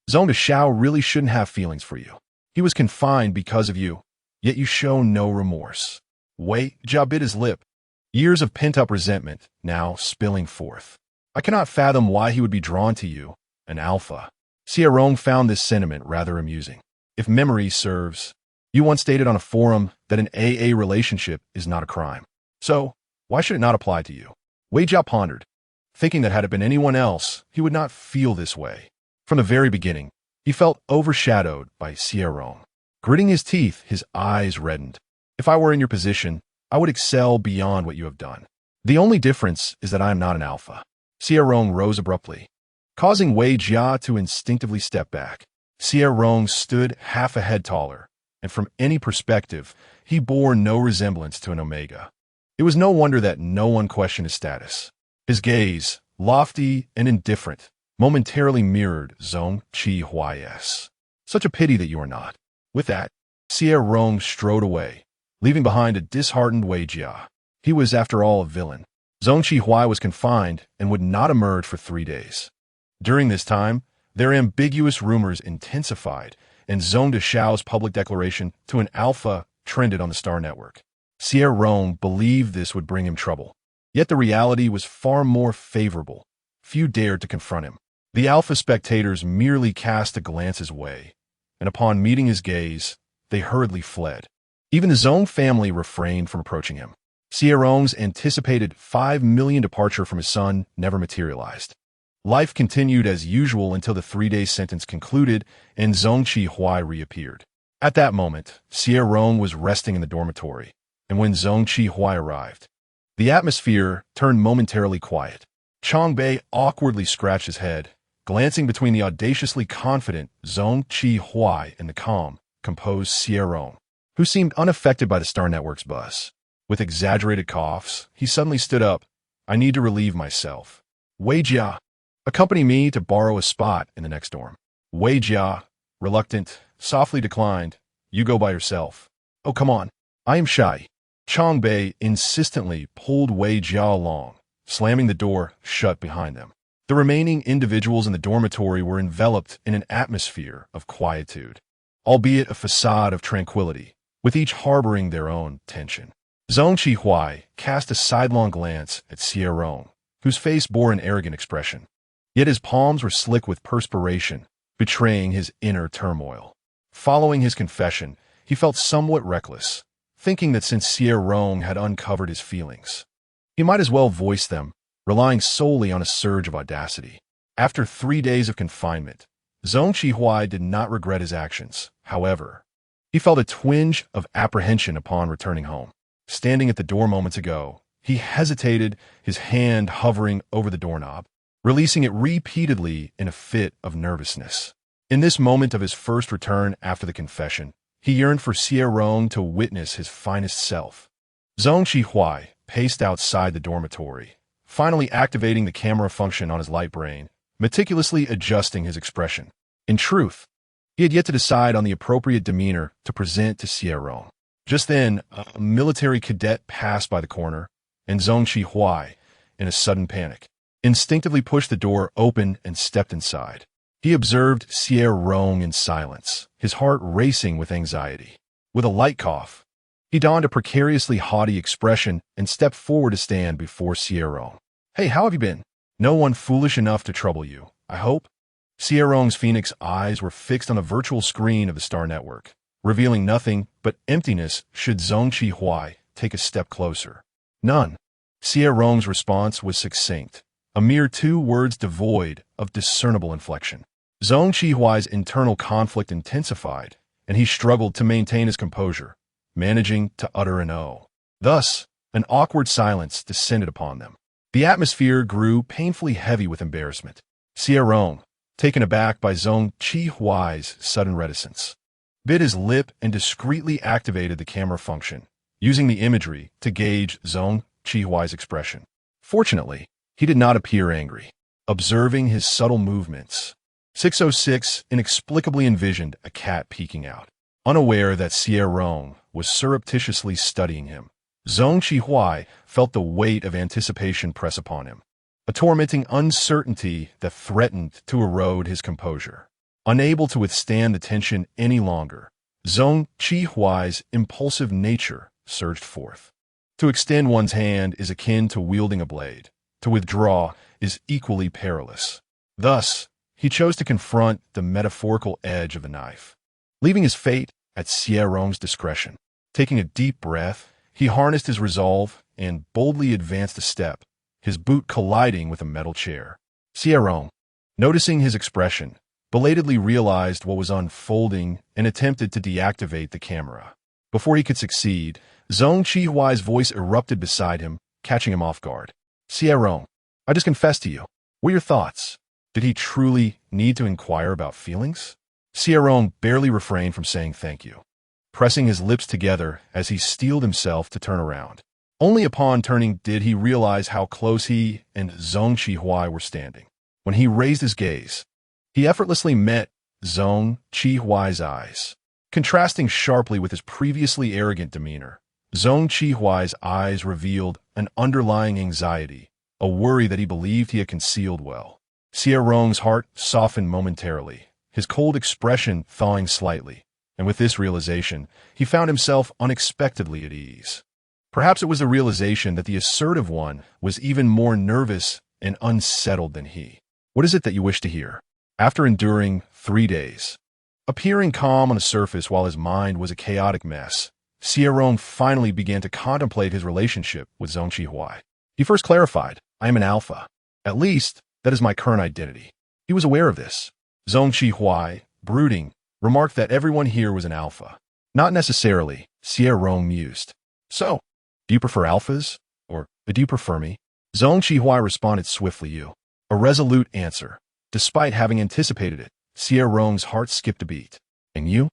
"Zhong Deshao really shouldn't have feelings for you. He was confined because of you, yet you show no remorse." Wei Jia bit his lip, years of pent-up resentment now spilling forth. "I cannot fathom why he would be drawn to you, an alpha." Xie Rong found this sentiment rather amusing. "If memory serves, you once stated on a forum that an AA relationship is not a crime. So, why should it not apply to you?" Wei Jia pondered, thinking that had it been anyone else, he would not feel this way. From the very beginning, he felt overshadowed by Xie Rong. Gritting his teeth, his eyes reddened. "If I were in your position, I would excel beyond what you have done. The only difference is that I am not an alpha." Xie Rong rose abruptly. causing Wei Jia to instinctively step back. Xie Rong stood half a head taller, and from any perspective, he bore no resemblance to an omega. It was no wonder that no one questioned his status. His gaze, lofty and indifferent, momentarily mirrored Zhong Qihuai's. Such a pity that you are not. With that, Xie Rong strode away, leaving behind a disheartened Wei Jia. He was, after all, a villain. Zhong Qihuai was confined and would not emerge for 3 days. During this time, their ambiguous rumors intensified, and Zhong Deshao's public declaration to an alpha trended on the Star Network. Xie Rong believed this would bring him trouble. Yet the reality was far more favorable. Few dared to confront him. The alpha spectators merely cast a glance his way, and upon meeting his gaze, they hurriedly fled. Even the Zhong family refrained from approaching him. Xie Rong's anticipated 5 million departure from his son never materialized. Life continued as usual until the 3-day sentence concluded and Zhong Qihuai reappeared. At that moment, Xie Rong was resting in the dormitory, and when Zhong Qihuai arrived, the atmosphere turned momentarily quiet. Chang Bei awkwardly scratched his head, glancing between the audaciously confident Zhong Qihuai and the calm, composed Xie Rong, who seemed unaffected by the Star Network's buzz. With exaggerated coughs, he suddenly stood up. I need to relieve myself. Wei Jia, accompany me to borrow a spot in the next dorm. Wei Jia, reluctant, softly declined. You go by yourself. Oh, come on. I am shy. Chang Bei insistently pulled Wei Jia along, slamming the door shut behind them. The remaining individuals in the dormitory were enveloped in an atmosphere of quietude, albeit a facade of tranquility, with each harboring their own tension. Zhong Qihuai cast a sidelong glance at Xie Rong, whose face bore an arrogant expression. Yet his palms were slick with perspiration, betraying his inner turmoil. Following his confession, he felt somewhat reckless, thinking that since Xie Rong had uncovered his feelings, he might as well voice them, relying solely on a surge of audacity. After 3 days of confinement, Zhong Qihuai did not regret his actions. However, he felt a twinge of apprehension upon returning home. Standing at the door moments ago, he hesitated, his hand hovering over the doorknob, releasing it repeatedly in a fit of nervousness. In this moment of his first return after the confession, he yearned for Xie Rong to witness his finest self. Zhong Qihuai paced outside the dormitory, finally activating the camera function on his light brain, meticulously adjusting his expression. In truth, he had yet to decide on the appropriate demeanor to present to Xie Rong. Just then, a military cadet passed by the corner, and Zhong Qihuai, in a sudden panic, instinctively pushed the door open and stepped inside. He observed Xie Rong in silence, his heart racing with anxiety. With a light cough, he donned a precariously haughty expression and stepped forward to stand before Xie Rong. Hey, how have you been? No one foolish enough to trouble you, I hope? Xie Rong's phoenix eyes were fixed on the virtual screen of the Star Network, revealing nothing but emptiness should Zhong Qihuai take a step closer. None. Xie Rong's response was succinct, a mere 2 words devoid of discernible inflection. Zhong Qihuai's internal conflict intensified, and he struggled to maintain his composure, managing to utter an "oh." Thus, an awkward silence descended upon them. The atmosphere grew painfully heavy with embarrassment. Xie Rong, taken aback by Zhong Qihuai's sudden reticence, bit his lip and discreetly activated the camera function, using the imagery to gauge Zhong Qihuai's expression. Fortunately, he did not appear angry. Observing his subtle movements, 606 inexplicably envisioned a cat peeking out. Unaware that Xie Rong was surreptitiously studying him, Zhong Qihuai felt the weight of anticipation press upon him, a tormenting uncertainty that threatened to erode his composure. Unable to withstand the tension any longer, Zhong Qihuai's impulsive nature surged forth. To extend one's hand is akin to wielding a blade. To withdraw is equally perilous. Thus, he chose to confront the metaphorical edge of the knife, leaving his fate at Xie Rong's discretion. Taking a deep breath, he harnessed his resolve and boldly advanced a step, his boot colliding with a metal chair. Xie Rong, noticing his expression, belatedly realized what was unfolding and attempted to deactivate the camera. Before he could succeed, Zhong Qihuai's voice erupted beside him, catching him off guard. Xie Rong, I just confessed to you. What are your thoughts? Did he truly need to inquire about feelings? Xie Rong barely refrained from saying thank you, pressing his lips together as he steeled himself to turn around. Only upon turning did he realize how close he and Zhong Qihuai were standing. When he raised his gaze, he effortlessly met Zhong Qihuai's eyes. Contrasting sharply with his previously arrogant demeanor, Zhong Qihuai's eyes revealed an underlying anxiety, a worry that he believed he had concealed well. Xie Rong's heart softened momentarily, his cold expression thawing slightly, and with this realization, he found himself unexpectedly at ease. Perhaps it was the realization that the assertive one was even more nervous and unsettled than he. What is it that you wish to hear? After enduring 3 days, appearing calm on the surface while his mind was a chaotic mess, Xie Rong finally began to contemplate his relationship with Zhong Qihuai. He first clarified, I am an alpha. At least, that is my current identity. He was aware of this. Zhong Qihuai, brooding, remarked that everyone here was an alpha. Not necessarily, Xie Rong mused. So, do you prefer alphas? Or do you prefer me? Zhong Qihuai responded swiftly, you. A resolute answer. Despite having anticipated it, Xie Rong's heart skipped a beat. And you?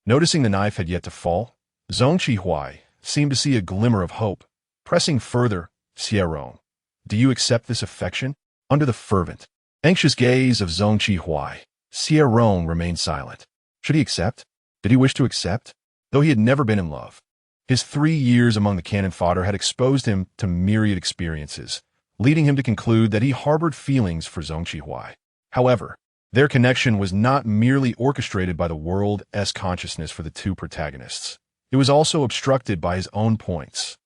Noticing the knife had yet to fall, Zhong Qihuai seemed to see a glimmer of hope. Pressing further, Xie Rong, do you accept this affection? Under the fervent, anxious gaze of Zhong Qihuai, Xie Rong remained silent. Should he accept? Did he wish to accept? Though he had never been in love. His 3 years among the cannon fodder had exposed him to myriad experiences, leading him to conclude that he harbored feelings for Zhong Qihuai. However, their connection was not merely orchestrated by the world's consciousness for the two protagonists. It was also obstructed by his own points.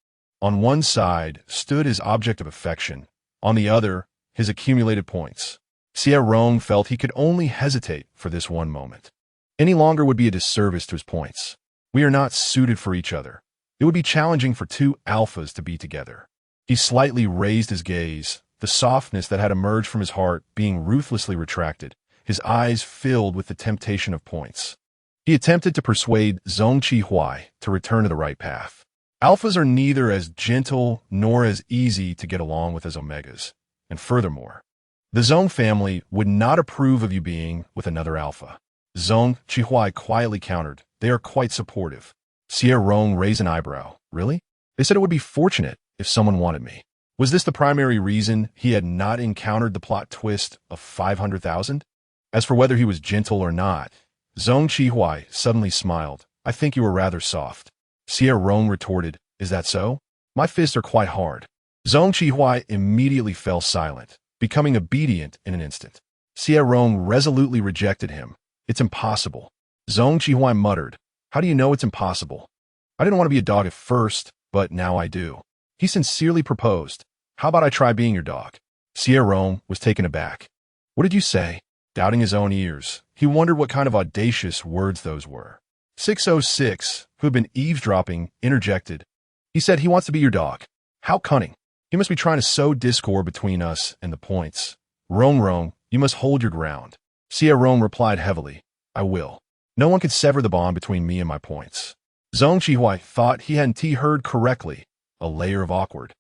On one side stood his object of affection, on the other, his accumulated points. Xie Rong felt he could only hesitate for this one moment. Any longer would be a disservice to his points. We are not suited for each other. It would be challenging for two alphas to be together. He slightly raised his gaze, the softness that had emerged from his heart being ruthlessly retracted, his eyes filled with the temptation of points. He attempted to persuade Zhong Qihuai to return to the right path. Alphas are neither as gentle nor as easy to get along with as omegas. And furthermore, the Zhong family would not approve of you being with another alpha. Zhong Qihuai quietly countered, they are quite supportive. Xie Rong raised an eyebrow. Really? They said it would be fortunate if someone wanted me. Was this the primary reason he had not encountered the plot twist of 500,000? As for whether he was gentle or not, Zhong Qihuai suddenly smiled. I think you were rather soft. Xie Rong retorted, is that so? My fists are quite hard. Zhong Qihuai immediately fell silent, becoming obedient in an instant. Xie Rong resolutely rejected him. It's impossible. Zhong Qihuai muttered, how do you know it's impossible? I didn't want to be a dog at first, but now I do. He sincerely proposed, how about I try being your dog? Xie Rong was taken aback. What did you say? Doubting his own ears, he wondered what kind of audacious words those were. 606, who had been eavesdropping, interjected. He said he wants to be your dog. How cunning. He must be trying to sow discord between us and the points. Rong, you must hold your ground. Xie Rong replied heavily, I will. No one can sever the bond between me and my points. Zhong Qihuai thought he hadn't heard correctly, a layer of awkward,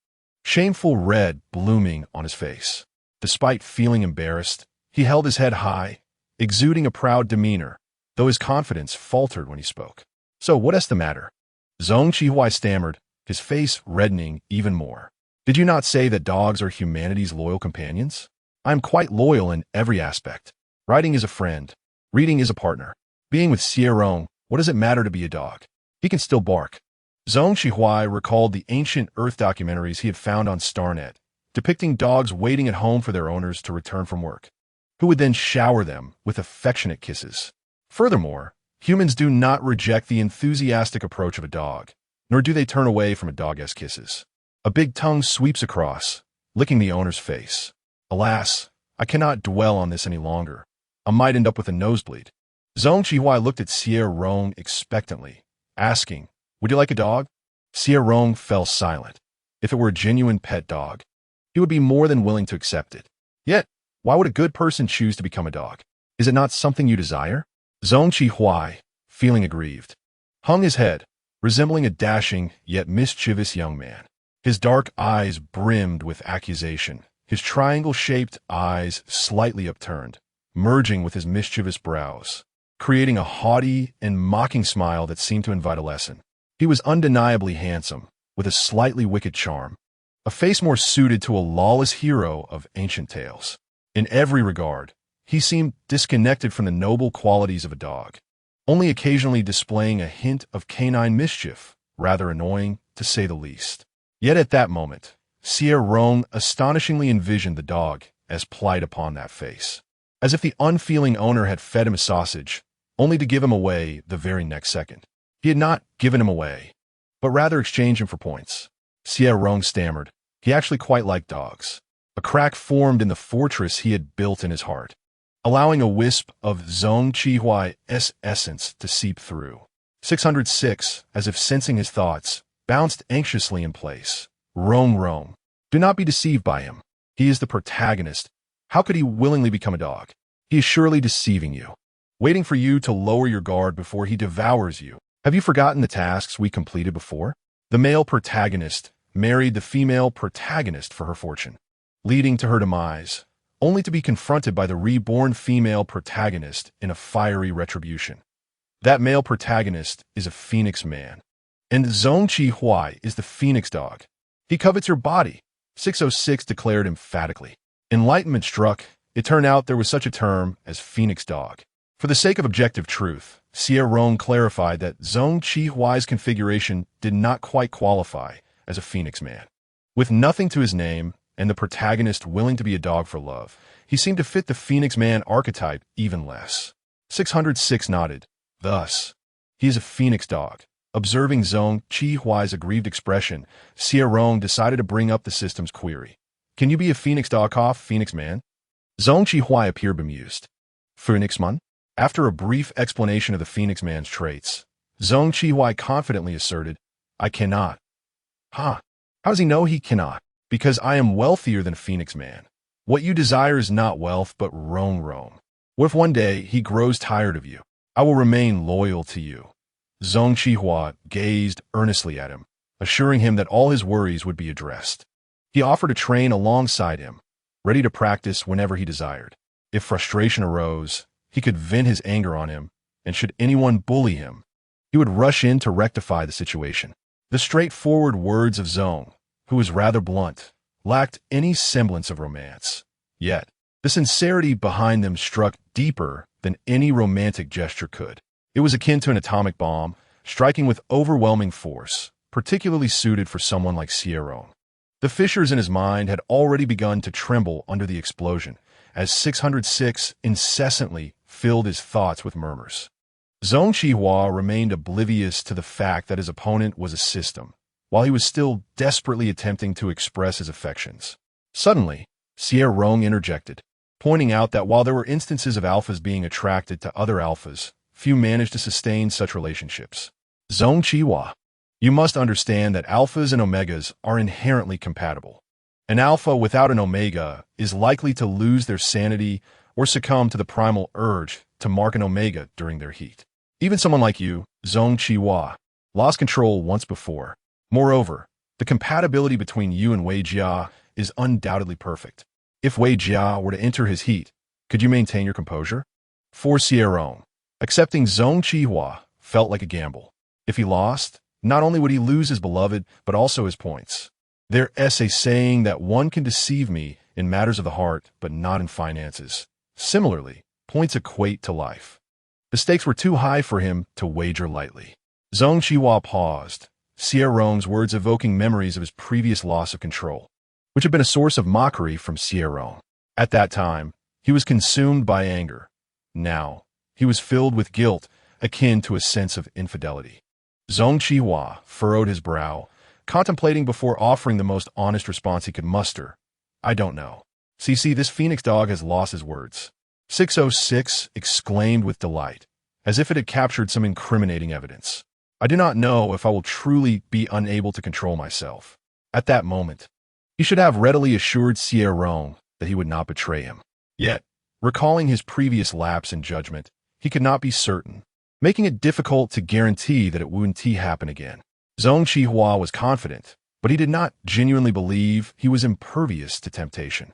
shameful red blooming on his face. Despite feeling embarrassed, he held his head high, exuding a proud demeanor, though his confidence faltered when he spoke. So what's the matter? Zhong Qihuai stammered, his face reddening even more. Did you not say that dogs are humanity's loyal companions? I am quite loyal in every aspect. Riding is a friend. Reading is a partner. Being with Xie Rong, what does it matter to be a dog? He can still bark. Zhong Qihuai recalled the ancient Earth documentaries he had found on Starnet, depicting dogs waiting at home for their owners to return from work, who would then shower them with affectionate kisses. Furthermore, humans do not reject the enthusiastic approach of a dog, nor do they turn away from a dog's kisses. A big tongue sweeps across, licking the owner's face. Alas, I cannot dwell on this any longer. I might end up with a nosebleed. Zhong Qihuai looked at Xie Rong expectantly, asking, would you like a dog? Xie Rong fell silent. If it were a genuine pet dog, he would be more than willing to accept it. Yet, why would a good person choose to become a dog? Is it not something you desire? Zhong Qihuai, feeling aggrieved, hung his head, resembling a dashing yet mischievous young man. His dark eyes brimmed with accusation, his triangle-shaped eyes slightly upturned, merging with his mischievous brows, creating a haughty and mocking smile that seemed to invite a lesson. He was undeniably handsome, with a slightly wicked charm, a face more suited to a lawless hero of ancient tales. In every regard, he seemed disconnected from the noble qualities of a dog, only occasionally displaying a hint of canine mischief, rather annoying, to say the least. Yet at that moment, Xie Rong astonishingly envisioned the dog as plied upon that face, as if the unfeeling owner had fed him a sausage, only to give him away the very next second. He had not given him away, but rather exchanged him for points. Xie Rong stammered. He actually quite liked dogs. A crack formed in the fortress he had built in his heart, allowing a wisp of Zhong Qihuai's essence to seep through. 606, as if sensing his thoughts, bounced anxiously in place. Rong, do not be deceived by him. He is the protagonist. How could he willingly become a dog? He is surely deceiving you, waiting for you to lower your guard before he devours you. Have you forgotten the tasks we completed before? The male protagonist married the female protagonist for her fortune, leading to her demise, only to be confronted by the reborn female protagonist in a fiery retribution. That male protagonist is a phoenix man, and Zhong Qihuai is the phoenix dog. He covets your body, 606 declared emphatically. Enlightenment struck. It turned out there was such a term as phoenix dog. For the sake of objective truth, Xie Rong clarified that Zhong Qihuai's configuration did not quite qualify as a phoenix man. With nothing to his name, and the protagonist willing to be a dog for love, he seemed to fit the phoenix man archetype even less. 606 nodded. Thus, he is a phoenix dog. Observing Zhong Qihuai's aggrieved expression, Xie Rong decided to bring up the system's query. Can you be a phoenix dog, phoenix man? Zhong Qihuai appeared bemused. Phoenix man? After a brief explanation of the phoenix man's traits, Zhong Qihuai confidently asserted, I cannot. How does he know he cannot? Because I am wealthier than a phoenix man. What you desire is not wealth, but Rong. What if one day he grows tired of you? I will remain loyal to you. Zhong Qihuai gazed earnestly at him, assuring him that all his worries would be addressed. He offered to train alongside him, ready to practice whenever he desired. If frustration arose, he could vent his anger on him, and should anyone bully him, he would rush in to rectify the situation. The straightforward words of Zhong, who was rather blunt, lacked any semblance of romance. Yet, the sincerity behind them struck deeper than any romantic gesture could. It was akin to an atomic bomb, striking with overwhelming force, particularly suited for someone like Xie Rong. The fissures in his mind had already begun to tremble under the explosion, as 606 incessantly filled his thoughts with murmurs. Zhong Qihuai remained oblivious to the fact that his opponent was a system, while he was still desperately attempting to express his affections. Suddenly, Xie Rong interjected, pointing out that while there were instances of alphas being attracted to other alphas, few managed to sustain such relationships. Zhong Qihuai, you must understand that alphas and omegas are inherently compatible. An alpha without an omega is likely to lose their sanity or succumb to the primal urge to mark an omega during their heat. Even someone like you, Zhong Qihuai, lost control once before. Moreover, the compatibility between you and Wei Jia is undoubtedly perfect. If Wei Jia were to enter his heat, could you maintain your composure? For Xie Rong, accepting Zhong Qihuai felt like a gamble. If he lost, not only would he lose his beloved, but also his points. There's a saying that one can deceive me in matters of the heart, but not in finances. Similarly, points equate to life. The stakes were too high for him to wager lightly. Zhong Qihuai paused, Xie Rong's words evoking memories of his previous loss of control, which had been a source of mockery from Xie Rong. At that time, he was consumed by anger. Now, he was filled with guilt, akin to a sense of infidelity. Zhong Qihuai furrowed his brow, contemplating before offering the most honest response he could muster. I don't know. See, this phoenix dog has lost his words. 606 exclaimed with delight, as if it had captured some incriminating evidence. I do not know if I will truly be unable to control myself. At that moment, he should have readily assured Xie Rong that he would not betray him. Yet, recalling his previous lapse in judgment, he could not be certain, making it difficult to guarantee that it wouldn't happen again. Zhong Qihuai was confident, but he did not genuinely believe he was impervious to temptation.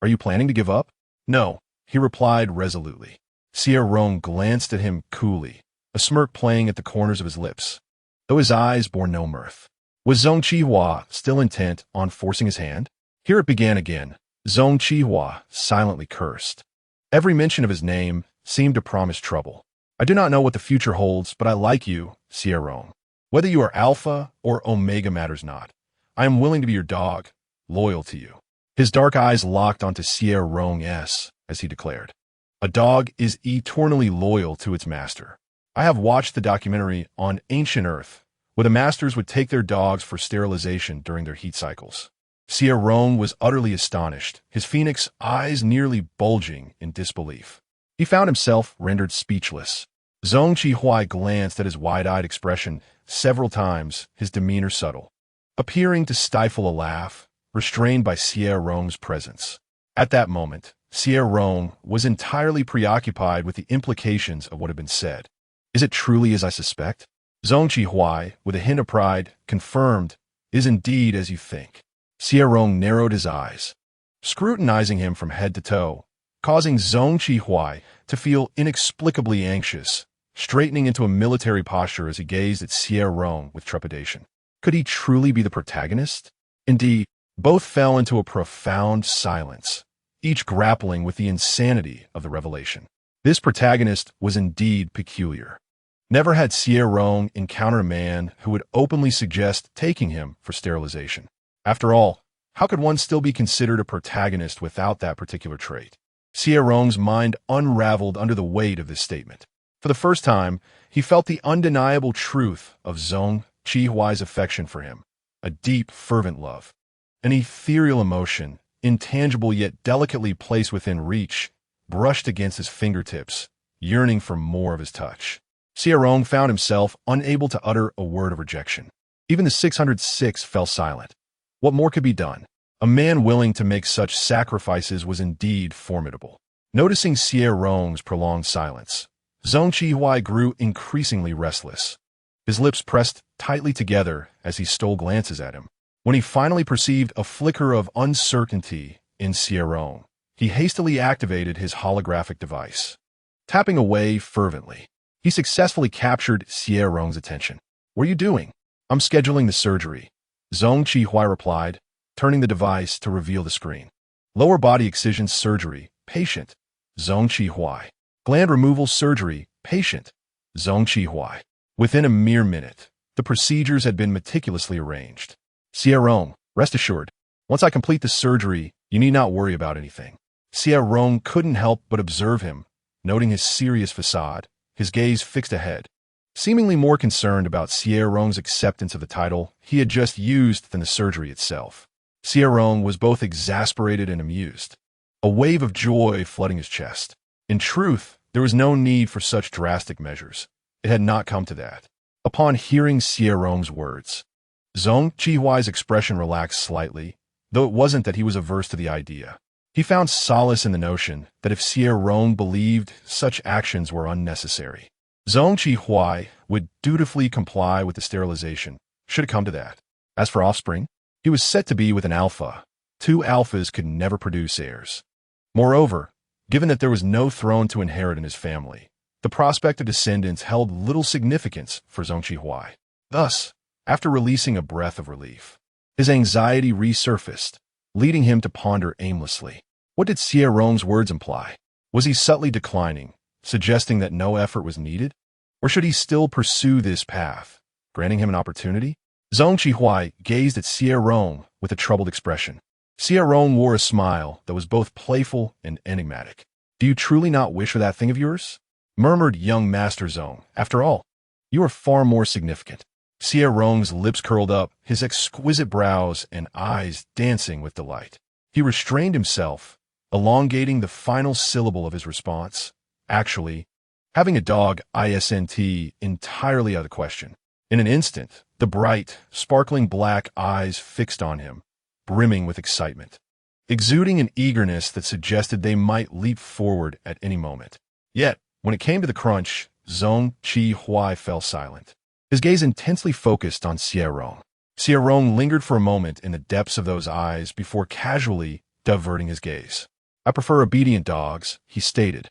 "Are you planning to give up?" "No," he replied resolutely. Xie Rong glanced at him coolly, a smirk playing at the corners of his lips, though his eyes bore no mirth. Was Zhong Qihua still intent on forcing his hand? Here it began again. Zhong Qihua silently cursed. Every mention of his name seemed to promise trouble. "I do not know what the future holds, but I like you, Xie Rong. Whether you are Alpha or Omega matters not. I am willing to be your dog, loyal to you." His dark eyes locked onto Xie Rong's as he declared, "A dog is eternally loyal to its master. I have watched the documentary on ancient Earth, where the masters would take their dogs for sterilization during their heat cycles." Xie Rong was utterly astonished, his phoenix eyes nearly bulging in disbelief. He found himself rendered speechless. Zhong Qihua glanced at his wide-eyed expression several times, his demeanor subtle, appearing to stifle a laugh, restrained by Xie Rong's presence. At that moment, Xie Rong was entirely preoccupied with the implications of what had been said. "Is it truly as I suspect?" Zhong Qihua, with a hint of pride, confirmed, "Is indeed as you think." Xie Rong narrowed his eyes, scrutinizing him from head to toe, causing Zhong Qihua to feel inexplicably anxious, straightening into a military posture as he gazed at Xie Rong with trepidation. Could he truly be the protagonist? Indeed, both fell into a profound silence, each grappling with the insanity of the revelation. This protagonist was indeed peculiar. Never had Xie Rong encountered a man who would openly suggest taking him for sterilization. After all, how could one still be considered a protagonist without that particular trait? Xie Rong's mind unraveled under the weight of this statement. For the first time, he felt the undeniable truth of Zhong Qihua's affection for him, a deep, fervent love, an ethereal emotion, intangible yet delicately placed within reach, brushed against his fingertips, yearning for more of his touch. Xie Rong found himself unable to utter a word of rejection. Even the 606 fell silent. What more could be done? A man willing to make such sacrifices was indeed formidable. Noticing Xie Rong's prolonged silence, Zhong Qihua grew increasingly restless. His lips pressed tightly together as he stole glances at him. When he finally perceived a flicker of uncertainty in Xie Rong, he hastily activated his holographic device. Tapping away fervently, he successfully captured Xie Rong's attention. "What are you doing?" "I'm scheduling the surgery," Zhong Qihua replied, turning the device to reveal the screen. "Lower body excision surgery, patient, Zhong Qihua. Gland removal surgery, patient, Zhong Qihua." Within a mere minute, the procedures had been meticulously arranged. "Xie Rong, rest assured, once I complete the surgery, you need not worry about anything." Xie Rong couldn't help but observe him, noting his serious facade, his gaze fixed ahead, seemingly more concerned about Xie Rong's acceptance of the title he had just used than the surgery itself. Xie Rong was both exasperated and amused, a wave of joy flooding his chest. In truth, there was no need for such drastic measures. It had not come to that. Upon hearing Xie Rong's words, Zhong Qihua's expression relaxed slightly, though it wasn't that he was averse to the idea. He found solace in the notion that if Xie Rong believed such actions were unnecessary, Zhong Qihua would dutifully comply with the sterilization, should it come to that. As for offspring, he was set to be with an alpha. 2 alphas could never produce heirs. Moreover, given that there was no throne to inherit in his family, the prospect of descendants held little significance for Zhong Qihua. Thus, after releasing a breath of relief, his anxiety resurfaced, leading him to ponder aimlessly. What did Xie Rong's words imply? Was he subtly declining, suggesting that no effort was needed? Or should he still pursue this path, granting him an opportunity? Zhong Qihua gazed at Xie Rong with a troubled expression. Xie Rong wore a smile that was both playful and enigmatic. "Do you truly not wish for that thing of yours?" murmured young Master Zhong. "After all, you are far more significant." Xie Rong's lips curled up, his exquisite brows and eyes dancing with delight. He restrained himself, elongating the final syllable of his response. Actually, having a dog isn't entirely out of the question. In an instant, the bright, sparkling black eyes fixed on him, brimming with excitement, exuding an eagerness that suggested they might leap forward at any moment. Yet, when it came to the crunch, Zhong Qihua fell silent, his gaze intensely focused on Xie Rong. Xie Rong lingered for a moment in the depths of those eyes before casually diverting his gaze. "I prefer obedient dogs," he stated.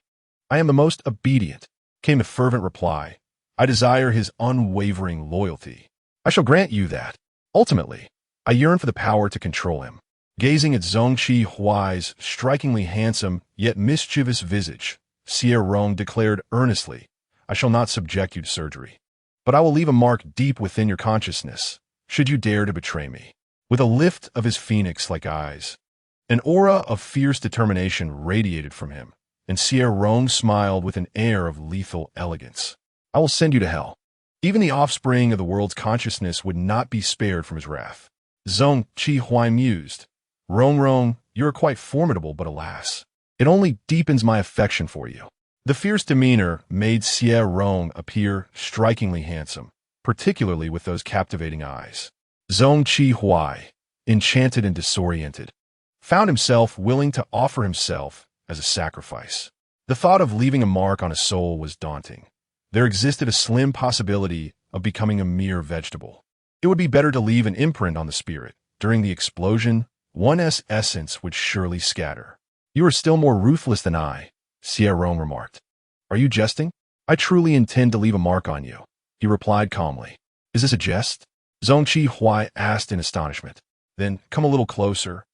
"I am the most obedient," came the fervent reply. "I desire his unwavering loyalty. I shall grant you that. Ultimately, I yearn for the power to control him." Gazing at Zhongqi Huai's strikingly handsome yet mischievous visage, Xie Rong declared earnestly, "I shall not subject you to surgery, but I will leave a mark deep within your consciousness, should you dare to betray me." With a lift of his phoenix-like eyes, an aura of fierce determination radiated from him, and Xie Rong smiled with an air of lethal elegance. "I will send you to hell." Even the offspring of the world's consciousness would not be spared from his wrath. Zhongqi Huai mused, Rong, you are quite formidable, but alas, it only deepens my affection for you." The fierce demeanor made Xie Rong appear strikingly handsome, particularly with those captivating eyes. Zhongqi Huai, enchanted and disoriented, found himself willing to offer himself as a sacrifice. The thought of leaving a mark on a soul was daunting. There existed a slim possibility of becoming a mere vegetable. It would be better to leave an imprint on the spirit. During the explosion, one's essence would surely scatter. "You are still more ruthless than I," Xie Rong remarked. "Are you jesting?" "I truly intend to leave a mark on you," he replied calmly. "Is this a jest?" Zhongqi Huai asked in astonishment. "Then come a little closer."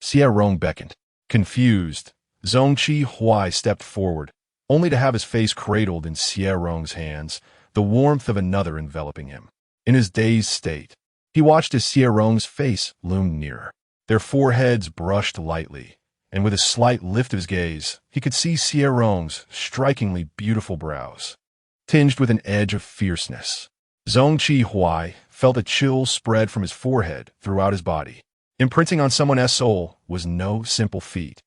Xie Rong beckoned. Confused, Zhongqi Huai stepped forward, only to have his face cradled in Xie Rong's hands, the warmth of another enveloping him. In his dazed state, he watched as Xie Rong's face loomed nearer. Their foreheads brushed lightly, and with a slight lift of his gaze, he could see Xie Rong's strikingly beautiful brows, tinged with an edge of fierceness. Zhongqi Huai felt a chill spread from his forehead throughout his body. Imprinting on someone's soul was no simple feat.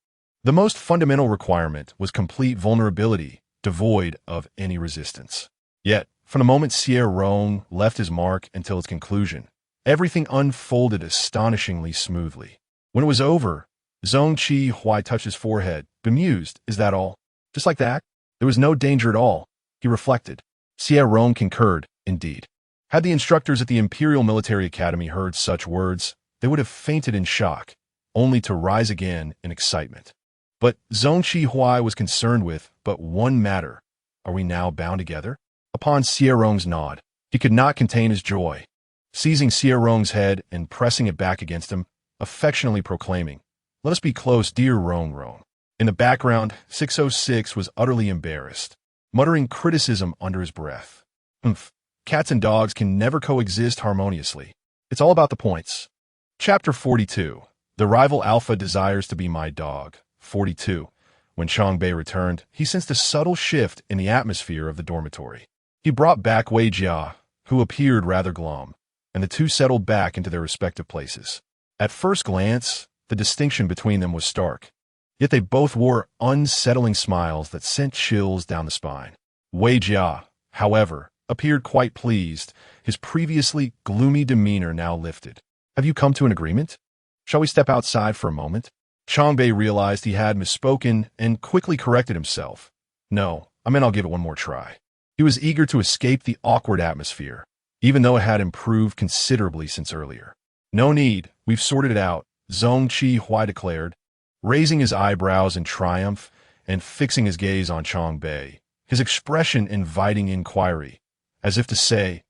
The most fundamental requirement was complete vulnerability, devoid of any resistance. Yet, from the moment Xie Rong left his mark until its conclusion, everything unfolded astonishingly smoothly. When it was over, Zhongqi Huai touched his forehead, bemused. "Is that all? Just like that? There was no danger at all," he reflected. Xie Rong concurred, indeed. Had the instructors at the Imperial Military Academy heard such words, they would have fainted in shock, only to rise again in excitement. But Zhongqi Huai was concerned with but one matter. "Are we now bound together?" Upon Xie Rong's nod, he could not contain his joy. Seizing Xie Rong's head and pressing it back against him, affectionately proclaiming, "Let us be close, dear Rong." In the background, 606 was utterly embarrassed, muttering criticism under his breath. Cats and dogs can never coexist harmoniously. It's all about the points." Chapter 42. The rival alpha desires to be my dog. 42. When Chongbei returned, he sensed a subtle shift in the atmosphere of the dormitory. He brought back Wei Jia, who appeared rather glum, and the two settled back into their respective places. At first glance, the distinction between them was stark, yet they both wore unsettling smiles that sent chills down the spine. Wei Jia, however, appeared quite pleased, his previously gloomy demeanor now lifted. "Have you come to an agreement? Shall we step outside for a moment?" Chongbei realized he had misspoken and quickly corrected himself. "No, I'll give it one more try." He was eager to escape the awkward atmosphere, even though it had improved considerably since earlier. "No need, we've sorted it out," Zhongqi Huai declared, raising his eyebrows in triumph and fixing his gaze on Chongbei, his expression inviting inquiry, as if to say,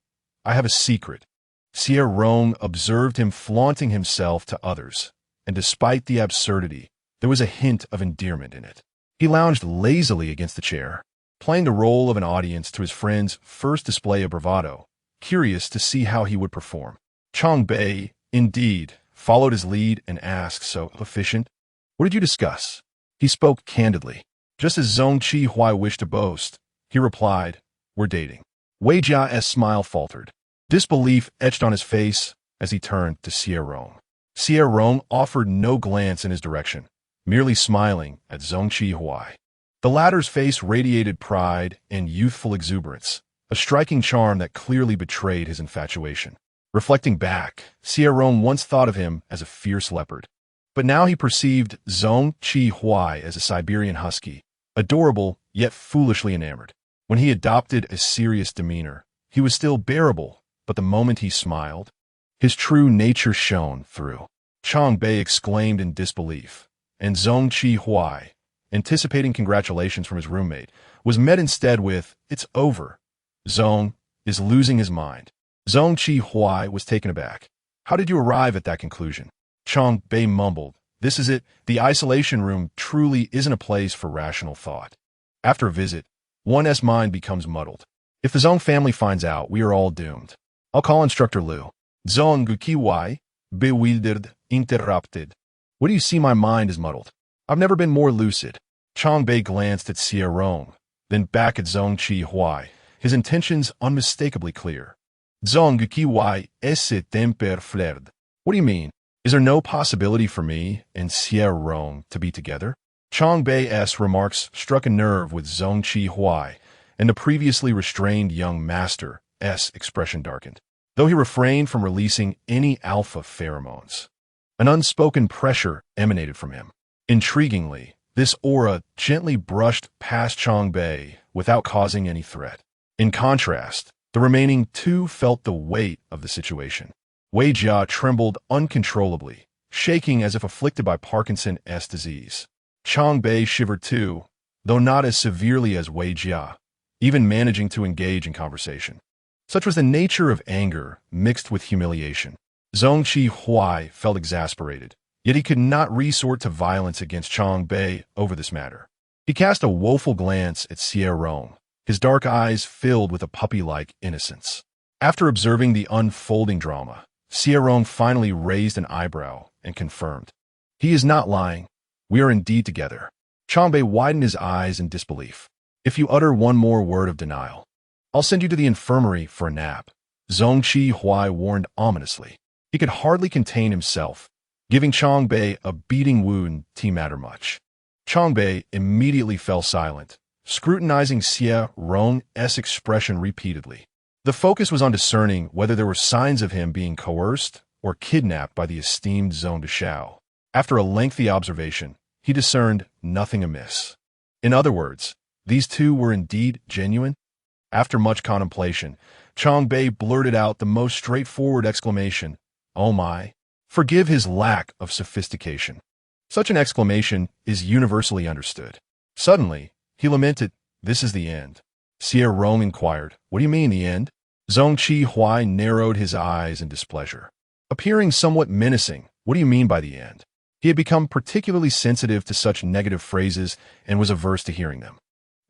"I have a secret." Xie Rong observed him flaunting himself to others, and despite the absurdity, there was a hint of endearment in it. He lounged lazily against the chair, playing the role of an audience to his friend's first display of bravado, curious to see how he would perform. Chongbei, indeed, followed his lead and asked, "So efficient? What did you discuss?" He spoke candidly. Just as Zhongqi Huai wished to boast, he replied, "We're dating." Wei Jia's smile faltered. Disbelief etched on his face as he turned to Xie Rong. Xie Rong offered no glance in his direction, merely smiling at Zhongqi Huai. The latter's face radiated pride and youthful exuberance, a striking charm that clearly betrayed his infatuation. Reflecting back, Xie Rong once thought of him as a fierce leopard, but now he perceived Zhongqi Huai as a Siberian husky, adorable yet foolishly enamored. When he adopted a serious demeanor, he was still bearable, but the moment he smiled, His true nature shone through. Chang Bei exclaimed in disbelief, and Zhong Qi, anticipating congratulations from his roommate, was met instead with, "It's over. Zhong is losing his mind." Zhong Qi was taken aback. "How did you arrive at that conclusion?" Chang Bei mumbled, "This is it. The isolation room truly isn't a place for rational thought. After a visit, one's mind becomes muddled. If the Zhong family finds out, we are all doomed. I'll call Instructor Liu." Zhong Qi, bewildered, interrupted. "What do you see? My mind is muddled. I've never been more lucid." Chang Bei glanced at Xie Rong, then back at Zhong Qi, his intentions unmistakably clear. "Zhong Qi, esse temper flared. What do you mean? Is there no possibility for me and Xie Rong to be together?" Chang Bei's remarks struck a nerve with Zhong Qi, and the previously restrained young master's expression darkened, though he refrained from releasing any alpha pheromones. An unspoken pressure emanated from him. Intriguingly, this aura gently brushed past Chang Bei without causing any threat. In contrast, the remaining two felt the weight of the situation. Wei Jia trembled uncontrollably, shaking as if afflicted by Parkinson's disease. Chang Bei shivered too, though not as severely as Wei Jia, even managing to engage in conversation. Such was the nature of anger mixed with humiliation. Zhong Qi felt exasperated, yet he could not resort to violence against Chang Bei over this matter. He cast a woeful glance at Xie Rong, his dark eyes filled with a puppy-like innocence. After observing the unfolding drama, Xie Rong finally raised an eyebrow and confirmed, "He is not lying. We are indeed together." Chang Bei widened his eyes in disbelief. "If you utter one more word of denial, I'll send you to the infirmary for a nap," Zhong Qi warned ominously. He could hardly contain himself. Giving Chang Bei a beating wouldn't matter much. Chang Bei immediately fell silent, scrutinizing Xie Rong's expression repeatedly. The focus was on discerning whether there were signs of him being coerced or kidnapped by the esteemed Zhong Deshao. After a lengthy observation, he discerned nothing amiss. In other words, these two were indeed genuine. After much contemplation, Chang Bei blurted out the most straightforward exclamation, "Oh my!" Forgive his lack of sophistication. Such an exclamation is universally understood. Suddenly, he lamented, "This is the end." Xie Rong inquired, "What do you mean, the end?" Zhong Qi narrowed his eyes in displeasure. Appearing somewhat menacing, "What do you mean by the end?" He had become particularly sensitive to such negative phrases and was averse to hearing them.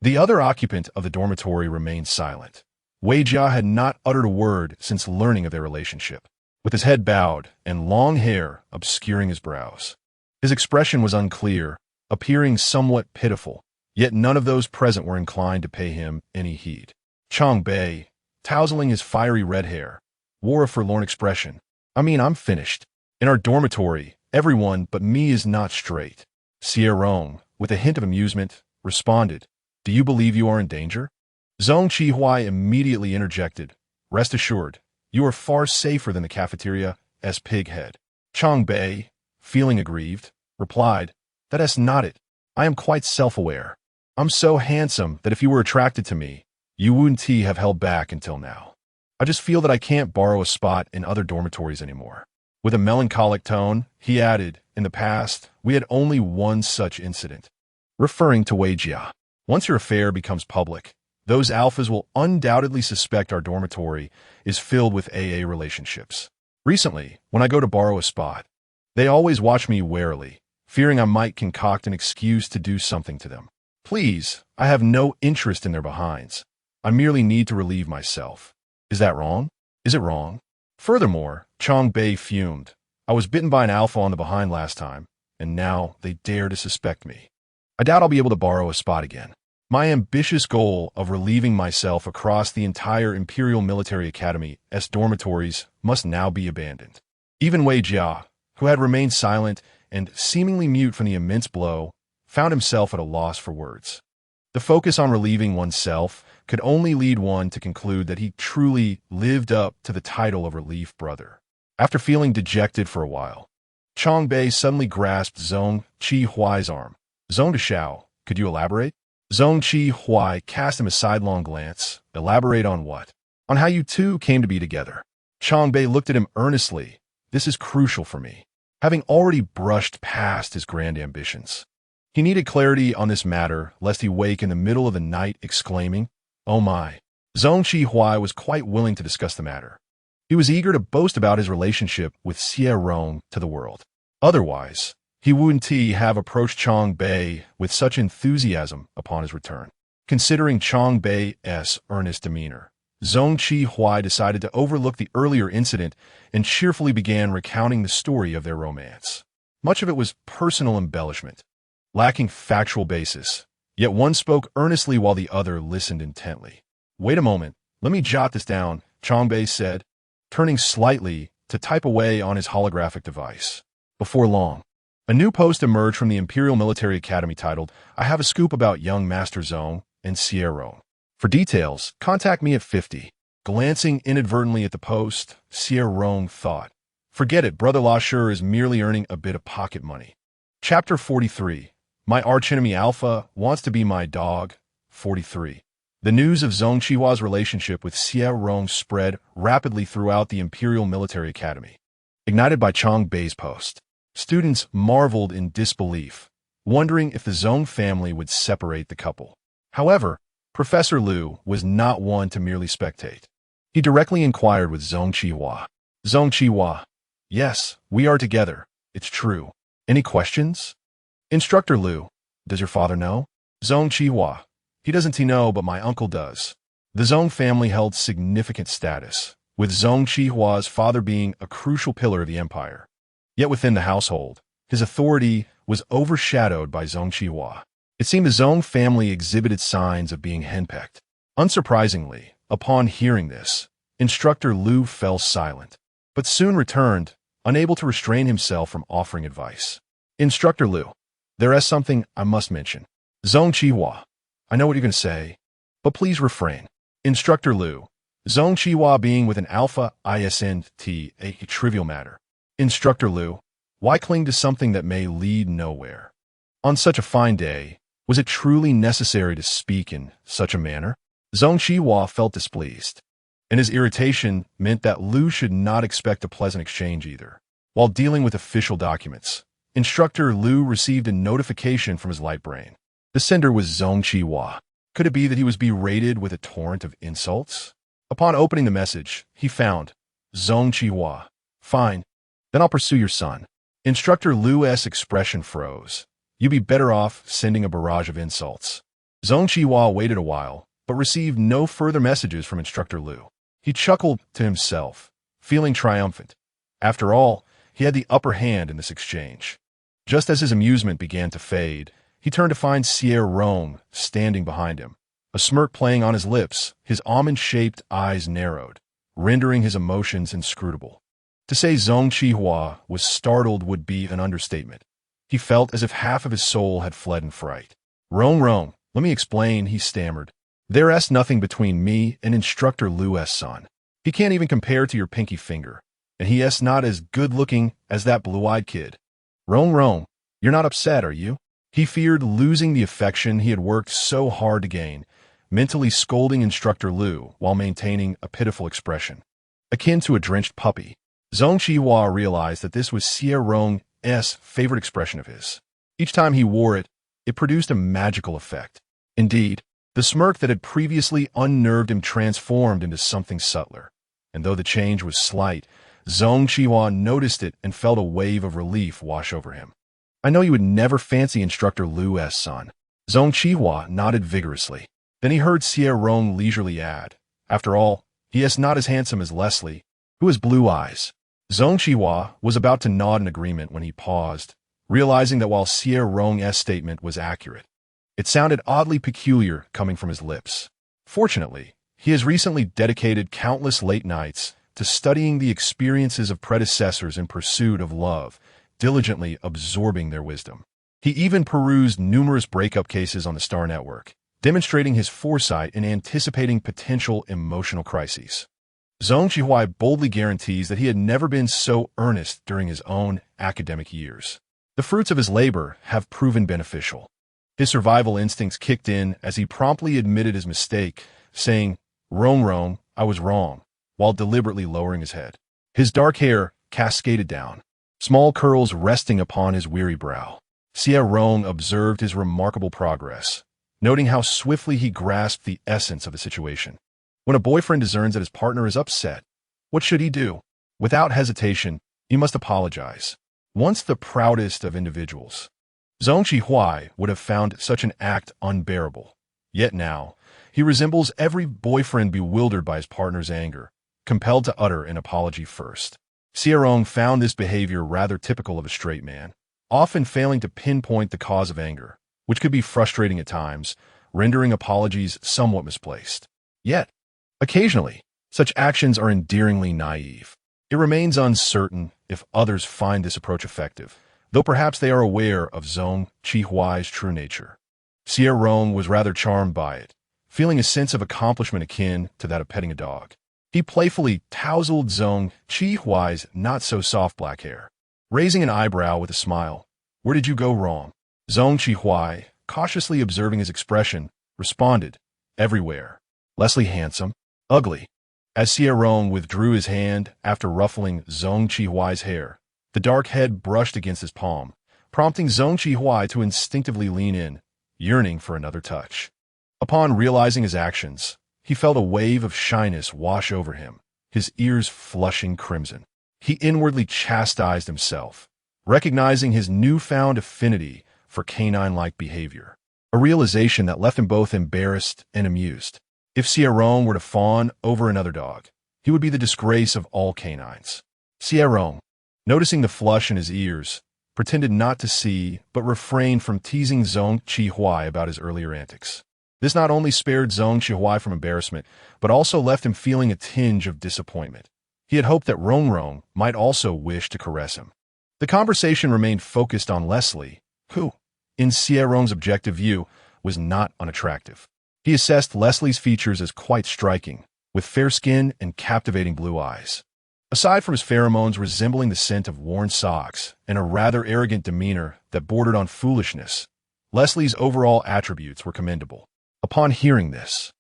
The other occupant of the dormitory remained silent. Wei Jia had not uttered a word since learning of their relationship, with his head bowed and long hair obscuring his brows. His expression was unclear, appearing somewhat pitiful, yet none of those present were inclined to pay him any heed. Chang Bei, tousling his fiery red hair, wore a forlorn expression. I'm finished. In our dormitory, everyone but me is not straight." Xie Rong, with a hint of amusement, responded, "Do you believe you are in danger?" Zhong Qi immediately interjected, "Rest assured, you are far safer than the cafeteria's pig head." Chang Bei, feeling aggrieved, replied, "That's not it. I am quite self-aware. I'm so handsome that if you were attracted to me, you wouldn't have held back until now. I just feel that I can't borrow a spot in other dormitories anymore." With a melancholic tone, he added, "In the past, we had only one such incident," referring to Wei Jia. "Once your affair becomes public, those alphas will undoubtedly suspect our dormitory is filled with AA relationships. Recently, when I go to borrow a spot, they always watch me warily, fearing I might concoct an excuse to do something to them. Please, I have no interest in their behinds. I merely need to relieve myself. Is that wrong? Is it wrong?" Furthermore, Chang Bei fumed. "I was bitten by an alpha on the behind last time, and now they dare to suspect me. I doubt I'll be able to borrow a spot again. My ambitious goal of relieving myself across the entire Imperial Military Academy's dormitories must now be abandoned." Even Wei Jia, who had remained silent and seemingly mute from the immense blow, found himself at a loss for words. The focus on relieving oneself could only lead one to conclude that he truly lived up to the title of Relief Brother. After feeling dejected for a while, Chang Bei suddenly grasped Zhong Qi's arm. "Zhong Deshao, could you elaborate?" Zhong Qi cast him a sidelong glance. "Elaborate on what?" "On how you two came to be together." Chongbei looked at him earnestly. This is crucial for me, having already brushed past his grand ambitions. He needed clarity on this matter, lest he wake in the middle of the night exclaiming, "Oh my!" Zhong Qihua was quite willing to discuss the matter. He was eager to boast about his relationship with Xie Rong to the world. Otherwise, he wouldn't have approached Chongbei with such enthusiasm upon his return. Considering Chongbei's earnest demeanor, Zhong Qihua decided to overlook the earlier incident and cheerfully began recounting the story of their romance. Much of it was personal embellishment, lacking factual basis, yet one spoke earnestly while the other listened intently. "Wait a moment, let me jot this down," Chongbei said, turning slightly to type away on his holographic device. Before long, a new post emerged from the Imperial Military Academy titled, "I have a scoop about young Master Zhong and Xie Rong. For details, contact me at 50. Glancing inadvertently at the post, Xie Rong thought, "Forget it, Brother La Sure is merely earning a bit of pocket money." Chapter 43. My archenemy Alpha wants to be my dog. 43. The news of Zhong Qihua's relationship with Xie Rong spread rapidly throughout the Imperial Military Academy. Ignited by Chongbei's post, students marveled in disbelief, wondering if the Zhong family would separate the couple. However, Professor Liu was not one to merely spectate. He directly inquired with Zhong Qihua. "Zhong Qihua, yes, we are together. It's true. Any questions?" "Instructor Liu, does your father know?" "Zhong Qihua, he doesn't know, but my uncle does." The Zhong family held significant status, with Zhong Qihua's father being a crucial pillar of the empire. Yet within the household, his authority was overshadowed by Zhong Qihua. It seemed the Zhong family exhibited signs of being henpecked. Unsurprisingly, upon hearing this, Instructor Liu fell silent, but soon returned, unable to restrain himself from offering advice. "Instructor Liu, there is something I must mention." "Zhong Qihua, I know what you're going to say, but please refrain." "Instructor Liu, Zhong Qihua being with an alpha isnt a trivial matter." "Instructor Liu, why cling to something that may lead nowhere? On such a fine day, was it truly necessary to speak in such a manner?" Zhong Qihua felt displeased, and his irritation meant that Liu should not expect a pleasant exchange either. While dealing with official documents, Instructor Liu received a notification from his light brain. The sender was Zhong Qihua. Could it be that he was berated with a torrent of insults? Upon opening the message, he found, "Zhong Qihua, fine, then I'll pursue your son." Instructor Liu's expression froze. "You'd be better off sending a barrage of insults." Zhong Qihua waited a while, but received no further messages from Instructor Liu. He chuckled to himself, feeling triumphant. After all, he had the upper hand in this exchange. Just as his amusement began to fade, he turned to find Xie Rong standing behind him. A smirk playing on his lips, his almond-shaped eyes narrowed, rendering his emotions inscrutable. To say Zhong Qihua was startled would be an understatement. He felt as if half of his soul had fled in fright. Rong, let me explain," he stammered. "There's nothing between me and Instructor Liu's son. He can't even compare to your pinky finger, and he's not as good-looking as that blue-eyed kid." Rong, you're not upset, are you?" He feared losing the affection he had worked so hard to gain, mentally scolding Instructor Liu while maintaining a pitiful expression, akin to a drenched puppy. Zhong Qihua realized that this was Xie Rong's favorite expression of his. Each time he wore it, it produced a magical effect. Indeed, the smirk that had previously unnerved him transformed into something subtler, and though the change was slight, Zhong Qihua noticed it and felt a wave of relief wash over him. "I know you would never fancy Instructor Liu's son." Zhong Qihua nodded vigorously. Then he heard Xie Rong leisurely add, "After all, he is not as handsome as Leslie, who has blue eyes." Zhong Qihua was about to nod in agreement when he paused, realizing that while Xie Rong's statement was accurate, it sounded oddly peculiar coming from his lips. Fortunately, he has recently dedicated countless late nights to studying the experiences of predecessors in pursuit of love, diligently absorbing their wisdom. He even perused numerous breakup cases on the Star Network, demonstrating his foresight in anticipating potential emotional crises. Zhong Qihua boldly guarantees that he had never been so earnest during his own academic years. The fruits of his labor have proven beneficial. His survival instincts kicked in as he promptly admitted his mistake, saying, Rong, I was wrong. while deliberately lowering his head. His dark hair cascaded down, small curls resting upon his weary brow. Xie Rong observed his remarkable progress, noting how swiftly he grasped the essence of the situation. When a boyfriend discerns that his partner is upset, what should he do? Without hesitation, he must apologize. Once the proudest of individuals, Zhong Qihua would have found such an act unbearable. Yet now, he resembles every boyfriend bewildered by his partner's anger, compelled to utter an apology first. Xie Rong found this behavior rather typical of a straight man, often failing to pinpoint the cause of anger, which could be frustrating at times, rendering apologies somewhat misplaced. Yet, occasionally, such actions are endearingly naive. It remains uncertain if others find this approach effective, though perhaps they are aware of Zhong Qihua's true nature. Xie Rong was rather charmed by it, feeling a sense of accomplishment akin to that of petting a dog. He playfully tousled Zhong Qihua's not-so-soft black hair, raising an eyebrow with a smile. "Where did you go wrong?" Zhong Qihua, cautiously observing his expression, responded, "Everywhere. Leslie handsome? Ugly?" As Xie Rong withdrew his hand after ruffling Zhong Qihua's hair, the dark head brushed against his palm, prompting Zhong Qihua to instinctively lean in, yearning for another touch. Upon realizing his actions, he felt a wave of shyness wash over him, his ears flushing crimson. He inwardly chastised himself, recognizing his newfound affinity for canine-like behavior, a realization that left him both embarrassed and amused. If Xie Rong were to fawn over another dog, he would be the disgrace of all canines. Xie Rong, noticing the flush in his ears, pretended not to see but refrained from teasing Zhong Qihua about his earlier antics. This not only spared Zhong Qihua from embarrassment, but also left him feeling a tinge of disappointment. He had hoped that Rong might also wish to caress him. The conversation remained focused on Leslie, who, in Xie Rong's objective view, was not unattractive. He assessed Leslie's features as quite striking, with fair skin and captivating blue eyes. Aside from his pheromones resembling the scent of worn socks and a rather arrogant demeanor that bordered on foolishness, Leslie's overall attributes were commendable. Upon hearing this,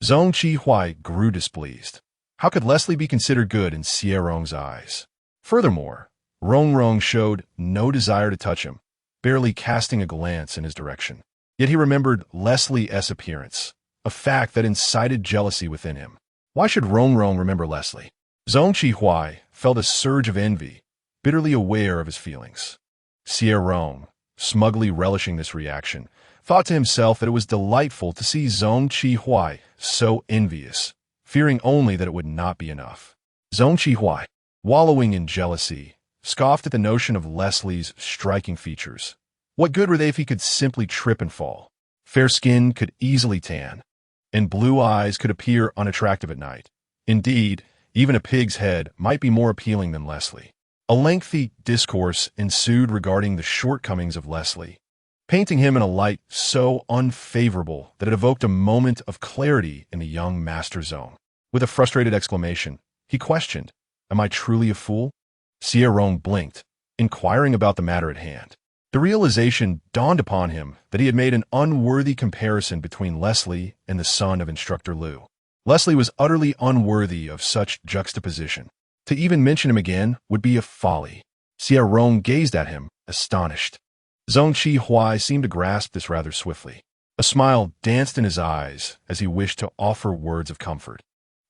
Zhong Qihua grew displeased. How could Leslie be considered good in Xie Rong's eyes? Furthermore, Rong showed no desire to touch him, barely casting a glance in his direction. Yet he remembered Leslie's appearance, a fact that incited jealousy within him. Why should Rong remember Leslie? Zhong Qihua felt a surge of envy, bitterly aware of his feelings. Xie Rong, smugly relishing this reaction, thought to himself that it was delightful to see Zhong Qihua so envious, fearing only that it would not be enough. Zhong Qihua, wallowing in jealousy, scoffed at the notion of Leslie's striking features. What good were they if he could simply trip and fall? Fair skin could easily tan, and blue eyes could appear unattractive at night. Indeed, even a pig's head might be more appealing than Leslie. A lengthy discourse ensued regarding the shortcomings of Leslie, painting him in a light so unfavorable that it evoked a moment of clarity in the young Master Zhong. With a frustrated exclamation, he questioned, "Am I truly a fool?" Xie Rong blinked, inquiring about the matter at hand. The realization dawned upon him that he had made an unworthy comparison between Leslie and the son of Instructor Liu. Leslie was utterly unworthy of such juxtaposition. To even mention him again would be a folly. Xie Rong gazed at him, astonished. Zhong Qihua seemed to grasp this rather swiftly. A smile danced in his eyes as he wished to offer words of comfort,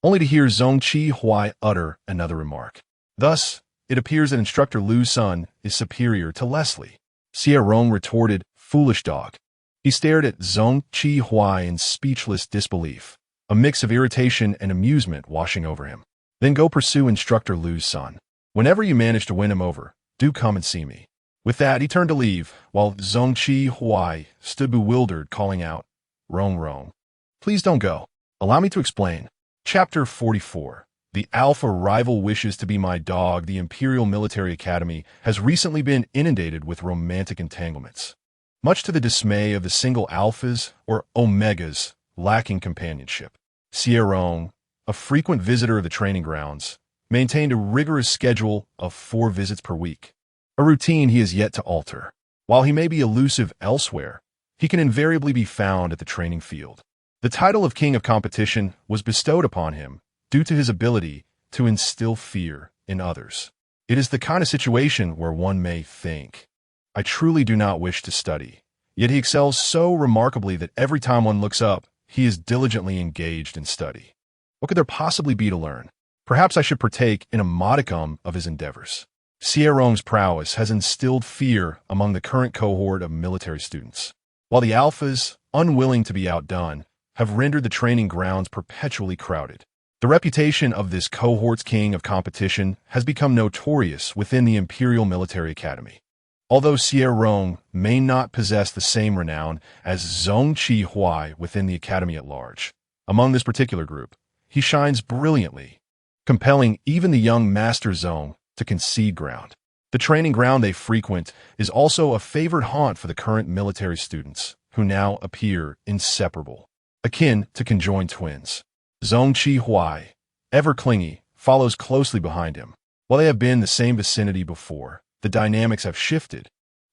only to hear Zhong Qihua utter another remark. Thus, it appears that Instructor Liu's son is superior to Leslie. Xie Rong retorted, "Foolish dog." He stared at Zhong Qihua in speechless disbelief, a mix of irritation and amusement washing over him. "Then go pursue Instructor Liu's son. Whenever you manage to win him over, do come and see me." With that, he turned to leave, while Zhong Qihua stood bewildered, calling out, Rong, please don't go. Allow me to explain." Chapter 44. The Alpha rival wishes to be my dog. The Imperial Military Academy has recently been inundated with romantic entanglements, much to the dismay of the single alphas or omegas lacking companionship. Xie Rong, a frequent visitor of the training grounds, maintained a rigorous schedule of 4 visits per week, a routine he has yet to alter. While he may be elusive elsewhere, he can invariably be found at the training field. The title of King of Competition was bestowed upon him due to his ability to instill fear in others. It is the kind of situation where one may think, I truly do not wish to study. Yet he excels so remarkably that every time one looks up, he is diligently engaged in study. What could there possibly be to learn? Perhaps I should partake in a modicum of his endeavors. Xie Rong's prowess has instilled fear among the current cohort of military students, while the alphas, unwilling to be outdone, have rendered the training grounds perpetually crowded. The reputation of this cohort's king of competition has become notorious within the Imperial Military Academy. Although Xie Rong may not possess the same renown as Zhongqi Huai within the academy at large, among this particular group, he shines brilliantly, compelling even the young Master Zhong to concede ground. The training ground they frequent is also a favored haunt for the current military students, who now appear inseparable, akin to conjoined twins. Zhongqi Huai, ever clingy, follows closely behind him. While they have been in the same vicinity before, the dynamics have shifted.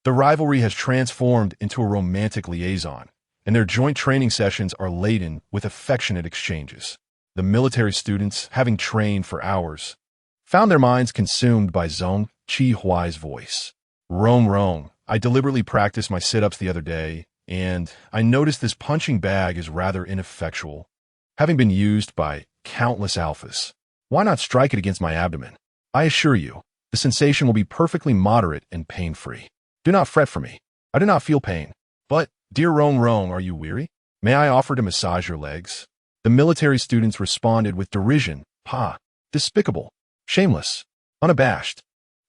The rivalry has transformed into a romantic liaison, and their joint training sessions are laden with affectionate exchanges. The military students, having trained for hours, found their minds consumed by Zhongqi Huai's voice. Rong, I deliberately practiced my sit-ups the other day, and I noticed this punching bag is rather ineffectual, having been used by countless alphas. Why not strike it against my abdomen? I assure you, the sensation will be perfectly moderate and pain-free. Do not fret for me. I do not feel pain. But, dear Rong, are you weary? May I offer to massage your legs? The military students responded with derision. Ha! Despicable. Shameless. Unabashed.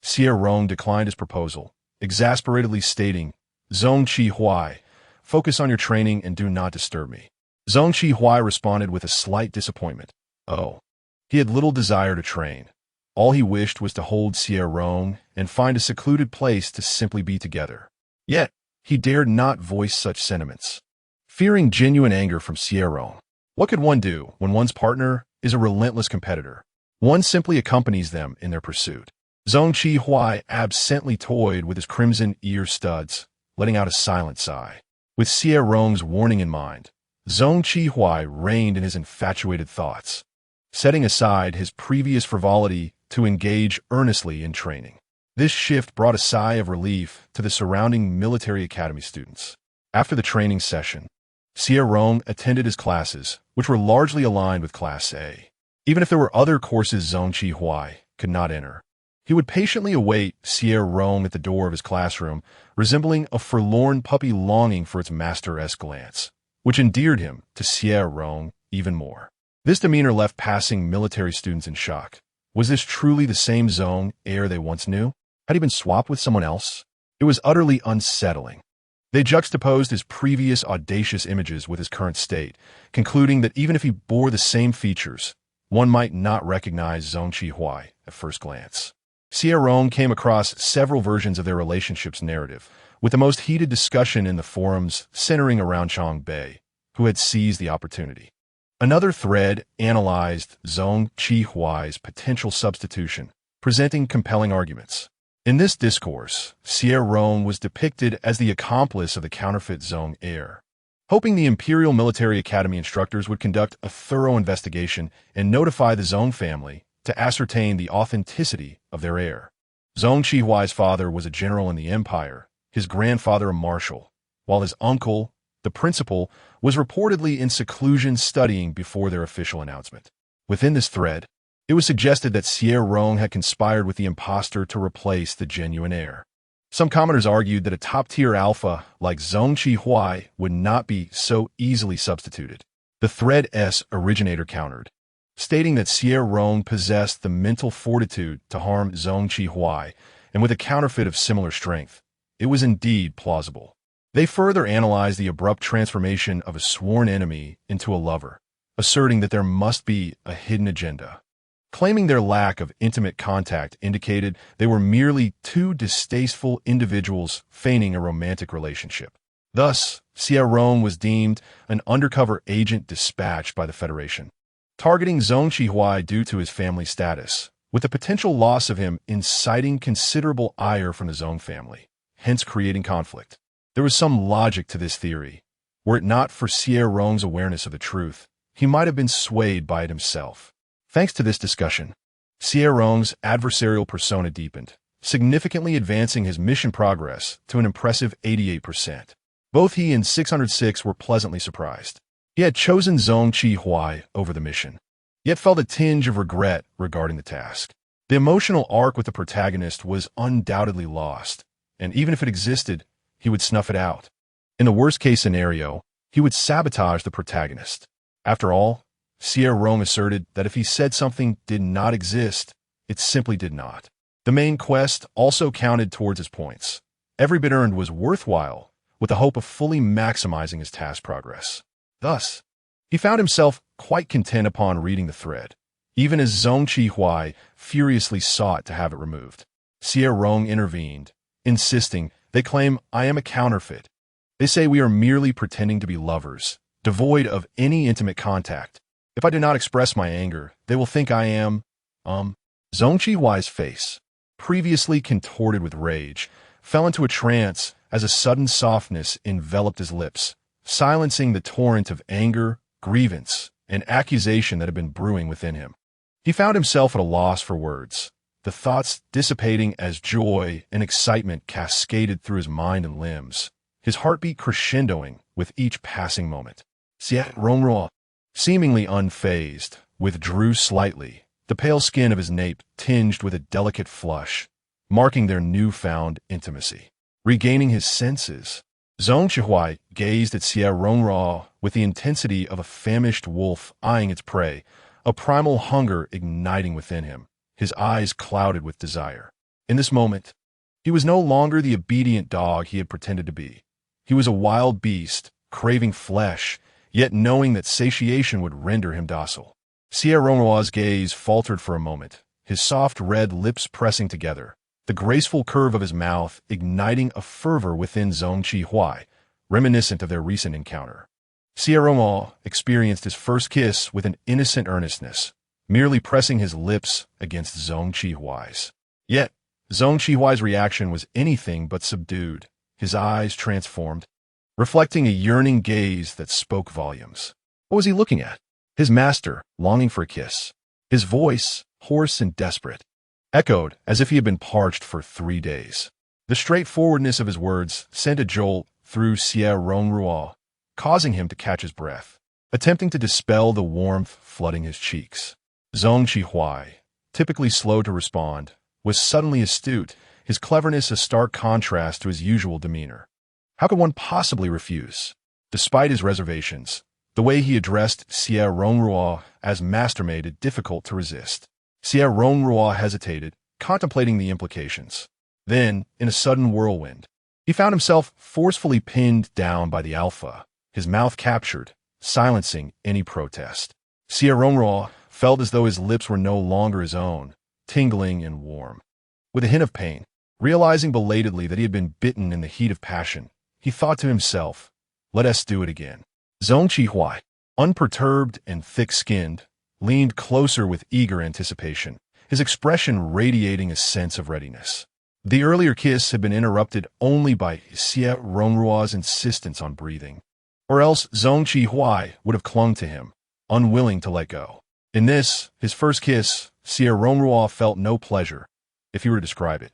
Xie Rong declined his proposal, exasperatedly stating, Zhongqi Huai, focus on your training and do not disturb me. Zhongqi Huai responded with a slight disappointment. Oh. He had little desire to train. All he wished was to hold Xie Rong and find a secluded place to simply be together. Yet, he dared not voice such sentiments, fearing genuine anger from Xie Rong. What could one do when one's partner is a relentless competitor? One simply accompanies them in their pursuit. Zhongqi Huai absently toyed with his crimson ear studs, letting out a silent sigh. With Xie Rong's warning in mind, Zhongqi Huai reined in his infatuated thoughts, setting aside his previous frivolity to engage earnestly in training. This shift brought a sigh of relief to the surrounding military academy students. After the training session, Xie Rong attended his classes, which were largely aligned with Class A. Even if there were other courses Zhongqi Huai could not enter, he would patiently await Xie Rong at the door of his classroom, resembling a forlorn puppy longing for its master-esque glance, which endeared him to Xie Rong even more. This demeanor left passing military students in shock. Was this truly the same Zhong heir they once knew? Had he been swapped with someone else? It was utterly unsettling. They juxtaposed his previous audacious images with his current state, concluding that even if he bore the same features, one might not recognize Zhongqi Huai at first glance. Xie Rong came across several versions of their relationship's narrative, with the most heated discussion in the forums centering around Chang Bei, who had seized the opportunity. Another thread analyzed Zhongqi Huai's potential substitution, presenting compelling arguments. In this discourse, Xie Rong was depicted as the accomplice of the counterfeit Zhong heir. Hoping the Imperial Military Academy instructors would conduct a thorough investigation and notify the Zhong family to ascertain the authenticity of their heir. Zhongqi Huai's father was a general in the empire, his grandfather a marshal, while his uncle, the principal, was reportedly in seclusion studying before their official announcement. Within this thread, it was suggested that Xie Rong had conspired with the impostor to replace the genuine heir. Some commenters argued that a top-tier alpha like Zhongqi Huai would not be so easily substituted. The thread's originator countered, stating that Xie Rong possessed the mental fortitude to harm Zhongqi Huai, and with a counterfeit of similar strength, it was indeed plausible. They further analyzed the abrupt transformation of a sworn enemy into a lover, asserting that there must be a hidden agenda. Claiming their lack of intimate contact indicated they were merely two distasteful individuals feigning a romantic relationship. Thus, Xie Rong was deemed an undercover agent dispatched by the Federation, targeting Zhongqi Huai due to his family status, with the potential loss of him inciting considerable ire from the Zhong family, hence creating conflict. There was some logic to this theory. Were it not for Xie Rong's awareness of the truth, he might have been swayed by it himself. Thanks to this discussion, Xie Rong's adversarial persona deepened, significantly advancing his mission progress to an impressive 88%. Both he and 606 were pleasantly surprised. He had chosen Xie over the mission, yet felt a tinge of regret regarding the task. The emotional arc with the protagonist was undoubtedly lost, and even if it existed, he would snuff it out. In the worst-case scenario, he would sabotage the protagonist. After all, Xie Rong asserted that if he said something did not exist, it simply did not. The main quest also counted towards his points. Every bit earned was worthwhile, with the hope of fully maximizing his task progress. Thus, he found himself quite content upon reading the thread, even as Xie furiously sought to have it removed. Xie Rong intervened, insisting, "They claim I am a counterfeit. They say we are merely pretending to be lovers, devoid of any intimate contact. If I do not express my anger, they will think I am, Xie's face, previously contorted with rage, fell into a trance as a sudden softness enveloped his lips, silencing the torrent of anger, grievance, and accusation that had been brewing within him. He found himself at a loss for words, the thoughts dissipating as joy and excitement cascaded through his mind and limbs, his heartbeat crescendoing with each passing moment. Xie Rong, seemingly unfazed, withdrew slightly, the pale skin of his nape tinged with a delicate flush, marking their newfound intimacy. Regaining his senses, Xie gazed at Xie Rong with the intensity of a famished wolf eyeing its prey, a primal hunger igniting within him, his eyes clouded with desire. In this moment, he was no longer the obedient dog he had pretended to be. He was a wild beast, craving flesh, yet knowing that satiation would render him docile. Xie Rong's gaze faltered for a moment, his soft red lips pressing together, the graceful curve of his mouth igniting a fervor within Xie, reminiscent of their recent encounter. Xie Rong experienced his first kiss with an innocent earnestness, merely pressing his lips against Xie's. Yet, Xie's reaction was anything but subdued, his eyes transformed, reflecting a yearning gaze that spoke volumes. What was he looking at? His master, longing for a kiss. His voice, hoarse and desperate, echoed as if he had been parched for 3 days. The straightforwardness of his words sent a jolt through Xie Rong, causing him to catch his breath, attempting to dispel the warmth flooding his cheeks. Xie, typically slow to respond, was suddenly astute, his cleverness a stark contrast to his usual demeanor. How could one possibly refuse? Despite his reservations, the way he addressed Xie Rong as master made it difficult to resist. Xie Rong hesitated, contemplating the implications. Then, in a sudden whirlwind, he found himself forcefully pinned down by the alpha, his mouth captured, silencing any protest. Xie Rong felt as though his lips were no longer his own, tingling and warm. With a hint of pain, realizing belatedly that he had been bitten in the heat of passion, he thought to himself, "Let us do it again." Xie, unperturbed and thick-skinned, leaned closer with eager anticipation, his expression radiating a sense of readiness. The earlier kiss had been interrupted only by Xie Rong's insistence on breathing, or else Xie would have clung to him, unwilling to let go. In this, his first kiss, Xie Rong felt no pleasure. If he were to describe it,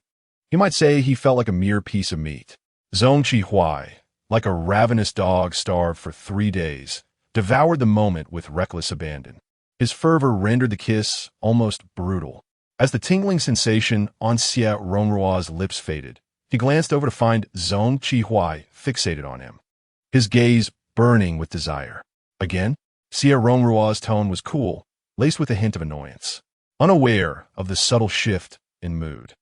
he might say he felt like a mere piece of meat. Xie, like a ravenous dog starved for 3 days, devoured the moment with reckless abandon. His fervor rendered the kiss almost brutal. As the tingling sensation on Xie Rong's lips faded, he glanced over to find Xie fixated on him, his gaze burning with desire. Again, Xie Rong's tone was cool, laced with a hint of annoyance, unaware of the subtle shift in mood.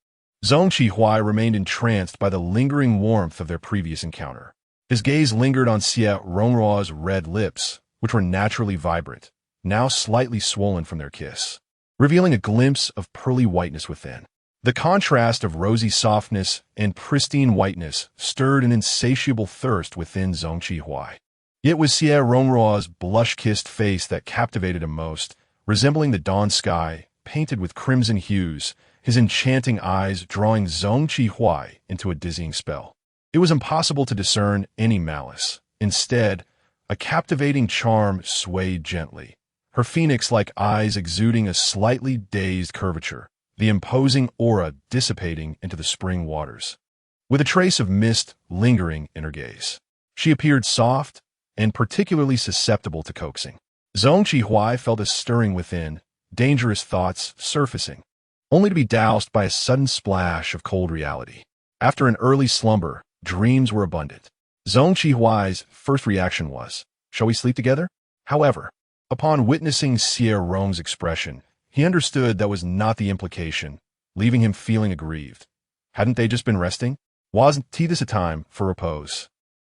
Xie remained entranced by the lingering warmth of their previous encounter. His gaze lingered on Xie Rong's red lips, which were naturally vibrant, now slightly swollen from their kiss, revealing a glimpse of pearly whiteness within. The contrast of rosy softness and pristine whiteness stirred an insatiable thirst within Xie. It was Xie Rong's blush-kissed face that captivated him most, resembling the dawn sky, painted with crimson hues, his enchanting eyes drawing Xie into a dizzying spell. It was impossible to discern any malice. Instead, a captivating charm swayed gently, her phoenix-like eyes exuding a slightly dazed curvature, the imposing aura dissipating into the spring waters. With a trace of mist lingering in her gaze, she appeared soft and particularly susceptible to coaxing. Zhong Qihui felt a stirring within, dangerous thoughts surfacing, only to be doused by a sudden splash of cold reality. After an early slumber, dreams were abundant. Zhong Qihuai's first reaction was, "Shall we sleep together?" However, upon witnessing Xie Rong's expression, he understood that was not the implication, leaving him feeling aggrieved. Hadn't they just been resting? Wasn't this a time for repose?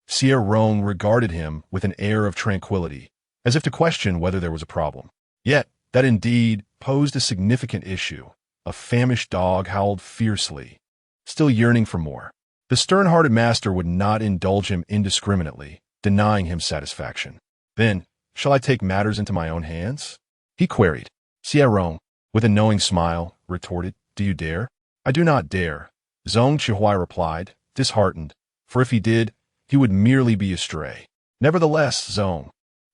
Xie Rong regarded him with an air of tranquility, as if to question whether there was a problem. Yet, that indeed posed a significant issue. A famished dog howled fiercely, still yearning for more. The stern-hearted master would not indulge him indiscriminately, denying him satisfaction. "Then, shall I take matters into my own hands?" he queried. Xie Rong, with a knowing smile, retorted, "Do you dare?" "I do not dare," Zhong Qihui replied, disheartened, for if he did, he would merely be astray. Nevertheless, Zhong,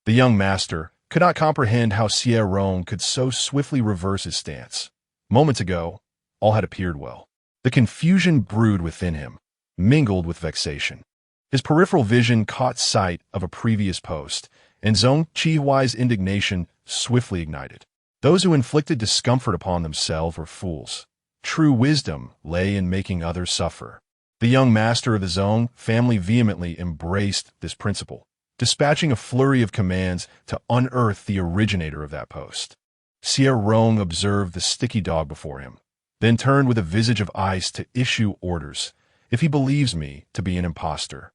the young master, could not comprehend how Xie Rong could so swiftly reverse his stance. Moments ago, all had appeared well. The confusion brewed within him, mingled with vexation. His peripheral vision caught sight of a previous post, and Zhong Qihuai's indignation swiftly ignited. Those who inflicted discomfort upon themselves were fools. True wisdom lay in making others suffer. The young master of the Zhong family vehemently embraced this principle, dispatching a flurry of commands to unearth the originator of that post. Xie Rong observed the sticky dog before him, then turned with a visage of ice to issue orders. "If he believes me to be an impostor,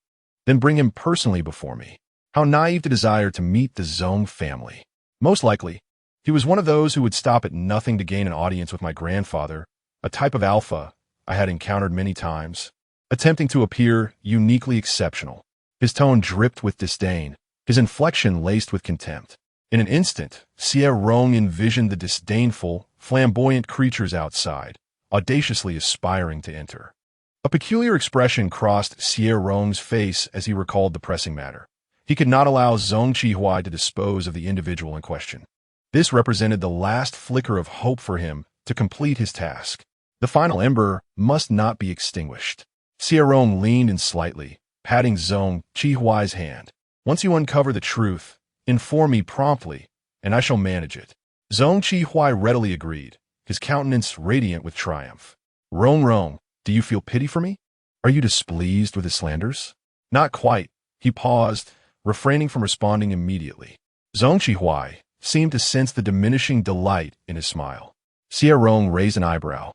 then bring him personally before me." How naive to desire to meet the Zhong family. Most likely, he was one of those who would stop at nothing to gain an audience with my grandfather, a type of alpha I had encountered many times, attempting to appear uniquely exceptional. His tone dripped with disdain, his inflection laced with contempt. In an instant, Xie Rong envisioned the disdainful, flamboyant creatures outside, audaciously aspiring to enter. A peculiar expression crossed Xie Rong's face as he recalled the pressing matter. He could not allow Zhong Qihui to dispose of the individual in question. This represented the last flicker of hope for him to complete his task. The final ember must not be extinguished. Xie Rong leaned in slightly, patting Zhong Qihuai's hand. "Once you uncover the truth, inform me promptly, and I shall manage it." Zhong Qihui readily agreed, his countenance radiant with triumph. Rong, do you feel pity for me? Are you displeased with his slanders?" "Not quite." He paused, refraining from responding immediately. Zhong Qihui seemed to sense the diminishing delight in his smile. Xie Rong raised an eyebrow.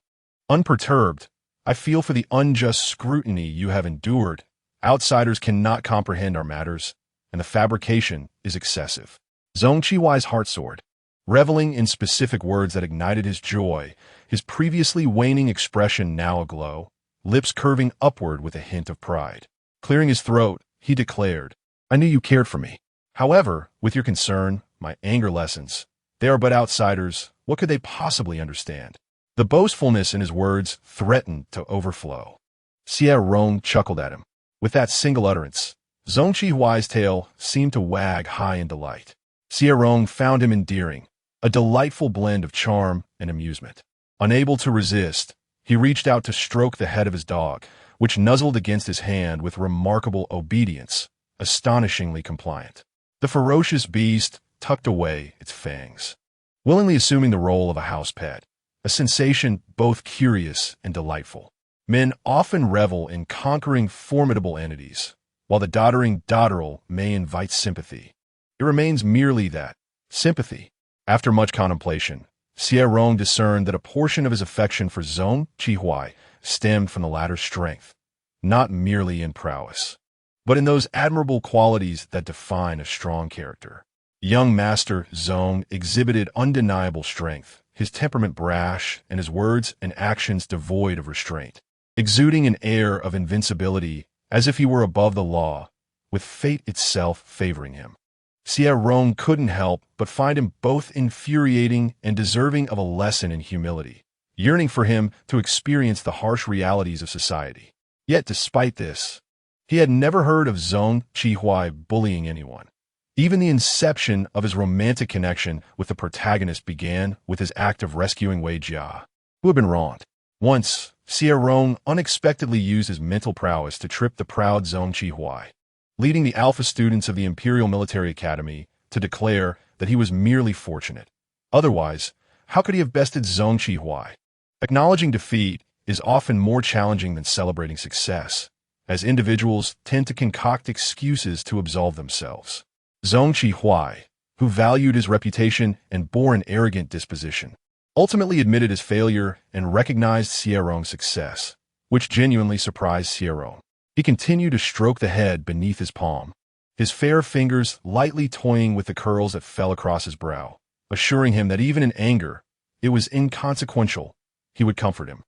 "Unperturbed, I feel for the unjust scrutiny you have endured. Outsiders cannot comprehend our matters, and the fabrication is excessive." Zhong Qihuai's heart soared. Reveling in specific words that ignited his joy, his previously waning expression now aglow, lips curving upward with a hint of pride. Clearing his throat, he declared, "I knew you cared for me. However, with your concern, my anger lessens. They are but outsiders. What could they possibly understand?" The boastfulness in his words threatened to overflow. Xie Rong chuckled at him. With that single utterance, Zhong Qihuai's tail seemed to wag high in delight. Xie Rong found him endearing, a delightful blend of charm and amusement. Unable to resist, he reached out to stroke the head of his dog, which nuzzled against his hand with remarkable obedience, astonishingly compliant. The ferocious beast tucked away its fangs, willingly assuming the role of a house pet, a sensation both curious and delightful. Men often revel in conquering formidable entities, while the doddering dotterel may invite sympathy. It remains merely that, sympathy. After much contemplation, Xie Rong discerned that a portion of his affection for Zhong Qihui stemmed from the latter's strength, not merely in prowess, but in those admirable qualities that define a strong character. Young Master Zhong exhibited undeniable strength, his temperament brash, and his words and actions devoid of restraint, exuding an air of invincibility as if he were above the law, with fate itself favoring him. Xie Rong couldn't help but find him both infuriating and deserving of a lesson in humility, yearning for him to experience the harsh realities of society. Yet despite this, he had never heard of Zhong Qihui bullying anyone, Even the inception of his romantic connection with the protagonist began with his act of rescuing Wei Jia, who had been wronged. Once, Xie Rong unexpectedly used his mental prowess to trip the proud Zhong Qihui, leading the alpha students of the Imperial Military Academy to declare that he was merely fortunate. Otherwise, how could he have bested Zhong Qihui? Acknowledging defeat is often more challenging than celebrating success, as individuals tend to concoct excuses to absolve themselves. Zhong Qihui, who valued his reputation and bore an arrogant disposition, ultimately admitted his failure and recognized Xie Rong's success, which genuinely surprised Xie Rong. He continued to stroke the head beneath his palm, his fair fingers lightly toying with the curls that fell across his brow, assuring him that even in anger, it was inconsequential. He would comfort him.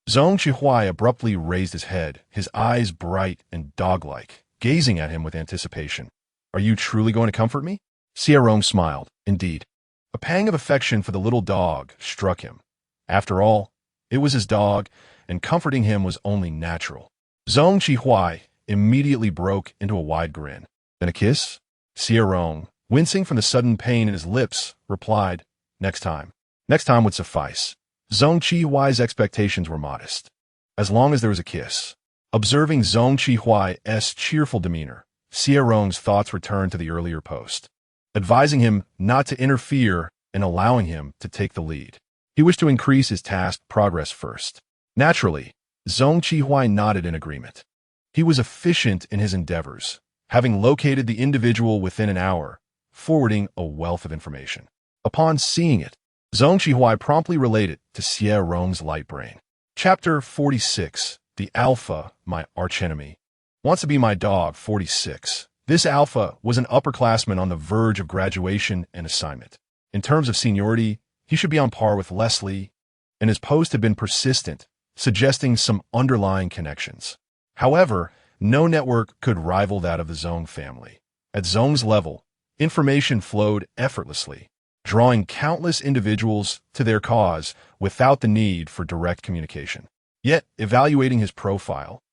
Zhong Qihui abruptly raised his head, his eyes bright and dog-like, gazing at him with anticipation. "Are you truly going to comfort me?" Xie Rong smiled. Indeed. A pang of affection for the little dog struck him. After all, it was his dog, and comforting him was only natural. Zhong Qihui immediately broke into a wide grin. "Then a kiss?" Xie Rong, wincing from the sudden pain in his lips, replied, "Next time." Next time would suffice. Zhong Qihui's expectations were modest. As long as there was a kiss. Observing Zhong Qihui's cheerful demeanor, Xie Rong's thoughts returned to the earlier post, advising him not to interfere and allowing him to take the lead. He wished to increase his task progress first. Naturally, Zhong Qihui nodded in agreement. He was efficient in his endeavors, having located the individual within an hour, forwarding a wealth of information. Upon seeing it, Zhong Qihui promptly related to Xie Rong's light brain. Chapter 46, The Alpha, My Archenemy. Wants to be my dog, 46. This alpha was an upperclassman on the verge of graduation and assignment. In terms of seniority, he should be on par with Leslie, and his post had been persistent, suggesting some underlying connections. However, no network could rival that of the Zhong family. At Zhong's level, information flowed effortlessly, drawing countless individuals to their cause without the need for direct communication. Yet, evaluating his profile,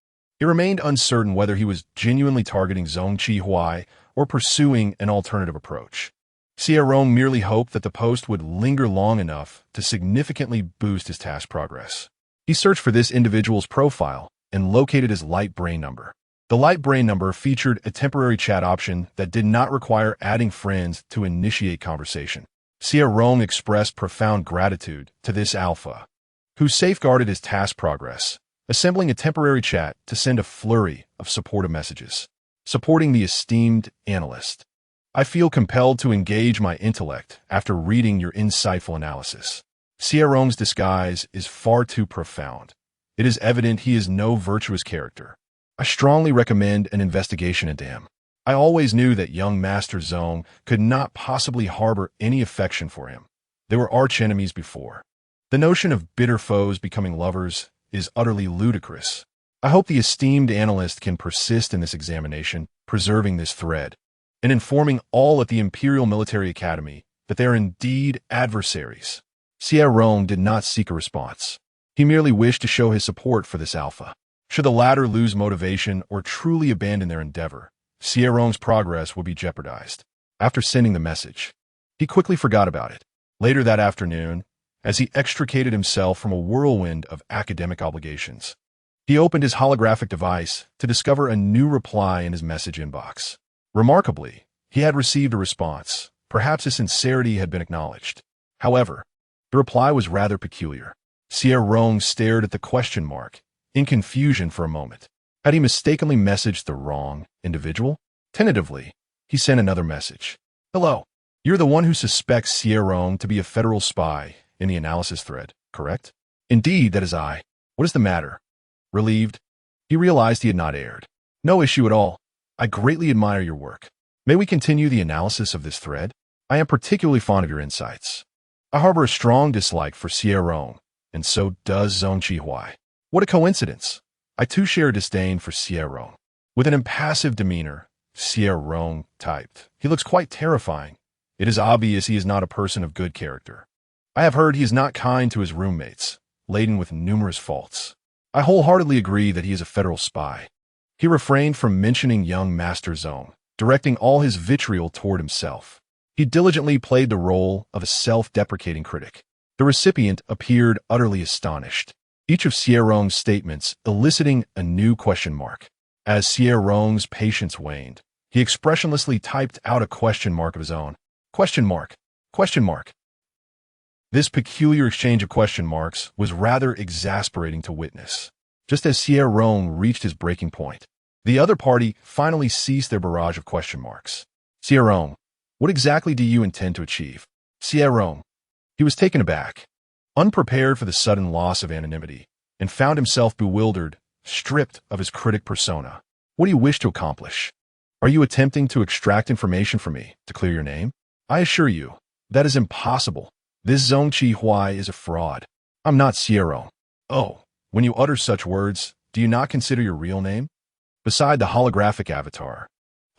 it remained uncertain whether he was genuinely targeting Zhong Qihui or pursuing an alternative approach. Xie Rong merely hoped that the post would linger long enough to significantly boost his task progress. He searched for this individual's profile and located his light brain number. The light brain number featured a temporary chat option that did not require adding friends to initiate conversation. Xie Rong expressed profound gratitude to this alpha, who safeguarded his task progress, assembling a temporary chat to send a flurry of supportive messages. Supporting the esteemed analyst. I feel compelled to engage my intellect after reading your insightful analysis. Xie Rong's disguise is far too profound. It is evident he is no virtuous character. I strongly recommend an investigation into him. I always knew that young Master Zhong could not possibly harbor any affection for him. They were arch-enemies before. The notion of bitter foes becoming lovers is utterly ludicrous. I hope the esteemed analyst can persist in this examination, preserving this thread, and informing all at the Imperial Military Academy that they are indeed adversaries. Xie Rong did not seek a response. He merely wished to show his support for this alpha. Should the latter lose motivation or truly abandon their endeavor, Xie Rong's progress would be jeopardized. After sending the message, he quickly forgot about it. Later that afternoon, as he extricated himself from a whirlwind of academic obligations, he opened his holographic device to discover a new reply in his message inbox. Remarkably, he had received a response. Perhaps his sincerity had been acknowledged. However, the reply was rather peculiar. Xie Rong stared at the question mark, in confusion for a moment. Had he mistakenly messaged the wrong individual? Tentatively, he sent another message. Hello. You're the one who suspects Xie Rong to be a federal spy in the analysis thread, correct? Indeed, that is I. What is the matter? Relieved, he realized he had not erred. No issue at all. I greatly admire your work. May we continue the analysis of this thread? I am particularly fond of your insights. I harbor a strong dislike for Xie Rong, and so does Zhong Qihui. What a coincidence. I too share a disdain for Xie Rong. With an impassive demeanor, Xie Rong typed. He looks quite terrifying. It is obvious he is not a person of good character. I have heard he is not kind to his roommates, laden with numerous faults. I wholeheartedly agree that he is a federal spy. He refrained from mentioning young Master Zhong, directing all his vitriol toward himself. He diligently played the role of a self-deprecating critic. The recipient appeared utterly astonished, each of Xie Rong's statements eliciting a new question mark. As Xie Rong's patience waned, he expressionlessly typed out a question mark of his own. Question mark. Question mark. This peculiar exchange of question marks was rather exasperating to witness. Just as Xie Rong reached his breaking point, the other party finally ceased their barrage of question marks. Xie Rong, what exactly do you intend to achieve? Xie Rong. He was taken aback, unprepared for the sudden loss of anonymity, and found himself bewildered, stripped of his critic persona. What do you wish to accomplish? Are you attempting to extract information from me to clear your name? I assure you, that is impossible. This Zhongqi is a fraud. I'm not Xie Rong. Oh, when you utter such words, do you not consider your real name? Beside the holographic avatar,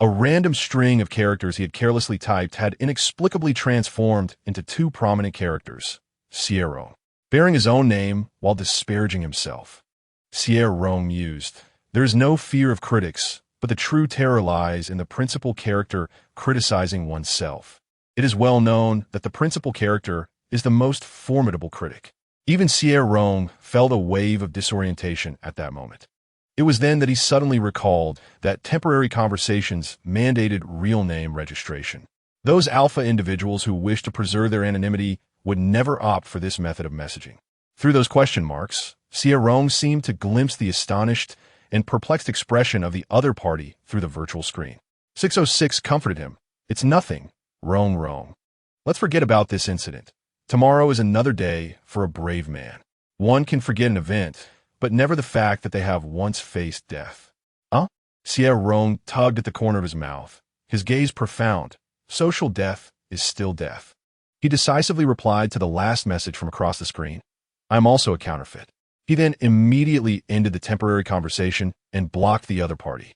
a random string of characters he had carelessly typed had inexplicably transformed into two prominent characters, Xie Rong, bearing his own name while disparaging himself. Xie Rong mused, there is no fear of critics, but the true terror lies in the principal character criticizing oneself. It is well known that the principal character is the most formidable critic. Even Xie Rong felt a wave of disorientation at that moment. It was then that he suddenly recalled that temporary conversations mandated real name registration. Those alpha individuals who wished to preserve their anonymity would never opt for this method of messaging. Through those question marks, Xie Rong seemed to glimpse the astonished and perplexed expression of the other party through the virtual screen. 606 comforted him. It's nothing, Rong. Let's forget about this incident. Tomorrow is another day for a brave man. One can forget an event, but never the fact that they have once faced death. Xie Rong tugged at the corner of his mouth, his gaze profound. Social death is still death. He decisively replied to the last message from across the screen. I'm also a counterfeit. He then immediately ended the temporary conversation and blocked the other party.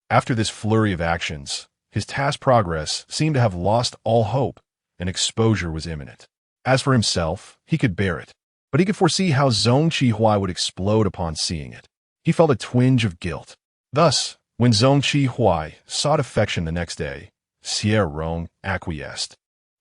After this flurry of actions, his task progress seemed to have lost all hope, and exposure was imminent. As for himself, he could bear it, but he could foresee how Zhongqi would explode upon seeing it. He felt a twinge of guilt. Thus, when Zhongqi sought affection the next day, Xie Rong acquiesced,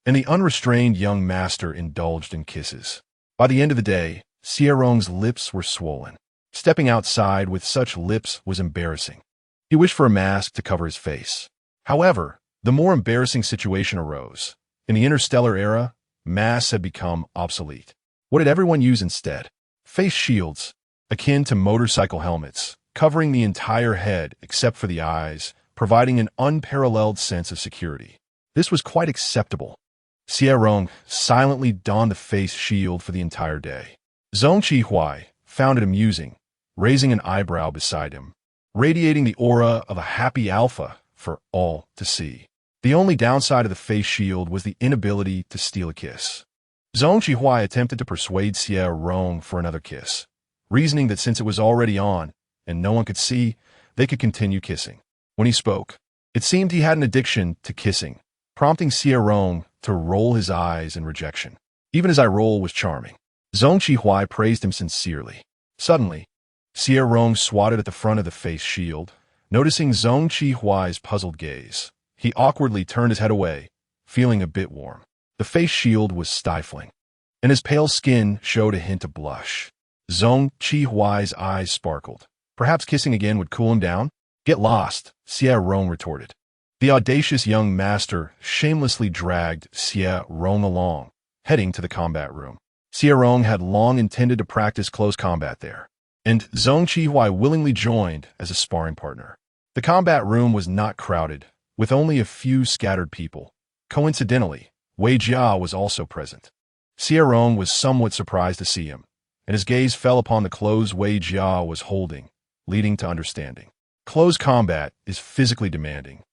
and the unrestrained young master indulged in kisses. By the end of the day, Xie Rong's lips were swollen. Stepping outside with such lips was embarrassing. He wished for a mask to cover his face. However, the more embarrassing situation arose. In the interstellar era, masks had become obsolete. What did everyone use instead? Face shields, akin to motorcycle helmets, covering the entire head except for the eyes, providing an unparalleled sense of security. This was quite acceptable. Xie Rong silently donned the face shield for the entire day. Zhongqi found it amusing, raising an eyebrow beside him, radiating the aura of a happy alpha for all to see. The only downside of the face shield was the inability to steal a kiss. Zhongqi attempted to persuade Xie Rong for another kiss, reasoning that since it was already on and no one could see, they could continue kissing. When he spoke, it seemed he had an addiction to kissing, prompting Xie Rong to roll his eyes in rejection. Even his eye roll was charming. Zhongqi praised him sincerely. Suddenly, Xie Rong swatted at the front of the face shield. Noticing Zhongqi puzzled gaze, he awkwardly turned his head away, feeling a bit warm. The face shield was stifling, and his pale skin showed a hint of blush. Zhongqi eyes sparkled. Perhaps kissing again would cool him down? Get lost, Xie Rong retorted. The audacious young master shamelessly dragged Xie Rong along, heading to the combat room. Xie Rong had long intended to practice close combat there, and Zhongqi willingly joined as a sparring partner. The combat room was not crowded, with only a few scattered people. Coincidentally, Wei Jia was also present. Xie Rong was somewhat surprised to see him, and his gaze fell upon the clothes Wei Jia was holding, leading to understanding. Close combat is physically demanding,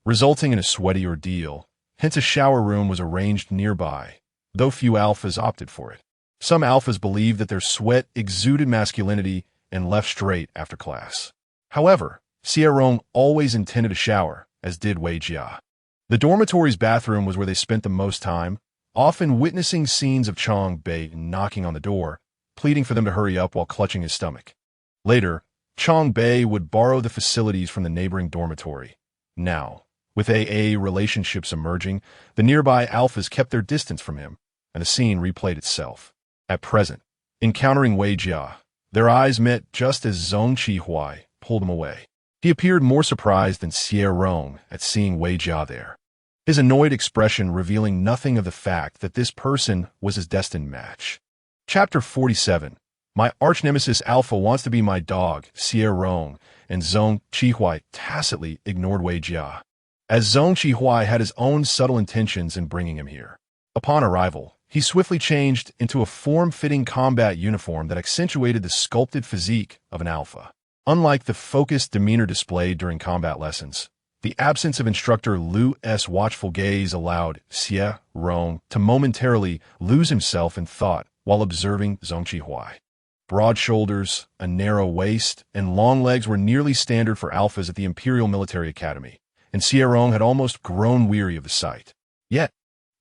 resulting in a sweaty ordeal, hence a shower room was arranged nearby, though few alphas opted for it. Some alphas believed that their sweat exuded masculinity and left straight after class. However, Xie Rong always intended a shower, as did Wei Jia. The dormitory's bathroom was where they spent the most time, often witnessing scenes of Chang Bei knocking on the door, pleading for them to hurry up while clutching his stomach. Later, Chang Bei would borrow the facilities from the neighboring dormitory. Now, With AA relationships emerging, the nearby alphas kept their distance from him, and the scene replayed itself. At present, encountering Wei Jia, their eyes met just as Zhong Qihuai pulled him away. He appeared more surprised than Xie Rong at seeing Wei Jia there, his annoyed expression revealing nothing of the fact that this person was his destined match. Chapter 47. My arch-nemesis Alpha wants to be my dog, Xie Rong, and Zhong Qihuai tacitly ignored Wei Jia, as Zhong Qihuai had his own subtle intentions in bringing him here. Upon arrival, he swiftly changed into a form-fitting combat uniform that accentuated the sculpted physique of an alpha. Unlike the focused demeanor displayed during combat lessons, the absence of instructor Lu's watchful gaze allowed Xie Rong to momentarily lose himself in thought while observing Zhong Qihuai. Broad shoulders, a narrow waist, and long legs were nearly standard for alphas at the Imperial Military Academy, and Xie Rong had almost grown weary of the sight. Yet,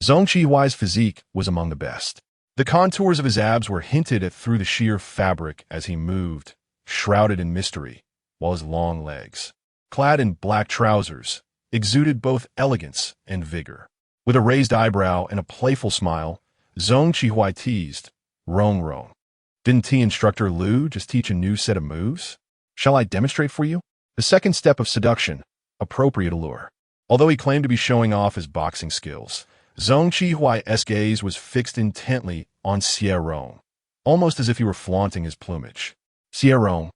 Zhong Qihuai's physique was among the best. The contours of his abs were hinted at through the sheer fabric as he moved, shrouded in mystery, while his long legs, clad in black trousers, exuded both elegance and vigor. With a raised eyebrow and a playful smile, Zhong Qihuai teased, Rong. Didn't T instructor Lu just teach a new set of moves? Shall I demonstrate for you? The second step of seduction, appropriate allure. Although he claimed to be showing off his boxing skills, Zhong Qihuai's gaze was fixed intently on Xie Rong, almost as if he were flaunting his plumage. Xie Rong,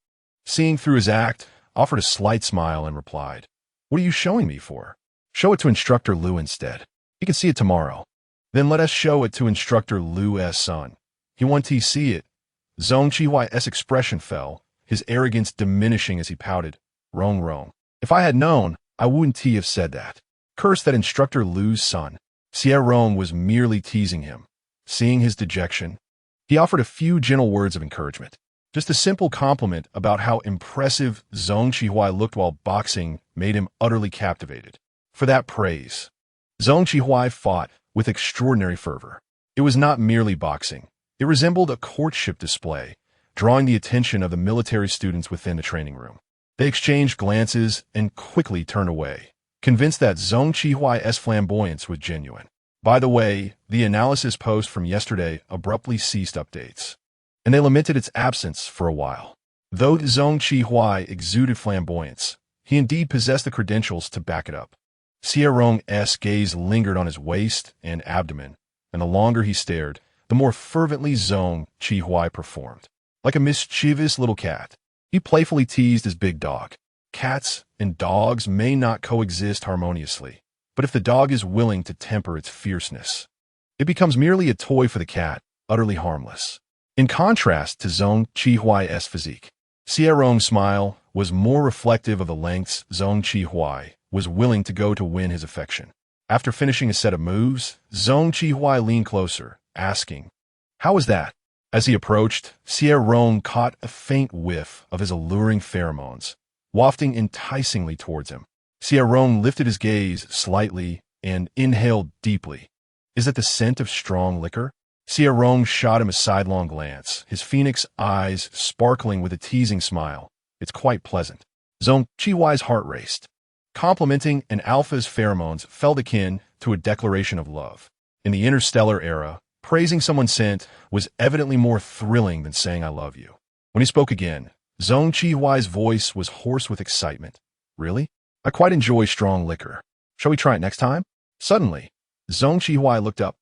seeing through his act, offered a slight smile and replied, What are you showing me for? Show it to instructor Lu instead. He can see it tomorrow. Then let us show it to instructor Lu's son. He wants to see it. Zhong Qihuai's expression fell, his arrogance diminishing as he pouted, Rong. If I had known, I wouldn't have said that. Curse that instructor Lu's son. Xie Rong was merely teasing him. Seeing his dejection, he offered a few gentle words of encouragement. Just a simple compliment about how impressive Zhong Qihuai looked while boxing made him utterly captivated. For that praise, Zhong Qihuai fought with extraordinary fervor. It was not merely boxing. It resembled a courtship display, drawing the attention of the military students within the training room. They exchanged glances and quickly turned away, convinced that Zhong Qihuai's flamboyance was genuine. By the way, the analysis post from yesterday abruptly ceased updates, and they lamented its absence for a while. Though Zhong Qihuai exuded flamboyance, he indeed possessed the credentials to back it up. Xie Rong's gaze lingered on his waist and abdomen, and the longer he stared, the more fervently Zhong Qihuai performed. Like a mischievous little cat, he playfully teased his big dog. Cats and dogs may not coexist harmoniously, but if the dog is willing to temper its fierceness, it becomes merely a toy for the cat, utterly harmless. In contrast to Zhong Qihuai's physique, Xie Rong's smile was more reflective of the lengths Zhong Qihuai was willing to go to win his affection. After finishing a set of moves, Zhong Qihuai leaned closer, asking, How was that? As he approached, Xie Rong caught a faint whiff of his alluring pheromones, wafting enticingly towards him. Xie Rong lifted his gaze slightly and inhaled deeply. Is that the scent of strong liquor? Xie Rong shot him a sidelong glance, his phoenix eyes sparkling with a teasing smile. It's quite pleasant. Zhong Qihuai's heart raced. Complimenting an alpha's pheromones felt akin to a declaration of love. In the interstellar era, praising someone's scent was evidently more thrilling than saying I love you. When he spoke again, Zhong Qihuai's voice was hoarse with excitement. Really? I quite enjoy strong liquor. Shall we try it next time? Suddenly, Zhong Qihuai looked up,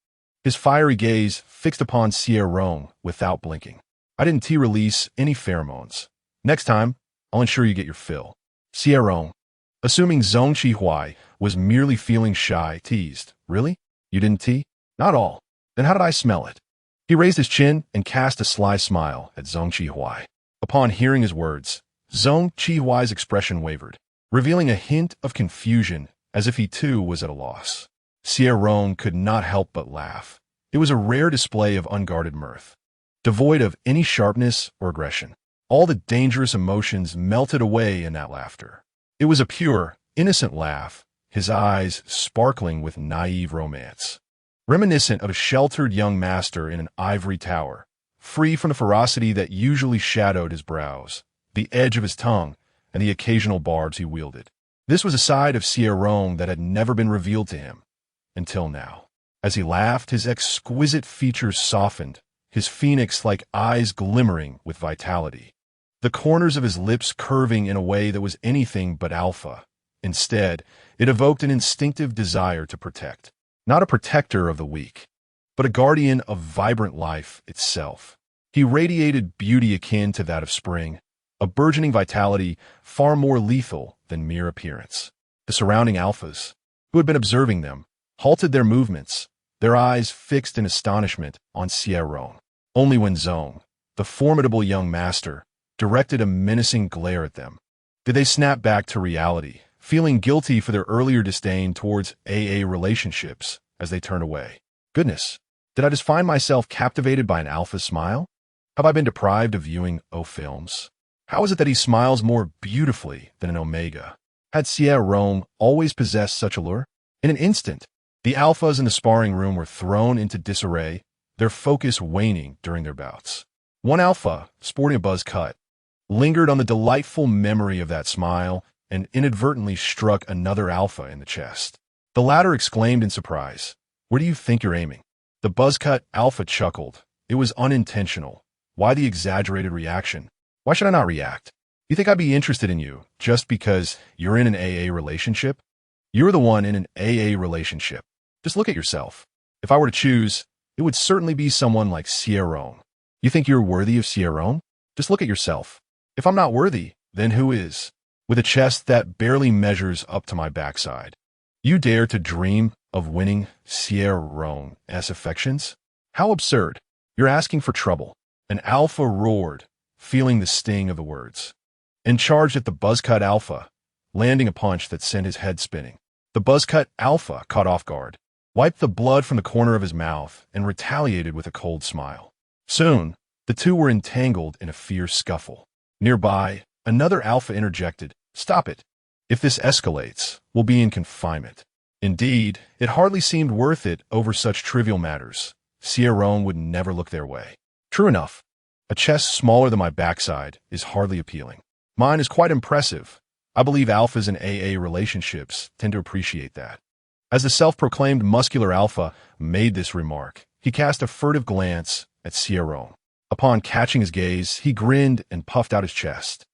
his fiery gaze fixed upon Xie Rong without blinking. I didn't release any pheromones. Next time, I'll ensure you get your fill. Xie Rong, assuming Zhong Qihuai was merely feeling shy, teased. Really? You didn't? Not all. Then how did I smell it? He raised his chin and cast a sly smile at Zhong Qihuai. Upon hearing his words, Zhong Qihuai's expression wavered, revealing a hint of confusion as if he too was at a loss. Xie Rong could not help but laugh. It was a rare display of unguarded mirth, devoid of any sharpness or aggression. All the dangerous emotions melted away in that laughter. It was a pure, innocent laugh, his eyes sparkling with naive romance, reminiscent of a sheltered young master in an ivory tower, free from the ferocity that usually shadowed his brows, the edge of his tongue, and the occasional barbs he wielded. This was a side of Xie Rong that had never been revealed to him until now. As he laughed, his exquisite features softened, his phoenix-like eyes glimmering with vitality, the corners of his lips curving in a way that was anything but alpha. Instead, it evoked an instinctive desire to protect. Not a protector of the weak, but a guardian of vibrant life itself. He radiated beauty akin to that of spring, a burgeoning vitality far more lethal than mere appearance. The surrounding alphas, who had been observing them, halted their movements, their eyes fixed in astonishment on Xie Rong. Only when Zong, the formidable young master, directed a menacing glare at them did they snap back to reality, feeling guilty for their earlier disdain towards AA relationships as they turned away. Goodness, did I just find myself captivated by an alpha smile? Have I been deprived of viewing O films? How is it that he smiles more beautifully than an omega? Had Xie Rong always possessed such allure? In an instant, the alphas in the sparring room were thrown into disarray, their focus waning during their bouts. One alpha, sporting a buzz cut, lingered on the delightful memory of that smile and inadvertently struck another alpha in the chest. The latter exclaimed in surprise, "Where do you think you're aiming?" The buzz-cut alpha chuckled. It was unintentional. Why the exaggerated reaction? Why should I not react? You think I'd be interested in you just because you're in an AA relationship? You're the one in an AA relationship. Just look at yourself. If I were to choose, it would certainly be someone like Xie Rong. You think you're worthy of Xie Rong? Just look at yourself. If I'm not worthy, then who is? With a chest that barely measures up to my backside. You dare to dream of winning Xie Rong's affections? How absurd. You're asking for trouble. An alpha roared, feeling the sting of the words, and charged at the buzz-cut alpha, landing a punch that sent his head spinning. The buzz-cut alpha, caught off guard, wiped the blood from the corner of his mouth and retaliated with a cold smile. Soon, the two were entangled in a fierce scuffle. Nearby, another alpha interjected, "Stop it. If this escalates, we'll be in confinement." Indeed, it hardly seemed worth it over such trivial matters. Xie Rong would never look their way. True enough, a chest smaller than my backside is hardly appealing. Mine is quite impressive. I believe alphas in AA relationships tend to appreciate that. As the self-proclaimed muscular alpha made this remark, he cast a furtive glance at Xie Rong. Upon catching his gaze, he grinned and puffed out his chest.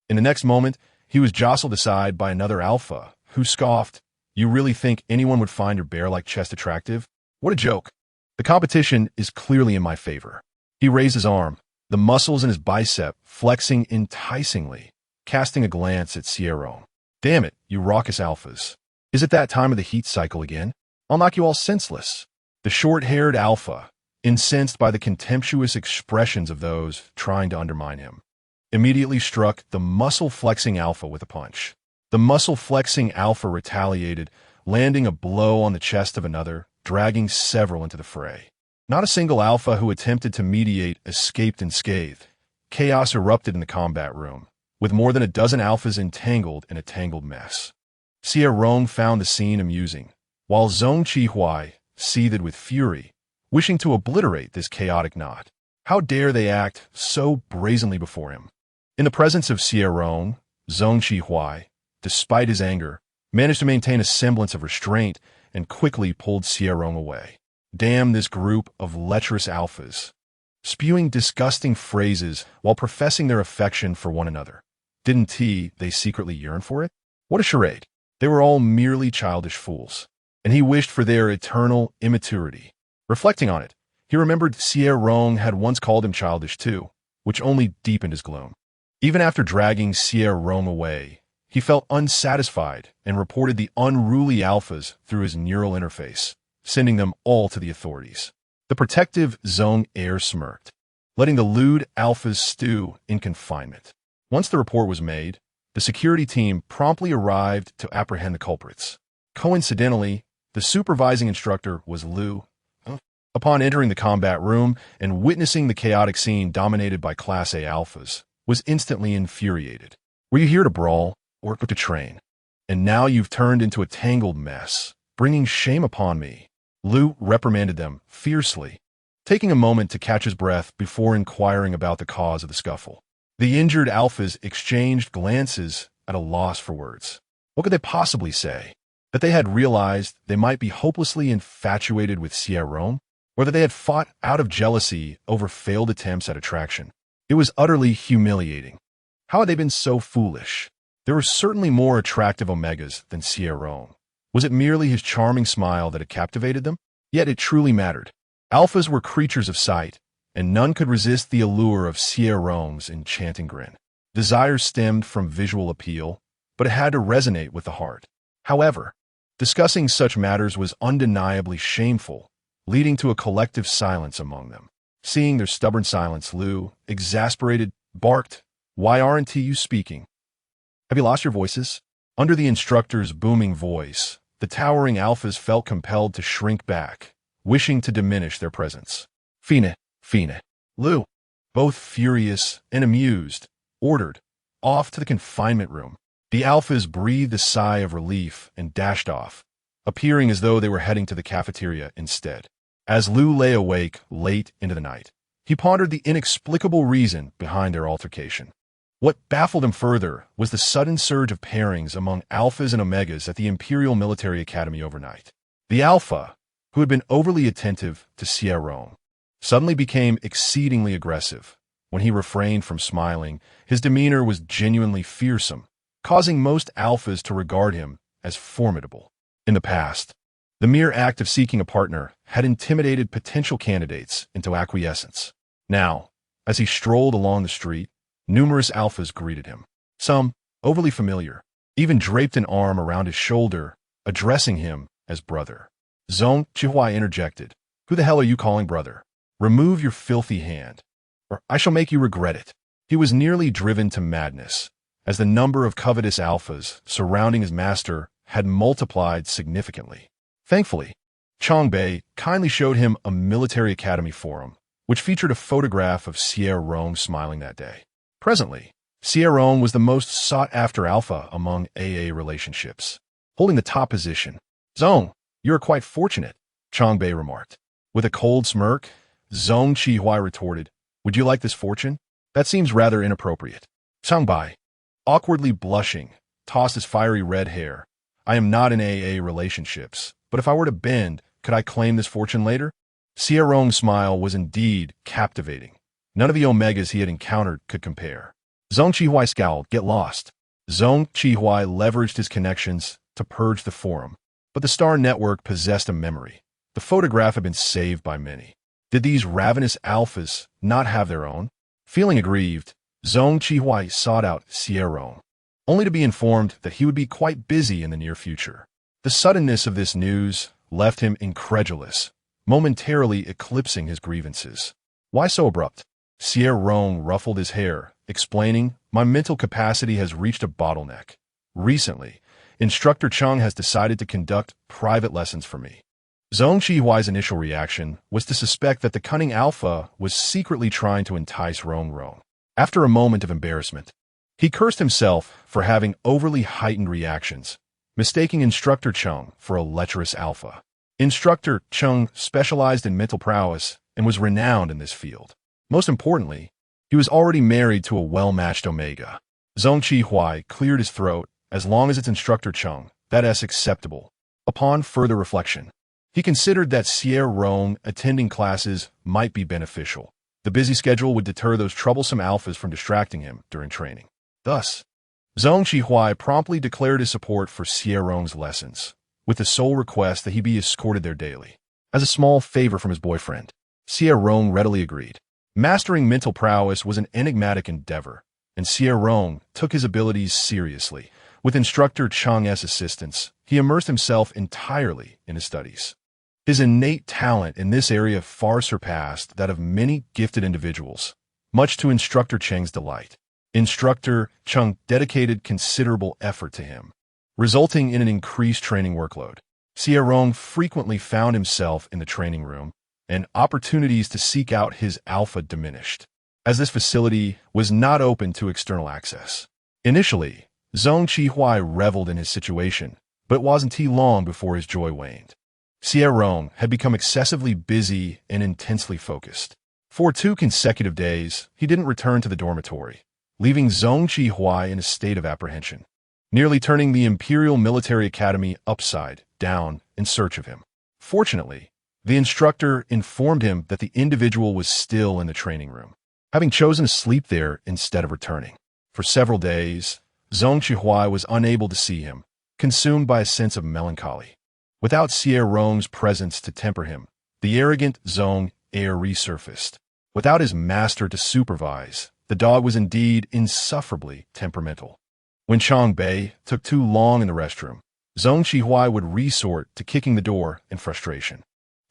In the next moment, he was jostled aside by another alpha, who scoffed, "You really think anyone would find your bear-like chest attractive? What a joke." The competition is clearly in my favor. He raised his arm, the muscles in his bicep flexing enticingly, casting a glance at Xie Rong. "Damn it, you raucous alphas. Is it that time of the heat cycle again? I'll knock you all senseless." The short-haired alpha, incensed by the contemptuous expressions of those trying to undermine him, immediately struck the muscle-flexing alpha with a punch. The muscle-flexing alpha retaliated, landing a blow on the chest of another, dragging several into the fray. Not a single alpha who attempted to mediate escaped unscathed. Chaos erupted in the combat room, with more than a dozen alphas entangled in a tangled mess. Xie Rong found the scene amusing, while Zong Qihui seethed with fury, wishing to obliterate this chaotic knot. How dare they act so brazenly before him? In the presence of Xie Rong, Zong Qihui, despite his anger, managed to maintain a semblance of restraint and quickly pulled Xie Rong away. Damn this group of lecherous alphas, spewing disgusting phrases while professing their affection for one another. Didn't they secretly yearn for it? What a charade. They were all merely childish fools, and he wished for their eternal immaturity. Reflecting on it, he remembered Xie Rong had once called him childish too, which only deepened his gloom. Even after dragging Xie Rong away, he felt unsatisfied and reported the unruly alphas through his neural interface, sending them all to the authorities. The protective Zong heir smirked, letting the lewd alphas stew in confinement. Once the report was made, the security team promptly arrived to apprehend the culprits. Coincidentally, the supervising instructor was Liu. Upon entering the combat room and witnessing the chaotic scene dominated by Class A alphas, was instantly infuriated. Were you here to brawl or to train? And now you've turned into a tangled mess, bringing shame upon me. Liu reprimanded them fiercely, taking a moment to catch his breath before inquiring about the cause of the scuffle. The injured alphas exchanged glances at a loss for words. What could they possibly say? That they had realized they might be hopelessly infatuated with Xie Rong, or that they had fought out of jealousy over failed attempts at attraction. It was utterly humiliating. How had they been so foolish? There were certainly more attractive omegas than Xie Rong. Was it merely his charming smile that had captivated them? Yet it truly mattered. Alphas were creatures of sight, and none could resist the allure of Xie Rong's enchanting grin. Desire stemmed from visual appeal, but it had to resonate with the heart. However, discussing such matters was undeniably shameful, leading to a collective silence among them. Seeing their stubborn silence, Lu, exasperated, barked, "Why aren't you speaking? Have you lost your voices?" Under the instructor's booming voice, the towering alphas felt compelled to shrink back, wishing to diminish their presence. Fine, Lu, both furious and amused, ordered, off to the confinement room. The alphas breathed a sigh of relief and dashed off, appearing as though they were heading to the cafeteria instead. As Lu lay awake late into the night, he pondered the inexplicable reason behind their altercation. What baffled him further was the sudden surge of pairings among alphas and omegas at the Imperial Military Academy overnight. The alpha, who had been overly attentive to Xie Rong, suddenly became exceedingly aggressive. When he refrained from smiling, his demeanor was genuinely fearsome, causing most alphas to regard him as formidable. In the past, the mere act of seeking a partner had intimidated potential candidates into acquiescence. Now, as he strolled along the street, numerous alphas greeted him. Some, overly familiar, even draped an arm around his shoulder, addressing him as brother. Zhong Qihuai interjected, "Who the hell are you calling brother? Remove your filthy hand, or I shall make you regret it." He was nearly driven to madness, as the number of covetous alphas surrounding his master had multiplied significantly. Thankfully, Chongbei kindly showed him a military academy forum, which featured a photograph of Xie Rong smiling that day. Presently, Xie Rong was the most sought-after alpha among AA relationships, holding the top position. "Zong, you are quite fortunate," Chongbei remarked. With a cold smirk, Zhong Qihuai retorted, "Would you like this fortune? That seems rather inappropriate." Chongbei, awkwardly blushing, tossed his fiery red hair. "I am not in AA relationships, but if I were to bend, could I claim this fortune later?" Xie Rong's smile was indeed captivating. None of the omegas he had encountered could compare. Zhong Qihuai scowled, "Get lost." Zhong Qihuai leveraged his connections to purge the forum, but the Star Network possessed a memory. The photograph had been saved by many. Did these ravenous alphas not have their own? Feeling aggrieved, Zhong Qihuai sought out Xie Rong, only to be informed that he would be quite busy in the near future. The suddenness of this news left him incredulous, momentarily eclipsing his grievances. "Why so abrupt?" Xie Rong ruffled his hair, explaining, "My mental capacity has reached a bottleneck. Recently, Instructor Chung has decided to conduct private lessons for me." Zhong Qihuai's initial reaction was to suspect that the cunning alpha was secretly trying to entice Rong. After a moment of embarrassment, he cursed himself for having overly heightened reactions, mistaking Instructor Chung for a lecherous alpha. Instructor Chung specialized in mental prowess and was renowned in this field. Most importantly, he was already married to a well-matched omega. Zhong Qihuai cleared his throat. As long as it's Instructor Chung, that's acceptable. Upon further reflection, he considered that Xie Rong attending classes might be beneficial. The busy schedule would deter those troublesome alphas from distracting him during training. Thus, Zhong Qihuai promptly declared his support for Xie Rong's lessons, with the sole request that he be escorted there daily. As a small favor from his boyfriend, Xie Rong readily agreed. Mastering mental prowess was an enigmatic endeavor, and Xie Rong took his abilities seriously. With Instructor Chang's assistance, he immersed himself entirely in his studies. His innate talent in this area far surpassed that of many gifted individuals, much to Instructor Cheng's delight. Instructor Cheng dedicated considerable effort to him, resulting in an increased training workload. Xie Rong frequently found himself in the training room, and opportunities to seek out his alpha diminished, as this facility was not open to external access. Initially, Zhong Qihuai reveled in his situation, but it wasn't too long before his joy waned. Xie Rong had become excessively busy and intensely focused. For 2 consecutive days, he didn't return to the dormitory, leaving Zhong Qihuai in a state of apprehension. nearly turning the Imperial Military Academy upside down in search of him. Fortunately, the instructor informed him that the individual was still in the training room, having chosen to sleep there instead of returning. For several days, Zhong Qihui was unable to see him, consumed by a sense of melancholy. Without Xie Rong's presence to temper him, the arrogant Zhong heir resurfaced. Without his master to supervise, the dog was indeed insufferably temperamental. When Chang Bei took too long in the restroom, Zhong Qihui would resort to kicking the door in frustration.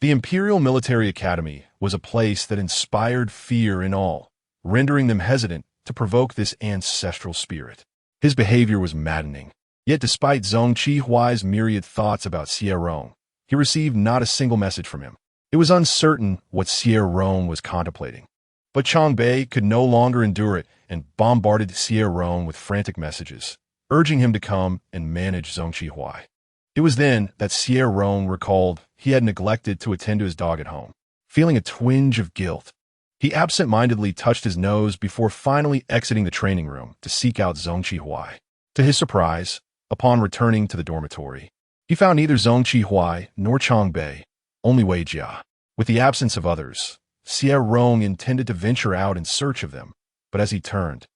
The Imperial Military Academy was a place that inspired fear in all, rendering them hesitant to provoke this ancestral spirit. His behavior was maddening. Yet despite Zhong Qihui's myriad thoughts about Xie Rong, he received not a single message from him. It was uncertain what Xie Rong was contemplating. But Chang Bei could no longer endure it and bombarded Xie Rong with frantic messages, urging him to come and manage Zhong Qihui. It was then that Xie Rong recalled he had neglected to attend to his dog at home. Feeling a twinge of guilt, he absent-mindedly touched his nose before finally exiting the training room to seek out Zhong Qihui. To his surprise, upon returning to the dormitory, he found neither Zhong Qihui nor Chang Bei, only Wei Jia. With the absence of others, Xie Rong intended to venture out in search of them, but as he turned,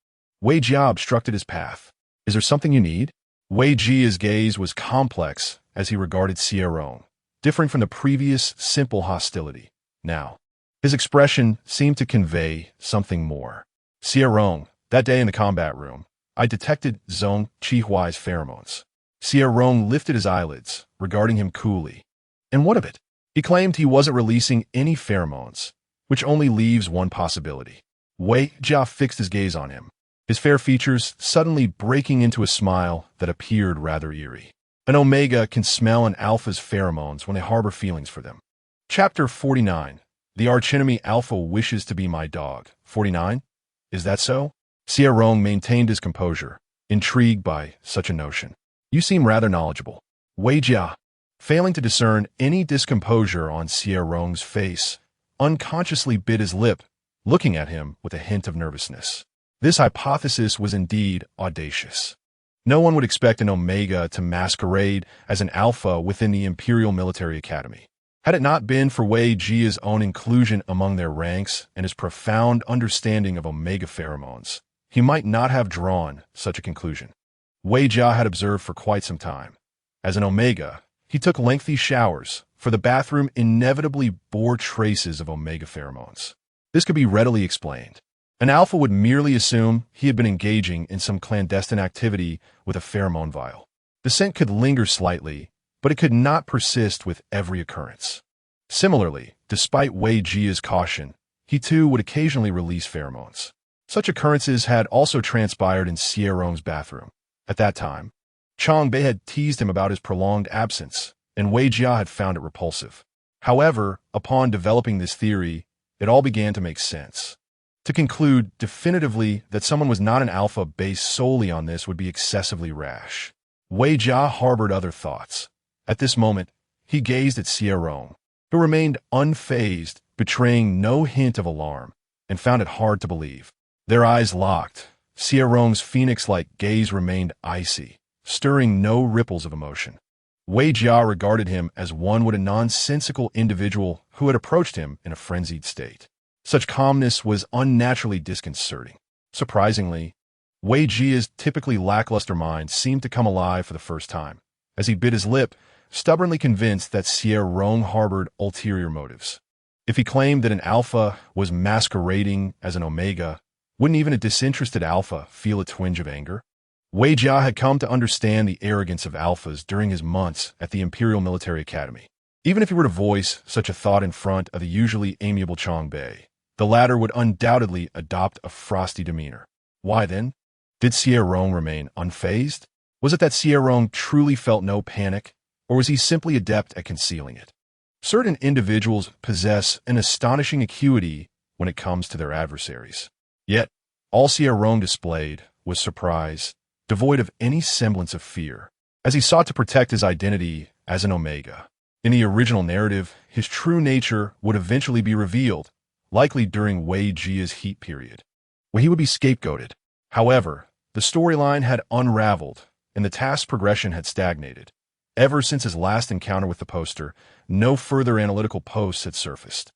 Wei Jia obstructed his path. "Is there something you need?" Wei Jia's gaze was complex as he regarded Xie Rong, differing from the previous simple hostility. Now, his expression seemed to convey something more. "Xie Rong, that day in the combat room, I detected Zhong Qihui's pheromones." Xie Rong lifted his eyelids, regarding him coolly. "And what of it?" He claimed he wasn't releasing any pheromones, which only leaves one possibility. Wei Jia fixed his gaze on him, his fair features suddenly breaking into a smile that appeared rather eerie. An Omega can smell an Alpha's pheromones when they harbor feelings for them. Chapter 49. The archenemy Alpha wishes to be my dog. 49? Is that so? Xie Rong maintained his composure, intrigued by such a notion. "You seem rather knowledgeable." Wei Jia, failing to discern any discomposure on Xie Rong's face, unconsciously bit his lip, looking at him with a hint of nervousness. This hypothesis was indeed audacious. No one would expect an Omega to masquerade as an Alpha within the Imperial Military Academy. Had it not been for Wei Jia's own inclusion among their ranks and his profound understanding of Omega pheromones, he might not have drawn such a conclusion. Wei Jia had observed for quite some time. As an Omega, he took lengthy showers, for the bathroom inevitably bore traces of Omega pheromones. This could be readily explained. An Alpha would merely assume he had been engaging in some clandestine activity with a pheromone vial. The scent could linger slightly, but it could not persist with every occurrence. Similarly, despite Wei Jia's caution, he too would occasionally release pheromones. Such occurrences had also transpired in Xie Rong's bathroom. At that time, Chang Bei had teased him about his prolonged absence, and Wei Jia had found it repulsive. However, upon developing this theory, it all began to make sense. To conclude definitively that someone was not an Alpha based solely on this would be excessively rash. Wei Jia harbored other thoughts. At this moment, he gazed at Xie Rong, who remained unfazed, betraying no hint of alarm, and found it hard to believe. Their eyes locked. Xie Rong's phoenix-like gaze remained icy, stirring no ripples of emotion. Wei Jia regarded him as one would a nonsensical individual who had approached him in a frenzied state. Such calmness was unnaturally disconcerting. Surprisingly, Wei Jia's typically lackluster mind seemed to come alive for the first time, as he bit his lip, stubbornly convinced that Xie Rong harbored ulterior motives. If he claimed that an Alpha was masquerading as an Omega, wouldn't even a disinterested Alpha feel a twinge of anger? Wei Jia had come to understand the arrogance of Alphas during his months at the Imperial Military Academy. Even if he were to voice such a thought in front of the usually amiable Chang Bei, the latter would undoubtedly adopt a frosty demeanor. Why then? Did Xie Rong remain unfazed? Was it that Xie Rong truly felt no panic, or was he simply adept at concealing it? Certain individuals possess an astonishing acuity when it comes to their adversaries. Yet, all Xie Rong displayed was surprise, devoid of any semblance of fear, as he sought to protect his identity as an Omega. In the original narrative, his true nature would eventually be revealed, likely during Wei Jia's heat period, where he would be scapegoated. However, the storyline had unraveled, and the task's progression had stagnated. Ever since his last encounter with the poster, no further analytical posts had surfaced.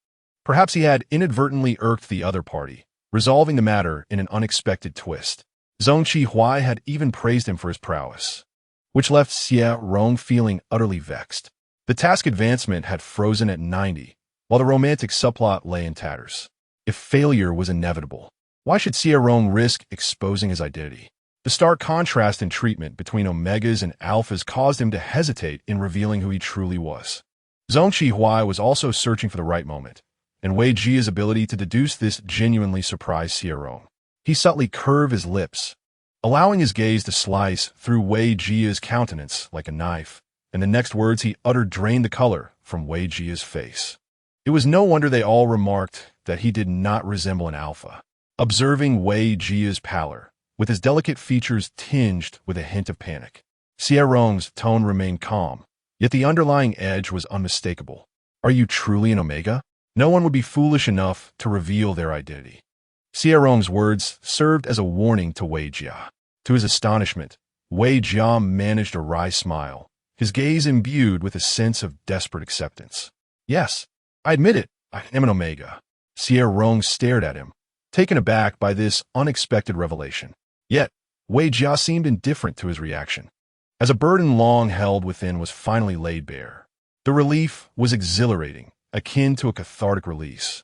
Perhaps he had inadvertently irked the other party, resolving the matter in an unexpected twist. Zhong Qi had even praised him for his prowess, which left Xie Rong feeling utterly vexed. The task advancement had frozen at 90, while the romantic subplot lay in tatters. If failure was inevitable, why should Xie Rong risk exposing his identity? The stark contrast in treatment between omegas and alphas caused him to hesitate in revealing who he truly was. Zhong Qi was also searching for the right moment, and Wei Jia's ability to deduce this genuinely surprised Xie Rong. He subtly curved his lips, allowing his gaze to slice through Wei Jia's countenance like a knife, and the next words he uttered drained the color from Wei Jia's face. It was no wonder they all remarked that he did not resemble an alpha. Observing Wei Jia's pallor, with his delicate features tinged with a hint of panic, Xie Rong's tone remained calm, yet the underlying edge was unmistakable. Are you truly an omega? No one would be foolish enough to reveal their identity. Xie Rong's words served as a warning to Wei Jia. To his astonishment, Wei Jia managed a wry smile, his gaze imbued with a sense of desperate acceptance. Yes, I admit it, I am an omega. Xie Rong stared at him, taken aback by this unexpected revelation. Yet, Wei Jia seemed indifferent to his reaction, as a burden long held within was finally laid bare. The relief was exhilarating, akin to a cathartic release.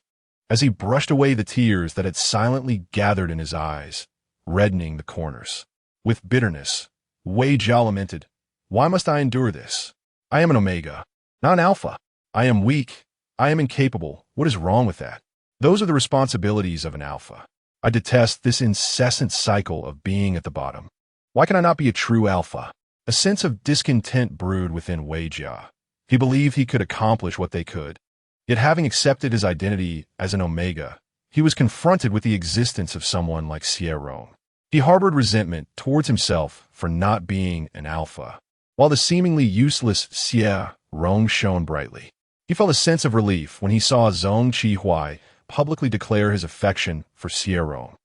As he brushed away the tears that had silently gathered in his eyes, reddening the corners. With bitterness, Wei Jia lamented, "Why must I endure this? I am an omega, not an alpha. I am weak. I am incapable. What is wrong with that? Those are the responsibilities of an alpha. I detest this incessant cycle of being at the bottom. Why can I not be a true alpha?" A sense of discontent brewed within Wei Jia. He believed he could accomplish what they could. Yet having accepted his identity as an omega, he was confronted with the existence of someone like Xie Rong. He harbored resentment towards himself for not being an alpha, while the seemingly useless Xie Rong shone brightly. He felt a sense of relief when he saw Zhong Qi publicly declare his affection for Xie Rong,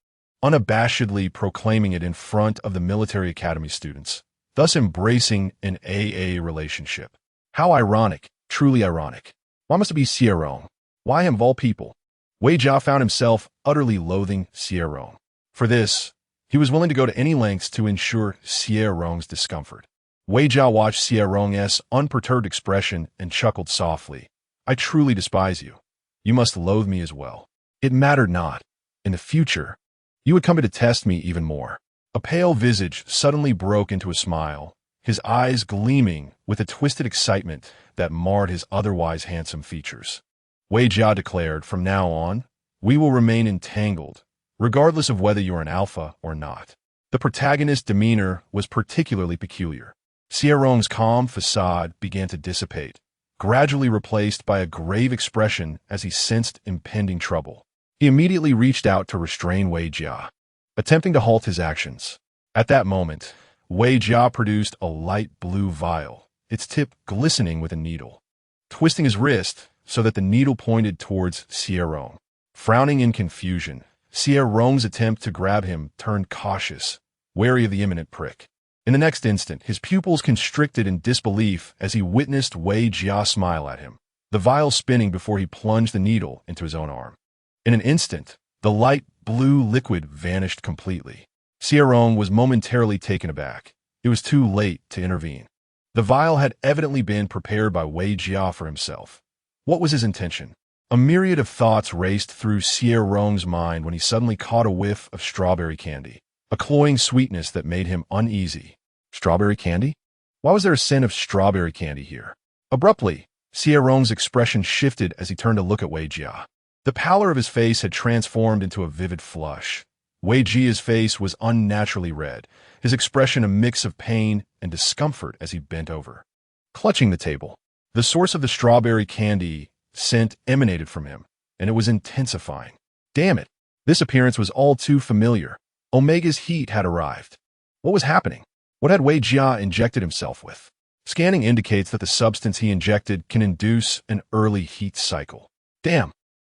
unabashedly proclaiming it in front of the military academy students, thus embracing an AA relationship. How ironic, truly ironic. Why must it be Xie Rong? Why him of all people? Wei Jia found himself utterly loathing Xie Rong. For this, he was willing to go to any lengths to ensure Xie Rong's discomfort. Wei Jia watched Xie Rong's unperturbed expression and chuckled softly. "I truly despise you. You must loathe me as well. It mattered not. In the future, you would come to detest me even more." A pale visage suddenly broke into a smile, his eyes gleaming with a twisted excitement that marred his otherwise handsome features. Wei Jia declared, "From now on, we will remain entangled, regardless of whether you're an alpha or not." The protagonist's demeanor was particularly peculiar. Xie Rong's calm facade began to dissipate, gradually replaced by a grave expression as he sensed impending trouble. He immediately reached out to restrain Wei Jia, attempting to halt his actions. At that moment, Wei Jia produced a light blue vial, its tip glistening with a needle, twisting his wrist so that the needle pointed towards Xie Rong. Frowning in confusion, Xie Rong's attempt to grab him turned cautious, wary of the imminent prick. In the next instant, his pupils constricted in disbelief as he witnessed Wei Jia smile at him, the vial spinning before he plunged the needle into his own arm. In an instant, the light blue liquid vanished completely. Xie Rong was momentarily taken aback. It was too late to intervene. The vial had evidently been prepared by Wei Jia for himself. What was his intention? A myriad of thoughts raced through Xie Rong's mind when he suddenly caught a whiff of strawberry candy, a cloying sweetness that made him uneasy. Strawberry candy? Why was there a scent of strawberry candy here? Abruptly, Xie Rong's expression shifted as he turned to look at Wei Jia. The pallor of his face had transformed into a vivid flush. Wei Jia's face was unnaturally red, his expression a mix of pain and discomfort as he bent over, clutching the table. The source of the strawberry candy scent emanated from him, and it was intensifying. Damn it, this appearance was all too familiar. Omega's heat had arrived. What was happening? What had Wei Jia injected himself with? Scanning indicates that the substance he injected can induce an early heat cycle. Damn.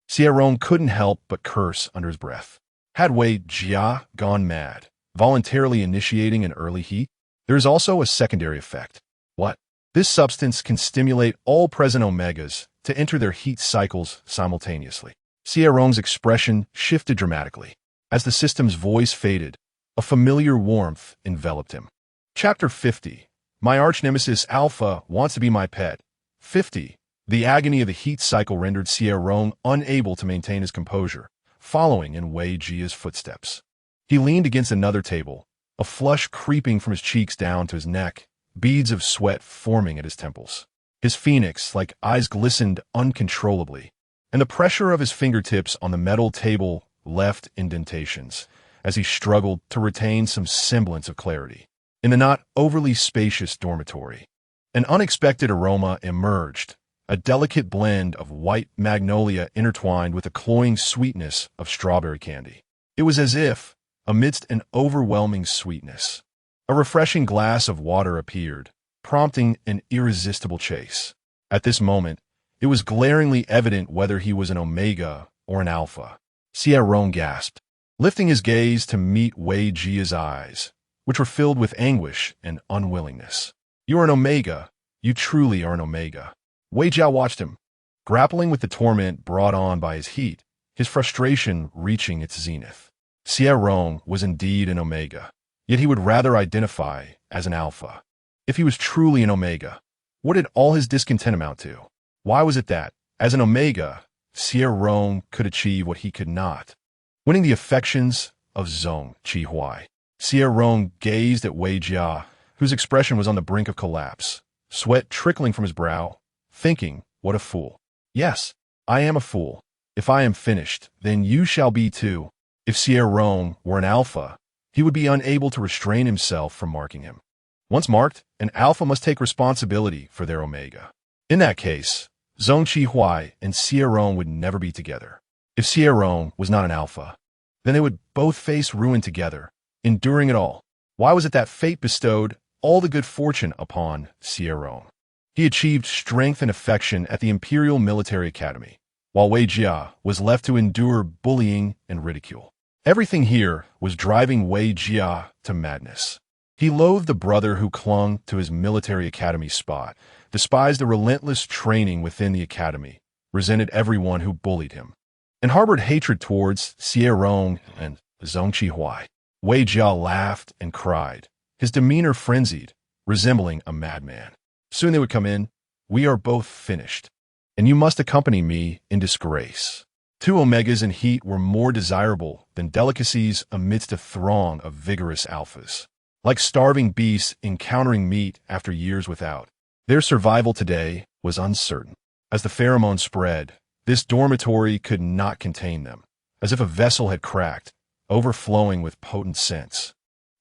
Xie Rong couldn't help but curse under his breath. Had Wei Jia gone mad, voluntarily initiating an early heat? There is also a secondary effect. What? This substance can stimulate all present omegas to enter their heat cycles simultaneously. Xie Rong's expression shifted dramatically. As the system's voice faded, a familiar warmth enveloped him. Chapter 50. My arch-nemesis Alpha wants to be my pet. 50. The agony of the heat cycle rendered Xie Rong unable to maintain his composure, following in Wei Jia's footsteps. He leaned against another table, a flush creeping from his cheeks down to his neck, beads of sweat forming at his temples. His phoenix-like eyes glistened uncontrollably, and the pressure of his fingertips on the metal table left indentations as he struggled to retain some semblance of clarity. In the not overly spacious dormitory, an unexpected aroma emerged, a delicate blend of white magnolia intertwined with the cloying sweetness of strawberry candy. It was as if, amidst an overwhelming sweetness, a refreshing glass of water appeared, prompting an irresistible chase. At this moment, it was glaringly evident whether he was an omega or an alpha. Xie Rong gasped, lifting his gaze to meet Wei Jia's eyes, which were filled with anguish and unwillingness. You are an omega. You truly are an omega. Wei Jia watched him, grappling with the torment brought on by his heat, his frustration reaching its zenith. Xie Rong was indeed an omega, yet he would rather identify as an alpha. If he was truly an omega, what did all his discontent amount to? Why was it that, as an omega, Xie Rong could achieve what he could not? Winning the affections of Zong Qihui. Xie Rong gazed at Wei Jia, whose expression was on the brink of collapse, sweat trickling from his brow, thinking, what a fool. Yes, I am a fool. If I am finished, then you shall be too. If Xie Rong were an alpha, he would be unable to restrain himself from marking him. Once marked, an alpha must take responsibility for their omega. In that case, Zong Qihui and Xie Rong would never be together. If Xie Rong was not an alpha, then they would both face ruin together, enduring it all. Why was it that fate bestowed all the good fortune upon Xie Rong? He achieved strength and affection at the Imperial Military Academy, while Wei Jia was left to endure bullying and ridicule. Everything here was driving Wei Jia to madness. He loathed the brother who clung to his military academy spot, despised the relentless training within the academy, resented everyone who bullied him, and harbored hatred towards Xie Rong and Zong Qihui. Wei Jia laughed and cried, his demeanor frenzied, resembling a madman. Soon they would come in. We are both finished, and you must accompany me in disgrace. Two omegas in heat were more desirable than delicacies amidst a throng of vigorous alphas. Like starving beasts encountering meat after years without, their survival today was uncertain. As the pheromone spread, this dormitory could not contain them, as if a vessel had cracked, overflowing with potent scents.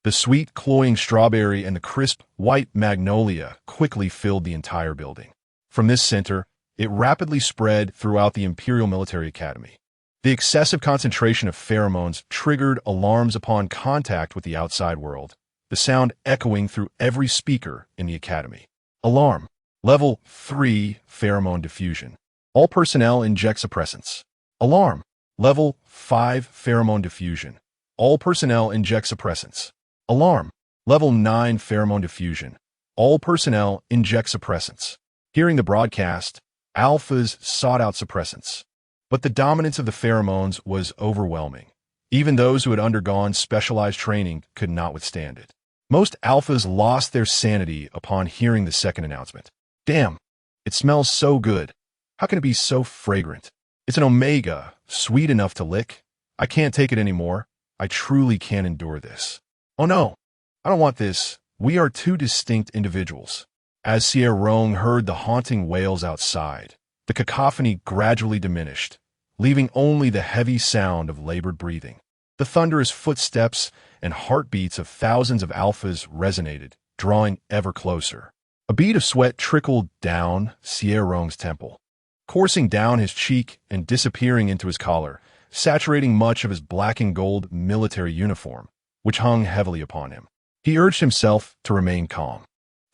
The sweet, cloying strawberry and the crisp, white magnolia quickly filled the entire building. From this center, it rapidly spread throughout the Imperial Military Academy. The excessive concentration of pheromones triggered alarms upon contact with the outside world, the sound echoing through every speaker in the academy. Alarm. Level 3 pheromone diffusion. All personnel inject suppressants. Alarm. Level 5 pheromone diffusion. All personnel inject suppressants. Alarm. Level 9 pheromone diffusion. All personnel inject suppressants. Hearing the broadcast, alphas sought out suppressants. But the dominance of the pheromones was overwhelming. Even those who had undergone specialized training could not withstand it. Most alphas lost their sanity upon hearing the second announcement. Damn, it smells so good. How can it be so fragrant? It's an omega, sweet enough to lick. I can't take it anymore. I truly can't endure this. Oh no, I don't want this. We are two distinct individuals. As Xie Rong heard the haunting wails outside, the cacophony gradually diminished, leaving only the heavy sound of labored breathing. The thunderous footsteps and heartbeats of thousands of alphas resonated, drawing ever closer. A bead of sweat trickled down Xie Rong's temple, coursing down his cheek and disappearing into his collar, saturating much of his black and gold military uniform, which hung heavily upon him. He urged himself to remain calm,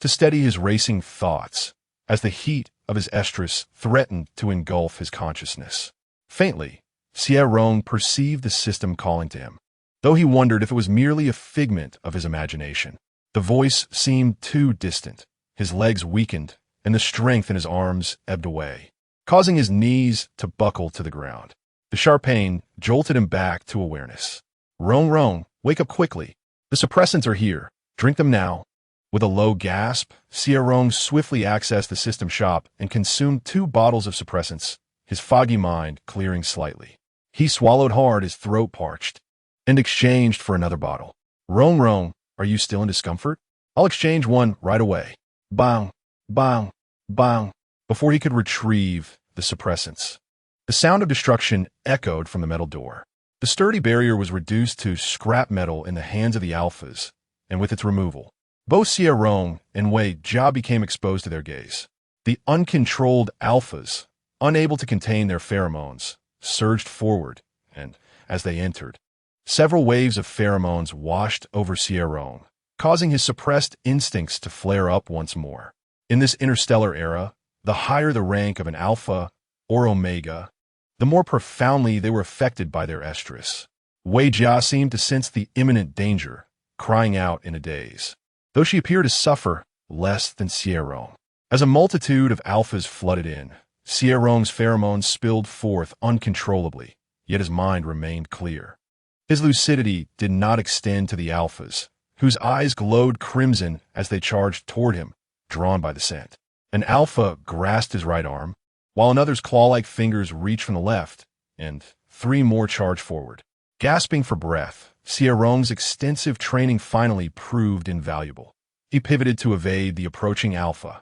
to steady his racing thoughts, as the heat of his estrus threatened to engulf his consciousness. Faintly, Xie Rong perceived the system calling to him, though he wondered if it was merely a figment of his imagination. The voice seemed too distant. His legs weakened, and the strength in his arms ebbed away, causing his knees to buckle to the ground. The sharp pain jolted him back to awareness. Rong Rong, wake up quickly. The suppressants are here. Drink them now. With a low gasp, Xie Rong swiftly accessed the system shop and consumed 2 bottles of suppressants, his foggy mind clearing slightly. He swallowed hard, his throat parched, and exchanged for another bottle. Rong Rong, are you still in discomfort? I'll exchange one right away. Bang, bang, bang, before he could retrieve the suppressants. The sound of destruction echoed from the metal door. The sturdy barrier was reduced to scrap metal in the hands of the alphas, and with its removal, both Xie Rong and Wei Jia became exposed to their gaze. The uncontrolled alphas, unable to contain their pheromones, surged forward, and, as they entered, several waves of pheromones washed over Xie Rong, causing his suppressed instincts to flare up once more. In this interstellar era, the higher the rank of an alpha or omega, the more profoundly they were affected by their estrus. Wei Jia seemed to sense the imminent danger, crying out in a daze, though she appeared to suffer less than Xie Rong. As a multitude of alphas flooded in, Xie Rong's pheromones spilled forth uncontrollably, yet his mind remained clear. His lucidity did not extend to the alphas, whose eyes glowed crimson as they charged toward him, drawn by the scent. An alpha grasped his right arm, while another's claw-like fingers reached from the left, and 3 more charged forward. Gasping for breath, Xie Rong's extensive training finally proved invaluable. He pivoted to evade the approaching alpha,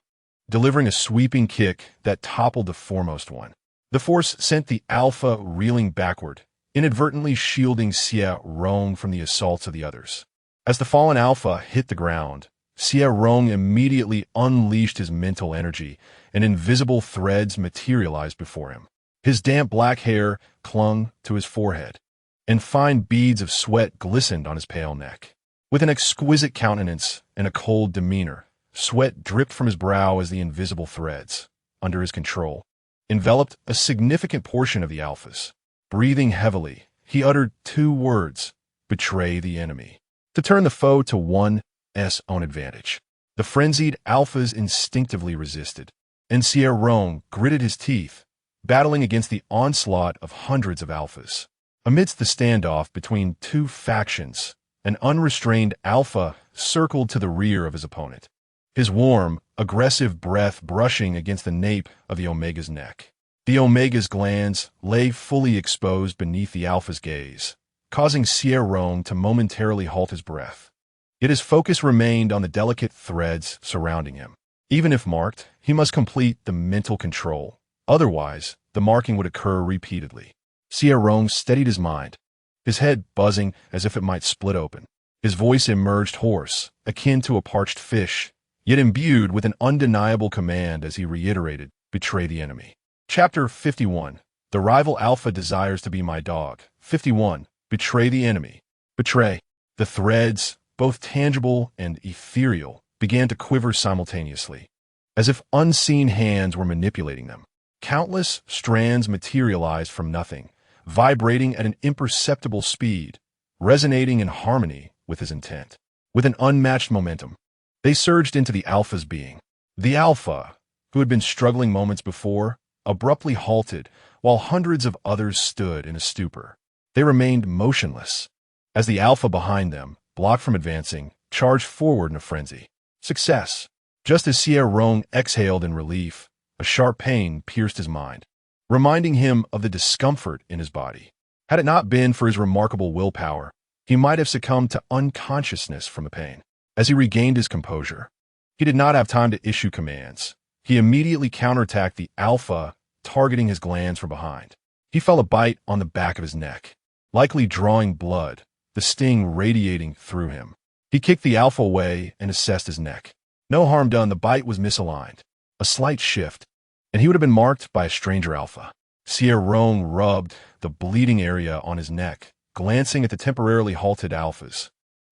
delivering a sweeping kick that toppled the foremost one. The force sent the alpha reeling backward, inadvertently shielding Xie Rong from the assaults of the others. As the fallen alpha hit the ground, Xie Rong immediately unleashed his mental energy, and invisible threads materialized before him. His damp black hair clung to his forehead, and fine beads of sweat glistened on his pale neck. With an exquisite countenance and a cold demeanor, sweat dripped from his brow as the invisible threads, under his control, enveloped a significant portion of the alphas. Breathing heavily, he uttered 2 words, betray the enemy, to turn the foe to one's own advantage. The frenzied alphas instinctively resisted, and Xie Rong gritted his teeth, battling against the onslaught of hundreds of alphas. Amidst the standoff between 2 factions, an unrestrained alpha circled to the rear of his opponent, his warm, aggressive breath brushing against the nape of the omega's neck. The omega's glands lay fully exposed beneath the alpha's gaze, causing Xie Rong to momentarily halt his breath. Yet his focus remained on the delicate threads surrounding him. Even if marked, he must complete the mental control. Otherwise, the marking would occur repeatedly. Xie Rong steadied his mind, his head buzzing as if it might split open. His voice emerged hoarse, akin to a parched fish, yet imbued with an undeniable command as he reiterated, betray the enemy. Chapter 51. The rival alpha desires to be my dog. 51. Betray the enemy. Betray. The threads, both tangible and ethereal, began to quiver simultaneously, as if unseen hands were manipulating them. Countless strands materialized from nothing, vibrating at an imperceptible speed, resonating in harmony with his intent. With an unmatched momentum, they surged into the alpha's being. The alpha, who had been struggling moments before, abruptly halted, while hundreds of others stood in a stupor. They remained motionless, as the alpha behind them, blocked from advancing, charged forward in a frenzy. Success! Just as Xie Rong exhaled in relief, a sharp pain pierced his mind, reminding him of the discomfort in his body. Had it not been for his remarkable willpower, he might have succumbed to unconsciousness from the pain. As he regained his composure, he did not have time to issue commands. He immediately counterattacked the alpha, targeting his glands from behind. He felt a bite on the back of his neck, likely drawing blood, the sting radiating through him. He kicked the alpha away and assessed his neck. No harm done, the bite was misaligned. A slight shift, and he would have been marked by a stranger alpha. Xie Rong rubbed the bleeding area on his neck, glancing at the temporarily halted alphas,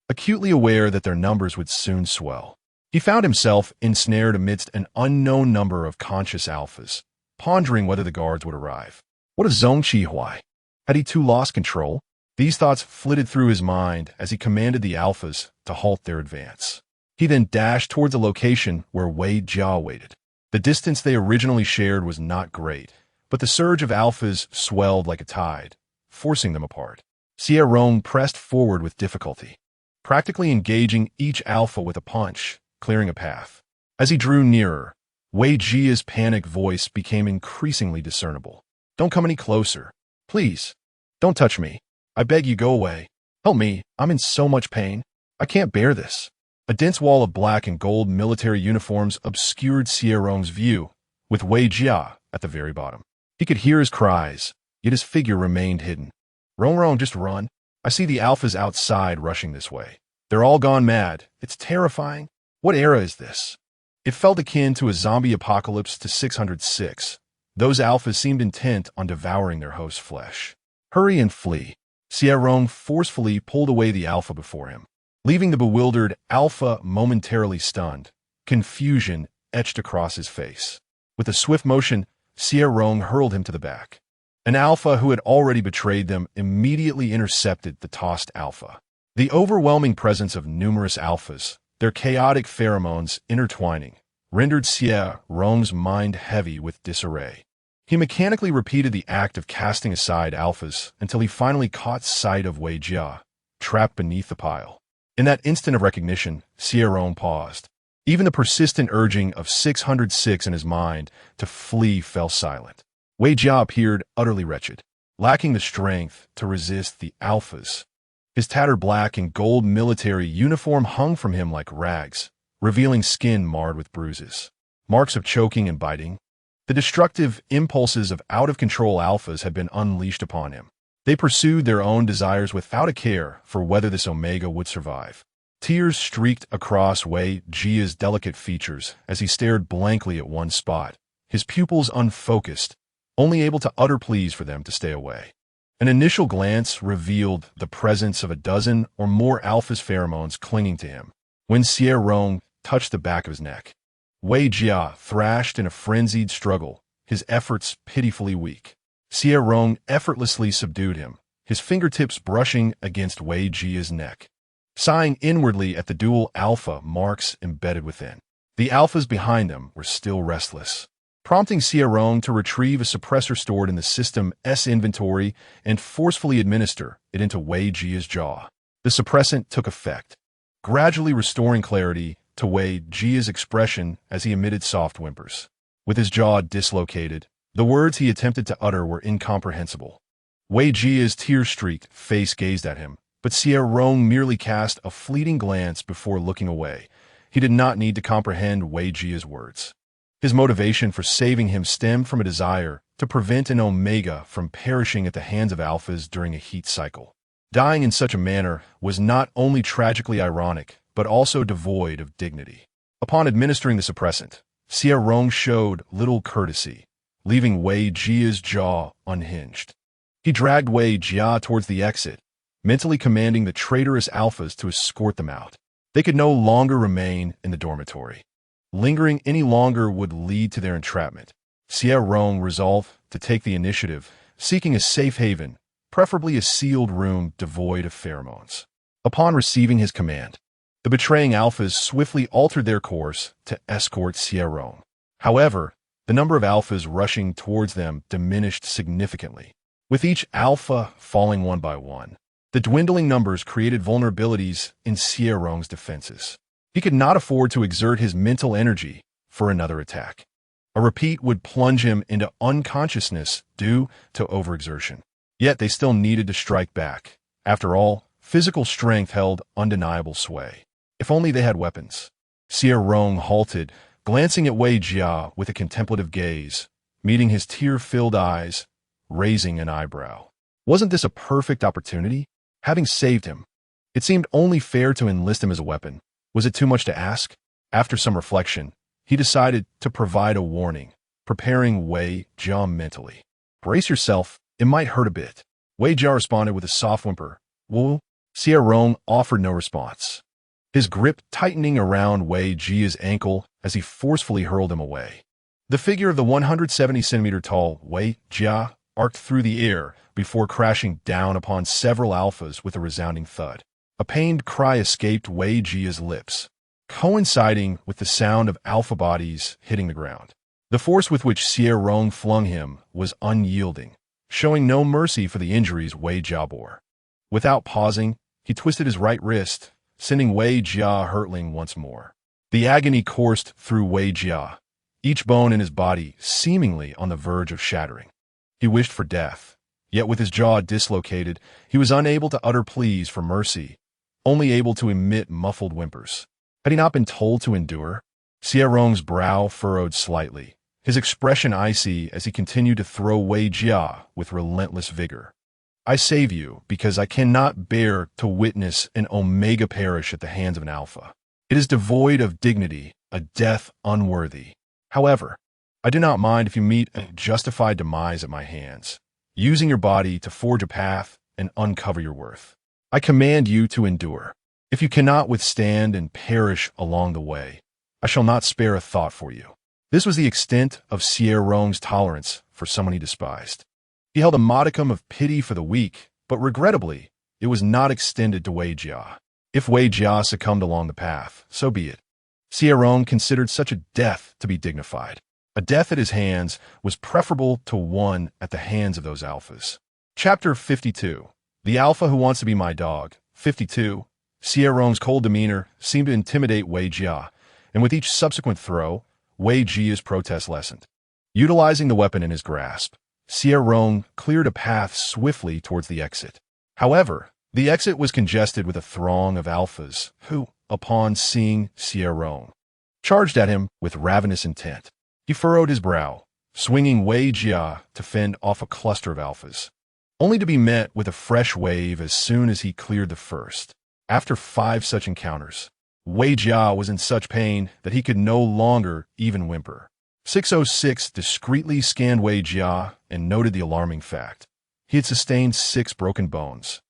acutely aware that their numbers would soon swell. He found himself ensnared amidst an unknown number of conscious alphas, pondering whether the guards would arrive. What of Zhongqi Huai? Had he too lost control? These thoughts flitted through his mind as he commanded the alphas to halt their advance. He then dashed towards the location where Wei Jia waited. The distance they originally shared was not great, but the surge of alphas swelled like a tide, forcing them apart. Xie Rong pressed forward with difficulty, practically engaging each alpha with a punch, clearing a path. As he drew nearer, Wei Jia's panicked voice became increasingly discernible. "Don't come any closer. Please, don't touch me. I beg you, go away. Help me, I'm in so much pain. I can't bear this." A dense wall of black and gold military uniforms obscured Xie Rong's view, with Wei Jia at the very bottom. He could hear his cries, yet his figure remained hidden. "Rong, just run. I see the alphas outside rushing this way. They're all gone mad. It's terrifying. What era is this?" It felt akin to a zombie apocalypse to 606. Those alphas seemed intent on devouring their host's flesh. "Hurry and flee." Xie Rong forcefully pulled away the alpha before him, leaving the bewildered alpha momentarily stunned. Confusion etched across his face. With a swift motion, Xie Rong hurled him to the back. An alpha who had already betrayed them immediately intercepted the tossed alpha. The overwhelming presence of numerous alphas, their chaotic pheromones intertwining, rendered Xie Rong's mind heavy with disarray. He mechanically repeated the act of casting aside alphas until he finally caught sight of Wei Jia, trapped beneath the pile. In that instant of recognition, Xie Rong paused. Even the persistent urging of 606 in his mind to flee fell silent. Wei Jia appeared utterly wretched, lacking the strength to resist the alphas. His tattered black and gold military uniform hung from him like rags, revealing skin marred with bruises, marks of choking and biting. The destructive impulses of out-of-control alphas had been unleashed upon him. They pursued their own desires without a care for whether this Omega would survive. Tears streaked across Wei Jia's delicate features as he stared blankly at one spot, his pupils unfocused, only able to utter pleas for them to stay away. An initial glance revealed the presence of a dozen or more alpha's pheromones clinging to him. When Xie Rong touched the back of his neck, Wei Jia thrashed in a frenzied struggle, his efforts pitifully weak. Xie Rong effortlessly subdued him, his fingertips brushing against Wei Jia's neck, sighing inwardly at the dual alpha marks embedded within. The alphas behind them were still restless, prompting Xie Rong to retrieve a suppressor stored in the system's inventory and forcefully administer it into Wei Jia's jaw. The suppressant took effect, gradually restoring clarity to Wei Jia's expression as he emitted soft whimpers. With his jaw dislocated, the words he attempted to utter were incomprehensible. Wei Jia's tear-streaked face gazed at him, but Xie Rong merely cast a fleeting glance before looking away. He did not need to comprehend Wei Jia's words. His motivation for saving him stemmed from a desire to prevent an Omega from perishing at the hands of alphas during a heat cycle. Dying in such a manner was not only tragically ironic, but also devoid of dignity. Upon administering the suppressant, Xie Rong showed little courtesy, leaving Wei Jia's jaw unhinged. He dragged Wei Jia towards the exit, mentally commanding the traitorous alphas to escort them out. They could no longer remain in the dormitory. Lingering any longer would lead to their entrapment. Xie Rong resolved to take the initiative, seeking a safe haven, preferably a sealed room devoid of pheromones. Upon receiving his command, the betraying alphas swiftly altered their course to escort Xie Rong. However, the number of alphas rushing towards them diminished significantly, with each alpha falling one by one. The dwindling numbers created vulnerabilities in Xie Rong's defenses. He could not afford to exert his mental energy for another attack. A repeat would plunge him into unconsciousness due to overexertion. Yet they still needed to strike back. After all, physical strength held undeniable sway. If only they had weapons. Xie Rong halted, glancing at Wei Jia with a contemplative gaze, meeting his tear-filled eyes, raising an eyebrow. Wasn't this a perfect opportunity? Having saved him, it seemed only fair to enlist him as a weapon. Was it too much to ask? After some reflection, he decided to provide a warning, preparing Wei Jia mentally. "Brace yourself, it might hurt a bit." Wei Jia responded with a soft whimper. "Whoa." Xie Rong offered no response, his grip tightening around Wei Jia's ankle as he forcefully hurled him away. The figure of the 170-centimeter-tall Wei Jia arced through the air before crashing down upon several alphas with a resounding thud. A pained cry escaped Wei Jia's lips, coinciding with the sound of alpha bodies hitting the ground. The force with which Xie Rong flung him was unyielding, showing no mercy for the injuries Wei Jia bore. Without pausing, he twisted his right wrist, sending Wei Jia hurtling once more. The agony coursed through Wei Jia, each bone in his body seemingly on the verge of shattering. He wished for death, yet with his jaw dislocated, he was unable to utter pleas for mercy, only able to emit muffled whimpers. Had he not been told to endure? Xie Rong's brow furrowed slightly, his expression icy as he continued to throw Wei Jia with relentless vigor. I save you because I cannot bear to witness an Omega perish at the hands of an Alpha. It is devoid of dignity, a death unworthy. However, I do not mind if you meet a justified demise at my hands, using your body to forge a path and uncover your worth. I command you to endure. If you cannot withstand and perish along the way, I shall not spare a thought for you. This was the extent of Xie Rong's tolerance for someone he despised. He held a modicum of pity for the weak, but regrettably, it was not extended to Wei Jia. If Wei Jia succumbed along the path, so be it. Xie Rong considered such a death to be dignified. A death at his hands was preferable to one at the hands of those alphas. Chapter 52. The Alpha Who Wants to Be My Dog. 52. Xie Rong's cold demeanor seemed to intimidate Wei Jia, and with each subsequent throw, Wei Jia's protest lessened. Utilizing the weapon in his grasp, Xie Rong cleared a path swiftly towards the exit. However, the exit was congested with a throng of alphas who, upon seeing Xie Rong, charged at him with ravenous intent. He furrowed his brow, swinging Wei Jia to fend off a cluster of alphas, only to be met with a fresh wave as soon as he cleared the first. After 5 such encounters, Wei Jia was in such pain that he could no longer even whimper. 606 discreetly scanned Wei Jia and noted the alarming fact. He had sustained 6 broken bones,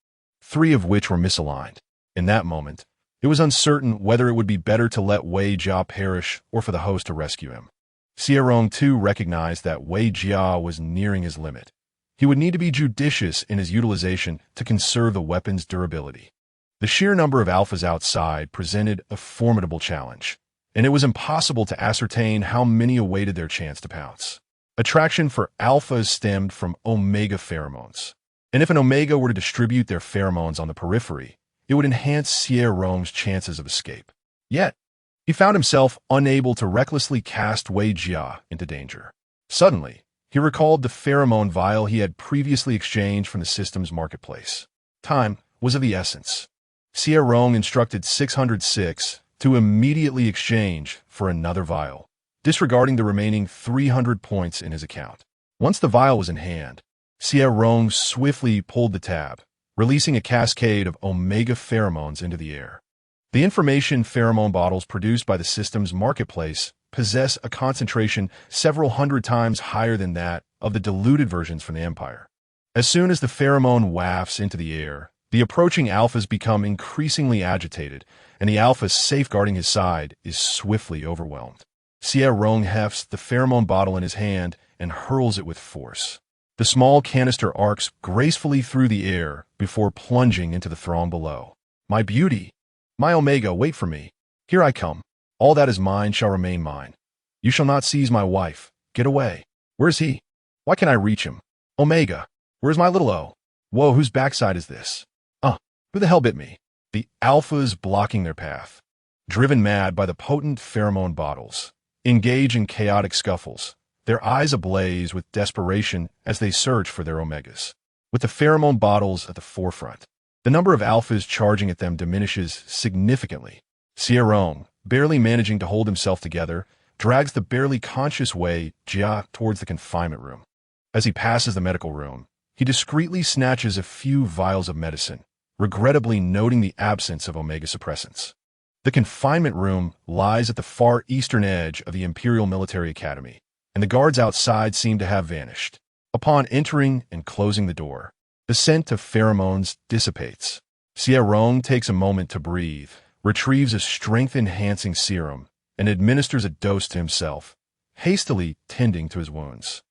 3 of which were misaligned. In that moment, it was uncertain whether it would be better to let Wei Jia perish or for the host to rescue him. Xie Rong too recognized that Wei Jia was nearing his limit. He would need to be judicious in his utilization to conserve the weapon's durability. The sheer number of alphas outside presented a formidable challenge, and it was impossible to ascertain how many awaited their chance to pounce. Attraction for alphas stemmed from omega pheromones, and if an omega were to distribute their pheromones on the periphery, it would enhance Xie Rong's chances of escape. Yet, he found himself unable to recklessly cast Wei Jia into danger. Suddenly, he recalled the pheromone vial he had previously exchanged from the system's marketplace. Time was of the essence. Xie Rong instructed 606 to immediately exchange for another vial, disregarding the remaining 300 points in his account. Once the vial was in hand, Xie Rong swiftly pulled the tab, releasing a cascade of omega pheromones into the air. The information pheromone bottles produced by the system's marketplace possess a concentration several hundred times higher than that of the diluted versions from the Empire. As soon as the pheromone wafts into the air, the approaching alphas become increasingly agitated, and the alpha safeguarding his side is swiftly overwhelmed. Xie Rong hefts the pheromone bottle in his hand and hurls it with force. The small canister arcs gracefully through the air before plunging into the throng below. My beauty! My Omega, wait for me. Here I come. All that is mine shall remain mine. You shall not seize my wife. Get away. Where is he? Why can't I reach him? Omega, where's my little O? Whoa, whose backside is this? Who the hell bit me? The alphas blocking their path, driven mad by the potent pheromone bottles, engage in chaotic scuffles, their eyes ablaze with desperation as they search for their omegas. With the pheromone bottles at the forefront, the number of alphas charging at them diminishes significantly. Xie Rong, barely managing to hold himself together, drags the barely conscious Wei Jia towards the confinement room. As he passes the medical room, he discreetly snatches a few vials of medicine, regrettably noting the absence of omega suppressants. The confinement room lies at the far eastern edge of the Imperial Military Academy, and the guards outside seem to have vanished. Upon entering and closing the door, the scent of pheromones dissipates. Xie Rong takes a moment to breathe, retrieves a strength-enhancing serum, and administers a dose to himself, hastily tending to his wounds.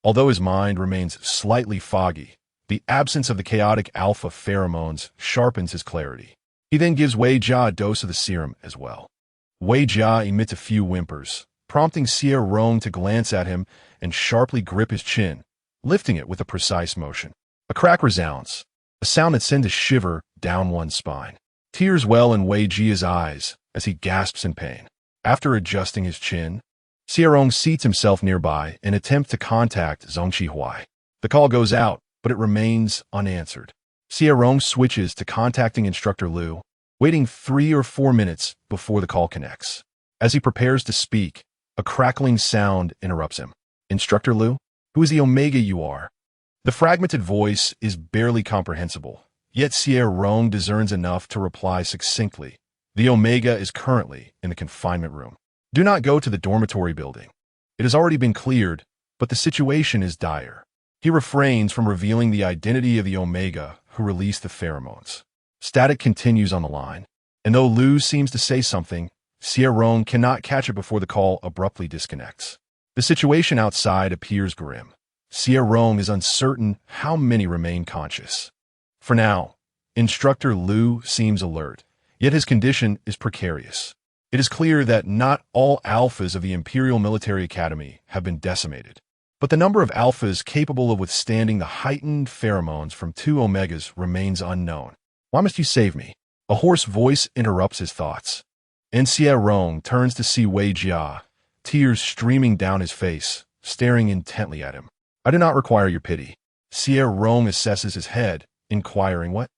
Although his mind remains slightly foggy, the absence of the chaotic alpha pheromones sharpens his clarity. He then gives Wei Jia a dose of the serum as well. Wei Jia emits a few whimpers, prompting Xie Rong to glance at him and sharply grip his chin, lifting it with a precise motion. A crack resounds, a sound that sends a shiver down one's spine. Tears well in Wei Jia's eyes as he gasps in pain. After adjusting his chin, Xie Rong seats himself nearby and attempts to contact Zhongqi Huai. The call goes out, but it remains unanswered. Xie Rong switches to contacting Instructor Liu, waiting 3 or 4 minutes before the call connects. As he prepares to speak, a crackling sound interrupts him. Instructor Liu, who is the Omega you are? The fragmented voice is barely comprehensible, yet Xie Rong discerns enough to reply succinctly. The Omega is currently in the confinement room. Do not go to the dormitory building. It has already been cleared, but the situation is dire. He refrains from revealing the identity of the Omega who released the pheromones. Static continues on the line, and though Liu seems to say something, Xie Rong cannot catch it before the call abruptly disconnects. The situation outside appears grim. Xie Rong is uncertain how many remain conscious. For now, Instructor Liu seems alert, yet his condition is precarious. It is clear that not all alphas of the Imperial Military Academy have been decimated, but the number of alphas capable of withstanding the heightened pheromones from 2 omegas remains unknown. Why must you save me? A hoarse voice interrupts his thoughts. And Xie Rong turns to see Wei Jia, tears streaming down his face, staring intently at him. I do not require your pity. Xie Rong assesses his head, inquiring, what?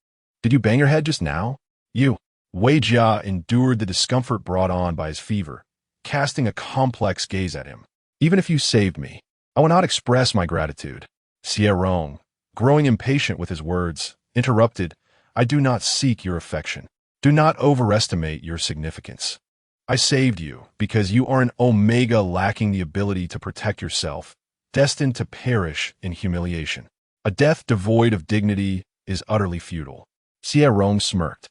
Did you bang your head just now? You. Wei Jia endured the discomfort brought on by his fever, casting a complex gaze at him. Even if you saved me, I will not express my gratitude. Xie Rong, growing impatient with his words, interrupted, I do not seek your affection. Do not overestimate your significance. I saved you because you are an Omega lacking the ability to protect yourself, destined to perish in humiliation. A death devoid of dignity is utterly futile. Xie Rong smirked,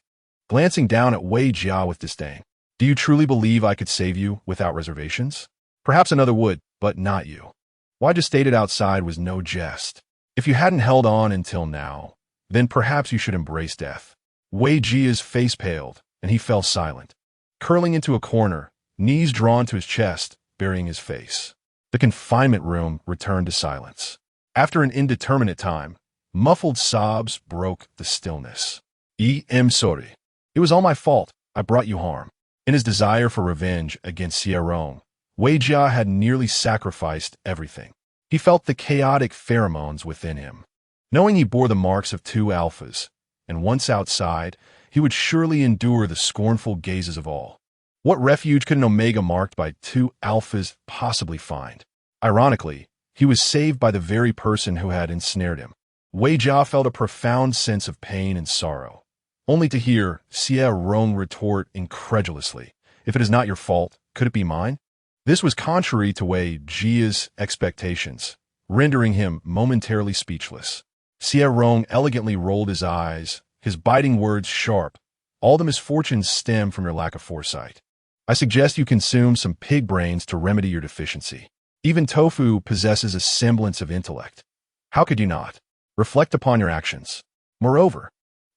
glancing down at Wei Jia with disdain. Do you truly believe I could save you without reservations? Perhaps another would, but not you. What I just stated outside was no jest. If you hadn't held on until now, then perhaps you should embrace death. Wei Jia's face paled, and he fell silent, curling into a corner, knees drawn to his chest, burying his face. The confinement room returned to silence. After an indeterminate time, muffled sobs broke the stillness. I'm sorry. It was all my fault. I brought you harm. In his desire for revenge against Xie Rong, Wei Jia had nearly sacrificed everything. He felt the chaotic pheromones within him. Knowing he bore the marks of 2 alphas, and once outside, he would surely endure the scornful gazes of all. What refuge could an Omega marked by 2 alphas possibly find? Ironically, he was saved by the very person who had ensnared him. Wei Jia felt a profound sense of pain and sorrow, only to hear Xie Rong retort incredulously, if it is not your fault, could it be mine? This was contrary to Wei Jia's expectations, rendering him momentarily speechless. Xie Rong elegantly rolled his eyes, his biting words sharp. All the misfortunes stem from your lack of foresight. I suggest you consume some pig brains to remedy your deficiency. Even tofu possesses a semblance of intellect. How could you not? Reflect upon your actions. Moreover,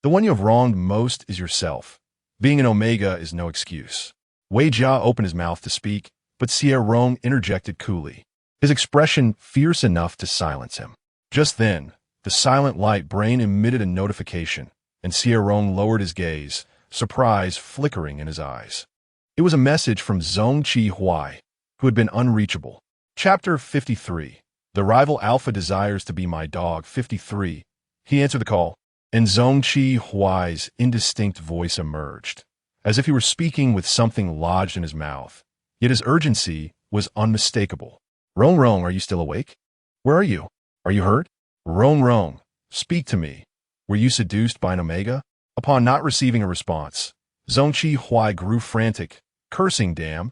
the one you have wronged most is yourself. Being an Omega is no excuse. Wei Jia opened his mouth to speak, but Xie Rong interjected coolly, his expression fierce enough to silence him. Just then, the silent light brain emitted a notification, and Xie Rong lowered his gaze, surprise flickering in his eyes. It was a message from Zhongqi Huai, who had been unreachable. Chapter 53. The rival alpha desires to be my dog. 53. He answered the call, and Zhongqi Huai's indistinct voice emerged, as if he were speaking with something lodged in his mouth. Yet his urgency was unmistakable. Rong Rong, are you still awake? Where are you? Are you hurt? Rong Rong, speak to me. Were you seduced by an Omega? Upon not receiving a response, Zhongqi Huai grew frantic, cursing, damn.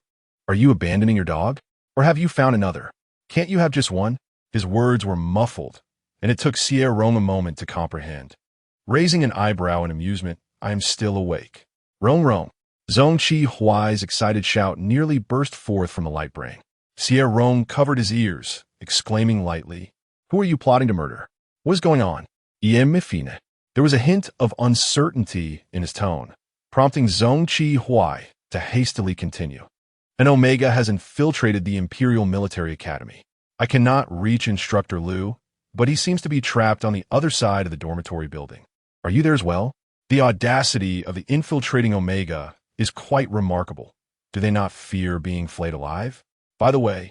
Are you abandoning your dog? Or have you found another? Can't you have just one? His words were muffled, and it took Xie Rong a moment to comprehend. Raising an eyebrow in amusement, I am still awake. Rong Rong. Zhongqi Huai's excited shout nearly burst forth from the light brain. Xie Rong covered his ears, exclaiming lightly, who are you plotting to murder? What is going on? There was a hint of uncertainty in his tone, prompting Zhongqi Huai to hastily continue. An Omega has infiltrated the Imperial Military Academy. I cannot reach Instructor Liu, but he seems to be trapped on the other side of the dormitory building. Are you there as well? The audacity of the infiltrating Omega is quite remarkable. Do they not fear being flayed alive? By the way,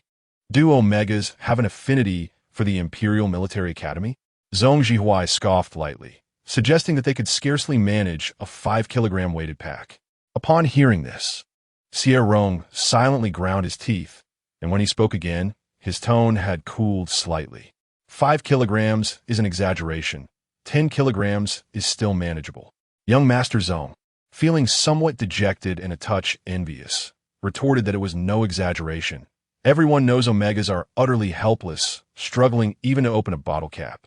do Omegas have an affinity for the Imperial Military Academy? Zhong Zhihuai scoffed lightly, suggesting that they could scarcely manage a 5-kilogram weighted pack. Upon hearing this, Xie Rong silently ground his teeth, and when he spoke again, his tone had cooled slightly. 5 kilograms is an exaggeration. 10 kilograms is still manageable. Young Master Zhong, feeling somewhat dejected and a touch envious, retorted that it was no exaggeration. Everyone knows Omegas are utterly helpless, struggling even to open a bottle cap.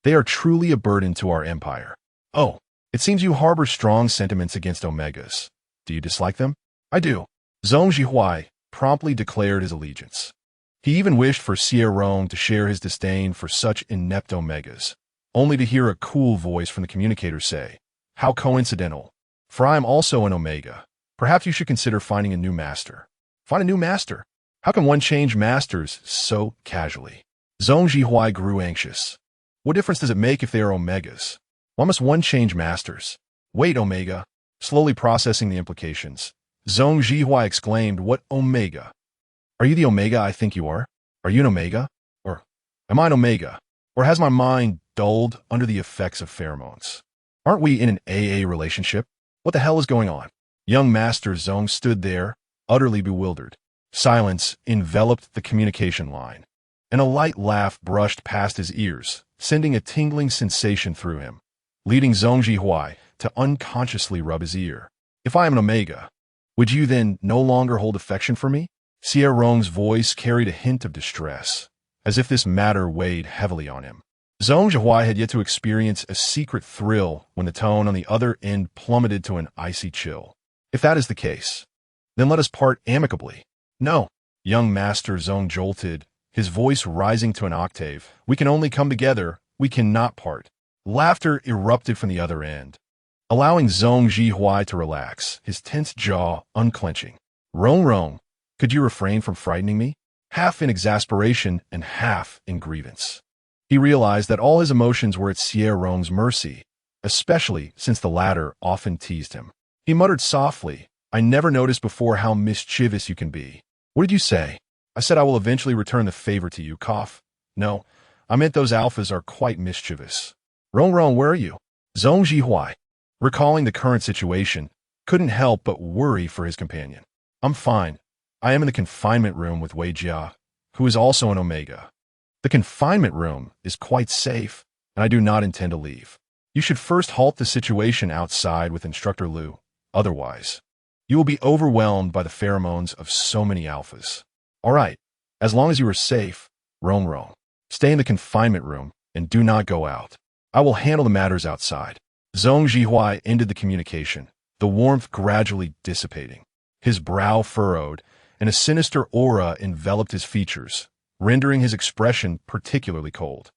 They are truly a burden to our empire. Oh, it seems you harbor strong sentiments against Omegas. Do you dislike them? I do. Zhong Zhihuai promptly declared his allegiance. He even wished for Xie Rong to share his disdain for such inept Omegas, only to hear a cool voice from the communicator say, "How coincidental. For I am also an Omega. Perhaps you should consider finding a new master." Find a new master? How can one change masters so casually? Zhong Zhihuai grew anxious. What difference does it make if they are Omegas? Why must one change masters? Wait, Omega. Slowly processing the implications, Zhong Zhihuai exclaimed, "What Omega? Are you the Omega I think you are? Are you an Omega? Or am I an Omega? Or has my mind dulled under the effects of pheromones? Aren't we in an AA relationship? What the hell is going on?" Young Master Zhong stood there, utterly bewildered. Silence enveloped the communication line, and a light laugh brushed past his ears, sending a tingling sensation through him, leading Zhong Zhihuai to unconsciously rub his ear. "If I am an Omega, would you then no longer hold affection for me?" Xie Rong's voice carried a hint of distress, as if this matter weighed heavily on him. Zhong Zhihuai had yet to experience a secret thrill when the tone on the other end plummeted to an icy chill. "If that is the case, then let us part amicably." "No." Young Master Zhong jolted, his voice rising to an octave. "We can only come together. We cannot part." Laughter erupted from the other end, allowing Zhong Zhihuai to relax, his tense jaw unclenching. Rong, could you refrain from frightening me?" Half in exasperation and half in grievance. He realized that all his emotions were at Xie Rong's mercy, especially since the latter often teased him. He muttered softly, "I never noticed before how mischievous you can be." "What did you say?" "I said I will eventually return the favor to you, cough." "No, I meant those alphas are quite mischievous." Rong, where are you?" Zhong Zhihuai, recalling the current situation, couldn't help but worry for his companion. "I'm fine. I am in the confinement room with Wei Jia, who is also an Omega. The confinement room is quite safe, and I do not intend to leave. You should first halt the situation outside with Instructor Liu. Otherwise, you will be overwhelmed by the pheromones of so many alphas." "All right, as long as you are safe, Rong. Stay in the confinement room and do not go out. I will handle the matters outside." Zhong Zhihuai ended the communication, the warmth gradually dissipating. His brow furrowed, and a sinister aura enveloped his features, rendering his expression particularly cold.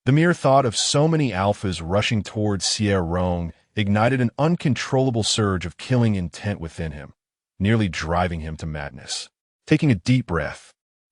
The mere thought of so many alphas rushing towards Xie Rong ignited an uncontrollable surge of killing intent within him, nearly driving him to madness. Taking a deep breath,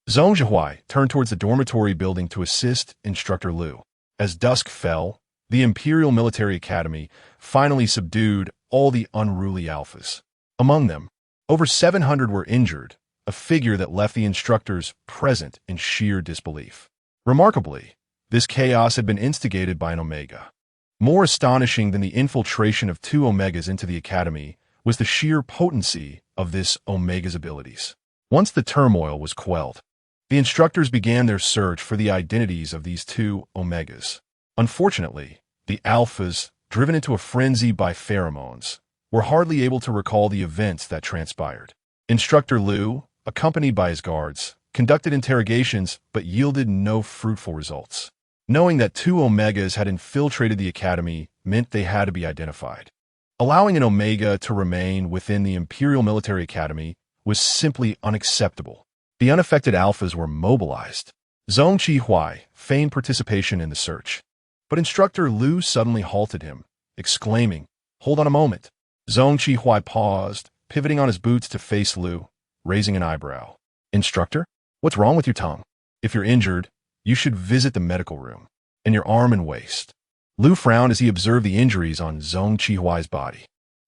Zhong Zhihuai turned towards the dormitory building to assist Instructor Liu. As dusk fell, the Imperial Military Academy finally subdued all the unruly alphas. Among them, over 700 were injured, a figure that left the instructors present in sheer disbelief. Remarkably, this chaos had been instigated by an Omega. More astonishing than the infiltration of 2 Omegas into the Academy was the sheer potency of this Omega's abilities. Once the turmoil was quelled, the instructors began their search for the identities of these 2 Omegas. Unfortunately, the alphas, driven into a frenzy by pheromones, were hardly able to recall the events that transpired. Instructor Liu, accompanied by his guards, conducted interrogations but yielded no fruitful results. Knowing that 2 Omegas had infiltrated the Academy meant they had to be identified. Allowing an Omega to remain within the Imperial Military Academy was simply unacceptable. The unaffected alphas were mobilized. Zhong Zhihuai feigned participation in the search, but Instructor Liu suddenly halted him, exclaiming, "Hold on a moment." Zhong Zhihuai paused, pivoting on his boots to face Lu, raising an eyebrow. Instructor, what's wrong with your tongue? If you're injured, you should visit the medical room. And your arm and waist. Lu frowned as he observed the injuries on Zhong Qihuai's body.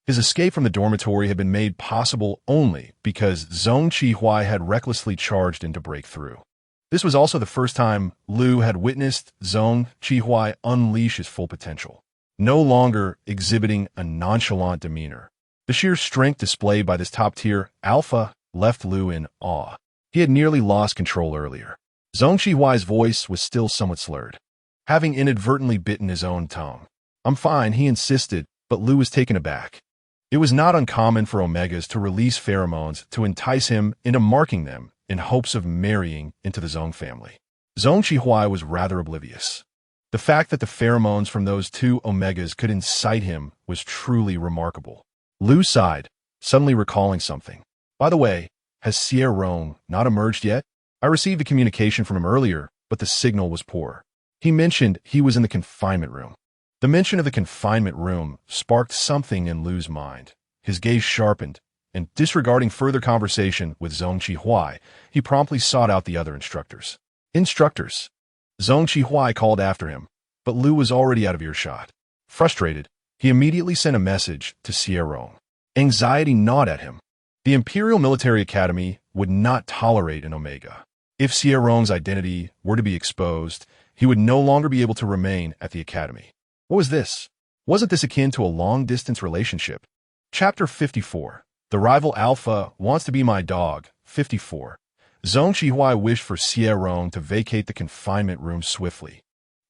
His escape from the dormitory had been made possible only because Zhong Qihuai had recklessly charged in to break through. This was also the first time Lu had witnessed Zhong Qihuai unleash his full potential, no longer exhibiting a nonchalant demeanor. The sheer strength displayed by this top-tier alpha left Lu in awe. He had nearly lost control earlier. Zhong Qihuai's voice was still somewhat slurred, having inadvertently bitten his own tongue. I'm fine, he insisted, but Lu was taken aback. It was not uncommon for Omegas to release pheromones to entice him into marking them in hopes of marrying into the Zhong family. Zhong Qihuai was rather oblivious. The fact that the pheromones from those two Omegas could incite him was truly remarkable. Lu sighed, suddenly recalling something. By the way, has Xie Rong not emerged yet? I received a communication from him earlier, but the signal was poor. He mentioned he was in the confinement room. The mention of the confinement room sparked something in Lu's mind. His gaze sharpened, and disregarding further conversation with Zhong Qihuai, he promptly sought out the other instructors. Instructors! Zhong Qihuai called after him, but Lu was already out of earshot. Frustrated, he immediately sent a message to Xie Rong. Anxiety gnawed at him. The Imperial Military Academy would not tolerate an Omega. If Xie Rong's identity were to be exposed, he would no longer be able to remain at the academy. What was this? Wasn't this akin to a long-distance relationship? Chapter 54. The rival Alpha wants to be my dog. 54. Zhong Qihuai wished for Xie Rong to vacate the confinement room swiftly.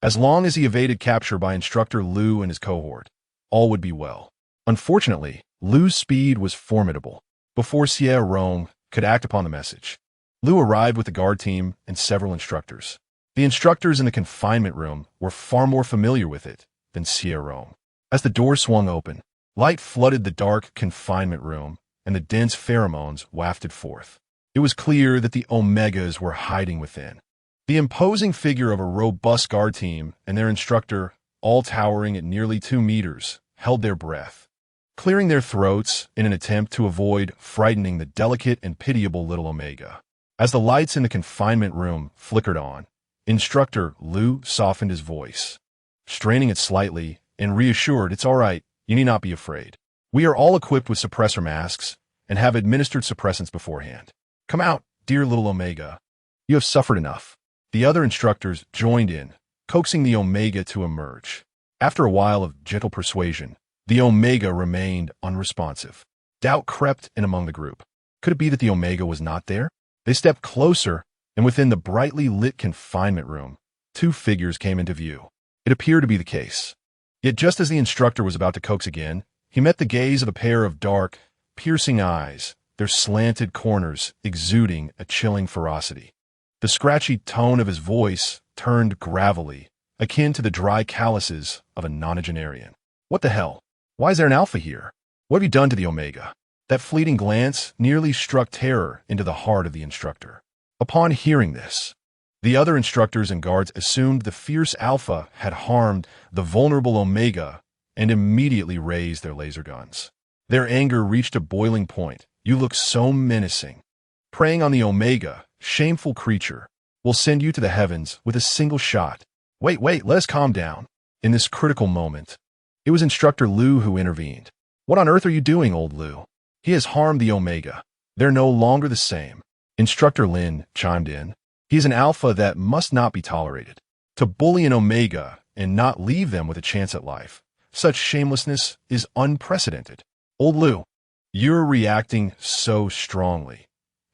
As long as he evaded capture by Instructor Lu and his cohort, all would be well. Unfortunately, Lu's speed was formidable. Before Xie Rong could act upon the message, Lu arrived with the guard team and several instructors. The instructors in the confinement room were far more familiar with it than Xie Rong. As the door swung open, light flooded the dark confinement room, and the dense pheromones wafted forth. It was clear that the Omegas were hiding within. The imposing figure of a robust guard team and their instructor, all towering at nearly 2 meters, held their breath, clearing their throats in an attempt to avoid frightening the delicate and pitiable little Omega. As the lights in the confinement room flickered on, Instructor Lu softened his voice, straining it slightly, and reassured, "It's all right, you need not be afraid. We are all equipped with suppressor masks and have administered suppressants beforehand. Come out, dear little Omega. You have suffered enough." The other instructors joined in, coaxing the Omega to emerge. After a while of gentle persuasion, the Omega remained unresponsive. Doubt crept in among the group. Could it be that the Omega was not there? They stepped closer, and within the brightly lit confinement room, 2 figures came into view. It appeared to be the case. Yet just as the instructor was about to coax again, he met the gaze of a pair of dark, piercing eyes, their slanted corners exuding a chilling ferocity. The scratchy tone of his voice turned gravelly, akin to the dry calluses of a nonagenarian. What the hell? Why is there an Alpha here? What have you done to the Omega? That fleeting glance nearly struck terror into the heart of the instructor. Upon hearing this, the other instructors and guards assumed the fierce Alpha had harmed the vulnerable Omega and immediately raised their laser guns. Their anger reached a boiling point. "You look so menacing. Preying on the Omega, shameful creature, will send you to the heavens with a single shot." Wait, let us calm down. In this critical moment, it was Instructor Lu who intervened. "What on earth are you doing, old Lu? He has harmed the Omega. They're no longer the same." Instructor Lin chimed in. "He is an Alpha that must not be tolerated. To bully an Omega and not leave them with a chance at life, such shamelessness is unprecedented." "Old Lu, you're reacting so strongly.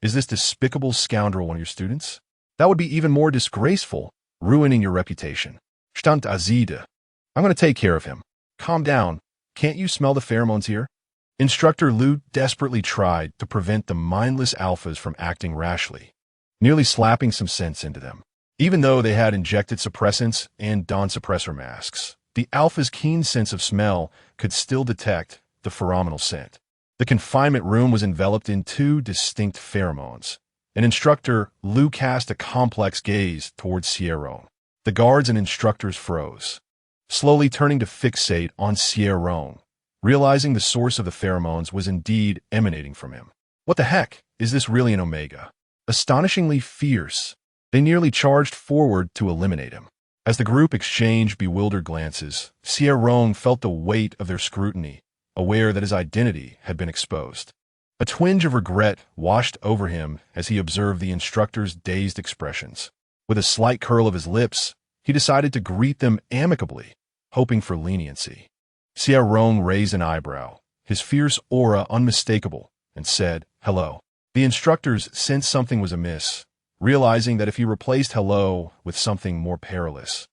Is this despicable scoundrel one of your students? That would be even more disgraceful, ruining your reputation. Stand azide. I'm going to take care of him. Calm down. Can't you smell the pheromones here?" Instructor Lu desperately tried to prevent the mindless Alphas from acting rashly, nearly slapping some sense into them. Even though they had injected suppressants and donned suppressor masks, the Alpha's keen sense of smell could still detect the pheromonal scent. The confinement room was enveloped in 2 distinct pheromones, and Instructor Lu cast a complex gaze towards Xie Rong. The guards and instructors froze, slowly turning to fixate on Xie Rong, realizing the source of the pheromones was indeed emanating from him. What the heck? Is this really an Omega? Astonishingly fierce. They nearly charged forward to eliminate him. As the group exchanged bewildered glances, Xie Rong felt the weight of their scrutiny, aware that his identity had been exposed. A twinge of regret washed over him as he observed the instructor's dazed expressions. With a slight curl of his lips, he decided to greet them amicably, hoping for leniency. Xie Rong raised an eyebrow, his fierce aura unmistakable, and said, "Hello." The instructors sensed something was amiss, realizing that if he replaced hello with something more perilous,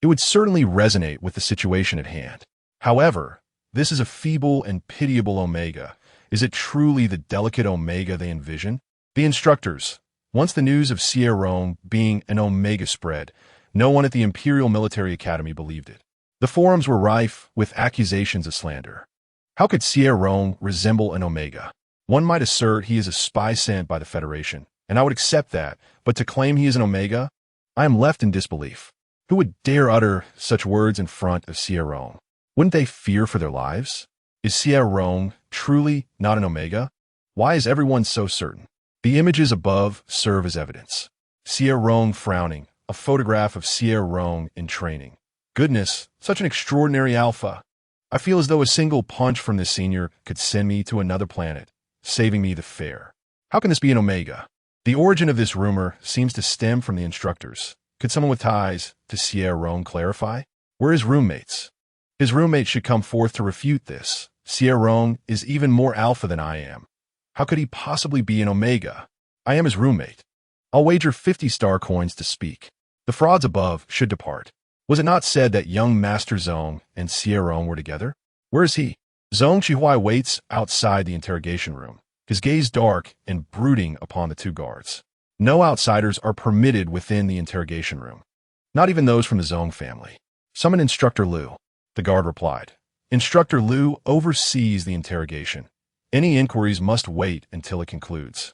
it would certainly resonate with the situation at hand. However, this is a feeble and pitiable Omega. Is it truly the delicate Omega they envision? The instructors, once the news of Xie Rong being an Omega spread, no one at the Imperial Military Academy believed it. The forums were rife with accusations of slander. How could Xie Rong resemble an Omega? One might assert he is a spy sent by the Federation, and I would accept that, but to claim he is an Omega? I am left in disbelief. Who would dare utter such words in front of Xie Rong? Wouldn't they fear for their lives? Is Xie Rong truly not an Omega? Why is everyone so certain? The images above serve as evidence. Xie Rong frowning, a photograph of Xie Rong in training. Goodness, such an extraordinary alpha. I feel as though a single punch from this senior could send me to another planet, saving me the fare. How can this be an Omega? The origin of this rumor seems to stem from the instructors. Could someone with ties to Xie Rong clarify? Where are his roommates? His roommates should come forth to refute this. Xie Rong is even more alpha than I am. How could he possibly be an Omega? I am his roommate. I'll wager 50 star coins to speak. The frauds above should depart. Was it not said that young Master Zong and Xie Rong were together? Where is he? Zong Qihuai waits outside the interrogation room, his gaze dark and brooding upon the two guards. No outsiders are permitted within the interrogation room, not even those from the Zong family. Summon Instructor Liu, the guard replied. Instructor Liu oversees the interrogation. Any inquiries must wait until it concludes.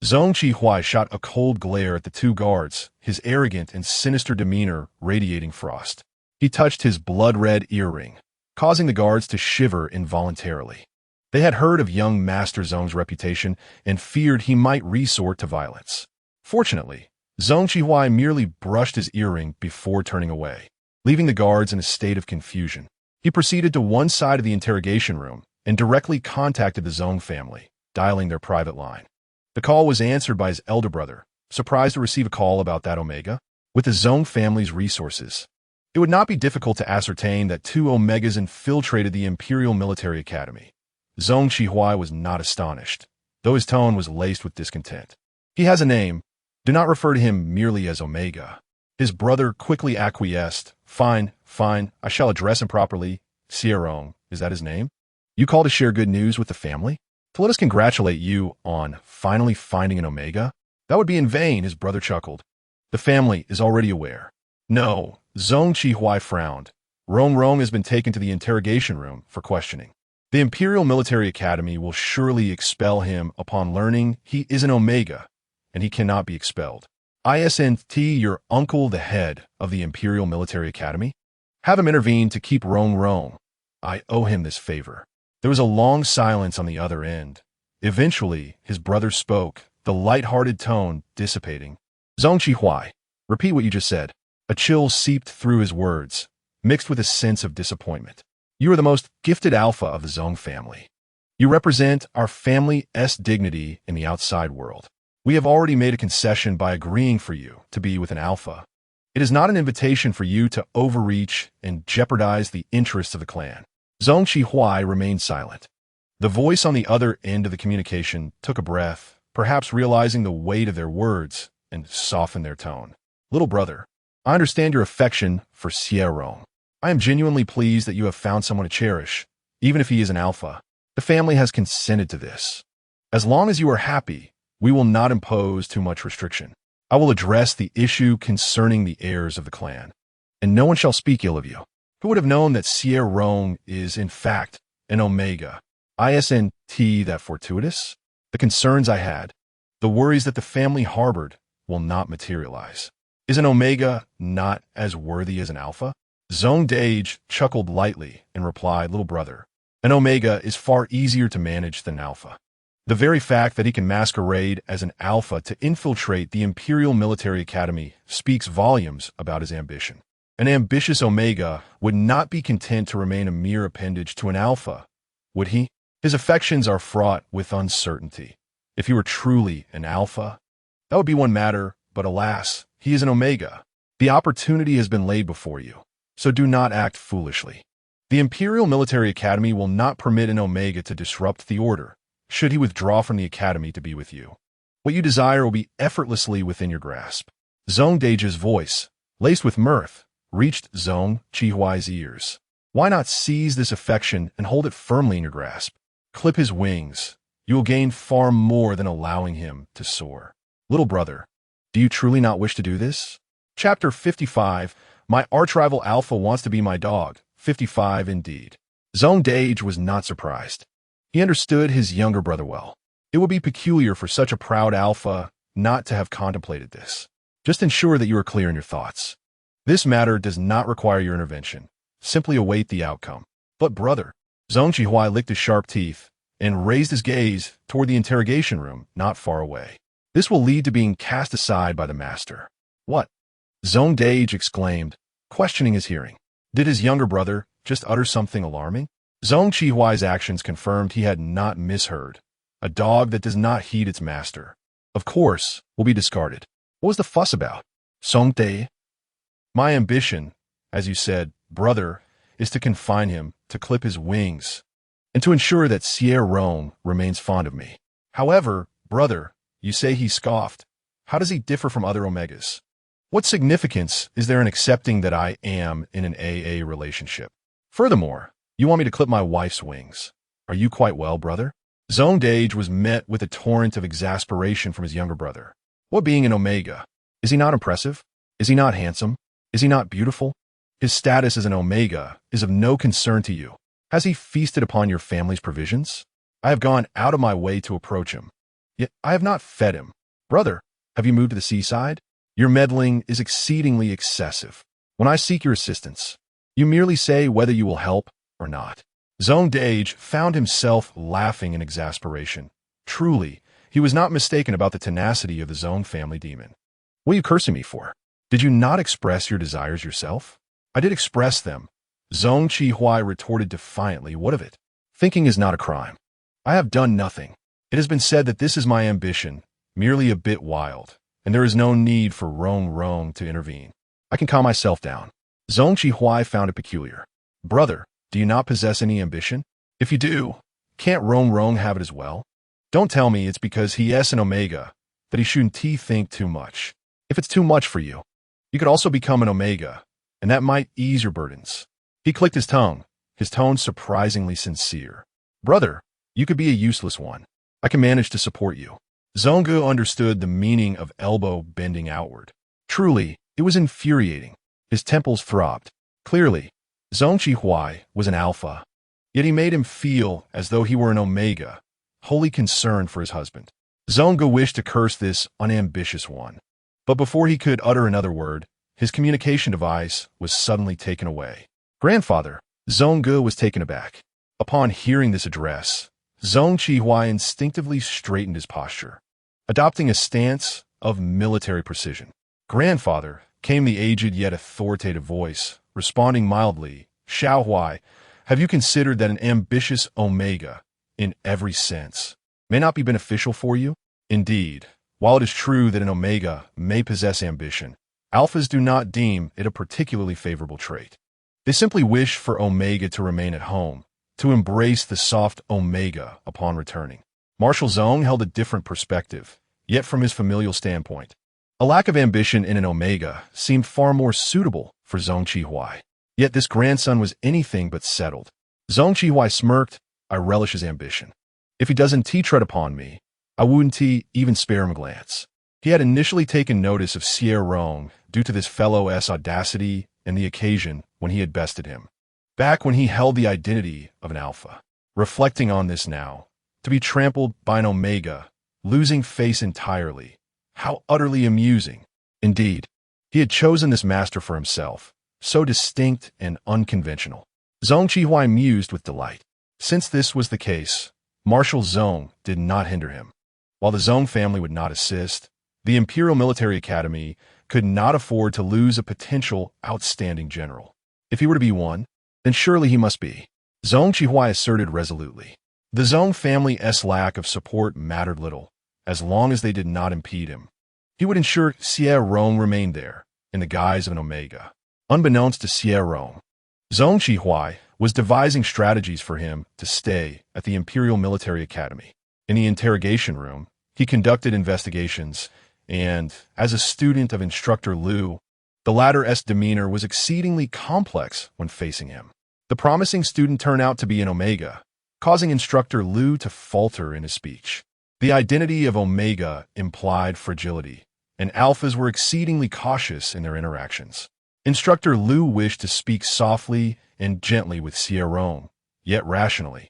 Zong Qihuai shot a cold glare at the two guards, his arrogant and sinister demeanor radiating frost. He touched his blood-red earring, causing the guards to shiver involuntarily. They had heard of young Master Zong's reputation and feared he might resort to violence. Fortunately, Zong Qihuai merely brushed his earring before turning away, leaving the guards in a state of confusion. He proceeded to one side of the interrogation room and directly contacted the Zong family, dialing their private line. The call was answered by his elder brother, surprised to receive a call about that Omega. With the Zong family's resources, it would not be difficult to ascertain that two Omegas infiltrated the Imperial Military Academy. Zong Qihuai was not astonished, though his tone was laced with discontent. He has a name. Do not refer to him merely as Omega. His brother quickly acquiesced. Fine, I shall address him properly. Xie Rong, is that his name? You call to share good news with the family? To let us congratulate you on finally finding an Omega? That would be in vain, his brother chuckled. The family is already aware. No, Zong Qihuai frowned. Rong has been taken to the interrogation room for questioning. The Imperial Military Academy will surely expel him upon learning he is an Omega, and he cannot be expelled. Isn't your uncle the head of the Imperial Military Academy? Have him intervene to keep Rong. I owe him this favor. There was a long silence on the other end. Eventually, his brother spoke, the light-hearted tone dissipating. Zong Qihuai, repeat what you just said. A chill seeped through his words, mixed with a sense of disappointment. You are the most gifted alpha of the Zong family. You represent our family's dignity in the outside world. We have already made a concession by agreeing for you to be with an alpha. It is not an invitation for you to overreach and jeopardize the interests of the clan. Zong Qihuai remained silent. The voice on the other end of the communication took a breath, perhaps realizing the weight of their words, and softened their tone. Little brother, I understand your affection for Xie Rong. I am genuinely pleased that you have found someone to cherish, even if he is an alpha. The family has consented to this. As long as you are happy, we will not impose too much restriction. I will address the issue concerning the heirs of the clan, and no one shall speak ill of you. Who would have known that Xie Rong is, in fact, an Omega? Isn't that fortuitous? The concerns I had, the worries that the family harbored, will not materialize. Is an Omega not as worthy as an alpha? Zong Dage chuckled lightly and replied, Little brother, An omega is far easier to manage than alpha. The very fact that he can masquerade as an alpha to infiltrate the Imperial Military Academy speaks volumes about his ambition. An ambitious omega would not be content to remain a mere appendage to an alpha, would he? His affections are fraught with uncertainty. If he were truly an alpha, that would be one matter, but alas, he is an omega. The opportunity has been laid before you, so do not act foolishly. The Imperial Military Academy will not permit an omega to disrupt the order, should he withdraw from the academy to be with you. What you desire will be effortlessly within your grasp. Zhong Deji's voice, laced with mirth, reached Zhong Qihuai's ears. Why not seize this affection and hold it firmly in your grasp? Clip his wings. You will gain far more than allowing him to soar. Little brother, do you truly not wish to do this? Chapter 55, My arch-rival Alpha wants to be my dog. 55 indeed. Zhong Deji was not surprised. He understood his younger brother well. It would be peculiar for such a proud alpha not to have contemplated this. Just ensure that you are clear in your thoughts. This matter does not require your intervention. Simply await the outcome. But brother, Zhong Qihuai licked his sharp teeth and raised his gaze toward the interrogation room not far away. This will lead to being cast aside by the master. What? Zhong Deji exclaimed, questioning his hearing. Did his younger brother just utter something alarming? Zhong Qihuai's actions confirmed he had not misheard. A dog that does not heed its master, of course, will be discarded. What was the fuss about? Zhong Deji? My ambition, as you said, brother, is to confine him, to clip his wings, and to ensure that Xie Rong remains fond of me. However, brother, you say he scoffed. How does he differ from other omegas? What significance is there in accepting that I am in an AA relationship? Furthermore, you want me to clip my wife's wings. Are you quite well, brother? Zhong Deji was met with a torrent of exasperation from his younger brother. What being an omega? Is he not impressive? Is he not handsome? Is he not beautiful? His status as an omega is of no concern to you. Has he feasted upon your family's provisions? I have gone out of my way to approach him. Yet I have not fed him. Brother, have you moved to the seaside? Your meddling is exceedingly excessive. When I seek your assistance, you merely say whether you will help or not. Zhong Deji found himself laughing in exasperation. Truly, he was not mistaken about the tenacity of the Zhong family demon. What are you cursing me for? Did you not express your desires yourself? I did express them. Zhong Qihuai retorted defiantly. What of it? Thinking is not a crime. I have done nothing. It has been said that this is my ambition, merely a bit wild, and there is no need for Rong to intervene. I can calm myself down. Zhong Qihuai found it peculiar. Brother, do you not possess any ambition? If you do, can't Rong have it as well? Don't tell me it's because he is an omega that he shouldn't think too much. If it's too much for you, you could also become an omega, and that might ease your burdens. He clicked his tongue, his tone surprisingly sincere. Brother, you could be a useless one. I can manage to support you. Zhonggu understood the meaning of elbow bending outward. Truly, it was infuriating. His temples throbbed. Clearly, Zhong Qihuai was an alpha, yet he made him feel as though he were an omega, wholly concerned for his husband. Zhonggu wished to curse this unambitious one, but before he could utter another word, his communication device was suddenly taken away. Grandfather, Zhonggu was taken aback. Upon hearing this address, Zhong Qihuai instinctively straightened his posture, adopting a stance of military precision. Grandfather, came the aged yet authoritative voice, responding mildly, Xiaohuai, have you considered that an ambitious omega, in every sense, may not be beneficial for you? Indeed, while it is true that an omega may possess ambition, alphas do not deem it a particularly favorable trait. They simply wish for omega to remain at home, to embrace the soft omega upon returning. Marshal Zhong held a different perspective, yet from his familial standpoint. A lack of ambition in an omega seemed far more suitable for Zhong Qihuai. Yet this grandson was anything but settled. Zhong Qihuai smirked, I relish his ambition. If he doesn't tread upon me, I wouldn't even spare him a glance. He had initially taken notice of Xie Rong due to this fellow's audacity and the occasion when he had bested him. Back when he held the identity of an alpha. Reflecting on this now, to be trampled by an omega, losing face entirely, how utterly amusing. Indeed, he had chosen this master for himself, so distinct and unconventional. Zhong Qihuai mused with delight. Since this was the case, Marshal Zhong did not hinder him. While the Zhong family would not assist, the Imperial Military Academy could not afford to lose a potential outstanding general. If he were to be one, then surely he must be. Zhong Qihuai asserted resolutely. The Zhong family's lack of support mattered little, as long as they did not impede him. He would ensure Xie Rong remained there, in the guise of an Omega. Unbeknownst to Xie Rong, Zhong Qihuai was devising strategies for him to stay at the Imperial Military Academy. In the interrogation room, he conducted investigations, and, as a student of Instructor Lu, the latter's demeanor was exceedingly complex when facing him. The promising student turned out to be an Omega, causing Instructor Lu to falter in his speech. The identity of Omega implied fragility, and Alphas were exceedingly cautious in their interactions. Instructor Lu wished to speak softly and gently with Xie Rong, yet rationally.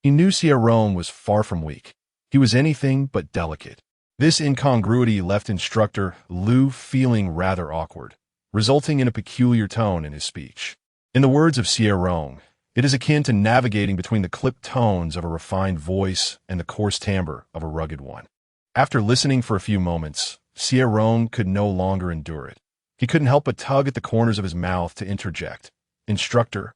He knew Xie Rong was far from weak. He was anything but delicate. This incongruity left Instructor Lu feeling rather awkward, resulting in a peculiar tone in his speech. In the words of Xie Rong, it is akin to navigating between the clipped tones of a refined voice and the coarse timbre of a rugged one. After listening for a few moments, Xie Rong could no longer endure it. He couldn't help but tug at the corners of his mouth to interject. Instructor,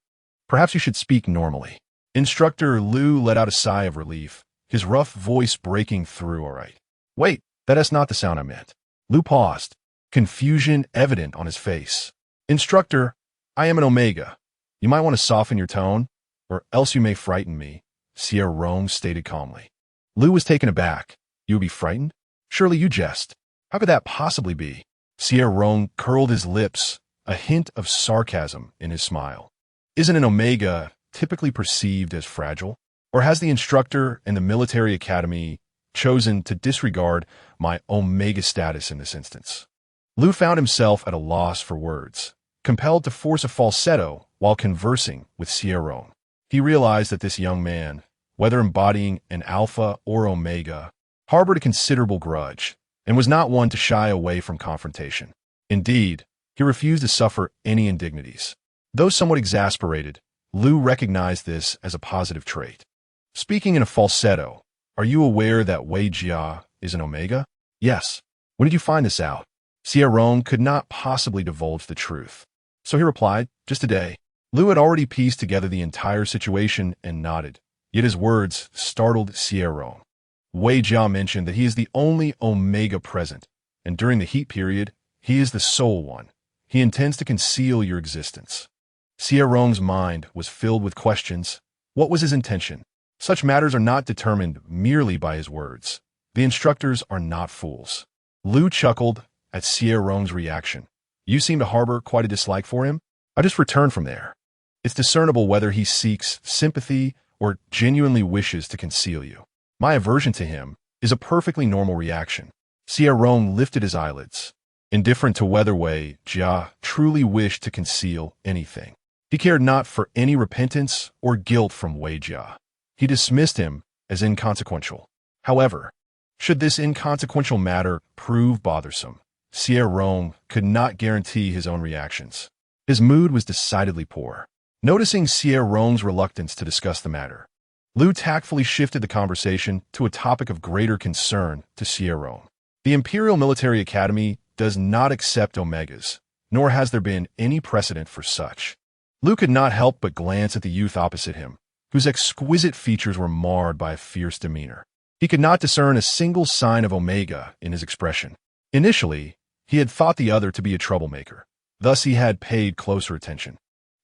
perhaps you should speak normally. Instructor Lu let out a sigh of relief, his rough voice breaking through. All right. Wait, that's not the sound I meant. Lu paused, confusion evident on his face. Instructor, I am an Omega. You might want to soften your tone, or else you may frighten me, Xie Rong stated calmly. Lu was taken aback. You would be frightened? Surely you jest. How could that possibly be? Xie Rong curled his lips, a hint of sarcasm in his smile. Isn't an Omega typically perceived as fragile? Or has the instructor and the military academy chosen to disregard my Omega status in this instance? Lu found himself at a loss for words, compelled to force a falsetto while conversing with Xie Rong. He realized that this young man, whether embodying an Alpha or Omega, harbored a considerable grudge and was not one to shy away from confrontation. Indeed, he refused to suffer any indignities. Though somewhat exasperated, Lu recognized this as a positive trait. Speaking in a falsetto, are you aware that Wei Jia is an Omega? Yes. When did you find this out? Xie Rong could not possibly divulge the truth. So he replied, just today. Lu had already pieced together the entire situation and nodded, yet his words startled Xie Rong. Wei Jia mentioned that he is the only Omega present, and during the heat period, he is the sole one. He intends to conceal your existence. Xie Rong's mind was filled with questions. What was his intention? Such matters are not determined merely by his words. The instructors are not fools. Lu chuckled at Xie Rong's reaction. You seem to harbor quite a dislike for him? I just returned from there. It's discernible whether he seeks sympathy or genuinely wishes to conceal you. My aversion to him is a perfectly normal reaction. Xie Rong lifted his eyelids, indifferent to whether Wei Jia truly wished to conceal anything. He cared not for any repentance or guilt from Wei Jia. He dismissed him as inconsequential. However, should this inconsequential matter prove bothersome, Xie Rong could not guarantee his own reactions. His mood was decidedly poor. Noticing Xie Rong's reluctance to discuss the matter, Lu tactfully shifted the conversation to a topic of greater concern to Xie Rong. The Imperial Military Academy does not accept Omegas, nor has there been any precedent for such. Lu could not help but glance at the youth opposite him, whose exquisite features were marred by a fierce demeanor. He could not discern a single sign of Omega in his expression. Initially, he had thought the other to be a troublemaker. Thus he had paid closer attention.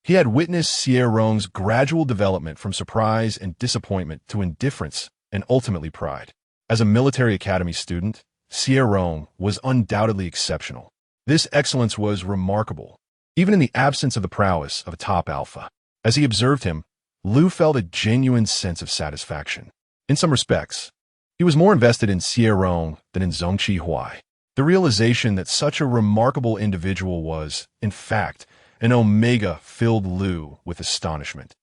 He had witnessed Xie Rong's gradual development from surprise and disappointment to indifference and ultimately pride. As a military academy student, Xie Rong was undoubtedly exceptional. This excellence was remarkable, even in the absence of the prowess of a top alpha. As he observed him, Lu felt a genuine sense of satisfaction. In some respects, he was more invested in Xie Rong than in Zhong Qihuai. The realization that such a remarkable individual was, in fact, an Omega filled Lu with astonishment,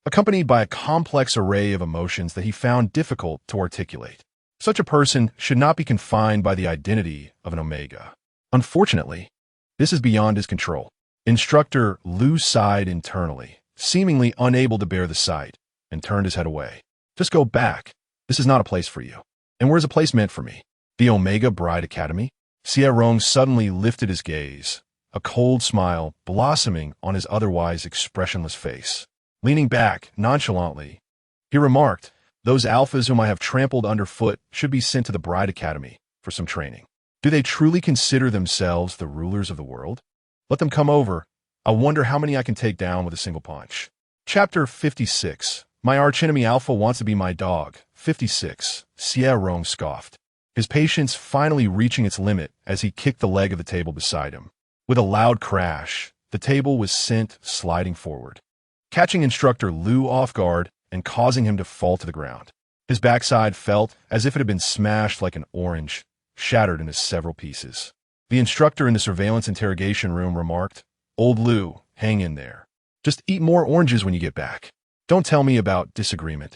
accompanied by a complex array of emotions that he found difficult to articulate. Such a person should not be confined by the identity of an Omega. Unfortunately, this is beyond his control. Instructor Lu sighed internally, seemingly unable to bear the sight. and turned his head away. Just go back. This is not a place for you. And where's a place meant for me? The Omega Bride Academy? Xie Rong suddenly lifted his gaze, a cold smile blossoming on his otherwise expressionless face. Leaning back nonchalantly, he remarked, "Those alphas whom I have trampled underfoot should be sent to the Bride Academy for some training. Do they truly consider themselves the rulers of the world? Let them come over. I wonder how many I can take down with a single punch." Chapter 56. My archenemy Alpha wants to be my dog. 56. Xie Rong scoffed, his patience finally reaching its limit as he kicked the leg of the table beside him. With a loud crash, the table was sent sliding forward, catching Instructor Lu off guard and causing him to fall to the ground. His backside felt as if it had been smashed like an orange, shattered into several pieces. The instructor in the surveillance interrogation room remarked, "Old Lu, hang in there. Just eat more oranges when you get back. Don't tell me about disagreement.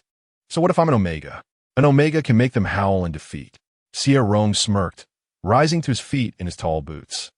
So what if I'm an Omega? An Omega can make them howl in defeat." Xie Rong smirked, rising to his feet in his tall boots.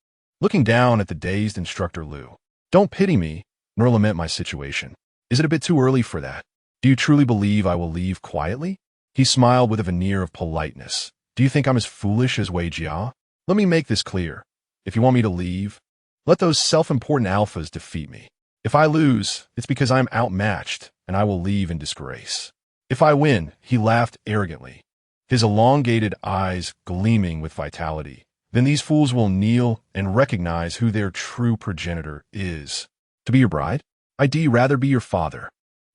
Looking down at the dazed Instructor Lu, "Don't pity me, nor lament my situation. Is it a bit too early for that? Do you truly believe I will leave quietly?" He smiled with a veneer of politeness. "Do you think I'm as foolish as Wei Jia? Let me make this clear. If you want me to leave, let those self-important alphas defeat me. If I lose, it's because I'm outmatched, and I will leave in disgrace. If I win," he laughed arrogantly, his elongated eyes gleaming with vitality, "then these fools will kneel and recognize who their true progenitor is. To be your bride? I'd rather be your father.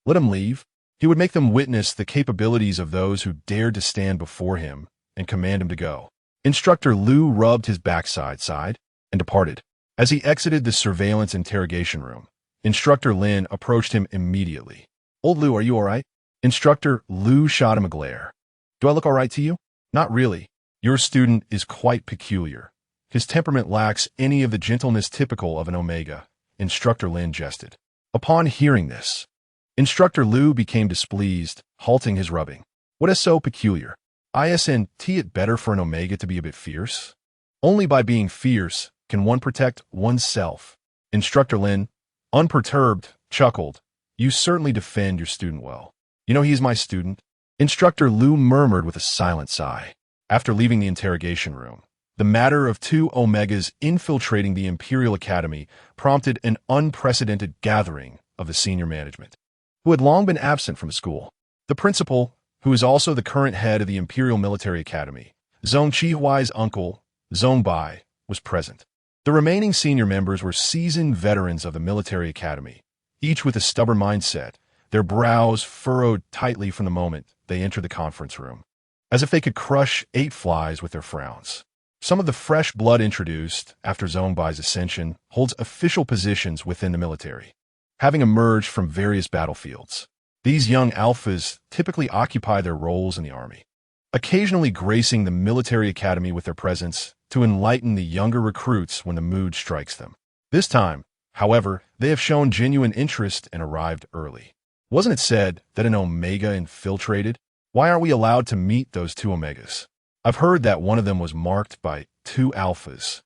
Let him leave. He would make them witness the capabilities of those who dared to stand before him and command him to go." Instructor Lu rubbed his backside and departed. As he exited the surveillance interrogation room, Instructor Lin approached him immediately. "Old Lu, are you all right?" Instructor Lu shot him a glare. "Do I look all right to you?" "Not really. Your student is quite peculiar. His temperament lacks any of the gentleness typical of an Omega," Instructor Lin jested. Upon hearing this, Instructor Lu became displeased, halting his rubbing. "What is so peculiar? Isn't it better for an Omega to be a bit fierce? Only by being fierce can one protect oneself." Instructor Lin, unperturbed, chuckled. "You certainly defend your student well. You know he's my student." Instructor Lu murmured with a silent sigh. After leaving the interrogation room, the matter of two Omegas infiltrating the Imperial Academy prompted an unprecedented gathering of the senior management, who had long been absent from school. The principal, who is also the current head of the Imperial Military Academy, Zhong Qihuai's uncle, Zhong Bai, was present. The remaining senior members were seasoned veterans of the military academy, each with a stubborn mindset, their brows furrowed tightly from the moment they entered the conference room, as if they could crush 8 flies with their frowns. Some of the fresh blood introduced after Zhong Bai's ascension holds official positions within the military, having emerged from various battlefields. These young alphas typically occupy their roles in the army, occasionally gracing the military academy with their presence to enlighten the younger recruits when the mood strikes them. This time, however, they have shown genuine interest and arrived early. Wasn't it said that an Omega infiltrated? Why aren't we allowed to meet those 2 Omegas? I've heard that one of them was marked by 2 alphas,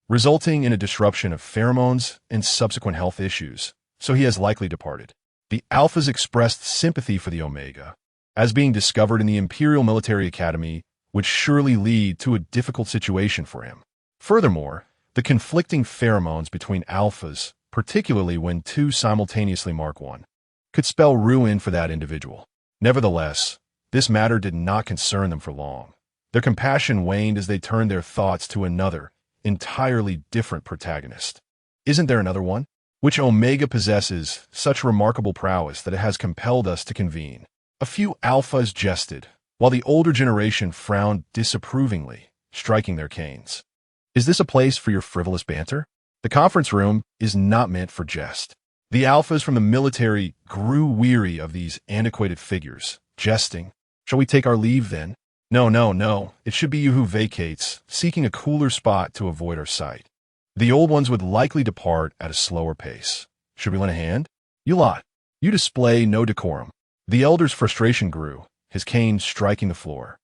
resulting in a disruption of pheromones and subsequent health issues, so he has likely departed. The alphas expressed sympathy for the Omega, as being discovered in the Imperial Military Academy would surely lead to a difficult situation for him. Furthermore, the conflicting pheromones between alphas, particularly when 2 simultaneously mark one, could spell ruin for that individual. Nevertheless, this matter did not concern them for long. Their compassion waned as they turned their thoughts to another, entirely different protagonist. Isn't there another one? Which Omega possesses such remarkable prowess that it has compelled us to convene? A few alphas jested, while the older generation frowned disapprovingly, striking their canes. Is this a place for your frivolous banter? The conference room is not meant for jest. The alphas from the military grew weary of these antiquated figures, jesting. "Shall we take our leave then?" No. It should be you who vacates, seeking a cooler spot to avoid our sight. The old ones would likely depart at a slower pace. Should we lend a hand? You lot. You display no decorum. The elder's frustration grew, his cane striking the floor.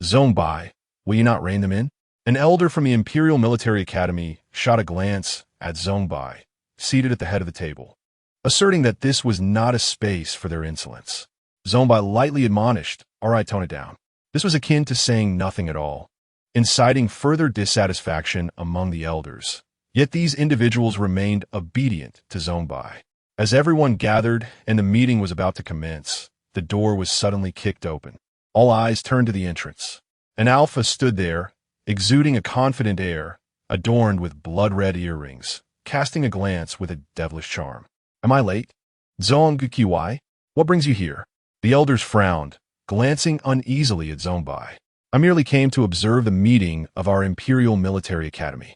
"Zhong Bai, will you not rein them in?" An elder from the Imperial Military Academy shot a glance at Zhong Bai, seated at the head of the table, asserting that this was not a space for their insolence. Zombai lightly admonished, "All right, tone it down." This was akin to saying nothing at all, inciting further dissatisfaction among the elders. Yet these individuals remained obedient to Zombai. As everyone gathered and the meeting was about to commence, the door was suddenly kicked open. All eyes turned to the entrance. An alpha stood there, exuding a confident air, adorned with blood-red earrings, casting a glance with a devilish charm. "Am I late? Zongqiwai, what brings you here?" The elders frowned, glancing uneasily at Zombai. "I merely came to observe the meeting of our Imperial Military Academy."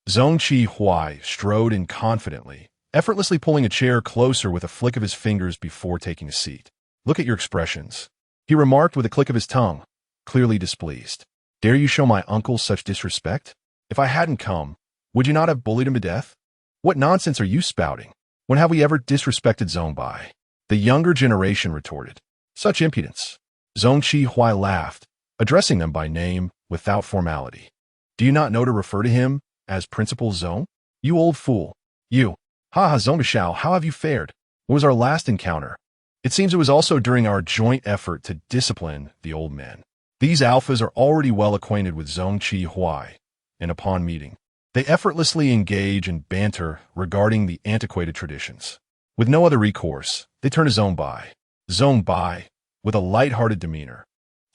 Zongqiwai strode in confidently, effortlessly pulling a chair closer with a flick of his fingers before taking a seat. "Look at your expressions," he remarked with a click of his tongue, clearly displeased. "Dare you show my uncle such disrespect? If I hadn't come, would you not have bullied him to death? What nonsense are you spouting? When have we ever disrespected Zombai?" The younger generation retorted. "Such impudence." Zongqiwai laughed, addressing them by name without formality. "Do you not know to refer to him as Principal Zong? You old fool. You. Ha ha, Zongashao, how have you fared? What was our last encounter?" It seems it was also during our joint effort to discipline the old men. These alphas are already well acquainted with Zongqiwai, and upon meeting, they effortlessly engage in banter regarding the antiquated traditions. With no other recourse, they turn to Zombai. Zombai, with a light-hearted demeanor,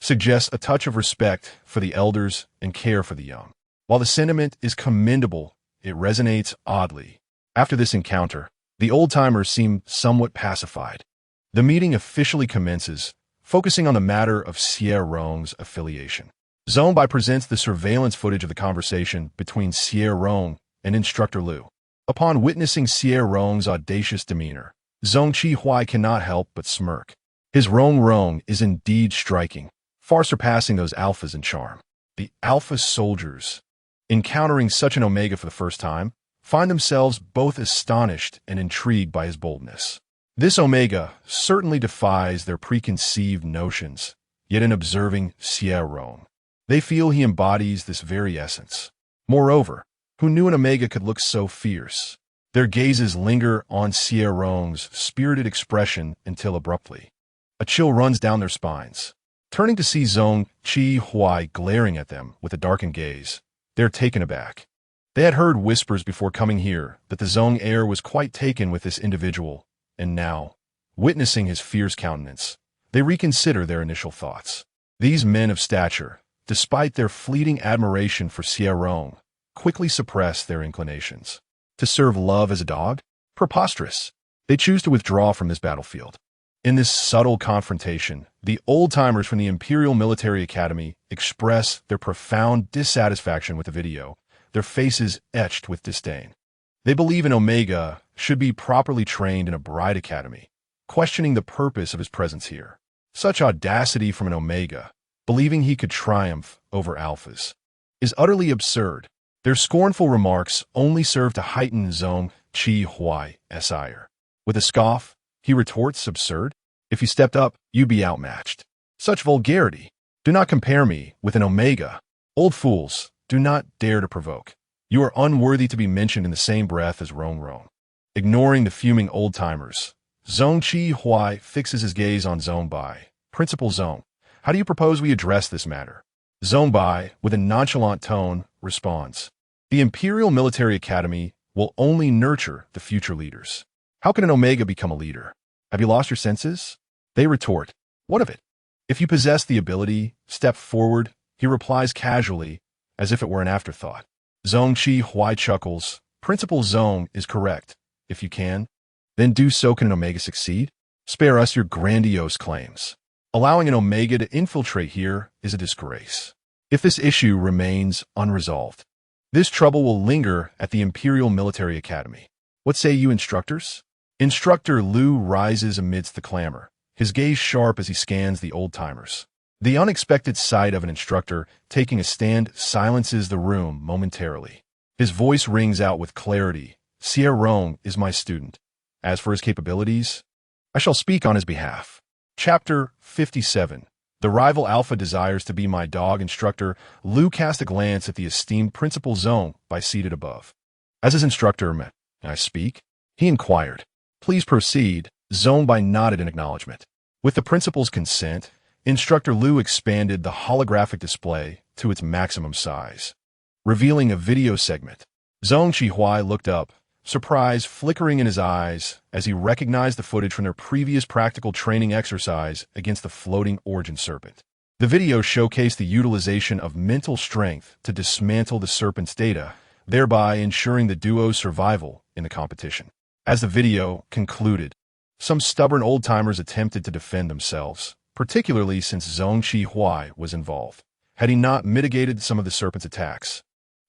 suggests a touch of respect for the elders and care for the young. While the sentiment is commendable, it resonates oddly. After this encounter, the old-timers seem somewhat pacified. The meeting officially commences, focusing on the matter of Xie Rong's affiliation. Zombai presents the surveillance footage of the conversation between Xie Rong and Instructor Liu. Upon witnessing Xie Rong's audacious demeanor, Zongqiwai cannot help but smirk. His Rong is indeed striking, far surpassing those alphas in charm. The alpha soldiers, encountering such an omega for the first time, find themselves both astonished and intrigued by his boldness. This omega certainly defies their preconceived notions, yet in observing Xie Rong, they feel he embodies this very essence. Moreover, who knew an omega could look so fierce? Their gazes linger on Xie Rong's spirited expression until abruptly, a chill runs down their spines. Turning to see Zongqiwai glaring at them with a darkened gaze, they're taken aback. They had heard whispers before coming here that the Zong heir was quite taken with this individual, and now, witnessing his fierce countenance, they reconsider their initial thoughts. These men of stature, despite their fleeting admiration for Xie Rong, quickly suppress their inclinations. To serve love as a dog? Preposterous. They choose to withdraw from this battlefield. In this subtle confrontation, the old-timers from the Imperial Military Academy express their profound dissatisfaction with the video, their faces etched with disdain. They believe an Omega should be properly trained in a bride academy, questioning the purpose of his presence here. Such audacity from an Omega, believing he could triumph over alphas, is utterly absurd. Their scornful remarks only serve to heighten Zongqiwai's ire. With a scoff, he retorts, "Absurd? If you stepped up, you'd be outmatched. Such vulgarity. Do not compare me with an Omega. Old fools, do not dare to provoke. You are unworthy to be mentioned in the same breath as Rong." Ignoring the fuming old-timers, Zongqiwai fixes his gaze on Zombai. "Principal Zong, how do you propose we address this matter?" Zombai, with a nonchalant tone, responds, "The Imperial Military Academy will only nurture the future leaders. How can an Omega become a leader? Have you lost your senses?" They retort, "What of it? If you possess the ability, step forward," he replies casually, as if it were an afterthought. Zongqiwai chuckles. "Principal Zong is correct. If you can, then do so. Can an Omega succeed? Spare us your grandiose claims. Allowing an Omega to infiltrate here is a disgrace. If this issue remains unresolved, this trouble will linger at the Imperial Military Academy. What say you, instructors?" Instructor Liu rises amidst the clamor, his gaze sharp as he scans the old-timers. The unexpected sight of an instructor taking a stand silences the room momentarily. His voice rings out with clarity. "Xie Rong is my student. As for his capabilities, I shall speak on his behalf." Chapter 57. The rival alpha desires to be my dog. Instructor Liu cast a glance at the esteemed Principal Zong by seated above. As his instructor, "May I speak?" he inquired. "Please proceed." Zong by nodded in acknowledgement. With the principal's consent, Instructor Liu expanded the holographic display to its maximum size, revealing a video segment. Zhong Qihuai looked up, surprise flickering in his eyes as he recognized the footage from their previous practical training exercise against the floating origin serpent. The video showcased the utilization of mental strength to dismantle the serpent's data, thereby ensuring the duo's survival in the competition. As the video concluded, some stubborn old-timers attempted to defend themselves, particularly since Zhong Qihuai was involved. Had he not mitigated some of the serpent's attacks,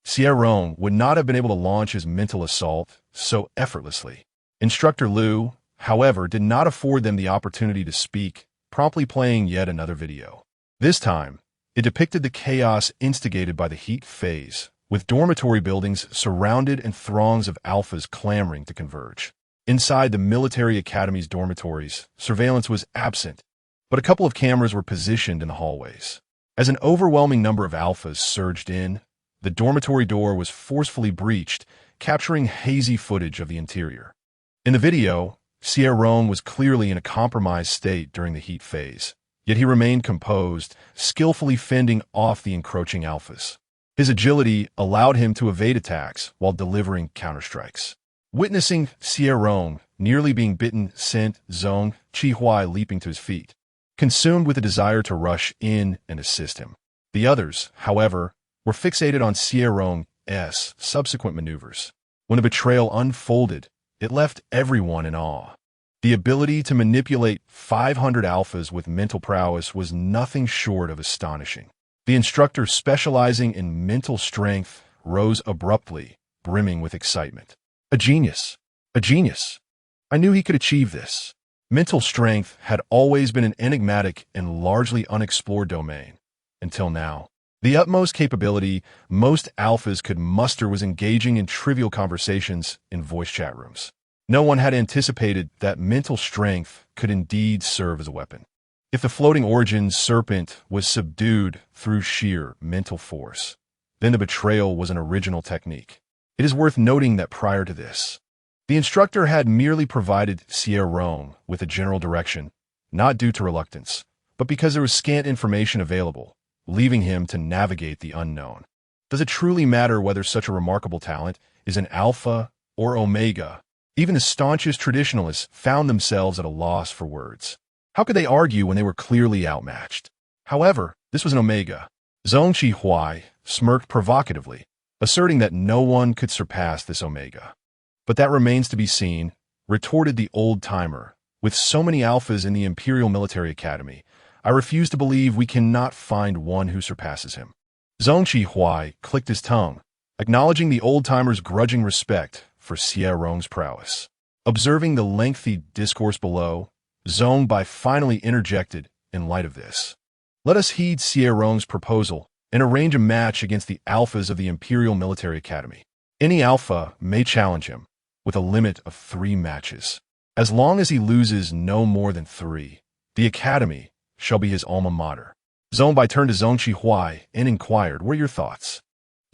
Xie Rong would not have been able to launch his mental assault so effortlessly. Instructor Liu, however, did not afford them the opportunity to speak, promptly playing yet another video. This time, it depicted the chaos instigated by the heat phase, with dormitory buildings surrounded and throngs of alphas clamoring to converge. Inside the military academy's dormitories, surveillance was absent, but a couple of cameras were positioned in the hallways. As an overwhelming number of alphas surged in, the dormitory door was forcefully breached, capturing hazy footage of the interior. In the video, Xie Rong was clearly in a compromised state during the heat phase, yet he remained composed, skillfully fending off the encroaching alphas. His agility allowed him to evade attacks while delivering counterstrikes. Witnessing Xie Rong nearly being bitten sent Zhong Qihuai leaping to his feet, consumed with a desire to rush in and assist him. The others, however, were fixated on Xie Rong's subsequent maneuvers. When the betrayal unfolded, it left everyone in awe. The ability to manipulate 500 alphas with mental prowess was nothing short of astonishing. The instructor specializing in mental strength rose abruptly, brimming with excitement. A genius! A genius! I knew he could achieve this. Mental strength had always been an enigmatic and largely unexplored domain, until now. The utmost capability most alphas could muster was engaging in trivial conversations in voice chat rooms. No one had anticipated that mental strength could indeed serve as a weapon. If the floating origin serpent was subdued through sheer mental force, then the betrayal was an original technique. It is worth noting that prior to this, the instructor had merely provided Xie Rong with a general direction, not due to reluctance, but because there was scant information available, leaving him to navigate the unknown. Does it truly matter whether such a remarkable talent is an alpha or omega? Even the staunchest traditionalists found themselves at a loss for words. How could they argue when they were clearly outmatched? However, this was an omega. Zhong Qihuai smirked provocatively, asserting that no one could surpass this omega. But that remains to be seen, retorted the old-timer. With so many alphas in the Imperial Military Academy, I refuse to believe we cannot find one who surpasses him. Zhong Qihuai clicked his tongue, acknowledging the old-timer's grudging respect for Xie Rong's prowess. Observing the lengthy discourse below, Zhong Bai finally interjected in light of this. Let us heed Xie Rong's proposal and arrange a match against the alphas of the Imperial Military Academy. Any alpha may challenge him, with a limit of 3 matches. As long as he loses no more than 3, the Academy shall be his alma mater. Zhong Bai turned to Zhong Qihuai and inquired, what are your thoughts?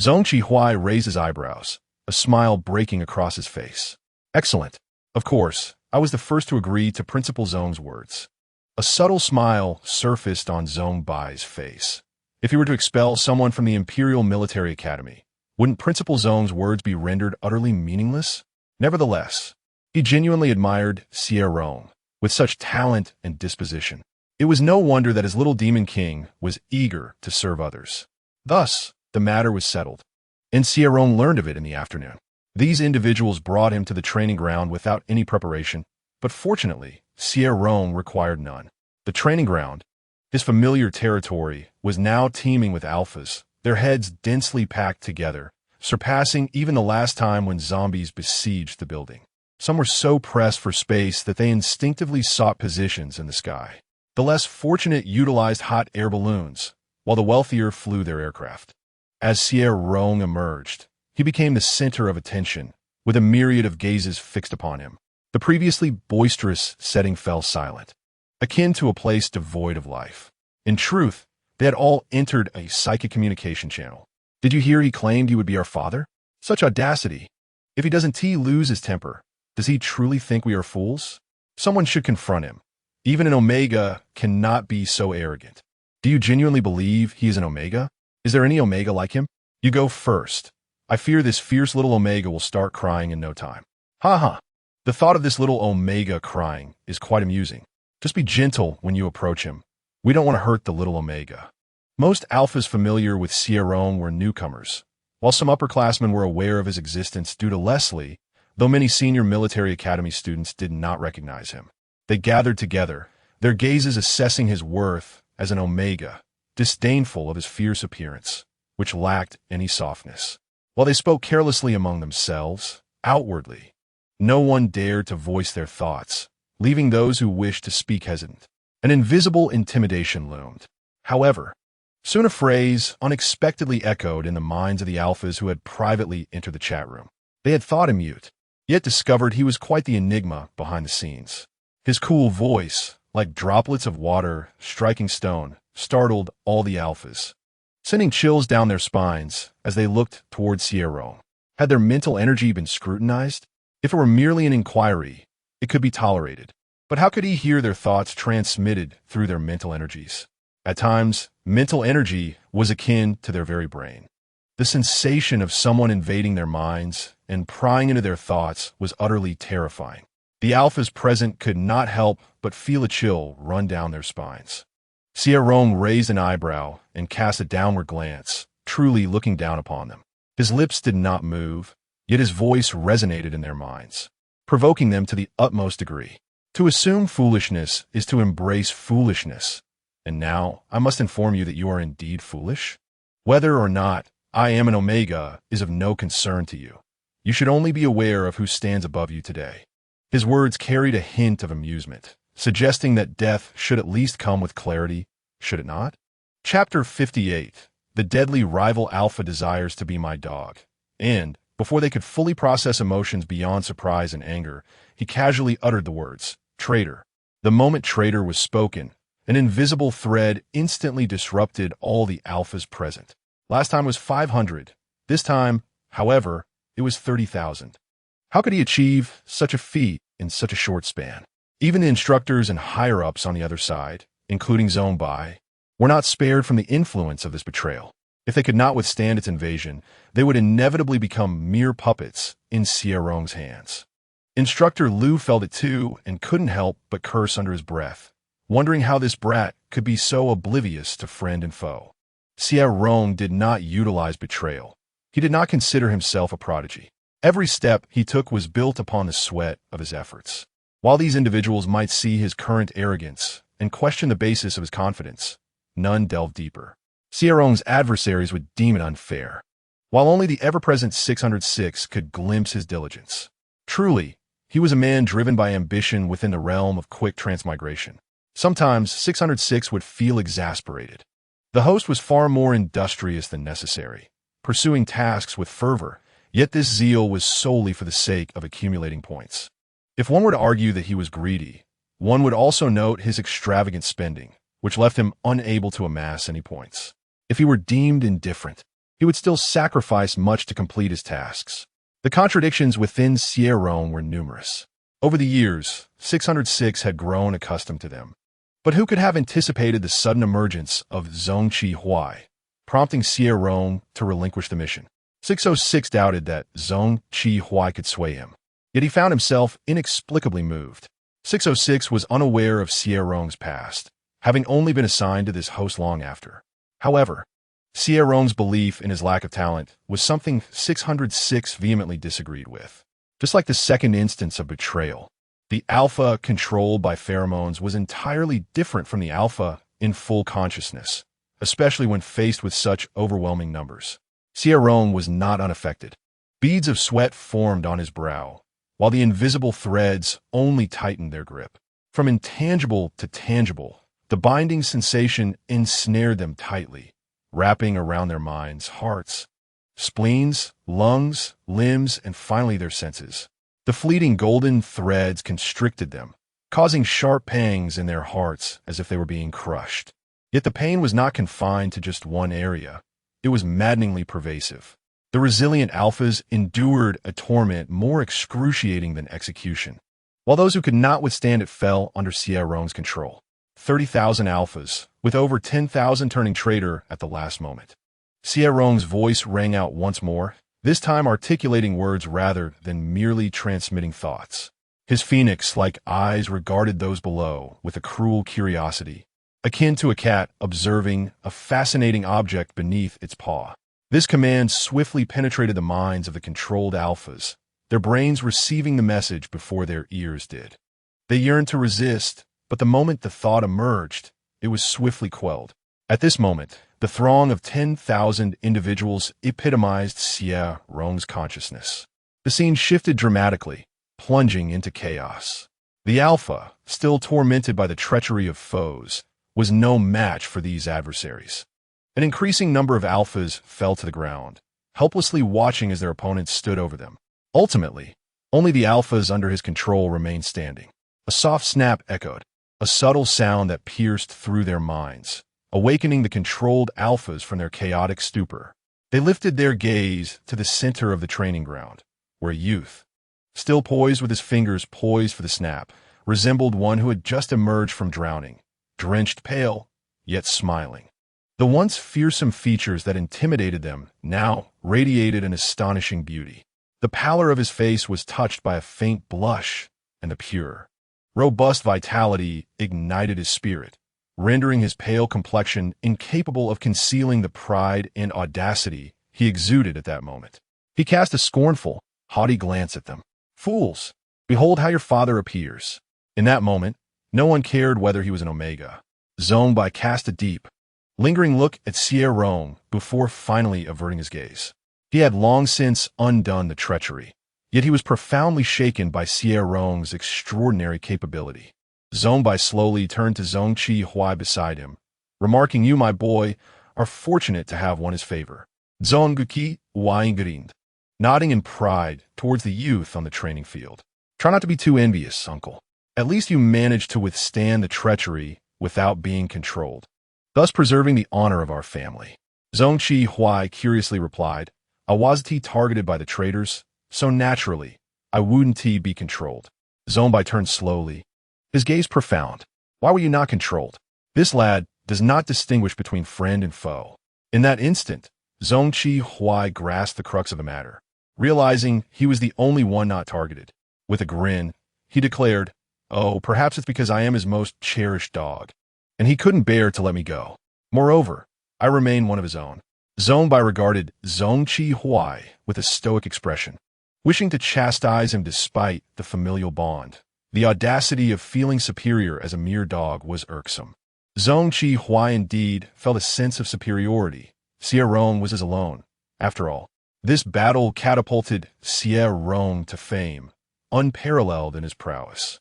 Zhong Qihuai raised his eyebrows, a smile breaking across his face. Excellent. Of course, I was the first to agree to Principal Zhong's words. A subtle smile surfaced on Zhong Bai's face. If he were to expel someone from the Imperial Military Academy, wouldn't Principal Zhong's words be rendered utterly meaningless? Nevertheless, he genuinely admired Xie Rong, with such talent and disposition. It was no wonder that his little demon king was eager to serve others. Thus, the matter was settled, and Xie Rong learned of it in the afternoon. These individuals brought him to the training ground without any preparation, but fortunately, Xie Rong required none. The training ground, his familiar territory, was now teeming with alphas, their heads densely packed together, surpassing even the last time when zombies besieged the building. Some were so pressed for space that they instinctively sought positions in the sky. The less fortunate utilized hot air balloons, while the wealthier flew their aircraft. As Xie Rong emerged, he became the center of attention, with a myriad of gazes fixed upon him. The previously boisterous setting fell silent, akin to a place devoid of life. In truth, they had all entered a psychic communication channel. Did you hear he claimed he would be our father? Such audacity. If he doesn't lose his temper, does he truly think we are fools? Someone should confront him. Even an Omega cannot be so arrogant. Do you genuinely believe he is an Omega? Is there any Omega like him? You go first. I fear this fierce little Omega will start crying in no time. Ha ha. The thought of this little Omega crying is quite amusing. Just be gentle when you approach him. We don't want to hurt the little Omega. Most alphas familiar with Xie Rong were newcomers, while some upperclassmen were aware of his existence due to Leslie, though many senior military academy students did not recognize him. They gathered together, their gazes assessing his worth as an Omega, disdainful of his fierce appearance, which lacked any softness. While they spoke carelessly among themselves, outwardly, no one dared to voice their thoughts, leaving those who wished to speak hesitant. An invisible intimidation loomed. However, soon a phrase unexpectedly echoed in the minds of the alphas who had privately entered the chat room. They had thought him mute, yet discovered he was quite the enigma behind the scenes. His cool voice, like droplets of water striking stone, startled all the alphas, sending chills down their spines as they looked towards Xie Rong. Had their mental energy been scrutinized? If it were merely an inquiry, it could be tolerated. But how could he hear their thoughts transmitted through their mental energies? At times, mental energy was akin to their very brain. The sensation of someone invading their minds and prying into their thoughts was utterly terrifying. The alphas present could not help but feel a chill run down their spines. Xie Rong raised an eyebrow and cast a downward glance, truly looking down upon them. His lips did not move, yet his voice resonated in their minds, provoking them to the utmost degree. To assume foolishness is to embrace foolishness. And now, I must inform you that you are indeed foolish. Whether or not I am an Omega is of no concern to you. You should only be aware of who stands above you today. His words carried a hint of amusement, suggesting that death should at least come with clarity, should it not? Chapter 58. The deadly rival alpha desires to be my dog. And, before they could fully process emotions beyond surprise and anger, he casually uttered the words, traitor. The moment traitor was spoken, an invisible thread instantly disrupted all the alphas present. Last time was 500. This time, however, it was 30,000. How could he achieve such a feat in such a short span? Even the instructors and higher-ups on the other side, including Zone Bai, were not spared from the influence of this betrayal. If they could not withstand its invasion, they would inevitably become mere puppets in Xie Rong's hands. Instructor Liu felt it too and couldn't help but curse under his breath, wondering how this brat could be so oblivious to friend and foe. Xie Rong did not utilize betrayal. He did not consider himself a prodigy. Every step he took was built upon the sweat of his efforts. While these individuals might see his current arrogance and question the basis of his confidence, none delved deeper. Xie Rong's adversaries would deem it unfair, while only the ever-present 606 could glimpse his diligence. Truly, he was a man driven by ambition within the realm of quick transmigration. Sometimes 606 would feel exasperated. The host was far more industrious than necessary, pursuing tasks with fervor, yet this zeal was solely for the sake of accumulating points. If one were to argue that he was greedy, one would also note his extravagant spending, which left him unable to amass any points. If he were deemed indifferent, he would still sacrifice much to complete his tasks. The contradictions within Xie Rong were numerous. Over the years, 606 had grown accustomed to them. But who could have anticipated the sudden emergence of Zhongqi Huai, prompting Xie Rong to relinquish the mission? 606 doubted that Zhongqi Huai could sway him, yet he found himself inexplicably moved. 606 was unaware of Xie Rong's past, having only been assigned to this host long after. However, Xie Rong's belief in his lack of talent was something 606 vehemently disagreed with. Just like the second instance of betrayal, the alpha controlled by pheromones was entirely different from the alpha in full consciousness, especially when faced with such overwhelming numbers. Xie Rong was not unaffected. Beads of sweat formed on his brow, while the invisible threads only tightened their grip. From intangible to tangible, the binding sensation ensnared them tightly, wrapping around their minds, hearts, spleens, lungs, limbs, and finally their senses. The fleeting golden threads constricted them, causing sharp pangs in their hearts as if they were being crushed. Yet the pain was not confined to just one area. It was maddeningly pervasive. The resilient alphas endured a torment more excruciating than execution. while those who could not withstand it fell under Xie Rong's control. 30,000 alphas, with over 10,000 turning traitor at the last moment. Xie Rong's voice rang out once more, this time articulating words rather than merely transmitting thoughts. His phoenix-like eyes regarded those below with a cruel curiosity, akin to a cat observing a fascinating object beneath its paw. This command swiftly penetrated the minds of the controlled alphas, their brains receiving the message before their ears did. They yearned to resist, but the moment the thought emerged, it was swiftly quelled. At this moment, the throng of 10,000 individuals epitomized Xie Rong's consciousness. The scene shifted dramatically, plunging into chaos. The Alpha, still tormented by the treachery of foes, was no match for these adversaries. An increasing number of Alphas fell to the ground, helplessly watching as their opponents stood over them. Ultimately, only the Alphas under his control remained standing. A soft snap echoed, a subtle sound that pierced through their minds, awakening the controlled Alphas from their chaotic stupor. They lifted their gaze to the center of the training ground, where youth, still poised with his fingers poised for the snap, resembled one who had just emerged from drowning, drenched pale, yet smiling. The once fearsome features that intimidated them now radiated an astonishing beauty. The pallor of his face was touched by a faint blush, and the pure, robust vitality ignited his spirit, rendering his pale complexion incapable of concealing the pride and audacity he exuded at that moment. He cast a scornful, haughty glance at them. Fools, behold how your father appears. In that moment, no one cared whether he was an Omega. Zhongbai cast a deep, lingering look at Xie Rong before finally averting his gaze. He had long since undone the treachery, yet he was profoundly shaken by Xie Rong's extraordinary capability. Zhongbai slowly turned to Zhongqi Huai beside him, remarking, "You, my boy, are fortunate to have won his favor." Zhongqi Huai grinned, nodding in pride towards the youth on the training field. "Try not to be too envious, uncle. At least you managed to withstand the treachery without being controlled, thus preserving the honor of our family." Zhongqi Huai curiously replied, "I wasn't targeted by the traitors, so naturally, I wouldn't be controlled." Zhongbai turned slowly, his gaze profound. "Why were you not controlled? This lad does not distinguish between friend and foe." In that instant, Zhongqi Huai grasped the crux of the matter, realizing he was the only one not targeted. With a grin, he declared, "Oh, perhaps it's because I am his most cherished dog, and he couldn't bear to let me go. Moreover, I remain one of his own." Zhongbai regarded Zhongqi Huai with a stoic expression, wishing to chastise him despite the familial bond. The audacity of feeling superior as a mere dog was irksome. Zhongqi Huai indeed felt a sense of superiority. Xie Rong was his alone. After all, this battle catapulted Xie Rong to fame, unparalleled in his prowess.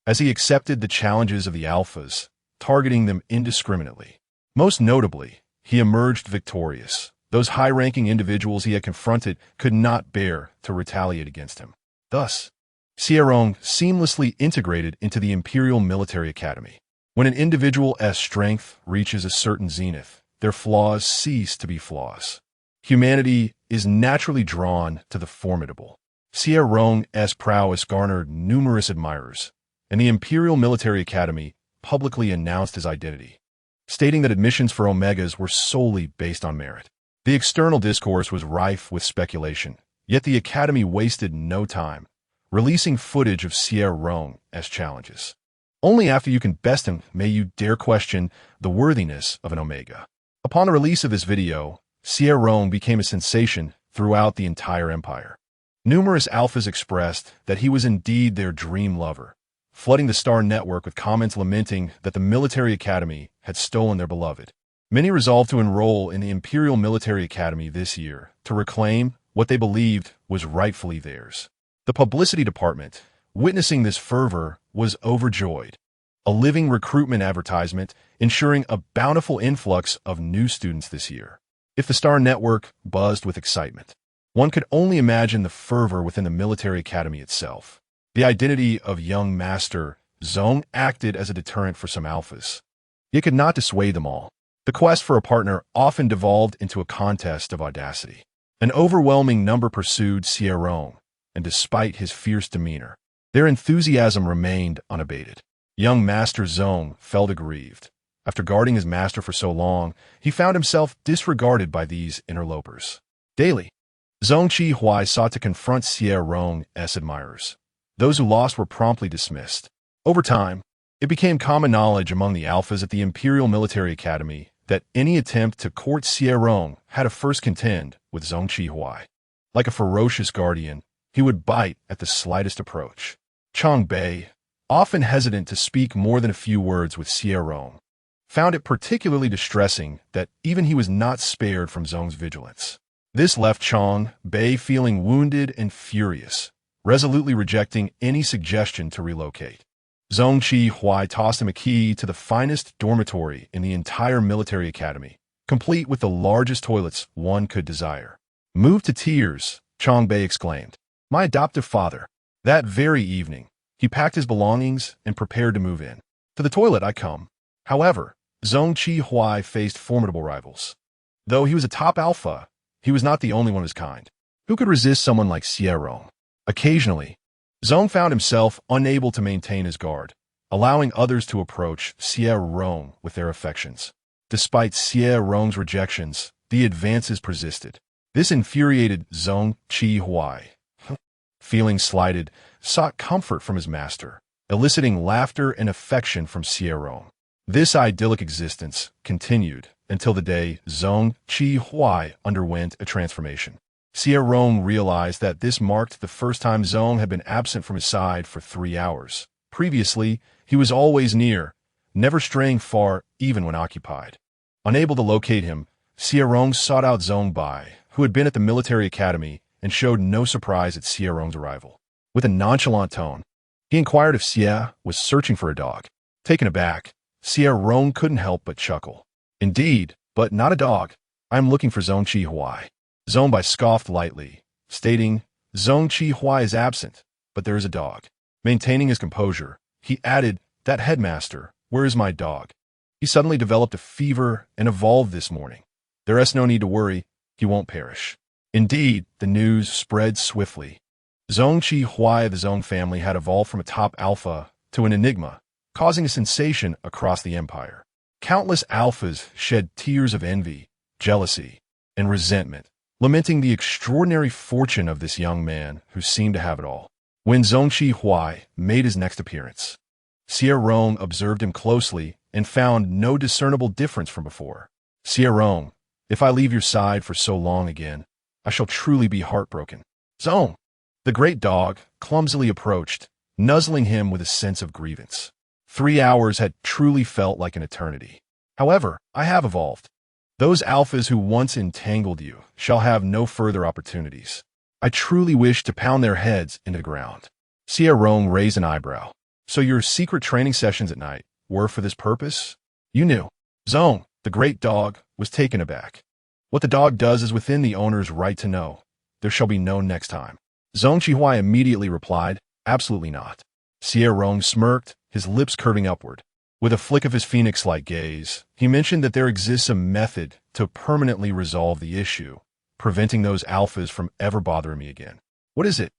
As he accepted the challenges of the Alphas, targeting them indiscriminately, most notably, he emerged victorious. Those high-ranking individuals he had confronted could not bear to retaliate against him. Thus, Xie Rong seamlessly integrated into the Imperial Military Academy. When an individual's strength reaches a certain zenith, their flaws cease to be flaws. Humanity is naturally drawn to the formidable. Xie Rong's prowess garnered numerous admirers, and the Imperial Military Academy publicly announced his identity, stating that admissions for Omegas were solely based on merit. The external discourse was rife with speculation, yet the Academy wasted no time, releasing footage of Xie Rong as challenges. Only after you can best him may you dare question the worthiness of an Omega. Upon the release of this video, Xie Rong became a sensation throughout the entire empire. Numerous Alphas expressed that he was indeed their dream lover, flooding the Star Network with comments lamenting that the military academy had stolen their beloved. Many resolved to enroll in the Imperial Military Academy this year to reclaim what they believed was rightfully theirs. The publicity department, witnessing this fervor, was overjoyed. A living recruitment advertisement ensuring a bountiful influx of new students this year. If the Star Network buzzed with excitement, one could only imagine the fervor within the military academy itself. The identity of young Master Zhong acted as a deterrent for some Alphas. It could not dissuade them all. The quest for a partner often devolved into a contest of audacity. An overwhelming number pursued Xie Rong, and despite his fierce demeanor, Their enthusiasm remained unabated. Young Master Zong felt aggrieved. After guarding his master for so long, he found himself disregarded by these interlopers. Daily, Zong Qi sought to confront Xie Rong's admirers. Those who lost were promptly dismissed. Over time, it became common knowledge among the alphas at the Imperial Military Academy that any attempt to court Xie Rong had to first contend with Zong Qi. Like a ferocious guardian, he would bite at the slightest approach. Chang Bei, often hesitant to speak more than a few words with Xie Rong, found it particularly distressing that even he was not spared from Zong's vigilance. This left Chang Bei feeling wounded and furious, resolutely rejecting any suggestion to relocate. Zong Qi tossed him a key to the finest dormitory in the entire military academy, complete with the largest toilets one could desire. Moved to tears, Chang Bei exclaimed, "My adoptive father." That very evening, he packed his belongings and prepared to move in. "To the toilet I come." However, Zong Qi faced formidable rivals. Though he was a top alpha, he was not the only one of his kind. Who could resist someone like Xie Rong? Occasionally, Zong found himself unable to maintain his guard, allowing others to approach Xie Rong with their affections. Despite Xie Rong's rejections, the advances persisted. This infuriated Zong Qi. Feeling slighted, sought comfort from his master, eliciting laughter and affection from Xie Rong. This idyllic existence continued until the day Zong Qi underwent a transformation. Xie Rong realized that this marked the first time Zong had been absent from his side for 3 hours. Previously, he was always near, never straying far even when occupied. Unable to locate him, Xie Rong sought out Zong Bai, who had been at the military academy and showed no surprise at Xie Rong's arrival. With a nonchalant tone, he inquired if Xie was searching for a dog. Taken aback, Xie Rong couldn't help but chuckle. "Indeed, but not a dog. I am looking for Zong Qi." Zong Bai scoffed lightly, stating, "Zong Qi is absent, but there is a dog." Maintaining his composure, he added, "That headmaster, where is my dog? He suddenly developed a fever and evolved this morning. There is no need to worry, he won't perish." Indeed, the news spread swiftly. Zong Qi of the Zong family had evolved from a top alpha to an enigma, causing a sensation across the empire. Countless alphas shed tears of envy, jealousy, and resentment, lamenting the extraordinary fortune of this young man who seemed to have it all. When Zong Qi made his next appearance, Xie Rong observed him closely and found no discernible difference from before. "Xie Rong, if I leave your side for so long again, I shall truly be heartbroken." "Zong!" The great dog clumsily approached, nuzzling him with a sense of grievance. 3 hours had truly felt like an eternity. "However, I have evolved. Those alphas who once entangled you shall have no further opportunities. I truly wish to pound their heads into the ground." Xie Rong raised an eyebrow. "So your secret training sessions at night were for this purpose? You knew." Zong, the great dog, was taken aback. "What the dog does is within the owner's right to know. There shall be no next time." Zong Qi immediately replied, "Absolutely not." Xie Rong smirked, his lips curving upward. With a flick of his phoenix-like gaze, he mentioned that there exists a method to permanently resolve the issue, preventing those alphas from ever bothering me again. "What is it?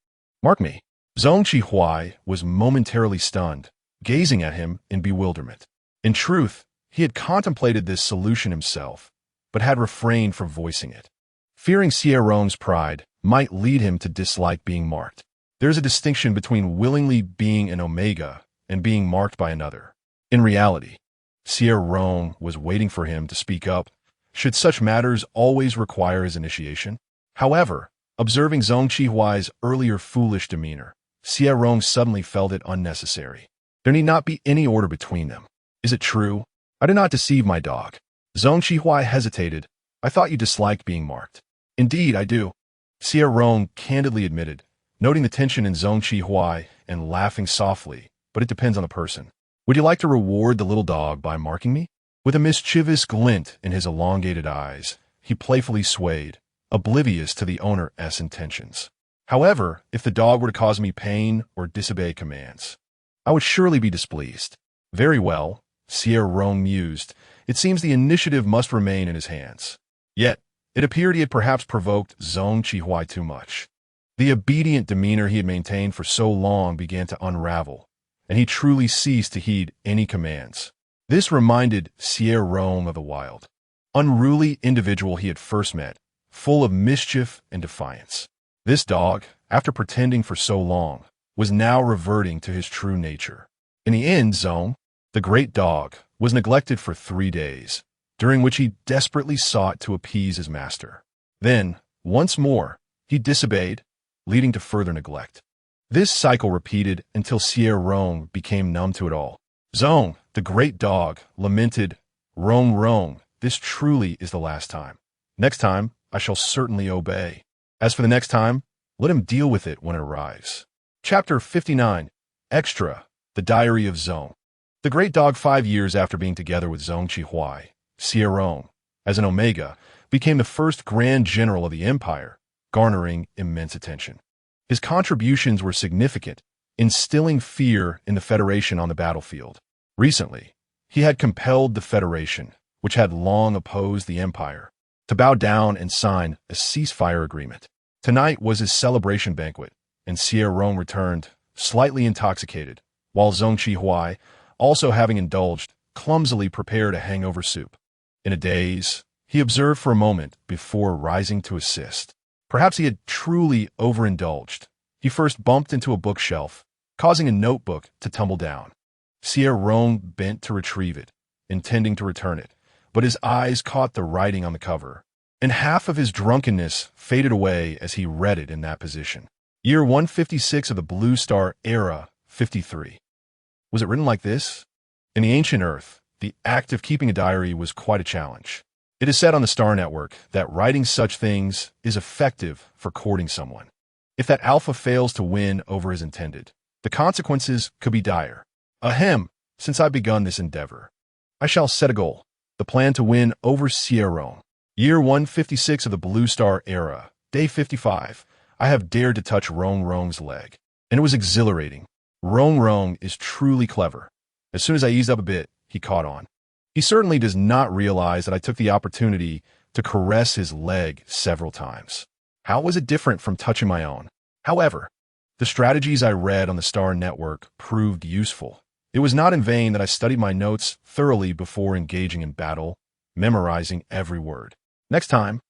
Mark me." Zong Qi was momentarily stunned, gazing at him in bewilderment. In truth, he had contemplated this solution himself, but had refrained from voicing it, fearing Xie Rong's pride might lead him to dislike being marked. There is a distinction between willingly being an omega and being marked by another. In reality, Xie Rong was waiting for him to speak up, should such matters always require his initiation. However, observing Zong Qi's earlier foolish demeanor, Xie Rong suddenly felt it unnecessary. There need not be any order between them. "Is it true? I did not deceive my dog." Zong Qi hesitated. "I thought you disliked being marked." "Indeed, I do," Xie Rong candidly admitted, noting the tension in Zong Qi and laughing softly, "but it depends on the person. Would you like to reward the little dog by marking me?" With a mischievous glint in his elongated eyes, he playfully swayed, oblivious to the owner's intentions. "However, if the dog were to cause me pain or disobey commands, I would surely be displeased." "Very well," Xie Rong mused. "It seems the initiative must remain in his hands." Yet, it appeared he had perhaps provoked Zong Qi too much. The obedient demeanor he had maintained for so long began to unravel, and he truly ceased to heed any commands. This reminded Xie Rong of the wild, unruly individual he had first met, full of mischief and defiance. This dog, after pretending for so long, was now reverting to his true nature. In the end, Zong, the great dog, was neglected for 3 days, during which he desperately sought to appease his master. Then, once more, he disobeyed, leading to further neglect. This cycle repeated until Xie Rong became numb to it all. Zong, the great dog, lamented, "Rong Rong, this truly is the last time. Next time, I shall certainly obey. As for the next time, let him deal with it when it arrives." Chapter 59, Extra, The Diary of Zong. The great dog, 5 years after being together with Zong Qihui, Xie Rong, as an Omega, became the first Grand General of the Empire, garnering immense attention. His contributions were significant, instilling fear in the Federation on the battlefield. Recently, he had compelled the Federation, which had long opposed the Empire, to bow down and sign a ceasefire agreement. Tonight was his celebration banquet, and Xie Rong returned, slightly intoxicated, while Zong Qihui, also having indulged, clumsily prepared a hangover soup. In a daze, he observed for a moment before rising to assist. Perhaps he had truly overindulged. He first bumped into a bookshelf, causing a notebook to tumble down. Xie Rong bent to retrieve it, intending to return it, but his eyes caught the writing on the cover, and half of his drunkenness faded away as he read it in that position. Year 156 of the Blue Star Era, 53. Was it written like this? In the ancient Earth, the act of keeping a diary was quite a challenge. It is said on the Star Network that writing such things is effective for courting someone. If that alpha fails to win over his intended, the consequences could be dire. Ahem, since I've begun this endeavor, I shall set a goal, the plan to win over Xie Rong. Year 156 of the Blue Star Era, day 55. I have dared to touch Rong Rong's leg, and it was exhilarating. Rong Rong is truly clever. As soon as I eased up a bit, he caught on. He certainly does not realize that I took the opportunity to caress his leg several times. How was it different from touching my own? However, the strategies I read on the Star Network proved useful. It was not in vain that I studied my notes thoroughly before engaging in battle, memorizing every word. Next time,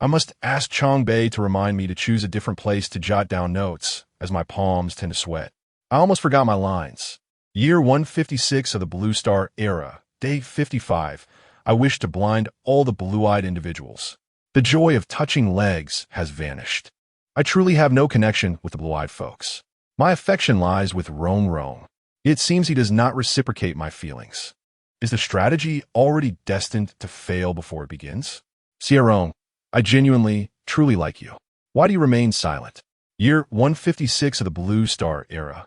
I must ask Chong Bei to remind me to choose a different place to jot down notes, as my palms tend to sweat. I almost forgot my lines. Year 156 of the Blue Star Era, day 55. I wish to blind all the blue-eyed individuals. The joy of touching legs has vanished. I truly have no connection with the blue-eyed folks. My affection lies with Rong Rong. It seems he does not reciprocate my feelings. Is the strategy already destined to fail before it begins? Xie Rong, I genuinely, truly like you. Why do you remain silent? Year 156 of the Blue Star Era.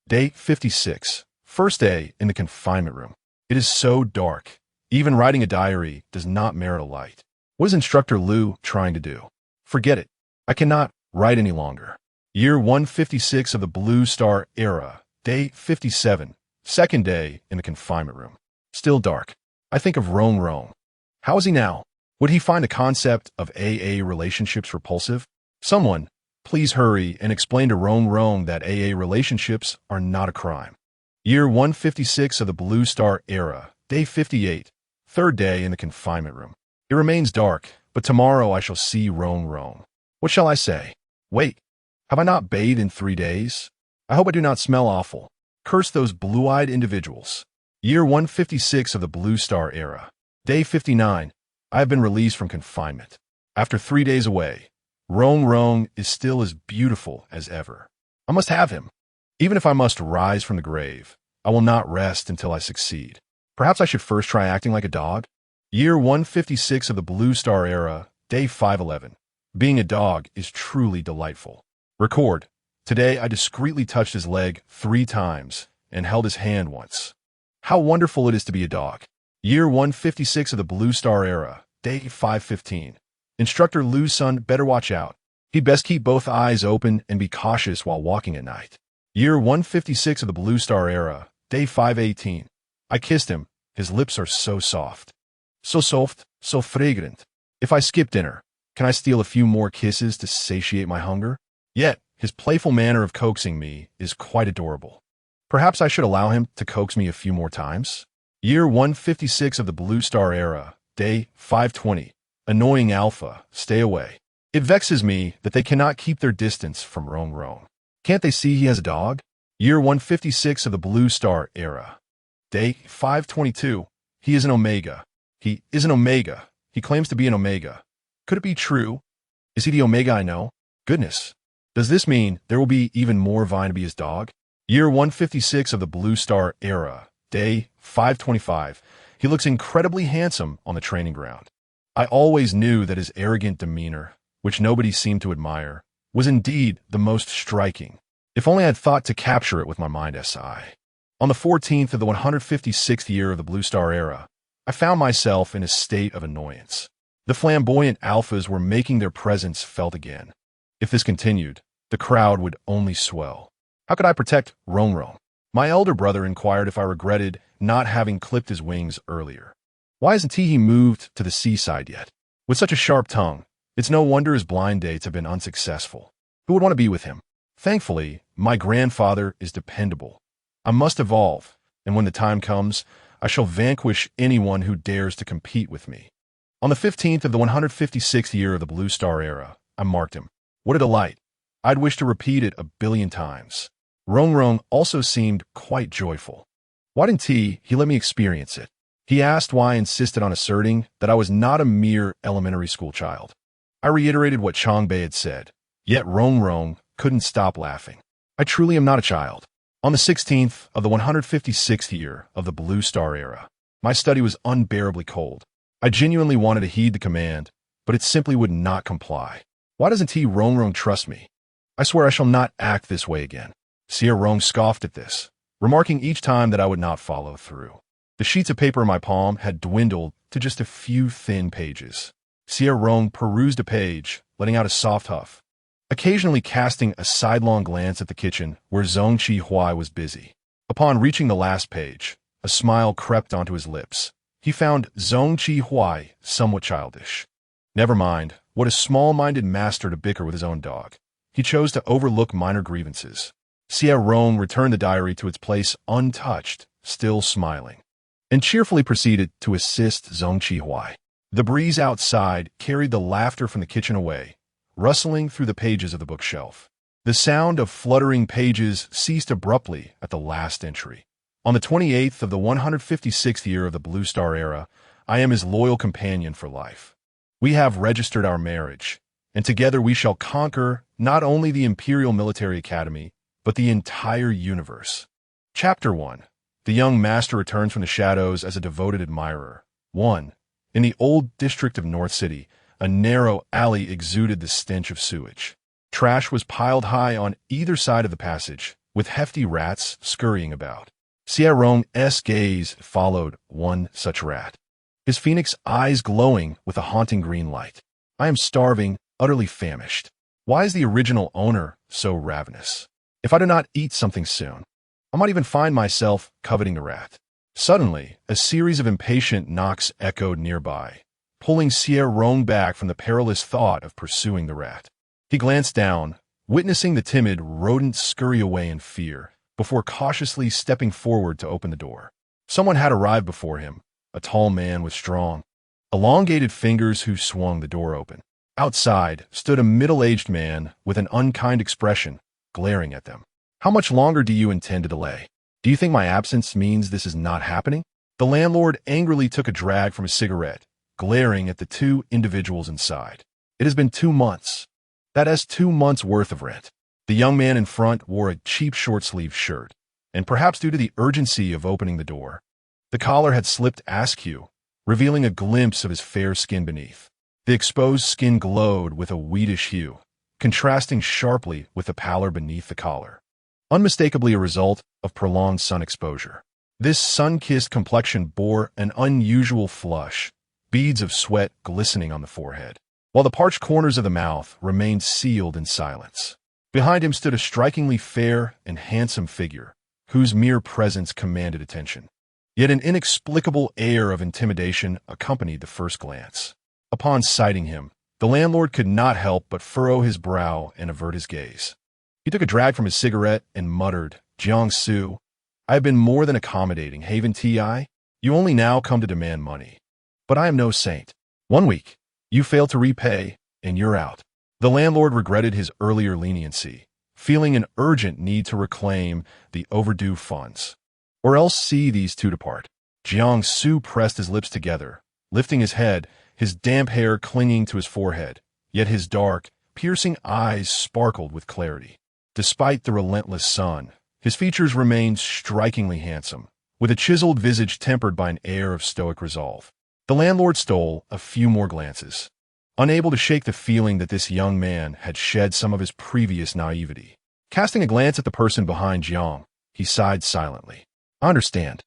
Day 56. First day in the confinement room. It is so dark. Even writing a diary does not merit a light. What is Instructor Liu trying to do? Forget it. I cannot write any longer. Year 156 of the Blue Star Era. Day 57. Second day in the confinement room. Still dark. I think of Rong Rong. How is he now? Would he find the concept of AA relationships repulsive? Someone, please hurry and explain to Rong Rong that AA relationships are not a crime. Year 156 of the Blue Star Era. Day 58. Third day in the confinement room. It remains dark, but tomorrow I shall see Rong Rong. What shall I say? Wait, have I not bathed in 3 days? I hope I do not smell awful. Curse those blue-eyed individuals. Year 156 of the Blue Star Era. Day 59. I have been released from confinement. After 3 days away, Rong Rong is still as beautiful as ever. I must have him. Even if I must rise from the grave, I will not rest until I succeed. Perhaps I should first try acting like a dog? Year 156 of the Blue Star Era, day 511. Being a dog is truly delightful. Record. Today I discreetly touched his leg 3 times and held his hand once. How wonderful it is to be a dog. Year 156 of the Blue Star Era, day 515. Instructor Liu's son better watch out. He'd best keep both eyes open and be cautious while walking at night. Year 156 of the Blue Star Era, day 518. I kissed him. His lips are so soft. So soft, so fragrant. If I skip dinner, can I steal a few more kisses to satiate my hunger? Yet, His playful manner of coaxing me is quite adorable. Perhaps I should allow him to coax me a few more times? Year 156 of the Blue Star Era, Day 520. Annoying Alpha, stay away. It vexes me that they cannot keep their distance from Rong Rong. Can't they see he has a dog? Year 156 of the Blue Star Era, Day 522. He is an Omega. He is an Omega. He claims to be an Omega. Could it be true? Is he the Omega I know? Goodness. Does this mean there will be even more Vine to be his dog? Year 156 of the Blue Star Era, Day 525. He looks incredibly handsome on the training ground. I always knew that his arrogant demeanor, which nobody seemed to admire, was indeed the most striking. If only I had thought to capture it with my mind SI. On the 14th of the 156th year of the Blue Star Era, I found myself in a state of annoyance. The flamboyant alphas were making their presence felt again. If this continued, the crowd would only swell. How could I protect Rong Rong? My elder brother inquired if I regretted not having clipped his wings earlier. Why hasn't He moved to the seaside yet? With such a sharp tongue, it's no wonder his blind dates have been unsuccessful. Who would want to be with him? Thankfully, my grandfather is dependable. I must evolve, and when the time comes, I shall vanquish anyone who dares to compete with me. On the 15th of the 156th year of the Blue Star Era, I marked him. What a delight. I'd wish to repeat it a billion times. Rong Rong also seemed quite joyful. Why didn't he let me experience it? He asked why I insisted on asserting that I was not a mere elementary school child. I reiterated what Chongbei had said, yet Rong Rong couldn't stop laughing. I truly am not a child. On the 16th of the 156th year of the Blue Star Era, my study was unbearably cold. I genuinely wanted to heed the command, but it simply would not comply. Why doesn't Rong Rong trust me? I swear I shall not act this way again. Xie Rong scoffed at this, remarking each time that I would not follow through. The sheets of paper in my palm had dwindled to just a few thin pages. Xie Rong perused a page, letting out a soft huff, occasionally casting a sidelong glance at the kitchen where Zhong Qi was busy. Upon reaching the last page, a smile crept onto his lips. He found Zhong Qi somewhat childish. Never mind, what a small-minded master to bicker with his own dog. He chose to overlook minor grievances. Xie Rong returned the diary to its place untouched, still smiling, and cheerfully proceeded to assist Zhong Qi. The breeze outside carried the laughter from the kitchen away, rustling through the pages of the bookshelf. The sound of fluttering pages ceased abruptly at the last entry. On the 28th of the 156th year of the Blue Star Era, I am his loyal companion for life. We have registered our marriage, and together we shall conquer not only the Imperial Military Academy, but the entire universe. Chapter 1. The young master returns from the shadows as a devoted admirer. 1. In the old district of North City, a narrow alley exuded the stench of sewage. Trash was piled high on either side of the passage, with hefty rats scurrying about. Xie Rong's gaze followed one such rat, his phoenix eyes glowing with a haunting green light. I am starving, utterly famished. Why is the original owner so ravenous? If I do not eat something soon, I might even find myself coveting the rat. Suddenly, a series of impatient knocks echoed nearby, pulling Xie Rong back from the perilous thought of pursuing the rat. He glanced down, witnessing the timid rodent scurry away in fear, before cautiously stepping forward to open the door. Someone had arrived before him, a tall man with strong, elongated fingers who swung the door open. Outside stood a middle-aged man with an unkind expression, glaring at them. How much longer do you intend to delay? Do you think my absence means this is not happening? The landlord angrily took a drag from his cigarette, glaring at the two individuals inside. It has been 2 months. That is 2 months' worth of rent. The young man in front wore a cheap short-sleeved shirt, and perhaps due to the urgency of opening the door, the collar had slipped askew, revealing a glimpse of his fair skin beneath. The exposed skin glowed with a wheatish hue, contrasting sharply with the pallor beneath the collar, unmistakably a result of prolonged sun exposure. This sun-kissed complexion bore an unusual flush, beads of sweat glistening on the forehead, while the parched corners of the mouth remained sealed in silence. Behind him stood a strikingly fair and handsome figure, whose mere presence commanded attention. Yet an inexplicable air of intimidation accompanied the first glance. Upon sighting him, the landlord could not help but furrow his brow and avert his gaze. He took a drag from his cigarette and muttered, "Jiangsu, I have been more than accommodating, haven't I? You only now come to demand money. But I am no saint. 1 week, you fail to repay, and you're out." The landlord regretted his earlier leniency, feeling an urgent need to reclaim the overdue funds, or else see these two depart. Jiangsu pressed his lips together, lifting his head, his damp hair clinging to his forehead, yet his dark, piercing eyes sparkled with clarity. Despite the relentless sun, his features remained strikingly handsome, with a chiseled visage tempered by an air of stoic resolve. The landlord stole a few more glances, unable to shake the feeling that this young man had shed some of his previous naivety. Casting a glance at the person behind Jiang, he sighed silently. "I understand.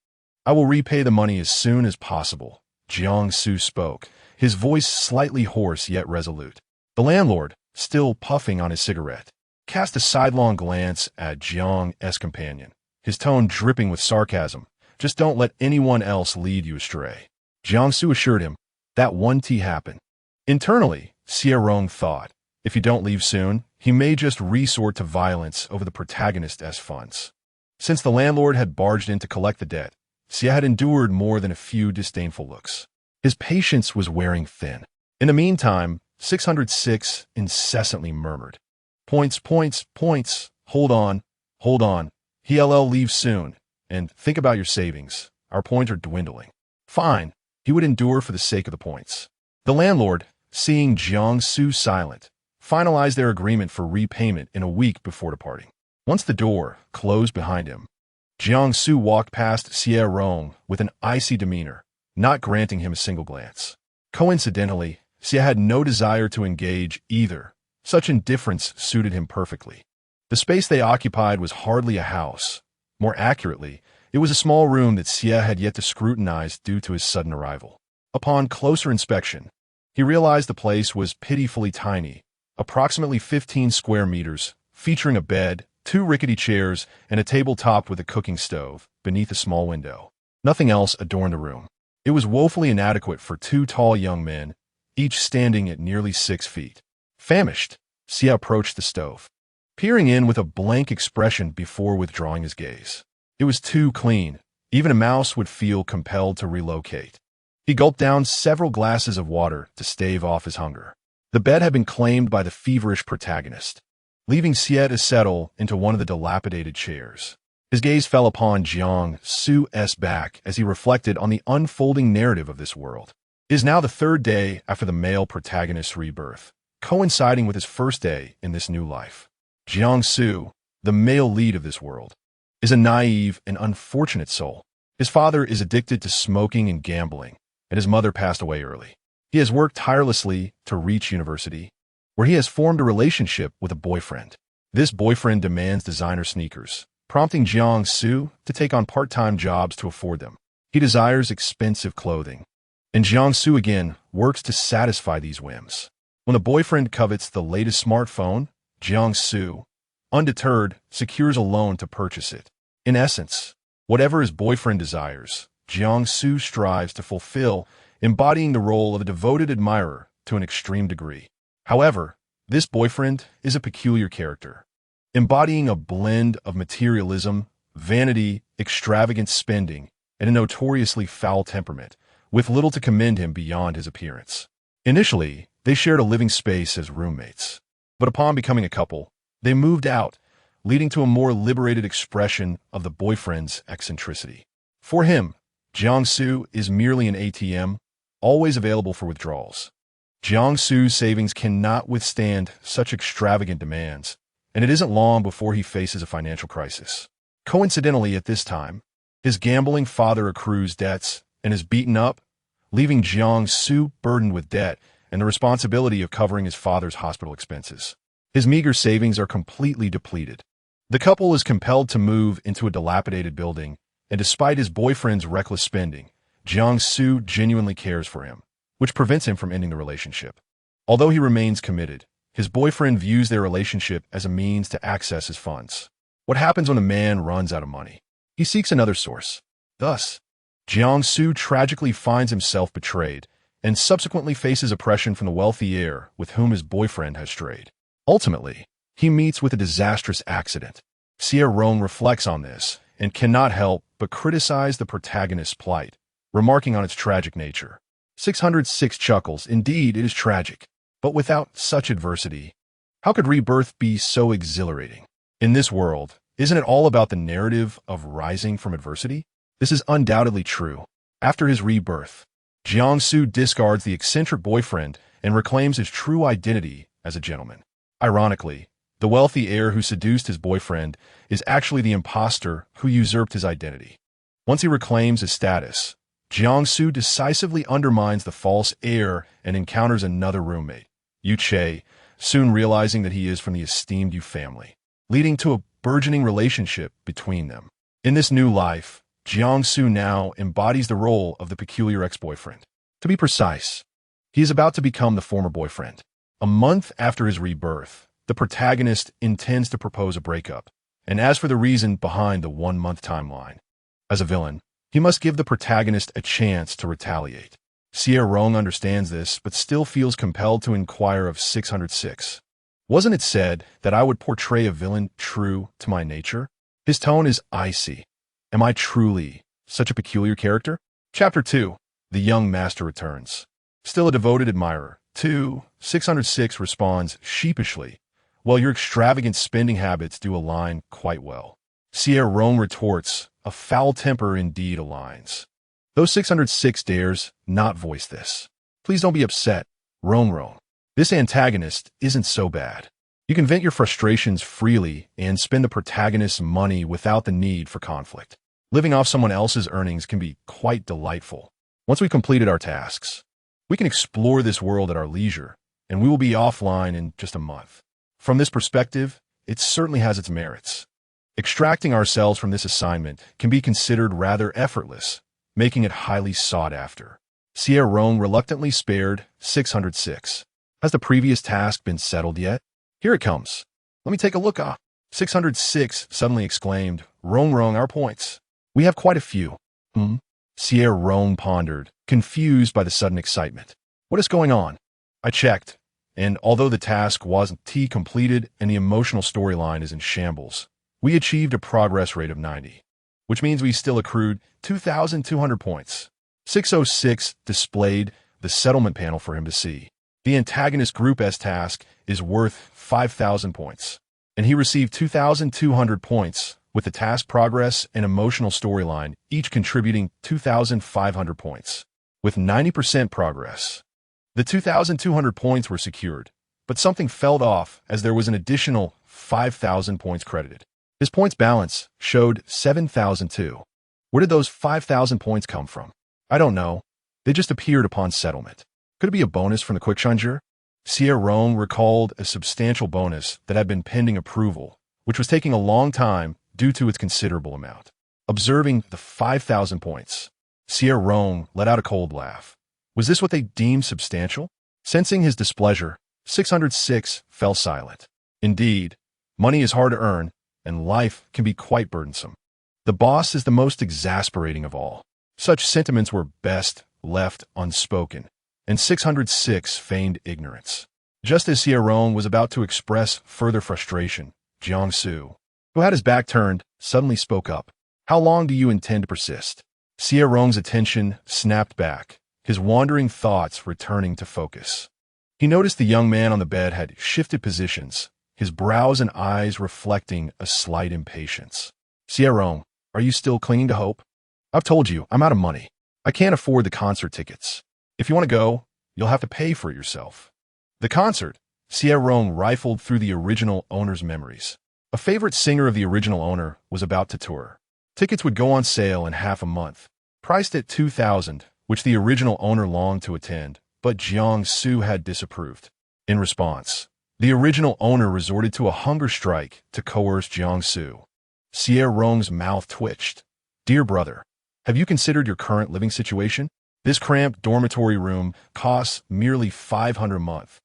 I will repay the money as soon as possible," Jiangsu spoke, his voice slightly hoarse yet resolute. The landlord, still puffing on his cigarette, cast a sidelong glance at Jiang's companion, his tone dripping with sarcasm. "Just don't let anyone else lead you astray." Jiangsu assured him, "That won't happen." Internally, Xie Rong thought, if you don't leave soon, he may just resort to violence over the protagonist's funds. Since the landlord had barged in to collect the debt, Xie had endured more than a few disdainful looks. His patience was wearing thin. In the meantime, 606 incessantly murmured, Points, points, points. Hold on. He'll leave soon. And think about your savings. Our points are dwindling." Fine. He would endure for the sake of the points. The landlord, seeing Jiangsu silent, finalized their agreement for repayment in a week before departing. Once the door closed behind him, Jiangsu walked past Xie Rong with an icy demeanor, not granting him a single glance. Coincidentally, Xie had no desire to engage either. Such indifference suited him perfectly. The space they occupied was hardly a house. More accurately, it was a small room that Xie had yet to scrutinize due to his sudden arrival. Upon closer inspection, he realized the place was pitifully tiny, approximately 15 square meters, featuring a bed, 2 rickety chairs, and a table topped with a cooking stove beneath a small window. Nothing else adorned the room. It was woefully inadequate for 2 tall young men, each standing at nearly 6 feet. Famished, Xie approached the stove, peering in with a blank expression before withdrawing his gaze. It was too clean. Even a mouse would feel compelled to relocate. He gulped down several glasses of water to stave off his hunger. The bed had been claimed by the feverish protagonist, leaving Xie to settle into one of the dilapidated chairs. His gaze fell upon Jiangsu's back as he reflected on the unfolding narrative of this world. It is now the 3rd day after the male protagonist's rebirth, coinciding with his first day in this new life. Jiangsu, the male lead of this world, is a naive and unfortunate soul. His father is addicted to smoking and gambling, and his mother passed away early. He has worked tirelessly to reach university, where he has formed a relationship with a boyfriend. This boyfriend demands designer sneakers, prompting Jiangsu to take on part-time jobs to afford them. He desires expensive clothing, and Jiangsu again works to satisfy these whims. When the boyfriend covets the latest smartphone, Jiangsu, undeterred, secures a loan to purchase it. In essence, whatever his boyfriend desires, Jiangsu strives to fulfill, embodying the role of a devoted admirer to an extreme degree. However, this boyfriend is a peculiar character, embodying a blend of materialism, vanity, extravagant spending, and a notoriously foul temperament, with little to commend him beyond his appearance. Initially, they shared a living space as roommates, but upon becoming a couple, they moved out, leading to a more liberated expression of the boyfriend's eccentricity. For him, Jiangsu is merely an ATM, always available for withdrawals. Jiangsu's savings cannot withstand such extravagant demands, and it isn't long before he faces a financial crisis. Coincidentally, at this time, his gambling father accrues debts and is beaten up, leaving Jiangsu burdened with debt and the responsibility of covering his father's hospital expenses. His meager savings are completely depleted. The couple is compelled to move into a dilapidated building, and despite his boyfriend's reckless spending, Jiangsu genuinely cares for him, which prevents him from ending the relationship. Although he remains committed, his boyfriend views their relationship as a means to access his funds. What happens when a man runs out of money? He seeks another source. Thus, Jiangsu tragically finds himself betrayed and subsequently faces oppression from the wealthy heir with whom his boyfriend has strayed. Ultimately, he meets with a disastrous accident. Xie Rong reflects on this and cannot help but criticize the protagonist's plight, remarking on its tragic nature. 606 chuckles. Indeed, it is tragic. But without such adversity, how could rebirth be so exhilarating? In this world, isn't it all about the narrative of rising from adversity? This is undoubtedly true. After his rebirth, Jiangsu discards the eccentric boyfriend and reclaims his true identity as a gentleman. Ironically, the wealthy heir who seduced his boyfriend is actually the imposter who usurped his identity. Once he reclaims his status, Jiangsu decisively undermines the false heir and encounters another roommate, Yu Che, soon realizing that he is from the esteemed Yu family, leading to a burgeoning relationship between them. In this new life, Jiangsu now embodies the role of the peculiar ex-boyfriend. To be precise, he is about to become the former boyfriend. A month after his rebirth, the protagonist intends to propose a breakup, and as for the reason behind the 1-month timeline, as a villain, he must give the protagonist a chance to retaliate. Xie Rong understands this, but still feels compelled to inquire of 606. Wasn't it said that I would portray a villain true to my nature? His tone is icy. Am I truly such a peculiar character? Chapter 2. The young master returns. Still a devoted admirer. 2. 606 responds sheepishly. Well, your extravagant spending habits do align quite well. Xie Rong retorts, a foul temper indeed aligns. Though 606 dares not voice this. Please don't be upset, Rong. This antagonist isn't so bad. You can vent your frustrations freely and spend the protagonist's money without the need for conflict. Living off someone else's earnings can be quite delightful. Once we've completed our tasks, we can explore this world at our leisure, and we will be offline in just a month. From this perspective, it certainly has its merits. Extracting ourselves from this assignment can be considered rather effortless, making it highly sought after. Xie Rong reluctantly spared 606. Has the previous task been settled yet? Here it comes. Let me take a look. 606 suddenly exclaimed, Rong, our points. We have quite a few. Xie Rong pondered, confused by the sudden excitement. What is going on? I checked, and although the task wasn't completed and the emotional storyline is in shambles, we achieved a progress rate of 90, which means we still accrued 2,200 points. 606 displayed the settlement panel for him to see. The antagonist Group S task is worth 5,000 points, and he received 2,200 points, with the task progress and emotional storyline each contributing 2,500 points. With 90% progress, the 2,200 points were secured, but something fell off as there was an additional 5,000 points credited. His points balance showed 7,002. Where did those 5,000 points come from? I don't know. They just appeared upon settlement. Could it be a bonus from the quickshunger? Xie Rong recalled a substantial bonus that had been pending approval, which was taking a long time due to its considerable amount. Observing the 5,000 points, Xie Rong let out a cold laugh. Was this what they deemed substantial? Sensing his displeasure, 606 fell silent. Indeed, money is hard to earn, and life can be quite burdensome. The boss is the most exasperating of all. Such sentiments were best left unspoken, and 606 feigned ignorance. Just as Xie Rong was about to express further frustration, Jiangsu, who had his back turned, suddenly spoke up. How long do you intend to persist? Xie Rong's attention snapped back, his wandering thoughts returning to focus. He noticed the young man on the bed had shifted positions, his brows and eyes reflecting a slight impatience. Xie Rong, are you still clinging to hope? I've told you, I'm out of money. I can't afford the concert tickets. If you want to go, you'll have to pay for it yourself. The concert? Xie Rong rifled through the original owner's memories. A favorite singer of the original owner was about to tour. Tickets would go on sale in half a month, priced at 2,000, which the original owner longed to attend, but Jiangsu had disapproved. In response, the original owner resorted to a hunger strike to coerce Jiangsu. Xie Rong's mouth twitched. Dear brother, have you considered your current living situation? This cramped dormitory room costs merely 500 a month,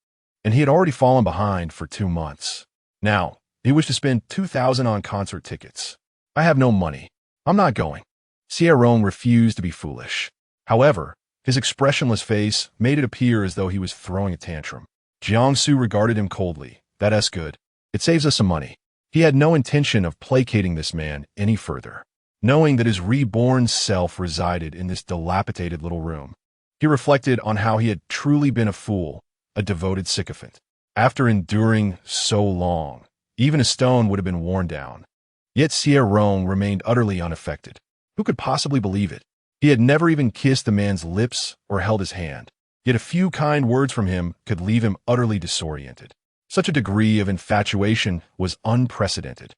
and he had already fallen behind for 2 months. Now, he wished to spend 2,000 on concert tickets. I have no money. I'm not going. Xie Rong refused to be foolish. However, his expressionless face made it appear as though he was throwing a tantrum. Jiangsu regarded him coldly. That's good. It saves us some money. He had no intention of placating this man any further. Knowing that his reborn self resided in this dilapidated little room, he reflected on how he had truly been a fool, a devoted sycophant. After enduring so long, even a stone would have been worn down. Yet Xie Rong remained utterly unaffected. Who could possibly believe it? He had never even kissed the man's lips or held his hand. Yet a few kind words from him could leave him utterly disoriented. Such a degree of infatuation was unprecedented.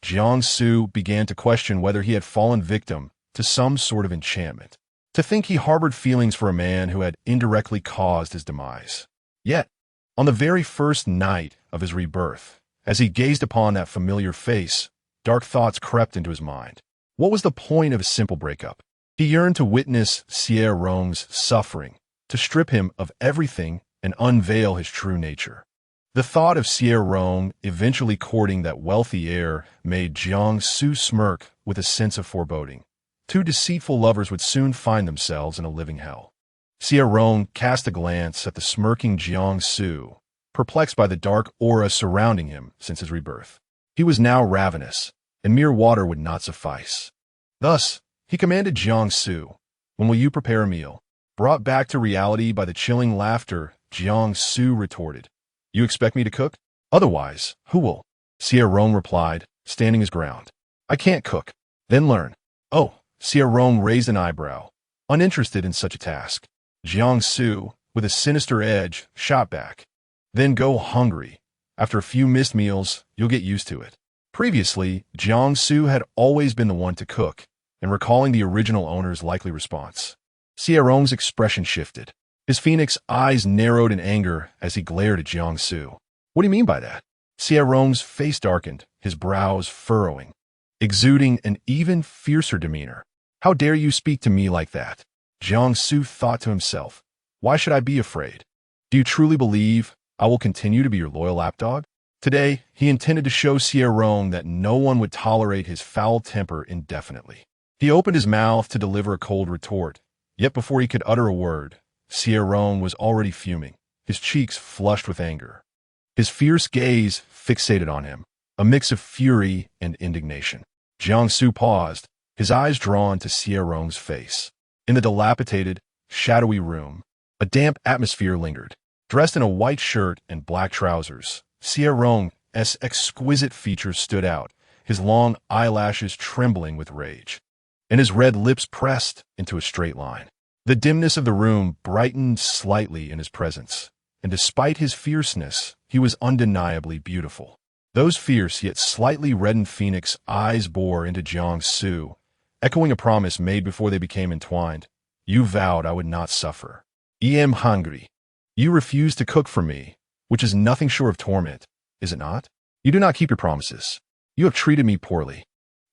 Jiangsu began to question whether he had fallen victim to some sort of enchantment. To think he harbored feelings for a man who had indirectly caused his demise. Yet, on the very first night of his rebirth, as he gazed upon that familiar face, dark thoughts crept into his mind. What was the point of a simple breakup? He yearned to witness Xie Rong's suffering, to strip him of everything and unveil his true nature. The thought of Xie Rong eventually courting that wealthy heir made Jiangsu smirk with a sense of foreboding. Two deceitful lovers would soon find themselves in a living hell. Xie Rong cast a glance at the smirking Jiangsu, perplexed by the dark aura surrounding him since his rebirth. He was now ravenous, and mere water would not suffice. Thus, he commanded Jiangsu, "When will you prepare a meal?" Brought back to reality by the chilling laughter, Jiangsu retorted, "You expect me to cook? Otherwise, who will?" Xie Rong replied, standing his ground. "I can't cook." "Then learn." "Oh," Xie Rong raised an eyebrow, uninterested in such a task. Jiangsu, with a sinister edge, shot back. "Then go hungry. After a few missed meals, you'll get used to it." Previously, Jiangsu had always been the one to cook, and recalling the original owner's likely response, Xie Rong's expression shifted. His phoenix eyes narrowed in anger as he glared at Jiangsu. "What do you mean by that?" Xie Rong's face darkened, his brows furrowing, exuding an even fiercer demeanor. "How dare you speak to me like that?" Jiangsu thought to himself, "Why should I be afraid? Do you truly believe I will continue to be your loyal lapdog?" Today, he intended to show Xie Rong that no one would tolerate his foul temper indefinitely. He opened his mouth to deliver a cold retort, yet before he could utter a word, Xie Rong was already fuming, his cheeks flushed with anger. His fierce gaze fixated on him, a mix of fury and indignation. Jiangsu paused, his eyes drawn to Xie Rong's face. In the dilapidated, shadowy room, a damp atmosphere lingered. Dressed in a white shirt and black trousers, Xie Rong's exquisite features stood out, his long eyelashes trembling with rage, and his red lips pressed into a straight line. The dimness of the room brightened slightly in his presence, and despite his fierceness, he was undeniably beautiful. Those fierce yet slightly reddened phoenix eyes bore into Jiangsu, echoing a promise made before they became entwined. "You vowed I would not suffer. I am hungry. You refuse to cook for me, which is nothing short of torment, is it not? You do not keep your promises. You have treated me poorly.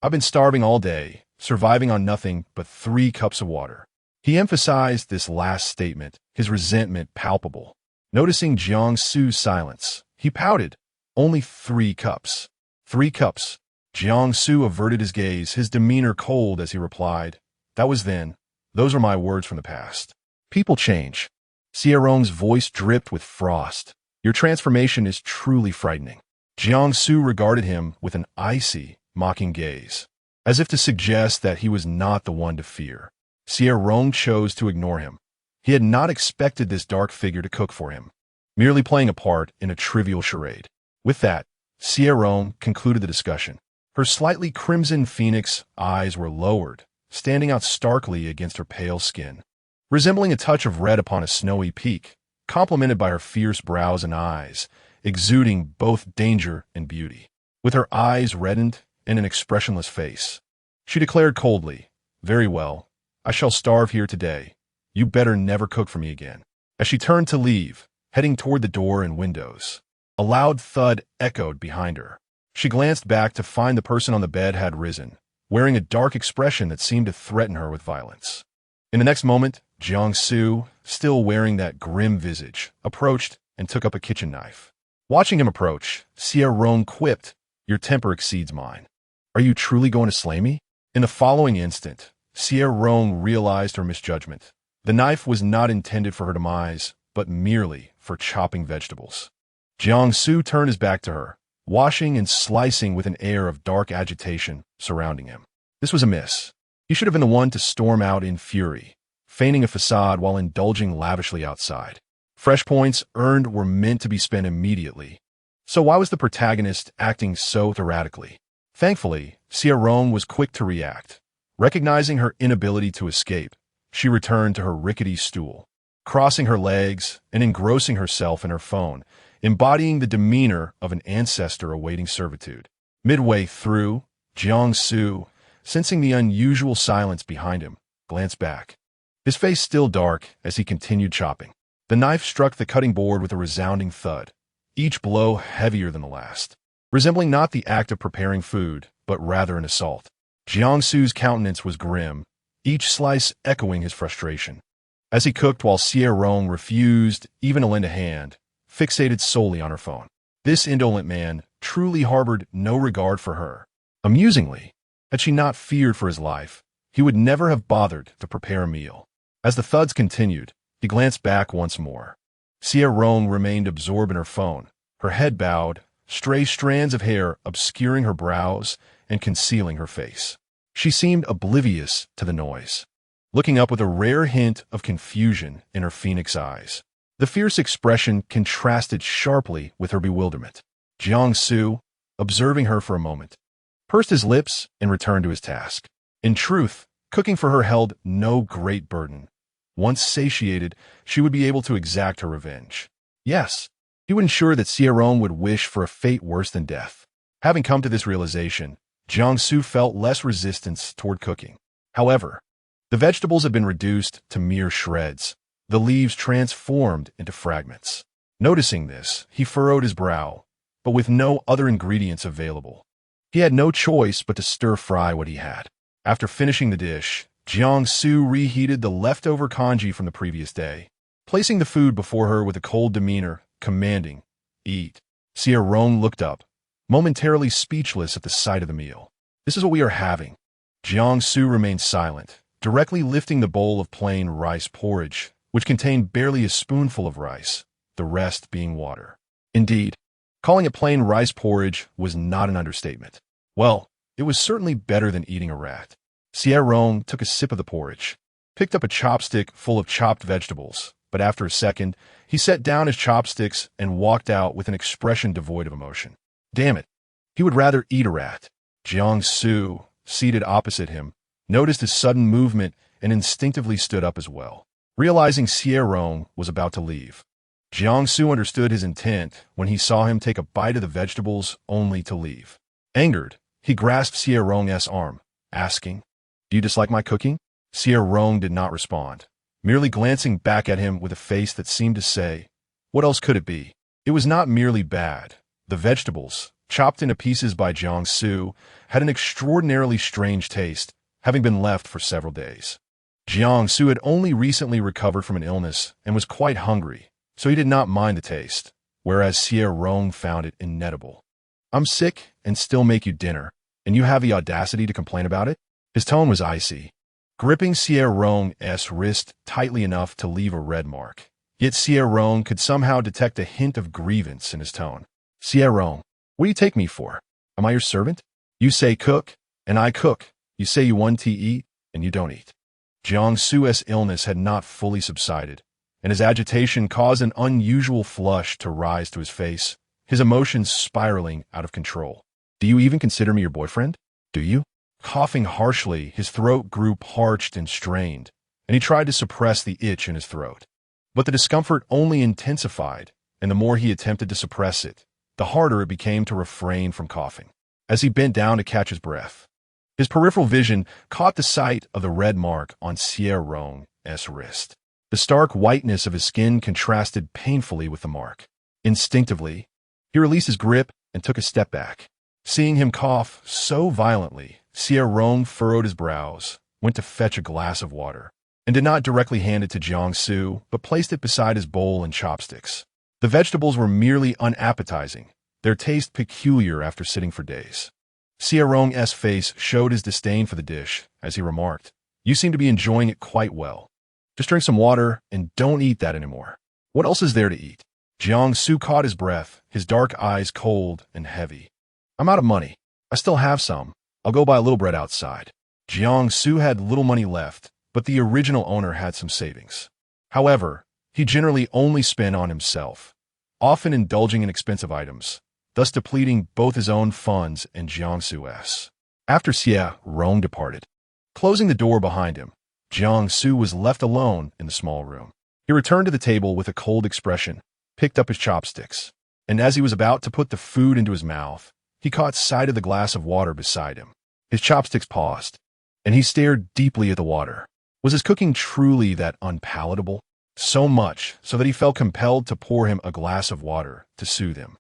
I've been starving all day, surviving on nothing but 3 cups of water." He emphasized this last statement, his resentment palpable. Noticing Jiangsu's silence, he pouted. "Only 3 cups. 3 cups." Jiangsu averted his gaze, his demeanor cold as he replied, "That was then. Those are my words from the past. People change." Xie Rong's voice dripped with frost. "Your transformation is truly frightening." Jiangsu regarded him with an icy, mocking gaze, as if to suggest that he was not the one to fear. Xie Rong chose to ignore him. He had not expected this dark figure to cook for him, merely playing a part in a trivial charade. With that, Xie Rong concluded the discussion. Her slightly crimson phoenix eyes were lowered, standing out starkly against her pale skin, resembling a touch of red upon a snowy peak, complemented by her fierce brows and eyes, exuding both danger and beauty. With her eyes reddened and an expressionless face, she declared coldly, "Very well, I shall starve here today. You better never cook for me again." As she turned to leave, heading toward the door and windows, a loud thud echoed behind her. She glanced back to find the person on the bed had risen, wearing a dark expression that seemed to threaten her with violence. In the next moment, Jiangsu, still wearing that grim visage, approached and took up a kitchen knife. Watching him approach, Xie Rong quipped, "Your temper exceeds mine. Are you truly going to slay me?" In the following instant, Xie Rong realized her misjudgment. The knife was not intended for her demise, but merely for chopping vegetables. Jiangsu turned his back to her, washing and slicing with an air of dark agitation surrounding him. This was a miss. He should have been the one to storm out in fury, feigning a facade while indulging lavishly outside. Fresh points earned were meant to be spent immediately. So why was the protagonist acting so erratically? Thankfully, Xie Rong was quick to react. Recognizing her inability to escape, she returned to her rickety stool, crossing her legs and engrossing herself in her phone, embodying the demeanor of an ancestor awaiting servitude. Midway through, Jiangsu, sensing the unusual silence behind him, glanced back. His face still dark as he continued chopping. The knife struck the cutting board with a resounding thud, each blow heavier than the last, resembling not the act of preparing food, but rather an assault. Jiangsu's countenance was grim, each slice echoing his frustration. As he cooked while Xie Rong refused even to lend a hand, fixated solely on her phone. This indolent man truly harbored no regard for her. Amusingly, had she not feared for his life, he would never have bothered to prepare a meal. As the thuds continued, he glanced back once more. Xie Rong remained absorbed in her phone, her head bowed, stray strands of hair obscuring her brows and concealing her face. She seemed oblivious to the noise, looking up with a rare hint of confusion in her phoenix eyes. The fierce expression contrasted sharply with her bewilderment. Jiangsu, observing her for a moment, pursed his lips and returned to his task. In truth, cooking for her held no great burden. Once satiated, she would be able to exact her revenge. Yes, he would ensure that Xie Rong would wish for a fate worse than death. Having come to this realization, Jiangsu felt less resistance toward cooking. However, the vegetables had been reduced to mere shreds, the leaves transformed into fragments. Noticing this, he furrowed his brow, but with no other ingredients available. He had no choice but to stir-fry what he had. After finishing the dish, Jiangsu reheated the leftover congee from the previous day, placing the food before her with a cold demeanor, commanding, "Eat." Xie Rong looked up, momentarily speechless at the sight of the meal. "This is what we are having." Jiangsu remained silent, directly lifting the bowl of plain rice porridge, which contained barely a spoonful of rice, the rest being water. Indeed, calling it plain rice porridge was not an understatement. Well, it was certainly better than eating a rat. Xie Rong took a sip of the porridge, picked up a chopstick full of chopped vegetables, but after a second, he set down his chopsticks and walked out with an expression devoid of emotion. Damn it, he would rather eat a rat. Jiangsu, seated opposite him, noticed his sudden movement and instinctively stood up as well, realizing Xie Rong was about to leave. Jiangsu understood his intent when he saw him take a bite of the vegetables only to leave. Angered, he grasped Xie Rong's arm, asking, "Do you dislike my cooking?" Xie Rong did not respond, merely glancing back at him with a face that seemed to say, what else could it be? It was not merely bad. The vegetables, chopped into pieces by Jiangsu, had an extraordinarily strange taste, having been left for several days. Jiangsu had only recently recovered from an illness and was quite hungry, so he did not mind the taste, whereas Xie Rong found it inedible. "I'm sick and still make you dinner, and you have the audacity to complain about it?" His tone was icy, gripping Xie Rong's wrist tightly enough to leave a red mark. Yet Xie Rong could somehow detect a hint of grievance in his tone. "Xie Rong, what do you take me for? Am I your servant? You say cook, and I cook. You say you want to eat, and you don't eat." Jiangsu's illness had not fully subsided, and his agitation caused an unusual flush to rise to his face, his emotions spiraling out of control. "Do you even consider me your boyfriend? Do you?" Coughing harshly, his throat grew parched and strained, and he tried to suppress the itch in his throat. But the discomfort only intensified, and the more he attempted to suppress it, the harder it became to refrain from coughing. As he bent down to catch his breath, his peripheral vision caught the sight of the red mark on Xie Rong's wrist. The stark whiteness of his skin contrasted painfully with the mark. Instinctively, he released his grip and took a step back. Seeing him cough so violently, Xie Rong furrowed his brows, went to fetch a glass of water, and did not directly hand it to Jiangsu, but placed it beside his bowl and chopsticks. The vegetables were merely unappetizing, their taste peculiar after sitting for days. Xie Rong's face showed his disdain for the dish, as he remarked, "You seem to be enjoying it quite well. Just drink some water and don't eat that anymore. What else is there to eat?" Jiangsu caught his breath, his dark eyes cold and heavy. I'm out of money. I still have some. I'll go buy a little bread outside. Jiangsu had little money left, but the original owner had some savings. However, he generally only spent on himself, often indulging in expensive items, thus depleting both his own funds and Jiangsu's. After Xie Rong departed, closing the door behind him, Jiangsu was left alone in the small room. He returned to the table with a cold expression, picked up his chopsticks, and as he was about to put the food into his mouth, he caught sight of the glass of water beside him. His chopsticks paused, and he stared deeply at the water. Was his cooking truly that unpalatable? So much so that he felt compelled to pour him a glass of water to soothe him.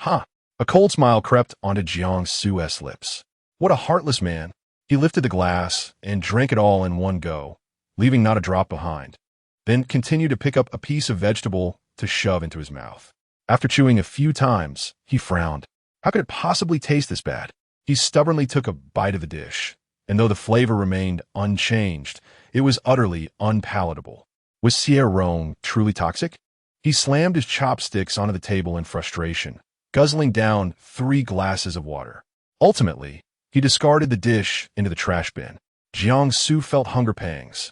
Huh! A cold smile crept onto Jiangsu's lips. What a heartless man! He lifted the glass and drank it all in one go, leaving not a drop behind, then continued to pick up a piece of vegetable to shove into his mouth. After chewing a few times, he frowned. How could it possibly taste this bad? He stubbornly took a bite of the dish, and though the flavor remained unchanged, it was utterly unpalatable. Was Xie Rong truly toxic? He slammed his chopsticks onto the table in frustration, guzzling down 3 glasses of water. Ultimately, he discarded the dish into the trash bin. Jiangsu felt hunger pangs,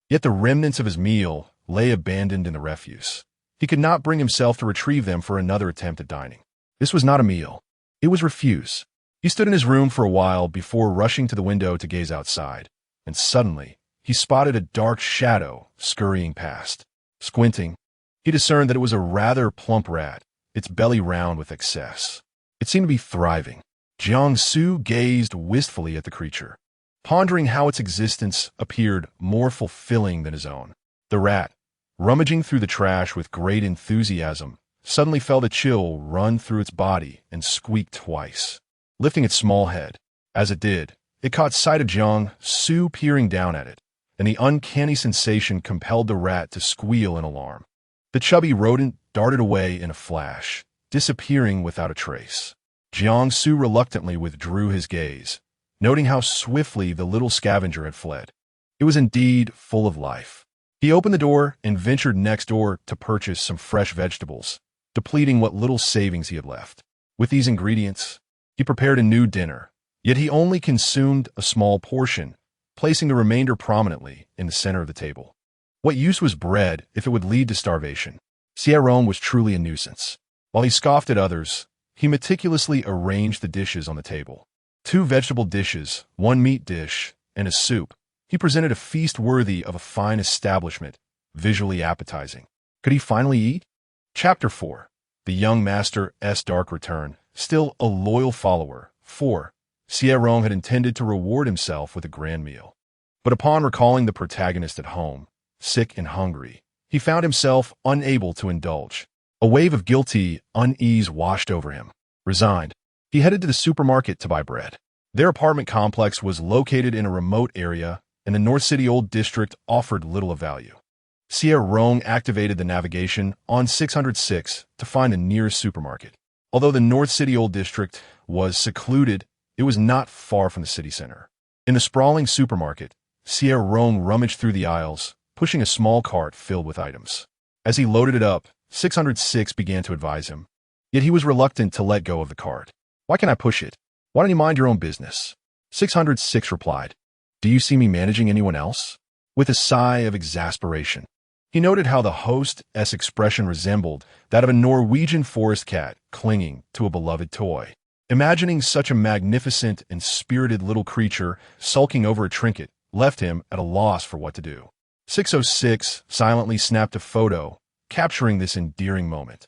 yet the remnants of his meal lay abandoned in the refuse. He could not bring himself to retrieve them for another attempt at dining. This was not a meal. It was refuse. He stood in his room for a while before rushing to the window to gaze outside, and suddenly, he spotted a dark shadow scurrying past. Squinting, he discerned that it was a rather plump rat, its belly round with excess. It seemed to be thriving. Jiangsu gazed wistfully at the creature, pondering how its existence appeared more fulfilling than his own. The rat, rummaging through the trash with great enthusiasm, suddenly felt a chill run through its body and squeaked twice. Lifting its small head, as it did, it caught sight of Jiangsu peering down at it, and the uncanny sensation compelled the rat to squeal in alarm. The chubby rodent darted away in a flash, disappearing without a trace. Jiangsu reluctantly withdrew his gaze, noting how swiftly the little scavenger had fled. It was indeed full of life. He opened the door and ventured next door to purchase some fresh vegetables, depleting what little savings he had left. With these ingredients, he prepared a new dinner, yet he only consumed a small portion, placing the remainder prominently in the center of the table. What use was bread if it would lead to starvation? Xie Rong was truly a nuisance. While he scoffed at others, he meticulously arranged the dishes on the table. 2 vegetable dishes, 1 meat dish, and a soup. He presented a feast worthy of a fine establishment, visually appetizing. Could he finally eat? Chapter 4. The Young Master's Dark Return. Still a loyal follower. 4. Xie Rong had intended to reward himself with a grand meal. But upon recalling the protagonist at home, sick and hungry, he found himself unable to indulge. A wave of guilty unease washed over him. Resigned, he headed to the supermarket to buy bread. Their apartment complex was located in a remote area, and the North City Old District offered little of value. Xie Rong activated the navigation on 606 to find the nearest supermarket. Although the North City Old District was secluded, it was not far from the city center. In the sprawling supermarket, Xie Rong rummaged through the aisles, pushing a small cart filled with items. As he loaded it up, 606 began to advise him. Yet he was reluctant to let go of the cart. Why can't I push it? Why don't you mind your own business? 606 replied. Do you see me managing anyone else? With a sigh of exasperation. He noted how the host's expression resembled that of a Norwegian forest cat clinging to a beloved toy. Imagining such a magnificent and spirited little creature sulking over a trinket left him at a loss for what to do. 606 silently snapped a photo, capturing this endearing moment.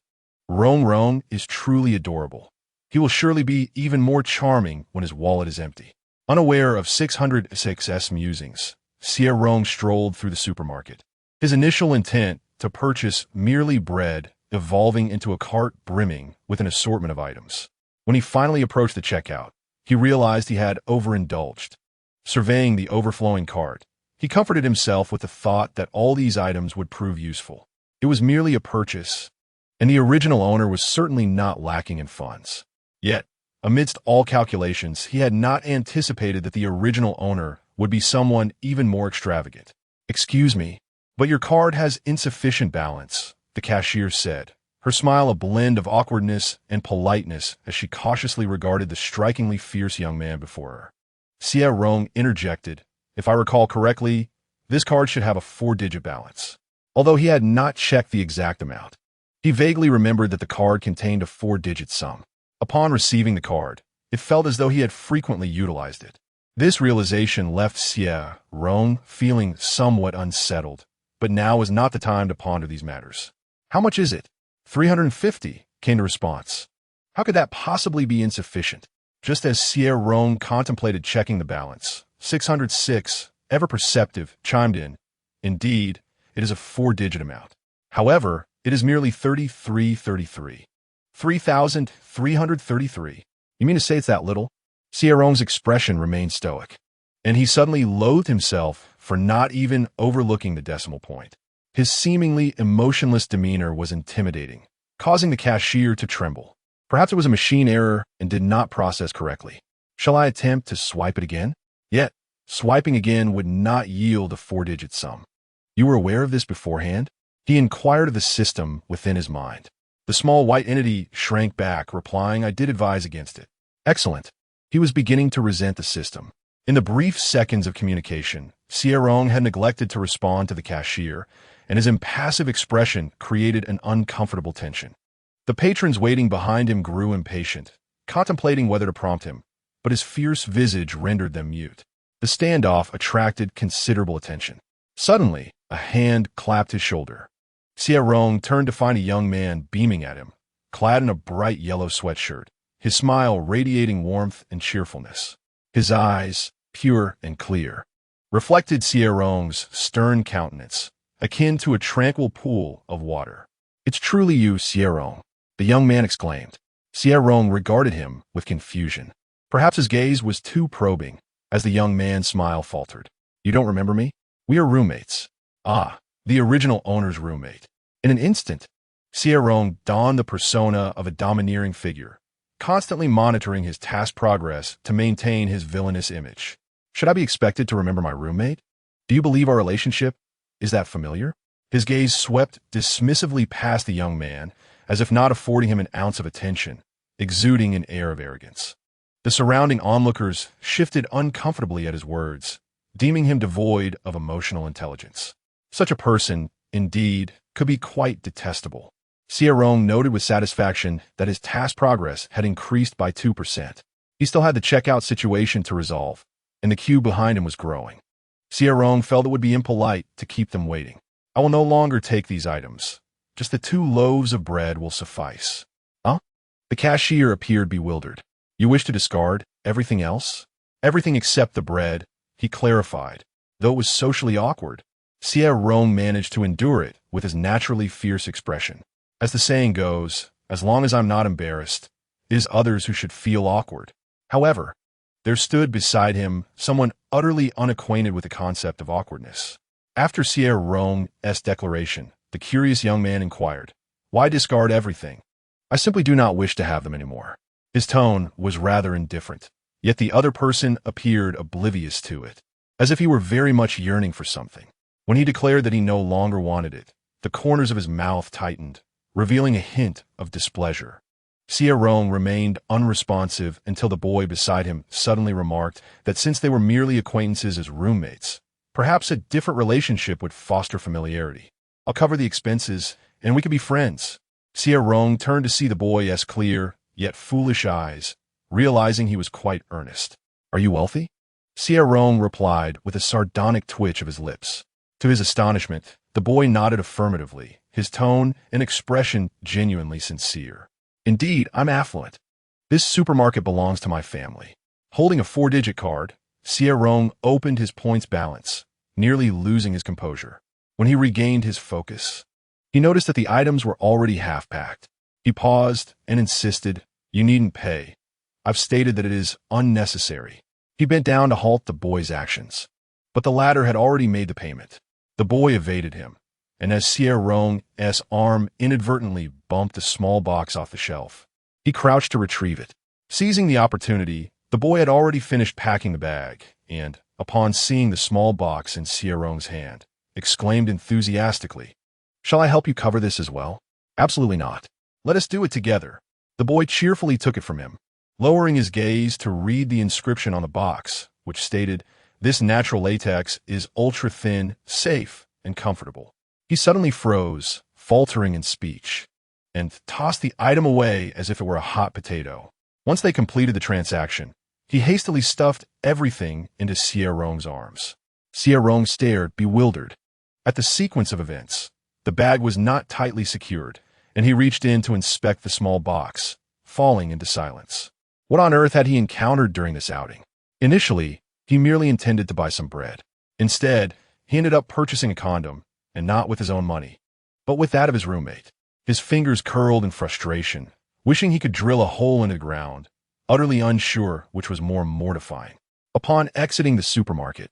Rong is truly adorable. He will surely be even more charming when his wallet is empty. Unaware of 606's musings, Xie Rong strolled through the supermarket. His initial intent to purchase merely bread evolving into a cart brimming with an assortment of items. When he finally approached the checkout, he realized he had overindulged. Surveying the overflowing cart, he comforted himself with the thought that all these items would prove useful. It was merely a purchase, and the original owner was certainly not lacking in funds. Yet, amidst all calculations, he had not anticipated that the original owner would be someone even more extravagant. Excuse me, but your card has insufficient balance, the cashier said, her smile a blend of awkwardness and politeness as she cautiously regarded the strikingly fierce young man before her. Xie Rong interjected, "If I recall correctly, this card should have a 4-digit balance." Although he had not checked the exact amount, he vaguely remembered that the card contained a 4-digit sum. Upon receiving the card, it felt as though he had frequently utilized it. This realization left Xie Rong feeling somewhat unsettled, but now was not the time to ponder these matters. "How much is it?" 350, came the response. How could that possibly be insufficient? Just as Xie Rong contemplated checking the balance, 606, ever perceptive, chimed in. "Indeed, it is a 4-digit amount. However, it is merely 3333. 3,333. You mean to say it's that little?" Xie Rong's expression remained stoic, and he suddenly loathed himself for not even overlooking the decimal point. His seemingly emotionless demeanor was intimidating, causing the cashier to tremble. Perhaps it was a machine error and did not process correctly. Shall I attempt to swipe it again? Yet, swiping again would not yield a 4-digit sum. You were aware of this beforehand? He inquired of the system within his mind. The small white entity shrank back, replying, "I did advise against it." Excellent. He was beginning to resent the system. In the brief seconds of communication, Xie Rong had neglected to respond to the cashier, and his impassive expression created an uncomfortable tension. The patrons waiting behind him grew impatient, contemplating whether to prompt him, but his fierce visage rendered them mute. The standoff attracted considerable attention. Suddenly, a hand clapped his shoulder. Xie Rong turned to find a young man beaming at him, clad in a bright yellow sweatshirt, his smile radiating warmth and cheerfulness. His eyes, pure and clear, reflected Xie Rong's stern countenance, akin to a tranquil pool of water. "It's truly you, Xie Rong," the young man exclaimed. Xie Rong regarded him with confusion. Perhaps his gaze was too probing, as the young man's smile faltered. "You don't remember me? We are roommates." Ah, the original owner's roommate. In an instant, Xie Rong donned the persona of a domineering figure, constantly monitoring his task progress to maintain his villainous image. "Should I be expected to remember my roommate? Do you believe our relationship is that familiar?" His gaze swept dismissively past the young man, as if not affording him an ounce of attention, exuding an air of arrogance. The surrounding onlookers shifted uncomfortably at his words, deeming him devoid of emotional intelligence. Such a person, indeed, could be quite detestable. Xie Rong noted with satisfaction that his task progress had increased by 2%. He still had the checkout situation to resolve, and the queue behind him was growing. Xie Rong felt it would be impolite to keep them waiting. "I will no longer take these items. Just the 2 loaves of bread will suffice." "Huh?" The cashier appeared bewildered. "You wish to discard everything else?" "Everything except the bread," he clarified, though it was socially awkward. Xie Rong managed to endure it with his naturally fierce expression. As the saying goes, as long as I'm not embarrassed, it is others who should feel awkward. However, there stood beside him someone utterly unacquainted with the concept of awkwardness. After Xie Rong's declaration, the curious young man inquired, "Why discard everything?" "I simply do not wish to have them anymore." His tone was rather indifferent, yet the other person appeared oblivious to it, as if he were very much yearning for something. When he declared that he no longer wanted it, the corners of his mouth tightened, revealing a hint of displeasure. Xie Rong remained unresponsive until the boy beside him suddenly remarked that since they were merely acquaintances as roommates, perhaps a different relationship would foster familiarity. "I'll cover the expenses, and we could be friends." Xie Rong turned to see the boy's clear, yet foolish eyes, realizing he was quite earnest. "Are you wealthy?" Xie Rong replied with a sardonic twitch of his lips. To his astonishment, the boy nodded affirmatively, his tone and expression genuinely sincere. "Indeed, I'm affluent. This supermarket belongs to my family." Holding a 4-digit card, Xie Rong opened his points balance, nearly losing his composure. When he regained his focus, he noticed that the items were already half-packed. He paused and insisted, "You needn't pay. I've stated that it is unnecessary." He bent down to halt the boy's actions, but the latter had already made the payment. The boy evaded him, and as Xie Rong's arm inadvertently bumped a small box off the shelf, he crouched to retrieve it. Seizing the opportunity, the boy had already finished packing the bag, and, upon seeing the small box in Xie Rong's hand, exclaimed enthusiastically, "Shall I help you cover this as well?" Absolutely not. Let us do it together. The boy cheerfully took it from him, lowering his gaze to read the inscription on the box, which stated, "This natural latex is ultra-thin, safe, and comfortable." He suddenly froze, faltering in speech, and tossed the item away as if it were a hot potato. Once they completed the transaction, he hastily stuffed everything into Xie Rong's arms. Xie Rong stared, bewildered. At the sequence of events, the bag was not tightly secured, and he reached in to inspect the small box, falling into silence. What on earth had he encountered during this outing? Initially, he merely intended to buy some bread. Instead, he ended up purchasing a condom, and not with his own money, but with that of his roommate. His fingers curled in frustration, wishing he could drill a hole into the ground, utterly unsure which was more mortifying. Upon exiting the supermarket,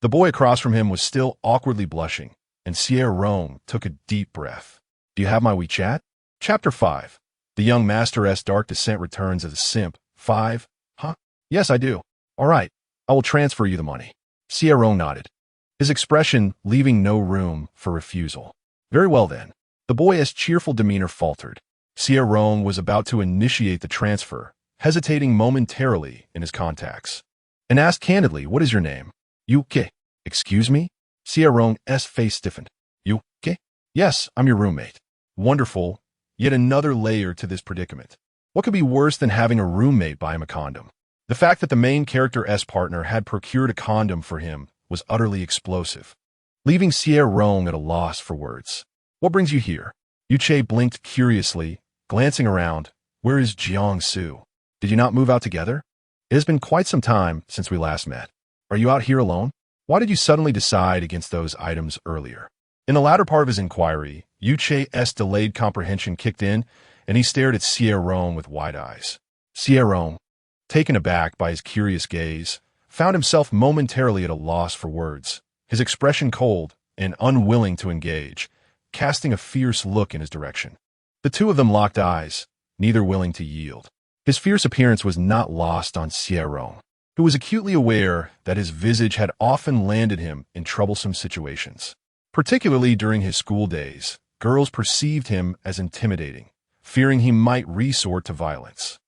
the boy across from him was still awkwardly blushing, and Xie Rong took a deep breath. "Do you have my WeChat?" Chapter 5. The young master's dark descent returns as a simp. 5. Huh? Yes, I do. All right, I will transfer you the money. Xie Rong nodded, his expression leaving no room for refusal. Very well then. The boy's cheerful demeanor faltered. Xie Rong was about to initiate the transfer, hesitating momentarily in his contacts, and asked candidly, "What is your name?" "You-ke." "Excuse me?" Xie Rong's face stiffened. "You-ke?" "Yes, I'm your roommate." Wonderful. Yet another layer to this predicament. What could be worse than having a roommate buy him a condom? The fact that the main character's partner had procured a condom for him was utterly explosive, leaving Xie Rong at a loss for words. "What brings you here?" Yuche blinked curiously, glancing around. "Where is Jiangsu? Did you not move out together? It has been quite some time since we last met. Are you out here alone? Why did you suddenly decide against those items earlier?" In the latter part of his inquiry, Yuche's delayed comprehension kicked in, and he stared at Xie Rong with wide eyes. Xie Rong, taken aback by his curious gaze, found himself momentarily at a loss for words, his expression cold and unwilling to engage, casting a fierce look in his direction. The two of them locked eyes, neither willing to yield. His fierce appearance was not lost on Xie Rong, who was acutely aware that his visage had often landed him in troublesome situations. Particularly during his school days, girls perceived him as intimidating, fearing he might resort to violence,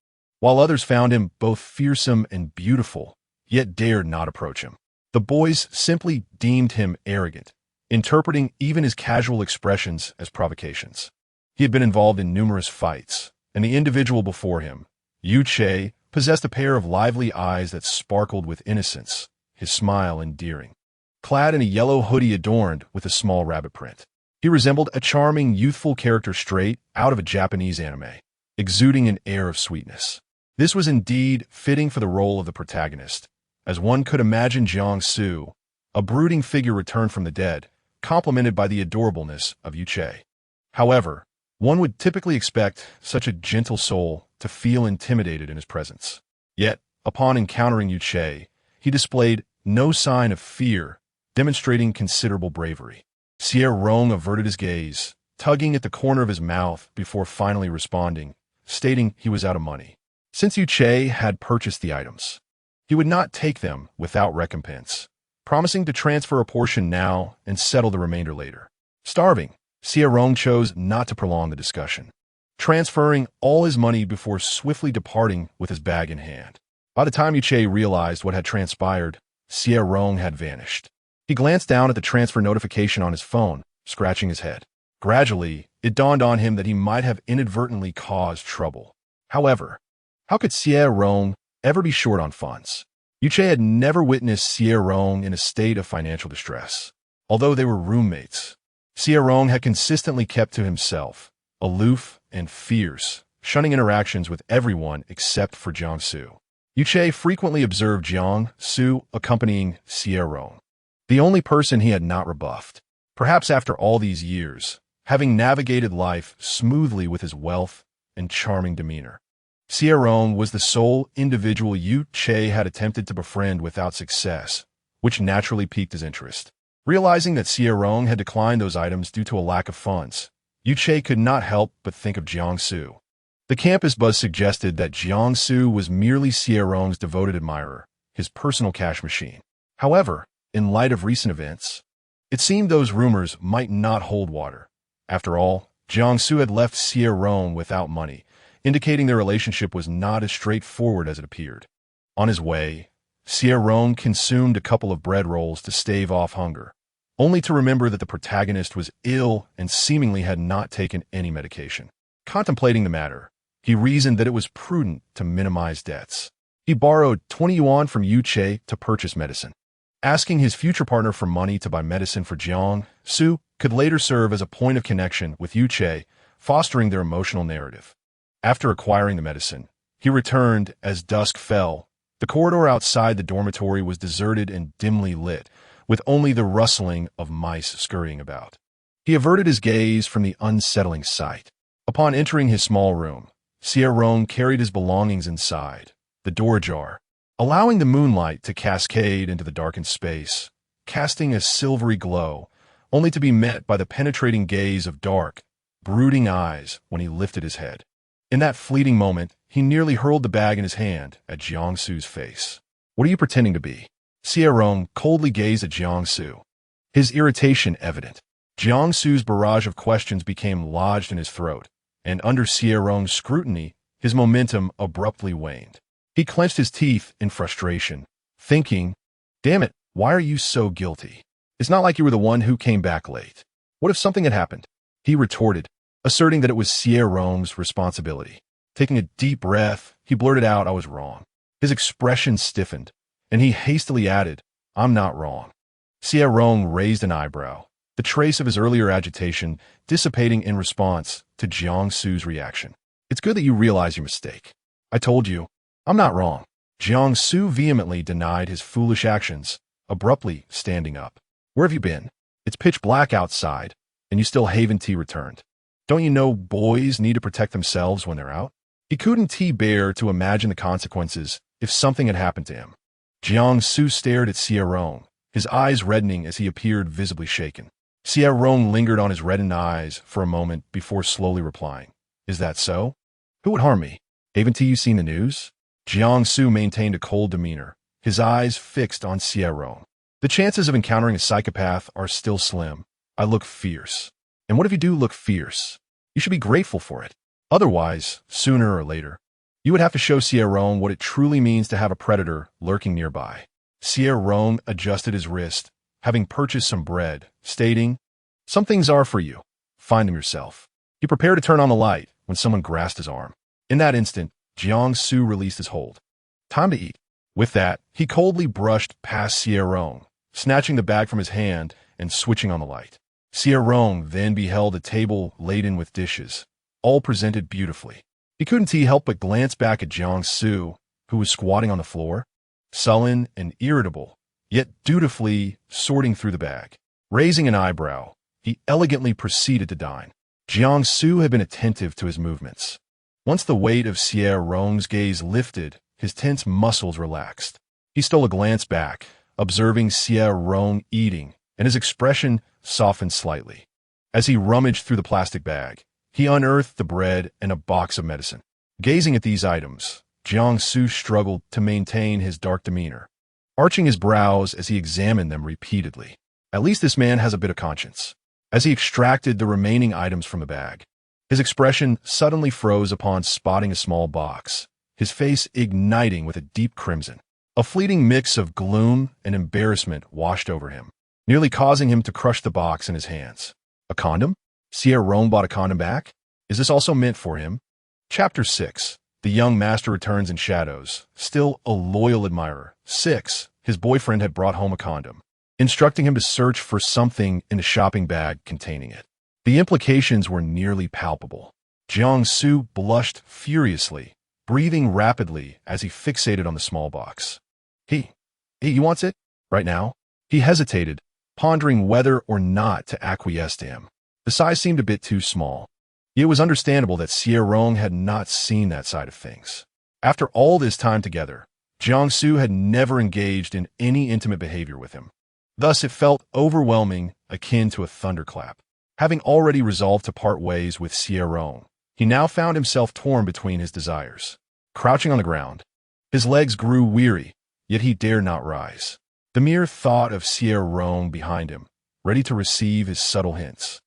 while others found him both fearsome and beautiful, yet dared not approach him. The boys simply deemed him arrogant, interpreting even his casual expressions as provocations. He had been involved in numerous fights, and the individual before him, Yuche, possessed a pair of lively eyes that sparkled with innocence, his smile endearing. Clad in a yellow hoodie adorned with a small rabbit print, he resembled a charming, youthful character straight out of a Japanese anime, exuding an air of sweetness. This was indeed fitting for the role of the protagonist, as one could imagine Jiangsu, a brooding figure returned from the dead, complemented by the adorableness of Yuche. However, one would typically expect such a gentle soul to feel intimidated in his presence. Yet, upon encountering Yuche, he displayed no sign of fear, demonstrating considerable bravery. Xie Rong averted his gaze, tugging at the corner of his mouth before finally responding, stating he was out of money. Since Yuche had purchased the items, he would not take them without recompense, promising to transfer a portion now and settle the remainder later. Starving, Xie Rong chose not to prolong the discussion, transferring all his money before swiftly departing with his bag in hand. By the time Yuche realized what had transpired, Xie Rong had vanished. He glanced down at the transfer notification on his phone, scratching his head. Gradually, it dawned on him that he might have inadvertently caused trouble. However, how could Xie Rong ever be short on funds? Yuche had never witnessed Xie Rong in a state of financial distress. Although they were roommates, Xie Rong had consistently kept to himself, aloof and fierce, shunning interactions with everyone except for Jiangsu. Yuche frequently observed Jiangsu accompanying Xie Rong, the only person he had not rebuffed. Perhaps after all these years, having navigated life smoothly with his wealth and charming demeanor, Xie Rong was the sole individual Yuche had attempted to befriend without success, which naturally piqued his interest. Realizing that Xie Rong had declined those items due to a lack of funds, Yuche could not help but think of Jiangsu. The campus buzz suggested that Jiangsu was merely Xie Rong's devoted admirer, his personal cash machine. However, in light of recent events, it seemed those rumors might not hold water. After all, Jiangsu had left Xie Rong without money, indicating their relationship was not as straightforward as it appeared. On his way, Xie Rong consumed a couple of bread rolls to stave off hunger, only to remember that the protagonist was ill and seemingly had not taken any medication. Contemplating the matter, he reasoned that it was prudent to minimize debts. He borrowed 20 yuan from Yu Che to purchase medicine. Asking his future partner for money to buy medicine for Jiangsu could later serve as a point of connection with Yu Che, fostering their emotional narrative. After acquiring the medicine, he returned as dusk fell. The corridor outside the dormitory was deserted and dimly lit, with only the rustling of mice scurrying about. He averted his gaze from the unsettling sight. Upon entering his small room, Xie Rong carried his belongings inside, the door ajar, allowing the moonlight to cascade into the darkened space, casting a silvery glow, only to be met by the penetrating gaze of dark, brooding eyes when he lifted his head. In that fleeting moment, he nearly hurled the bag in his hand at Jiangsu's face. "What are you pretending to be?" Xie Rong coldly gazed at Jiangsu, his irritation evident. Jiangsu's barrage of questions became lodged in his throat, and under Xie Rong's scrutiny, his momentum abruptly waned. He clenched his teeth in frustration, thinking, "Damn it, why are you so guilty? It's not like you were the one who came back late. What if something had happened?" He retorted, asserting that it was Xie Rong's responsibility. Taking a deep breath, he blurted out, "I was wrong." His expression stiffened, and he hastily added, "I'm not wrong." Xie Rong raised an eyebrow, the trace of his earlier agitation dissipating in response to Jiangsu's reaction. "It's good that you realize your mistake. I told you, I'm not wrong." Jiangsu vehemently denied his foolish actions, abruptly standing up. "Where have you been? It's pitch black outside, and you still haven't returned. Don't you know boys need to protect themselves when they're out?" He couldn't bear to imagine the consequences if something had happened to him. Jiangsu stared at Xie Rong, his eyes reddening as he appeared visibly shaken. Xie Rong lingered on his reddened eyes for a moment before slowly replying, "Is that so? Who would harm me? Haven't you seen the news?" Jiangsu maintained a cold demeanor, his eyes fixed on Xie Rong. "The chances of encountering a psychopath are still slim. I look fierce. And what if you do look fierce? You should be grateful for it. Otherwise, sooner or later, you would have to show Xie Rong what it truly means to have a predator lurking nearby." Xie Rong adjusted his wrist, having purchased some bread, stating, "Some things are for you. Find them yourself." He prepared to turn on the light when someone grasped his arm. In that instant, Jiangsu released his hold. "Time to eat." With that, he coldly brushed past Xie Rong, snatching the bag from his hand and switching on the light. Xie Rong then beheld a table laden with dishes, all presented beautifully. He couldn't help but glance back at Jiangsu, who was squatting on the floor, sullen and irritable, yet dutifully sorting through the bag. Raising an eyebrow, he elegantly proceeded to dine. Jiangsu had been attentive to his movements. Once the weight of Xie Rong's gaze lifted, his tense muscles relaxed. He stole a glance back, observing Xie Rong eating, and his expression softened slightly. As he rummaged through the plastic bag, he unearthed the bread and a box of medicine. Gazing at these items, Jiangsu struggled to maintain his dark demeanor, arching his brows as he examined them repeatedly. At least this man has a bit of conscience. As he extracted the remaining items from the bag, his expression suddenly froze upon spotting a small box, his face igniting with a deep crimson. A fleeting mix of gloom and embarrassment washed over him, nearly causing him to crush the box in his hands. A condom? Xie Rong bought a condom back? Is this also meant for him? Chapter 6. The young master returns in shadows, still a loyal admirer. 6. His boyfriend had brought home a condom, instructing him to search for something in the shopping bag containing it. The implications were nearly palpable. Jiangsu blushed furiously, breathing rapidly as he fixated on the small box. He wants it? Right now? He hesitated, pondering whether or not to acquiesce to him. The size seemed a bit too small. It was understandable that Xie Rong had not seen that side of things. After all this time together, Jiangsu had never engaged in any intimate behavior with him. Thus, it felt overwhelming, akin to a thunderclap. Having already resolved to part ways with Xie Rong, he now found himself torn between his desires. Crouching on the ground, his legs grew weary, yet he dared not rise. The mere thought of Xie Rong behind him, ready to receive his subtle hints,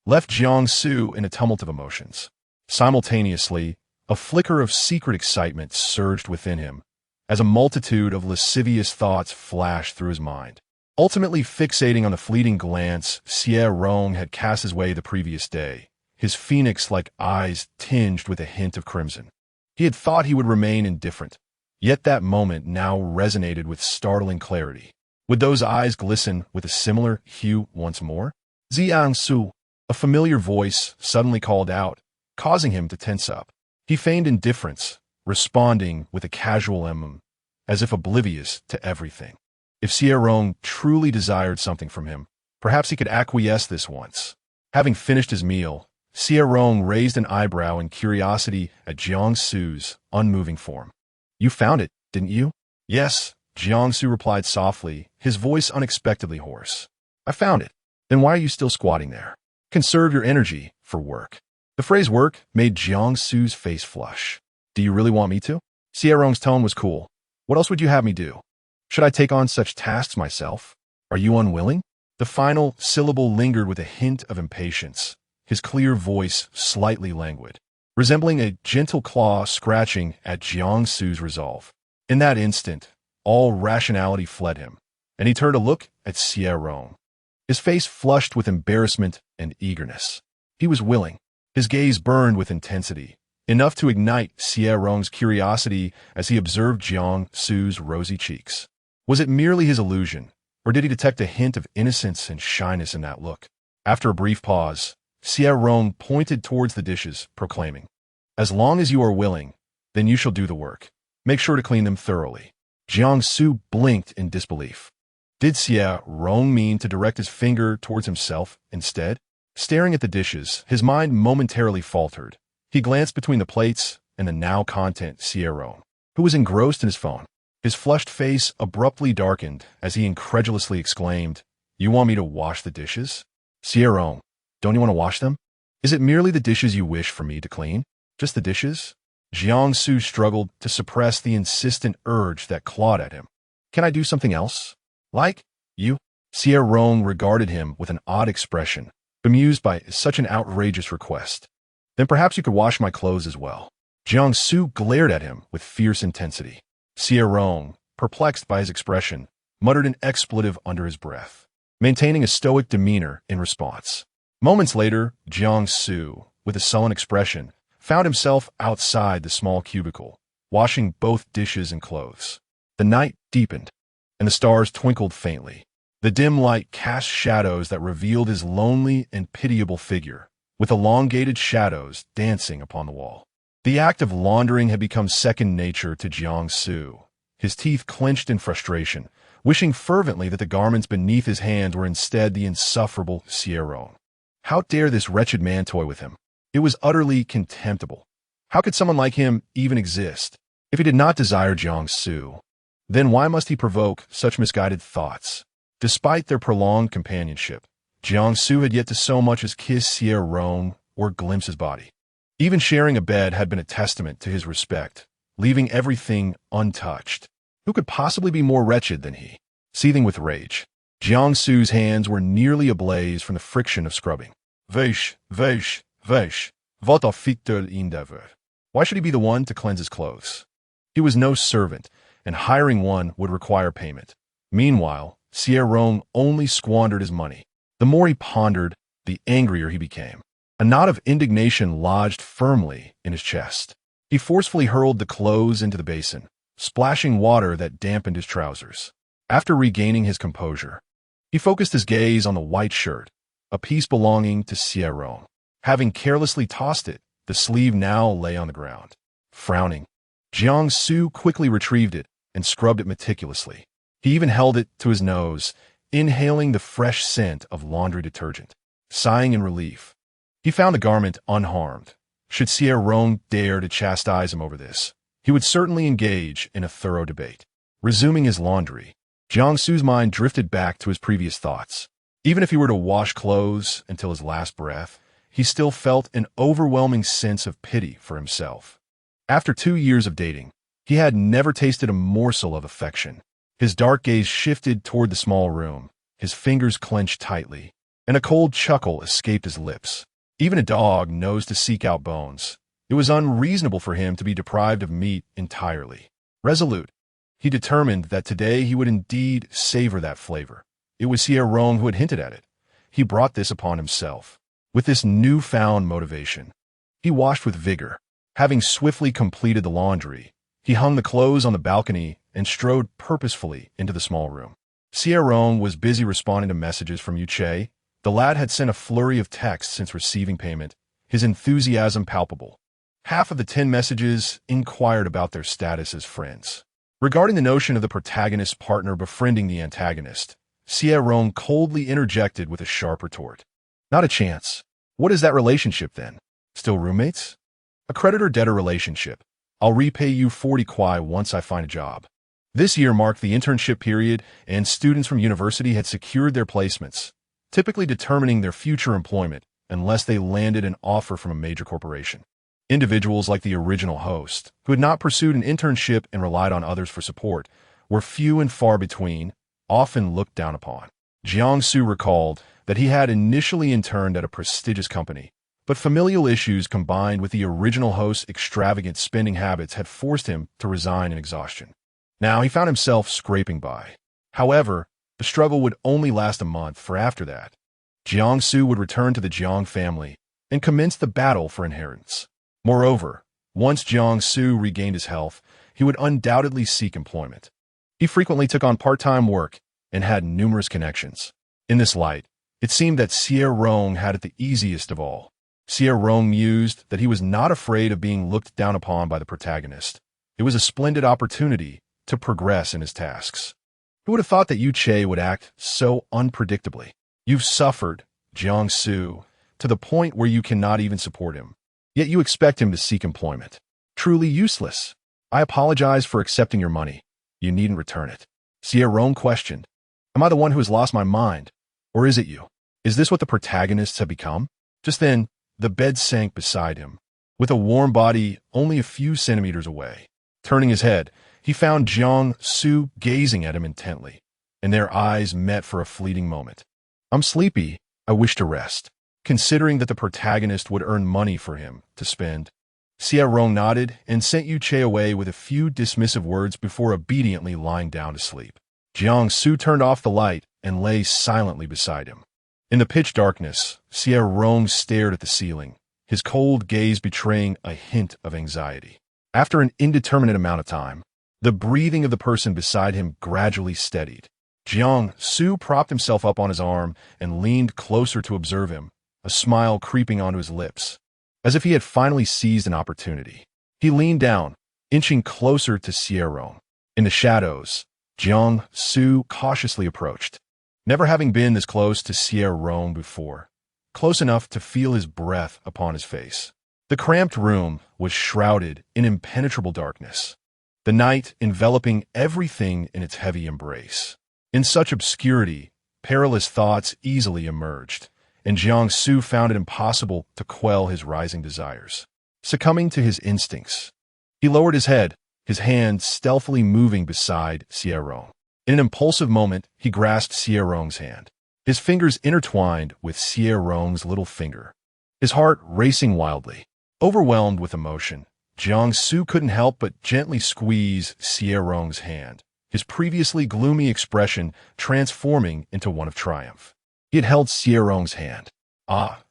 left Jiangsu in a tumult of emotions. Simultaneously, a flicker of secret excitement surged within him, as a multitude of lascivious thoughts flashed through his mind. Ultimately fixating on the fleeting glance Xie Rong had cast his way the previous day, his phoenix-like eyes tinged with a hint of crimson. He had thought he would remain indifferent, yet that moment now resonated with startling clarity. Would those eyes glisten with a similar hue once more? Jiangsu, a familiar voice, suddenly called out, causing him to tense up. He feigned indifference, responding with a casual as if oblivious to everything. If Xie Rong truly desired something from him, perhaps he could acquiesce this once. Having finished his meal, Xie Rong raised an eyebrow in curiosity at Jiangsu's unmoving form. You found it, didn't you? Yes, Jiangsu replied softly, his voice unexpectedly hoarse. I found it. Then why are you still squatting there? Conserve your energy for work. The phrase work made Jiangsu's face flush. Do you really want me to? Xie Rong's tone was cool. What else would you have me do? Should I take on such tasks myself? Are you unwilling? The final syllable lingered with a hint of impatience, his clear voice slightly languid, resembling a gentle claw scratching at Jiangsu's resolve. In that instant, all rationality fled him, and he turned to look at Xie Rong. His face flushed with embarrassment and eagerness. He was willing. His gaze burned with intensity, enough to ignite Xie Rong's curiosity as he observed Jiangsu's rosy cheeks. Was it merely his illusion, or did he detect a hint of innocence and shyness in that look? After a brief pause, Xie Rong pointed towards the dishes, proclaiming, As long as you are willing, then you shall do the work. Make sure to clean them thoroughly. Jiangsu blinked in disbelief. Did Xie Rong mean to direct his finger towards himself instead? Staring at the dishes, his mind momentarily faltered. He glanced between the plates and the now content Xie Rong, who was engrossed in his phone. His flushed face abruptly darkened as he incredulously exclaimed, You want me to wash the dishes? Xie Rong, don't you want to wash them? Is it merely the dishes you wish for me to clean? Just the dishes? Jiangsu struggled to suppress the insistent urge that clawed at him. Can I do something else? Like you? Xie Rong regarded him with an odd expression, bemused by such an outrageous request. Then perhaps you could wash my clothes as well. Jiangsu glared at him with fierce intensity. Xie Rong, perplexed by his expression, muttered an expletive under his breath, maintaining a stoic demeanor in response. Moments later, Jiangsu, with a sullen expression, found himself outside the small cubicle, washing both dishes and clothes. The night deepened, and the stars twinkled faintly. The dim light cast shadows that revealed his lonely and pitiable figure, with elongated shadows dancing upon the wall. The act of laundering had become second nature to Jiangsu. His teeth clenched in frustration, wishing fervently that the garments beneath his hands were instead the insufferable Xie Rong. How dare this wretched man toy with him? It was utterly contemptible. How could someone like him even exist? If he did not desire Jiangsu, then why must he provoke such misguided thoughts? Despite their prolonged companionship, Jiangsu had yet to so much as kiss Xie Rong or glimpse his body. Even sharing a bed had been a testament to his respect, leaving everything untouched. Who could possibly be more wretched than he? Seething with rage, Jiangsu's hands were nearly ablaze from the friction of scrubbing. Wesh, votre fichter endeavor. Why should he be the one to cleanse his clothes? He was no servant, and hiring one would require payment. Meanwhile, Xie Rong only squandered his money. The more he pondered, the angrier he became. A knot of indignation lodged firmly in his chest. He forcefully hurled the clothes into the basin, splashing water that dampened his trousers. After regaining his composure, he focused his gaze on the white shirt, a piece belonging to Xie Rong. Having carelessly tossed it, the sleeve now lay on the ground. Frowning, Jiangsu quickly retrieved it and scrubbed it meticulously. He even held it to his nose, inhaling the fresh scent of laundry detergent. Sighing in relief, he found the garment unharmed. Should Xie Rong dare to chastise him over this, he would certainly engage in a thorough debate. Resuming his laundry, Jiangsu's mind drifted back to his previous thoughts. Even if he were to wash clothes until his last breath, he still felt an overwhelming sense of pity for himself. After 2 years of dating, he had never tasted a morsel of affection. His dark gaze shifted toward the small room, his fingers clenched tightly. and a cold chuckle escaped his lips. Even a dog knows to seek out bones. It was unreasonable for him to be deprived of meat entirely. Resolute, he determined that today he would indeed savor that flavor. It was Xie Rong who had hinted at it. He brought this upon himself. With this newfound motivation, he washed with vigor. Having swiftly completed the laundry, he hung the clothes on the balcony and strode purposefully into the small room. Xie Rong was busy responding to messages from Yuche. The lad had sent a flurry of texts since receiving payment, his enthusiasm palpable. Half of the 10 messages inquired about their status as friends. Regarding the notion of the protagonist's partner befriending the antagonist, Xie Rong coldly interjected with a sharp retort. Not a chance. What is that relationship then? Still roommates? A creditor-debtor relationship. I'll repay you 40 kwai once I find a job. This year marked the internship period, and students from university had secured their placements, typically determining their future employment unless they landed an offer from a major corporation. Individuals like the original host, who had not pursued an internship and relied on others for support, were few and far between, often looked down upon. Jiangsu recalled that he had initially interned at a prestigious company, but familial issues combined with the original host's extravagant spending habits had forced him to resign in exhaustion. Now he found himself scraping by. However, the struggle would only last a month, for after that, Jiangsu would return to the Jiang family and commence the battle for inheritance. Moreover, once Jiangsu regained his health, he would undoubtedly seek employment. He frequently took on part-time work and had numerous connections. In this light, it seemed that Xie Rong had it the easiest of all. Xie Rong mused that he was not afraid of being looked down upon by the protagonist. It was a splendid opportunity to progress in his tasks. Who would have thought that Yuche would act so unpredictably? You've suffered, Jiangsu, to the point where you cannot even support him. Yet you expect him to seek employment. Truly useless. I apologize for accepting your money. You needn't return it. Xie Rong questioned. Am I the one who has lost my mind? Or is it you? Is this what the protagonists have become? Just then, the bed sank beside him, with a warm body only a few centimeters away. Turning his head, he found Jiangsu gazing at him intently, and their eyes met for a fleeting moment. I'm sleepy. I wish to rest. Considering that the protagonist would earn money for him to spend, Xie Rong nodded and sent Yuche away with a few dismissive words before obediently lying down to sleep. Jiangsu turned off the light and lay silently beside him. In the pitch darkness, Xie Rong stared at the ceiling, his cold gaze betraying a hint of anxiety. After an indeterminate amount of time, the breathing of the person beside him gradually steadied. Jiangsu propped himself up on his arm and leaned closer to observe him, a smile creeping onto his lips, as if he had finally seized an opportunity. He leaned down, inching closer to Xie Rong. In the shadows, Jiangsu cautiously approached, never having been this close to Xie Rong before, close enough to feel his breath upon his face. The cramped room was shrouded in impenetrable darkness, the night enveloping everything in its heavy embrace. In such obscurity, perilous thoughts easily emerged, and Jiangsu found it impossible to quell his rising desires. Succumbing to his instincts, he lowered his head, his hand stealthily moving beside Xie Rong. In an impulsive moment, he grasped Xie Rong's hand, his fingers intertwined with Xie Rong's little finger, his heart racing wildly. Overwhelmed with emotion, Jiangsu couldn't help but gently squeeze Xie Rong's hand, his previously gloomy expression transforming into one of triumph. He had held Xie Rong's hand.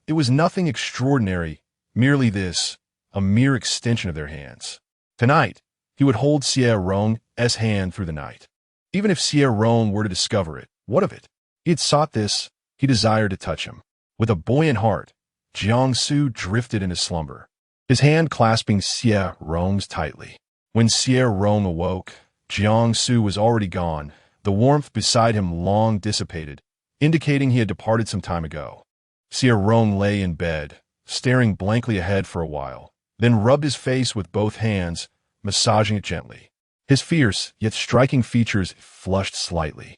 It was nothing extraordinary, merely this, a mere extension of their hands. Tonight, he would hold Xie Rong's hand through the night. Even if Xie Rong were to discover it, what of it? He had sought this, he desired to touch him. With a buoyant heart, Jiangsu drifted into slumber, his hand clasping Xie Rong's tightly. When Xie Rong awoke, Jiangsu was already gone, the warmth beside him long dissipated, indicating he had departed some time ago. Xie Rong lay in bed, staring blankly ahead for a while, then rubbed his face with both hands, massaging it gently. His fierce, yet striking features flushed slightly,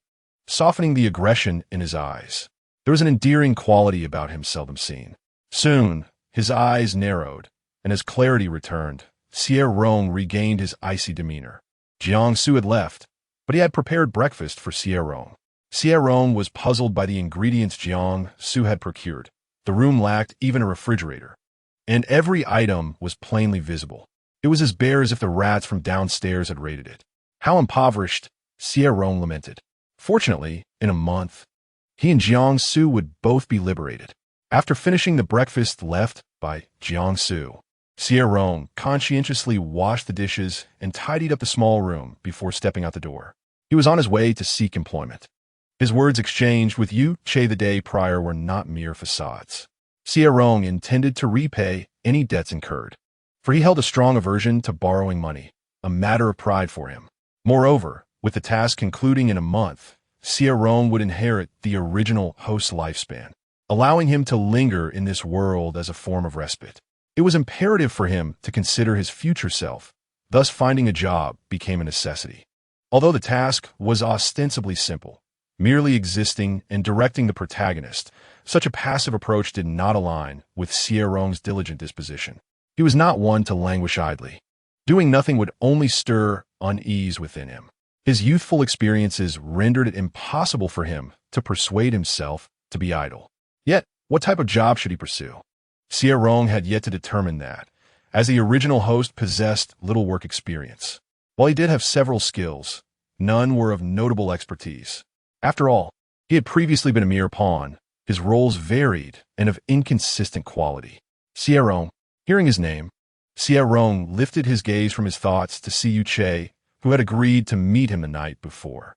softening the aggression in his eyes. There was an endearing quality about him seldom seen. Soon, his eyes narrowed, and as clarity returned, Xie Rong regained his icy demeanor. Jiangsu had left, but he had prepared breakfast for Xie Rong. Xie Rong was puzzled by the ingredients Jiang Su had procured. The room lacked even a refrigerator, and every item was plainly visible. It was as bare as if the rats from downstairs had raided it. How impoverished, Xie Rong lamented. Fortunately, in a month, he and Jiang Su would both be liberated. After finishing the breakfast left by Jiang Su, Xie Rong conscientiously washed the dishes and tidied up the small room before stepping out the door. He was on his way to seek employment. His words exchanged with Yu Che the day prior were not mere facades. Xie Rong intended to repay any debts incurred, for he held a strong aversion to borrowing money, a matter of pride for him. Moreover, with the task concluding in a month, Xie Rong would inherit the original host's lifespan, allowing him to linger in this world as a form of respite. It was imperative for him to consider his future self, thus finding a job became a necessity. Although the task was ostensibly simple, merely existing and directing the protagonist, such a passive approach did not align with Xie Rong's diligent disposition. He was not one to languish idly. Doing nothing would only stir unease within him. His youthful experiences rendered it impossible for him to persuade himself to be idle. Yet, what type of job should he pursue? Xie Rong had yet to determine that, as the original host possessed little work experience. While he did have several skills, none were of notable expertise. After all, he had previously been a mere pawn. His roles varied and of inconsistent quality. Xie Rong, hearing his name, Xie Rong lifted his gaze from his thoughts to see Yu Che, who had agreed to meet him the night before,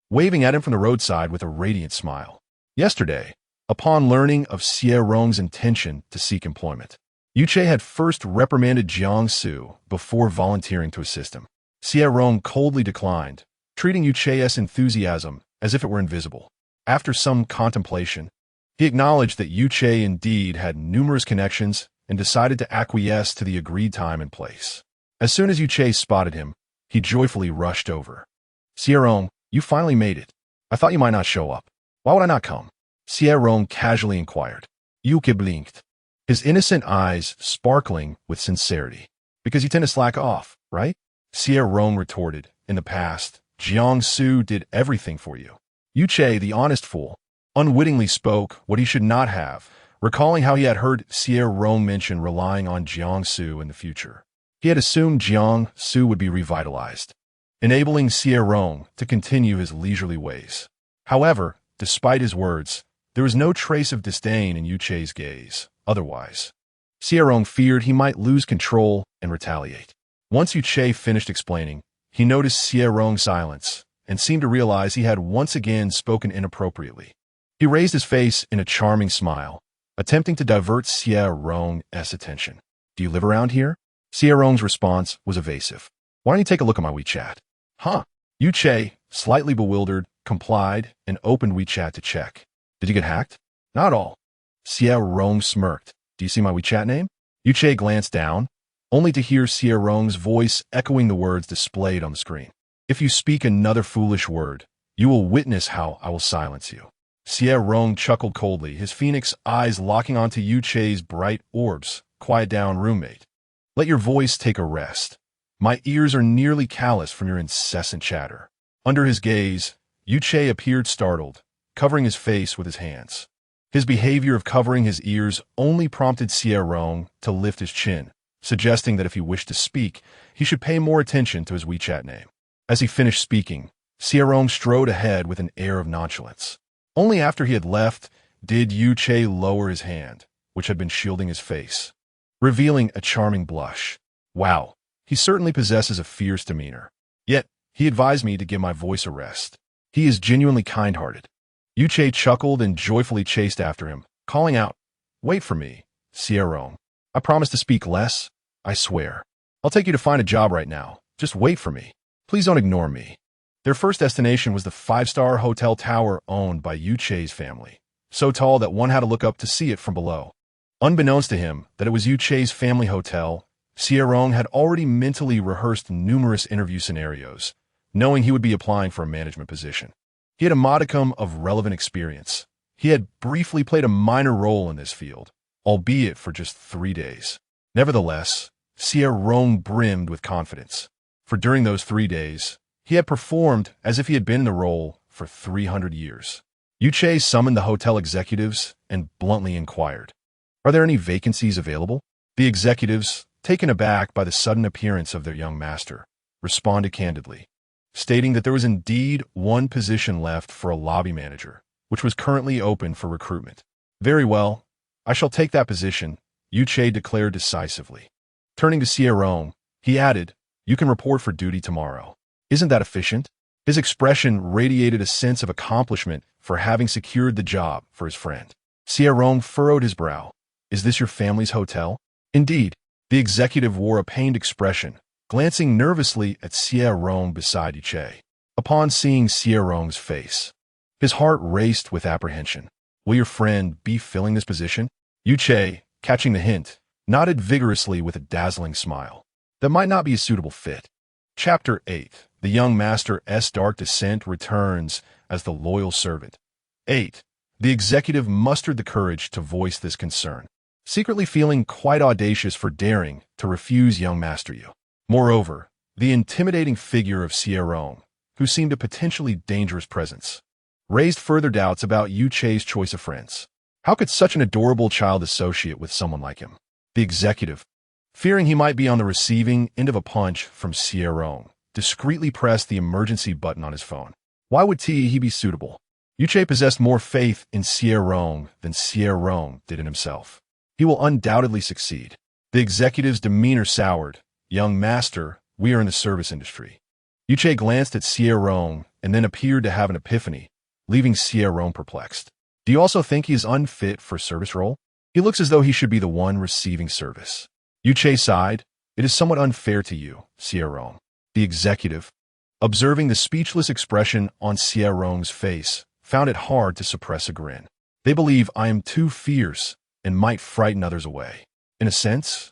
waving at him from the roadside with a radiant smile. Yesterday, upon learning of Xie Rong's intention to seek employment, Yu Che had first reprimanded Jiang Su before volunteering to assist him. Xie Rong coldly declined, treating Yu Che's enthusiasm as if it were invisible. After some contemplation, he acknowledged that Yu Che indeed had numerous connections and decided to acquiesce to the agreed time and place. As soon as Yu Che spotted him, he joyfully rushed over. Xie Rong, you finally made it. I thought you might not show up. Why would I not come? Xie Rong casually inquired. Yu Che blinked, his innocent eyes sparkling with sincerity. Because you tend to slack off, right? Xie Rong retorted. In the past, Jiang Su did everything for you. Yu Che, the honest fool, unwittingly spoke what he should not have, recalling how he had heard Xie Rong mention relying on Jiang Su in the future. He had assumed Jiang Su would be revitalized, enabling Xie Rong to continue his leisurely ways. However, despite his words, there was no trace of disdain in Yu Che's gaze. Otherwise, Xie Rong feared he might lose control and retaliate. Once Yu Che finished explaining, he noticed Xie Rong's silence and seemed to realize he had once again spoken inappropriately. He raised his face in a charming smile, attempting to divert Xie Rong's attention. Do you live around here? Xie Rong's response was evasive. Why don't you take a look at my WeChat? Huh? Yu Che, slightly bewildered, complied and opened WeChat to check. Did you get hacked? Not all. Xie Rong smirked. Do you see my WeChat name? Yu Che glanced down, only to hear Xie Rong's voice echoing the words displayed on the screen. If you speak another foolish word, you will witness how I will silence you. Xie Rong chuckled coldly, his phoenix eyes locking onto Yu Che's bright orbs. Quiet down, roommate. Let your voice take a rest. My ears are nearly calloused from your incessant chatter. Under his gaze, Yu Che appeared startled, covering his face with his hands. His behavior of covering his ears only prompted Xie Rong to lift his chin, suggesting that if he wished to speak, he should pay more attention to his WeChat name. As he finished speaking, Xie Rong strode ahead with an air of nonchalance. Only after he had left did Yu Che lower his hand, which had been shielding his face, revealing a charming blush. Wow, he certainly possesses a fierce demeanor. Yet, he advised me to give my voice a rest. He is genuinely kind-hearted. Yu Che chuckled and joyfully chased after him, calling out, Wait for me, Xie Rong. I promise to speak less, I swear. I'll take you to find a job right now. Just wait for me. Please don't ignore me. Their first destination was the five-star hotel tower owned by Yu Che's family, so tall that one had to look up to see it from below. Unbeknownst to him that it was Yu Che's family hotel, Xie Rong had already mentally rehearsed numerous interview scenarios, knowing he would be applying for a management position. He had a modicum of relevant experience. He had briefly played a minor role in this field, albeit for just 3 days. Nevertheless, Xie Rong brimmed with confidence, for during those 3 days, he had performed as if he had been in the role for 300 years. Xie summoned the hotel executives and bluntly inquired, "Are there any vacancies available?" The executives, taken aback by the sudden appearance of their young master, responded candidly, stating that there was indeed one position left for a lobby manager, which was currently open for recruitment. "Very well, I shall take that position," Xie declared decisively. Turning to Xie Rong, he added, "You can report for duty tomorrow. Isn't that efficient?" His expression radiated a sense of accomplishment for having secured the job for his friend. Xie Rong furrowed his brow. "Is this your family's hotel?" "Indeed." The executive wore a pained expression, glancing nervously at Xie Rong beside Xie. Upon seeing Xie Rong's face, his heart raced with apprehension. "Will your friend be filling this position?" Xie, catching the hint, nodded vigorously with a dazzling smile. "That might not be a suitable fit." Chapter 8. The young master's dark descent returns as the loyal servant. 8. The executive mustered the courage to voice this concern, secretly feeling quite audacious for daring to refuse young Master Yu. Moreover, the intimidating figure of Xie Rong, who seemed a potentially dangerous presence, raised further doubts about Xie's choice of friends. How could such an adorable child associate with someone like him? The executive, fearing he might be on the receiving end of a punch from Xie Rong, discreetly pressed the emergency button on his phone. Why would He be suitable? Xie possessed more faith in Xie Rong than Xie Rong did in himself. He will undoubtedly succeed. The executive's demeanor soured. "Young master, we are in the service industry." Xie glanced at Xie Rong and then appeared to have an epiphany, leaving Xie Rong perplexed. "Do you also think he is unfit for a service role? He looks as though he should be the one receiving service." Xie sighed. "It is somewhat unfair to you, Xie Rong." The executive, observing the speechless expression on Xie Rong's face, found it hard to suppress a grin. "They believe I am too fierce and might frighten others away. In a sense,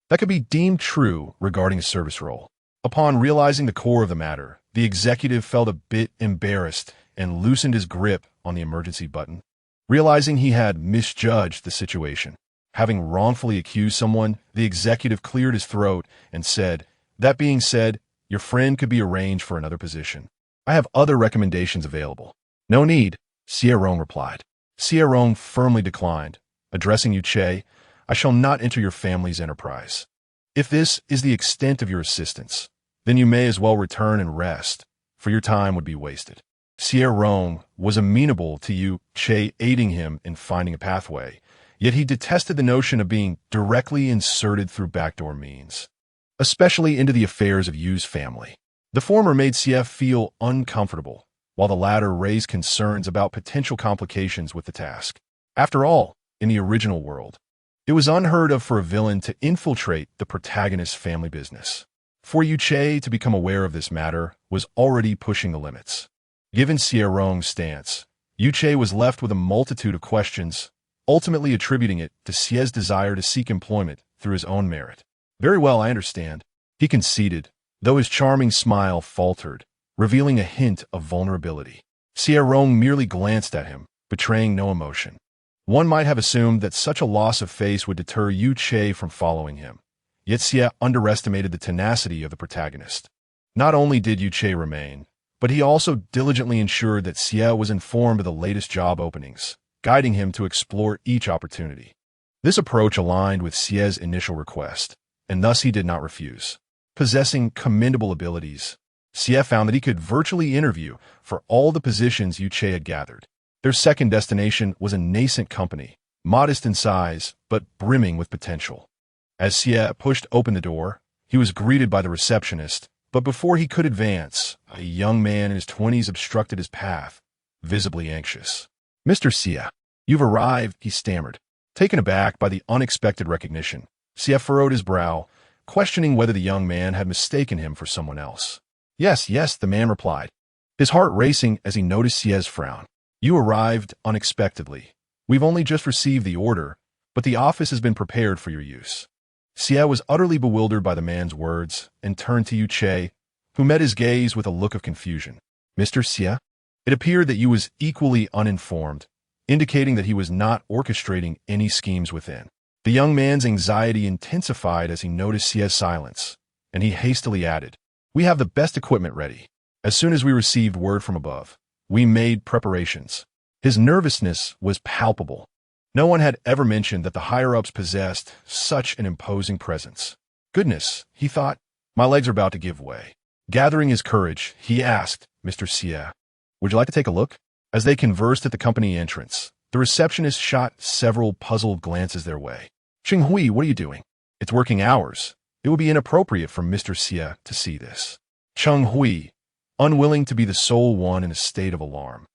that could be deemed true regarding a service role." Upon realizing the core of the matter, the executive felt a bit embarrassed and loosened his grip on the emergency button. Realizing he had misjudged the situation, having wrongfully accused someone, the executive cleared his throat and said, "That being said, your friend could be arranged for another position. I have other recommendations available." "No need," Xie Rong replied. Xie Rong firmly declined, addressing Xie, "I shall not enter your family's enterprise. If this is the extent of your assistance, then you may as well return and rest, for your time would be wasted." Xie Rong was amenable to Xie aiding him in finding a pathway, yet he detested the notion of being directly inserted through backdoor means, especially into the affairs of Yu's family. The former made Xie feel uncomfortable, while the latter raised concerns about potential complications with the task. After all, in the original world, it was unheard of for a villain to infiltrate the protagonist's family business. For Xie to become aware of this matter was already pushing the limits. Given Xie Rong's stance, Xie was left with a multitude of questions, ultimately attributing it to Xie's desire to seek employment through his own merit. "Very well, I understand," he conceded, though his charming smile faltered, revealing a hint of vulnerability. Xie Rong merely glanced at him, betraying no emotion. One might have assumed that such a loss of face would deter Xie from following him, yet Xie underestimated the tenacity of the protagonist. Not only did Xie remain, but he also diligently ensured that Xie was informed of the latest job openings, guiding him to explore each opportunity. This approach aligned with Xie's initial request, and thus he did not refuse. Possessing commendable abilities, Xie found that he could virtually interview for all the positions Xie had gathered. Their second destination was a nascent company, modest in size, but brimming with potential. As Xie pushed open the door, he was greeted by the receptionist, but before he could advance, a young man in his 20s obstructed his path, visibly anxious. "Mr. Xie, you've arrived," he stammered. Taken aback by the unexpected recognition, Xie furrowed his brow, questioning whether the young man had mistaken him for someone else. Yes, the man replied, his heart racing as he noticed Xie's frown. "You arrived unexpectedly. We've only just received the order, but the office has been prepared for your use." Xie was utterly bewildered by the man's words and turned to Xie, who met his gaze with a look of confusion. "Mr. Xie?" It appeared that Yu was equally uninformed, indicating that he was not orchestrating any schemes within. The young man's anxiety intensified as he noticed Xie's silence, and he hastily added, "We have the best equipment ready. As soon as we received word from above, We made preparations. His nervousness was palpable. No one had ever mentioned that the higher-ups possessed such an imposing presence. Goodness, he thought, my legs are about to give way. Gathering his courage, he asked, Mr. Xie, would you like to take a look? As they conversed at the company entrance, the receptionist shot several puzzled glances their way. Xinghui, what are you doing? It's working hours. It would be inappropriate for Mr. Xie to see this. Xinghui, unwilling to be the sole one in a state of alarm,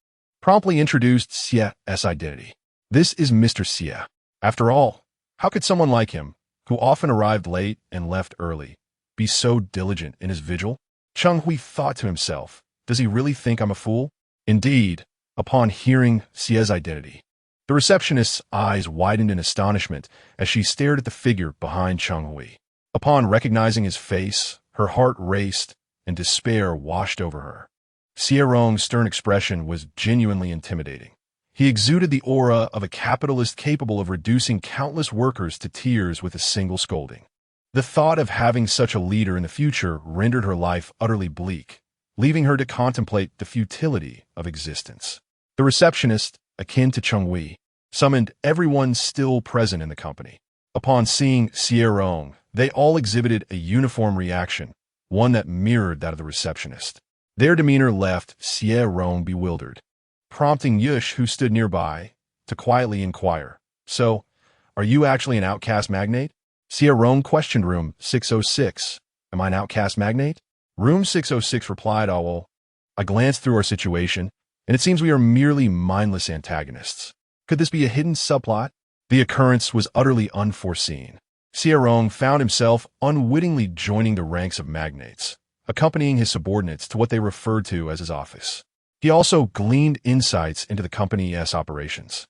promptly introduced Xie's identity. This is Mr. Xie. After all, how could someone like him, who often arrived late and left early, be so diligent in his vigil? Xinghui thought to himself, does he really think I'm a fool? Indeed, upon hearing Xie's identity, the receptionist's eyes widened in astonishment as she stared at the figure behind Xinghui. Upon recognizing his face, her heart raced and despair washed over her. Xie Rong's stern expression was genuinely intimidating. He exuded the aura of a capitalist capable of reducing countless workers to tears with a single scolding. The thought of having such a leader in the future rendered her life utterly bleak, leaving her to contemplate the futility of existence. The receptionist, akin to Xinghui, summoned everyone still present in the company. Upon seeing Xie Rong, they all exhibited a uniform reaction, one that mirrored that of the receptionist. Their demeanor left Xie Rong bewildered, prompting Yush, who stood nearby, to quietly inquire, so, are you actually an outcast magnate? Xie Rong questioned room 606. Am I an outcast magnate? Room 606 replied, oh well. I glanced through our situation, and it seems we are merely mindless antagonists. Could this be a hidden subplot? The occurrence was utterly unforeseen. Xie Rong found himself unwittingly joining the ranks of magnates, accompanying his subordinates to what they referred to as his office. He also gleaned insights into the company's operations,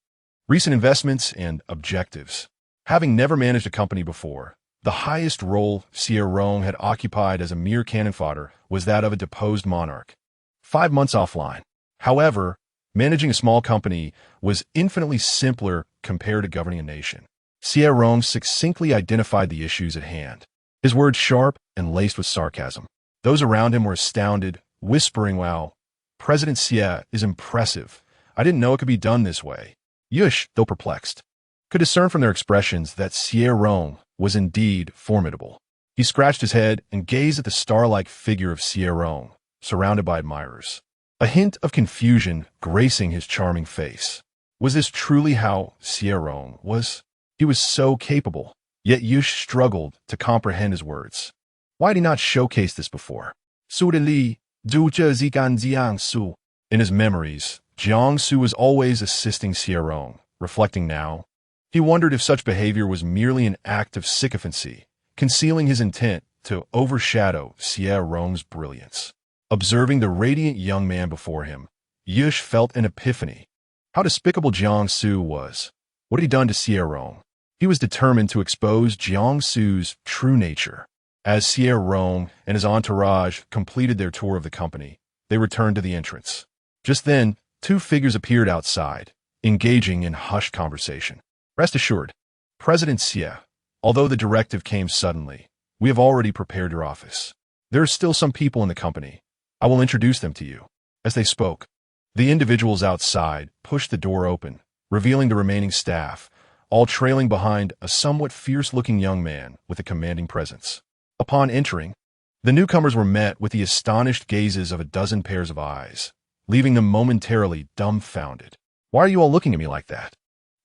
recent investments, and objectives. Having never managed a company before, the highest role Xie Rong had occupied as a mere cannon fodder was that of a deposed monarch. 5 months offline. However, managing a small company was infinitely simpler compared to governing a nation. Xie Rong succinctly identified the issues at hand, his words sharp and laced with sarcasm. Those around him were astounded, whispering, wow, President Xie is impressive. I didn't know it could be done this way. Yush, though perplexed, could discern from their expressions that Xie Rong was indeed formidable. He scratched his head and gazed at the star-like figure of Xie Rong, surrounded by admirers, a hint of confusion gracing his charming face. Was this truly how Xie Rong was? He was so capable, yet Yush struggled to comprehend his words. Why had he not showcased this before? In his memories, Jiangsu was always assisting Xie Rong. Reflecting now, he wondered if such behavior was merely an act of sycophancy, concealing his intent to overshadow Xie Rong's brilliance. Observing the radiant young man before him, Yush felt an epiphany. How despicable Jiangsu was. What had he done to Xie Rong? He was determined to expose Jiangsu's true nature. As Xie Rong and his entourage completed their tour of the company, they returned to the entrance. Just then, 2 figures appeared outside, engaging in hushed conversation. Rest assured, President Xie, although the directive came suddenly, we have already prepared your office. There are still some people in the company. I will introduce them to you. As they spoke, the individuals outside pushed the door open, revealing the remaining staff, all trailing behind a somewhat fierce-looking young man with a commanding presence. Upon entering, the newcomers were met with the astonished gazes of a dozen pairs of eyes, leaving them momentarily dumbfounded. Why are you all looking at me like that?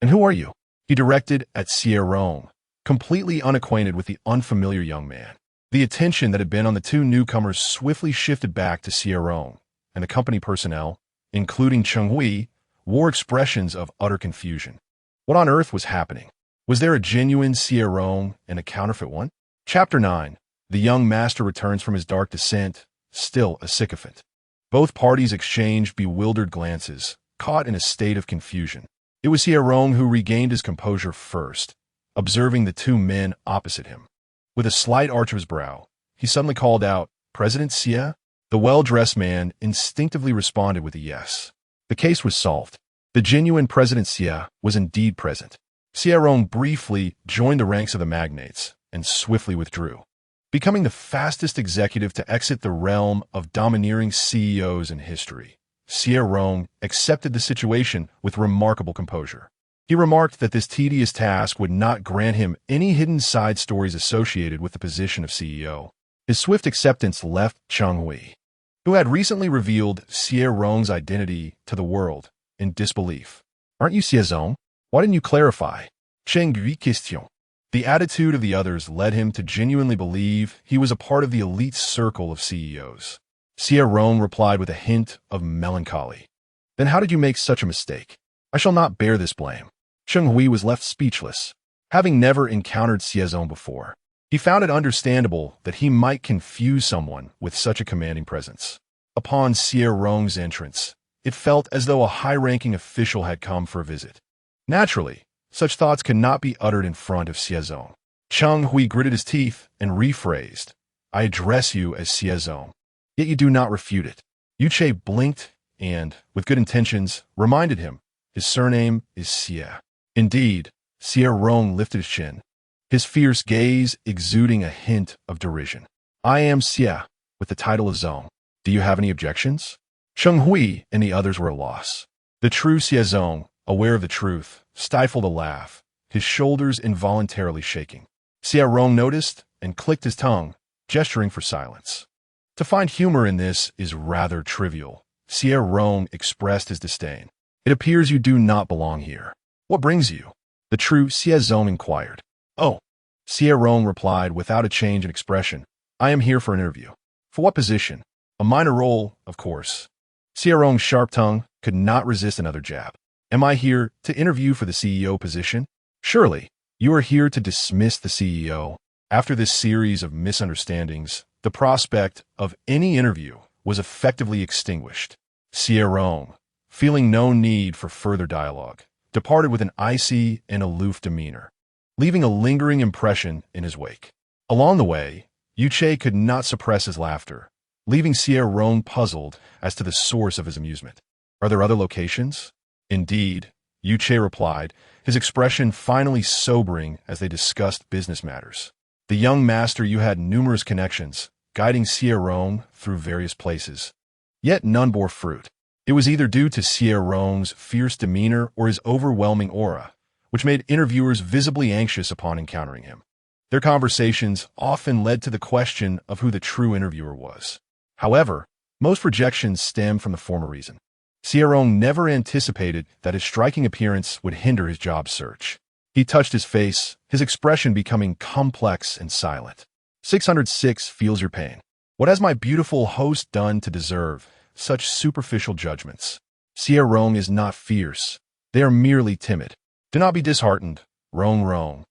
And who are you? He directed at Xie Rong, completely unacquainted with the unfamiliar young man. The attention that had been on the 2 newcomers swiftly shifted back to Xie Rong, and the company personnel, including Xinghui, wore expressions of utter confusion. What on earth was happening? Was there a genuine Xie Rong and a counterfeit one? Chapter 9. The young master returns from his dark descent, still a sycophant. Both parties exchanged bewildered glances, caught in a state of confusion. It was Xie Rong who regained his composure first, observing the 2 men opposite him. With a slight arch of his brow, he suddenly called out, President Xie? The well-dressed man instinctively responded with a yes. The case was solved. The genuine President Xie was indeed present. Xie Rong briefly joined the ranks of the magnates and swiftly withdrew, becoming the fastest executive to exit the realm of domineering CEOs in history. Xie Rong accepted the situation with remarkable composure. He remarked that this tedious task would not grant him any hidden side stories associated with the position of CEO. His swift acceptance left Cheng Hui, who had recently revealed Xie Rong's identity to the world, in disbelief. "Aren't you Xie Rong? Why didn't you clarify?" Cheng Hui question. The attitude of the others led him to genuinely believe he was a part of the elite circle of CEOs. Xie Rong replied with a hint of melancholy. "Then how did you make such a mistake? I shall not bear this blame." Cheng Hui was left speechless. Having never encountered Xie Rong before, he found it understandable that he might confuse someone with such a commanding presence. Upon Xie Rong's entrance, it felt as though a high-ranking official had come for a visit. Naturally, such thoughts could not be uttered in front of Xie Rong. Cheng Hui gritted his teeth and rephrased, "I address you as Xie Rong, yet you do not refute it." Yuche blinked and, with good intentions, reminded him, "His surname is Xie." Indeed, Xie Rong lifted his chin, his fierce gaze exuding a hint of derision. "I am Xie, with the title of Rong. Do you have any objections?" Cheng Hui and the others were at a loss. The true Xie Rong, aware of the truth, stifled a laugh, his shoulders involuntarily shaking. Xie Rong noticed and clicked his tongue, gesturing for silence. "To find humor in this is rather trivial." Xie Rong expressed his disdain. "It appears you do not belong here. What brings you?" The true Xie Rong inquired. "Oh," Xie Rong replied without a change in expression. "I am here for an interview." "For what position?" "A minor role, of course." Xie Rong's sharp tongue could not resist another jab. "Am I here to interview for the CEO position?" "Surely, you are here to dismiss the CEO." After this series of misunderstandings, the prospect of any interview was effectively extinguished. Xie Rong, feeling no need for further dialogue, departed with an icy and aloof demeanor, leaving a lingering impression in his wake. Along the way, Yuche could not suppress his laughter, leaving Xie Rong puzzled as to the source of his amusement. "Are there other locations?" "Indeed," Yuche replied, his expression finally sobering as they discussed business matters. "The young master you had numerous connections, guiding Xie Rong through various places. Yet none bore fruit. It was either due to Xie Rong's fierce demeanor or his overwhelming aura, which made interviewers visibly anxious upon encountering him. Their conversations often led to the question of who the true interviewer was. However, most rejections stemmed from the former reason. Xie Rong never anticipated that his striking appearance would hinder his job search. He touched his face, his expression becoming complex and silent. 606 feels your pain. What has my beautiful host done to deserve such superficial judgments? Xie Rong is not fierce. They are merely timid. Do not be disheartened, Rong.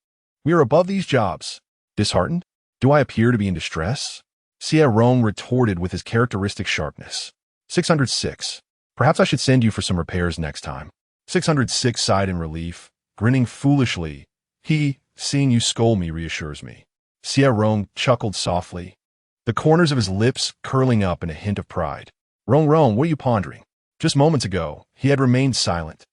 We are above these jobs. Disheartened? Do I appear to be in distress? Xie Rong retorted with his characteristic sharpness. 606. Perhaps I should send you for some repairs next time. 606 sighed in relief, grinning foolishly. He, seeing you scold me, reassures me. Xie Rong chuckled softly, the corners of his lips curling up in a hint of pride. Rong, what are you pondering? Just moments ago, he had remained silent,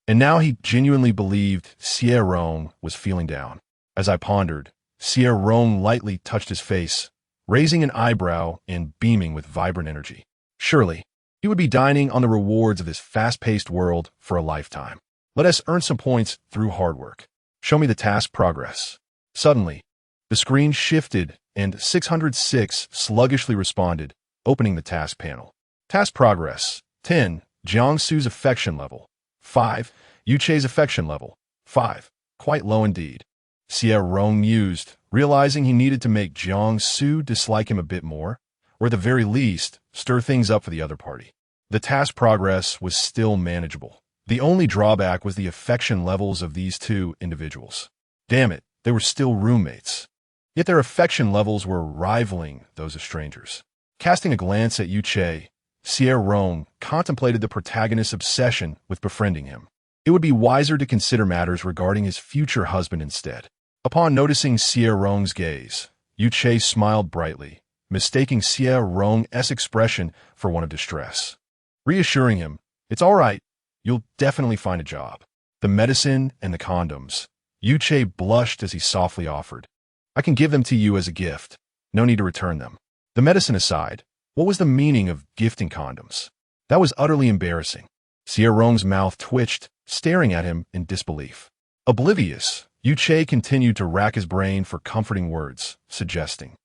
and now he genuinely believed Xie Rong was feeling down. As I pondered, Xie Rong lightly touched his face, raising an eyebrow and beaming with vibrant energy. Surely, he would be dining on the rewards of this fast-paced world for a lifetime. Let us earn some points through hard work. Show me the task progress. Suddenly, the screen shifted and 606 sluggishly responded, opening the task panel. Task progress. 10. Jiangsu's affection level. 5. Yuche's affection level. 5. Quite low indeed. Xie Rong mused, realizing he needed to make Jiangsu dislike him a bit more, or at the very least, stir things up for the other party. The task progress was still manageable. The only drawback was the affection levels of these two individuals. Damn it, they were still roommates. Yet their affection levels were rivaling those of strangers. Casting a glance at Yuche, Xie Rong contemplated the protagonist's obsession with befriending him. It would be wiser to consider matters regarding his future husband instead. Upon noticing Xie Rong's gaze, Yuche smiled brightly, mistaking Xie Rong's expression for one of distress. Reassuring him, "It's all right. You'll definitely find a job. The medicine and the condoms." Yuche blushed as he softly offered, "I can give them to you as a gift. No need to return them." The medicine aside, what was the meaning of gifting condoms? That was utterly embarrassing. Xie Rong's mouth twitched, staring at him in disbelief. Oblivious, Xie continued to rack his brain for comforting words, suggesting,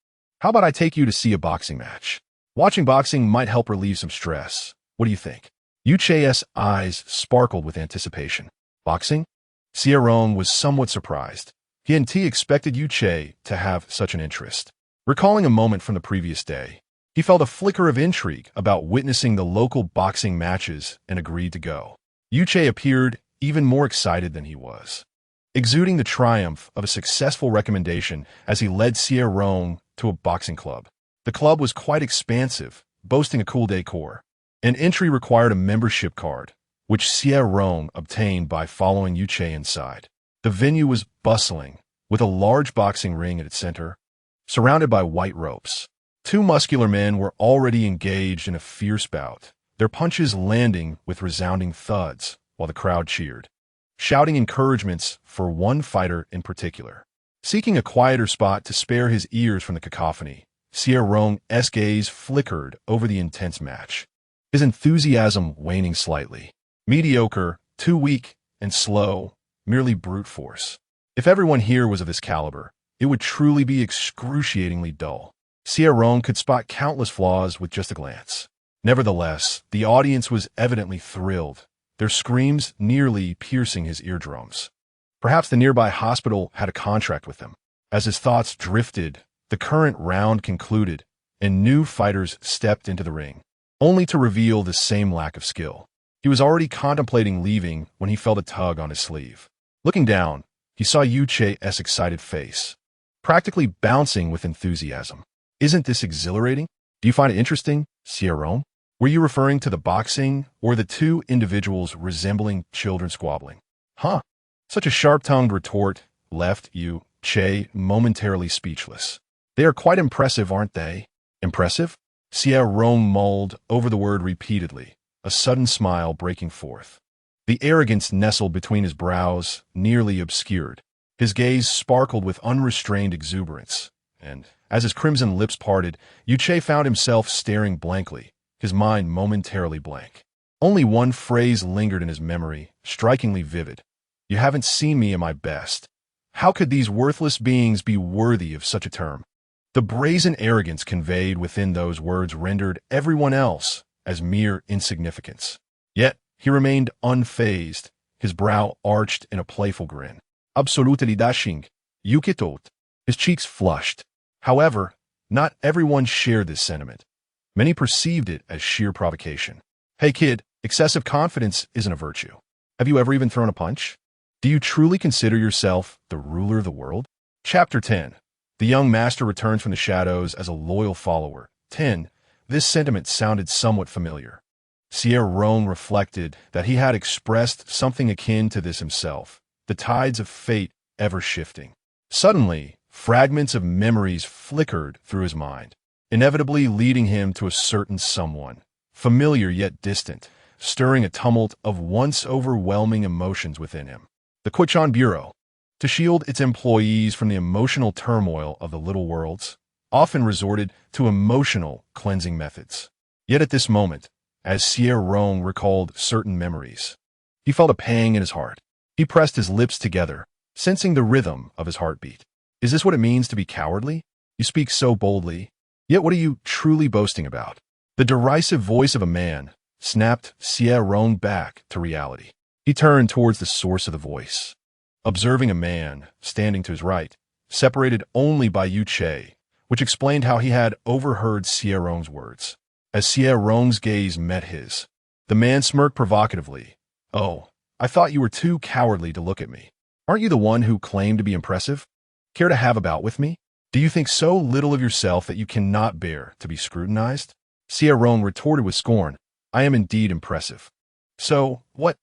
"How about I take you to see a boxing match? Watching boxing might help relieve some stress. What do you think?" Xie's eyes sparkled with anticipation. Boxing? Xie Rong was somewhat surprised. He and T expected Xie to have such an interest. Recalling a moment from the previous day, he felt a flicker of intrigue about witnessing the local boxing matches and agreed to go. Xie appeared even more excited than he was, exuding the triumph of a successful recommendation as he led Xie Rong to a boxing club. The club was quite expansive, boasting a cool decor. An entry required a membership card, which Xie Rong obtained by following Xie inside. The venue was bustling, with a large boxing ring at its center, surrounded by white ropes. Two muscular men were already engaged in a fierce bout, their punches landing with resounding thuds while the crowd cheered, shouting encouragements for one fighter in particular. Seeking a quieter spot to spare his ears from the cacophony, Xie Rong's gaze flickered over the intense match, his enthusiasm waning slightly. Mediocre, too weak, and slow, merely brute force. If everyone here was of this caliber, it would truly be excruciatingly dull. Xie Rong could spot countless flaws with just a glance. Nevertheless, the audience was evidently thrilled, their screams nearly piercing his eardrums. Perhaps the nearby hospital had a contract with them. As his thoughts drifted, the current round concluded, and new fighters stepped into the ring, only to reveal the same lack of skill. He was already contemplating leaving when he felt a tug on his sleeve. Looking down, he saw Xie's excited face, practically bouncing with enthusiasm. "Isn't this exhilarating? Do you find it interesting, Xie Rong?" Were you referring to the boxing or the two individuals resembling children squabbling? Huh. Such a sharp-tongued retort left Xie momentarily speechless. "They are quite impressive, aren't they?" "Impressive?" Xie Rong mulled over the word repeatedly, a sudden smile breaking forth. The arrogance nestled between his brows, nearly obscured. His gaze sparkled with unrestrained exuberance, and, as his crimson lips parted, Xie found himself staring blankly, his mind momentarily blank. Only one phrase lingered in his memory, strikingly vivid. "You haven't seen me at my best." How could these worthless beings be worthy of such a term? The brazen arrogance conveyed within those words rendered everyone else as mere insignificance. Yet he remained unfazed, his brow arched in a playful grin. "Absolutely dashing. You get out." His cheeks flushed. However, not everyone shared this sentiment. Many perceived it as sheer provocation. "Hey kid, excessive confidence isn't a virtue. Have you ever even thrown a punch? Do you truly consider yourself the ruler of the world?" Chapter 10. The young master returns from the shadows as a loyal follower. 10. This sentiment sounded somewhat familiar. Xie Rong reflected that he had expressed something akin to this himself, the tides of fate ever shifting. Suddenly, fragments of memories flickered through his mind, inevitably leading him to a certain someone, familiar yet distant, stirring a tumult of once overwhelming emotions within him. The Kuchan Bureau, to shield its employees from the emotional turmoil of the little worlds, often resorted to emotional cleansing methods. Yet at this moment, as Xie Rong recalled certain memories, he felt a pang in his heart. He pressed his lips together, sensing the rhythm of his heartbeat. "Is this what it means to be cowardly? You speak so boldly. Yet what are you truly boasting about?" The derisive voice of a man snapped Xie Rong back to reality. He turned towards the source of the voice, observing a man standing to his right, separated only by Xie, which explained how he had overheard Xie Rong's words. As Xie Rong's gaze met his, the man smirked provocatively. "Oh, I thought you were too cowardly to look at me. Aren't you the one who claimed to be impressive? Care to have a bout with me? Do you think so little of yourself that you cannot bear to be scrutinized?" Xie Rong retorted with scorn. "I am indeed impressive. So, what?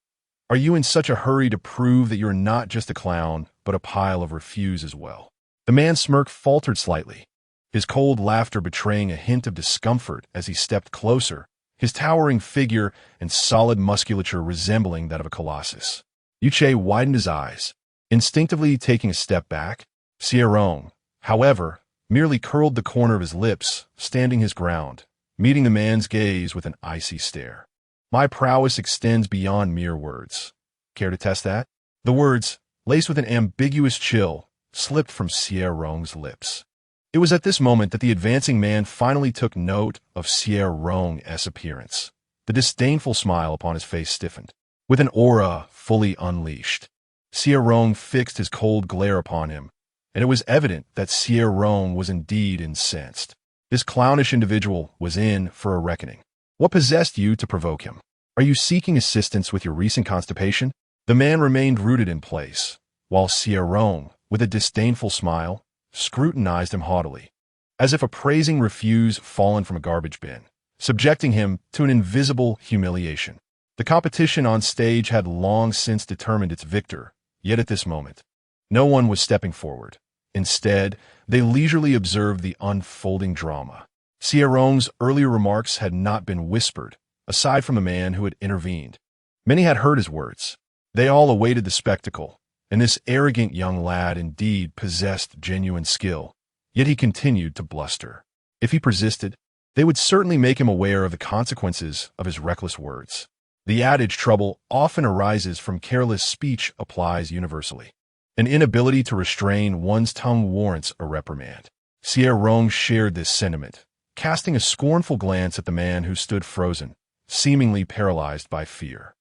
Are you in such a hurry to prove that you're not just a clown, but a pile of refuse as well?" The man's smirk faltered slightly, his cold laughter betraying a hint of discomfort as he stepped closer, his towering figure and solid musculature resembling that of a colossus. Xie widened his eyes, instinctively taking a step back. Xie Rong, however, merely curled the corner of his lips, standing his ground, meeting the man's gaze with an icy stare. My prowess extends beyond mere words. Care to test that? The words, laced with an ambiguous chill, slipped from Xie Rong's lips. It was at this moment that the advancing man finally took note of Xie Rong's appearance. The disdainful smile upon his face stiffened. With an aura fully unleashed, Xie Rong fixed his cold glare upon him, and it was evident that Xie Rong was indeed incensed. This clownish individual was in for a reckoning. What possessed you to provoke him? Are you seeking assistance with your recent constipation? The man remained rooted in place, while Xie Rong, with a disdainful smile, scrutinized him haughtily, as if appraising refuse fallen from a garbage bin, subjecting him to an invisible humiliation. The competition on stage had long since determined its victor, yet at this moment, no one was stepping forward. Instead, they leisurely observed the unfolding drama. Xie Rong's earlier remarks had not been whispered, aside from the man who had intervened. Many had heard his words. They all awaited the spectacle, and this arrogant young lad indeed possessed genuine skill, yet he continued to bluster. If he persisted, they would certainly make him aware of the consequences of his reckless words. The adage trouble often arises from careless speech applies universally. An inability to restrain one's tongue warrants a reprimand. Xie Rong shared this sentiment, casting a scornful glance at the man who stood frozen, seemingly paralyzed by fear.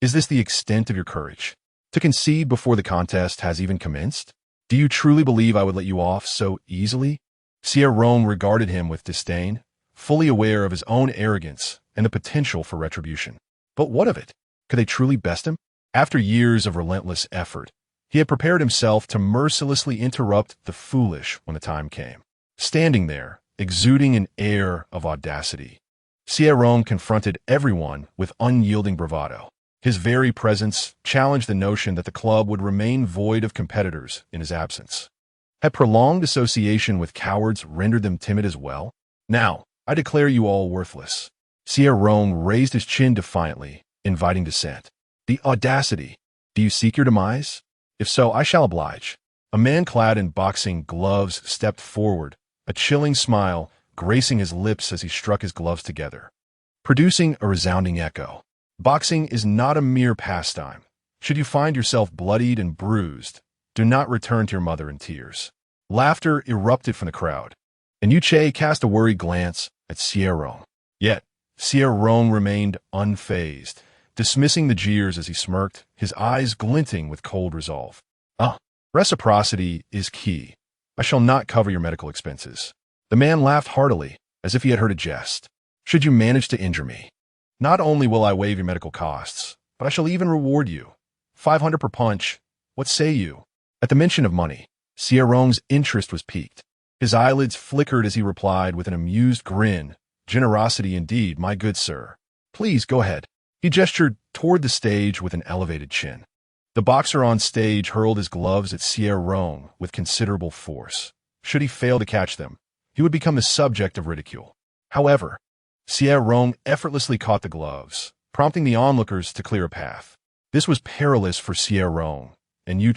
Is this the extent of your courage? To concede before the contest has even commenced? Do you truly believe I would let you off so easily? Xie Rong regarded him with disdain, fully aware of his own arrogance and the potential for retribution. But what of it? Could they truly best him? After years of relentless effort, he had prepared himself to mercilessly interrupt the foolish when the time came. Standing there, exuding an air of audacity, Xie Rong confronted everyone with unyielding bravado. His very presence challenged the notion that the club would remain void of competitors in his absence. Had prolonged association with cowards rendered them timid as well? Now, I declare you all worthless. Xie Rong raised his chin defiantly, inviting dissent. The audacity! Do you seek your demise? If so, I shall oblige. A man clad in boxing gloves stepped forward, a chilling smile gracing his lips as he struck his gloves together, producing a resounding echo. Boxing is not a mere pastime. Should you find yourself bloodied and bruised, do not return to your mother in tears. Laughter erupted from the crowd, and Yu cast a worried glance at Xie Rong. Yet, Xie Rong remained unfazed, dismissing the jeers as he smirked, his eyes glinting with cold resolve. Reciprocity is key. I shall not cover your medical expenses. The man laughed heartily, as if he had heard a jest. Should you manage to injure me, not only will I waive your medical costs, but I shall even reward you. 500 per punch. What say you? At the mention of money, Xie Rong's interest was piqued. His eyelids flickered as he replied with an amused grin. Generosity indeed, my good sir. Please go ahead. He gestured toward the stage with an elevated chin. The boxer on stage hurled his gloves at Xie Rong with considerable force. Should he fail to catch them, he would become the subject of ridicule. However, Xie Rong effortlessly caught the gloves, prompting the onlookers to clear a path. This was perilous for Xie Rong, and Yu,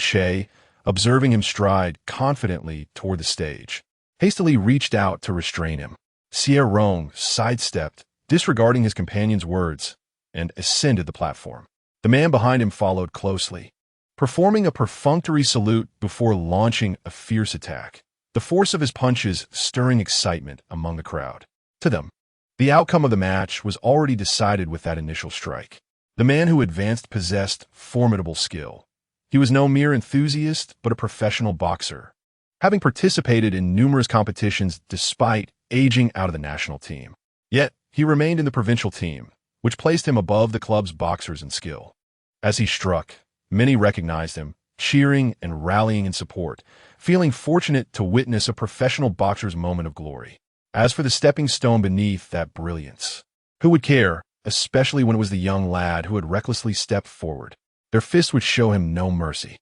observing him stride confidently toward the stage, hastily reached out to restrain him. Xie Rong sidestepped, disregarding his companion's words, and ascended the platform. The man behind him followed closely, performing a perfunctory salute before launching a fierce attack, the force of his punches stirring excitement among the crowd. To them, the outcome of the match was already decided with that initial strike. The man who advanced possessed formidable skill. He was no mere enthusiast, but a professional boxer, having participated in numerous competitions despite aging out of the national team. Yet, he remained in the provincial team, which placed him above the club's boxers in skill. As he struck, many recognized him, cheering and rallying in support, feeling fortunate to witness a professional boxer's moment of glory. As for the stepping stone beneath that brilliance, who would care, especially when it was the young lad who had recklessly stepped forward? Their fists would show him no mercy.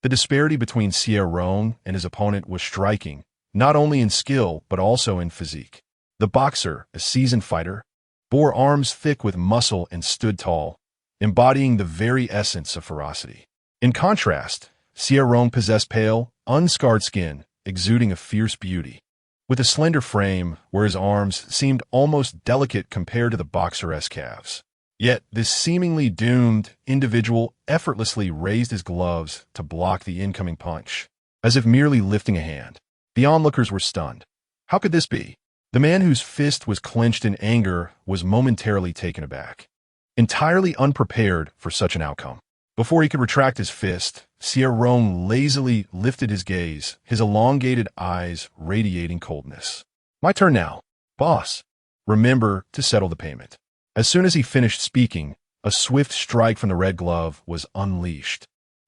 The disparity between Xie Rong and his opponent was striking, not only in skill but also in physique. The boxer, a seasoned fighter, bore arms thick with muscle and stood tall, embodying the very essence of ferocity. In contrast, Xie Rong possessed pale, unscarred skin, exuding a fierce beauty, with a slender frame where his arms seemed almost delicate compared to the boxer-esque calves. Yet this seemingly doomed individual effortlessly raised his gloves to block the incoming punch, as if merely lifting a hand. The onlookers were stunned. How could this be? The man whose fist was clenched in anger was momentarily taken aback, entirely unprepared for such an outcome. Before he could retract his fist, Xie Rong lazily lifted his gaze, his elongated eyes radiating coldness. My turn now, boss. Remember to settle the payment. As soon as he finished speaking, a swift strike from the red glove was unleashed,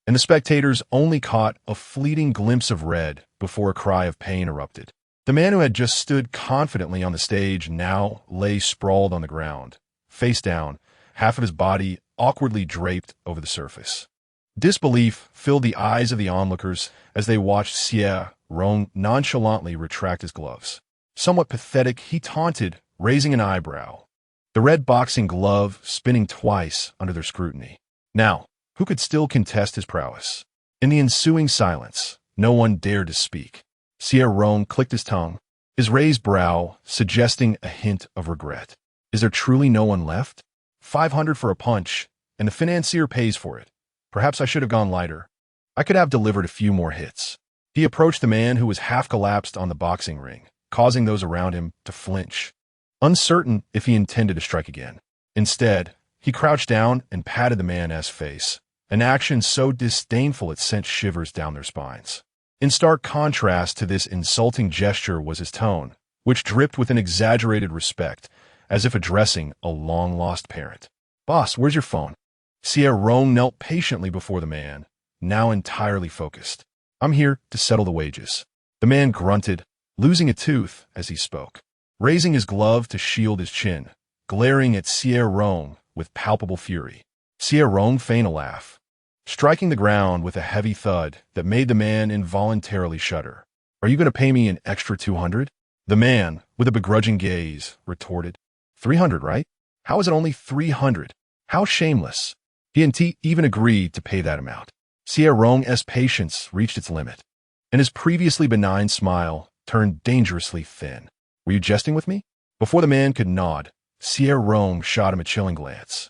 and the spectators only caught a fleeting glimpse of red before a cry of pain erupted. The man who had just stood confidently on the stage now lay sprawled on the ground, face down, half of his body awkwardly draped over the surface. Disbelief filled the eyes of the onlookers as they watched Xie Rong nonchalantly retract his gloves. Somewhat pathetic, he taunted, raising an eyebrow, the red boxing glove spinning twice under their scrutiny. Now, who could still contest his prowess? In the ensuing silence, no one dared to speak. Xie Rong clicked his tongue, his raised brow suggesting a hint of regret. Is there truly no one left? 500 for a punch, and the financier pays for it. Perhaps I should have gone lighter. I could have delivered a few more hits. He approached the man who was half collapsed on the boxing ring, causing those around him to flinch, uncertain if he intended to strike again. Instead, he crouched down and patted the man's face, an action so disdainful it sent shivers down their spines. In stark contrast to this insulting gesture was his tone, which dripped with an exaggerated respect, as if addressing a long-lost parent. Boss, where's your phone? Xie Rong knelt patiently before the man, now entirely focused. I'm here to settle the wages. The man grunted, losing a tooth as he spoke, raising his glove to shield his chin, glaring at Xie Rong with palpable fury. Xie Rong feigned a laugh, striking the ground with a heavy thud that made the man involuntarily shudder. Are you going to pay me an extra 200? The man, with a begrudging gaze, retorted. 300, right? How is it only 300? How shameless. He even agreed to pay that amount. Xie Rong's patience reached its limit, and his previously benign smile turned dangerously thin. Were you jesting with me? Before the man could nod, Xie Rong shot him a chilling glance.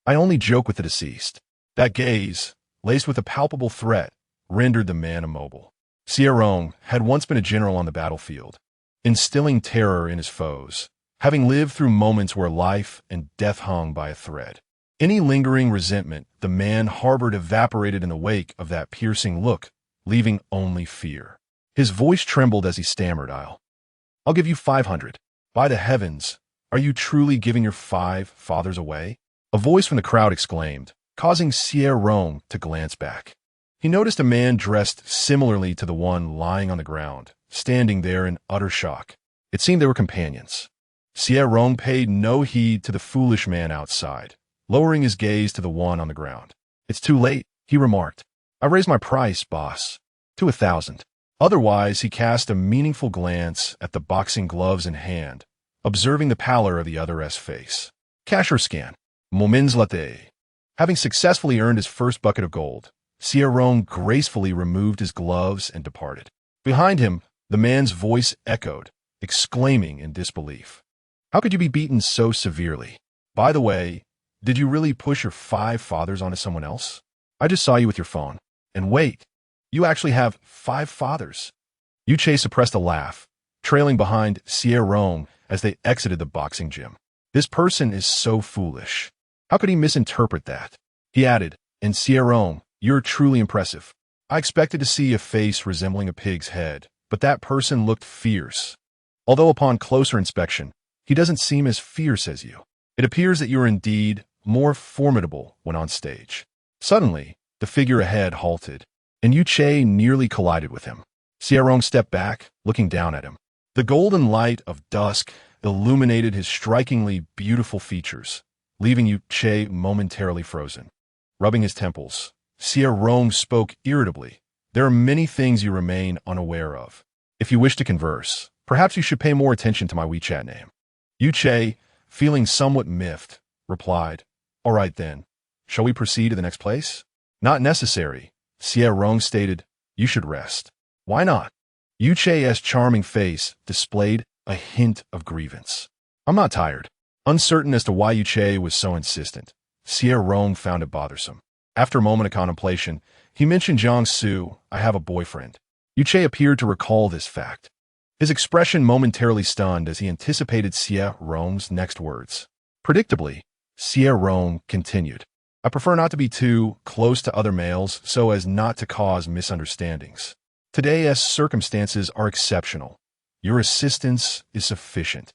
I only joke with the deceased. That gaze, laced with a palpable threat, rendered the man immobile. Xie Rong had once been a general on the battlefield, instilling terror in his foes, having lived through moments where life and death hung by a thread. Any lingering resentment the man harbored evaporated in the wake of that piercing look, leaving only fear. His voice trembled as he stammered, I'll give you 500. By the heavens, are you truly giving your 5 fathers away? A voice from the crowd exclaimed, causing Xie Rong to glance back. He noticed a man dressed similarly to the one lying on the ground, standing there in utter shock. It seemed they were companions. Xie Rong paid no heed to the foolish man outside, lowering his gaze to the one on the ground. It's too late, he remarked. I raised my price, boss, to 1,000. Otherwise, he cast a meaningful glance at the boxing gloves in hand, observing the pallor of the other's face. Cash or scan? Malevolent.He. Having successfully earned his first bucket of gold, Xie Rong gracefully removed his gloves and departed. Behind him, the man's voice echoed, exclaiming in disbelief. How could you be beaten so severely? By the way, did you really push your 5 fathers onto someone else? I just saw you with your phone. And wait, you actually have 5 fathers. Xie suppressed a laugh, trailing behind Xie Rong as they exited the boxing gym. This person is so foolish. How could he misinterpret that? He added, and Xie Rong, you're truly impressive. I expected to see a face resembling a pig's head, but that person looked fierce. Although upon closer inspection, he doesn't seem as fierce as you. It appears that you are indeed more formidable when on stage. Suddenly, the figure ahead halted, and Xie nearly collided with him. Xie Rong stepped back, looking down at him. The golden light of dusk illuminated his strikingly beautiful features, leaving Xie momentarily frozen. Rubbing his temples, Xie Rong spoke irritably. There are many things you remain unaware of. If you wish to converse, perhaps you should pay more attention to my WeChat name. Xie, feeling somewhat miffed, replied, All right then, shall we proceed to the next place? Not necessary, Xie Rong stated. You should rest. Why not? Xie's charming face displayed a hint of grievance. I'm not tired. Uncertain as to why Xie was so insistent, Xie Rong found it bothersome. After a moment of contemplation, he mentioned Jiangsu, I have a boyfriend. Xie appeared to recall this fact. His expression momentarily stunned as he anticipated Xie Rong's next words. Predictably, Xie Rong continued. I prefer not to be too close to other males so as not to cause misunderstandings. Today's circumstances are exceptional. Your assistance is sufficient,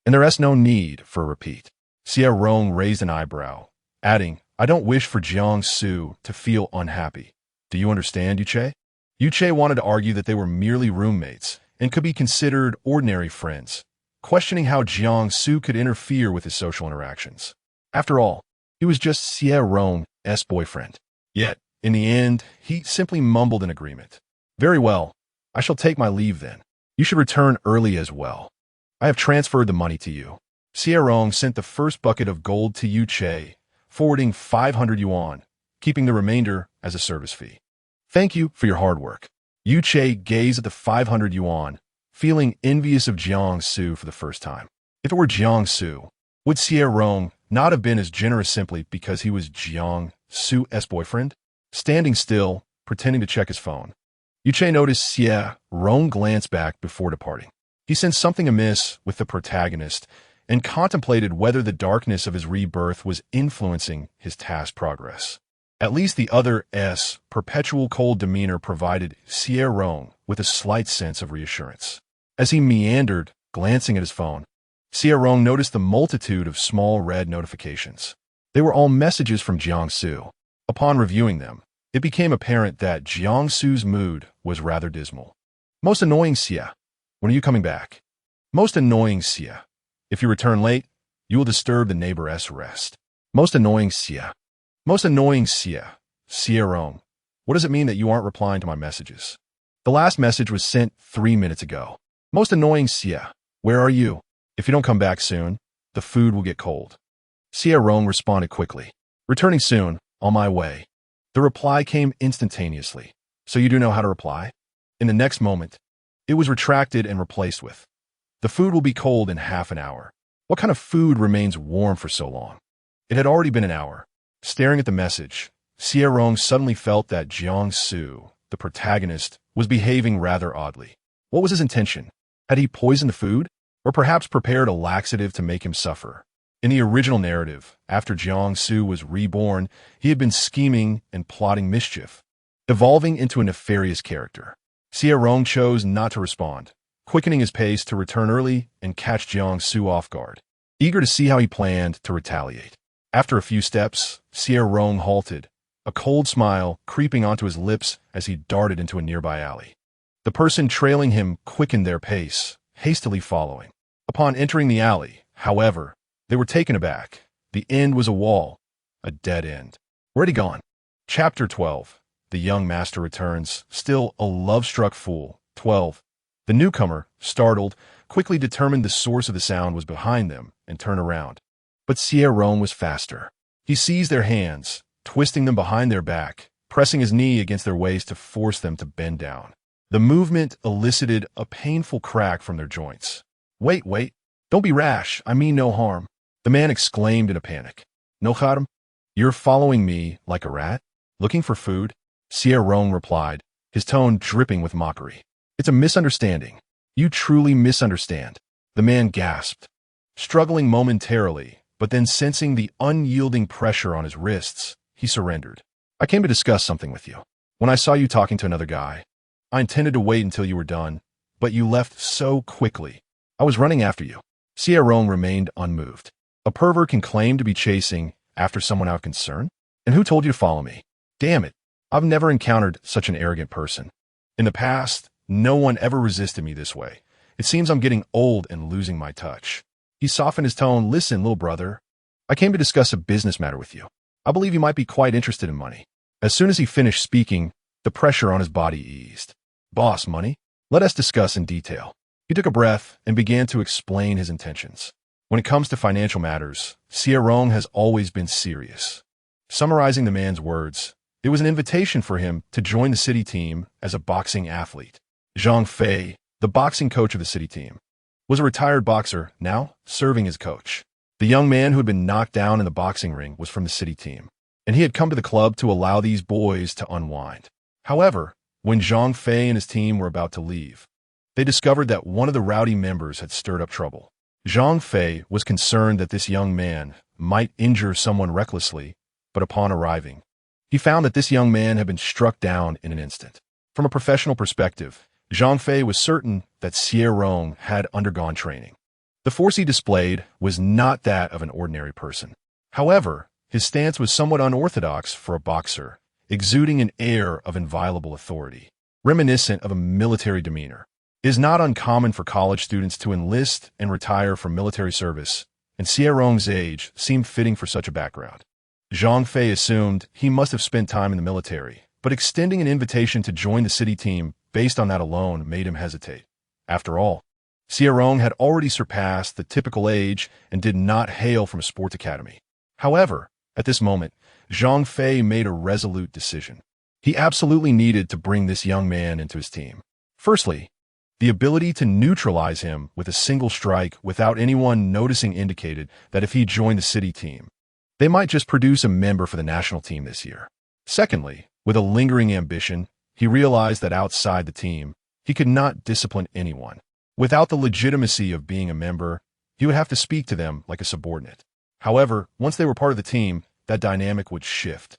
and there is no need for a repeat. Xie Rong raised an eyebrow, adding, I don't wish for Jiangsu to feel unhappy. Do you understand, Xie? Xie wanted to argue that they were merely roommates and could be considered ordinary friends, questioning how Jiangsu could interfere with his social interactions. After all, he was just Xie Rong's boyfriend. Yet, in the end, he simply mumbled in agreement. Very well, I shall take my leave then. You should return early as well. I have transferred the money to you. Xie Rong sent the first bucket of gold to Xie, forwarding 500 yuan, keeping the remainder as a service fee. Thank you for your hard work. Xie gazed at the 500 yuan, feeling envious of Jiangsu for the first time. If it were Jiangsu, would Xie Rong not have been as generous simply because he was Jiangsu's boyfriend? Standing still, pretending to check his phone, Xie noticed Xie Rong glance back before departing. He sensed something amiss with the protagonist and contemplated whether the darkness of his rebirth was influencing his task progress. At least the other's perpetual cold demeanor provided Xie Rong with a slight sense of reassurance. As he meandered, glancing at his phone, Xie Rong noticed the multitude of small red notifications. They were all messages from Jiangsu. Upon reviewing them, it became apparent that Jiangsu's mood was rather dismal. Most annoying Xie, when are you coming back? Most annoying Xie, if you return late, you will disturb the neighbor's rest. Most annoying Xie. Most annoying Xie. Xie Rong, what does it mean that you aren't replying to my messages? The last message was sent 3 minutes ago. Most annoying Xie, where are you? If you don't come back soon, the food will get cold. Xie Rong responded quickly. Returning soon, on my way. The reply came instantaneously. So you do know how to reply? In the next moment, it was retracted and replaced with, the food will be cold in half an hour. What kind of food remains warm for so long? It had already been an hour. Staring at the message, Xie Rong suddenly felt that Jiangsu, the protagonist, was behaving rather oddly. What was his intention? Had he poisoned the food? Or perhaps prepared a laxative to make him suffer? In the original narrative, after Jiangsu was reborn, he had been scheming and plotting mischief, evolving into a nefarious character. Xie Rong chose not to respond, quickening his pace to return early and catch Jiangsu off guard, eager to see how he planned to retaliate. After a few steps, Xie Rong halted, a cold smile creeping onto his lips as he darted into a nearby alley. The person trailing him quickened their pace, hastily following. Upon entering the alley, however, they were taken aback. The end was a wall, a dead end. Where'd he gone? Chapter 12. The young master returns, still a love-struck fool. 12. The newcomer, startled, quickly determined the source of the sound was behind them and turned around. But Xie Rong was faster. He seized their hands, twisting them behind their back, pressing his knee against their waist to force them to bend down. The movement elicited a painful crack from their joints. Wait, don't be rash, I mean no harm, the man exclaimed in a panic. No harm? You're following me like a rat? Looking for food? Xie Rong replied, his tone dripping with mockery. It's a misunderstanding. You truly misunderstand. The man gasped, struggling momentarily, but then sensing the unyielding pressure on his wrists, he surrendered. I came to discuss something with you. When I saw you talking to another guy, I intended to wait until you were done, but you left so quickly. I was running after you. Xie Rong remained unmoved. A pervert can claim to be chasing after someone out of concern? And who told you to follow me? Damn it, I've never encountered such an arrogant person. In the past, no one ever resisted me this way. It seems I'm getting old and losing my touch. He softened his tone. Listen, little brother, I came to discuss a business matter with you. I believe you might be quite interested in money. As soon as he finished speaking, the pressure on his body eased. Boss, money? Let us discuss in detail. He took a breath and began to explain his intentions. When it comes to financial matters, Xie Rong has always been serious. Summarizing the man's words, it was an invitation for him to join the city team as a boxing athlete. Zhang Fei, the boxing coach of the city team, was a retired boxer, now serving as coach. The young man who had been knocked down in the boxing ring was from the city team, and he had come to the club to allow these boys to unwind. However, when Zhang Fei and his team were about to leave, they discovered that one of the rowdy members had stirred up trouble. Zhang Fei was concerned that this young man might injure someone recklessly, but upon arriving, he found that this young man had been struck down in an instant. From a professional perspective, Zhang Fei was certain that Xie Rong had undergone training. The force he displayed was not that of an ordinary person. However, his stance was somewhat unorthodox for a boxer, exuding an air of inviolable authority, reminiscent of a military demeanor. It is not uncommon for college students to enlist and retire from military service, and Xie Rong's age seemed fitting for such a background. Zhang Fei assumed he must have spent time in the military, but extending an invitation to join the city team based on that alone made him hesitate. After all, Xie Rong had already surpassed the typical age and did not hail from a sports academy. However, at this moment, Zhang Fei made a resolute decision. He absolutely needed to bring this young man into his team. Firstly, the ability to neutralize him with a single strike without anyone noticing indicated that if he joined the city team, they might just produce a member for the national team this year. Secondly, with a lingering ambition, he realized that outside the team, he could not discipline anyone. Without the legitimacy of being a member, he would have to speak to them like a subordinate. However, once they were part of the team, that dynamic would shift.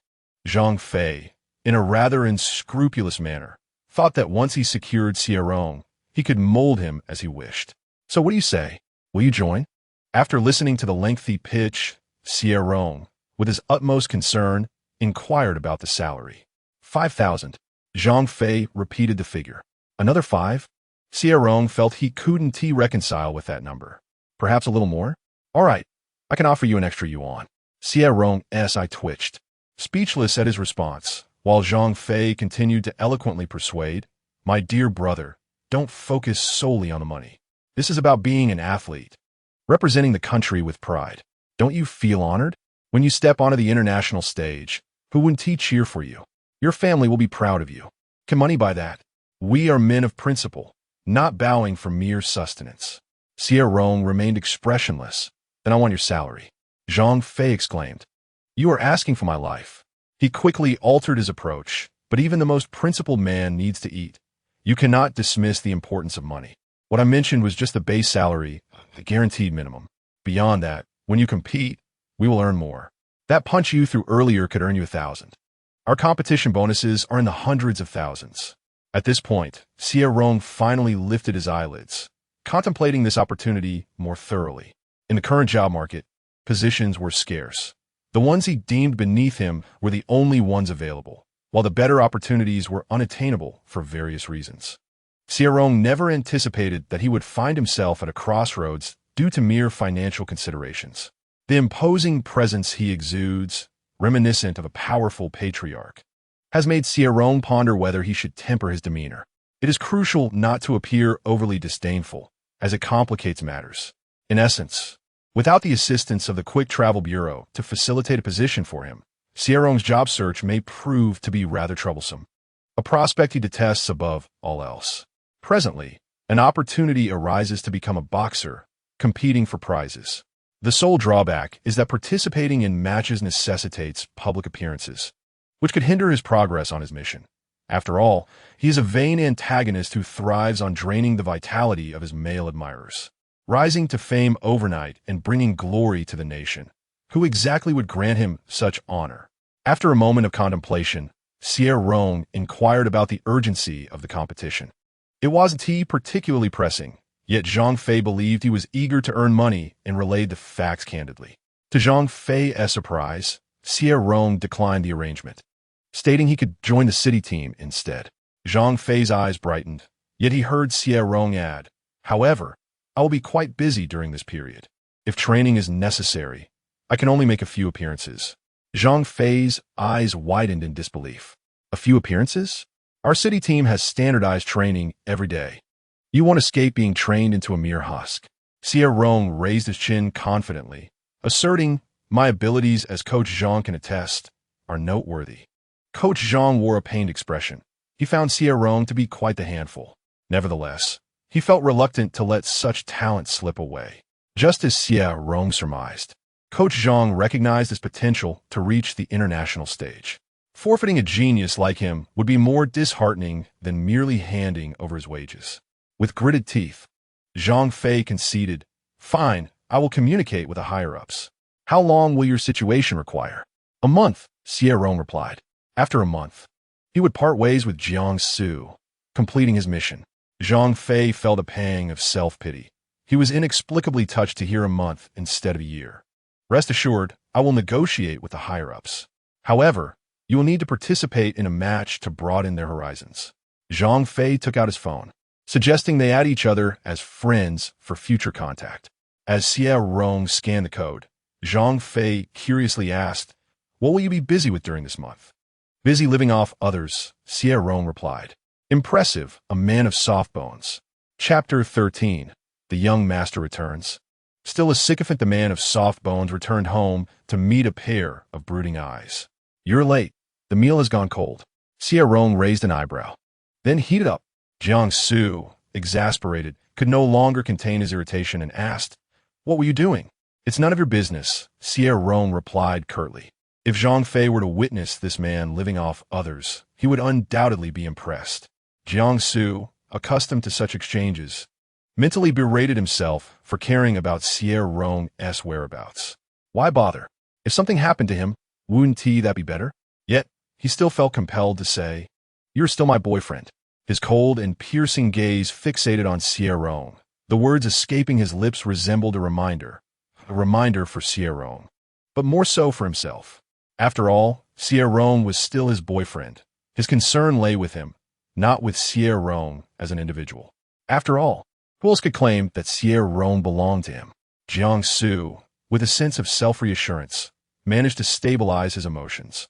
Zhang Fei, in a rather unscrupulous manner, thought that once he secured Xie Rong, he could mold him as he wished. So what do you say? Will you join? After listening to the lengthy pitch, Xie Rong, with his utmost concern, inquired about the salary. 5,000. Zhang Fei repeated the figure. Another 5? Xie Rong felt he couldn't reconcile with that number. Perhaps a little more? All right, I can offer you an extra yuan. Xie Rong's eye twitched, speechless at his response, while Zhang Fei continued to eloquently persuade, "My dear brother, don't focus solely on the money. This is about being an athlete, representing the country with pride. Don't you feel honored? When you step onto the international stage, who wouldn't cheer for you? Your family will be proud of you. Can money buy that? We are men of principle, not bowing for mere sustenance." Xie Rong remained expressionless. "Then I want your salary." Zhang Fei exclaimed, "You are asking for my life." He quickly altered his approach, "But even the most principled man needs to eat. You cannot dismiss the importance of money. What I mentioned was just the base salary, a guaranteed minimum. Beyond that, when you compete, we will earn more. That punch you threw earlier could earn you 1,000. Our competition bonuses are in the hundreds of thousands." At this point, Xie Rong finally lifted his eyelids, contemplating this opportunity more thoroughly. In the current job market, positions were scarce. The ones he deemed beneath him were the only ones available, while the better opportunities were unattainable for various reasons. Xie Rong never anticipated that he would find himself at a crossroads due to mere financial considerations. The imposing presence he exudes, reminiscent of a powerful patriarch, has made Xie Rong ponder whether he should temper his demeanor. It is crucial not to appear overly disdainful, as it complicates matters. In essence, without the assistance of the Quick Travel Bureau to facilitate a position for him, Xie Rong's job search may prove to be rather troublesome, a prospect he detests above all else. Presently, an opportunity arises to become a boxer, competing for prizes. The sole drawback is that participating in matches necessitates public appearances, which could hinder his progress on his mission. After all, he is a vain antagonist who thrives on draining the vitality of his male admirers. Rising to fame overnight and bringing glory to the nation, who exactly would grant him such honor? After a moment of contemplation, Xie Rong inquired about the urgency of the competition. It wasn't particularly pressing, yet Zhang Fei believed he was eager to earn money and relayed the facts candidly. To Zhang Fei's surprise, Xie Rong declined the arrangement, stating he could join the city team instead. Zhang Fei's eyes brightened, yet he heard Xie Rong add, "However, I will be quite busy during this period. If training is necessary, I can only make a few appearances." Zhang Fei's eyes widened in disbelief. "A few appearances? Our city team has standardized training every day. You won't escape being trained into a mere husk." Xie Rong raised his chin confidently, asserting, "My abilities, as Coach Zhang can attest, are noteworthy." Coach Zhang wore a pained expression. He found Xie Rong to be quite the handful. Nevertheless, he felt reluctant to let such talent slip away. Just as Xie Rong surmised, Coach Zhang recognized his potential to reach the international stage. Forfeiting a genius like him would be more disheartening than merely handing over his wages. With gritted teeth, Zhang Fei conceded, "Fine, I will communicate with the higher-ups. How long will your situation require?" "A month," Xie Rong replied. After a month, he would part ways with Jiang Su, completing his mission. Zhang Fei felt a pang of self-pity. He was inexplicably touched to hear a month instead of a year. "Rest assured, I will negotiate with the higher-ups. However, you will need to participate in a match to broaden their horizons." Zhang Fei took out his phone, suggesting they add each other as friends for future contact. As Xie Rong scanned the code, Zhang Fei curiously asked, "What will you be busy with during this month?" "Busy living off others," Xie Rong replied. Impressive, a man of soft bones. Chapter 13. The young master returns. Still a sycophant, the man of soft bones returned home to meet a pair of brooding eyes. "You're late. The meal has gone cold." Xie Rong raised an eyebrow, then heated up. Jiang Su, exasperated, could no longer contain his irritation and asked, "What were you doing?" "It's none of your business," Xie Rong replied curtly. If Zhang Fei were to witness this man living off others, he would undoubtedly be impressed. Jiang Su, accustomed to such exchanges, mentally berated himself for caring about Xie Rong's whereabouts. Why bother? If something happened to him, wouldn't that be better? Yet, he still felt compelled to say, "You're still my boyfriend." His cold and piercing gaze fixated on Xie Rong. The words escaping his lips resembled a reminder for Xie Rong, but more so for himself. After all, Xie Rong was still his boyfriend. His concern lay with him, not with Xie Rong as an individual. After all, who else could claim that Xie Rong belonged to him? Jiang Su, with a sense of self-reassurance, managed to stabilize his emotions.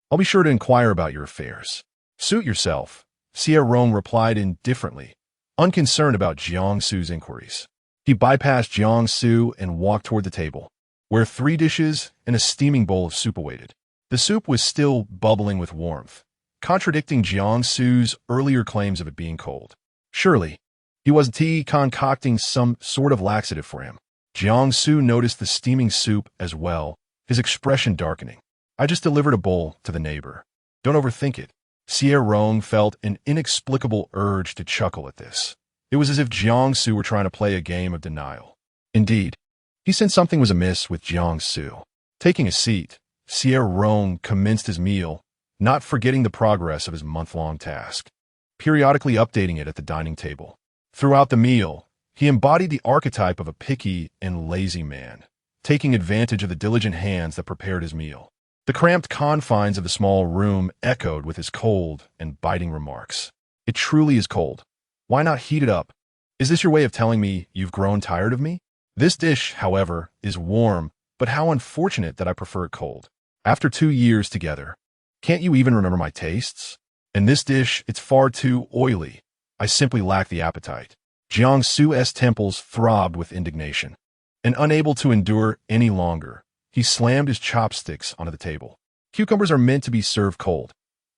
"I'll be sure to inquire about your affairs." "Suit yourself," Xie Rong replied indifferently, unconcerned about Jiang Su's inquiries. He bypassed Jiang Su and walked toward the table, where 3 dishes and a steaming bowl of soup awaited. The soup was still bubbling with warmth, contradicting Jiang Su's earlier claims of it being cold. Surely, he wasn't concocting some sort of laxative for him. Jiang Su noticed the steaming soup as well, his expression darkening. "I just delivered a bowl to the neighbor. Don't overthink it." Xie Rong felt an inexplicable urge to chuckle at this. It was as if Jiang Su were trying to play a game of denial. Indeed, he sensed something was amiss with Jiang Su. Taking a seat, Xie Rong commenced his meal, not forgetting the progress of his month-long task, periodically updating it at the dining table. Throughout the meal, he embodied the archetype of a picky and lazy man, taking advantage of the diligent hands that prepared his meal. The cramped confines of the small room echoed with his cold and biting remarks. "It truly is cold. Why not heat it up? Is this your way of telling me you've grown tired of me? This dish, however, is warm, but how unfortunate that I prefer it cold. After 2 years together, can't you even remember my tastes? And this dish, it's far too oily. I simply lack the appetite." Jiang Su's temples throbbed with indignation, and unable to endure any longer, he slammed his chopsticks onto the table. "Cucumbers are meant to be served cold.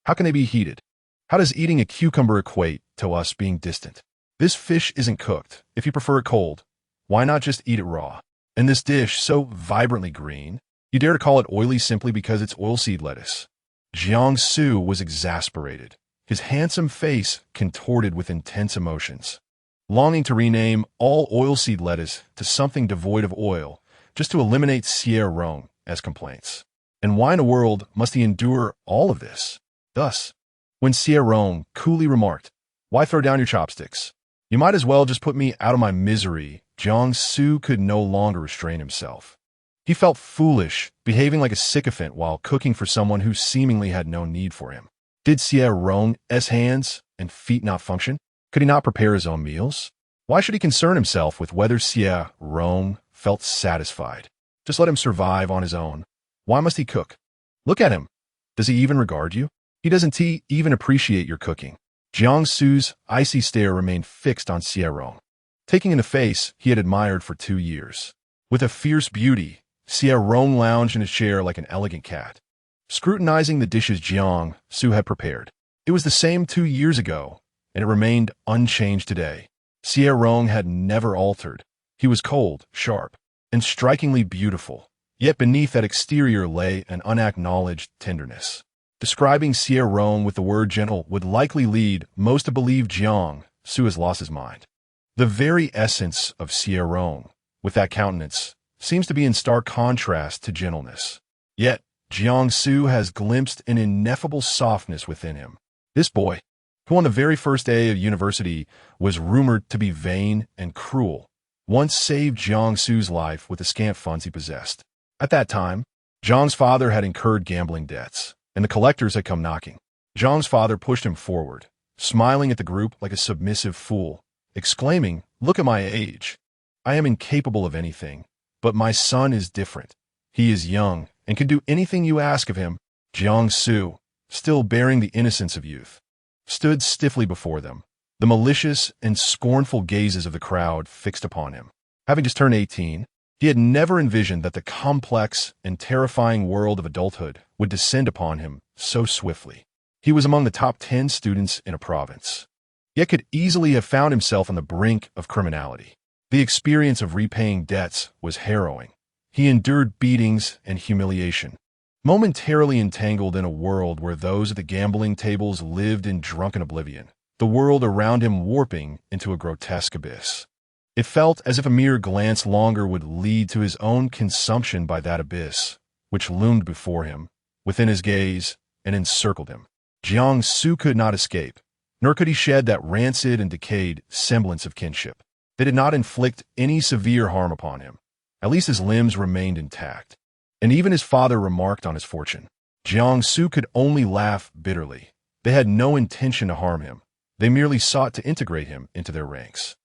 How can they be heated? How does eating a cucumber equate to us being distant? This fish isn't cooked. If you prefer it cold, why not just eat it raw? And this dish, so vibrantly green, you dare to call it oily simply because it's oilseed lettuce." Jiang Su was exasperated, his handsome face contorted with intense emotions, longing to rename all oilseed lettuce to something devoid of oil, just to eliminate Xie Rong as complaints. And why in the world must he endure all of this? Thus, when Xie Rong coolly remarked, "Why throw down your chopsticks? You might as well just put me out of my misery," Jiang Su could no longer restrain himself. He felt foolish, behaving like a sycophant while cooking for someone who seemingly had no need for him. Did Xie Rong's hands and feet not function? Could he not prepare his own meals? Why should he concern himself with whether Xie Rong felt satisfied? Just let him survive on his own. Why must he cook? Look at him. Does he even regard you? He doesn't even appreciate your cooking. Jiang Su's icy stare remained fixed on Xie Rong, taking in a face he had admired for 2 years. With a fierce beauty, Xie Rong lounged in a chair like an elegant cat, scrutinizing the dishes Jiang Su had prepared. It was the same 2 years ago, and it remained unchanged today. Xie Rong had never altered, He was cold, sharp, and strikingly beautiful, yet beneath that exterior lay an unacknowledged tenderness. Describing Xie Rong with the word gentle would likely lead most to believe Jiang Su has lost his mind. The very essence of Xie Rong, with that countenance, seems to be in stark contrast to gentleness. Yet, Jiang Su has glimpsed an ineffable softness within him. This boy, who on the very first day of university was rumored to be vain and cruel, once saved Jiang Su's life with the scant funds he possessed. At that time, Jiang's father had incurred gambling debts, and the collectors had come knocking. Jiang's father pushed him forward, smiling at the group like a submissive fool, exclaiming, "Look at my age. I am incapable of anything, but my son is different. He is young and can do anything you ask of him." Jiang Su, still bearing the innocence of youth, stood stiffly before them, the malicious and scornful gazes of the crowd fixed upon him. Having just turned 18, he had never envisioned that the complex and terrifying world of adulthood would descend upon him so swiftly. He was among the top 10 students in a province, yet could easily have found himself on the brink of criminality. The experience of repaying debts was harrowing. He endured beatings and humiliation, momentarily entangled in a world where those at the gambling tables lived in drunken oblivion, the world around him warping into a grotesque abyss. It felt as if a mere glance longer would lead to his own consumption by that abyss, which loomed before him, within his gaze, and encircled him. Jiang Su could not escape, nor could he shed that rancid and decayed semblance of kinship. They did not inflict any severe harm upon him. At least his limbs remained intact, and even his father remarked on his fortune. Jiang Su could only laugh bitterly. They had no intention to harm him. They merely sought to integrate him into their ranks.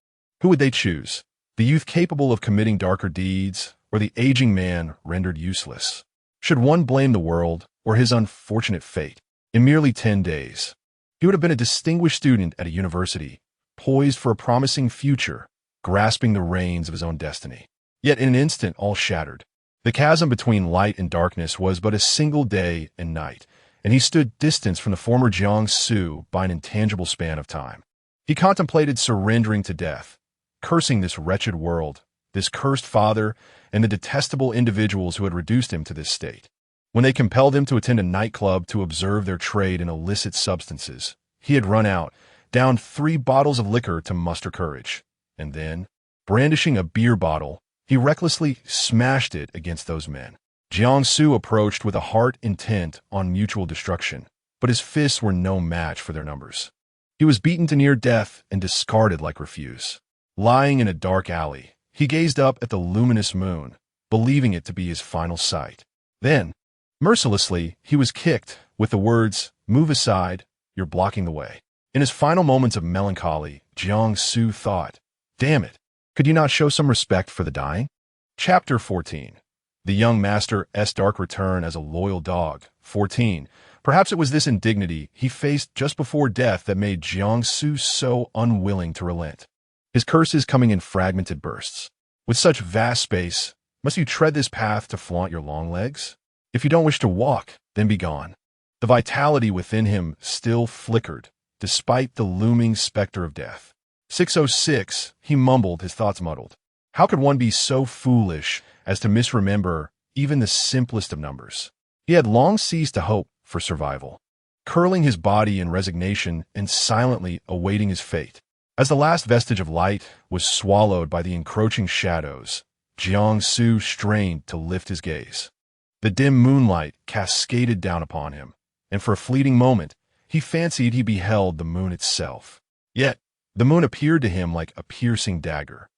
Who would they choose? The youth capable of committing darker deeds, or the aging man rendered useless? Should one blame the world or his unfortunate fate? In merely 10 days, he would have been a distinguished student at a university, poised for a promising future, grasping the reins of his own destiny. Yet in an instant all shattered. The chasm between light and darkness was but a single day and night, and he stood distanced from the former Jiang Su by an intangible span of time. He contemplated surrendering to death, cursing this wretched world, this cursed father, and the detestable individuals who had reduced him to this state. When they compelled him to attend a nightclub to observe their trade in illicit substances, he had run out, downed 3 bottles of liquor to muster courage, and then, brandishing a beer bottle, he recklessly smashed it against those men. Jiang Su approached with a heart intent on mutual destruction, but his fists were no match for their numbers. He was beaten to near death and discarded like refuse. Lying in a dark alley, he gazed up at the luminous moon, believing it to be his final sight. Then, mercilessly, he was kicked with the words, "Move aside, you're blocking the way." In his final moments of melancholy, Jiang Su thought, "Damn it, could you not show some respect for the dying?" Chapter 14. The young master's dark return as a loyal dog. 14. Perhaps it was this indignity he faced just before death that made Jiang Su so unwilling to relent. His curses coming in fragmented bursts. With such vast space, must you tread this path to flaunt your long legs? If you don't wish to walk, then be gone. The vitality within him still flickered, despite the looming specter of death. 606, he mumbled, his thoughts muddled. How could one be so foolish as to misremember even the simplest of numbers? He had long ceased to hope for survival, curling his body in resignation and silently awaiting his fate. As the last vestige of light was swallowed by the encroaching shadows, Jiang Su strained to lift his gaze. The dim moonlight cascaded down upon him, and for a fleeting moment, he fancied he beheld the moon itself. Yet, the moon appeared to him like a piercing dagger,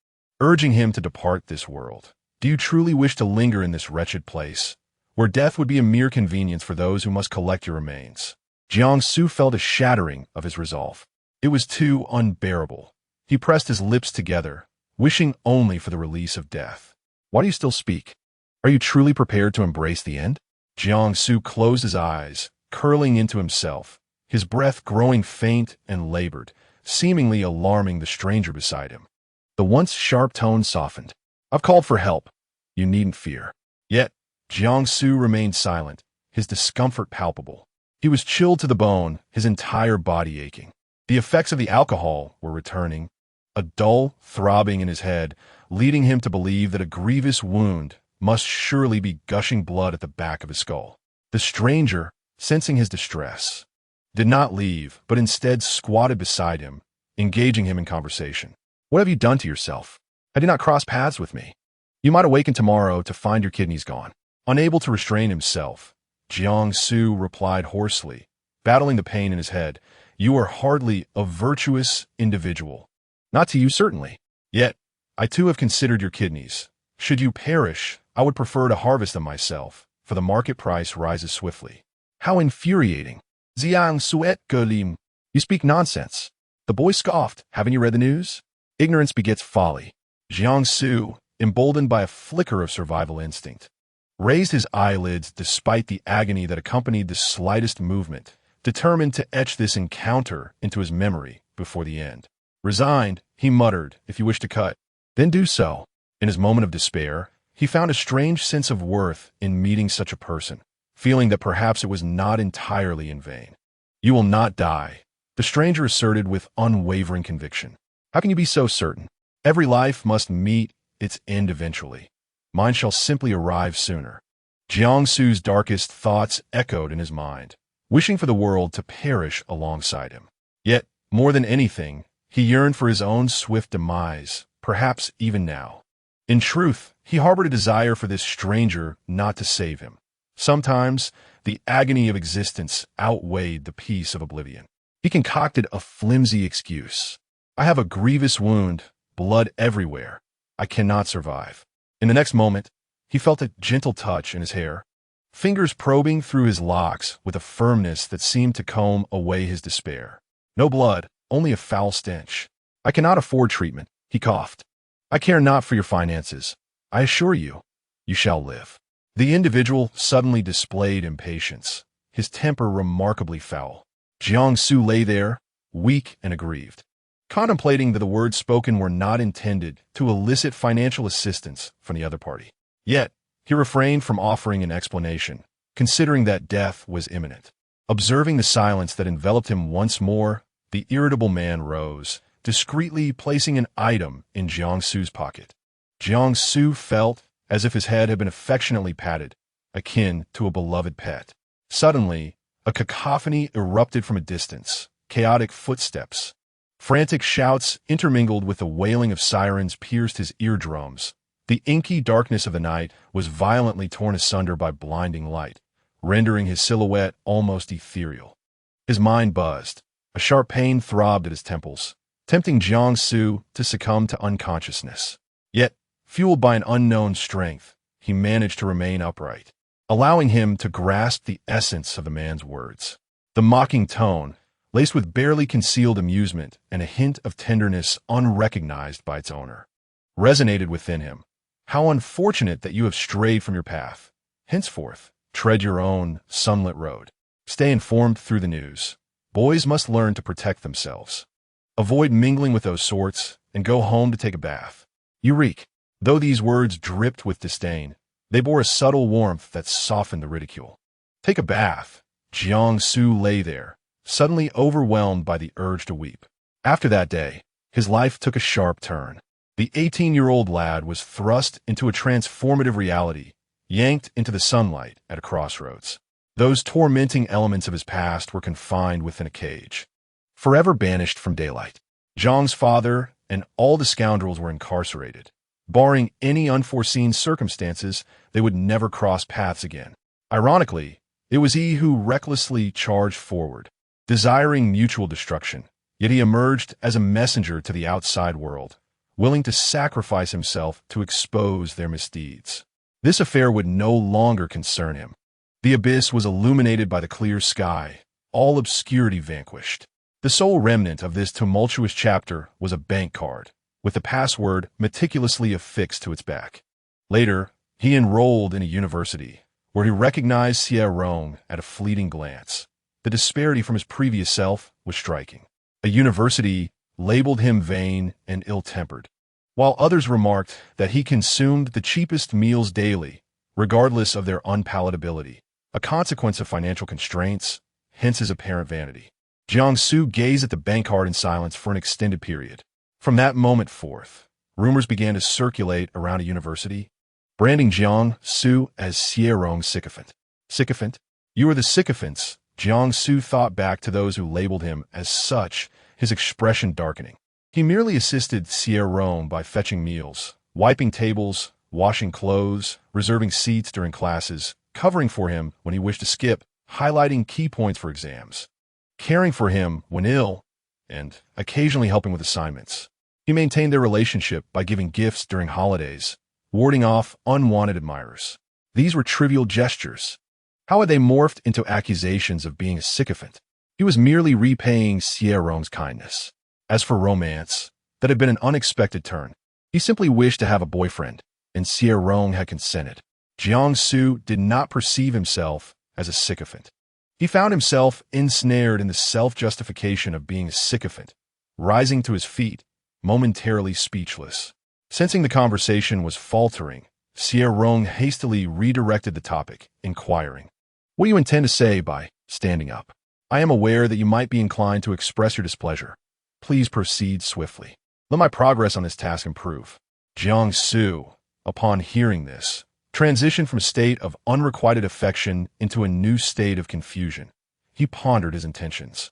urging him to depart this world. Do you truly wish to linger in this wretched place, where death would be a mere convenience for those who must collect your remains? Jiang Su felt a shattering of his resolve. It was too unbearable. He pressed his lips together, wishing only for the release of death. Why do you still speak? Are you truly prepared to embrace the end? Jiang Su closed his eyes, curling into himself, his breath growing faint and labored, seemingly alarming the stranger beside him. The once sharp tone softened. I've called for help. You needn't fear. Yet, Jiang Su remained silent, his discomfort palpable. He was chilled to the bone, his entire body aching. The effects of the alcohol were returning. a dull throbbing in his head, leading him to believe that a grievous wound must surely be gushing blood at the back of his skull. The stranger, sensing his distress, did not leave, but instead squatted beside him, engaging him in conversation. "What have you done to yourself? I did not cross paths with me. You might awaken tomorrow to find your kidneys gone." Unable to restrain himself, Jiangsu replied hoarsely, battling the pain in his head, "You are hardly a virtuous individual." "Not to you, certainly. Yet, I too have considered your kidneys. Should you perish, I would prefer to harvest them myself, for the market price rises swiftly." "How infuriating! Jiang Suet Gelim. You speak nonsense." The boy scoffed. "Haven't you read the news? Ignorance begets folly." Jiangsu, emboldened by a flicker of survival instinct, raised his eyelids despite the agony that accompanied the slightest movement, determined to etch this encounter into his memory before the end. Resigned, he muttered, "If you wish to cut, then do so." In his moment of despair, he found a strange sense of worth in meeting such a person, feeling that perhaps it was not entirely in vain. "You will not die," the stranger asserted with unwavering conviction. "How can you be so certain? Every life must meet its end eventually. Mine shall simply arrive sooner." Jiangsu's darkest thoughts echoed in his mind, wishing for the world to perish alongside him. Yet, more than anything, he yearned for his own swift demise, perhaps even now. In truth, he harbored a desire for this stranger not to save him. Sometimes, the agony of existence outweighed the peace of oblivion. He concocted a flimsy excuse. "I have a grievous wound, blood everywhere. I cannot survive." In the next moment, he felt a gentle touch in his hair, fingers probing through his locks with a firmness that seemed to comb away his despair. "No blood, only a foul stench. I cannot afford treatment," he coughed. "I care not for your finances. I assure you, you shall live." The individual suddenly displayed impatience, his temper remarkably foul. Jiangsu lay there, weak and aggrieved, contemplating that the words spoken were not intended to elicit financial assistance from the other party. Yet, he refrained from offering an explanation, considering that death was imminent. Observing the silence that enveloped him once more, the irritable man rose, discreetly placing an item in Jiangsu's pocket. Jiangsu felt as if his head had been affectionately patted, akin to a beloved pet. Suddenly, a cacophony erupted from a distance, chaotic footsteps. Frantic shouts intermingled with the wailing of sirens pierced his eardrums. The inky darkness of the night was violently torn asunder by blinding light, rendering his silhouette almost ethereal. His mind buzzed. A sharp pain throbbed at his temples, tempting Jiangsu to succumb to unconsciousness. Yet, fueled by an unknown strength, he managed to remain upright, allowing him to grasp the essence of the man's words. The mocking tone, laced with barely concealed amusement and a hint of tenderness unrecognized by its owner, resonated within him. "How unfortunate that you have strayed from your path. Henceforth, tread your own sunlit road. Stay informed through the news. Boys must learn to protect themselves. Avoid mingling with those sorts and go home to take a bath. You reek." Though these words dripped with disdain, they bore a subtle warmth that softened the ridicule. Take a bath. Jiangsu lay there, suddenly overwhelmed by the urge to weep. After that day, his life took a sharp turn. The 18-year-old lad was thrust into a transformative reality, yanked into the sunlight at a crossroads. Those tormenting elements of his past were confined within a cage, forever banished from daylight. Zhang's father and all the scoundrels were incarcerated. Barring any unforeseen circumstances, they would never cross paths again. Ironically, it was he who recklessly charged forward, desiring mutual destruction, yet he emerged as a messenger to the outside world, willing to sacrifice himself to expose their misdeeds. This affair would no longer concern him. The abyss was illuminated by the clear sky, all obscurity vanquished. The sole remnant of this tumultuous chapter was a bank card, with the password meticulously affixed to its back. Later, he enrolled in a university, where he recognized Xie Rong at a fleeting glance. The disparity from his previous self was striking. A university labeled him vain and ill-tempered, while others remarked that he consumed the cheapest meals daily, regardless of their unpalatability, a consequence of financial constraints, hence his apparent vanity. Jiangsu gazed at the bank card in silence for an extended period. From that moment forth, rumors began to circulate around a university, branding Jiang Su as Xie Rong's sycophant. Sycophant? You are the sycophants, Jiang Su thought back to those who labeled him as such, his expression darkening. He merely assisted Xie Rong by fetching meals, wiping tables, washing clothes, reserving seats during classes, covering for him when he wished to skip, highlighting key points for exams, caring for him when ill, and occasionally helping with assignments. He maintained their relationship by giving gifts during holidays, warding off unwanted admirers. These were trivial gestures. How had they morphed into accusations of being a sycophant? He was merely repaying Xie Rong's kindness. As for romance, that had been an unexpected turn. He simply wished to have a boyfriend, and Xie Rong had consented. Jiang Su did not perceive himself as a sycophant. He found himself ensnared in the self-justification of being a sycophant, rising to his feet, momentarily speechless. Sensing the conversation was faltering, Xie Rong hastily redirected the topic, inquiring, "What do you intend to say by standing up? I am aware that you might be inclined to express your displeasure. Please proceed swiftly. Let my progress on this task improve." Jiang Su, upon hearing this, transitioned from a state of unrequited affection into a new state of confusion. He pondered his intentions.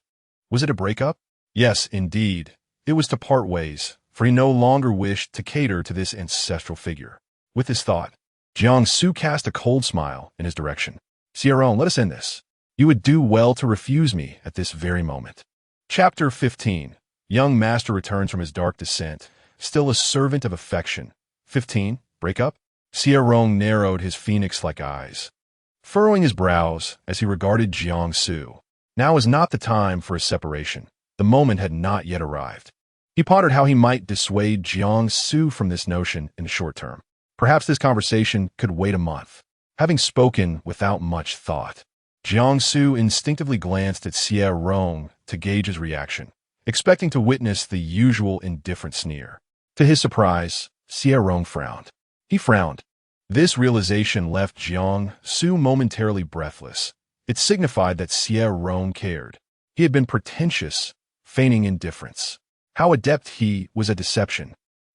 Was it a breakup? Yes, indeed. It was to part ways, for he no longer wished to cater to this ancestral figure. With this thought, Jiang Su cast a cold smile in his direction. "Xie Rong, let us end this. You would do well to refuse me at this very moment." Chapter 15. Young master returns from his dark descent, still a servant of affection. 15. Breakup? Xie Rong narrowed his phoenix-like eyes, furrowing his brows as he regarded Jiang Su. Now was not the time for a separation. The moment had not yet arrived. He pondered how he might dissuade Jiang Su from this notion in the short term. Perhaps this conversation could wait a month. Having spoken without much thought, Jiang Su instinctively glanced at Xie Rong to gauge his reaction, expecting to witness the usual indifferent sneer. To his surprise, Xie Rong frowned. He frowned. This realization left Jiang Su momentarily breathless. It signified that Xie Rong cared. He had been pretentious, feigning indifference. How adept he was at deception.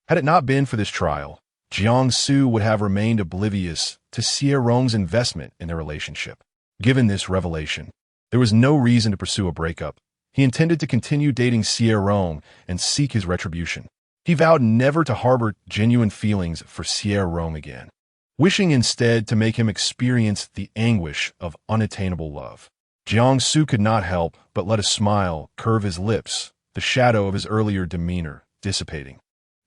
Had it not been for this trial, Jiang Su would have remained oblivious to Xie Rong's investment in their relationship. Given this revelation, there was no reason to pursue a breakup. He intended to continue dating Xie Rong and seek his retribution. He vowed never to harbor genuine feelings for Xie Rong again, wishing instead to make him experience the anguish of unattainable love. Jiang Su could not help but let a smile curve his lips, the shadow of his earlier demeanor dissipating,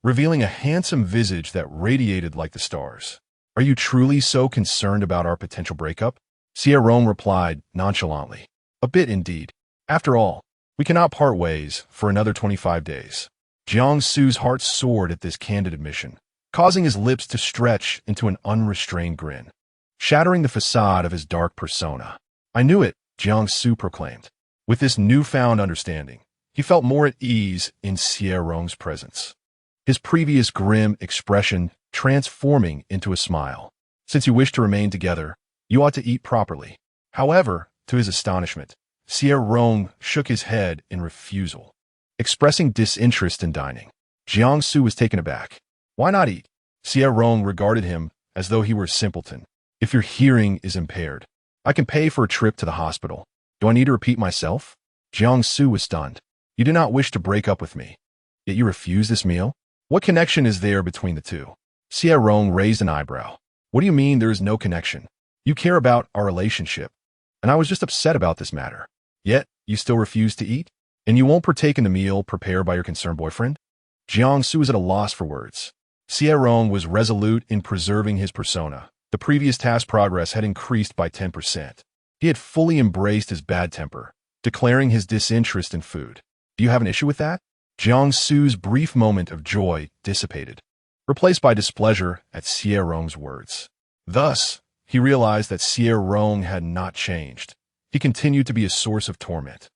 revealing a handsome visage that radiated like the stars. "Are you truly so concerned about our potential breakup?" Xie Rong replied nonchalantly. "A bit indeed. After all, we cannot part ways for another 25 days. Jiang Su's heart soared at this candid admission, causing his lips to stretch into an unrestrained grin, shattering the facade of his dark persona. "I knew it," Jiang Su proclaimed. With this newfound understanding, he felt more at ease in Xie Rong's presence, his previous grim expression transforming into a smile. "Since you wish to remain together, you ought to eat properly." However, to his astonishment, Xie Rong shook his head in refusal, expressing disinterest in dining. Jiang Su was taken aback. "Why not eat?" Xie Rong regarded him as though he were a simpleton. "If your hearing is impaired, I can pay for a trip to the hospital. Do I need to repeat myself?" Jiang Su was stunned. "You do not wish to break up with me, yet you refuse this meal? What connection is there between the two?" Xie Rong raised an eyebrow. "What do you mean there is no connection? You care about our relationship, and I was just upset about this matter. Yet, you still refuse to eat? And you won't partake in the meal prepared by your concerned boyfriend?" Jiang Su was at a loss for words. Xie Rong was resolute in preserving his persona. The previous task progress had increased by 10%. He had fully embraced his bad temper, declaring his disinterest in food. "Do you have an issue with that?" Jiang Su's brief moment of joy dissipated, replaced by displeasure at Xie Rong's words. Thus, he realized that Xie Rong had not changed. He continued to be a source of torment,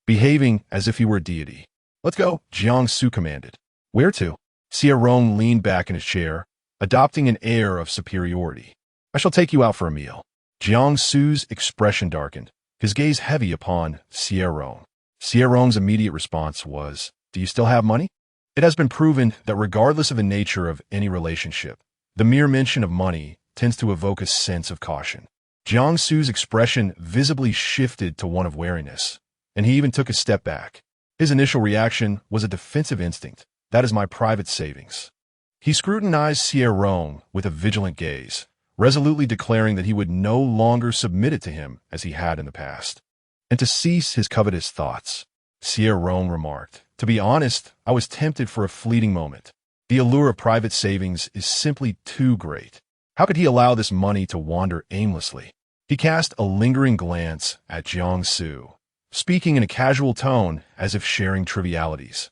behaving as if he were a deity. "Let's go," Jiang Su commanded. "Where to?" Xie Rong leaned back in his chair, adopting an air of superiority. "I shall take you out for a meal." Jiang Su's expression darkened, his gaze heavy upon Xie Rong. Xie Rong's immediate response was, "Do you still have money?" It has been proven that regardless of the nature of any relationship, the mere mention of money tends to evoke a sense of caution. Jiangsu's expression visibly shifted to one of wariness, and he even took a step back. His initial reaction was a defensive instinct. That is my private savings. He scrutinized Xie Rong with a vigilant gaze, resolutely declaring that he would no longer submit it to him as he had in the past. And to cease his covetous thoughts, Xie Rong remarked, "To be honest, I was tempted for a fleeting moment. The allure of private savings is simply too great. How could he allow this money to wander aimlessly?" He cast a lingering glance at Jiangsu, speaking in a casual tone as if sharing trivialities.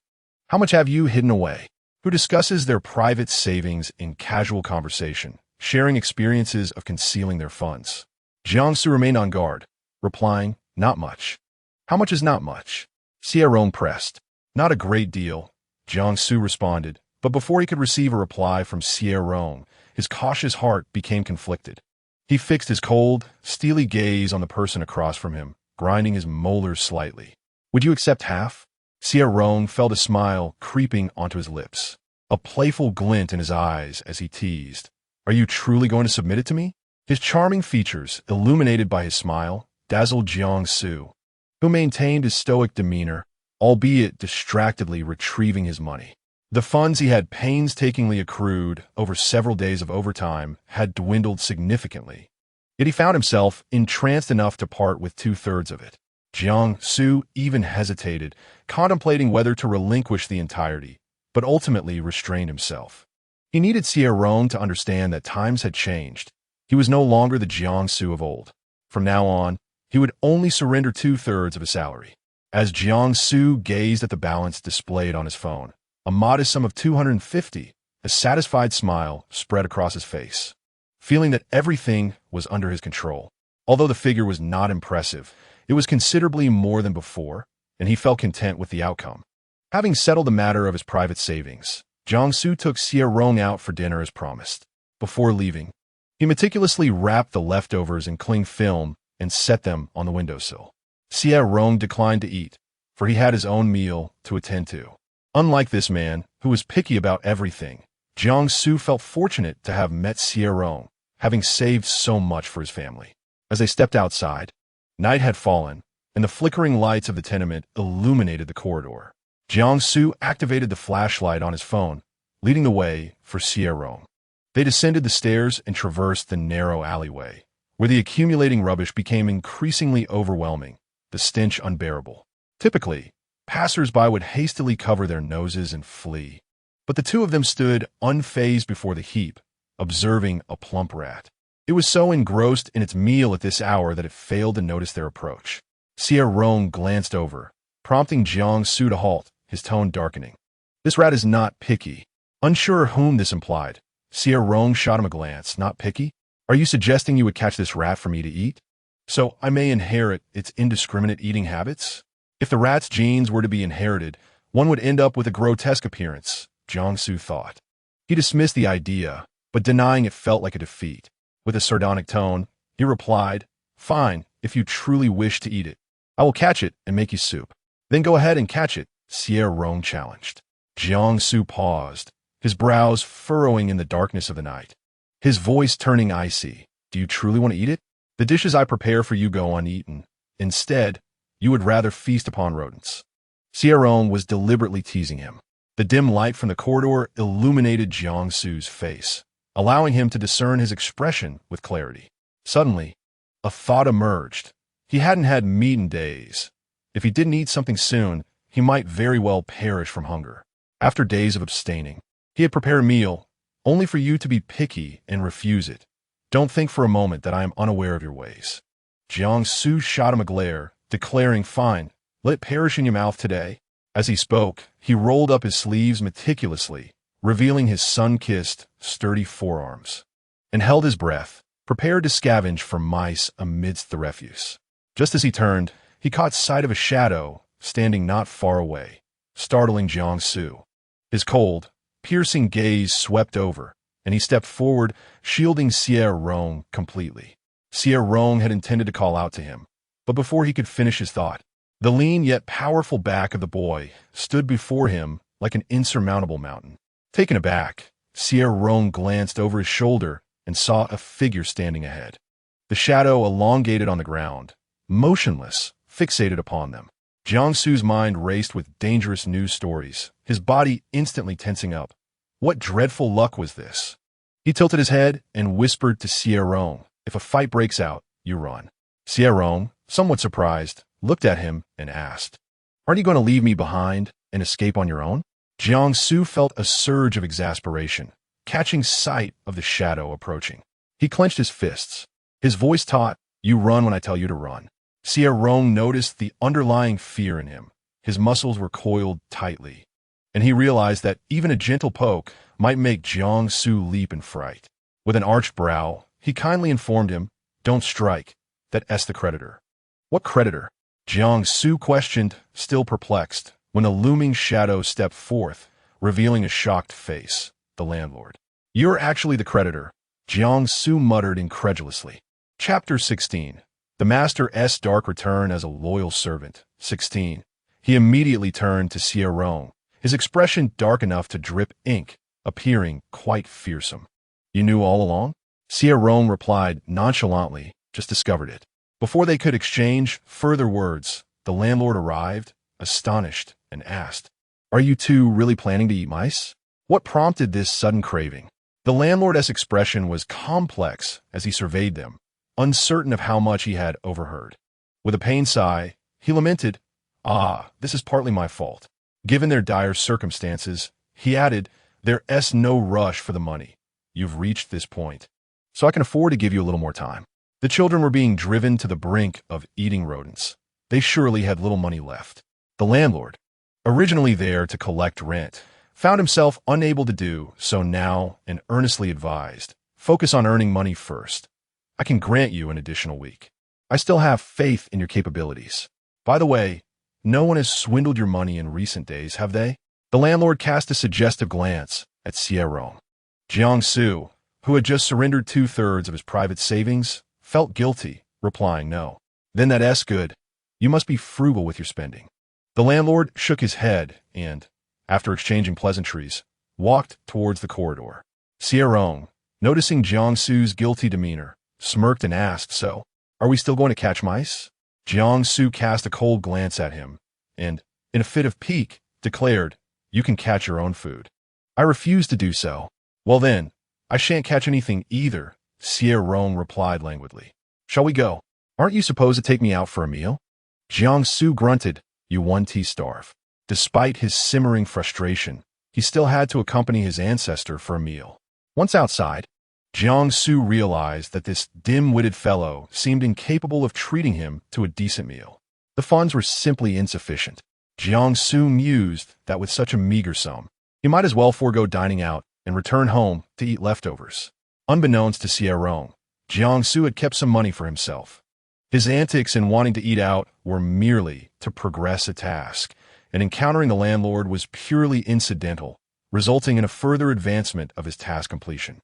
"How much have you hidden away?" Who discusses their private savings in casual conversation, sharing experiences of concealing their funds. Jiangsu remained on guard, replying, "Not much." "How much is not much?" Xie Rong pressed. "Not a great deal," Jiangsu responded, but before he could receive a reply from Xie Rong, his cautious heart became conflicted. He fixed his cold, steely gaze on the person across from him, grinding his molars slightly. "Would you accept half?" Xie Rong felt a smile creeping onto his lips, a playful glint in his eyes as he teased, "Are you truly going to submit it to me?" His charming features, illuminated by his smile, dazzled Jiangsu, who maintained his stoic demeanor, albeit distractedly retrieving his money. The funds he had painstakingly accrued over several days of overtime had dwindled significantly, yet he found himself entranced enough to part with 2/3 of it. Jiangsu even hesitated, contemplating whether to relinquish the entirety, but ultimately restrained himself. He needed Xie Rong to understand that times had changed. He was no longer the Jiangsu of old. From now on, he would only surrender 2/3 of his salary. As Jiangsu gazed at the balance displayed on his phone, a modest sum of 250, a satisfied smile spread across his face, feeling that everything was under his control. Although the figure was not impressive, it was considerably more than before, and he felt content with the outcome. Having settled the matter of his private savings, Jiangsu took Xie Rong out for dinner as promised. Before leaving, he meticulously wrapped the leftovers in cling film and set them on the windowsill. Xie Rong declined to eat, for he had his own meal to attend to. Unlike this man, who was picky about everything, Jiangsu felt fortunate to have met Xie Rong, having saved so much for his family. As they stepped outside, night had fallen, and the flickering lights of the tenement illuminated the corridor. Jiangsu activated the flashlight on his phone, leading the way for Xie Rong. They descended the stairs and traversed the narrow alleyway, where the accumulating rubbish became increasingly overwhelming, the stench unbearable. Typically, passers-by would hastily cover their noses and flee, but the two of them stood unfazed before the heap, observing a plump rat. It was so engrossed in its meal at this hour that it failed to notice their approach. Xie Rong glanced over, prompting Jiangsu to halt, his tone darkening. "This rat is not picky." Unsure whom this implied, Xie Rong shot him a glance. "Not picky? Are you suggesting you would catch this rat for me to eat, so I may inherit its indiscriminate eating habits? If the rat's genes were to be inherited, one would end up with a grotesque appearance," Jiangsu thought. He dismissed the idea, but denying it felt like a defeat. With a sardonic tone, he replied, "Fine, if you truly wish to eat it. I will catch it and make you soup." "Then go ahead and catch it," Xie Rong challenged. Jiangsu paused, his brows furrowing in the darkness of the night, his voice turning icy. "Do you truly want to eat it? The dishes I prepare for you go uneaten. Instead, you would rather feast upon rodents." Xie Rong was deliberately teasing him. The dim light from the corridor illuminated Jiangsu's face, allowing him to discern his expression with clarity. Suddenly, a thought emerged. He hadn't had meat in days. If he didn't eat something soon, he might very well perish from hunger. After days of abstaining, he had prepared a meal, only for you to be picky and refuse it. Don't think for a moment that I am unaware of your ways. Jiangsu shot him a glare, declaring, "Fine, let it perish in your mouth today." As he spoke, he rolled up his sleeves meticulously, revealing his sun-kissed, sturdy forearms, and held his breath, prepared to scavenge for mice amidst the refuse. Just as he turned, he caught sight of a shadow standing not far away, startling Jiangsu. His cold, piercing gaze swept over, and he stepped forward, shielding Xie Rong completely. Xie Rong had intended to call out to him, but before he could finish his thought, the lean yet powerful back of the boy stood before him like an insurmountable mountain. Taken aback, Xie Rong glanced over his shoulder and saw a figure standing ahead. The shadow elongated on the ground, motionless, fixated upon them. Jiangsu's mind raced with dangerous news stories, his body instantly tensing up. What dreadful luck was this? He tilted his head and whispered to Xie Rong, "If a fight breaks out, you run." Xie Rong, somewhat surprised, looked at him and asked, "Aren't you going to leave me behind and escape on your own?" Jiangsu felt a surge of exasperation, catching sight of the shadow approaching. He clenched his fists. His voice taut, "You run when I tell you to run." Xie Rong noticed the underlying fear in him. His muscles were coiled tightly, and he realized that even a gentle poke might make Jiangsu leap in fright. With an arched brow, he kindly informed him, "Don't strike. That's the creditor." "What creditor?" Jiangsu questioned, still perplexed, when a looming shadow stepped forth, revealing a shocked face, the landlord. "You're actually the creditor," Jiangsu muttered incredulously. Chapter 16. The Master's Dark Return as a Loyal Servant. 16. He immediately turned to Xie Rong, his expression dark enough to drip ink, appearing quite fearsome. "You knew all along?" Xie Rong replied nonchalantly, "Just discovered it." Before they could exchange further words, the landlord arrived, astonished, and asked, "Are you two really planning to eat mice?" What prompted this sudden craving? The landlord's expression was complex as he surveyed them, uncertain of how much he had overheard. With a pained sigh, he lamented, "This is partly my fault. Given their dire circumstances," he added, "there's no rush for the money. You've reached this point, so I can afford to give you a little more time." The children were being driven to the brink of eating rodents. They surely had little money left. The landlord, originally there to collect rent, found himself unable to do so now and earnestly advised, "Focus on earning money first. I can grant you an additional week. I still have faith in your capabilities. By the way, no one has swindled your money in recent days, have they?" The landlord cast a suggestive glance at Xie Rong. Jiangsu, who had just surrendered 2/3 of his private savings, felt guilty, replying no. "Then that's good. You must be frugal with your spending." The landlord shook his head and, after exchanging pleasantries, walked towards the corridor. Xie Rong, noticing Jiangsu's guilty demeanor, smirked and asked, "So, are we still going to catch mice?" Jiangsu cast a cold glance at him and, in a fit of pique, declared, "You can catch your own food." "I refuse to do so." "Well then, I shan't catch anything either," Xie Rong replied languidly. "Shall we go? Aren't you supposed to take me out for a meal?" Jiangsu grunted, "You want to starve." Despite his simmering frustration, he still had to accompany his ancestor for a meal. Once outside, Jiangsu realized that this dim-witted fellow seemed incapable of treating him to a decent meal. The funds were simply insufficient. Jiangsu mused that with such a meager sum, he might as well forego dining out and return home to eat leftovers. Unbeknownst to Xie Rong, Jiangsu had kept some money for himself. His antics in wanting to eat out were merely to progress a task, and encountering the landlord was purely incidental, resulting in a further advancement of his task completion.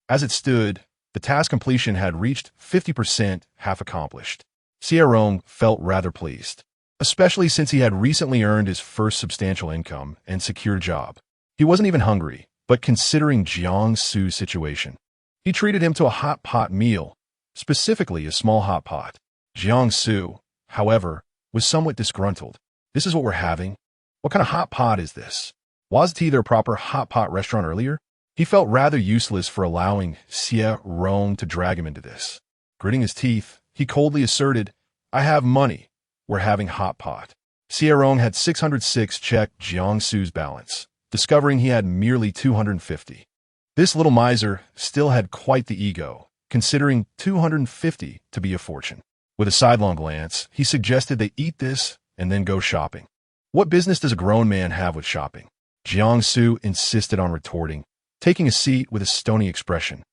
As it stood, the task completion had reached 50%, half accomplished. Xie Rong felt rather pleased, especially since he had recently earned his first substantial income and secured a job. He wasn't even hungry, but considering Jiangsu's situation, he treated him to a hot pot meal, specifically a small hot pot. Jiangsu, however, was somewhat disgruntled. "This is what we're having? What kind of hot pot is this? Wasn't there a proper hot pot restaurant earlier?" He felt rather useless for allowing Xie Rong to drag him into this. Gritting his teeth, he coldly asserted, "I have money. We're having hot pot." Xie Rong had 606 checked Jiangsu's balance, discovering he had merely 250. This little miser still had quite the ego, considering 250 to be a fortune. With a sidelong glance, he suggested they eat this and then go shopping. What business does a grown man have with shopping? Jiangsu insisted on retorting, taking a seat with a stony expression.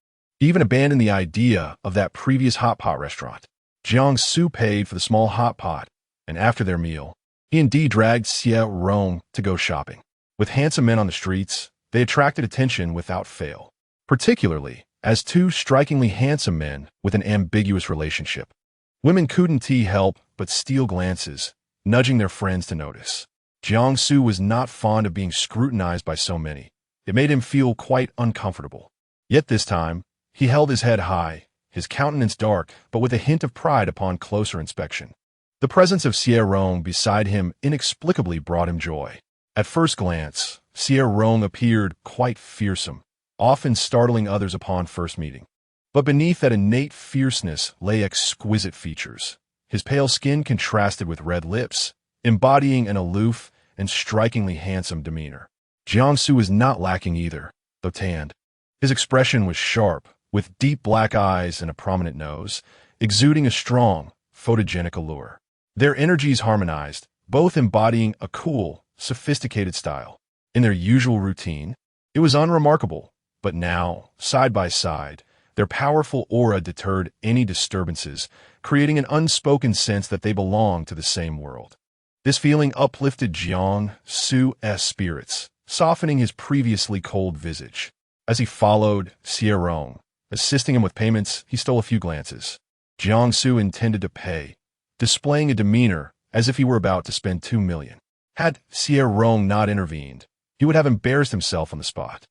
He even abandoned the idea of that previous hot pot restaurant. Jiangsu paid for the small hot pot, and after their meal, he indeed dragged Xie Rong to go shopping. With handsome men on the streets, they attracted attention without fail, particularly as two strikingly handsome men with an ambiguous relationship. Women couldn't help but steal glances, nudging their friends to notice. Jiangsu was not fond of being scrutinized by so many. It made him feel quite uncomfortable. Yet this time, he held his head high, his countenance dark, but with a hint of pride upon closer inspection. The presence of Xie Rong beside him inexplicably brought him joy. At first glance, Xie Rong appeared quite fearsome, often startling others upon first meeting. But beneath that innate fierceness lay exquisite features. His pale skin contrasted with red lips, embodying an aloof and strikingly handsome demeanor. Jiangsu was not lacking either, though tanned. His expression was sharp, with deep black eyes and a prominent nose, exuding a strong, photogenic allure. Their energies harmonized, both embodying a cool, sophisticated style. In their usual routine, it was unremarkable, but now, side by side, their powerful aura deterred any disturbances, creating an unspoken sense that they belonged to the same world. This feeling uplifted Jiangsu's spirits, softening his previously cold visage. As he followed Xie Rong, assisting him with payments, he stole a few glances. Jiangsu intended to pay, displaying a demeanor as if he were about to spend 2 million. Had Xie Rong not intervened, he would have embarrassed himself on the spot.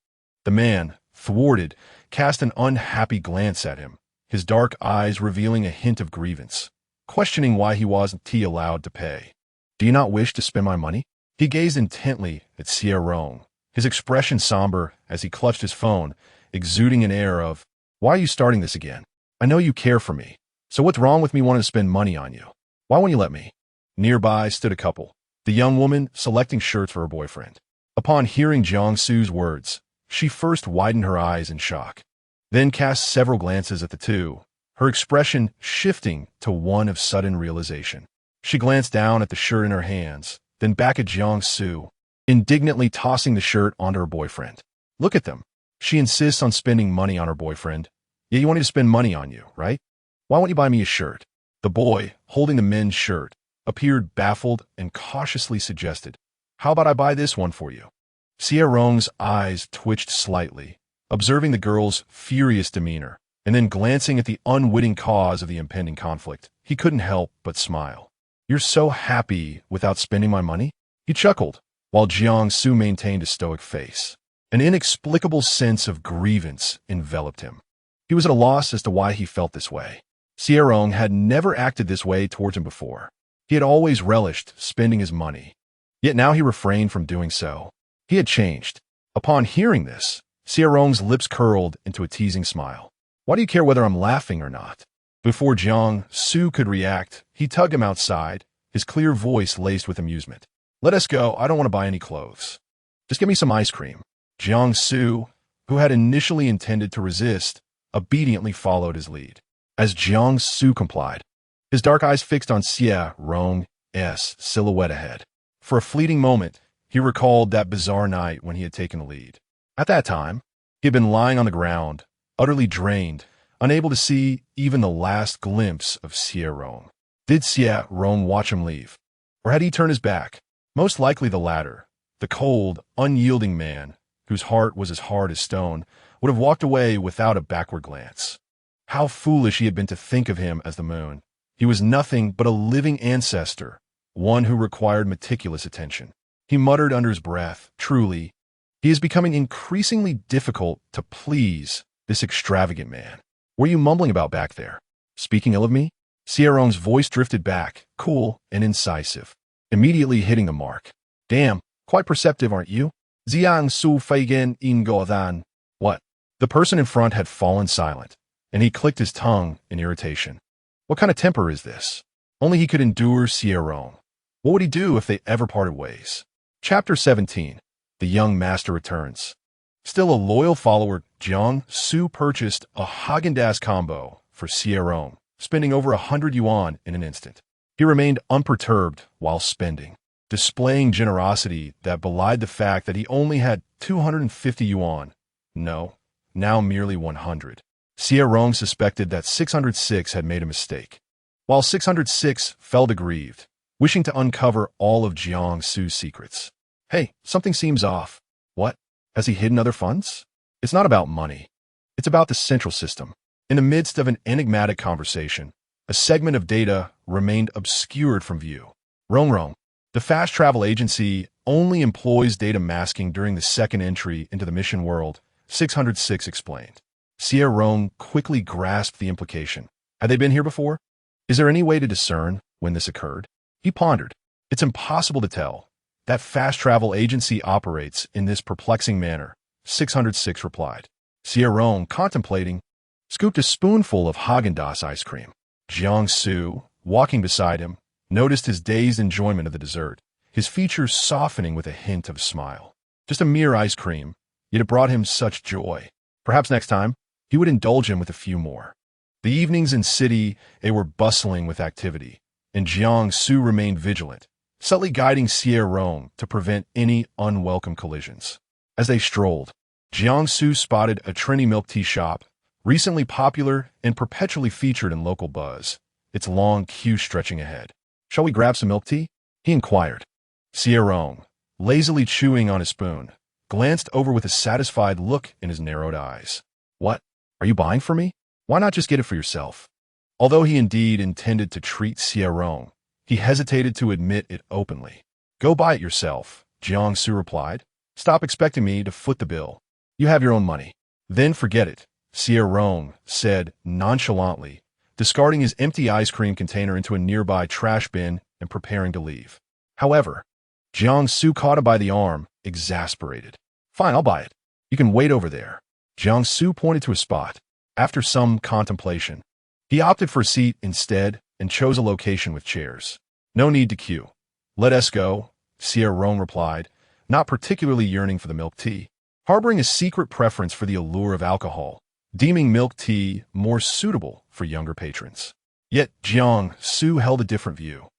The man, thwarted, cast an unhappy glance at him, his dark eyes revealing a hint of grievance, questioning why he wasn't allowed to pay. "Do you not wish to spend my money?" He gazed intently at Xie Rong, his expression somber as he clutched his phone, exuding an air of, "Why are you starting this again? I know you care for me, so what's wrong with me wanting to spend money on you? Why won't you let me?" Nearby stood a couple, the young woman selecting shirts for her boyfriend. Upon hearing Jiangsu's words, she first widened her eyes in shock, then cast several glances at the two, her expression shifting to one of sudden realization. She glanced down at the shirt in her hands, then back at Jiangsu, indignantly tossing the shirt onto her boyfriend. "Look at them. She insists on spending money on her boyfriend. Yeah, you want me to spend money on you, right? Why won't you buy me a shirt?" The boy, holding the men's shirt, appeared baffled and cautiously suggested, "How about I buy this one for you?" Xie Rong's eyes twitched slightly, observing the girl's furious demeanor, and then glancing at the unwitting cause of the impending conflict, he couldn't help but smile. "You're so happy without spending my money?" He chuckled, while Jiangsu maintained a stoic face. An inexplicable sense of grievance enveloped him. He was at a loss as to why he felt this way. Xie Rong had never acted this way towards him before. He had always relished spending his money. Yet now he refrained from doing so. He had changed. Upon hearing this, Xie Rong's lips curled into a teasing smile. "Why do you care whether I'm laughing or not?" Before Jiangsu could react, he tugged him outside, his clear voice laced with amusement. "Let us go. I don't want to buy any clothes. Just give me some ice cream." Jiangsu, who had initially intended to resist, obediently followed his lead. As Jiangsu complied, his dark eyes fixed on Xie Rong's silhouette ahead. For a fleeting moment, he recalled that bizarre night when he had taken the lead. At that time, he had been lying on the ground, utterly drained, unable to see even the last glimpse of Xie Rong. Did Xie Rong watch him leave? Or had he turned his back? Most likely the latter. The cold, unyielding man, whose heart was as hard as stone, would have walked away without a backward glance. How foolish he had been to think of him as the moon. He was nothing but a living ancestor, one who required meticulous attention. He muttered under his breath, "Truly, he is becoming increasingly difficult to please, this extravagant man. What are you mumbling about back there? Speaking ill of me?" Xie Rong's voice drifted back, cool and incisive, immediately hitting the mark. "Damn, quite perceptive, aren't you? Jiang su feigen in godan." What? The person in front had fallen silent, and he clicked his tongue in irritation. What kind of temper is this? Only he could endure Xie Rong. What would he do if they ever parted ways? Chapter 17. The Young Master Returns. Still a loyal follower, Jiangsu purchased a Häagen-Dazs combo for Xie Rong, spending over 100 yuan in an instant. He remained unperturbed while spending, displaying generosity that belied the fact that he only had 250 yuan. No, now merely 100. Xie Rong suspected that 606 had made a mistake, while 606 felt aggrieved, wishing to uncover all of Jiangsu's secrets. "Hey, something seems off." "What? Has he hidden other funds?" "It's not about money. It's about the central system." In the midst of an enigmatic conversation, a segment of data remained obscured from view. "Rong Rong, The fast travel agency only employs data masking during the second entry into the mission world, 606 explained. Xie Rong quickly grasped the implication. Had they been here before? Is there any way to discern when this occurred? He pondered. It's impossible to tell. That fast travel agency operates in this perplexing manner, 606 replied. Xie Rong, contemplating, scooped a spoonful of Haagen-Dazs ice cream. Jiangsu, walking beside him, noticed his dazed enjoyment of the dessert, his features softening with a hint of a smile. Just a mere ice cream, yet it brought him such joy. Perhaps next time, he would indulge him with a few more. The evenings in city, they were bustling with activity, and Jiangsu remained vigilant, subtly guiding Xie Rong to prevent any unwelcome collisions. As they strolled, Jiangsu spotted a trendy milk tea shop, recently popular and perpetually featured in local buzz, its long queue stretching ahead. "Shall we grab some milk tea?" he inquired. Xie Rong, lazily chewing on his spoon, glanced over with a satisfied look in his narrowed eyes. "What? Are you buying for me? Why not just get it for yourself?" Although he indeed intended to treat Xie Rong, he hesitated to admit it openly. "Go buy it yourself," Jiangsu replied. "Stop expecting me to foot the bill. You have your own money." "Then forget it," Xie Rong said nonchalantly, discarding his empty ice cream container into a nearby trash bin and preparing to leave. However, Jiangsu caught him by the arm, exasperated. "Fine, I'll buy it. You can wait over there." Jiangsu pointed to a spot. After some contemplation, he opted for a seat instead and chose a location with chairs. "No need to queue. Let us go," Xie Rong replied, not particularly yearning for the milk tea, harboring a secret preference for the allure of alcohol, deeming milk tea more suitable for younger patrons. Yet Jiangsu held a different view.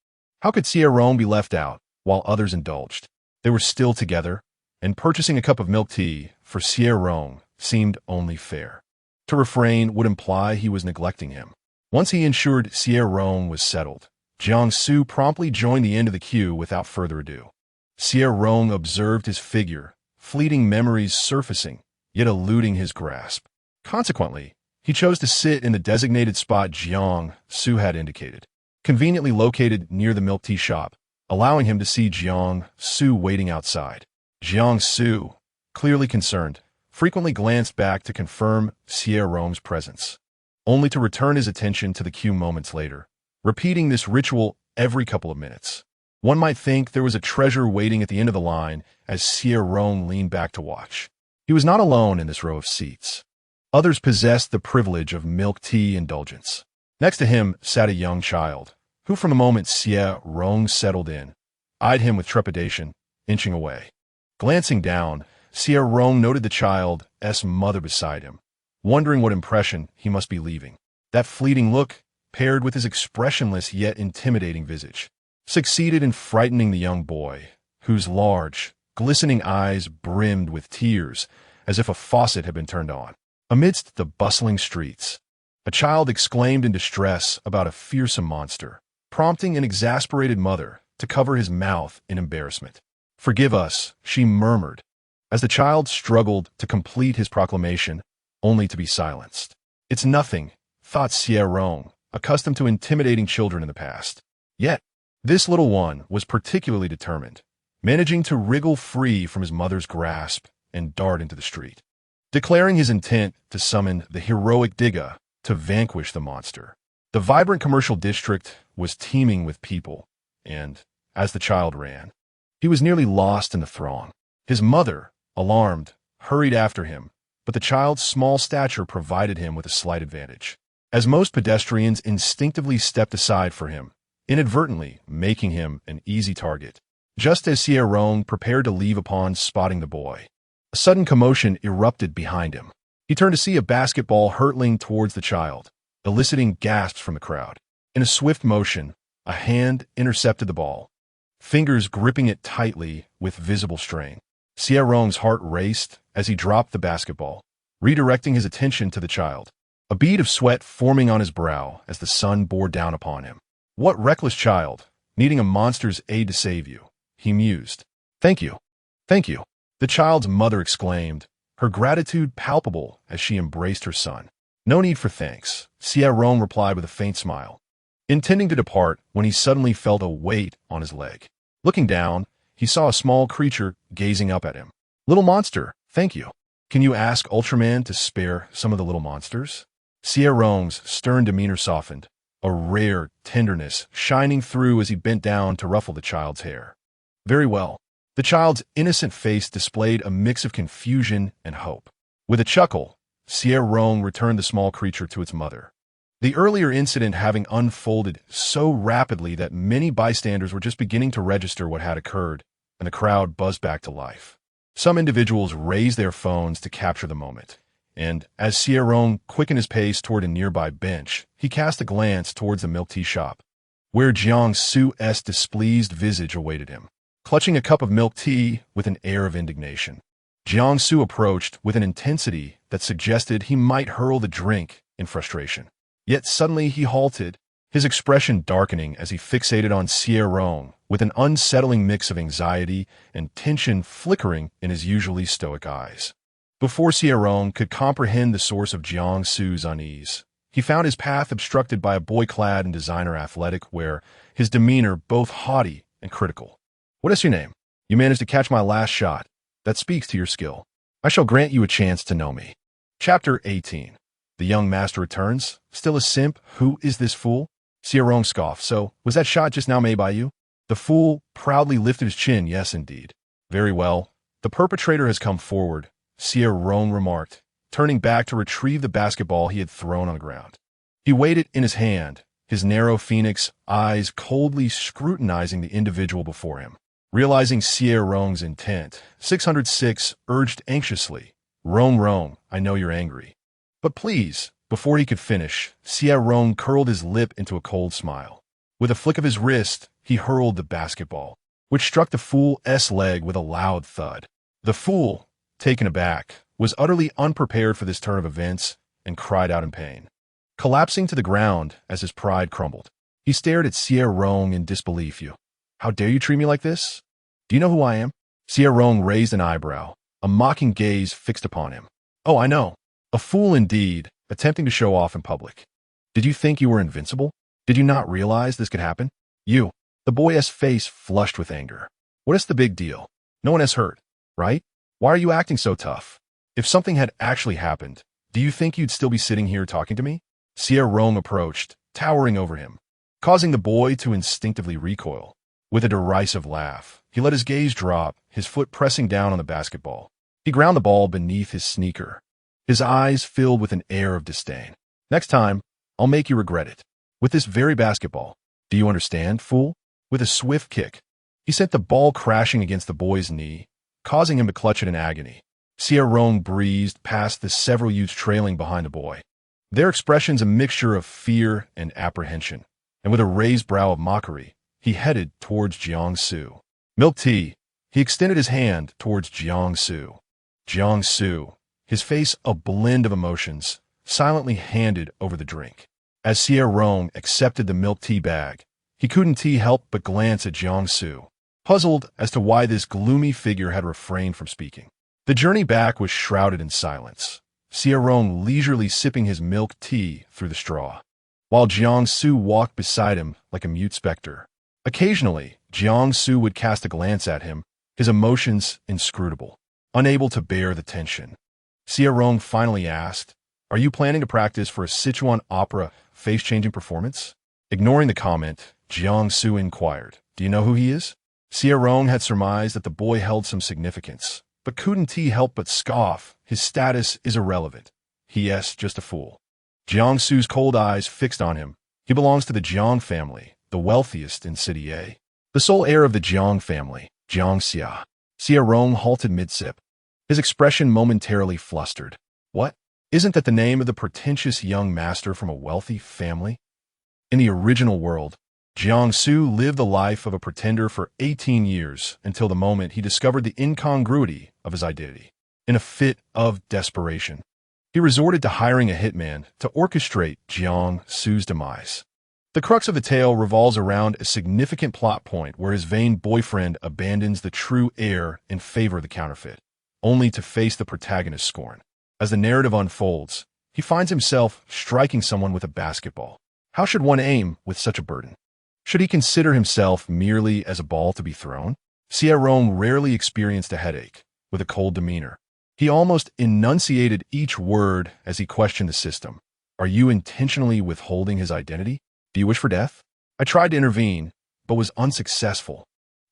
How could Xie Rong be left out while others indulged? They were still together, and purchasing a cup of milk tea for Xie Rong seemed only fair. To refrain would imply he was neglecting him. Once he ensured Xie Rong was settled, Jiangsu promptly joined the end of the queue without further ado. Xie Rong observed his figure, fleeting memories surfacing, yet eluding his grasp. Consequently, he chose to sit in the designated spot Jiangsu had indicated, conveniently located near the milk tea shop, allowing him to see Jiangsu waiting outside. Jiangsu, clearly concerned, frequently glanced back to confirm Xie Rong's presence, only to return his attention to the queue moments later, repeating this ritual every couple of minutes. One might think there was a treasure waiting at the end of the line as Xie Rong leaned back to watch. He was not alone in this row of seats. Others possessed the privilege of milk tea indulgence. Next to him sat a young child, who from the moment Xie Rong settled in, eyed him with trepidation, inching away. Glancing down, Xie Rong noted the child's mother beside him, wondering what impression he must be leaving. That fleeting look, paired with his expressionless yet intimidating visage, succeeded in frightening the young boy, whose large, glistening eyes brimmed with tears as if a faucet had been turned on. Amidst the bustling streets, a child exclaimed in distress about a fearsome monster, prompting an exasperated mother to cover his mouth in embarrassment. "Forgive us," she murmured, as the child struggled to complete his proclamation, only to be silenced. "It's nothing," thought Xie Rong, accustomed to intimidating children in the past. Yet, this little one was particularly determined, managing to wriggle free from his mother's grasp and dart into the street, declaring his intent to summon the heroic Digga to vanquish the monster. The vibrant commercial district was teeming with people, and, as the child ran, he was nearly lost in the throng. His mother, alarmed, hurried after him, but the child's small stature provided him with a slight advantage, as most pedestrians instinctively stepped aside for him, inadvertently making him an easy target. Just as Xie Rong prepared to leave upon spotting the boy, a sudden commotion erupted behind him. He turned to see a basketball hurtling towards the child, eliciting gasps from the crowd. In a swift motion, a hand intercepted the ball, fingers gripping it tightly with visible strain. Xie Rong's heart raced as he dropped the basketball, redirecting his attention to the child, a bead of sweat forming on his brow as the sun bore down upon him. "What reckless child, needing a monster's aid to save you," he mused. "Thank you. Thank you," the child's mother exclaimed, her gratitude palpable as she embraced her son. "No need for thanks," Xie Rong replied with a faint smile, intending to depart when he suddenly felt a weight on his leg. Looking down, he saw a small creature gazing up at him. Little monster, thank you. Can you ask Ultraman to spare some of the little monsters? Xie Rong's stern demeanor softened, a rare tenderness shining through as he bent down to ruffle the child's hair. Very well. The child's innocent face displayed a mix of confusion and hope. With a chuckle, Xie Rong returned the small creature to its mother. The earlier incident having unfolded so rapidly that many bystanders were just beginning to register what had occurred, and the crowd buzzed back to life. Some individuals raised their phones to capture the moment, and as Xie Rong quickened his pace toward a nearby bench, he cast a glance towards the milk tea shop, where Jiang Su's displeased visage awaited him. Clutching a cup of milk tea with an air of indignation, Jiang Su approached with an intensity that suggested he might hurl the drink in frustration. Yet suddenly he halted, his expression darkening as he fixated on Xie Rong with an unsettling mix of anxiety and tension flickering in his usually stoic eyes. Before Xie Rong could comprehend the source of Jiang Su's unease, he found his path obstructed by a boy clad in designer athletic wear, his demeanor both haughty and critical. What is your name? You managed to catch my last shot. That speaks to your skill. I shall grant you a chance to know me. Chapter 18. The young master returns. Still a simp? Who is this fool? Xie Rong scoffed. So, was that shot just now made by you? The fool proudly lifted his chin. Yes, indeed. Very well. The perpetrator has come forward, Xie Rong remarked, turning back to retrieve the basketball he had thrown on the ground. He weighed it in his hand, his narrow phoenix eyes coldly scrutinizing the individual before him. Realizing Xie Rong's intent, 606 urged anxiously, Rong, I know you're angry. But please, before he could finish, Xie Rong curled his lip into a cold smile. With a flick of his wrist, he hurled the basketball, which struck the fool's leg with a loud thud. The fool, taken aback, was utterly unprepared for this turn of events and cried out in pain. Collapsing to the ground as his pride crumbled, he stared at Xie Rong in disbelief. How dare you treat me like this? Do you know who I am? Xie Rong raised an eyebrow, a mocking gaze fixed upon him. Oh, I know. A fool indeed, attempting to show off in public. Did you think you were invincible? Did you not realize this could happen? You. The boy's face flushed with anger. What is the big deal? No one has hurt, right? Why are you acting so tough? If something had actually happened, do you think you'd still be sitting here talking to me? Xie Rong approached, towering over him, causing the boy to instinctively recoil. With a derisive laugh, he let his gaze drop, his foot pressing down on the basketball. He ground the ball beneath his sneaker, his eyes filled with an air of disdain. Next time, I'll make you regret it. With this very basketball. Do you understand, fool? With a swift kick, he sent the ball crashing against the boy's knee, causing him to clutch it in agony. Xie Rong breezed past the several youths trailing behind the boy, their expressions a mixture of fear and apprehension, and with a raised brow of mockery, he headed towards Jiang Su. Milk tea. He extended his hand towards Jiang Su. Jiang Su, his face a blend of emotions, silently handed over the drink. As Xie Rong accepted the milk tea bag, he couldn't help but glance at Jiang Su, puzzled as to why this gloomy figure had refrained from speaking. The journey back was shrouded in silence, Xie Rong leisurely sipping his milk tea through the straw, while Jiang Su walked beside him like a mute specter. Occasionally, Jiang Su would cast a glance at him, his emotions inscrutable, unable to bear the tension. Xie Rong finally asked, "Are you planning to practice for a Sichuan opera face-changing performance?" Ignoring the comment, Jiang Su inquired, "Do you know who he is?" Xie Rong had surmised that the boy held some significance, but couldn't help but scoff. His status is irrelevant. He's just a fool. Jiang Su's cold eyes fixed on him. He belongs to the Jiang family, the wealthiest in City A. The sole heir of the Jiang family, Jiang Xia. Xie Rong halted mid-sip, his expression momentarily flustered. What? Isn't that the name of the pretentious young master from a wealthy family? In the original world, Jiang Su lived the life of a pretender for 18 years until the moment he discovered the incongruity of his identity. In a fit of desperation, he resorted to hiring a hitman to orchestrate Jiang Su's demise. The crux of the tale revolves around a significant plot point where his vain boyfriend abandons the true heir in favor of the counterfeit, only to face the protagonist's scorn. As the narrative unfolds, he finds himself striking someone with a basketball. How should one aim with such a burden? Should he consider himself merely as a ball to be thrown? Xie Rong rarely experienced a headache, with a cold demeanor. He almost enunciated each word as he questioned the system. Are you intentionally withholding his identity? Do you wish for death? I tried to intervene, but was unsuccessful.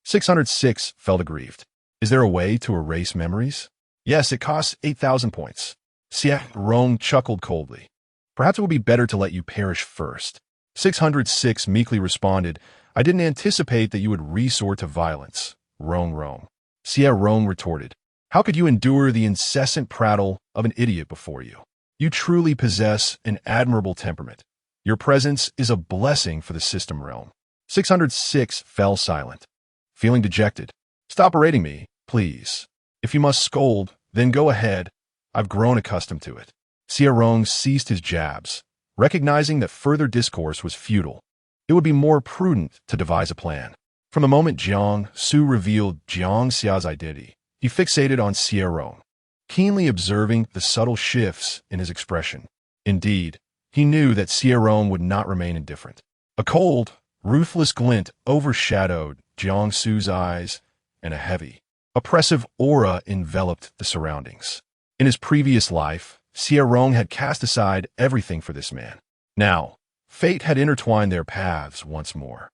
606 felt aggrieved. Is there a way to erase memories? Yes, it costs 8,000 points. Xie Rong chuckled coldly. Perhaps it would be better to let you perish first. 606 meekly responded, I didn't anticipate that you would resort to violence. Rong. Xie Rong retorted, how could you endure the incessant prattle of an idiot before you? You truly possess an admirable temperament. Your presence is a blessing for the system realm. 606 fell silent, feeling dejected. Stop berating me, please. If you must scold, then go ahead. I've grown accustomed to it. Xie Rong ceased his jabs, recognizing that further discourse was futile. It would be more prudent to devise a plan. From the moment Jiang Su revealed Jiang Xia's identity, he fixated on Xie Rong, keenly observing the subtle shifts in his expression. Indeed, he knew that Xie Rong would not remain indifferent. A cold, ruthless glint overshadowed Jiang Su's eyes, and a heavy, oppressive aura enveloped the surroundings. In his previous life, Xie Rong had cast aside everything for this man. Now, fate had intertwined their paths once more.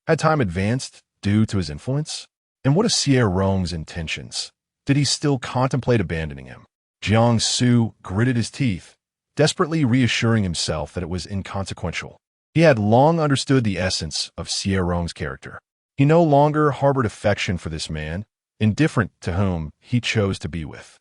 Had time advanced due to his influence? And what of Xie Rong's intentions? Did he still contemplate abandoning him? Jiang Su gritted his teeth, desperately reassuring himself that it was inconsequential. He had long understood the essence of Xie Rong's character. He no longer harbored affection for this man, indifferent to whom he chose to be with.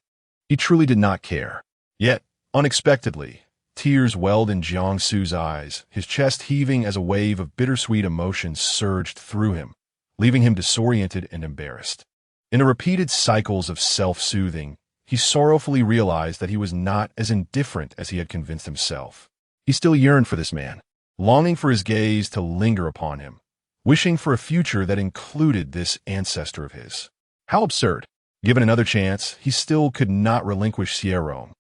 He truly did not care. Yet, unexpectedly, tears welled in Jiang Su's eyes, his chest heaving as a wave of bittersweet emotions surged through him, leaving him disoriented and embarrassed. In the repeated cycles of self-soothing, he sorrowfully realized that he was not as indifferent as he had convinced himself. He still yearned for this man, longing for his gaze to linger upon him, wishing for a future that included this ancestor of his. How absurd! Given another chance, he still could not relinquish Xie Rong,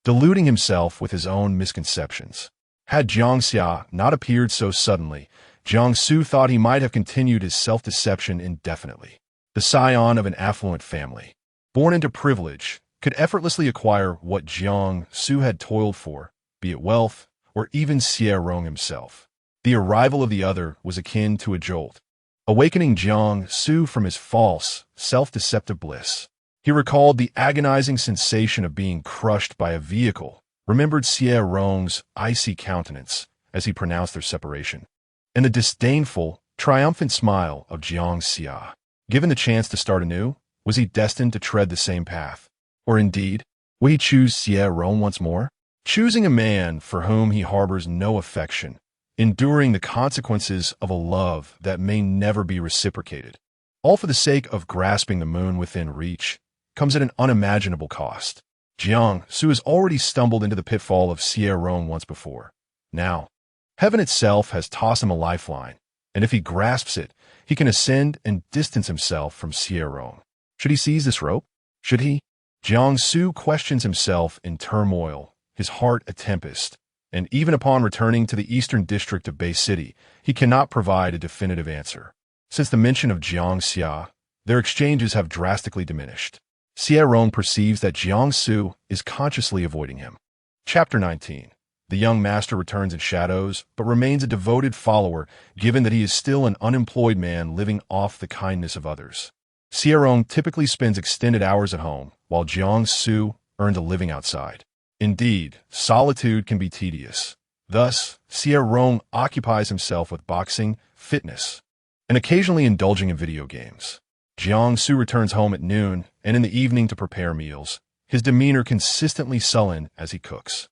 deluding himself with his own misconceptions. Had Jiang Xia not appeared so suddenly, Jiang Su thought he might have continued his self-deception indefinitely. The scion of an affluent family, born into privilege, could effortlessly acquire what Jiang Su had toiled for, be it wealth or even Xie Rong himself. The arrival of the other was akin to a jolt, awakening Jiang Su from his false, self-deceptive bliss. He recalled the agonizing sensation of being crushed by a vehicle, remembered Xie Rong's icy countenance as he pronounced their separation, and the disdainful, triumphant smile of Jiang Xia. Given the chance to start anew, was he destined to tread the same path? Or indeed, would he choose Xie Rong once more? Choosing a man for whom he harbors no affection, enduring the consequences of a love that may never be reciprocated, all for the sake of grasping the moon within reach, comes at an unimaginable cost. Jiang Su has already stumbled into the pitfall of Xie Rong once before. Now, heaven itself has tossed him a lifeline, and if he grasps it, he can ascend and distance himself from Xie Rong. Should he seize this rope? Should he? Jiang Su questions himself in turmoil, his heart a tempest, and even upon returning to the eastern district of Bay City, he cannot provide a definitive answer. Since the mention of Jiang Xia, their exchanges have drastically diminished. Xie Rong perceives that Jiang Su is consciously avoiding him. Chapter 19. The young master returns in shadows, but remains a devoted follower, given that he is still an unemployed man living off the kindness of others. Xie Rong typically spends extended hours at home, while Jiang Su earns a living outside. Indeed, solitude can be tedious. Thus, Xie Rong occupies himself with boxing, fitness, and occasionally indulging in video games. Jiang Su returns home at noon and in the evening to prepare meals, his demeanor consistently sullen as he cooks.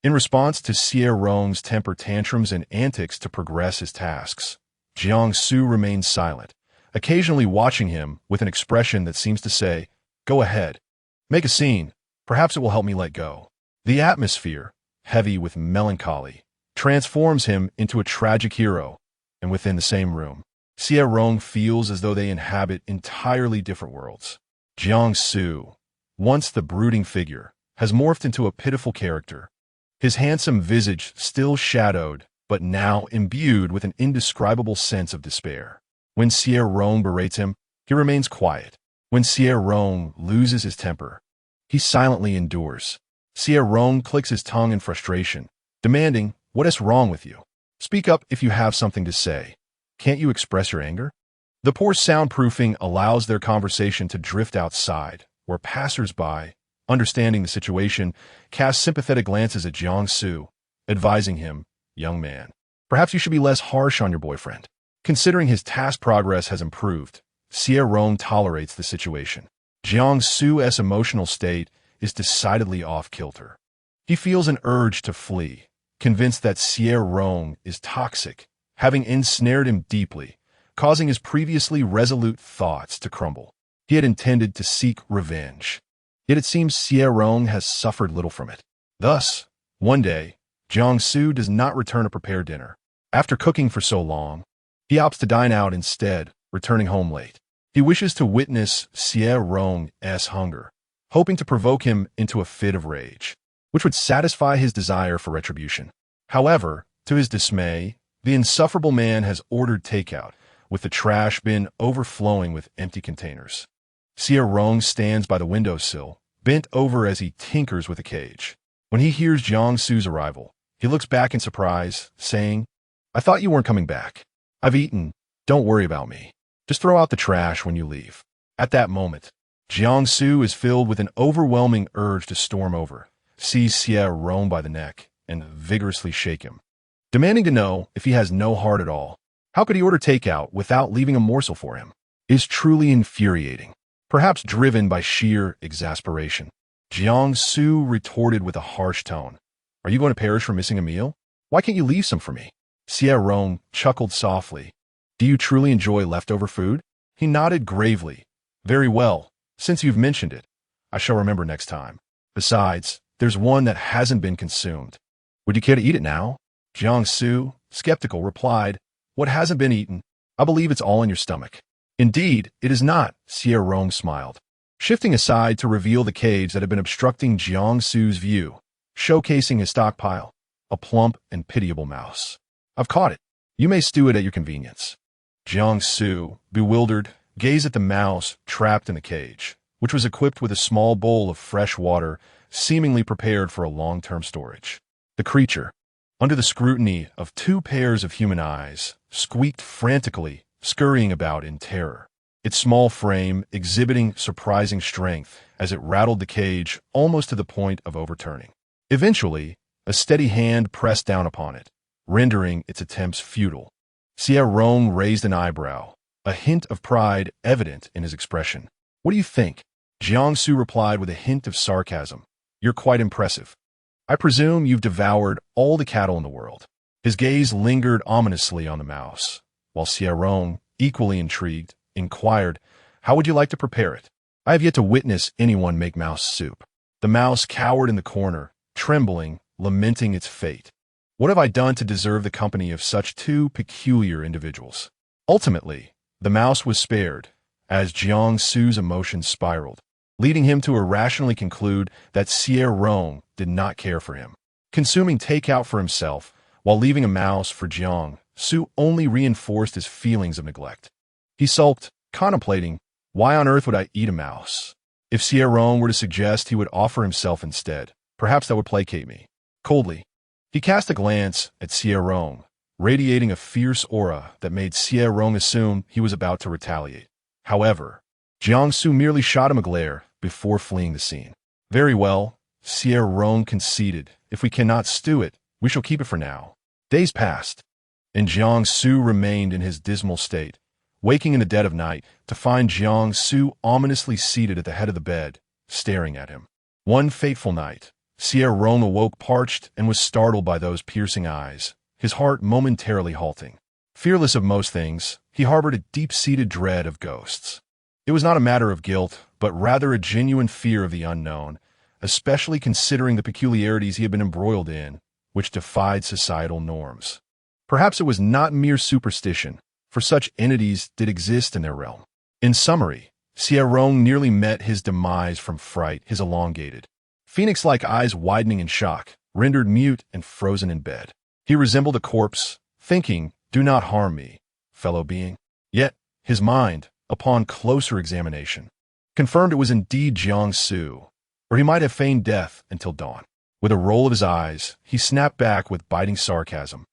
In response to Xie Rong's temper tantrums and antics to progress his tasks, Jiang Su remains silent, occasionally watching him with an expression that seems to say, "Go ahead. Make a scene. Perhaps it will help me let go." The atmosphere, heavy with melancholy, transforms him into a tragic hero, and within the same room, Xie Rong feels as though they inhabit entirely different worlds. Jiang Su, once the brooding figure, has morphed into a pitiful character, his handsome visage still shadowed but now imbued with an indescribable sense of despair. When Xie Rong berates him, he remains quiet. When Xie Rong loses his temper, he silently endures. Xie Rong clicks his tongue in frustration, demanding, "What is wrong with you? Speak up if you have something to say. Can't you express your anger?" The poor soundproofing allows their conversation to drift outside, where passers-by, understanding the situation, cast sympathetic glances at Jiangsu, advising him, "Young man, perhaps you should be less harsh on your boyfriend." Considering his task progress has improved, Xie Rong tolerates the situation. Jiangsu's emotional state is decidedly off-kilter. He feels an urge to flee, convinced that Xie Rong is toxic, having ensnared him deeply, causing his previously resolute thoughts to crumble. He had intended to seek revenge, yet it seems Xie Rong has suffered little from it. Thus, one day, Jiangsu does not return a prepared dinner. After cooking for so long, he opts to dine out instead, returning home late. He wishes to witness Xie Rong's hunger, hoping to provoke him into a fit of rage, which would satisfy his desire for retribution. However, to his dismay, the insufferable man has ordered takeout, with the trash bin overflowing with empty containers. Xie Rong stands by the windowsill, bent over as he tinkers with the cage. When he hears Jiangsu's arrival, he looks back in surprise, saying, "I thought you weren't coming back. I've eaten. Don't worry about me. Just throw out the trash when you leave." At that moment, Jiangsu is filled with an overwhelming urge to storm over, seize Xie Rong by the neck, and vigorously shake him, demanding to know if he has no heart at all. How could he order takeout without leaving a morsel for him? It is truly infuriating, perhaps driven by sheer exasperation. Jiangsu retorted with a harsh tone, "Are you going to perish for missing a meal? Why can't you leave some for me?" Xie Rong chuckled softly. "Do you truly enjoy leftover food?" He nodded gravely. "Very well. Since you've mentioned it, I shall remember next time. Besides, there's one that hasn't been consumed. Would you care to eat it now?" Jiangsu, skeptical, replied, "What hasn't been eaten? I believe it's all in your stomach." "Indeed, it is not," Xie Rong smiled, shifting aside to reveal the cage that had been obstructing Jiangsu's view, showcasing his stockpile, a plump and pitiable mouse. "I've caught it. You may stew it at your convenience." Jiangsu, bewildered, gazed at the mouse trapped in the cage, which was equipped with a small bowl of fresh water, seemingly prepared for a long-term storage. The creature, under the scrutiny of two pairs of human eyes, squeaked frantically, scurrying about in terror, its small frame exhibiting surprising strength as it rattled the cage almost to the point of overturning. Eventually, a steady hand pressed down upon it, rendering its attempts futile. Xie Rong raised an eyebrow, a hint of pride evident in his expression. "What do you think?" Jiangsu replied with a hint of sarcasm. "You're quite impressive. I presume you've devoured all the cattle in the world." His gaze lingered ominously on the mouse, while Xie Rong, equally intrigued, inquired, "How would you like to prepare it? I have yet to witness anyone make mouse soup." The mouse cowered in the corner, trembling, lamenting its fate. "What have I done to deserve the company of such two peculiar individuals?" Ultimately, the mouse was spared, as Jiangsu's emotions spiraled, leading him to irrationally conclude that Xie Rong did not care for him. Consuming takeout for himself, while leaving a mouse for Jiangsu only reinforced his feelings of neglect. He sulked, contemplating, "Why on earth would I eat a mouse? If Xie Rong were to suggest he would offer himself instead, perhaps that would placate me." Coldly, he cast a glance at Xie Rong, radiating a fierce aura that made Xie Rong assume he was about to retaliate. However, Jiangsu merely shot him a glare before fleeing the scene. "Very well," Xie Rong conceded. "If we cannot stew it, we shall keep it for now." Days passed, and Jiangsu remained in his dismal state, waking in the dead of night to find Jiangsu ominously seated at the head of the bed, staring at him. One fateful night, Xie Rong awoke parched and was startled by those piercing eyes, his heart momentarily halting. Fearless of most things, he harbored a deep-seated dread of ghosts. It was not a matter of guilt, but rather a genuine fear of the unknown, especially considering the peculiarities he had been embroiled in, which defied societal norms. Perhaps it was not mere superstition, for such entities did exist in their realm. In summary, Xie Rong nearly met his demise from fright, his elongated, phoenix-like eyes widening in shock, rendered mute and frozen in bed. He resembled a corpse, thinking, "Do not harm me, fellow being." Yet, his mind, upon closer examination, confirmed it was indeed Jiangsu, or he might have feigned death until dawn. With a roll of his eyes, he snapped back with biting sarcasm.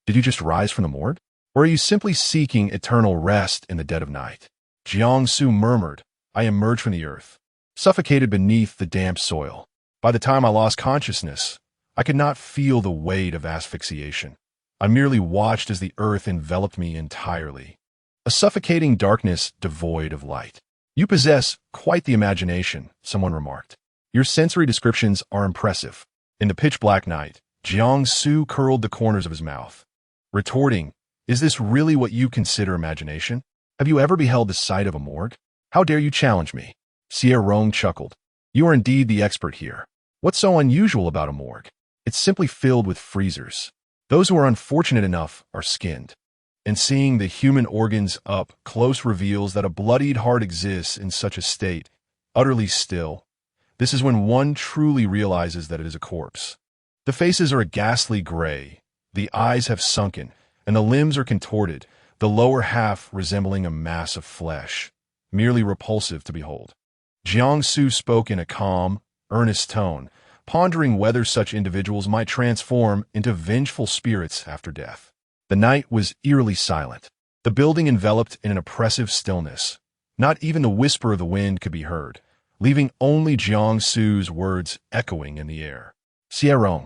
"Did you just rise from the morgue? Or are you simply seeking eternal rest in the dead of night?" Jiangsu murmured, "I emerged from the earth, suffocated beneath the damp soil. By the time I lost consciousness, I could not feel the weight of asphyxiation. I merely watched as the earth enveloped me entirely. A suffocating darkness devoid of light." "You possess quite the imagination," someone remarked. "Your sensory descriptions are impressive." In the pitch-black night, Jiangsu curled the corners of his mouth, retorting, "Is this really what you consider imagination? Have you ever beheld the sight of a morgue? How dare you challenge me?" Xie Rong chuckled. "You are indeed the expert here. What's so unusual about a morgue? It's simply filled with freezers. Those who are unfortunate enough are skinned. And seeing the human organs up close reveals that a bloodied heart exists in such a state, utterly still. This is when one truly realizes that it is a corpse. The faces are a ghastly gray, the eyes have sunken, and the limbs are contorted, the lower half resembling a mass of flesh, merely repulsive to behold." Jiangsu spoke in a calm, earnest tone, pondering whether such individuals might transform into vengeful spirits after death. The night was eerily silent, the building enveloped in an oppressive stillness. Not even the whisper of the wind could be heard, leaving only Jiangsu's words echoing in the air. Xie Rong,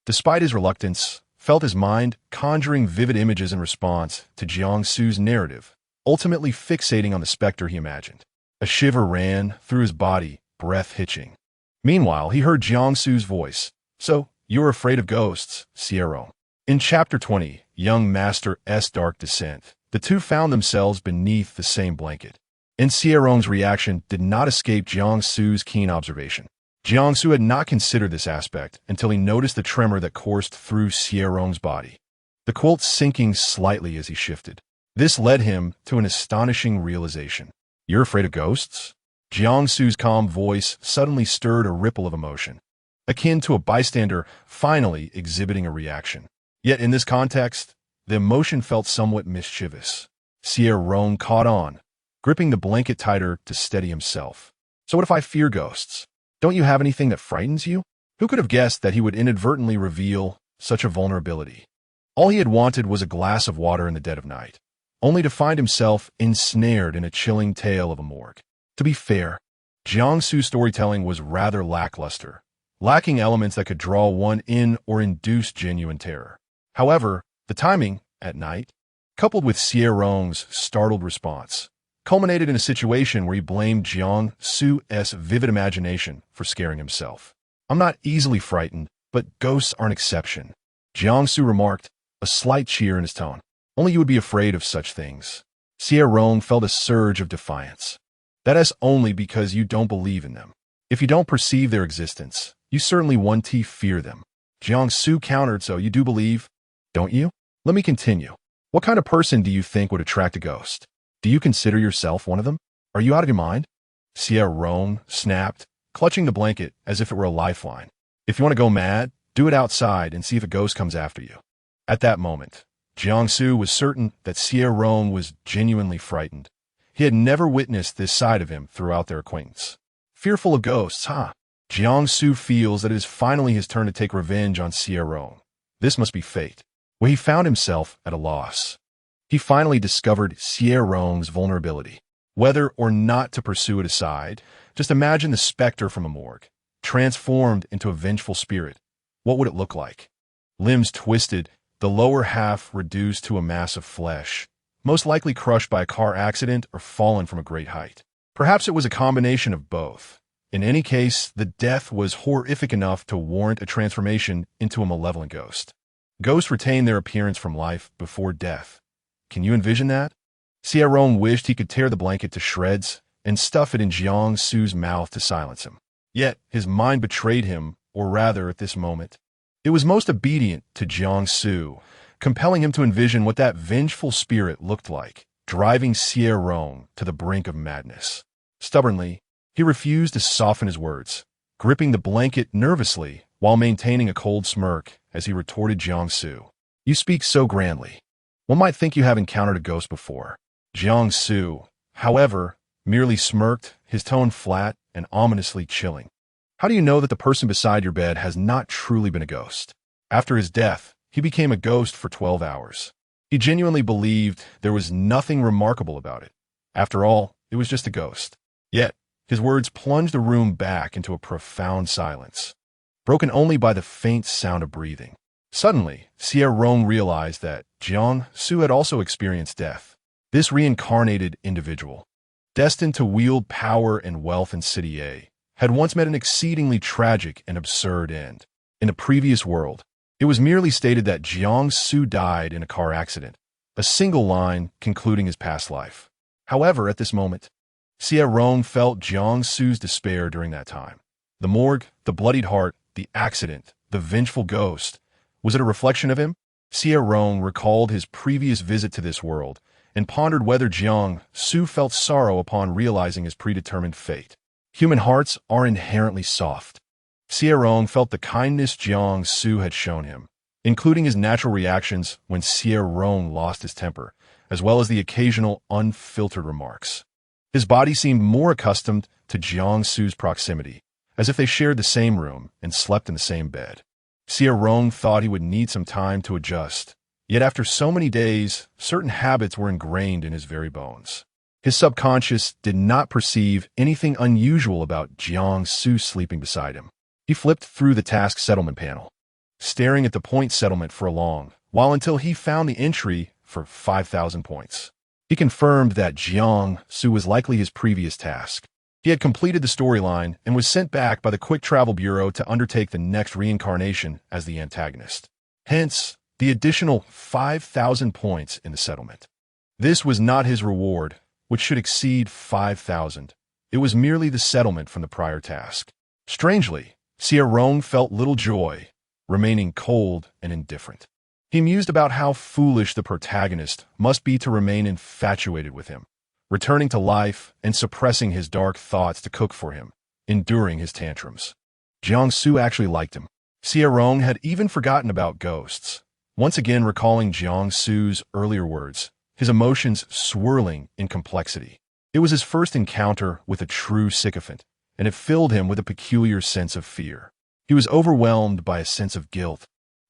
despite his reluctance, felt his mind conjuring vivid images in response to Jiangsu's narrative, ultimately fixating on the specter he imagined. A shiver ran through his body, breath hitching. Meanwhile, he heard Jiangsu's voice. "So, you're afraid of ghosts, Xie Rong." In Chapter 20, Young Master's Dark Descent, the two found themselves beneath the same blanket. And Xie Rong's reaction did not escape Jiangsu's keen observation. Jiangsu had not considered this aspect until he noticed the tremor that coursed through Xie Rong's body, the quilt sinking slightly as he shifted. This led him to an astonishing realization. "You're afraid of ghosts?" Jiangsu's calm voice suddenly stirred a ripple of emotion, akin to a bystander finally exhibiting a reaction. Yet in this context, the emotion felt somewhat mischievous. Xie Rong caught on, gripping the blanket tighter to steady himself. "So what if I fear ghosts? Don't you have anything that frightens you?" Who could have guessed that he would inadvertently reveal such a vulnerability? All he had wanted was a glass of water in the dead of night, only to find himself ensnared in a chilling tale of a morgue. To be fair, Jiangsu's storytelling was rather lackluster, lacking elements that could draw one in or induce genuine terror. However, the timing, at night, coupled with Xie Rong's startled response, culminated in a situation where he blamed Jiangsu's vivid imagination for scaring himself. "I'm not easily frightened, but ghosts are an exception," Jiangsu remarked, a slight cheer in his tone. "Only you would be afraid of such things." Xie Rong felt a surge of defiance. "That is only because you don't believe in them. If you don't perceive their existence, you certainly won't fear them." Jiangsu countered, "So you do believe, don't you? Let me continue. What kind of person do you think would attract a ghost? Do you consider yourself one of them? Are you out of your mind?" Xie Rong snapped, clutching the blanket as if it were a lifeline. "If you want to go mad, do it outside and see if a ghost comes after you." At that moment, Jiangsu was certain that Xie Rong was genuinely frightened. He had never witnessed this side of him throughout their acquaintance. Fearful of ghosts, huh? Jiangsu feels that it is finally his turn to take revenge on Xie Rong. This must be fate. Where he found himself at a loss. He finally discovered Xie Rong's vulnerability. Whether or not to pursue it aside, just imagine the specter from a morgue, transformed into a vengeful spirit. What would it look like? Limbs twisted, the lower half reduced to a mass of flesh, most likely crushed by a car accident or fallen from a great height. Perhaps it was a combination of both. In any case, the death was horrific enough to warrant a transformation into a malevolent ghost. Ghosts retain their appearance from life before death. Can you envision that? Xie Rong wished he could tear the blanket to shreds and stuff it in Jiangsu's mouth to silence him. Yet his mind betrayed him, or rather, at this moment, it was most obedient to Jiangsu, compelling him to envision what that vengeful spirit looked like, driving Xie Rong to the brink of madness. Stubbornly, he refused to soften his words, gripping the blanket nervously while maintaining a cold smirk as he retorted Jiangsu. You speak so grandly. One might think you have encountered a ghost before. Jiangsu, however, merely smirked, his tone flat and ominously chilling. How do you know that the person beside your bed has not truly been a ghost? After his death, he became a ghost for 12 hours. He genuinely believed there was nothing remarkable about it. After all, it was just a ghost. Yet, his words plunged the room back into a profound silence, broken only by the faint sound of breathing. Suddenly, Xie Rong realized that Jiangsu had also experienced death. This reincarnated individual, destined to wield power and wealth in City A, had once met an exceedingly tragic and absurd end. In the previous world, it was merely stated that Jiangsu died in a car accident, a single line concluding his past life. However, at this moment, Xie Rong felt Jiangsu's despair during that time. The morgue, the bloodied heart, the accident, the vengeful ghost. Was it a reflection of him? Xie Rong recalled his previous visit to this world and pondered whether Jiangsu felt sorrow upon realizing his predetermined fate. Human hearts are inherently soft. Xie Rong felt the kindness Jiangsu had shown him, including his natural reactions when Xie Rong lost his temper, as well as the occasional unfiltered remarks. His body seemed more accustomed to Jiangsu's proximity, as if they shared the same room and slept in the same bed. Xie Rong thought he would need some time to adjust, yet after so many days, certain habits were ingrained in his very bones. His subconscious did not perceive anything unusual about Jiangsu sleeping beside him. He flipped through the task settlement panel, staring at the point settlement for a long while until he found the entry for 5,000 points. He confirmed that Jiangsu was likely his previous task. He had completed the storyline and was sent back by the Quick Travel Bureau to undertake the next reincarnation as the antagonist. Hence, the additional 5,000 points in the settlement. This was not his reward, which should exceed 5,000. It was merely the settlement from the prior task. Strangely, Xie Rong felt little joy, remaining cold and indifferent. He mused about how foolish the protagonist must be to remain infatuated with him, returning to life and suppressing his dark thoughts to cook for him, enduring his tantrums. Jiangsu actually liked him. Xie Rong had even forgotten about ghosts, once again recalling Jiangsu's earlier words, his emotions swirling in complexity. It was his first encounter with a true sycophant, and it filled him with a peculiar sense of fear. He was overwhelmed by a sense of guilt,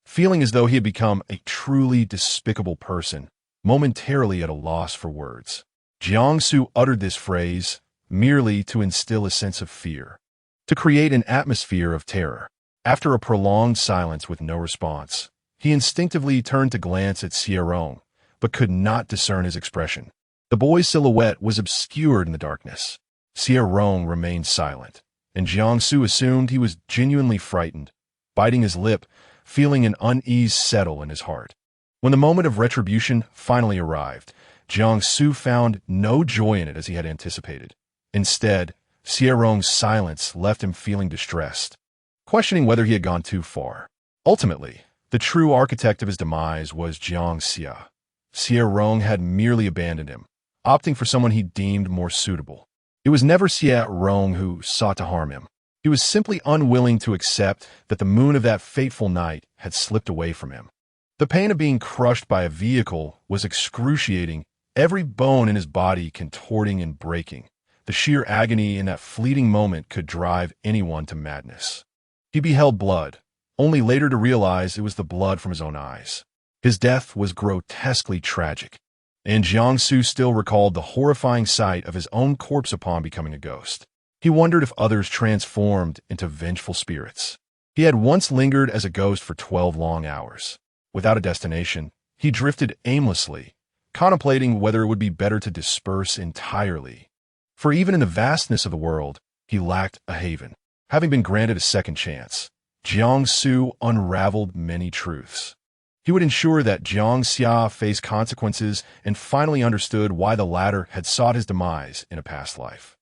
feeling as though he had become a truly despicable person, momentarily at a loss for words. Jiangsu uttered this phrase merely to instill a sense of fear, to create an atmosphere of terror. After a prolonged silence with no response, he instinctively turned to glance at Xie Rong, but could not discern his expression. The boy's silhouette was obscured in the darkness. Xie Rong remained silent, and Jiangsu assumed he was genuinely frightened, biting his lip, feeling an unease settle in his heart. When the moment of retribution finally arrived, Jiangsu found no joy in it as he had anticipated. Instead, Xie Rong's silence left him feeling distressed, questioning whether he had gone too far. Ultimately, the true architect of his demise was Jiangxia. Xie Rong had merely abandoned him, opting for someone he deemed more suitable. It was never Xie Rong who sought to harm him. He was simply unwilling to accept that the moon of that fateful night had slipped away from him. The pain of being crushed by a vehicle was excruciating, every bone in his body contorting and breaking. The sheer agony in that fleeting moment could drive anyone to madness. He beheld blood, only later to realize it was the blood from his own eyes. His death was grotesquely tragic, and Jiangsu still recalled the horrifying sight of his own corpse upon becoming a ghost. He wondered if others transformed into vengeful spirits. He had once lingered as a ghost for 12 long hours. Without a destination, he drifted aimlessly, contemplating whether it would be better to disperse entirely. For even in the vastness of the world, he lacked a haven. Having been granted a second chance, Jiangsu unraveled many truths. He would ensure that Jiangxia faced consequences and finally understood why the latter had sought his demise in a past life.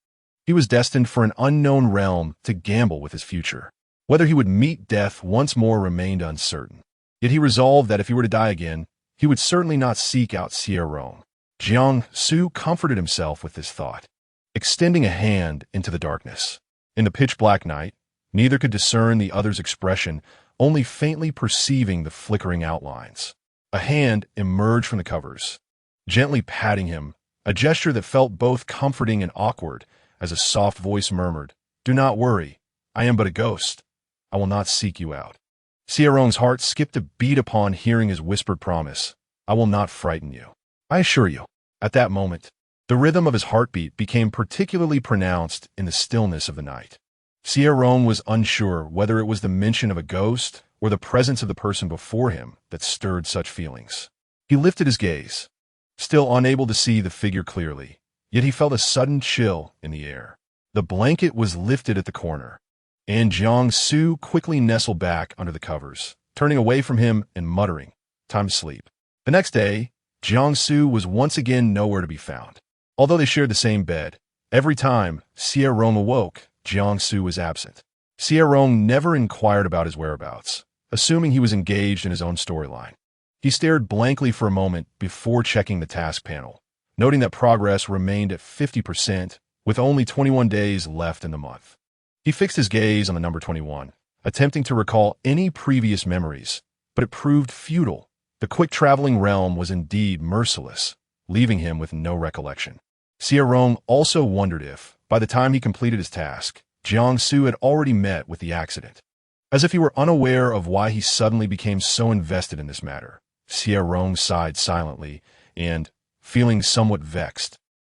He was destined for an unknown realm to gamble with his future. Whether he would meet death once more remained uncertain. Yet he resolved that if he were to die again, he would certainly not seek out Xie Rong. Jiangsu comforted himself with this thought, extending a hand into the darkness. In the pitch-black night, neither could discern the other's expression, only faintly perceiving the flickering outlines. A hand emerged from the covers, gently patting him, a gesture that felt both comforting and awkward as a soft voice murmured, "Do not worry, I am but a ghost. I will not seek you out." Xie Rong's heart skipped a beat upon hearing his whispered promise, "I will not frighten you. I assure you." At that moment, the rhythm of his heartbeat became particularly pronounced in the stillness of the night. Xie Rong was unsure whether it was the mention of a ghost or the presence of the person before him that stirred such feelings. He lifted his gaze, still unable to see the figure clearly, yet he felt a sudden chill in the air. The blanket was lifted at the corner, and Jiangsu quickly nestled back under the covers, turning away from him and muttering, "Time to sleep." The next day, Jiangsu was once again nowhere to be found. Although they shared the same bed, every time Xie Rong awoke, Jiangsu was absent. Xie Rong never inquired about his whereabouts, assuming he was engaged in his own storyline. He stared blankly for a moment before checking the task panel, noting that progress remained at 50%, with only 21 days left in the month. He fixed his gaze on the number 21, attempting to recall any previous memories, but it proved futile. The quick-traveling realm was indeed merciless, leaving him with no recollection. Xie Rong also wondered if, by the time he completed his task, Jiangsu had already met with the accident. As if he were unaware of why he suddenly became so invested in this matter, Xie Rong sighed silently and, feeling somewhat vexed,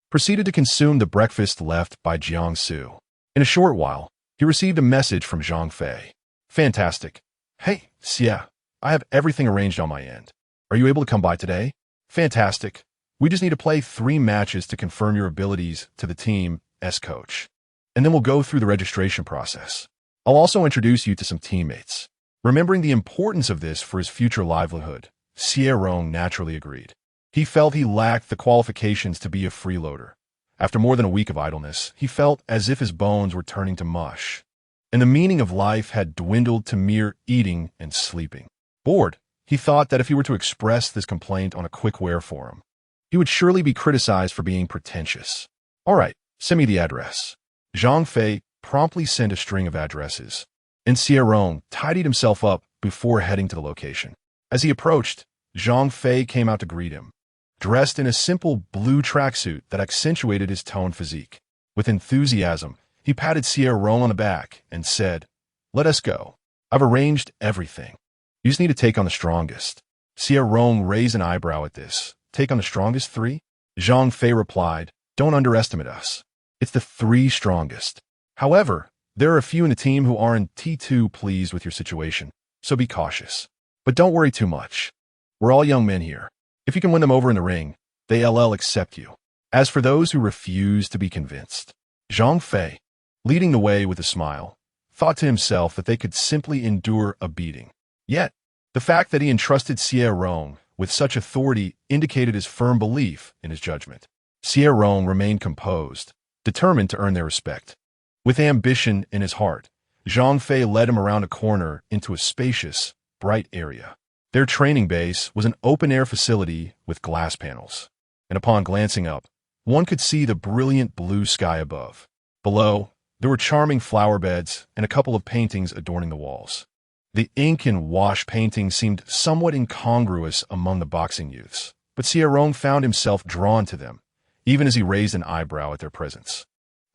proceeded to consume the breakfast left by Jiangsu. In a short while, he received a message from Zhang Fei. "Fantastic. Hey, Xie, I have everything arranged on my end. Are you able to come by today?" "Fantastic. We just need to play 3 matches to confirm your abilities to the team's coach. And then we'll go through the registration process. I'll also introduce you to some teammates." Remembering the importance of this for his future livelihood, Xie Rong naturally agreed. He felt he lacked the qualifications to be a freeloader. After more than a week of idleness, he felt as if his bones were turning to mush, and the meaning of life had dwindled to mere eating and sleeping. Bored, he thought that if he were to express this complaint on a quick-ware forum, he would surely be criticized for being pretentious. "All right, send me the address." Zhang Fei promptly sent a string of addresses, and Xie Rong tidied himself up before heading to the location. As he approached, Zhang Fei came out to greet him, dressed in a simple blue tracksuit that accentuated his toned physique. With enthusiasm, he patted Xie Rong on the back and said, "Let us go. I've arranged everything. You just need to take on the strongest." Xie Rong raised an eyebrow at this. "Take on the strongest 3? Zhang Fei replied, "Don't underestimate us. It's the 3 strongest. However, there are a few in the team who aren't too pleased with your situation, so be cautious. But don't worry too much. We're all young men here. If you can win them over in the ring, they'll accept you." As for those who refuse to be convinced, Zhang Fei, leading the way with a smile, thought to himself that they could simply endure a beating. Yet, the fact that he entrusted Xie Rong with such authority indicated his firm belief in his judgment. Xie Rong remained composed, determined to earn their respect. With ambition in his heart, Zhang Fei led him around a corner into a spacious, bright area. Their training base was an open-air facility with glass panels, and upon glancing up, one could see the brilliant blue sky above. Below, there were charming flower beds and a couple of paintings adorning the walls. The ink and wash paintings seemed somewhat incongruous among the boxing youths, but Xie Rong found himself drawn to them, even as he raised an eyebrow at their presence.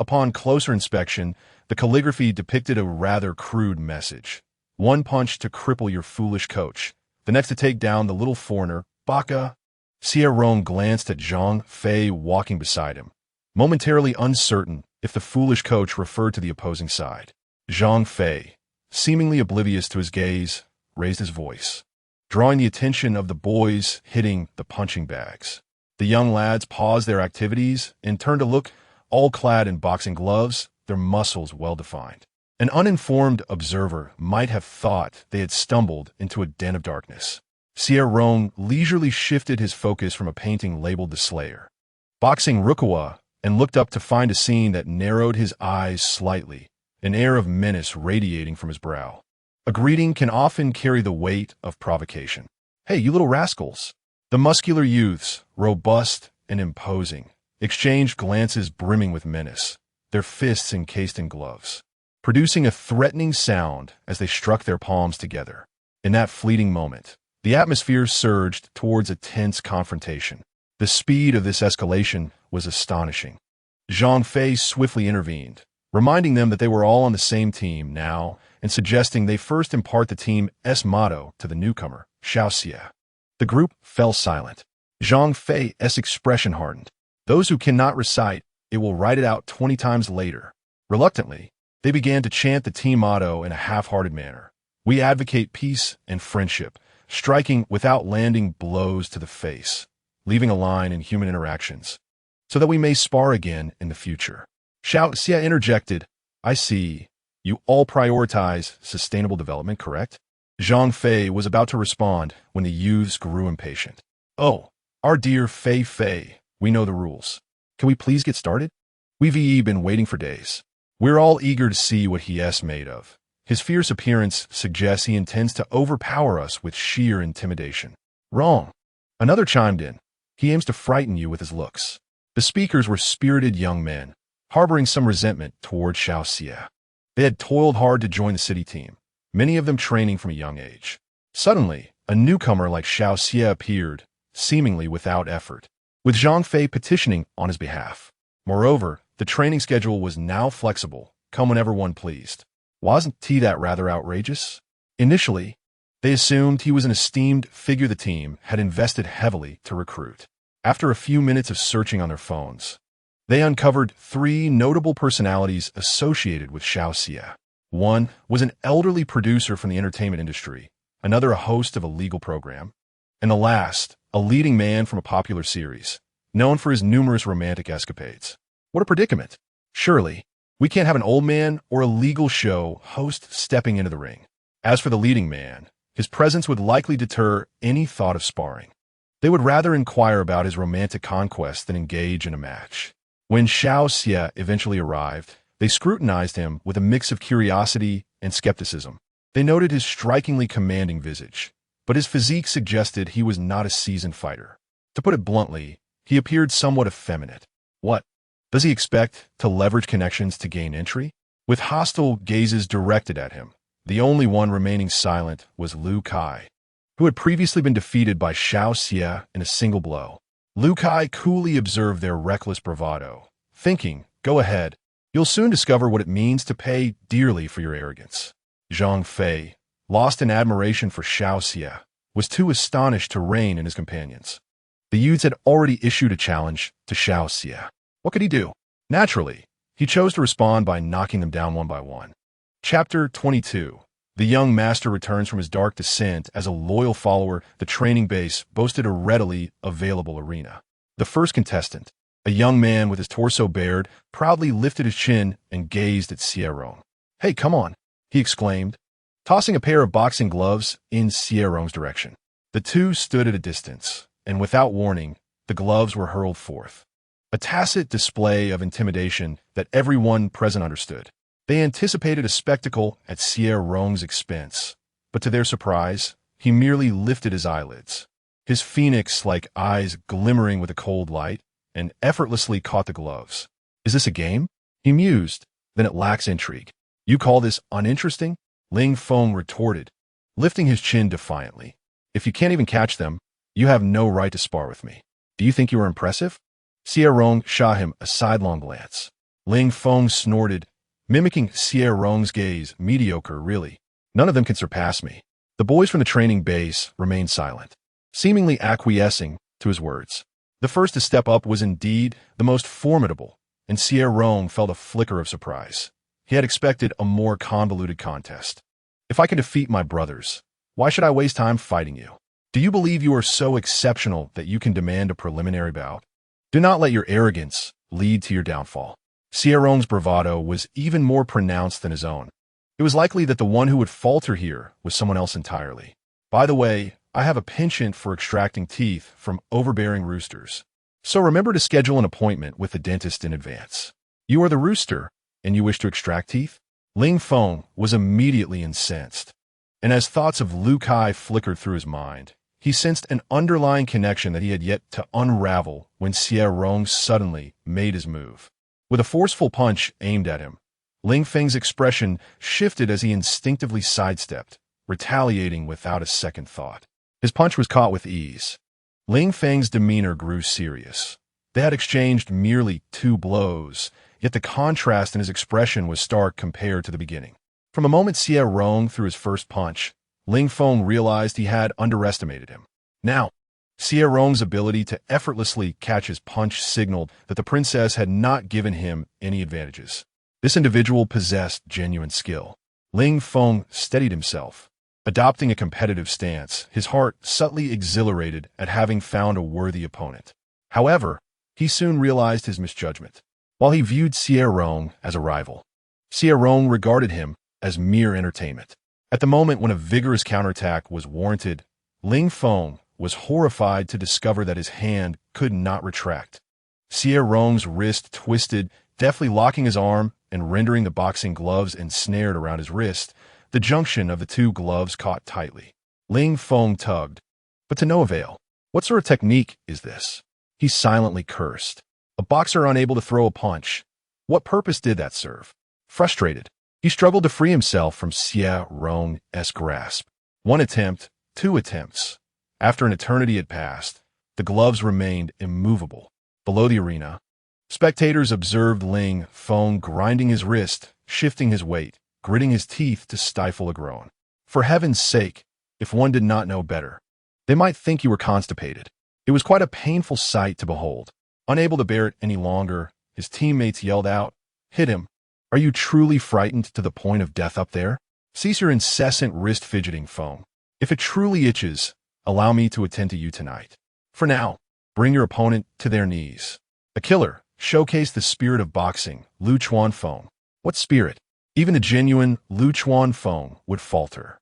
Upon closer inspection, the calligraphy depicted a rather crude message. One punch to cripple your foolish coach, the next to take down the little foreigner, Baka. Xie Rong glanced at Zhang Fei walking beside him, momentarily uncertain if the foolish coach referred to the opposing side. Zhang Fei, seemingly oblivious to his gaze, raised his voice, drawing the attention of the boys hitting the punching bags. The young lads paused their activities and turned to look, all clad in boxing gloves, their muscles well-defined. An uninformed observer might have thought they had stumbled into a den of darkness. Xie Rong leisurely shifted his focus from a painting labeled The Slayer, Boxing Rukawa, and looked up to find a scene that narrowed his eyes slightly, an air of menace radiating from his brow. A greeting can often carry the weight of provocation. "Hey, you little rascals!" The muscular youths, robust and imposing, exchanged glances brimming with menace, their fists encased in gloves, producing a threatening sound as they struck their palms together. In that fleeting moment, The atmosphere surged towards a tense confrontation. The speed of this escalation was astonishing. Zhang Fei swiftly intervened, reminding them that they were all on the same team now and suggesting they first impart the team's motto to the newcomer, Xiao Xie. The group fell silent. Zhang Fei's expression hardened. Those who cannot recite, it will write it out 20 times later. Reluctantly, they began to chant the team motto in a half-hearted manner. We advocate peace and friendship, striking without landing blows to the face, leaving a line in human interactions, so that we may spar again in the future. Xiao Xie interjected, I see. You all prioritize sustainable development, correct? Zhang Fei was about to respond when the youths grew impatient. Oh, our dear Fei Fei, we know the rules. Can we please get started? We've been waiting for days. We're all eager to see what he's made of. His fierce appearance suggests he intends to overpower us with sheer intimidation. Wrong. Another chimed in. He aims to frighten you with his looks. The speakers were spirited young men, harboring some resentment toward Xiao Xie. They had toiled hard to join the city team, many of them training from a young age. Suddenly, a newcomer like Xiao Xie appeared, seemingly without effort, with Zhang Fei petitioning on his behalf. Moreover, the training schedule was now flexible, come whenever one pleased. Wasn't that rather outrageous? Initially, they assumed he was an esteemed figure the team had invested heavily to recruit. After a few minutes of searching on their phones, they uncovered 3 notable personalities associated with Xiao Xie. One was an elderly producer from the entertainment industry, another a host of a legal program, and the last, a leading man from a popular series, known for his numerous romantic escapades. What a predicament. Surely, we can't have an old man or a legal show host stepping into the ring. As for the leading man, his presence would likely deter any thought of sparring. They would rather inquire about his romantic conquest than engage in a match. When Xiao Xie eventually arrived, they scrutinized him with a mix of curiosity and skepticism. They noted his strikingly commanding visage, but his physique suggested he was not a seasoned fighter. To put it bluntly, he appeared somewhat effeminate. What? Does he expect to leverage connections to gain entry? With hostile gazes directed at him, the only one remaining silent was Lu Kai, who had previously been defeated by Xiao Xie in a single blow. Lu Kai coolly observed their reckless bravado, thinking, go ahead, you'll soon discover what it means to pay dearly for your arrogance. Zhang Fei, lost in admiration for Xiao Xie, was too astonished to rein in his companions. The youths had already issued a challenge to Xiao Xie. What could he do? Naturally, he chose to respond by knocking them down one by one. Chapter 22. The young master returns from his dark descent as a loyal follower. The training base boasted a readily available arena. The first contestant, a young man with his torso bared, proudly lifted his chin and gazed at Xie Rong. Hey, come on, he exclaimed, tossing a pair of boxing gloves in Xie Rong's direction. The two stood at a distance, and without warning, the gloves were hurled forth. A tacit display of intimidation that everyone present understood. They anticipated a spectacle at Xie Rong's expense, but to their surprise, he merely lifted his eyelids, his phoenix-like eyes glimmering with a cold light, and effortlessly caught the gloves. Is this a game? He mused. Then it lacks intrigue. You call this uninteresting? Ling Feng retorted, lifting his chin defiantly. If you can't even catch them, you have no right to spar with me. Do you think you are impressive? Xie Rong shot him a sidelong glance. Ling Feng snorted, mimicking Xie Rong's gaze. Mediocre, really. None of them can surpass me. The boys from the training base remained silent, seemingly acquiescing to his words. The first to step up was indeed the most formidable, and Xie Rong felt a flicker of surprise. He had expected a more convoluted contest. If I can defeat my brothers, why should I waste time fighting you? Do you believe you are so exceptional that you can demand a preliminary bout? Do not let your arrogance lead to your downfall. Xie Rong's bravado was even more pronounced than his own. It was likely that the one who would falter here was someone else entirely. By the way, I have a penchant for extracting teeth from overbearing roosters. So remember to schedule an appointment with the dentist in advance. You are the rooster, and you wish to extract teeth? Ling Feng was immediately incensed, and as thoughts of Lu Kai flickered through his mind, he sensed an underlying connection that he had yet to unravel when Xie Rong suddenly made his move. With a forceful punch aimed at him, Ling Feng's expression shifted as he instinctively sidestepped, retaliating without a second thought. His punch was caught with ease. Ling Feng's demeanor grew serious. They had exchanged merely 2 blows, yet the contrast in his expression was stark compared to the beginning. From the moment Xie Rong threw his first punch, Ling Feng realized he had underestimated him. Now, Xie Rong's ability to effortlessly catch his punch signaled that the princess had not given him any advantages. This individual possessed genuine skill. Ling Feng steadied himself. Adopting a competitive stance, his heart subtly exhilarated at having found a worthy opponent. However, he soon realized his misjudgment. While he viewed Xie Rong as a rival, Xie Rong regarded him as mere entertainment. At the moment when a vigorous counterattack was warranted, Ling Feng was horrified to discover that his hand could not retract. Xie Rong's wrist twisted, deftly locking his arm and rendering the boxing gloves ensnared around his wrist. The junction of the 2 gloves caught tightly. Ling Feng tugged, but to no avail. What sort of technique is this? He silently cursed. A boxer unable to throw a punch. What purpose did that serve? Frustrated, he struggled to free himself from Xie Rong's grasp. 1 attempt, 2 attempts. After an eternity had passed, the gloves remained immovable. Below the arena, spectators observed Ling Feng grinding his wrist, shifting his weight, gritting his teeth to stifle a groan. For heaven's sake, if one did not know better, they might think you were constipated. It was quite a painful sight to behold. Unable to bear it any longer, his teammates yelled out, "Hit him! Are you truly frightened to the point of death up there? Cease your incessant wrist fidgeting, Feng. If it truly itches, allow me to attend to you tonight. For now, bring your opponent to their knees." A killer showcased the spirit of boxing, Lu Chuanfeng. What spirit? Even the genuine Lu Chuanfeng would falter.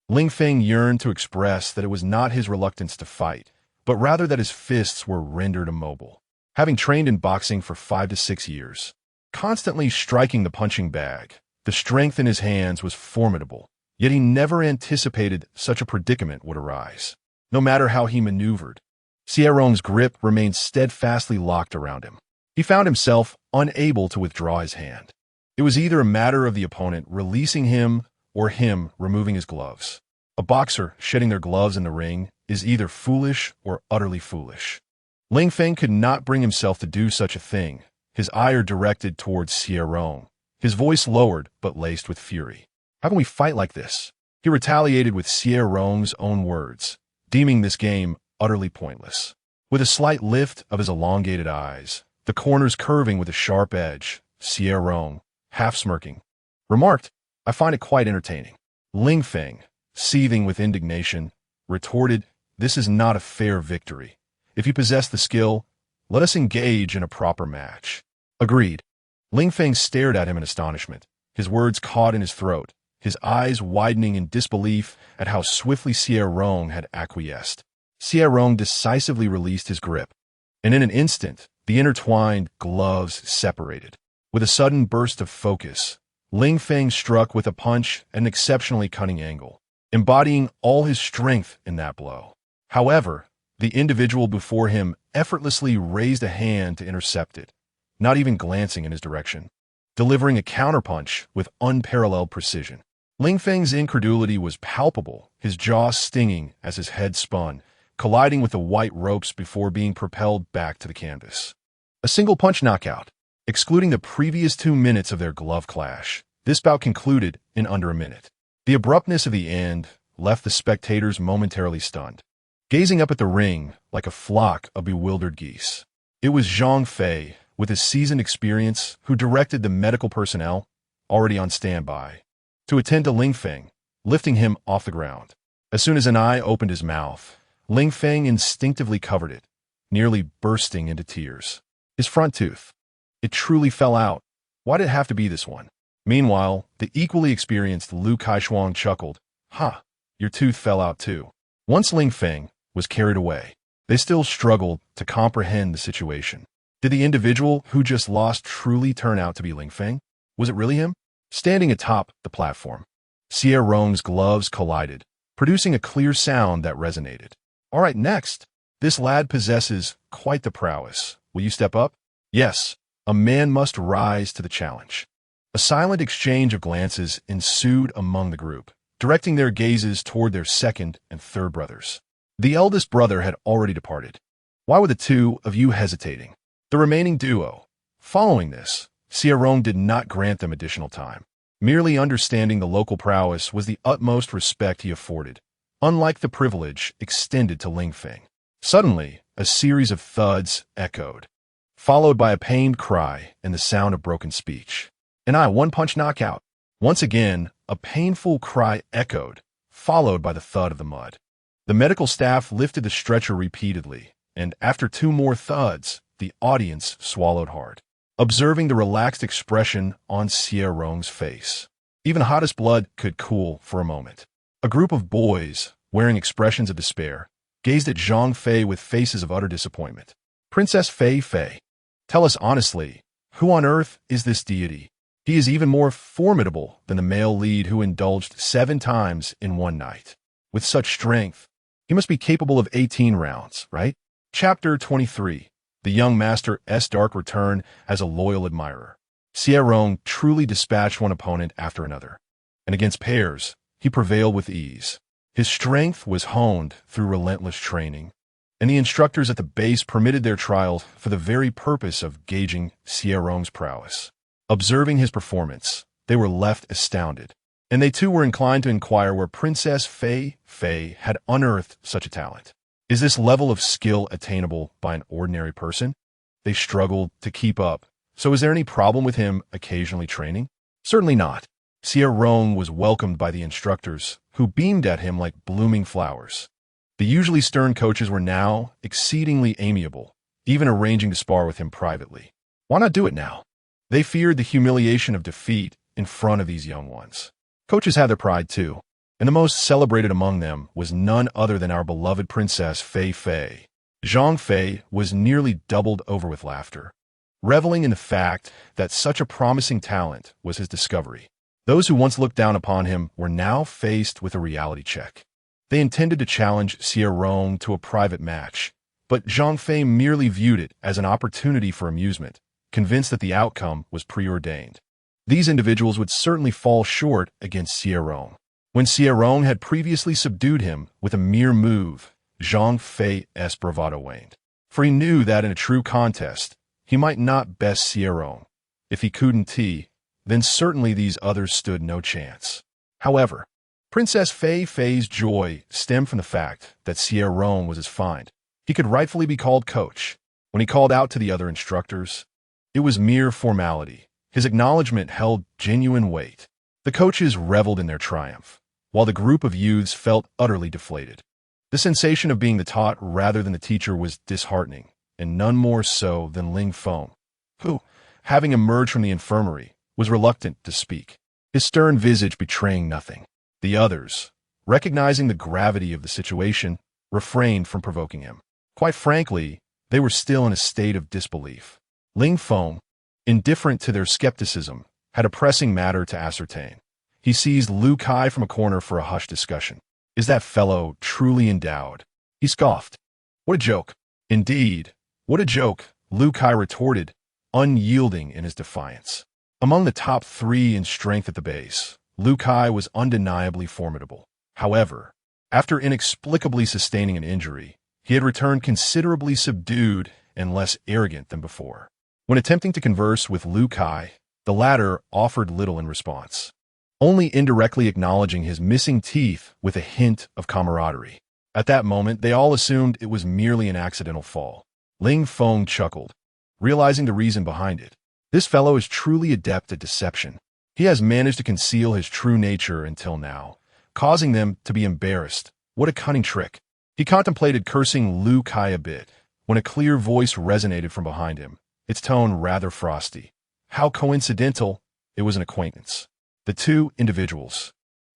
Ling Feng yearned to express that it was not his reluctance to fight, but rather that his fists were rendered immobile. Having trained in boxing for 5 to 6 years, constantly striking the punching bag, the strength in his hands was formidable, yet he never anticipated such a predicament would arise. No matter how he maneuvered, Xie Rong's grip remained steadfastly locked around him. He found himself unable to withdraw his hand. It was either a matter of the opponent releasing him or him removing his gloves. A boxer shedding their gloves in the ring is either foolish or utterly foolish. Ling Feng could not bring himself to do such a thing, his ire directed towards Xie Rong, his voice lowered but laced with fury. "How can we fight like this?" He retaliated with Xie Rong's own words, deeming this game utterly pointless. With a slight lift of his elongated eyes, the corners curving with a sharp edge, Xie Rong, half smirking, remarked, "I find it quite entertaining." Ling Feng, seething with indignation, retorted, "This is not a fair victory. If you possess the skill, let us engage in a proper match." Agreed. Ling Feng stared at him in astonishment, his words caught in his throat, his eyes widening in disbelief at how swiftly Xie Rong had acquiesced. Xie Rong decisively released his grip, and in an instant, the intertwined gloves separated. With a sudden burst of focus, Ling Feng struck with a punch at an exceptionally cunning angle, embodying all his strength in that blow. However, the individual before him effortlessly raised a hand to intercept it, not even glancing in his direction, delivering a counterpunch with unparalleled precision. Ling Feng's incredulity was palpable, his jaw stinging as his head spun, colliding with the white ropes before being propelled back to the canvas. A single punch knockout. Excluding the previous 2 minutes of their glove clash, this bout concluded in under a minute. The abruptness of the end left the spectators momentarily stunned, gazing up at the ring like a flock of bewildered geese. It was Zhang Fei, with his seasoned experience, who directed the medical personnel, already on standby, to attend to Ling Feng, lifting him off the ground. As soon as an eye opened his mouth, Ling Feng instinctively covered it, nearly bursting into tears. His front tooth. It truly fell out. Why did it have to be this one? Meanwhile, the equally experienced Lu Kaishuang chuckled. "Ha, your tooth fell out too." Once Ling Feng was carried away, they still struggled to comprehend the situation. Did the individual who just lost truly turn out to be Ling Feng? Was it really him? Standing atop the platform, Xie Rong's gloves collided, producing a clear sound that resonated. "All right, next. This lad possesses quite the prowess. Will you step up?" Yes. A man must rise to the challenge. A silent exchange of glances ensued among the group, directing their gazes toward their second and third brothers. The eldest brother had already departed. Why were the two of you hesitating? The remaining duo. Following this, Xie Rong did not grant them additional time. Merely understanding the local prowess was the utmost respect he afforded, unlike the privilege extended to Ling Feng. Suddenly, a series of thuds echoed, followed by a pained cry and the sound of broken speech. One-punch knockout. Once again, a painful cry echoed, followed by the thud of the mud. The medical staff lifted the stretcher repeatedly, and after two more thuds, the audience swallowed hard, observing the relaxed expression on Xie Rong's face. Even hottest blood could cool for a moment. A group of boys, wearing expressions of despair, gazed at Zhang Fei with faces of utter disappointment. Princess Fei Fei, tell us honestly, who on earth is this deity? He is even more formidable than the male lead who indulged 7 times in one night. With such strength, he must be capable of 18 rounds, right? Chapter 23. The young master's dark return as a loyal admirer. Xie Rong truly dispatched one opponent after another, and against pairs, he prevailed with ease. His strength was honed through relentless training, and the instructors at the base permitted their trials for the very purpose of gauging Xie Rong's prowess. Observing his performance, they were left astounded, and they too were inclined to inquire where Princess Fei Fei had unearthed such a talent. Is this level of skill attainable by an ordinary person? They struggled to keep up. So is there any problem with him occasionally training? Certainly not. Xie Rong was welcomed by the instructors, who beamed at him like blooming flowers. The usually stern coaches were now exceedingly amiable, even arranging to spar with him privately. Why not do it now? They feared the humiliation of defeat in front of these young ones. Coaches had their pride too, and the most celebrated among them was none other than our beloved Princess Fei Fei. Zhang Fei was nearly doubled over with laughter, reveling in the fact that such a promising talent was his discovery. Those who once looked down upon him were now faced with a reality check. They intended to challenge Xie Rong to a private match, but Zhang Fei merely viewed it as an opportunity for amusement, convinced that the outcome was preordained. These individuals would certainly fall short against Xie Rong. When Xie Rong had previously subdued him with a mere move, Zhang Fei's bravado waned, for he knew that in a true contest, he might not best Xie Rong. If he couldn't, then certainly these others stood no chance. However, Princess Fei Fei's joy stemmed from the fact that Xie Rong was his find. He could rightfully be called coach. When he called out to the other instructors, it was mere formality. His acknowledgement held genuine weight. The coaches reveled in their triumph, while the group of youths felt utterly deflated. The sensation of being the taught rather than the teacher was disheartening, and none more so than Ling Feng, who, having emerged from the infirmary, was reluctant to speak, his stern visage betraying nothing. The others, recognizing the gravity of the situation, refrained from provoking him. Quite frankly, they were still in a state of disbelief. Ling Feng, indifferent to their skepticism, had a pressing matter to ascertain. He seized Lu Kai from a corner for a hushed discussion. Is that fellow truly endowed? He scoffed. What a joke. Indeed, what a joke, Lu Kai retorted, unyielding in his defiance. Among the top 3 in strength at the base, Lu Kai was undeniably formidable. However, after inexplicably sustaining an injury, he had returned considerably subdued and less arrogant than before. When attempting to converse with Lu Kai, the latter offered little in response, only indirectly acknowledging his missing teeth with a hint of camaraderie. At that moment, they all assumed it was merely an accidental fall. Ling Feng chuckled, realizing the reason behind it. This fellow is truly adept at deception. He has managed to conceal his true nature until now, causing them to be embarrassed. What a cunning trick. He contemplated cursing Lu Kai a bit, when a clear voice resonated from behind him, its tone rather frosty. How coincidental, it was an acquaintance. The two individuals,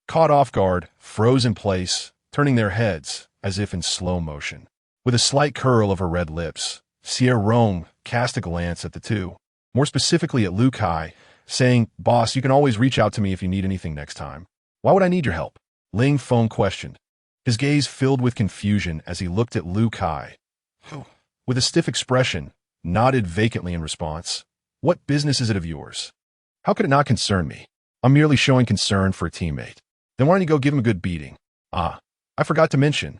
caught off guard, froze in place, turning their heads as if in slow motion. With a slight curl of her red lips, Xie Rong cast a glance at the two, more specifically at Lu Kai, saying, "Boss, you can always reach out to me if you need anything next time." "Why would I need your help?" Ling Feng questioned, his gaze filled with confusion as he looked at Lu Kai, who, with a stiff expression, nodded vacantly in response. "What business is it of yours? How could it not concern me? I'm merely showing concern for a teammate." "Then why don't you go give him a good beating?" "Ah, I forgot to mention.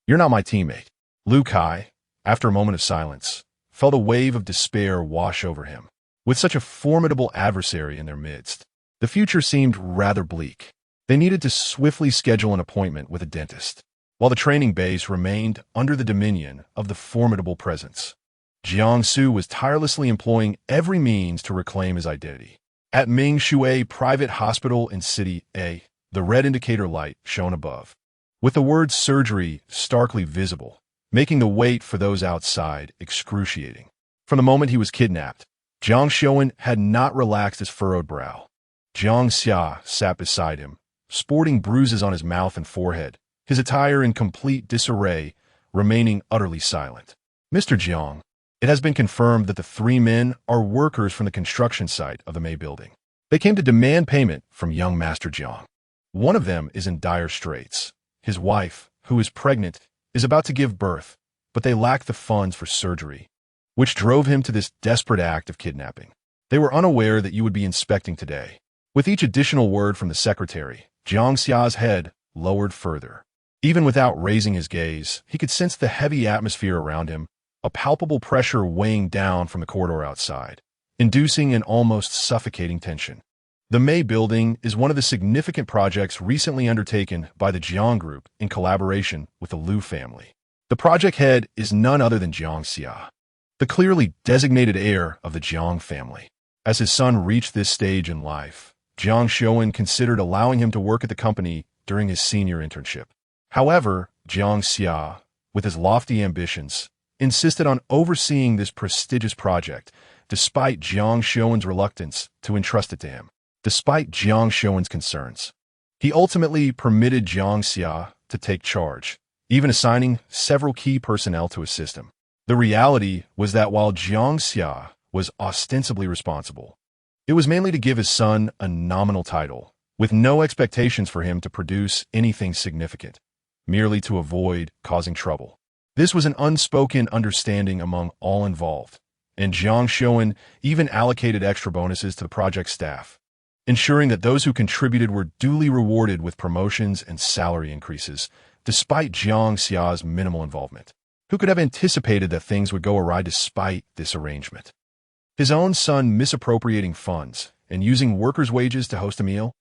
You're not my teammate. Lu Kai, after a moment of silence, felt a wave of despair wash over him. With such a formidable adversary in their midst, the future seemed rather bleak. They needed to swiftly schedule an appointment with a dentist, while the training base remained under the dominion of the formidable presence. Jiang Su was tirelessly employing every means to reclaim his identity. At Ming Shui Private Hospital in City A, the red indicator light shone above, with the word surgery starkly visible, making the wait for those outside excruciating. From the moment he was kidnapped, Jiang Xiuan had not relaxed his furrowed brow. Jiang Xia sat beside him, sporting bruises on his mouth and forehead, his attire in complete disarray, remaining utterly silent. Mr. Jiang, it has been confirmed that the 3 men are workers from the construction site of the May building. They came to demand payment from young Master Jiang. One of them is in dire straits. His wife, who is pregnant, is about to give birth, but they lack the funds for surgery, which drove him to this desperate act of kidnapping. They were unaware that you would be inspecting today. With each additional word from the secretary, Jiang Xia's head lowered further. Even without raising his gaze, he could sense the heavy atmosphere around him, a palpable pressure weighing down from the corridor outside, inducing an almost suffocating tension. The May building is one of the significant projects recently undertaken by the Jiang Group in collaboration with the Liu family. The project head is none other than Jiang Xia, the clearly designated heir of the Jiang family. As his son reached this stage in life, Jiang Xiuan considered allowing him to work at the company during his senior internship. However, Jiang Xia, with his lofty ambitions, insisted on overseeing this prestigious project, despite Jiang Xiuan's reluctance to entrust it to him. Despite Jiang Xiuan's concerns, he ultimately permitted Jiang Xia to take charge, even assigning several key personnel to assist him. The reality was that while Jiang Xia was ostensibly responsible, it was mainly to give his son a nominal title, with no expectations for him to produce anything significant, merely to avoid causing trouble. This was an unspoken understanding among all involved, and Jiang Xiuan even allocated extra bonuses to the project staff, ensuring that those who contributed were duly rewarded with promotions and salary increases, despite Jiang Xia's minimal involvement. Who could have anticipated that things would go awry despite this arrangement? His own son misappropriating funds and using workers' wages to host a meal?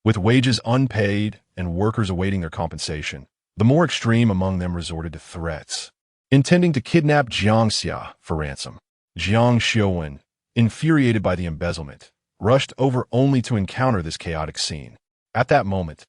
With wages unpaid and workers awaiting their compensation, the more extreme among them resorted to threats, intending to kidnap Jiang Xia for ransom. Jiang Xiuan, infuriated by the embezzlement, rushed over only to encounter this chaotic scene. At that moment,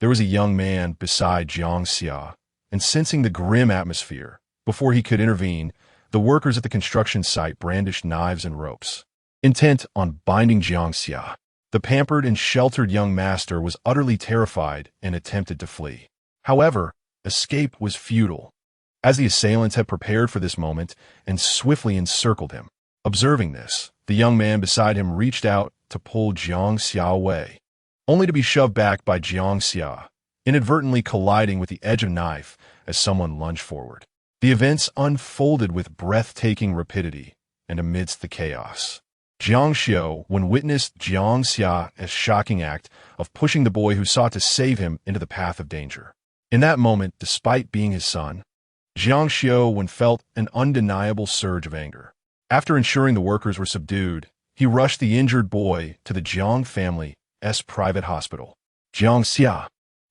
there was a young man beside Jiang Xia, and sensing the grim atmosphere, before he could intervene, the workers at the construction site brandished knives and ropes, intent on binding Jiang Xia. The pampered and sheltered young master was utterly terrified and attempted to flee. However, escape was futile, as the assailants had prepared for this moment and swiftly encircled him. Observing this, the young man beside him reached out to pull Jiang Xia away, only to be shoved back by Jiang Xia, inadvertently colliding with the edge of a knife as someone lunged forward. The events unfolded with breathtaking rapidity, and amidst the chaos, Jiang Xiu, when witnessed Jiang Xia's shocking act of pushing the boy who sought to save him into the path of danger. In that moment, despite being his son, Jiang Xiu felt an undeniable surge of anger. After ensuring the workers were subdued, he rushed the injured boy to the Jiang family's private hospital. Jiang Xia,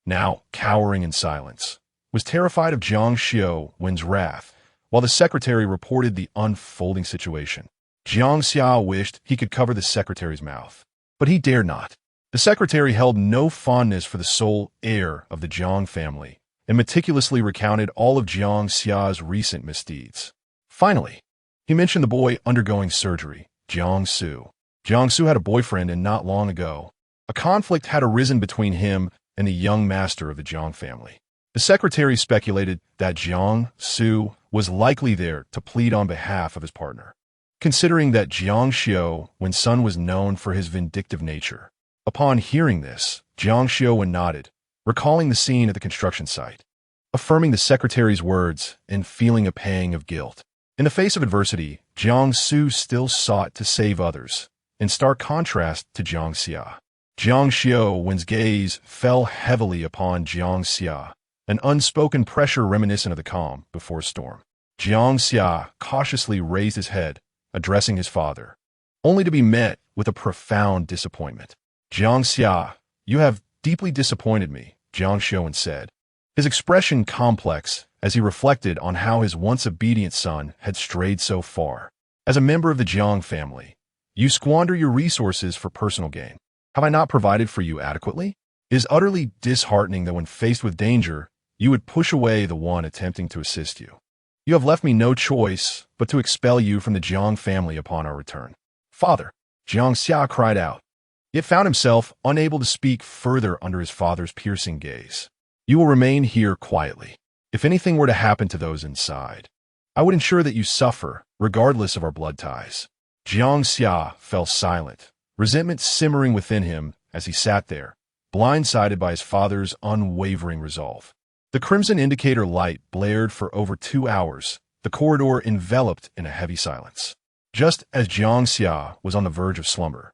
now cowering in silence, was terrified of Jiang Xiu's wrath, while the secretary reported the unfolding situation. Jiang Xia wished he could cover the secretary's mouth, but he dared not. The secretary held no fondness for the sole heir of the Jiang family and meticulously recounted all of Jiang Xia's recent misdeeds. Finally, he mentioned the boy undergoing surgery, Jiang Su. Jiang Su had a boyfriend, and not long ago, a conflict had arisen between him and the young master of the Jiang family. The secretary speculated that Jiang Su was likely there to plead on behalf of his partner, considering that Jiang Xiu's son was known for his vindictive nature. Upon hearing this, Jiang Xiu nodded, recalling the scene at the construction site, affirming the secretary's words and feeling a pang of guilt. In the face of adversity, Jiang Su still sought to save others, in stark contrast to Jiang Xia. Jiang Xiu's gaze fell heavily upon Jiang Xia, an unspoken pressure reminiscent of the calm before a storm. Xie cautiously raised his head, addressing his father, only to be met with a profound disappointment. Xie, you have deeply disappointed me, Jiang Xuan said, his expression complex as he reflected on how his once obedient son had strayed so far. As a member of the Jiang family, you squander your resources for personal gain. Have I not provided for you adequately? It is utterly disheartening that when faced with danger, you would push away the one attempting to assist you. You have left me no choice but to expel you from the Jiang family upon our return. Father, Xie cried out, yet found himself unable to speak further under his father's piercing gaze. You will remain here quietly. If anything were to happen to those inside, I would ensure that you suffer, regardless of our blood ties. Xie fell silent, resentment simmering within him as he sat there, blindsided by his father's unwavering resolve. The crimson indicator light blared for over 2 hours, the corridor enveloped in a heavy silence. Just as Xie was on the verge of slumber,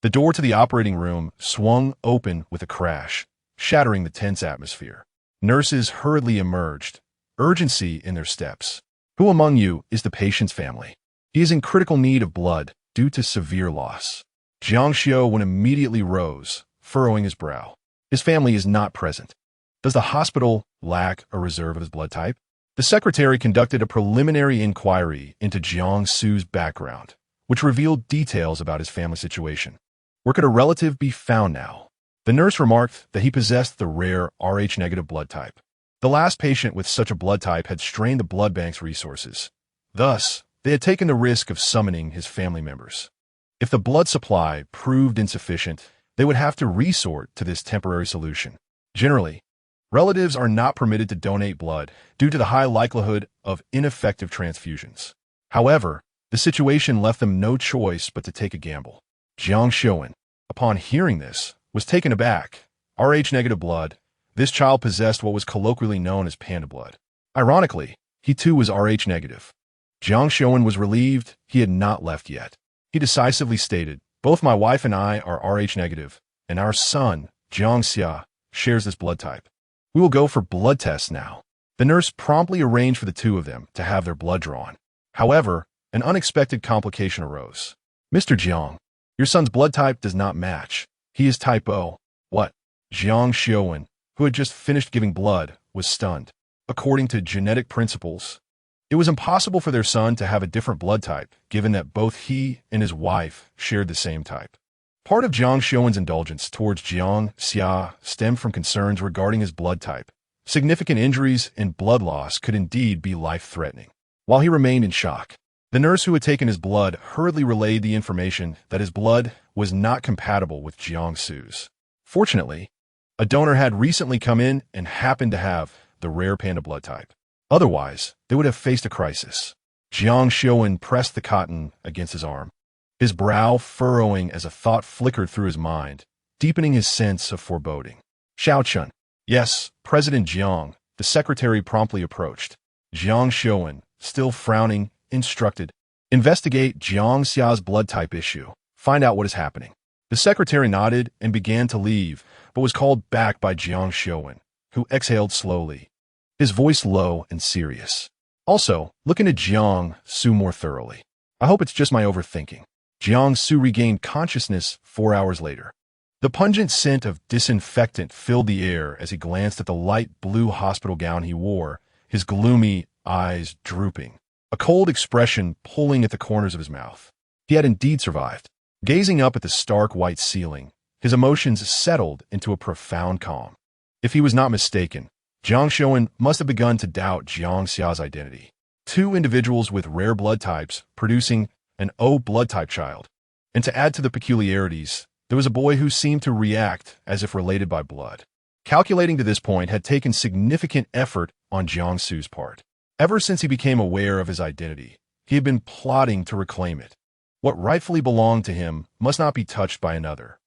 the door to the operating room swung open with a crash, shattering the tense atmosphere. Nurses hurriedly emerged, urgency in their steps. Who among you is the patient's family? He is in critical need of blood due to severe loss. Jiang Xuan immediately rose, furrowing his brow. His family is not present. Does the hospital lack a reserve of his blood type? The secretary conducted a preliminary inquiry into Jiang Su's background, which revealed details about his family situation. Where could a relative be found now? The nurse remarked that he possessed the rare Rh-negative blood type. The last patient with such a blood type had strained the blood bank's resources. Thus, they had taken the risk of summoning his family members. If the blood supply proved insufficient, they would have to resort to this temporary solution. Generally, relatives are not permitted to donate blood due to the high likelihood of ineffective transfusions. However, the situation left them no choice but to take a gamble. Jiang Xuan, upon hearing this, was taken aback. Rh-negative blood. This child possessed what was colloquially known as panda blood. Ironically, he too was Rh-negative. Jiang Xuan was relieved he had not left yet. He decisively stated, both my wife and I are Rh-negative, and our son, Jiang Xie, shares this blood type. We will go for blood tests now. The nurse promptly arranged for the two of them to have their blood drawn. However, an unexpected complication arose. Mr. Jiang, your son's blood type does not match. He is type O. What? Jiang Xuan, who had just finished giving blood, was stunned. According to genetic principles, it was impossible for their son to have a different blood type, given that both he and his wife shared the same type. Part of Jiang Xuan's indulgence towards Jiang Xie stemmed from concerns regarding his blood type. Significant injuries and blood loss could indeed be life-threatening. While he remained in shock, the nurse who had taken his blood hurriedly relayed the information that his blood was not compatible with Jiang Su's. Fortunately, a donor had recently come in and happened to have the rare panda blood type. Otherwise, they would have faced a crisis. Jiang Xuan pressed the cotton against his arm, his brow furrowing as a thought flickered through his mind, deepening his sense of foreboding. Xiaochun. Yes, President Jiang, the secretary promptly approached. Jiang Xuan, still frowning, instructed, investigate Jiang Xia's blood type issue. Find out what is happening. The secretary nodded and began to leave, but was called back by Jiang Xuan, who exhaled slowly, his voice low and serious. Also, look into Jiang Su more thoroughly. I hope it's just my overthinking. Jiang Su regained consciousness 4 hours later. The pungent scent of disinfectant filled the air as he glanced at the light blue hospital gown he wore, his gloomy eyes drooping, a cold expression pulling at the corners of his mouth. He had indeed survived. Gazing up at the stark white ceiling, his emotions settled into a profound calm. If he was not mistaken, Jiang Xuan must have begun to doubt Jiang Xia's identity. Two individuals with rare blood types producing an O blood type child. And to add to the peculiarities, there was a boy who seemed to react as if related by blood. Calculating to this point had taken significant effort on Jiang Su's part. Ever since he became aware of his identity, he had been plotting to reclaim it. What rightfully belonged to him must not be touched by another.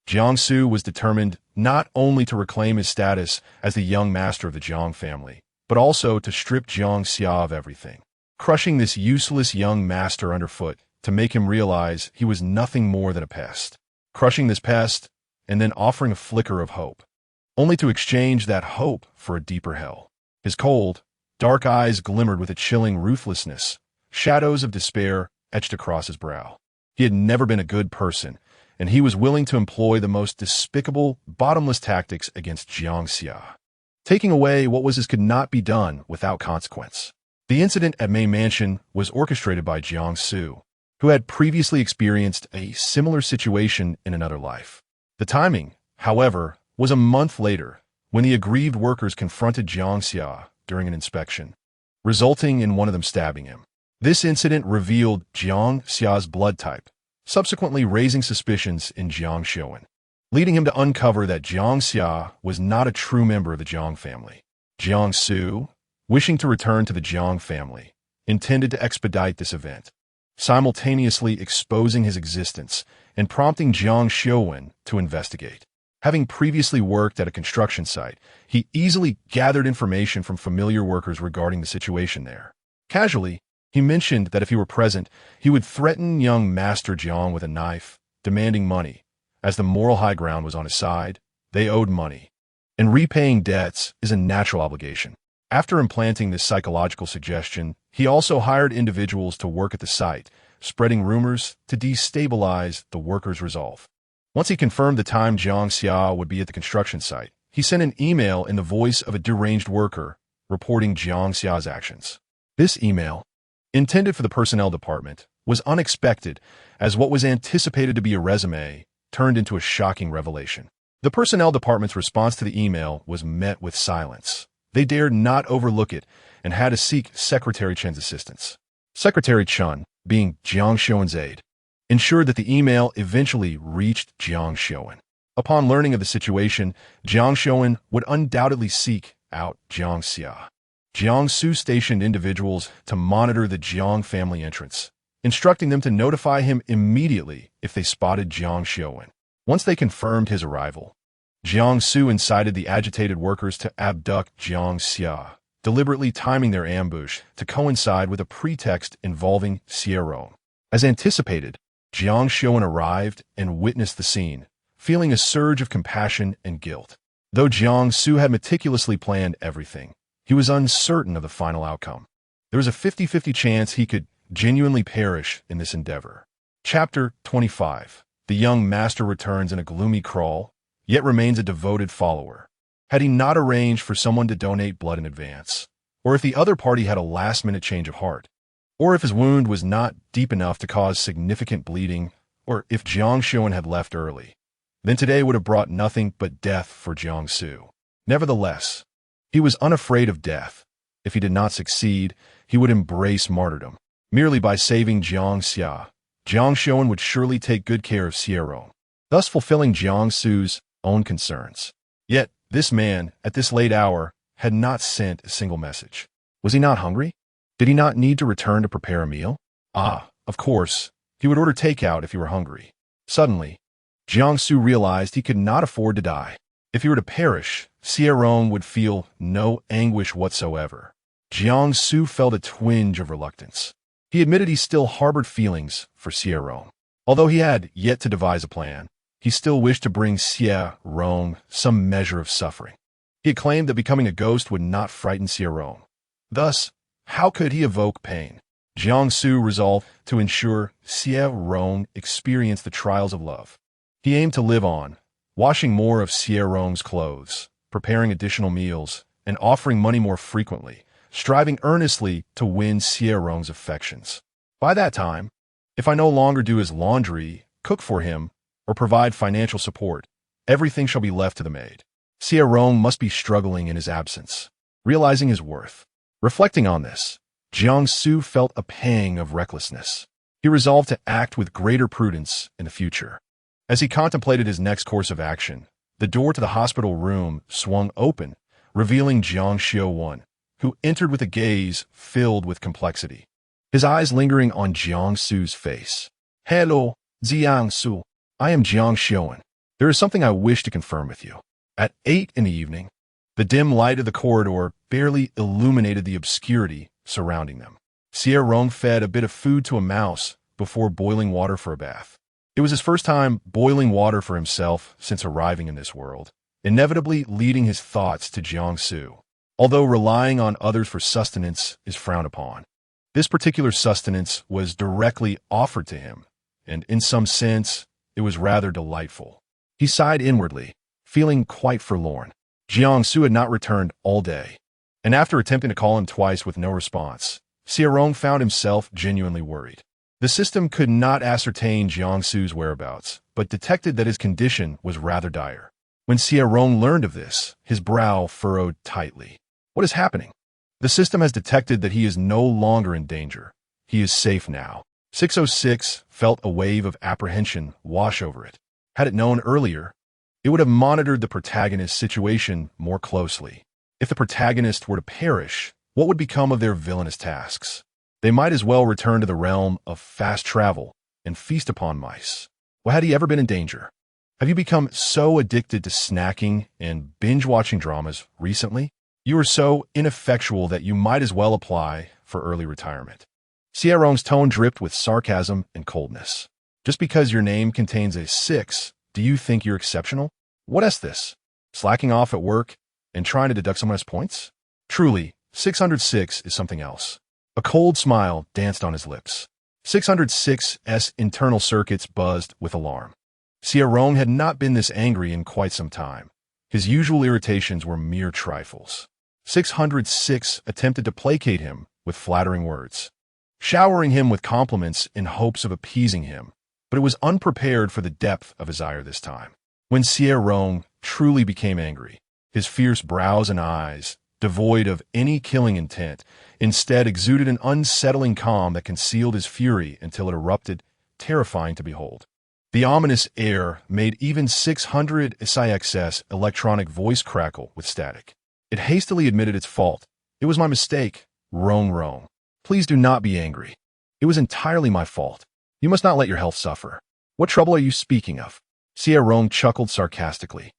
Jiang Su was determined not only to reclaim his status as the young master of the Jiang family, but also to strip Jiang Xie of everything, crushing this useless young master underfoot to make him realize he was nothing more than a pest. Crushing this pest, and then offering a flicker of hope. only to exchange that hope for a deeper hell. His cold, dark eyes glimmered with a chilling ruthlessness, shadows of despair etched across his brow. He had never been a good person, and he was willing to employ the most despicable, bottomless tactics against Xie. Taking away what was his could not be done without consequence. The incident at Mei Mansion was orchestrated by Jiangsu, who had previously experienced a similar situation in another life. The timing, however, was a month later, when the aggrieved workers confronted Xie during an inspection, resulting in one of them stabbing him. This incident revealed Xie's blood type, subsequently raising suspicions in Jiang Xuan, leading him to uncover that Xie was not a true member of the Jiang family. Jiangsu, wishing to return to the Jiang family, intended to expedite this event, simultaneously exposing his existence and prompting Jiang Xuan to investigate. Having previously worked at a construction site, he easily gathered information from familiar workers regarding the situation there. Casually, he mentioned that if he were present, he would threaten young Master Jiang with a knife, demanding money. As the moral high ground was on his side, they owed money, and repaying debts is a natural obligation. After implanting this psychological suggestion, he also hired individuals to work at the site, spreading rumors to destabilize the workers' resolve. Once he confirmed the time Xie would be at the construction site, he sent an email in the voice of a deranged worker, reporting Xie's actions. This email, intended for the personnel department, was unexpected, as what was anticipated to be a resume turned into a shocking revelation. The personnel department's response to the email was met with silence. They dared not overlook it and had to seek Secretary Chen's assistance. Secretary Chen, being Jiang Xuan's aide, ensured that the email eventually reached Jiang Xuan. Upon learning of the situation, Jiang Xuan would undoubtedly seek out Xie. Jiangsu stationed individuals to monitor the Jiang family entrance, instructing them to notify him immediately if they spotted Jiang Xuan. Once they confirmed his arrival, Jiangsu incited the agitated workers to abduct Xie, deliberately timing their ambush to coincide with a pretext involving Xie Rong. As anticipated, Jiang Xuan arrived and witnessed the scene, feeling a surge of compassion and guilt. Though Jiangsu had meticulously planned everything, he was uncertain of the final outcome. There was a 50-50 chance he could genuinely perish in this endeavor. Chapter 25. The young master returns in a gloomy crawl, yet remains a devoted follower. Had he not arranged for someone to donate blood in advance, or if the other party had a last-minute change of heart, or if his wound was not deep enough to cause significant bleeding, or if Jiang Xuan had left early, then today would have brought nothing but death for Jiangsu. Nevertheless, he was unafraid of death. If he did not succeed, he would embrace martyrdom. Merely by saving Jiang Xuan would surely take good care of Xie Rong, thus fulfilling Jiangsu's own concerns. Yet, this man, at this late hour, had not sent a single message. Was he not hungry? Did he not need to return to prepare a meal? Of course, he would order takeout if he were hungry. Suddenly, Jiangsu realized he could not afford to die. If he were to perish, Xie Rong would feel no anguish whatsoever. Jiangsu felt a twinge of reluctance. He admitted he still harbored feelings for Xie Rong. Although he had yet to devise a plan, he still wished to bring Xie Rong some measure of suffering. He had claimed that becoming a ghost would not frighten Xie Rong. Thus, how could he evoke pain? Jiangsu resolved to ensure Xie Rong experienced the trials of love. He aimed to live on, washing more of Xie Rong's clothes, preparing additional meals, and offering money more frequently, striving earnestly to win Xie Rong's affections. By that time, if I no longer do his laundry, cook for him, or provide financial support, everything shall be left to the maid. Xie Rong must be struggling in his absence, realizing his worth. Reflecting on this, Jiangsu felt a pang of recklessness. He resolved to act with greater prudence in the future. As he contemplated his next course of action, the door to the hospital room swung open, revealing Jiang Xuan, who entered with a gaze filled with complexity, his eyes lingering on Jiangsu's face. "Hello, Jiangsu. I am Jiang Xuan. There is something I wish to confirm with you." At 8 in the evening, the dim light of the corridor barely illuminated the obscurity surrounding them. Xie Rong fed a bit of food to a mouse before boiling water for a bath. It was his first time boiling water for himself since arriving in this world, inevitably leading his thoughts to Jiangsu. Although relying on others for sustenance is frowned upon, this particular sustenance was directly offered to him, and in some sense, it was rather delightful. He sighed inwardly, feeling quite forlorn. Jiangsu had not returned all day, and after attempting to call him twice with no response, Xie Rong found himself genuinely worried. The system could not ascertain Jiangsu's whereabouts, but detected that his condition was rather dire. When Xie Rong learned of this, his brow furrowed tightly. What is happening? The system has detected that he is no longer in danger. He is safe now. 606 felt a wave of apprehension wash over it. Had it known earlier, it would have monitored the protagonist's situation more closely. If the protagonist were to perish, what would become of their villainous tasks? They might as well return to the realm of fast travel and feast upon mice. Well, had he ever been in danger? Have you become so addicted to snacking and binge-watching dramas recently? You are so ineffectual that you might as well apply for early retirement. Xie Rong's tone dripped with sarcasm and coldness. Just because your name contains a 6, do you think you're exceptional? What is this? Slacking off at work and trying to deduct someone else's points? Truly, 606 is something else. A cold smile danced on his lips. 606's internal circuits buzzed with alarm. Xie Rong had not been this angry in quite some time. His usual irritations were mere trifles. 606 attempted to placate him with flattering words, showering him with compliments in hopes of appeasing him, but it was unprepared for the depth of his ire this time. When Xie Rong truly became angry, his fierce brows and eyes, devoid of any killing intent, instead exuded an unsettling calm that concealed his fury until it erupted, terrifying to behold. The ominous air made even 600's electronic voice crackle with static. It hastily admitted its fault. It was my mistake, Rong. Please do not be angry. It was entirely my fault. You must not let your health suffer. What trouble are you speaking of? Xie Rong chuckled sarcastically.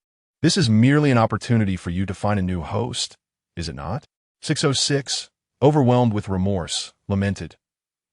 This is merely an opportunity for you to find a new host, is it not? 606, overwhelmed with remorse, lamented.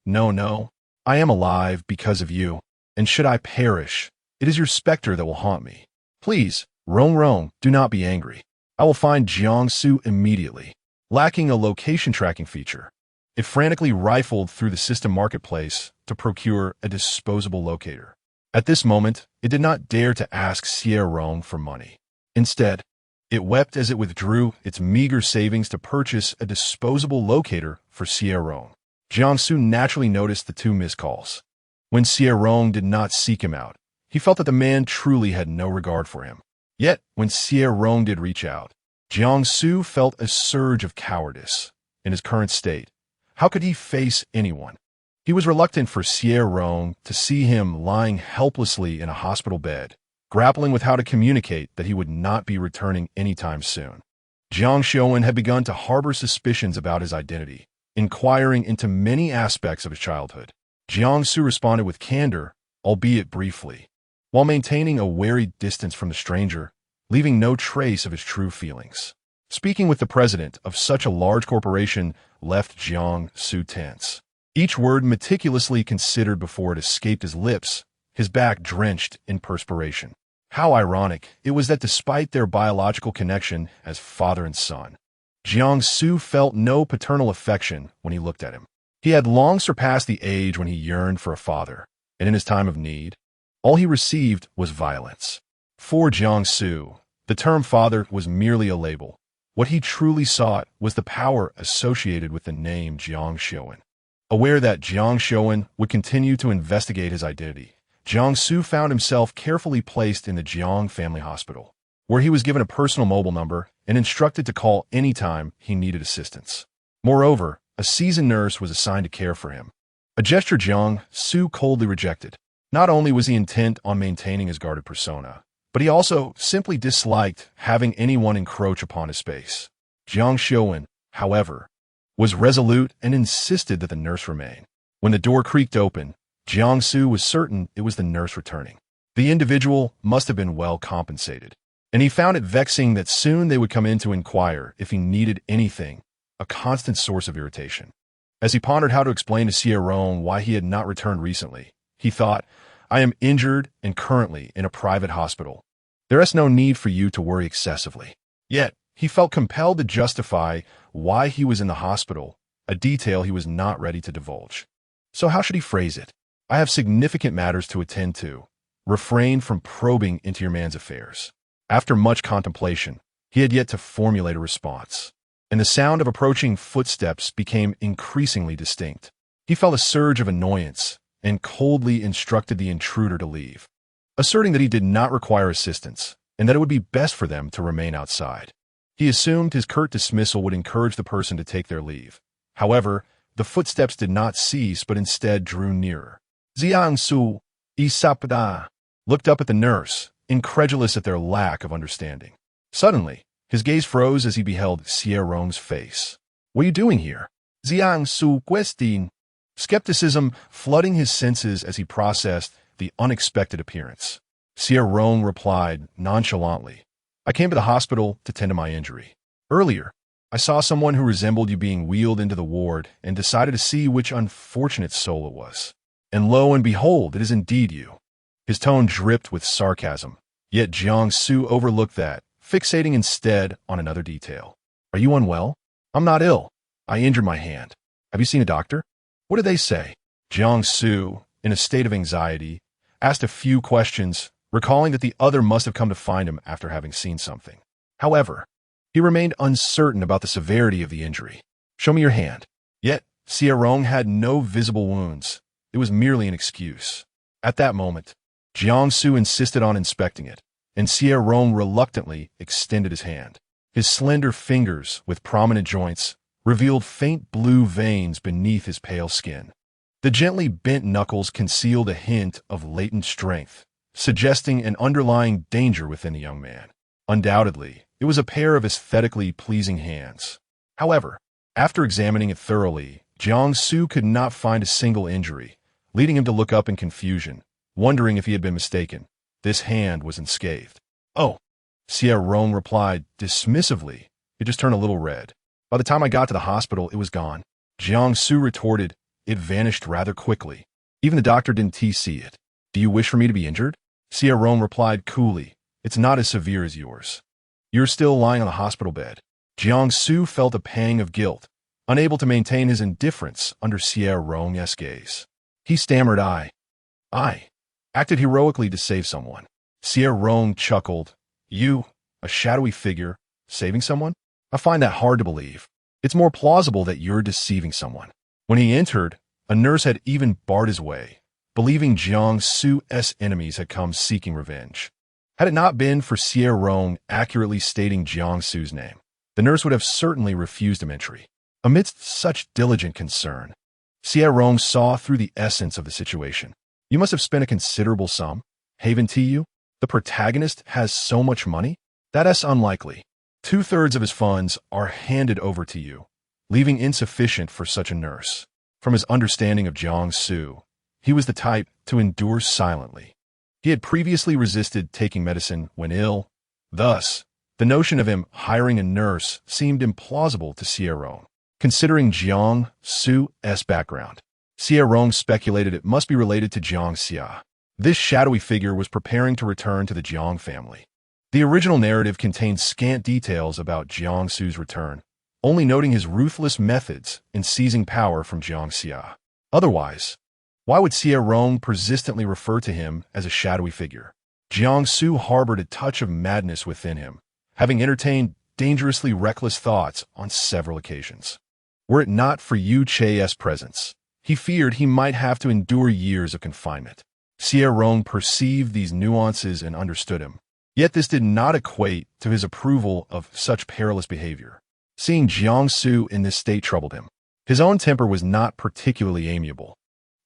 No, I am alive because of you, and should I perish, it is your specter that will haunt me. Please, Rong, do not be angry. I will find Jiangsu immediately. Lacking a location tracking feature, it frantically rifled through the system marketplace to procure a disposable locator. At this moment, it did not dare to ask Xie Rong for money. Instead, it wept as it withdrew its meager savings to purchase a disposable locator for Xie Rong. Jiangsu naturally noticed the 2 missed calls. When Xie Rong did not seek him out, he felt that the man truly had no regard for him. Yet, when Xie Rong did reach out, Jiangsu felt a surge of cowardice. In his current state, how could he face anyone? He was reluctant for Xie Rong to see him lying helplessly in a hospital bed, grappling with how to communicate that he would not be returning anytime soon. Jiang Xiaowen had begun to harbor suspicions about his identity, inquiring into many aspects of his childhood. Jiangsu responded with candor, albeit briefly, while maintaining a wary distance from the stranger, leaving no trace of his true feelings. Speaking with the president of such a large corporation left Jiangsu tense. Each word meticulously considered before it escaped his lips, his back drenched in perspiration. How ironic it was that despite their biological connection as father and son, Jiangsu felt no paternal affection when he looked at him. He had long surpassed the age when he yearned for a father, and in his time of need, all he received was violence. For Jiangsu, the term father was merely a label. What he truly sought was the power associated with the name Jiang Xiaowen. Aware that Jiang Xiaowen would continue to investigate his identity, Jiangsu found himself carefully placed in the Jiang family hospital, where he was given a personal mobile number and instructed to call anytime he needed assistance. Moreover, a seasoned nurse was assigned to care for him, a gesture Jiangsu coldly rejected. Not only was he intent on maintaining his guarded persona, but he also simply disliked having anyone encroach upon his space. Jiang Xiaowen, however, was resolute and insisted that the nurse remain. When the door creaked open, Jiangsu was certain it was the nurse returning. The individual must have been well compensated, and he found it vexing that soon they would come in to inquire if he needed anything, a constant source of irritation. As he pondered how to explain to Xie Rong why he had not returned recently, he thought, I am injured and currently in a private hospital. There is no need for you to worry excessively. Yet, he felt compelled to justify why he was in the hospital, a detail he was not ready to divulge. So how should he phrase it? I have significant matters to attend to. Refrain from probing into your man's affairs. After much contemplation, he had yet to formulate a response, and the sound of approaching footsteps became increasingly distinct. He felt a surge of annoyance and coldly instructed the intruder to leave, asserting that he did not require assistance and that it would be best for them to remain outside. He assumed his curt dismissal would encourage the person to take their leave. However, the footsteps did not cease but instead drew nearer. Jiangsu, Isapada, looked up at the nurse, incredulous at their lack of understanding. Suddenly, his gaze froze as he beheld Xie Rong's face. What are you doing here? Jiangsu Questin. Skepticism flooding his senses as he processed the unexpected appearance. Xie Rong replied nonchalantly, I came to the hospital to tend to my injury. Earlier, I saw someone who resembled you being wheeled into the ward and decided to see which unfortunate soul it was. And lo and behold, it is indeed you. His tone dripped with sarcasm, yet Jiangsu overlooked that, fixating instead on another detail. Are you unwell? I'm not ill. I injured my hand. Have you seen a doctor? What did they say? Jiangsu, in a state of anxiety, asked a few questions, recalling that the other must have come to find him after having seen something. However, he remained uncertain about the severity of the injury. Show me your hand. Yet, Xie Rong had no visible wounds. It was merely an excuse. At that moment, Jiangsu insisted on inspecting it, and Xie Rong reluctantly extended his hand. His slender fingers, with prominent joints, revealed faint blue veins beneath his pale skin. The gently bent knuckles concealed a hint of latent strength, suggesting an underlying danger within the young man. Undoubtedly, it was a pair of aesthetically pleasing hands. However, after examining it thoroughly, Jiangsu could not find a single injury, leading him to look up in confusion, wondering if he had been mistaken. This hand was unscathed. Oh, Xie Rong replied dismissively. It just turned a little red. By the time I got to the hospital, it was gone. Jiangsu retorted, it vanished rather quickly. Even the doctor didn't see it. Do you wish for me to be injured? Xie Rong replied coolly, it's not as severe as yours. You're still lying on the hospital bed. Jiangsu felt a pang of guilt, unable to maintain his indifference under Xie Rong's gaze. He stammered, I acted heroically to save someone. Xie Rong chuckled. You, a shadowy figure, saving someone? I find that hard to believe. It's more plausible that you're deceiving someone. When he entered, a nurse had even barred his way, believing Jiangsu's enemies had come seeking revenge. Had it not been for Xie Rong accurately stating Jiangsu's name, the nurse would have certainly refused him entry. Amidst such diligent concern, Xie Rong saw through the essence of the situation. You must have spent a considerable sum. Haven't you? The protagonist has so much money? That is unlikely. 2/3 of his funds are handed over to you, leaving insufficient for such a nurse. From his understanding of Jiangsu, he was the type to endure silently. He had previously resisted taking medicine when ill. Thus, the notion of him hiring a nurse seemed implausible to Xie Rong. Considering Jiangsu's background, Xie Rong speculated it must be related to Jiang Xia. This shadowy figure was preparing to return to the Jiang family. The original narrative contained scant details about Jiangsu's return, only noting his ruthless methods in seizing power from Jiang Xia. Otherwise, why would Xie Rong persistently refer to him as a shadowy figure? Jiangsu harbored a touch of madness within him, having entertained dangerously reckless thoughts on several occasions. Were it not for Yu Chei's presence, he feared he might have to endure years of confinement. Xie Rong perceived these nuances and understood him. Yet this did not equate to his approval of such perilous behavior. Seeing Jiangsu in this state troubled him. His own temper was not particularly amiable,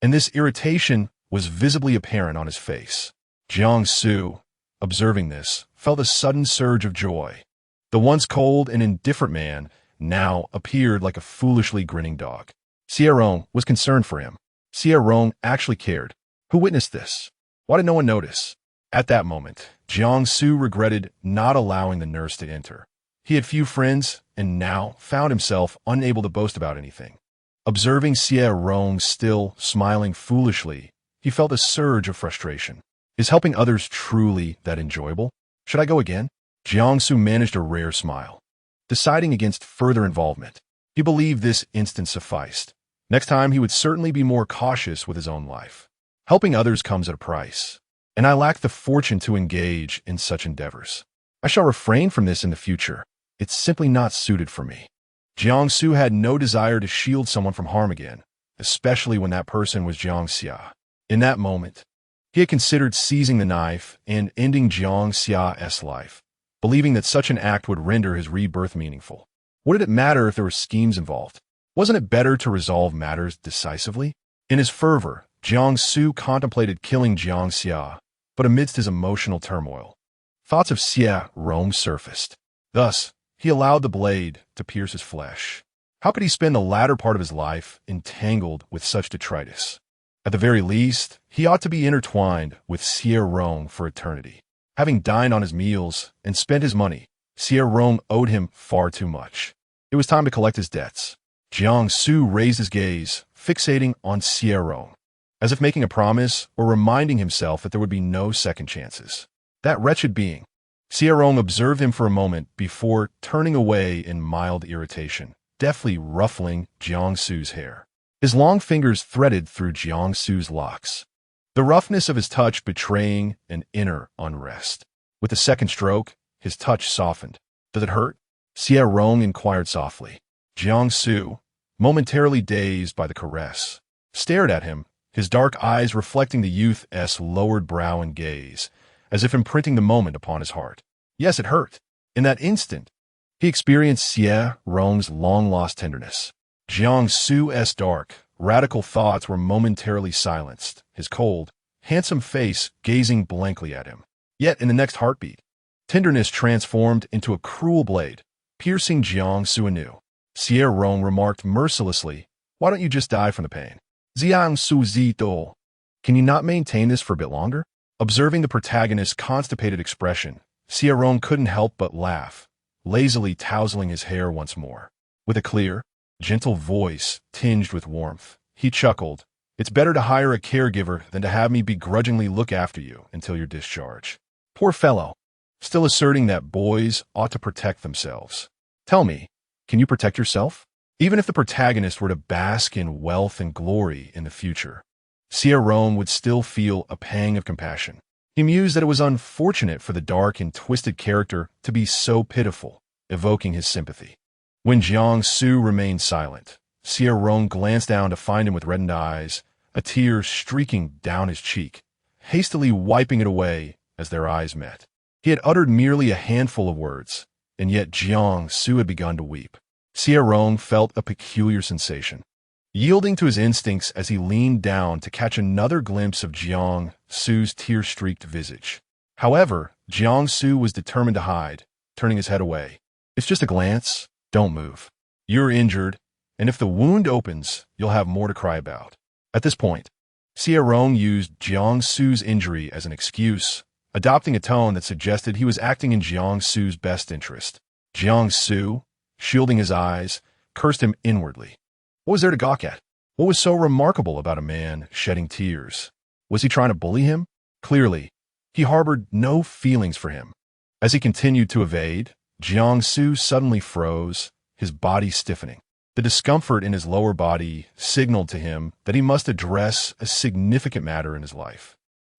and this irritation was visibly apparent on his face. Jiangsu, observing this, felt a sudden surge of joy. The once cold and indifferent man now appeared like a foolishly grinning dog. Xie Rong was concerned for him. Xie Rong actually cared. Who witnessed this? Why did no one notice? At that moment, Jiangsu regretted not allowing the nurse to enter. He had few friends and now found himself unable to boast about anything. Observing Xie Rong still smiling foolishly, he felt a surge of frustration. Is helping others truly that enjoyable? Should I go again? Jiangsu managed a rare smile, deciding against further involvement. He believed this instant sufficed. Next time, he would certainly be more cautious with his own life. Helping others comes at a price, and I lack the fortune to engage in such endeavors. I shall refrain from this in the future. It's simply not suited for me. Jiangsu had no desire to shield someone from harm again, especially when that person was Jiang Xia. In that moment, he had considered seizing the knife and ending Jiang Xia's life, believing that such an act would render his rebirth meaningful. What did it matter if there were schemes involved? Wasn't it better to resolve matters decisively? In his fervor, Jiangsu contemplated killing Jiang Xia, but amidst his emotional turmoil, thoughts of Xie Rong surfaced. Thus, he allowed the blade to pierce his flesh. How could he spend the latter part of his life entangled with such detritus? At the very least, he ought to be intertwined with Xie Rong for eternity. Having dined on his meals and spent his money, Xie Rong owed him far too much. It was time to collect his debts. Jiangsu raised his gaze, fixating on Xie Rong, as if making a promise or reminding himself that there would be no second chances. That wretched being. Xie Rong observed him for a moment before turning away in mild irritation, deftly ruffling Jiangsu's hair. His long fingers threaded through Jiangsu's locks, the roughness of his touch betraying an inner unrest. With the second stroke, his touch softened. Does it hurt? Xie Rong inquired softly. Jiangsu, momentarily dazed by the caress, stared at him, his dark eyes reflecting the youth's lowered brow and gaze, as if imprinting the moment upon his heart. Yes, it hurt. In that instant, he experienced Xie Rong's long-lost tenderness. Jiangsu's dark, radical thoughts were momentarily silenced, his cold, handsome face gazing blankly at him. Yet in the next heartbeat, tenderness transformed into a cruel blade, piercing Jiangsu anew. Xie Rong remarked mercilessly, "Why don't you just die from the pain?" Jiangsu zito. Can you not maintain this for a bit longer? Observing the protagonist's constipated expression, Xie Rong couldn't help but laugh, lazily tousling his hair once more. With a clear, gentle voice tinged with warmth, he chuckled, "It's better to hire a caregiver than to have me begrudgingly look after you until your discharge." Poor fellow, still asserting that boys ought to protect themselves. Tell me, can you protect yourself? Even if the protagonist were to bask in wealth and glory in the future, Xie Rong would still feel a pang of compassion. He mused that it was unfortunate for the dark and twisted character to be so pitiful, evoking his sympathy. When Jiangsu remained silent, Xie Rong glanced down to find him with reddened eyes, a tear streaking down his cheek, hastily wiping it away as their eyes met. He had uttered merely a handful of words, and yet Jiangsu had begun to weep. Xie Rong felt a peculiar sensation, yielding to his instincts as he leaned down to catch another glimpse of Jiangsu's tear-streaked visage. However, Jiangsu was determined to hide, turning his head away. "It's just a glance. Don't move. You're injured, and if the wound opens, you'll have more to cry about." At this point, Xie Rong used Jiangsu's injury as an excuse, adopting a tone that suggested he was acting in Jiangsu's best interest. Jiangsu, shielding his eyes, cursed him inwardly. What was there to gawk at? What was so remarkable about a man shedding tears? Was he trying to bully him? Clearly, he harbored no feelings for him. As he continued to evade, Jiangsu suddenly froze, his body stiffening. The discomfort in his lower body signaled to him that he must address a significant matter in his life.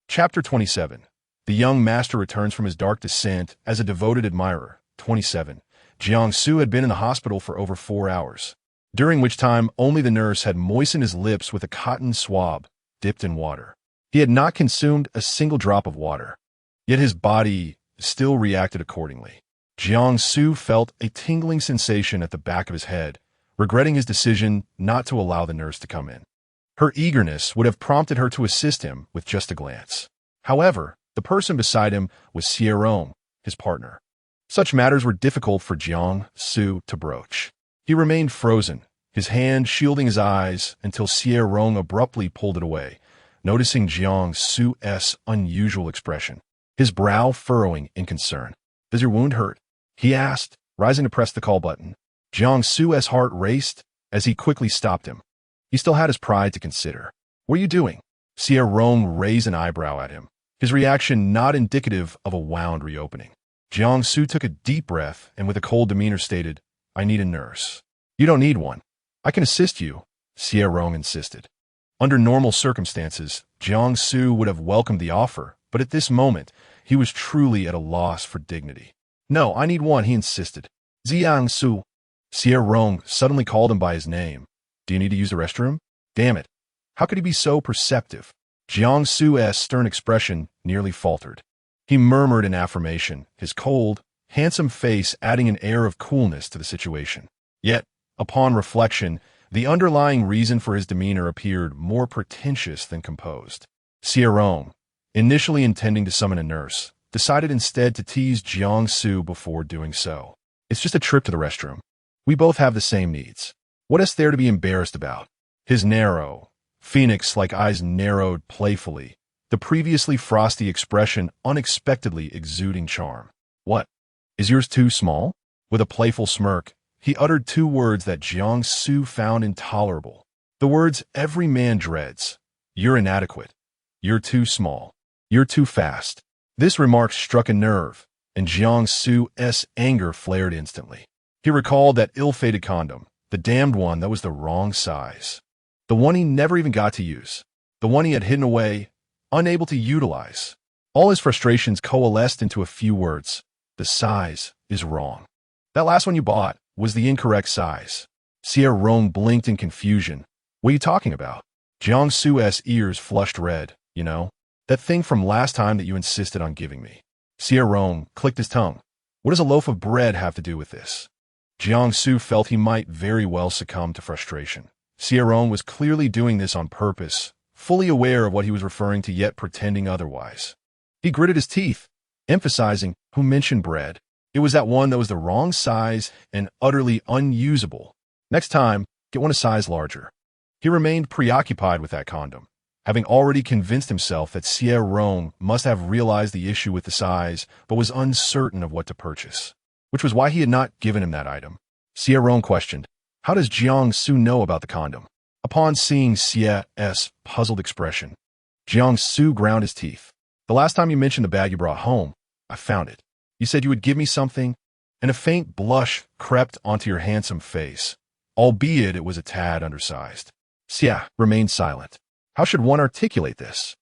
Chapter 27. The young master returns from his dark descent as a devoted admirer. 27. Jiangsu had been in the hospital for over 4 hours, during which time only the nurse had moistened his lips with a cotton swab dipped in water. He had not consumed a single drop of water, yet his body still reacted accordingly. Jiangsu felt a tingling sensation at the back of his head, regretting his decision not to allow the nurse to come in. Her eagerness would have prompted her to assist him with just a glance. However, the person beside him was Xie Rong, his partner. Such matters were difficult for Jiangsu to broach. He remained frozen, his hand shielding his eyes until Xie Rong abruptly pulled it away, noticing Jiangsu's unusual expression, his brow furrowing in concern. "Does your wound hurt?" he asked, rising to press the call button. Jiangsu's heart raced as he quickly stopped him. He still had his pride to consider. "What are you doing?" Xie Rong raised an eyebrow at him, his reaction not indicative of a wound reopening. Jiangsu took a deep breath and with a cold demeanor stated, I need a nurse. You don't need one. I can assist you, Xie Rong insisted. Under normal circumstances, Jiangsu would have welcomed the offer, but at this moment, he was truly at a loss for dignity. No, I need one, he insisted. Jiangsu. Xie Rong suddenly called him by his name. Do you need to use the restroom? Damn it. How could he be so perceptive? Jiangsu's stern expression nearly faltered. He murmured in affirmation, his cold, handsome face adding an air of coolness to the situation. Yet, upon reflection, the underlying reason for his demeanor appeared more pretentious than composed. Xie Rong, initially intending to summon a nurse, decided instead to tease Jiangsu before doing so. It's just a trip to the restroom. We both have the same needs. What is there to be embarrassed about? His narrow, phoenix-like eyes narrowed playfully, the previously frosty expression unexpectedly exuding charm. What? Is yours too small? With a playful smirk, he uttered two words that Jiangsu found intolerable. The words every man dreads. You're inadequate. You're too small. You're too fast. This remark struck a nerve, and Jiangsu's anger flared instantly. He recalled that ill-fated condom, the damned one that was the wrong size. The one he never even got to use. The one he had hidden away, unable to utilize. All his frustrations coalesced into a few words. The size is wrong. That last one you bought was the incorrect size. Xie Rong blinked in confusion. What are you talking about? Jiangsu's ears flushed red. You know, that thing from last time that you insisted on giving me. Xie Rong clicked his tongue. What does a loaf of bread have to do with this? Jiangsu felt he might very well succumb to frustration. Xie Rong was clearly doing this on purpose, fully aware of what he was referring to yet pretending otherwise. He gritted his teeth, emphasizing, who mentioned bread? It was that one that was the wrong size and utterly unusable. Next time, get one a size larger. He remained preoccupied with that condom, having already convinced himself that Xie Rong must have realized the issue with the size, but was uncertain of what to purchase, which was why he had not given him that item. Xie Rong questioned, how does Jiangsu know about the condom? Upon seeing Xie's puzzled expression, Jiangsu ground his teeth. The last time you mentioned the bag you brought home, I found it. You said you would give me something, and a faint blush crept onto your handsome face, albeit it was a tad undersized. Xie remained silent. How should one articulate this?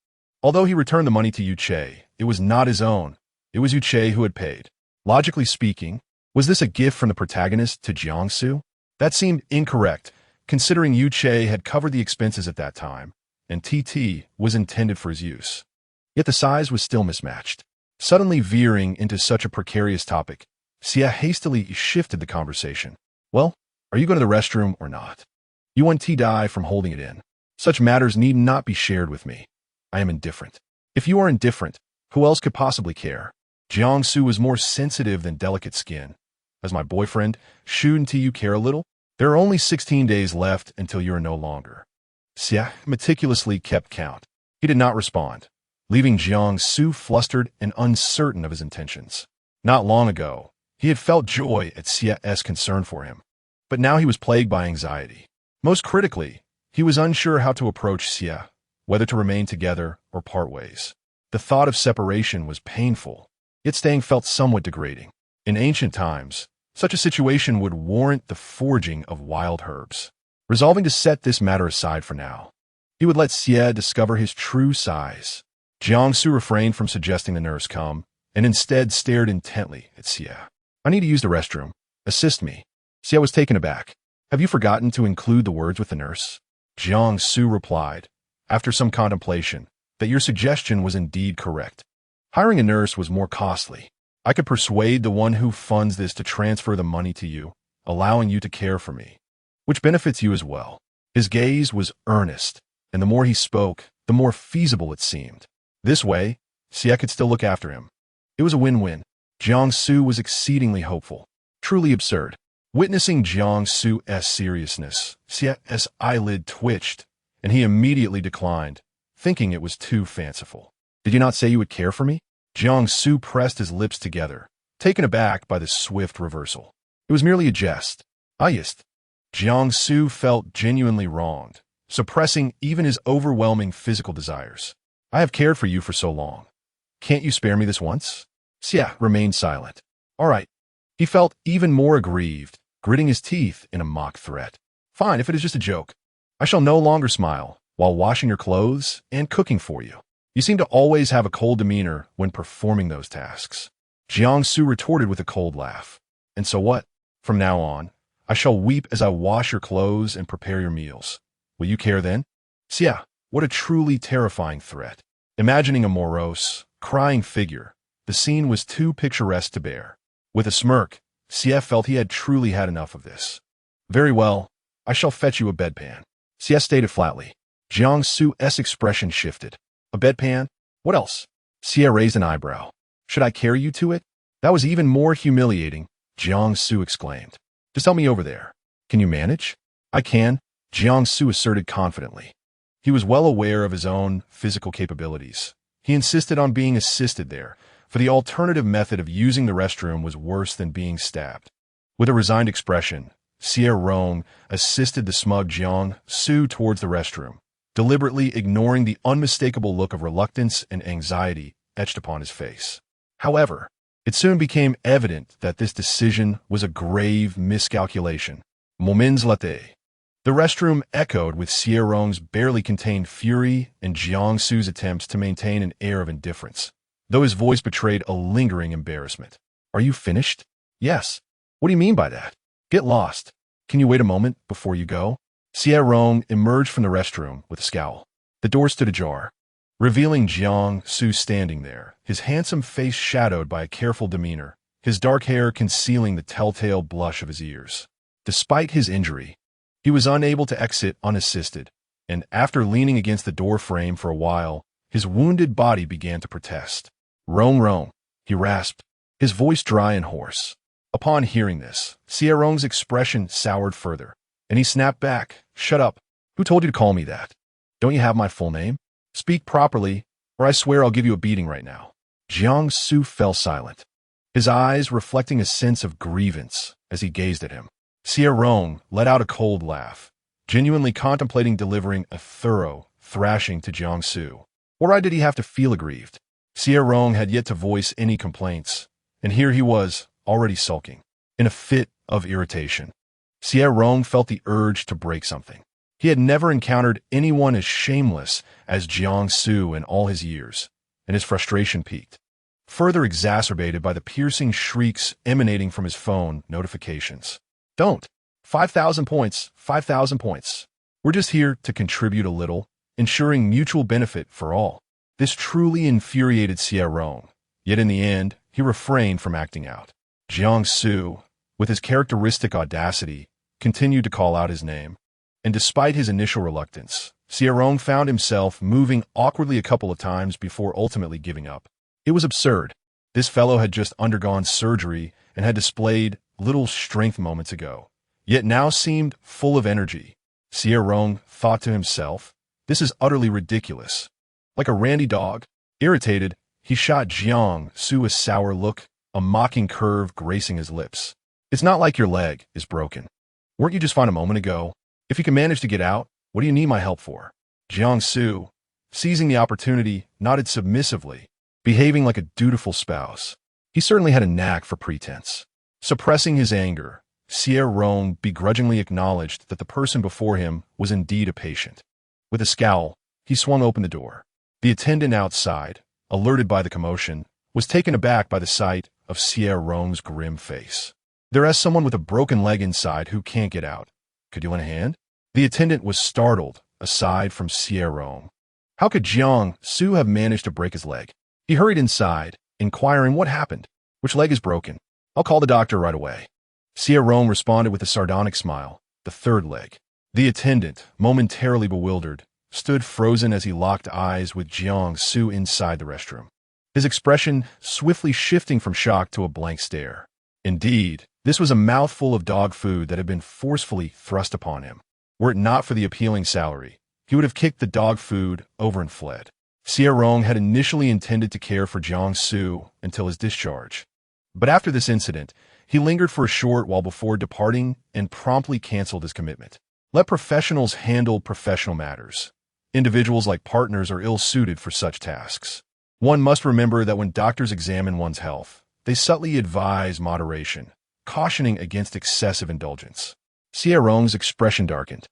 Although he returned the money to Yu Che, it was not his own. It was Yu Che who had paid. Logically speaking, was this a gift from the protagonist to Jiangsu? That seemed incorrect, considering Yu Che had covered the expenses at that time, and TT was intended for his use. Yet the size was still mismatched. Suddenly veering into such a precarious topic, Xie hastily shifted the conversation. Well, are you going to the restroom or not? You want T-die from holding it in. Such matters need not be shared with me. I am indifferent. If you are indifferent, who else could possibly care? Jiangsu was more sensitive than delicate skin. As my boyfriend, shouldn't you care a little? There are only 16 days left until you are no longer. Xie meticulously kept count. He did not respond, leaving Jiangsu flustered and uncertain of his intentions. Not long ago, he had felt joy at Xie's concern for him, but now he was plagued by anxiety. Most critically, he was unsure how to approach Xie, whether to remain together or part ways. The thought of separation was painful, yet staying felt somewhat degrading. In ancient times, such a situation would warrant the forging of wild herbs. Resolving to set this matter aside for now, he would let Xie discover his true size. Jiangsu refrained from suggesting the nurse come, and instead stared intently at Xie. I need to use the restroom. Assist me. Xie was taken aback. Have you forgotten to include the words with the nurse? Jiangsu replied, after some contemplation, that your suggestion was indeed correct. Hiring a nurse was more costly. I could persuade the one who funds this to transfer the money to you, allowing you to care for me, which benefits you as well. His gaze was earnest, and the more he spoke, the more feasible it seemed. This way, Xie could still look after him. It was a win-win. Jiangsu was exceedingly hopeful. Truly absurd. Witnessing Jiangsu's seriousness, Xie's eyelid twitched, and he immediately declined, thinking it was too fanciful. Did you not say you would care for me? Jiangsu pressed his lips together, taken aback by the swift reversal. It was merely a jest. Yes. Jiangsu felt genuinely wronged, suppressing even his overwhelming physical desires. I have cared for you for so long. Can't you spare me this once? Xie remained silent. All right. He felt even more aggrieved, gritting his teeth in a mock threat. Fine, if it is just a joke. I shall no longer smile while washing your clothes and cooking for you. You seem to always have a cold demeanor when performing those tasks. Jiangsu retorted with a cold laugh. And so what? From now on, I shall weep as I wash your clothes and prepare your meals. Will you care then? Xie, what a truly terrifying threat. Imagining a morose, crying figure, the scene was too picturesque to bear. With a smirk, Xie felt he had truly had enough of this. Very well, I shall fetch you a bedpan. Xie stated flatly. Jiangsu's expression shifted. A bedpan? What else? Xie raised an eyebrow. Should I carry you to it? That was even more humiliating, Jiangsu exclaimed. Just help me over there. Can you manage? I can, Jiangsu asserted confidently. He was well aware of his own physical capabilities. He insisted on being assisted there, for the alternative method of using the restroom was worse than being stabbed. With a resigned expression, Xie Rong assisted the smug Jiangsu towards the restroom, deliberately ignoring the unmistakable look of reluctance and anxiety etched upon his face. However, it soon became evident that this decision was a grave miscalculation. Malevolent.He. The restroom echoed with Xie Rong's barely contained fury and Jiangsu's attempts to maintain an air of indifference, though his voice betrayed a lingering embarrassment. Are you finished? Yes. What do you mean by that? Get lost. Can you wait a moment before you go? Xie Rong emerged from the restroom with a scowl. The door stood ajar, revealing Jiangsu standing there, his handsome face shadowed by a careful demeanor, his dark hair concealing the telltale blush of his ears. Despite his injury, he was unable to exit unassisted, and after leaning against the door frame for a while, his wounded body began to protest. Rong, he rasped, his voice dry and hoarse. Upon hearing this, Xie Rong's expression soured further, and he snapped back. Shut up. Who told you to call me that? Don't you have my full name? Speak properly, or I swear I'll give you a beating right now. Jiangsu fell silent, his eyes reflecting a sense of grievance as he gazed at him. Xie Rong let out a cold laugh, genuinely contemplating delivering a thorough thrashing to Jiangsu. Why did he have to feel aggrieved? Xie Rong had yet to voice any complaints, and here he was, already sulking, in a fit of irritation. Xie Rong felt the urge to break something. He had never encountered anyone as shameless as Jiangsu in all his years, and his frustration peaked, further exacerbated by the piercing shrieks emanating from his phone notifications. Don't. 5,000 points, 5,000 points. We're just here to contribute a little, ensuring mutual benefit for all. This truly infuriated Xie Rong, yet in the end, he refrained from acting out. Jiangsu, with his characteristic audacity, continued to call out his name, and despite his initial reluctance, Xie Rong found himself moving awkwardly a couple of times before ultimately giving up. It was absurd. This fellow had just undergone surgery and had displayed little strength moments ago, yet now seemed full of energy. Xie Rong thought to himself, this is utterly ridiculous. Like a randy dog, irritated, he shot Jiangsu a sour look, a mocking curve gracing his lips. It's not like your leg is broken. Weren't you just fine a moment ago? If you can manage to get out, what do you need my help for? Jiangsu, seizing the opportunity, nodded submissively, behaving like a dutiful spouse. He certainly had a knack for pretense. Suppressing his anger, Xie Rong begrudgingly acknowledged that the person before him was indeed a patient. With a scowl, he swung open the door. The attendant outside, alerted by the commotion, was taken aback by the sight of Xie Rong's grim face. There is someone with a broken leg inside who can't get out. Could you lend a hand? The attendant was startled, aside from Xie Rong. How could Jiangsu have managed to break his leg? He hurried inside, inquiring what happened. Which leg is broken? I'll call the doctor right away. Xie Rong responded with a sardonic smile. The third leg. The attendant, momentarily bewildered, stood frozen as he locked eyes with Jiangsu inside the restroom, his expression swiftly shifting from shock to a blank stare. Indeed, this was a mouthful of dog food that had been forcefully thrust upon him. Were it not for the appealing salary, he would have kicked the dog food over and fled. Xie Rong had initially intended to care for Jiangsu until his discharge. But after this incident, he lingered for a short while before departing and promptly canceled his commitment. Let professionals handle professional matters. Individuals like partners are ill-suited for such tasks. One must remember that when doctors examine one's health, they subtly advise moderation, cautioning against excessive indulgence. Xie Rong's expression darkened,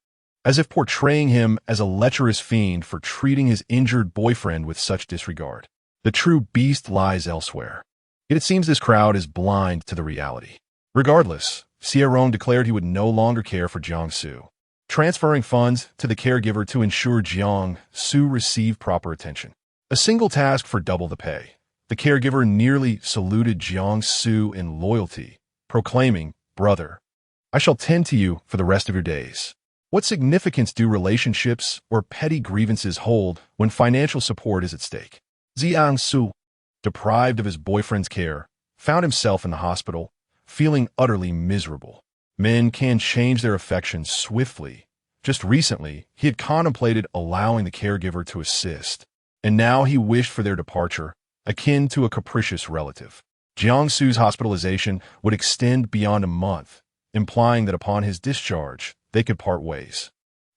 as if portraying him as a lecherous fiend for treating his injured boyfriend with such disregard. The true beast lies elsewhere. Yet it seems this crowd is blind to the reality. Regardless, Xie Rong declared he would no longer care for Jiangsu, transferring funds to the caregiver to ensure Jiangsu received proper attention. A single task for double the pay. The caregiver nearly saluted Jiangsu in loyalty, proclaiming, "Brother, I shall tend to you for the rest of your days." What significance do relationships or petty grievances hold when financial support is at stake? Jiangsu, deprived of his boyfriend's care, found himself in the hospital, feeling utterly miserable. Men can change their affections swiftly. Just recently, he had contemplated allowing the caregiver to assist, and now he wished for their departure, akin to a capricious relative. Jiangsu's hospitalization would extend beyond a month, implying that upon his discharge, they could part ways,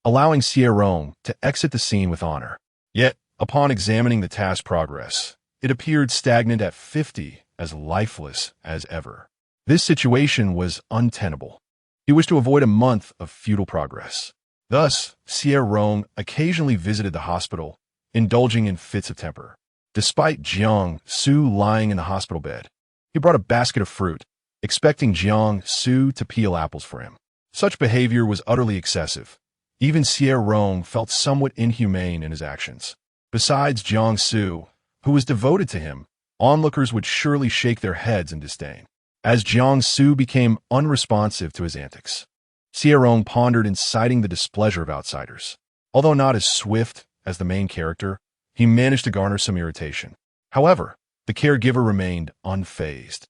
allowing Xie Rong to exit the scene with honor. Yet, upon examining the task progress, it appeared stagnant at 50, as lifeless as ever. This situation was untenable. He wished to avoid a month of futile progress. Thus, Xie Rong occasionally visited the hospital, indulging in fits of temper. Despite Jiangsu lying in the hospital bed, he brought a basket of fruit, expecting Jiangsu to peel apples for him. Such behavior was utterly excessive. Even Xie Rong felt somewhat inhumane in his actions. Besides Jiangsu, who was devoted to him, onlookers would surely shake their heads in disdain. As Jiangsu became unresponsive to his antics, Xie Rong pondered inciting the displeasure of outsiders. Although not as swift as the main character, he managed to garner some irritation. However, the caregiver remained unfazed,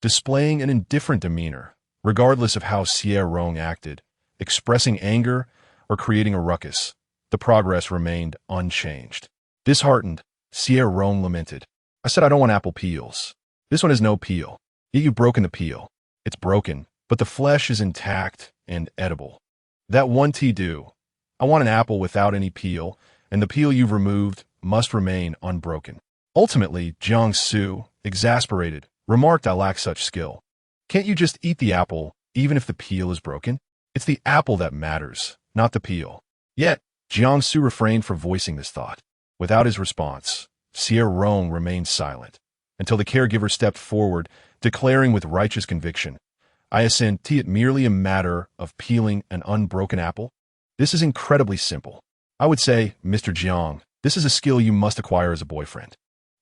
displaying an indifferent demeanor, regardless of how Xie Rong acted, expressing anger or creating a ruckus. The progress remained unchanged. Disheartened, Xie Rong lamented, "I said I don't want apple peels. This one has no peel. Yet you've broken the peel. It's broken, but the flesh is intact and edible. That won't do. I want an apple without any peel, and the peel you've removed must remain unbroken." Ultimately, Jiangsu, exasperated, remarked, "I lack such skill. Can't you just eat the apple, even if the peel is broken? It's the apple that matters, not the peel." Yet, Jiangsu refrained from voicing this thought. Without his response, Xie Rong remained silent, until the caregiver stepped forward, declaring with righteous conviction, "I assent to it merely a matter of peeling an unbroken apple. This is incredibly simple. I would say, Mr. Jiang, this is a skill you must acquire as a boyfriend.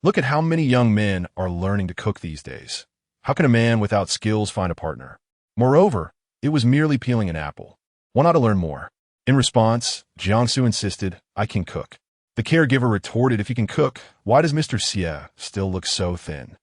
Look at how many young men are learning to cook these days. How can a man without skills find a partner? Moreover, it was merely peeling an apple. Why not to learn more?" In response, Jiangsu insisted, "I can cook." The caregiver retorted, "If you can cook, why does Mr. Xie still look so thin?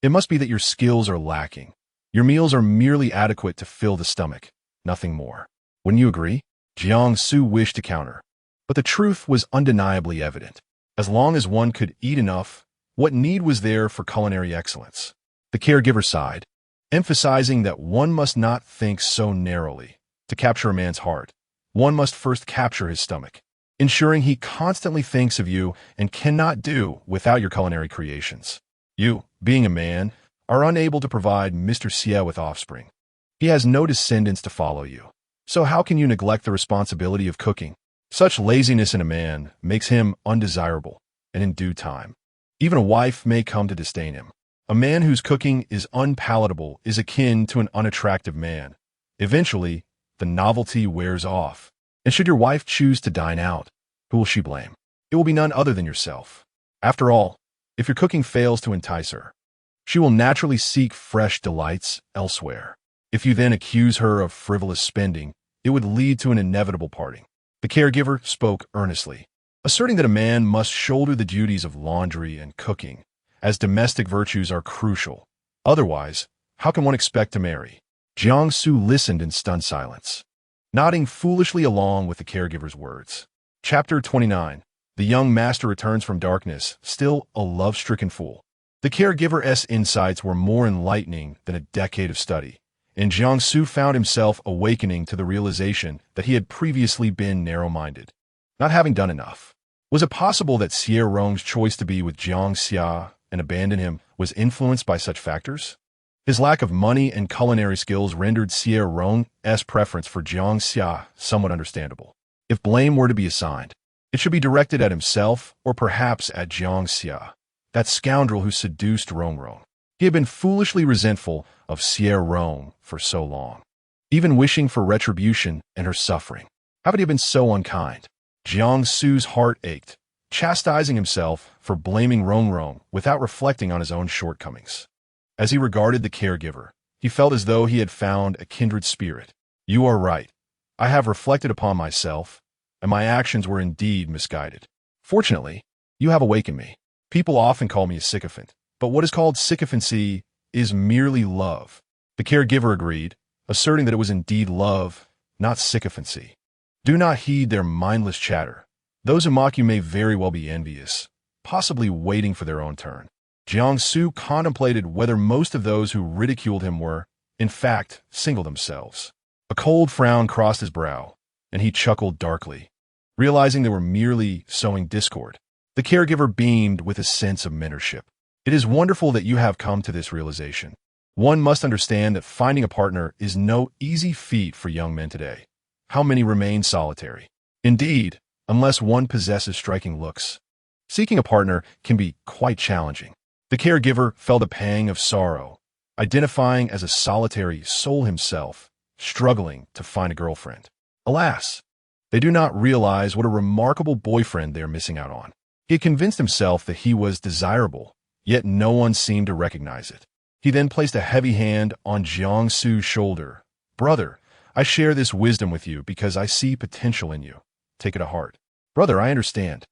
It must be that your skills are lacking. Your meals are merely adequate to fill the stomach, nothing more. Wouldn't you agree?" Jiangsu wished to counter, but the truth was undeniably evident. As long as one could eat enough, what need was there for culinary excellence? The caregiver sighed, emphasizing that one must not think so narrowly. To capture a man's heart, one must first capture his stomach, ensuring he constantly thinks of you and cannot do without your culinary creations. You, being a man, are unable to provide Mr. Xie with offspring. He has no descendants to follow you. So how can you neglect the responsibility of cooking? Such laziness in a man makes him undesirable, and in due time, even a wife may come to disdain him. A man whose cooking is unpalatable is akin to an unattractive man. Eventually, the novelty wears off. And should your wife choose to dine out, who will she blame? It will be none other than yourself. After all, if your cooking fails to entice her, she will naturally seek fresh delights elsewhere. If you then accuse her of frivolous spending, it would lead to an inevitable parting. The caregiver spoke earnestly, asserting that a man must shoulder the duties of laundry and cooking, as domestic virtues are crucial. Otherwise, how can one expect to marry? Jiangsu listened in stunned silence, nodding foolishly along with the caregiver's words. Chapter 29. The young master returns from darkness, still a love-stricken fool. The caregiver's insights were more enlightening than a decade of study, and Jiangsu found himself awakening to the realization that he had previously been narrow-minded, not having done enough. Was it possible that Xie Rong's choice to be with Jiang Xia and abandon him was influenced by such factors? His lack of money and culinary skills rendered Xie Rong's preference for Jiang Xia somewhat understandable. If blame were to be assigned, it should be directed at himself or perhaps at Jiang Xia, that scoundrel who seduced Rong. He had been foolishly resentful of Xie Rong for so long, even wishing for retribution and her suffering. How could he have been so unkind? Jiang Su's heart ached, chastising himself for blaming Rong without reflecting on his own shortcomings. As he regarded the caregiver, he felt as though he had found a kindred spirit. You are right. I have reflected upon myself, and my actions were indeed misguided. Fortunately, you have awakened me. People often call me a sycophant, but what is called sycophancy is merely love. The caregiver agreed, asserting that it was indeed love, not sycophancy. Do not heed their mindless chatter. Those who mock you may very well be envious, possibly waiting for their own turn. Jiang Su contemplated whether most of those who ridiculed him were, in fact, single themselves. A cold frown crossed his brow, and he chuckled darkly, realizing they were merely sowing discord. The caregiver beamed with a sense of mentorship. It is wonderful that you have come to this realization. One must understand that finding a partner is no easy feat for young men today. How many remain solitary? Indeed, unless one possesses striking looks. Seeking a partner can be quite challenging. The caregiver felt a pang of sorrow, identifying as a solitary soul himself, struggling to find a girlfriend. Alas, they do not realize what a remarkable boyfriend they are missing out on. He had convinced himself that he was desirable, yet no one seemed to recognize it. He then placed a heavy hand on Jiang Su's shoulder. Brother, I share this wisdom with you because I see potential in you. Take it to heart. Brother, I understand.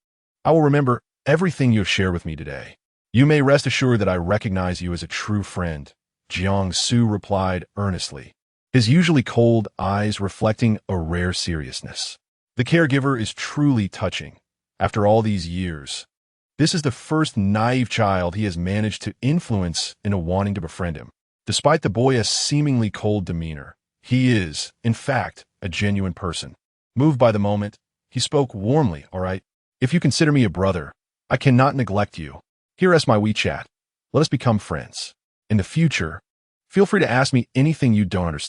I will remember everything you have shared with me today. You may rest assured that I recognize you as a true friend, Jiang Su replied earnestly, his usually cold eyes reflecting a rare seriousness. The caregiver is truly touching. After all these years, this is the first naive child he has managed to influence into wanting to befriend him. Despite the boy's seemingly cold demeanor, he is, in fact, a genuine person. Moved by the moment, he spoke warmly, all right? If you consider me a brother, I cannot neglect you. Here is my WeChat. Let us become friends. In the future, feel free to ask me anything you don't understand.